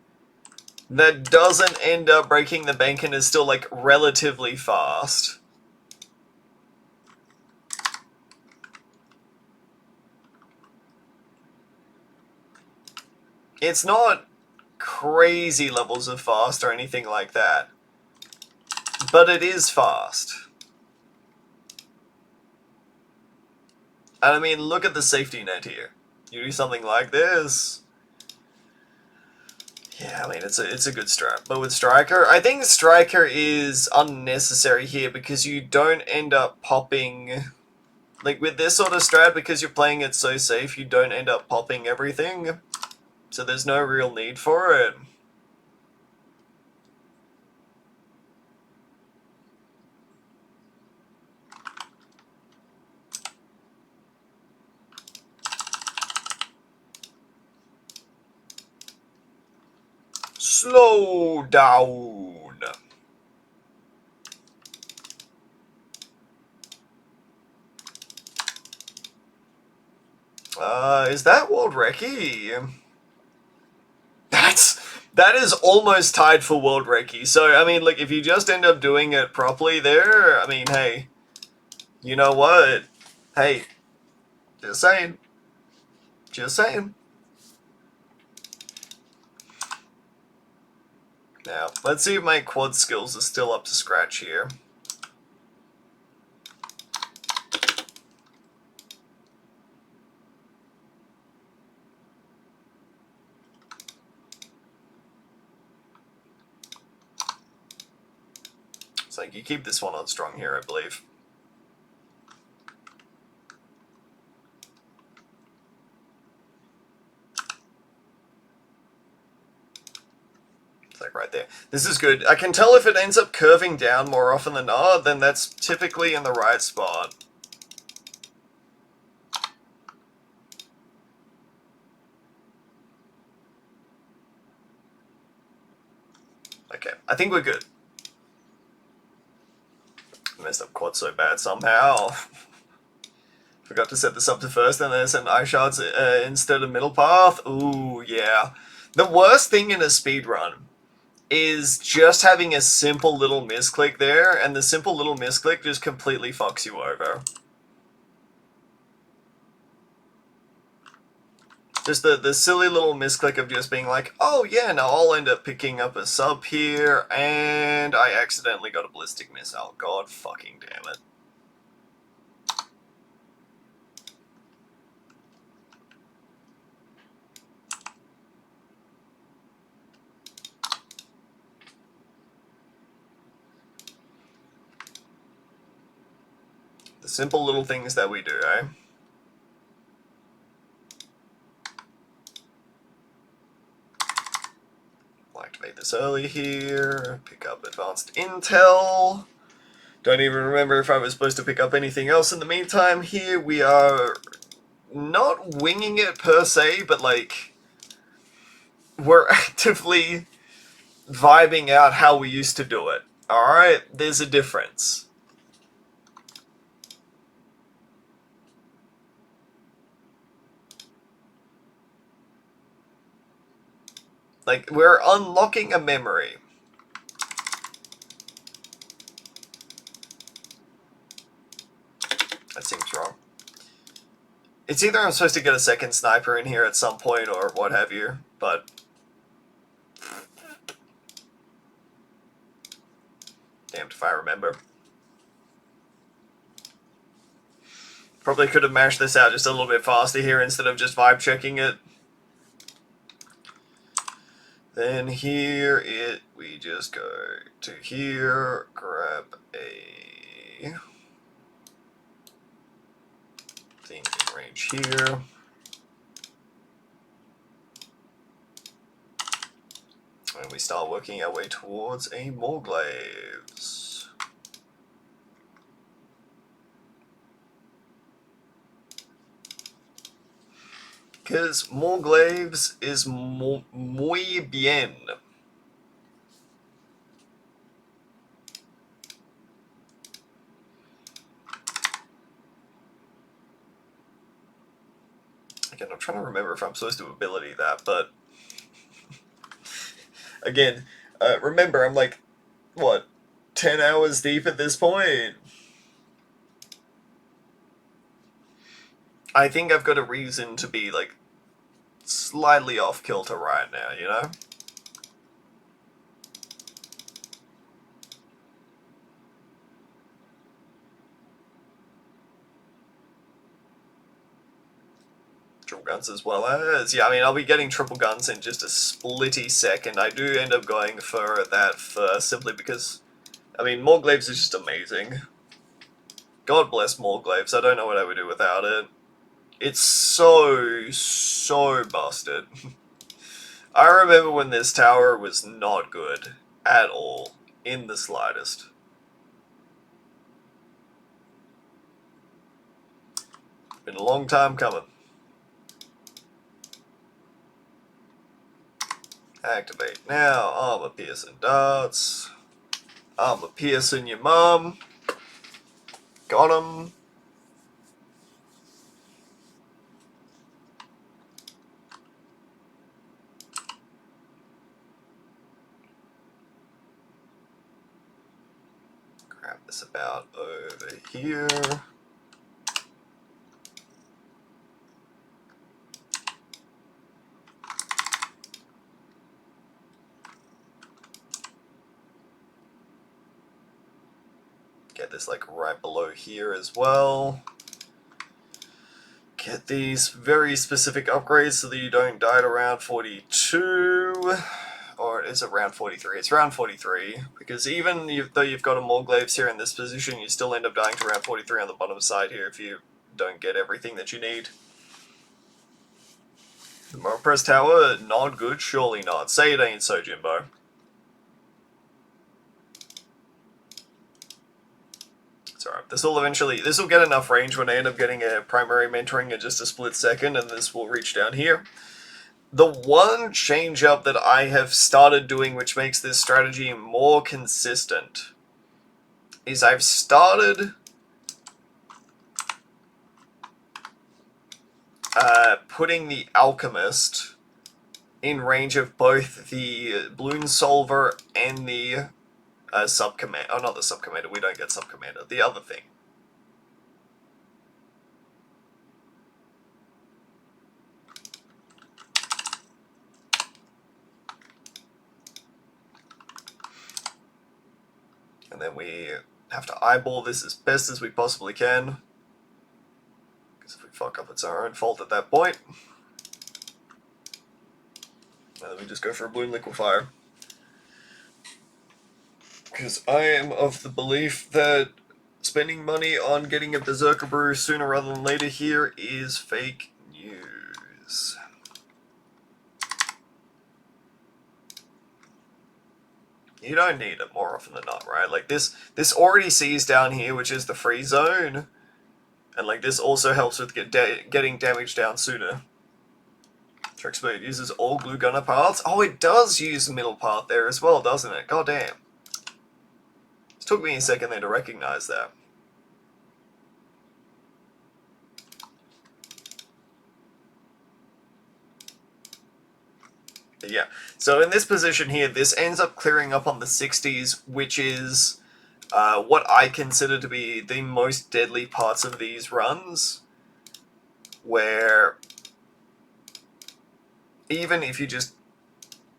that doesn't end up breaking the bank and is still, like, relatively fast. It's not crazy levels of fast or anything like that, but it is fast. And I mean, look at the safety net here. You do something like this. Yeah, I mean, it's a good strat. But with Striker, I think Striker is unnecessary here because you don't end up popping... Like, with this sort of strat, because you're playing it so safe, you don't end up popping everything. So there's no real need for it. Slow down. Is that World Recce? That is almost tied for World Recce. So, I mean, like, if you just end up doing it properly there, I mean, hey, you know what? Hey, just saying. Just saying. Now, let's see if my quad skills are still up to scratch here. It's like you keep this one on strong here, I believe. Like right there. This is good. I can tell if it ends up curving down more often than not, then that's typically in the right spot. Okay, I think we're good. I messed up quad so bad somehow. Forgot to set this up to first, and then send eye shards instead of middle path. Ooh, yeah. The worst thing in a speedrun is just having a simple little misclick there, and the simple little misclick just completely fucks you over. Just the silly little misclick of just being like, oh yeah, now I'll end up picking up a sub here, and I accidentally got a ballistic missile. God fucking damn it. The simple little things that we do, eh? activate this early here. Pick up advanced intel. Don't even remember if I was supposed to pick up anything else in the meantime. Here we are not winging it per se, but like we're actively vibing out how we used to do it. Alright, there's a difference. Like, we're unlocking a memory. That seems wrong. It's either I'm supposed to get a second sniper in here at some point or what have you, but damned if I remember. Probably could have mashed this out just a little bit faster here instead of just vibe checking it. Then here we just go to here, grab a thing in range here. And we start working our way towards a Morglaives. Because Morglaives is muy bien. Again, I'm trying to remember if I'm supposed to ability that, but again, remember, I'm like, what, 10 hours deep at this point? I think I've got a reason to be, like, slightly off kilter right now, you know? Triple guns as well as, yeah, I mean, I'll be getting triple guns in just a splitty second. I do end up going for that first, simply because, I mean, Morglaives is just amazing. God bless Morglaives, I don't know what I would do without it. It's so busted. I remember when this tower was not good at all, in the slightest. Been a long time coming. Activate now, armor piercing darts. Armor piercing your mum. Got him. Grab this about over here. Get this like right below here as well. Get these very specific upgrades so that you don't die at around 42. Or is it round 43? It's round 43, because even though you've got a Morglaives here in this position, you still end up dying to round 43 on the bottom side here if you don't get everything that you need. The Monopress Tower, not good? Surely not. Say it ain't so, Jimbo. It's alright. This will get enough range when I end up getting a primary mentoring in just a split second, and this will reach down here. The one change up that I have started doing which makes this strategy more consistent is I've started putting the Alchemist in range of both the Balloon Solver and the Sub-Commander. Oh, not the Sub-Commander, we don't get Sub-Commander. The other thing. And then we have to eyeball this as best as we possibly can. Because if we fuck up, it's our own fault at that point. And then we just go for a Balloon Liquefier. Because I am of the belief that spending money on getting a Berserker Brew sooner rather than later here is fake news. You don't need it more often than not, right? Like this already sees down here, which is the free zone. And like this also helps with getting damage down sooner. Trick Speed uses all glue gunner paths. Oh, it does use the middle path there as well, doesn't it? God damn. It took me a second there to recognize that. But yeah, so in this position here, this ends up clearing up on the 60s, which is what I consider to be the most deadly parts of these runs, where even if you just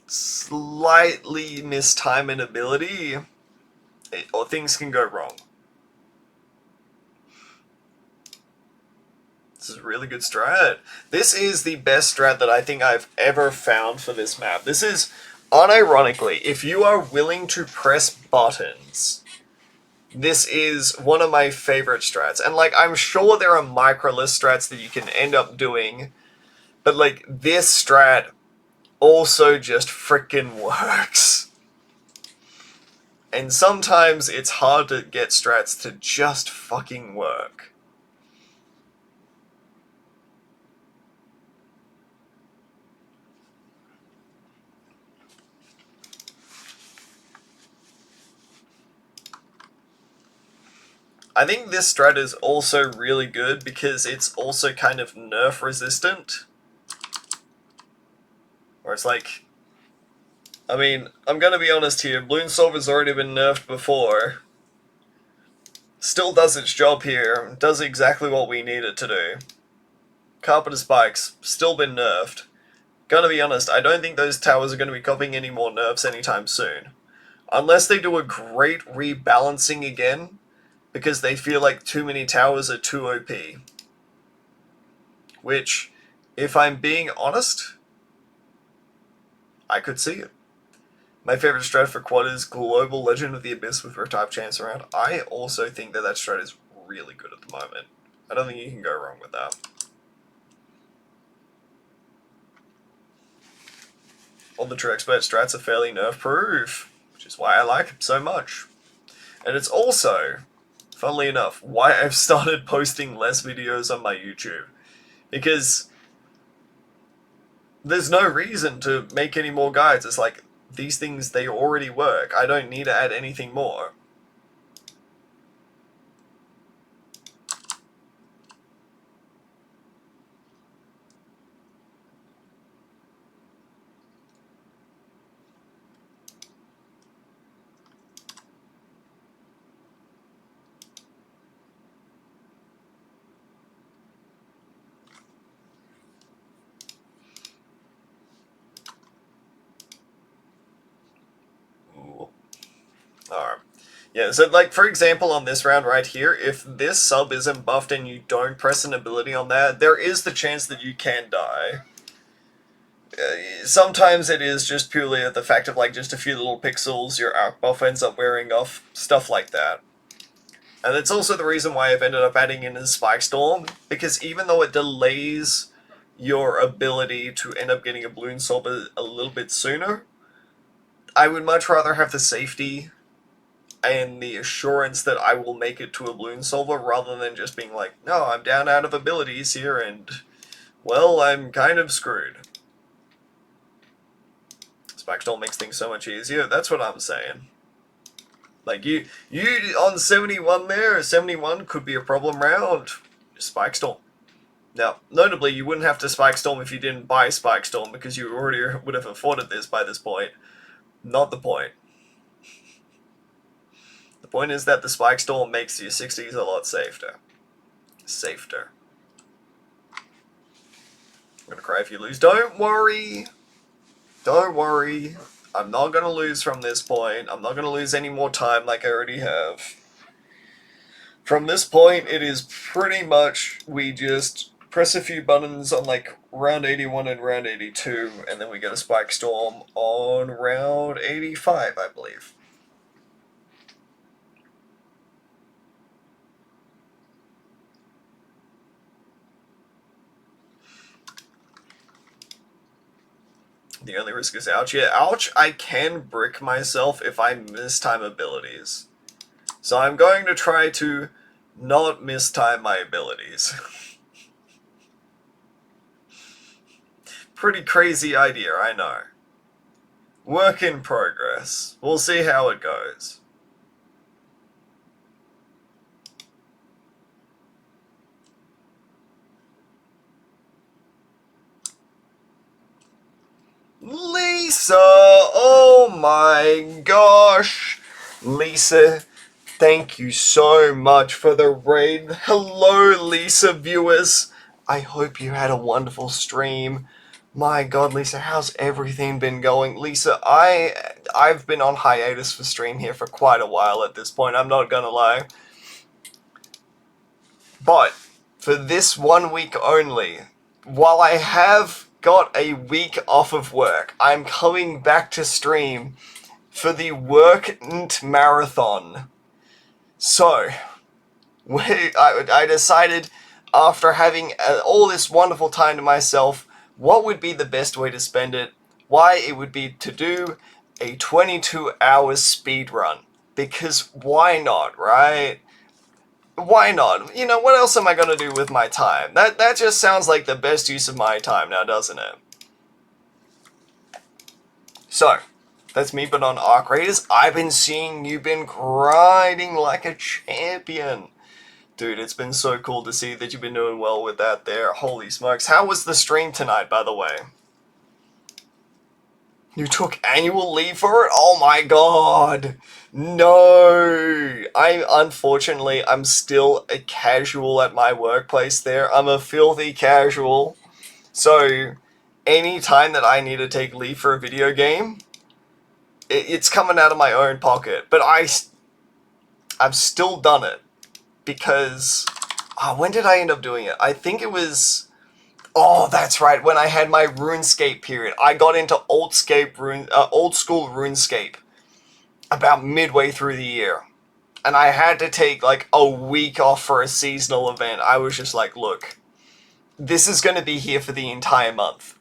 slightly mistime an ability, or things can go wrong. This is a really good strat. This is the best strat that I think I've ever found for this map. This is, unironically, if you are willing to press buttons, this is one of my favorite strats. And like, I'm sure there are microlist strats that you can end up doing, but like, this strat also just frickin' works. And sometimes it's hard to get strats to just fucking work. I think this strat is also really good because it's also kind of nerf resistant. Where it's like, I mean, I'm gonna be honest here, Balloon Solver's already been nerfed before. Still does its job here, does exactly what we need it to do. Carpenter Spikes, still been nerfed. Gonna be honest, I don't think those towers are gonna be copying any more nerfs anytime soon. Unless they do a great rebalancing again, because they feel like too many towers are too OP. Which, if I'm being honest, I could see it. My favorite strat for quad is Global Legend of the Abyss with Retype Chance around. I also think that strat is really good at the moment. I don't think you can go wrong with that. All the True Expert strats are fairly nerf-proof, which is why I like them so much. And it's also, funnily enough, why I've started posting less videos on my YouTube. Because there's no reason to make any more guides. It's like, these things, they already work. I don't need to add anything more. Alright. Yeah, so like, for example, on this round right here, if this sub isn't buffed and you don't press an ability on that, there is the chance that you can die. Sometimes it is just purely the fact of like just a few little pixels, your arc buff ends up wearing off, stuff like that. And it's also the reason why I've ended up adding in a Spike Storm, because even though it delays your ability to end up getting a Balloon Solver a little bit sooner, I would much rather have the safety and the assurance that I will make it to a Balloon Solver rather than just being like, no, I'm down out of abilities here and, well, I'm kind of screwed. Spike Storm makes things so much easier. That's what I'm saying. Like, you on 71 there, 71 could be a problem round. Spike Storm. Now, notably, you wouldn't have to Spike Storm if you didn't buy Spike Storm because you already would have afforded this by this point. Not the point. The point is that the Spike Storm makes your 60s a lot safer. Safer. I'm gonna cry if you lose. Don't worry! Don't worry. I'm not gonna lose from this point. I'm not gonna lose any more time like I already have. From this point, it is pretty much we just press a few buttons on like round 81 and round 82, and then we get a Spike Storm on round 85, I believe. The only risk is ouch. Yeah, ouch, I can brick myself if I mistime abilities. So I'm going to try to not mistime my abilities. Pretty crazy idea, I know. Work in progress. We'll see how it goes. Lisa! Oh my gosh! Lisa, thank you so much for the raid. Hello, Lisa viewers. I hope you had a wonderful stream. My god, Lisa, how's everything been going? Lisa, I've been on hiatus for stream here for quite a while at this point, I'm not gonna lie. But for this 1 week only, while I have got a week off of work, I'm coming back to stream for the Worknt Marathon. So, I decided, after having all this wonderful time to myself, what would be the best way to spend it? Why, it would be to do a 22-hour speed run. Because why not, right? Why not? You know, what else am I gonna do with my time? That just sounds like the best use of my time now, doesn't it? So, that's me, but on Arc Raiders, I've been seeing you've been grinding like a champion. Dude, it's been so cool to see that you've been doing well with that there. Holy smokes. How was the stream tonight, by the way? You took annual leave for it? Oh my god. No. Unfortunately, I'm still a casual at my workplace there. I'm a filthy casual. So, any time that I need to take leave for a video game, it's coming out of my own pocket. But I've still done it. Because, when did I end up doing it? I think it was... Oh, that's right, when I had my RuneScape period. I got into old school RuneScape about midway through the year. And I had to take like a week off for a seasonal event. I was just like, look, this is going to be here for the entire month.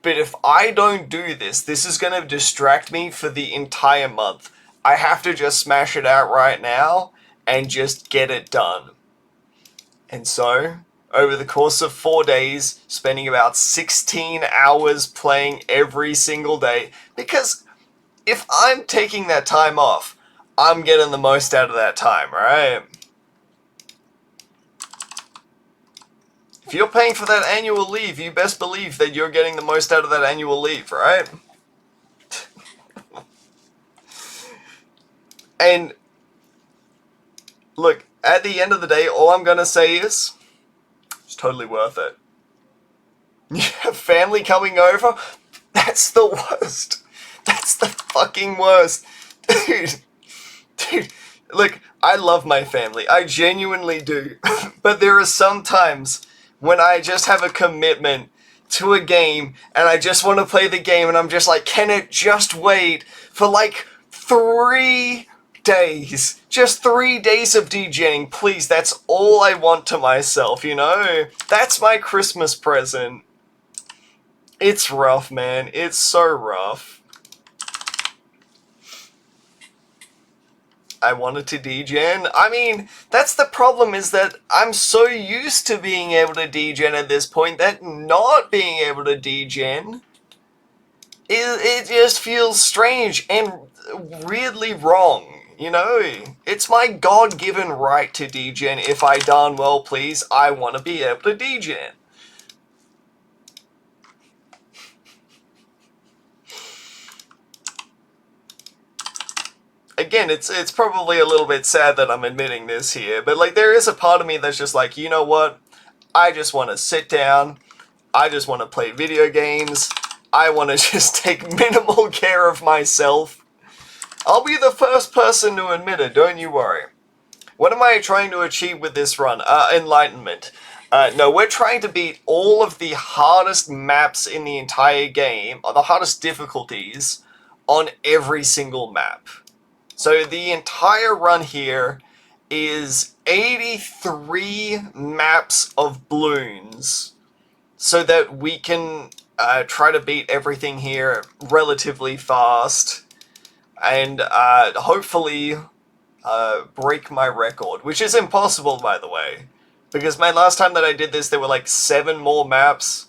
But if I don't do this, this is going to distract me for the entire month. I have to just smash it out right now and just get it done. And so, over the course of 4 days, spending about 16 hours playing every single day, because if I'm taking that time off, I'm getting the most out of that time, right? If you're paying for that annual leave, you best believe that you're getting the most out of that annual leave, right? And look, at the end of the day, all I'm gonna say is, it's totally worth it. You have family coming over? That's the worst. That's the fucking worst. Dude, look, I love my family. I genuinely do. But there are some times when I just have a commitment to a game and I just want to play the game and I'm just like, can it just wait for like 3 days? Just 3 days of DJing, please. That's all I want to myself, you know? That's my Christmas present. It's rough, man. It's so rough. I wanted to degen. I mean, that's the problem, is that I'm so used to being able to degen at this point that not being able to degen, it just feels strange and weirdly wrong, you know? It's my God-given right to degen. If I darn well please, I want to be able to degen. Again, it's probably a little bit sad that I'm admitting this here, but like there is a part of me that's just like, you know what? I just want to sit down. I just want to play video games. I want to just take minimal care of myself. I'll be the first person to admit it, don't you worry. What am I trying to achieve with this run? Enlightenment. No, we're trying to beat all of the hardest maps in the entire game, or the hardest difficulties, on every single map. So the entire run here is 83 maps of balloons, so that we can try to beat everything here relatively fast, and hopefully break my record, which is impossible, by the way, because man, last time that I did this, there were like 7 more maps.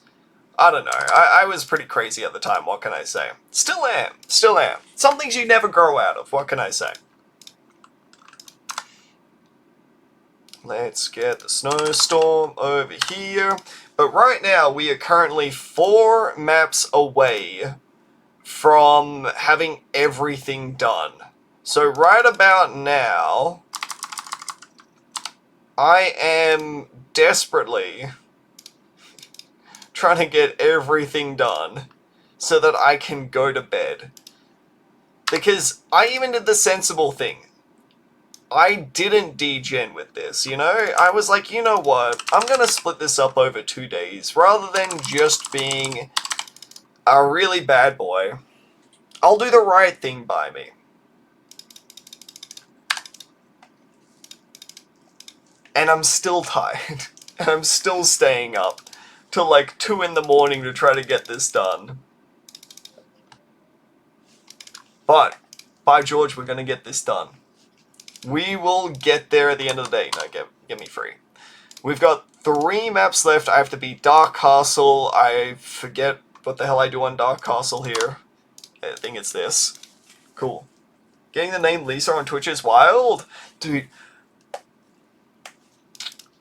I don't know. I was pretty crazy at the time, what can I say? Still am. Still am. Some things you never grow out of, what can I say? Let's get the snowstorm over here. But right now, we are currently 4 maps away from having everything done. So right about now, I am desperately trying to get everything done so that I can go to bed. Because I even did the sensible thing. I didn't degen with this, you know? I was like, you know what? I'm gonna split this up over 2 days rather than just being a really bad boy. I'll do the right thing by me. And I'm still tired. And I'm still staying up till like 2 in the morning to try to get this done. But, by George, we're gonna get this done. We will get there at the end of the day. No, get me free. We've got 3 maps left. I have to beat Dark Castle. I forget what the hell I do on Dark Castle here. I think it's this. Cool. Getting the name Lisa on Twitch is wild. Dude,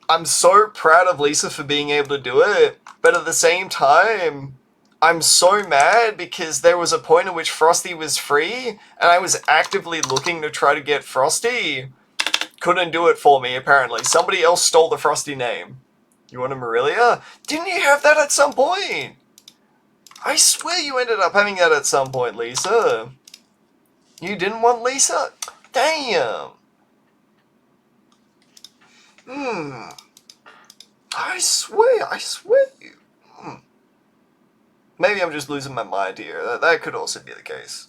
I'm so proud of Lisa for being able to do it. But at the same time, I'm so mad because there was a point in which Frosty was free, and I was actively looking to try to get Frosty. Couldn't do it for me, apparently. Somebody else stole the Frosty name. You want a Marilia? Didn't you have that at some point? I swear you ended up having that at some point, Lisa. You didn't want Lisa? Damn. I swear you. Maybe I'm just losing my mind here. That could also be the case.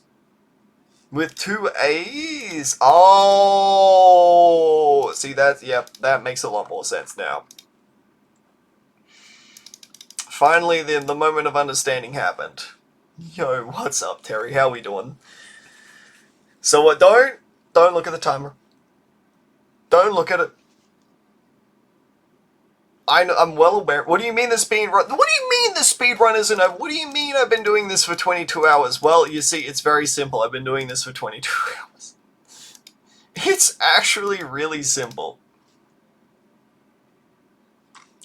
With 2 A's? Oh! See, yep, that makes a lot more sense now. Finally, the moment of understanding happened. Yo, what's up, Terry? How we doing? So what? Don't look at the timer. Don't look at it. I'm well aware. What do you mean the speed run? What do you mean the speed run isn't over? What do you mean I've been doing this for 22 hours? Well, you see, it's very simple. I've been doing this for 22 hours. It's actually really simple.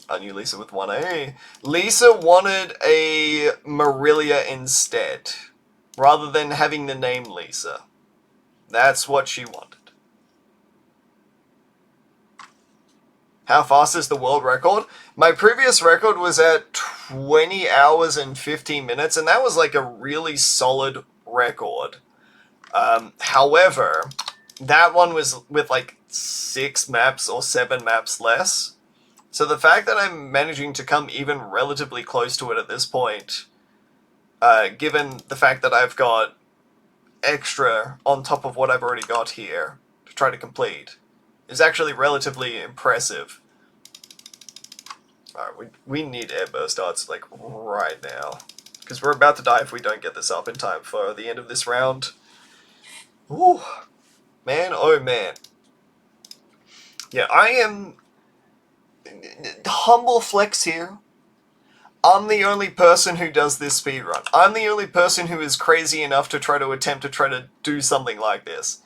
I knew Lisa with 1A. Lisa wanted a Marilia instead, rather than having the name Lisa. That's what she wanted. How fast is the world record? My previous record was at 20 hours and 15 minutes, and that was like a really solid record. However, that one was with like 6 maps or 7 maps less. So the fact that I'm managing to come even relatively close to it at this point, given the fact that I've got extra on top of what I've already got here to try to complete, is actually relatively impressive. Alright, we need airburst darts, like, right now. Because we're about to die if we don't get this up in time for the end of this round. Ooh. Man, oh man. Yeah, I am... Humble flex here. I'm the only person who does this speedrun. I'm the only person who is crazy enough to try to do something like this.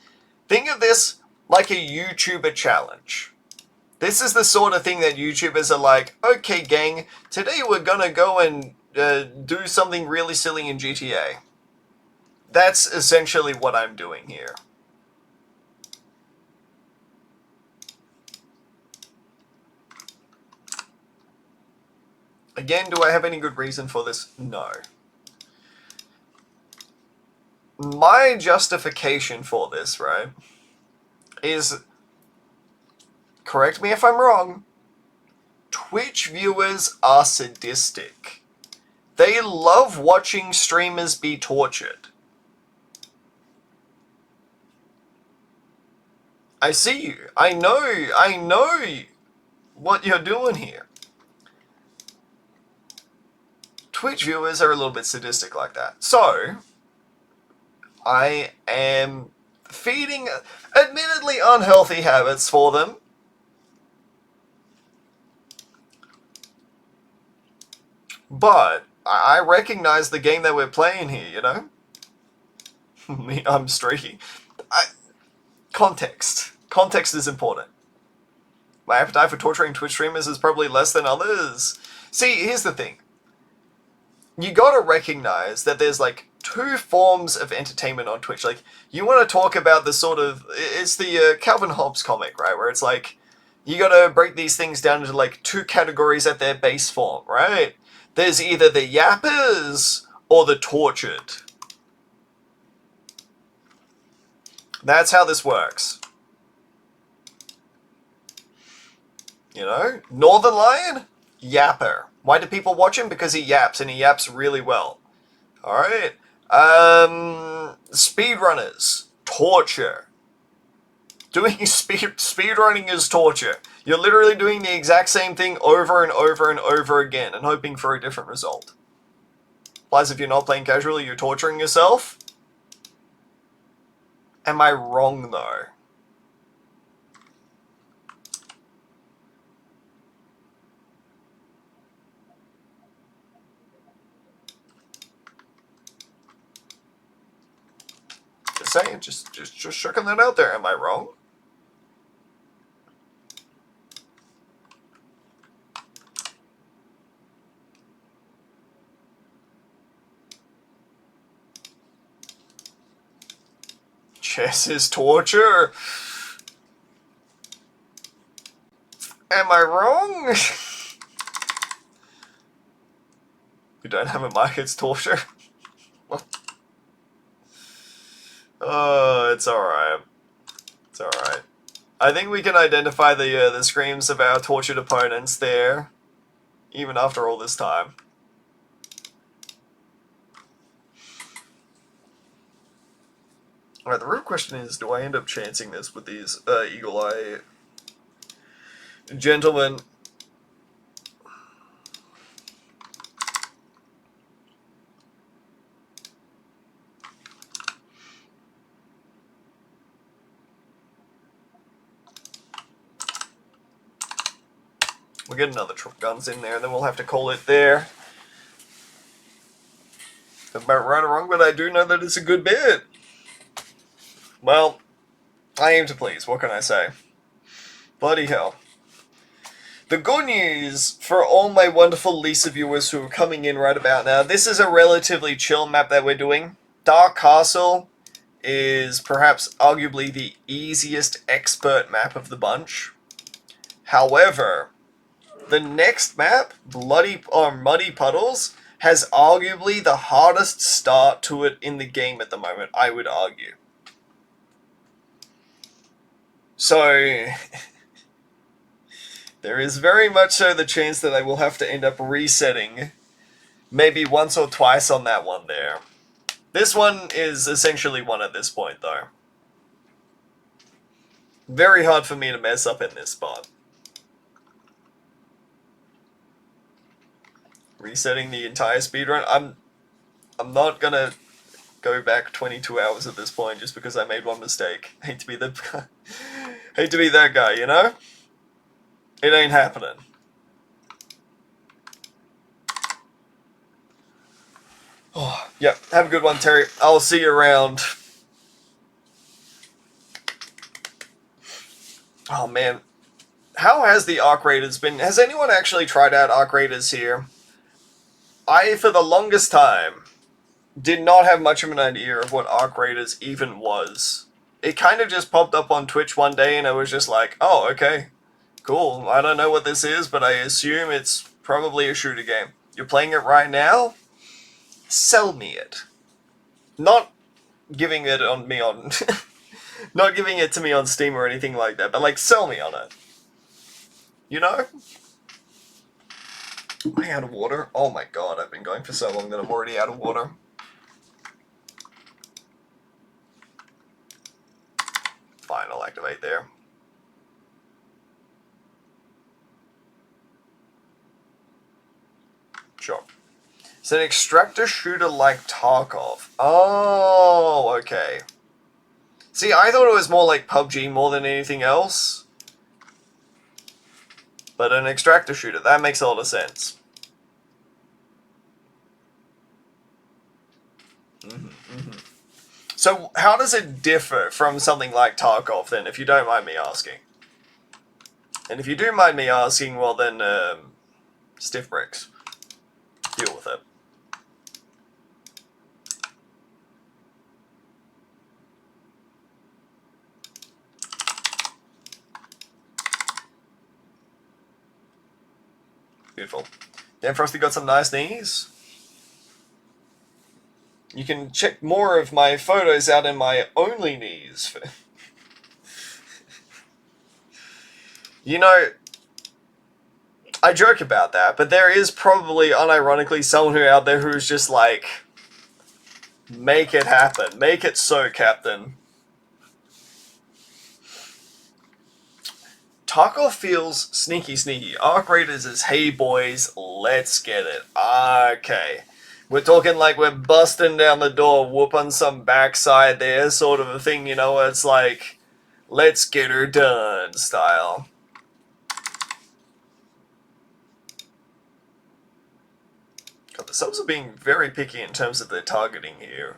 Think of this like a YouTuber challenge. This is the sort of thing that YouTubers are like, okay gang, today we're gonna go and do something really silly in GTA. That's essentially what I'm doing here. Again, do I have any good reason for this? No. My justification for this, right, is, correct me if I'm wrong, Twitch viewers are sadistic. They love watching streamers be tortured. I see you. I know what you're doing here. Twitch viewers are a little bit sadistic like that. So, I am feeding admittedly unhealthy habits for them. But I recognize the game that we're playing here, you know? I'm streaky. Context. Context is important. My appetite for torturing Twitch streamers is probably less than others. See, here's the thing. You gotta recognize that there's like two forms of entertainment on Twitch. Like, you want to talk about the sort of... It's the Calvin Hobbes comic, right? Where it's like, you gotta break these things down into like two categories at their base form, right? There's either the yappers or the tortured. That's how this works. You know? Northern Lion? Yapper. Why do people watch him? Because he yaps, and he yaps really well. Alright. Speedrunners. Torture. Doing speedrunning is torture. You're literally doing the exact same thing over and over and over again and hoping for a different result. Plus, if you're not playing casually, you're torturing yourself. Am I wrong, though? Just saying, just chucking that out there. Am I wrong? Chess is torture. Am I wrong? We don't have a mic, it's torture. Oh, it's alright. It's alright. I think we can identify the screams of our tortured opponents there, even after all this time. Alright, the real question is, do I end up chancing this with these Eagle Eye gentlemen? We'll get another guns in there, and then we'll have to call it there. Am I right or wrong, but I do know that it's a good bit. Well, I aim to please, what can I say? Bloody hell. The good news for all my wonderful Lisa viewers who are coming in right about now, this is a relatively chill map that we're doing. Dark Castle is perhaps arguably the easiest expert map of the bunch. However, the next map, Muddy Puddles, has arguably the hardest start to it in the game at the moment, I would argue. So, there is very much so the chance that I will have to end up resetting maybe once or twice on that one there. This one is essentially one at this point, though. Very hard for me to mess up in this spot. Resetting the entire speedrun. I'm not gonna go back 22 hours at this point just because I made one mistake. Hate to be that guy, you know? It ain't happening. Oh, yeah, have a good one, Terry. I'll see you around. Oh, man. How has the Arc Raiders been? Has anyone actually tried out Arc Raiders here? I, for the longest time, did not have much of an idea of what Arc Raiders even was. It kind of just popped up on Twitch one day and I was just like, oh, okay, cool. I don't know what this is, but I assume it's probably a shooter game. You're playing it right now? Sell me it. Not giving it on me on... not giving it to me on Steam or anything like that, but like, sell me on it. You know? Am I out of water? Oh my god, I've been going for so long that I'm already out of water. Fine, I'll activate there. Sure. It's an extractor shooter like Tarkov. Oh, okay. See, I thought it was more like PUBG more than anything else. But an extractor shooter, that makes a lot of sense. So how does it differ from something like Tarkov then, if you don't mind me asking? And if you do mind me asking, well then, stiff bricks. Deal with it. Beautiful. Dan Frosty got some nice knees. You can check more of my photos out in my Only Knees. You know, I joke about that, but there is probably, unironically, someone who out there who's just like, make it happen. Make it so, Captain. Tarkov feels sneaky. Arc Raiders is, hey boys, let's get it. Okay. We're talking like we're busting down the door, whooping some backside there, sort of a thing, you know, where it's like, let's get her done style. God, the subs are being very picky in terms of their targeting here.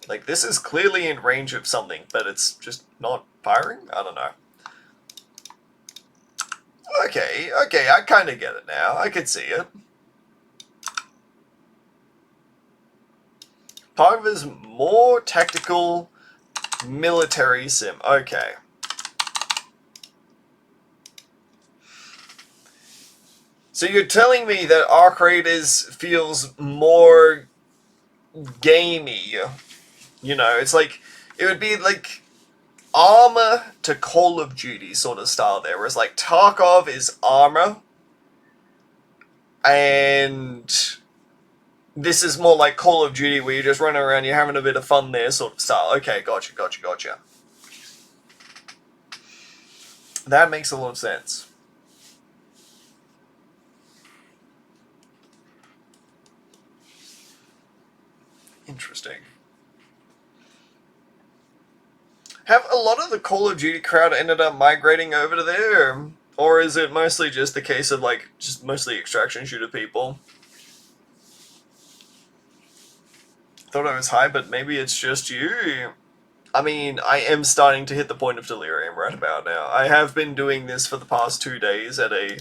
Like, this is clearly in range of something, but it's just not firing? I don't know. Okay, I kind of get it now. I could see it. Part of it is more tactical military sim. Okay. So you're telling me that Arc Raiders feels more gamey. You know, it's like, it would be like Armor to Call of Duty sort of style there, whereas like Tarkov is Armor, and this is more like Call of Duty where you're just running around, you're having a bit of fun there sort of style. Okay, gotcha. That makes a lot of sense. Interesting. Have a lot of the Call of Duty crowd ended up migrating over to there? Or is it mostly just the case of, like, just mostly extraction shooter people? Thought I was high, but maybe it's just you. I mean, I am starting to hit the point of delirium right about now. I have been doing this for the past 2 days at a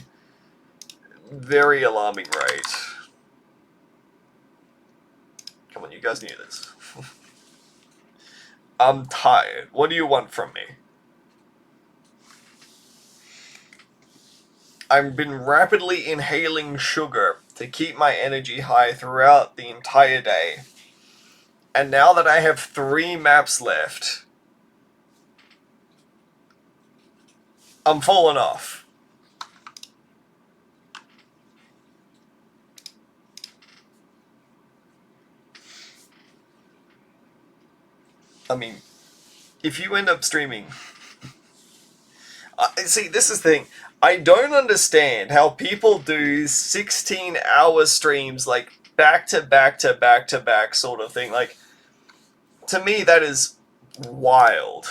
very alarming rate. Come on, you guys knew this. I'm tired. What do you want from me? I've been rapidly inhaling sugar to keep my energy high throughout the entire day. And now that I have 3 maps left, I'm falling off. I mean, if you end up streaming... see, this is the thing. I don't understand how people do 16-hour streams, like, back to back sort of thing. Like, to me, that is wild.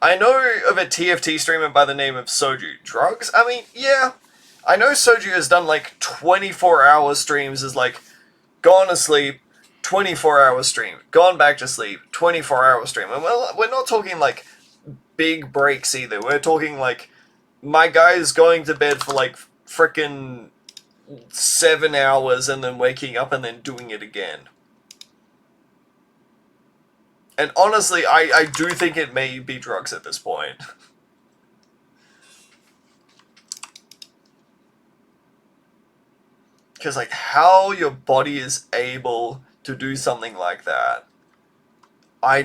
I know of a TFT streamer by the name of Soju. Drugs? I mean, yeah. I know Soju has done, like, 24-hour streams as, like, gone to sleep, 24-hour stream, gone back to sleep, 24-hour stream. And we're not talking, like, big breaks either. We're talking, like, my guy is going to bed for, like, frickin' 7 hours and then waking up and then doing it again. And honestly, I do think it may be drugs at this point. Because, like, how your body is able to do something like that, I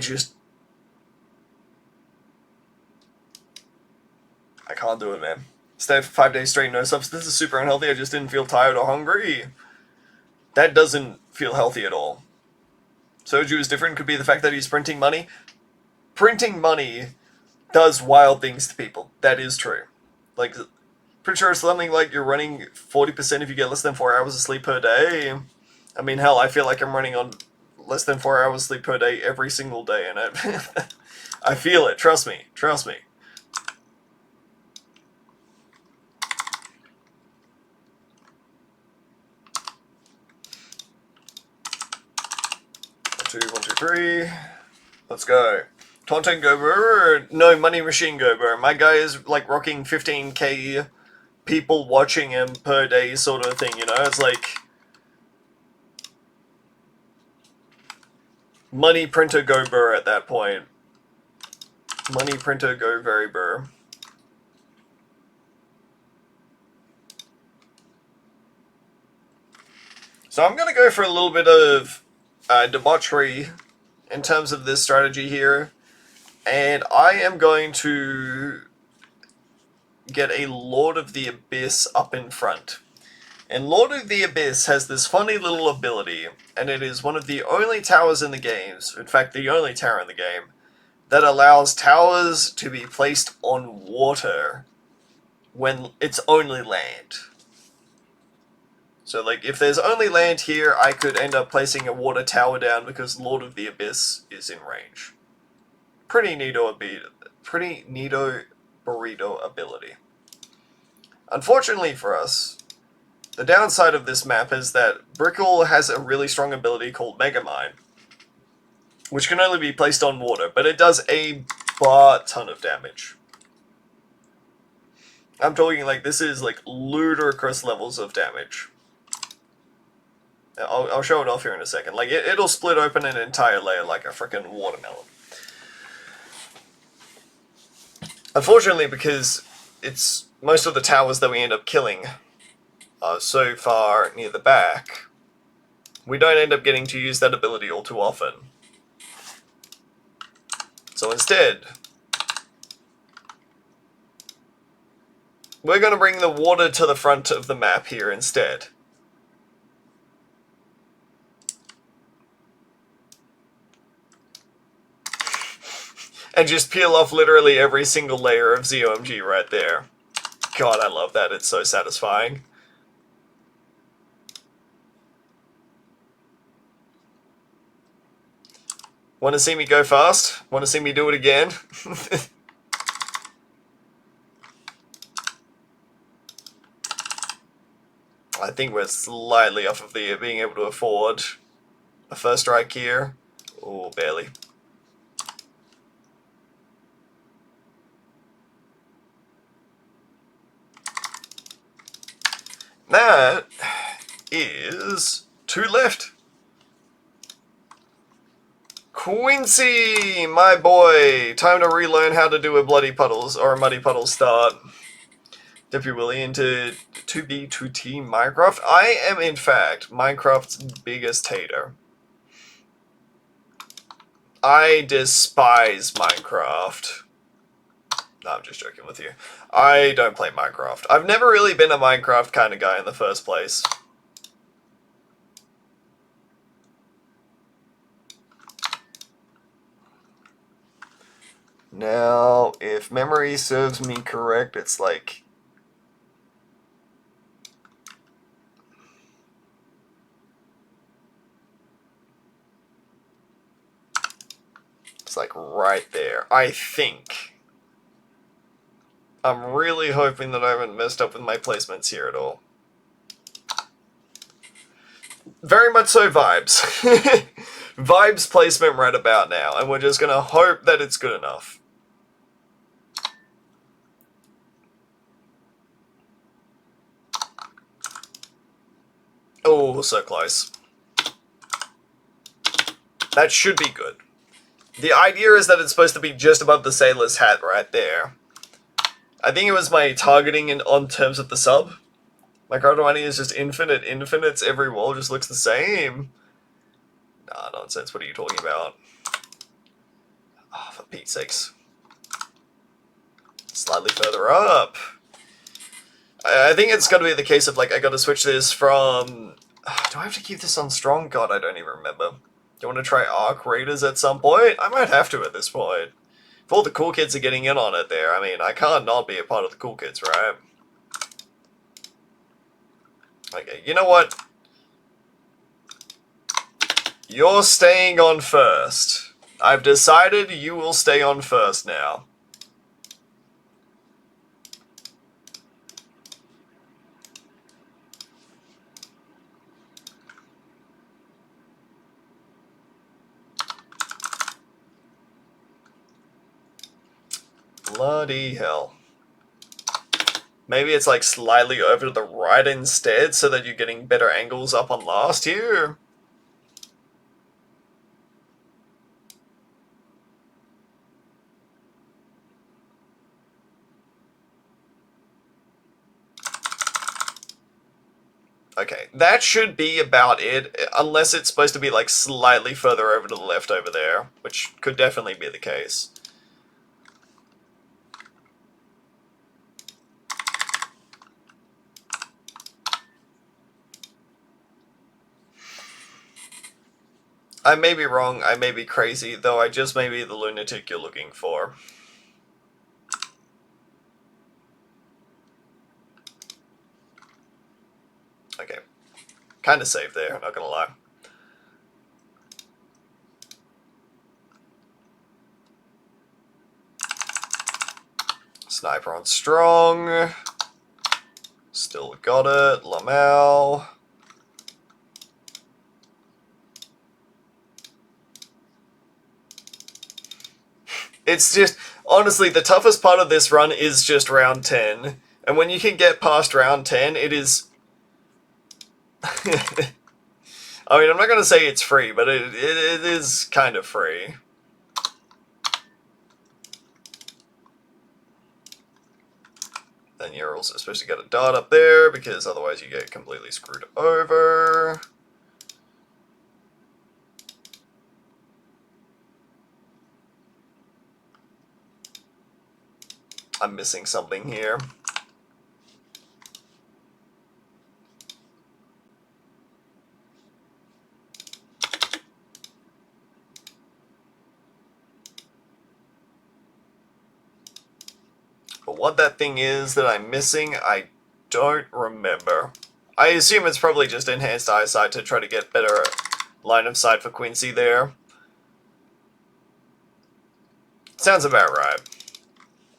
can't do it, man. Stay for 5 days straight, no subs. This is super unhealthy. I just didn't feel tired or hungry. That doesn't feel healthy at all. Soju is different. Could be the fact that he's printing money. Printing money does wild things to people. That is true. Like, Pretty sure it's something like you're running 40% if you get less than 4 hours of sleep per day. I mean, hell, I feel like I'm running on less than 4 hours sleep per day every single day, and I feel it. Trust me. Trust me. One, two, three. Let's go. Taunting Gober. No, Money Machine Gober. My guy is like rocking 15k people watching him per day sort of thing, you know? It's like Money Printer Gober at that point. Money Printer Go Very Burr. So I'm going to go for a little bit of debauchery in terms of this strategy here. And I am going to get a Lord of the Abyss up in front. And Lord of the Abyss has this funny little ability, and it is one of the only towers in the games, in fact the only tower in the game, that allows towers to be placed on water when it's only land. So like if there's only land here, I could end up placing a water tower down because Lord of the Abyss is in range. Pretty neato burrito ability. Unfortunately for us, the downside of this map is that Brickle has a really strong ability called Megamind, which can only be placed on water, but it does a ton of damage. I'm talking like this is like ludicrous levels of damage. I'll show it off here in a second. Like it'll split open an entire layer like a freaking watermelon. Unfortunately, because it's most of the towers that we end up killing are so far near the back, we don't end up getting to use that ability all too often. So instead, we're going to bring the water to the front of the map here instead. And just peel off literally every single layer of ZOMG right there. God, I love that. It's so satisfying. Want to see me go fast? Want to see me do it again? I think we're slightly off of the being able to afford a first strike here. Oh, barely. That is 2 left. Quincy, my boy, time to relearn how to do a bloody puddles or a muddy puddle start. Dip your willy into 2B2T Minecraft. I am in fact Minecraft's biggest hater. I despise Minecraft. No, I'm just joking with you. I don't play Minecraft. I've never really been a Minecraft kind of guy in the first place. Now, if memory serves me correct, it's like... it's like right there, I think. I'm really hoping that I haven't messed up with my placements here at all. Very much so vibes. Vibes placement right about now, and we're just gonna hope that it's good enough. Oh, so close. That should be good. The idea is that it's supposed to be just above the sailor's hat right there. I think it was my targeting on terms of the sub. My card money is just infinite infinites. Every wall just looks the same. Nah, nonsense. What are you talking about? Oh, for Pete's sakes. Slightly further up. I think it's got to be the case of, like, I got to switch this from... do I have to keep this on strong? God, I don't even remember. Do you want to try Arc Raiders at some point? I might have to at this point. If all the cool kids are getting in on it there, I mean, I can't not be a part of the cool kids, right? Okay, you know what? You're staying on first. I've decided you will stay on first now. Bloody hell. Maybe it's like slightly over to the right instead so that you're getting better angles up on last here. Okay, that should be about it, unless it's supposed to be like slightly further over to the left over there, which could definitely be the case. I may be wrong, I may be crazy, though I just may be the lunatic you're looking for. Okay, kind of safe there, not gonna lie. Sniper on strong. Still got it. Lamau. It's just, honestly, the toughest part of this run is just round 10. And when you can get past round 10, it is... I mean, I'm not going to say it's free, but it is kind of free. Then you're also supposed to get a dot up there, because otherwise you get completely screwed over. I'm missing something here. But what that thing is that I'm missing, I don't remember. I assume it's probably just enhanced eyesight to try to get better line of sight for Quincy there. Sounds about right.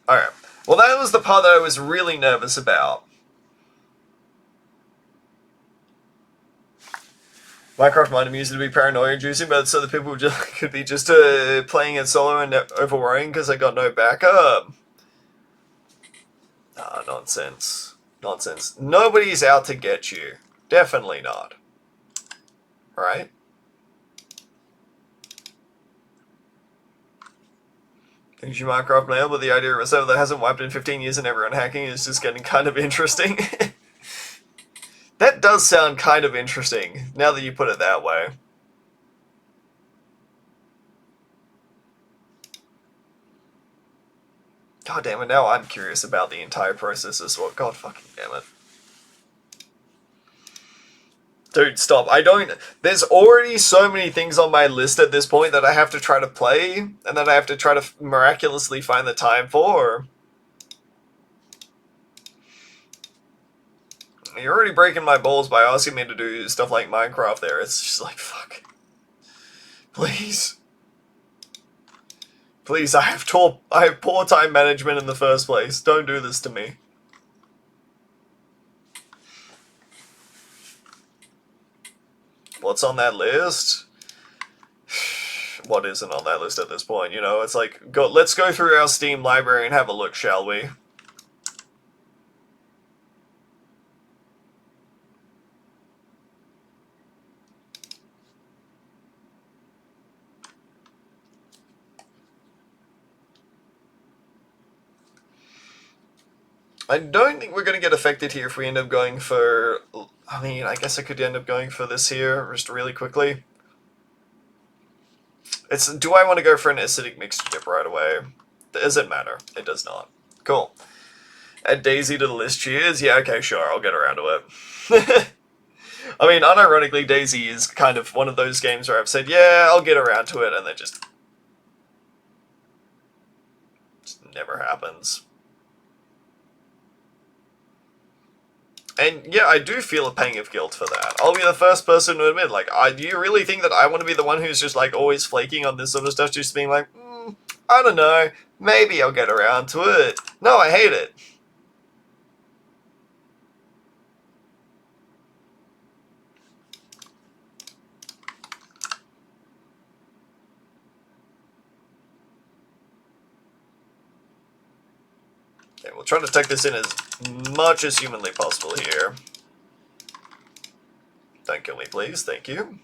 Alright. Well, that was the part that I was really nervous about. Minecraft might amuse you to be paranoia-inducing, but so that people just could be just playing it solo and overworrying because they got no backup. Ah, nonsense. Nonsense. Nobody's out to get you. Definitely not. Right? Thank you, Minecraft Mail, but the idea of a server that hasn't wiped in 15 years and everyone hacking is just getting kind of interesting. That does sound kind of interesting, now that you put it that way. God damn it, now I'm curious about the entire process as well. God fucking damn it. Dude, stop. There's already so many things on my list at this point that I have to try to play, and that I have to try to miraculously find the time for. You're already breaking my balls by asking me to do stuff like Minecraft there. It's just like, fuck. Please. Please, I have poor time management in the first place. Don't do this to me. What's on that list? What isn't on that list at this point? You know, it's like, let's go through our Steam library and have a look, shall we? I don't think we're going to get affected here if we end up going for... I mean, I guess I could end up going for this here, just really quickly. Do I want to go for an acidic mixed dip right away? Does it matter? It does not. Cool. Add Daisy to the list, cheers. Yeah, okay, sure, I'll get around to it. I mean, unironically, Daisy is kind of one of those games where I've said, yeah, I'll get around to it, and then just never happens. And yeah, I do feel a pang of guilt for that. I'll be the first person to admit, like, do you really think that I want to be the one who's just, like, always flaking on this sort of stuff, just being like, I don't know, maybe I'll get around to it. No, I hate it. Okay, we'll try to take this in as much as humanly possible here. Don't kill me, please. Thank you.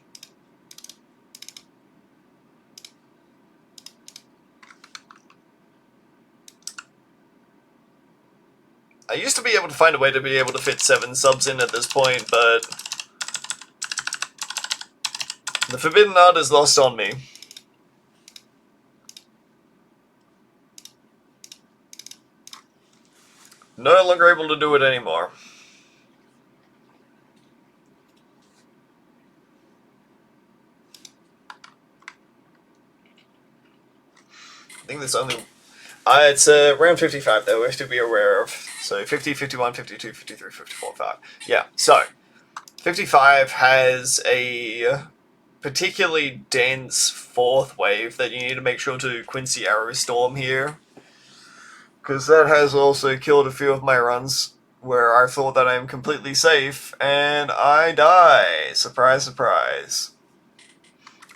I used to be able to find a way to be able to fit 7 subs in at this point, but the forbidden art is lost on me. No longer able to do it anymore. I think there's only... it's round 55 that we have to be aware of. So 50, 51, 52, 53, 54, 5. Yeah, so 55 has a particularly dense 4th wave that you need to make sure to Quincy Arrow Storm here. Because that has also killed a few of my runs where I thought that I'm completely safe, and I die. Surprise, surprise.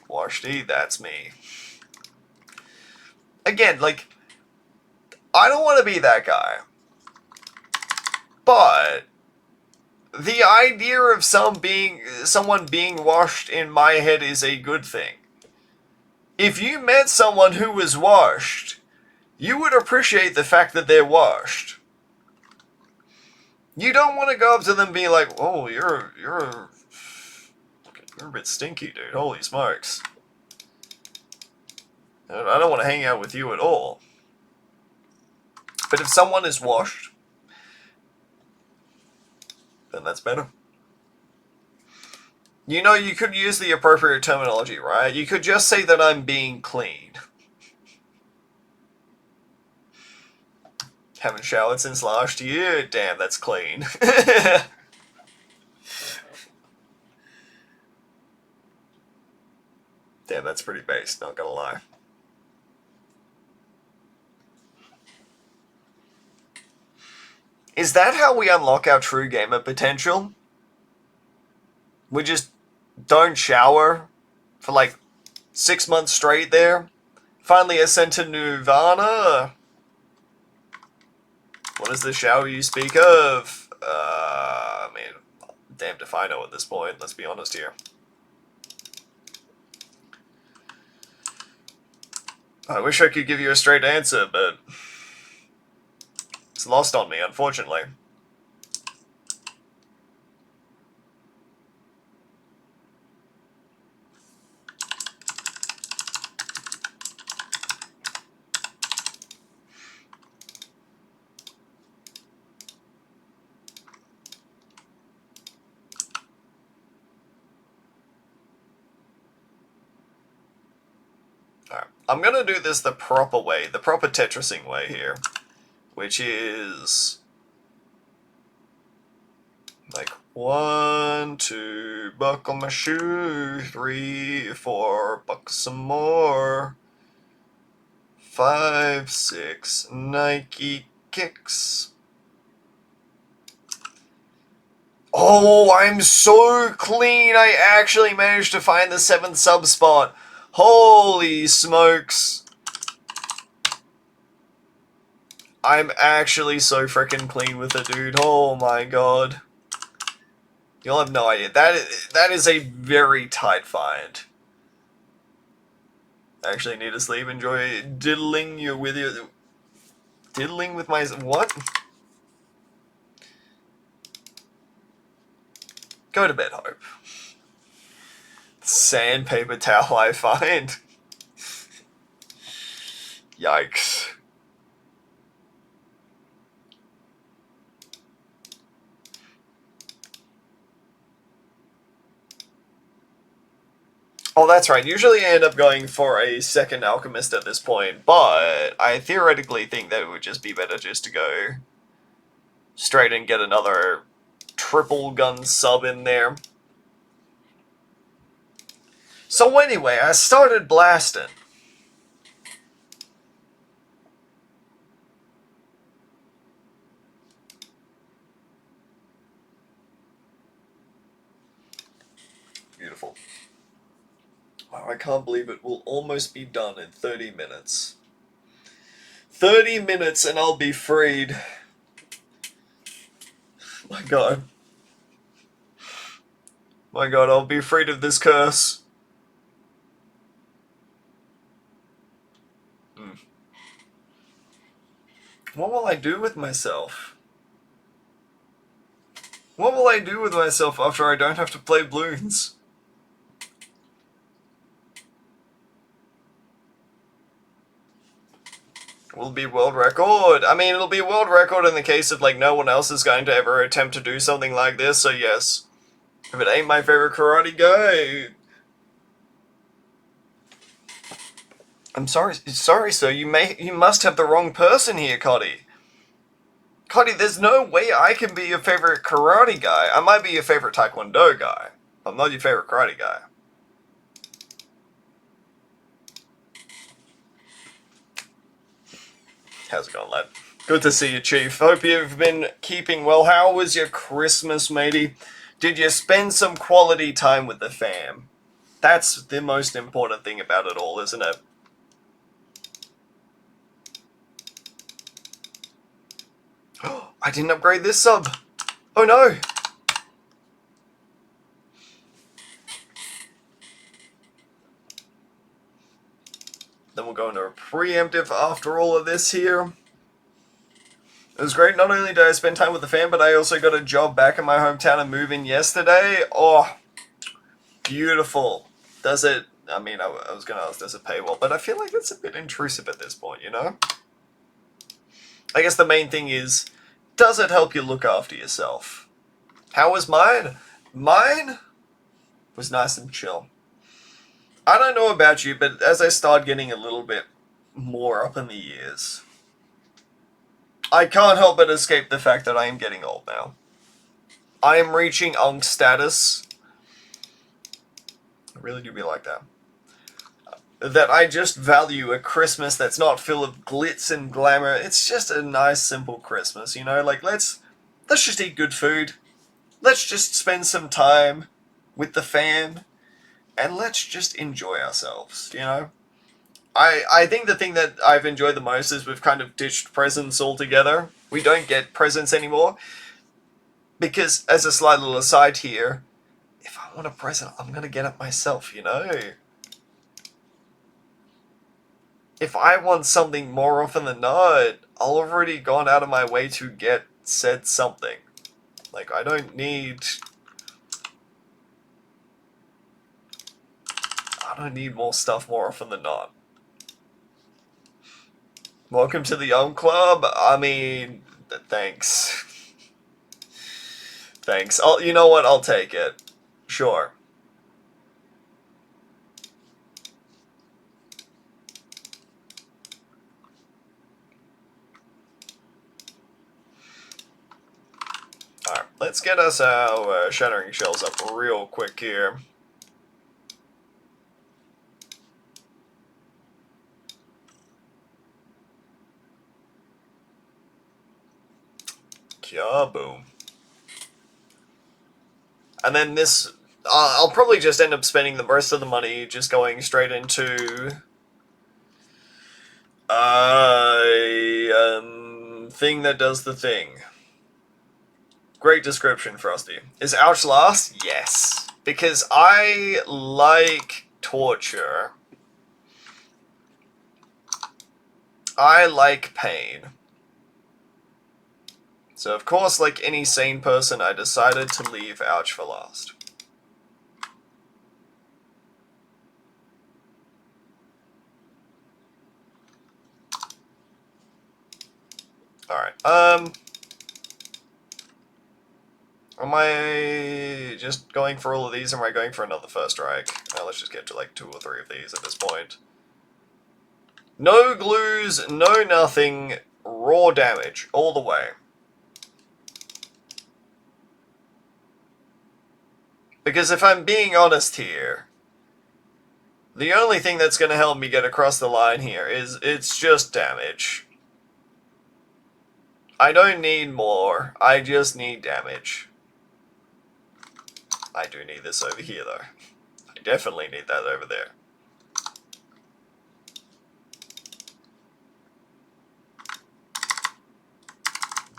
Washty, that's me. Again, like, I don't want to be that guy. But the idea of someone being washed in my head is a good thing. If you met someone who was washed, you would appreciate the fact that they're washed. You don't want to go up to them and be like, "Oh, you're a bit stinky, dude. Holy smokes. I don't want to hang out with you at all." But if someone is washed, then that's better. You know, you could use the appropriate terminology, right? You could just say that I'm being clean. Haven't showered since last year? Damn, that's clean. Damn, that's pretty base, not gonna lie. Is that how we unlock our true gamer potential? We just don't shower for like 6 months straight there? Finally ascend to Nirvana? What is the shower you speak of? I mean, damned if I know at this point, let's be honest here. I wish I could give you a straight answer, but it's lost on me, unfortunately. Alright, I'm gonna do this the proper way, the proper Tetrising way here, which is like 1, 2, buckle my shoe, 3, 4, buckle some more, 5, 6, Nike kicks. Oh, I'm so clean, I actually managed to find the 7th sub spot. Holy smokes. I'm actually so freaking clean with it, dude. Oh my god. You'll have no idea. That is a very tight find. I actually need to sleep. Enjoy diddling diddling with my... What? Go to bed, Hope. Sandpaper towel I find. Yikes. Oh, that's right. Usually I end up going for a second alchemist at this point, but I theoretically think that it would just be better just to go straight and get another triple gun sub in there. So anyway, I started blasting. Beautiful. Wow, I can't believe it will almost be done in 30 minutes. 30 minutes and I'll be freed. My god. My god, I'll be freed of this curse. What will I do with myself? What will I do with myself after I don't have to play balloons? Will be world record. I mean, it'll be a world record in the case of, like, no one else is going to ever attempt to do something like this, so yes. If it ain't my favorite karate guy... I'm sorry, sir, you must have the wrong person here, Coddy. Coddy, there's no way I can be your favorite karate guy. I might be your favorite taekwondo guy. I'm not your favorite karate guy. How's it going, lad? Good to see you, Chief. Hope you've been keeping well. How was your Christmas, matey? Did you spend some quality time with the fam? That's the most important thing about it all, isn't it? I didn't upgrade this sub. Oh no. Then we'll go into a preemptive after all of this here. It was great. Not only did I spend time with the fam, but I also got a job back in my hometown and move in yesterday. Oh, beautiful. Does it... I mean, I was going to ask, does it pay well? But I feel like it's a bit intrusive at this point, you know? I guess the main thing is, does it help you look after yourself? How was mine? Mine was nice and chill. I don't know about you, but as I start getting a little bit more up in the years, I can't help but escape the fact that I am getting old now. I am reaching unk status. I really do be like that. That I just value a Christmas that's not full of glitz and glamour. It's just a nice, simple Christmas, you know? Like, let's just eat good food. Let's just spend some time with the fam. And let's just enjoy ourselves, you know? I think the thing that I've enjoyed the most is we've kind of ditched presents altogether. We don't get presents anymore. Because, as a slight little aside here, if I want a present, I'm going to get it myself, you know? If I want something more often than not, I'll already gone out of my way to get said something. Like, I don't need more stuff more often than not. Welcome to the Young Club. I mean, thanks. Thanks. You know what? I'll take it. Sure. Alright, let's get us our shattering shells up real quick here. Kaboom. And then this, I'll probably just end up spending the rest of the money just going straight into thing that does the thing. Great description, Frosty. Is ouch last? Yes. Because I like torture. I like pain. So, of course, like any sane person, I decided to leave ouch for last. Alright, am I just going for all of these, or am I going for another first strike? Let's just get to like 2 or 3 of these at this point. No glues, no nothing, raw damage, all the way. Because if I'm being honest here, the only thing that's going to help me get across the line here is it's just damage. I don't need more, I just need damage. I do need this over here though. I definitely need that over there.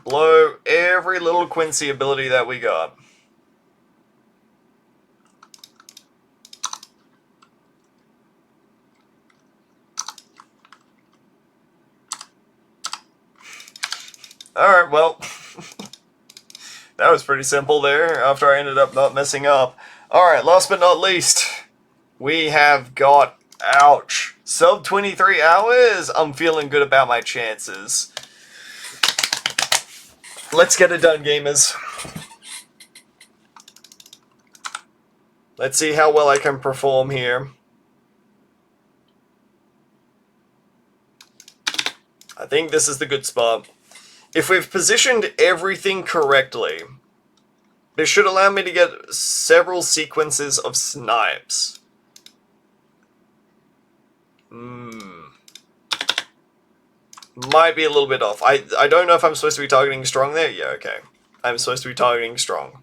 Blow every little Quincy ability that we got. Alright, well, that was pretty simple there after I ended up not messing up. Alright, last but not least, we have got, ouch, sub 23 hours. I'm feeling good about my chances. Let's get it done, gamers. Let's see how well I can perform here. I think this is the good spot. If we've positioned everything correctly, this should allow me to get several sequences of snipes. Might be a little bit off. I don't know if I'm supposed to be targeting strong there. Yeah, okay. I'm supposed to be targeting strong.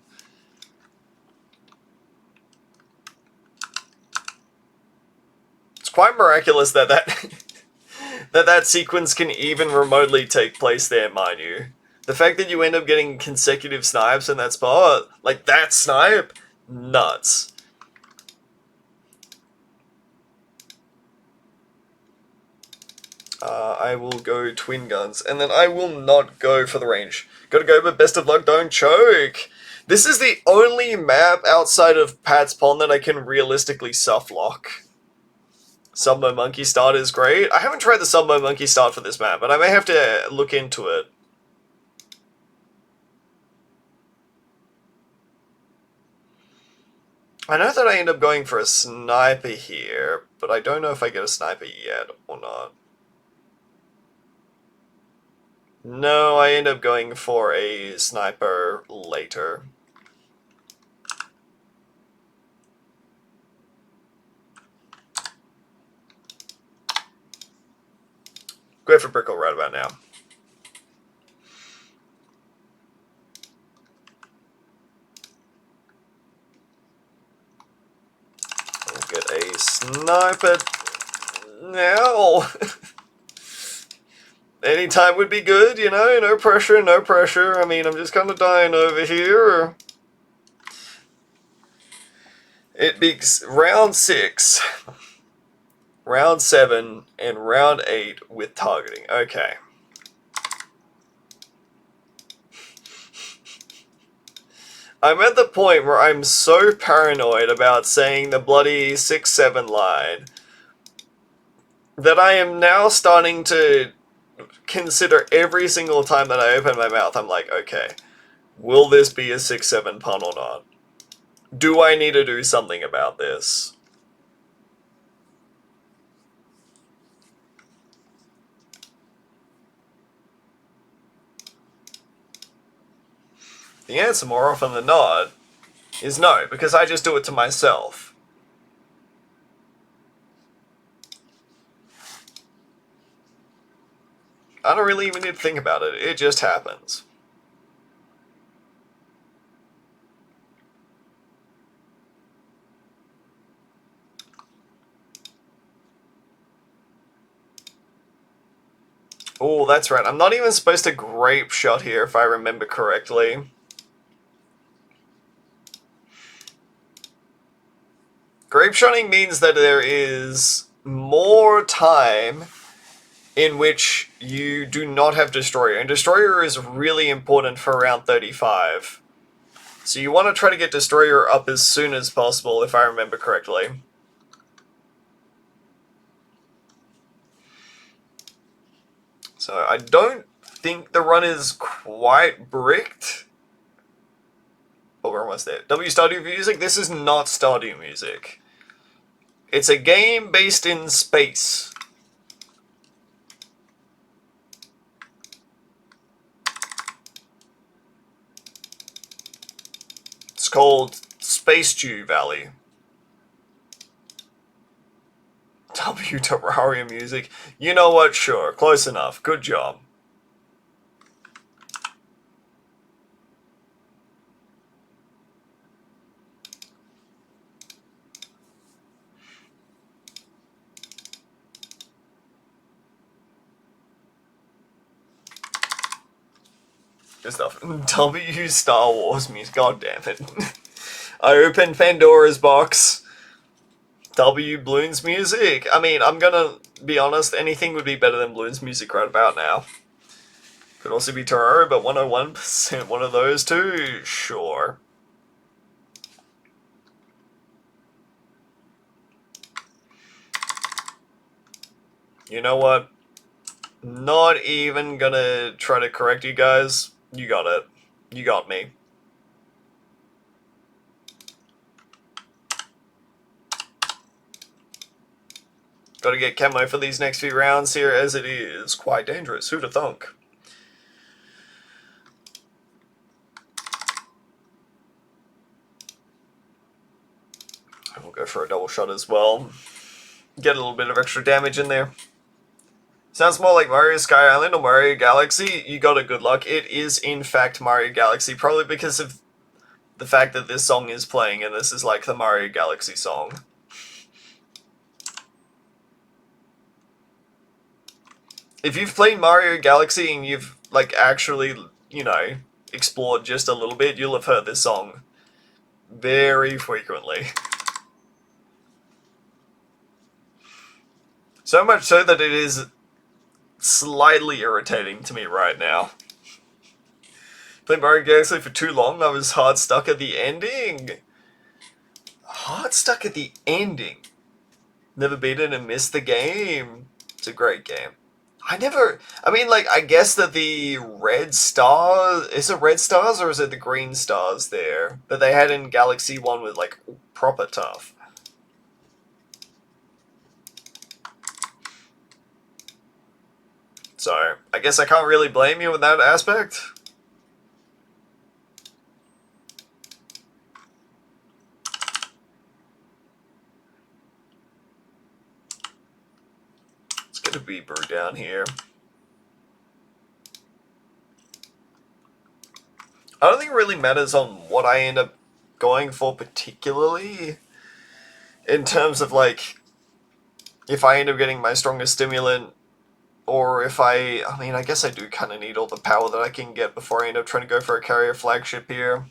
It's quite miraculous that that sequence can even remotely take place there, mind you. The fact that you end up getting consecutive snipes in that spot, like that snipe, nuts. I will go twin guns, and then I will not go for the range. Gotta go, but best of luck, don't choke. This is the only map outside of Pat's Pond that I can realistically softlock. Submo Monkey Start is great. I haven't tried the Submo Monkey Start for this map, but I may have to look into it. I know that I end up going for a sniper here, but I don't know if I get a sniper yet or not. No, I end up going for a sniper later. Go for Brickle right about now. We'll get a sniper now. Anytime would be good, you know, no pressure, no pressure. I mean, I'm just kind of dying over here. It be round 6, round 7, and round 8 with targeting. Okay. I'm at the point where I'm so paranoid about saying the bloody 6-7 line that I am now starting to consider every single time that I open my mouth, I'm like, okay, will this be a 6-7 pun or not? Do I need to do something about this? The answer, more often than not, is no, because I just do it to myself. I don't really even need to think about it, it just happens. Oh, that's right, I'm not even supposed to grape shot here if I remember correctly. Grape shotting means that there is more time in which you do not have Destroyer, and Destroyer is really important for round 35. So you want to try to get Destroyer up as soon as possible, if I remember correctly. So I don't think the run is quite bricked. Oh, we're almost there. W Stardew Music? This is not Stardew Music. It's a game based in space. It's called Space Dew Valley. W Terraria music. You know what? Sure. Close enough. Good job. Good stuff. W Star Wars music. God damn it. I opened Pandora's box. W Bloons music. I mean, I'm gonna be honest, anything would be better than Bloons music right about now. Could also be Terraria, but 101% one of those too? Sure. You know what? Not even gonna try to correct you guys. You got it. You got me. Gotta get camo for these next few rounds here, as it is quite dangerous. Who'da thunk? We'll go for a double shot as well. Get a little bit of extra damage in there. Sounds more like Mario Sky Island or Mario Galaxy. You got a good luck. It is in fact Mario Galaxy, probably because of the fact that this song is playing and this is like the Mario Galaxy song. If you've played Mario Galaxy and you've like actually, you know, explored just a little bit, you'll have heard this song very frequently. So much so that it is slightly irritating to me right now. Played Mario Galaxy for too long, I was hard stuck at the ending. Hard stuck at the ending. Never beat it and missed the game. It's a great game. I mean, like, I guess that the red stars, is it red stars or is it the green stars there that they had in Galaxy 1 with, like, proper tough? So, I guess I can't really blame you in that aspect. Let's get a beeper down here. I don't think it really matters on what I end up going for particularly, in terms of, like, if I end up getting my strongest stimulant, or if I mean, I guess I do kind of need all the power that I can get before I end up trying to go for a carrier flagship here.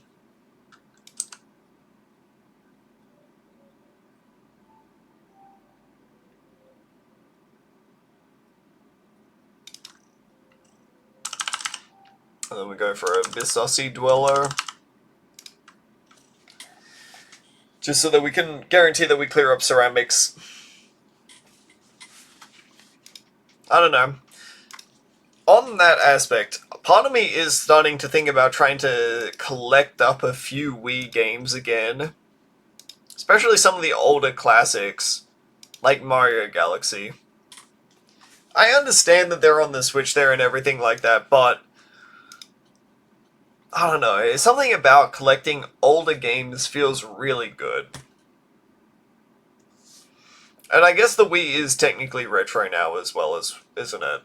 And then we go for a Bisossi Dweller. Just so that we can guarantee that we clear up ceramics. I don't know. On that aspect, part of me is starting to think about trying to collect up a few Wii games again. Especially some of the older classics, like Mario Galaxy. I understand that they're on the Switch there and everything like that, but I don't know, something about collecting older games feels really good. And I guess the Wii is technically retro now as well, isn't it?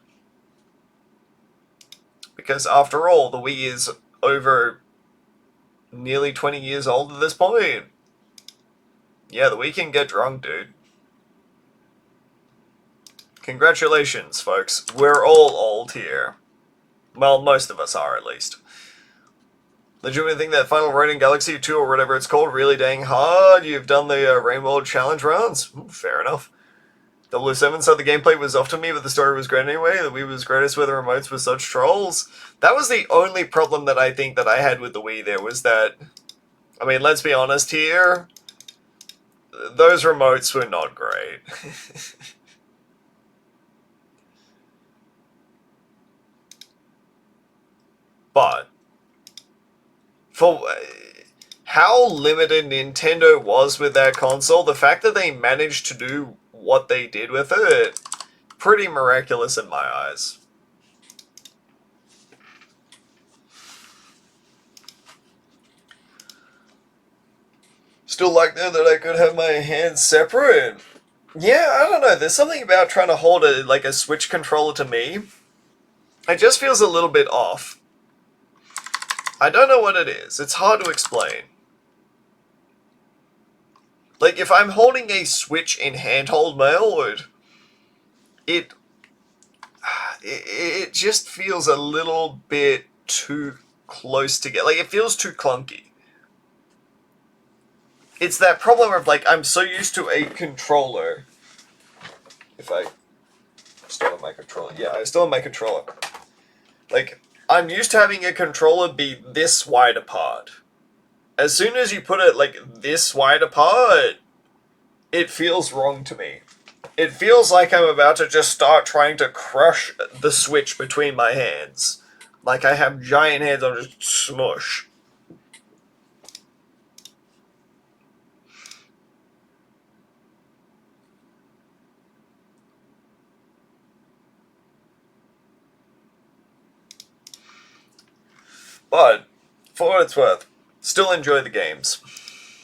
Because after all, the Wii is over nearly 20 years old at this point. Yeah, the Wii can get drunk, dude. Congratulations, folks. We're all old here. Well, most of us are, at least. Legitimately think that final raid in Galaxy 2 or whatever it's called really dang hard. You've done the Rainbow Challenge rounds. Fair enough. 007 said the gameplay was off to me, but the story was great anyway. The Wii was greatest with the remotes were such trolls. That was the only problem that I think that I had with the Wii there, was that, I mean, let's be honest here, those remotes were not great. But for how limited Nintendo was with that console, the fact that they managed to do what they did with it, pretty miraculous in my eyes. Still like that I could have my hands separate. Yeah, I don't know. There's something about trying to hold a Switch controller to me. It just feels a little bit off. I don't know what it is. It's hard to explain. Like, if I'm holding a Switch in handhold mode, it just feels a little bit too close together. Like, it feels too clunky. It's that problem of, like, I'm so used to a controller. If I still have my controller. Yeah, I still have my controller. Like, I'm used to having a controller be this wide apart. As soon as you put it, like, this wide apart, it feels wrong to me. It feels like I'm about to just start trying to crush the Switch between my hands. Like I have giant hands, I'm just smush. But, for what it's worth, still enjoy the games.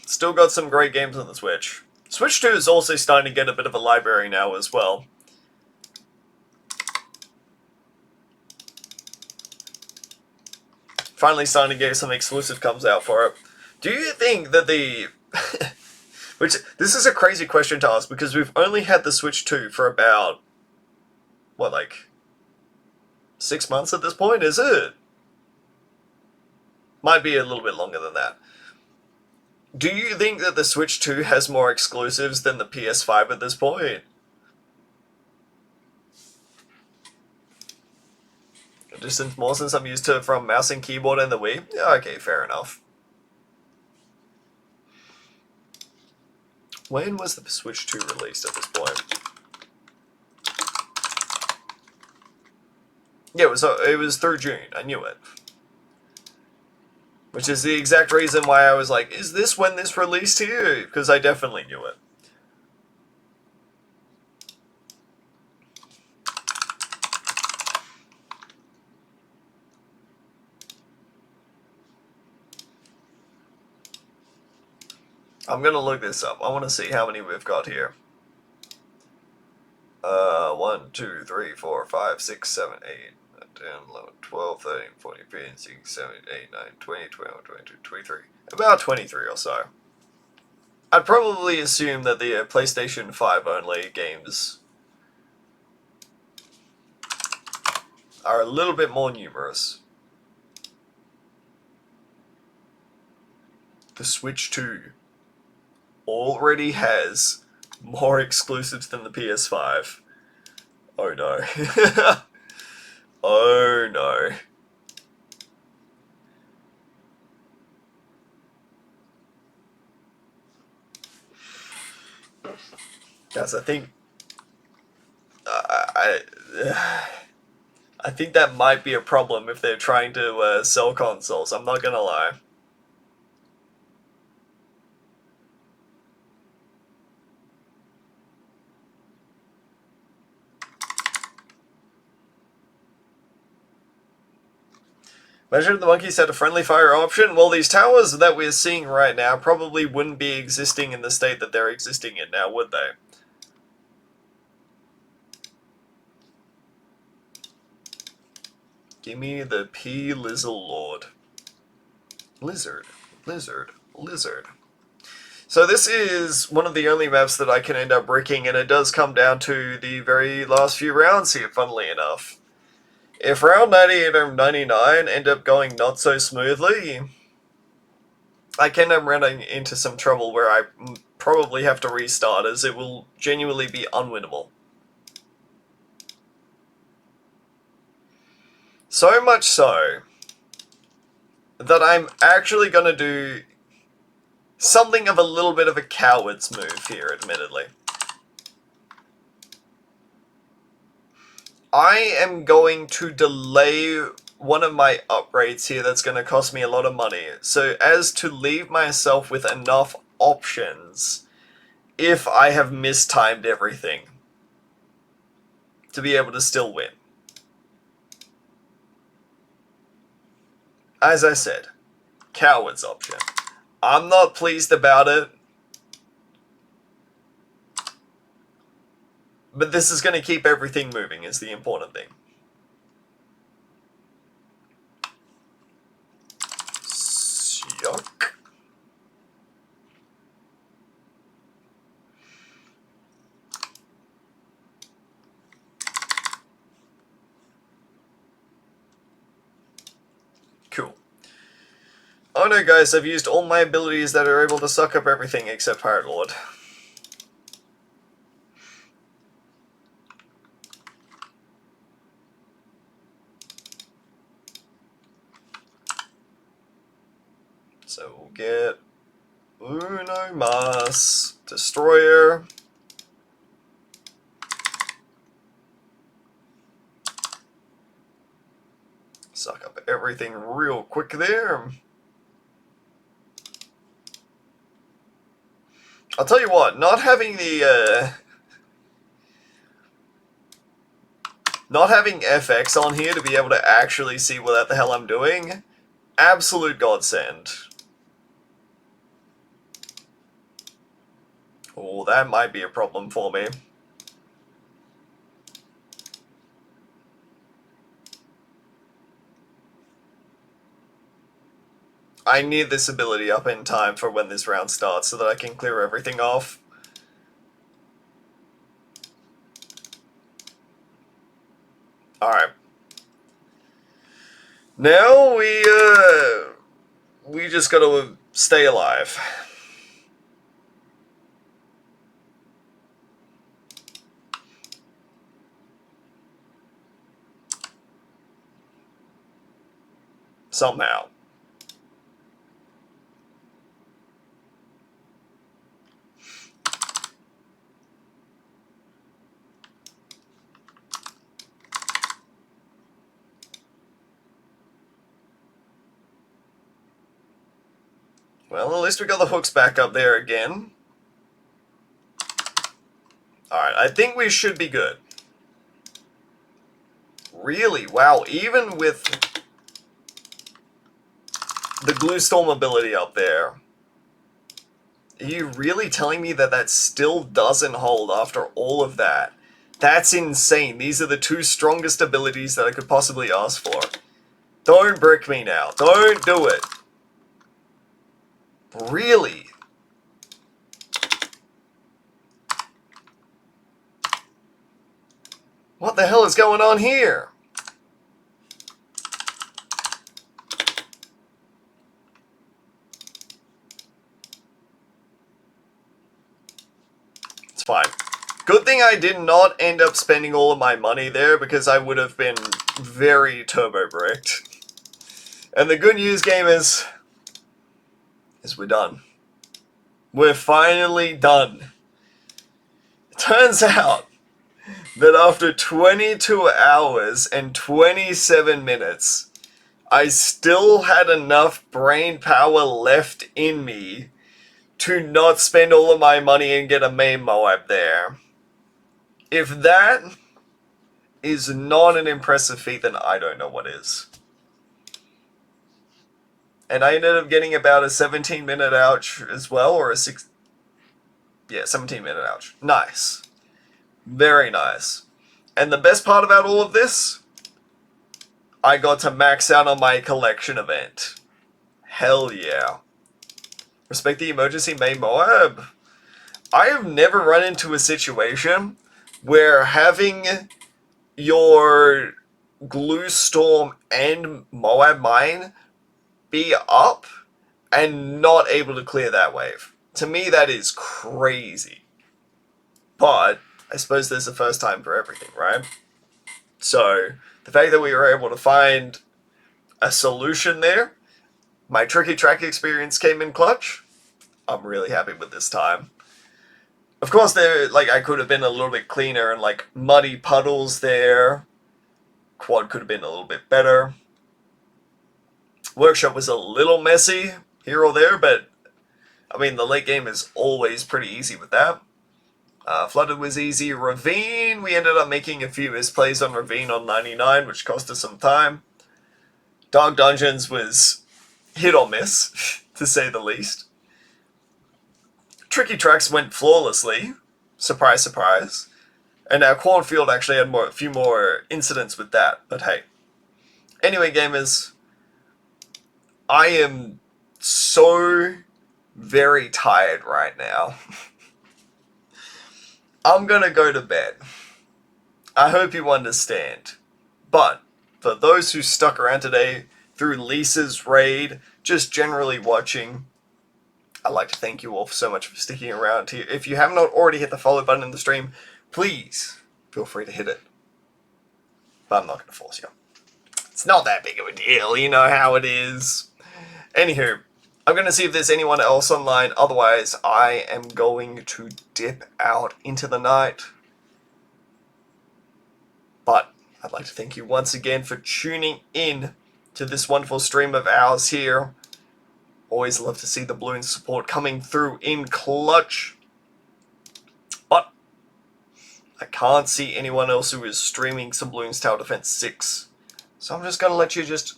Still got some great games on the Switch. Switch 2 is also starting to get a bit of a library now as well. Finally starting to get some exclusive comes out for it. Do you think that the... Which, this is a crazy question to ask because we've only had the Switch 2 for about... What, like... 6 months at this point, is it? Might be a little bit longer than that. Do you think that the Switch 2 has more exclusives than the PS5 at this point? Just more since I'm used to it from mouse and keyboard and the Wii? Yeah, okay, fair enough. When was the Switch 2 released at this point? Yeah, it was through June. I knew it. Which is the exact reason why I was like, is this when this released to you? Because I definitely knew it. I'm gonna look this up. I want to see how many we've got here. 1, 2, 3, 4, 5, 6, 7, 8, 10, 11, 12, 13, 14, 15, 16, 17, 18, 19, 20, 21, 22, 23. About 23 or so. I'd probably assume that the PlayStation 5 only games are a little bit more numerous. The Switch 2 already has more exclusives than the PS5. Oh no. Oh no. Guys, I think... I think that might be a problem if they're trying to sell consoles, I'm not gonna lie. Imagine if the monkeys had a friendly fire option. Well, these towers that we're seeing right now probably wouldn't be existing in the state that they're existing in now, would they? Give me the P-Lizzle Lord. Lizard. Lizard. Lizard. So this is one of the only maps that I can end up bricking, and it does come down to the very last few rounds here, funnily enough. If round 98 or 99 end up going not so smoothly, I can end up running into some trouble where I probably have to restart, as it will genuinely be unwinnable. So much so that I'm actually going to do something of a little bit of a coward's move here, admittedly. I am going to delay one of my upgrades here that's going to cost me a lot of money, so as to leave myself with enough options if I have mistimed everything to be able to still win. As I said, coward's option. I'm not pleased about it. But this is going to keep everything moving, is the important thing. Yuck. Cool. Oh no, guys, I've used all my abilities that are able to suck up everything except Pirate Lord. So we'll get Uno Mas, Destroyer. Suck up everything real quick there. I'll tell you what, not having not having FX on here to be able to actually see what the hell I'm doing, absolute godsend. Oh, that might be a problem for me. I need this ability up in time for when this round starts so that I can clear everything off. Alright. Now we just gotta stay alive. Somehow. Well, at least we got the hooks back up there again. Alright, I think we should be good. Really? Wow, even with the Glue Storm ability up there, are you really telling me that that still doesn't hold after all of that? That's insane. These are the two strongest abilities that I could possibly ask for. Don't brick me now. Don't do it. Really? What the hell is going on here? It's fine. Good thing I did not end up spending all of my money there because I would have been very turbo bricked. And the good news, gamers, is we're done. We're finally done. It turns out that after 22 hours and 27 minutes, I still had enough brain power left in me to not spend all of my money and get a main Moab there. If that is not an impressive feat, then I don't know what is. And I ended up getting about a 17-minute ouch as well, or a 17-minute ouch. Nice. Very nice. And the best part about all of this, I got to max out on my collection event. Hell yeah. Respect the emergency main Moab. I have never run into a situation where having your Glue Storm and Moab Mine be up and not able to clear that wave. To me, that is crazy. But I suppose there's a first time for everything, right? So the fact that we were able to find a solution there, my tricky track experience came in clutch. I'm really happy with this time. Of course, I could have been a little bit cleaner and muddy puddles there. Quad could have been a little bit better. Workshop was a little messy here or there, but I mean, the late game is always pretty easy with that. Flooded was easy. Ravine, we ended up making a few misplays on Ravine on 99, which cost us some time. Dark Dungeons was hit or miss, to say the least. Tricky Tracks went flawlessly. Surprise, surprise. And our Cornfield actually had a few more incidents with that. But hey. Anyway, gamers, I am so very tired right now. I'm gonna go to bed. I hope you understand. But for those who stuck around today through Lisa's raid, just generally watching, I'd like to thank you all so much for sticking around here. If you have not already hit the follow button in the stream, please feel free to hit it. But I'm not going to force you. It's not that big of a deal, you know how it is. Anywho, I'm going to see if there's anyone else online. Otherwise, I am going to dip out into the night. But I'd like to thank you once again for tuning in to this wonderful stream of ours here. Always love to see the balloon support coming through in clutch. But I can't see anyone else who is streaming some Bloons Tower Defense 6. So I'm just going to let you just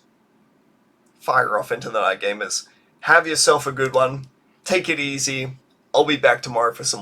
fire off into the night, gamers. Have yourself a good one. Take it easy. I'll be back tomorrow for some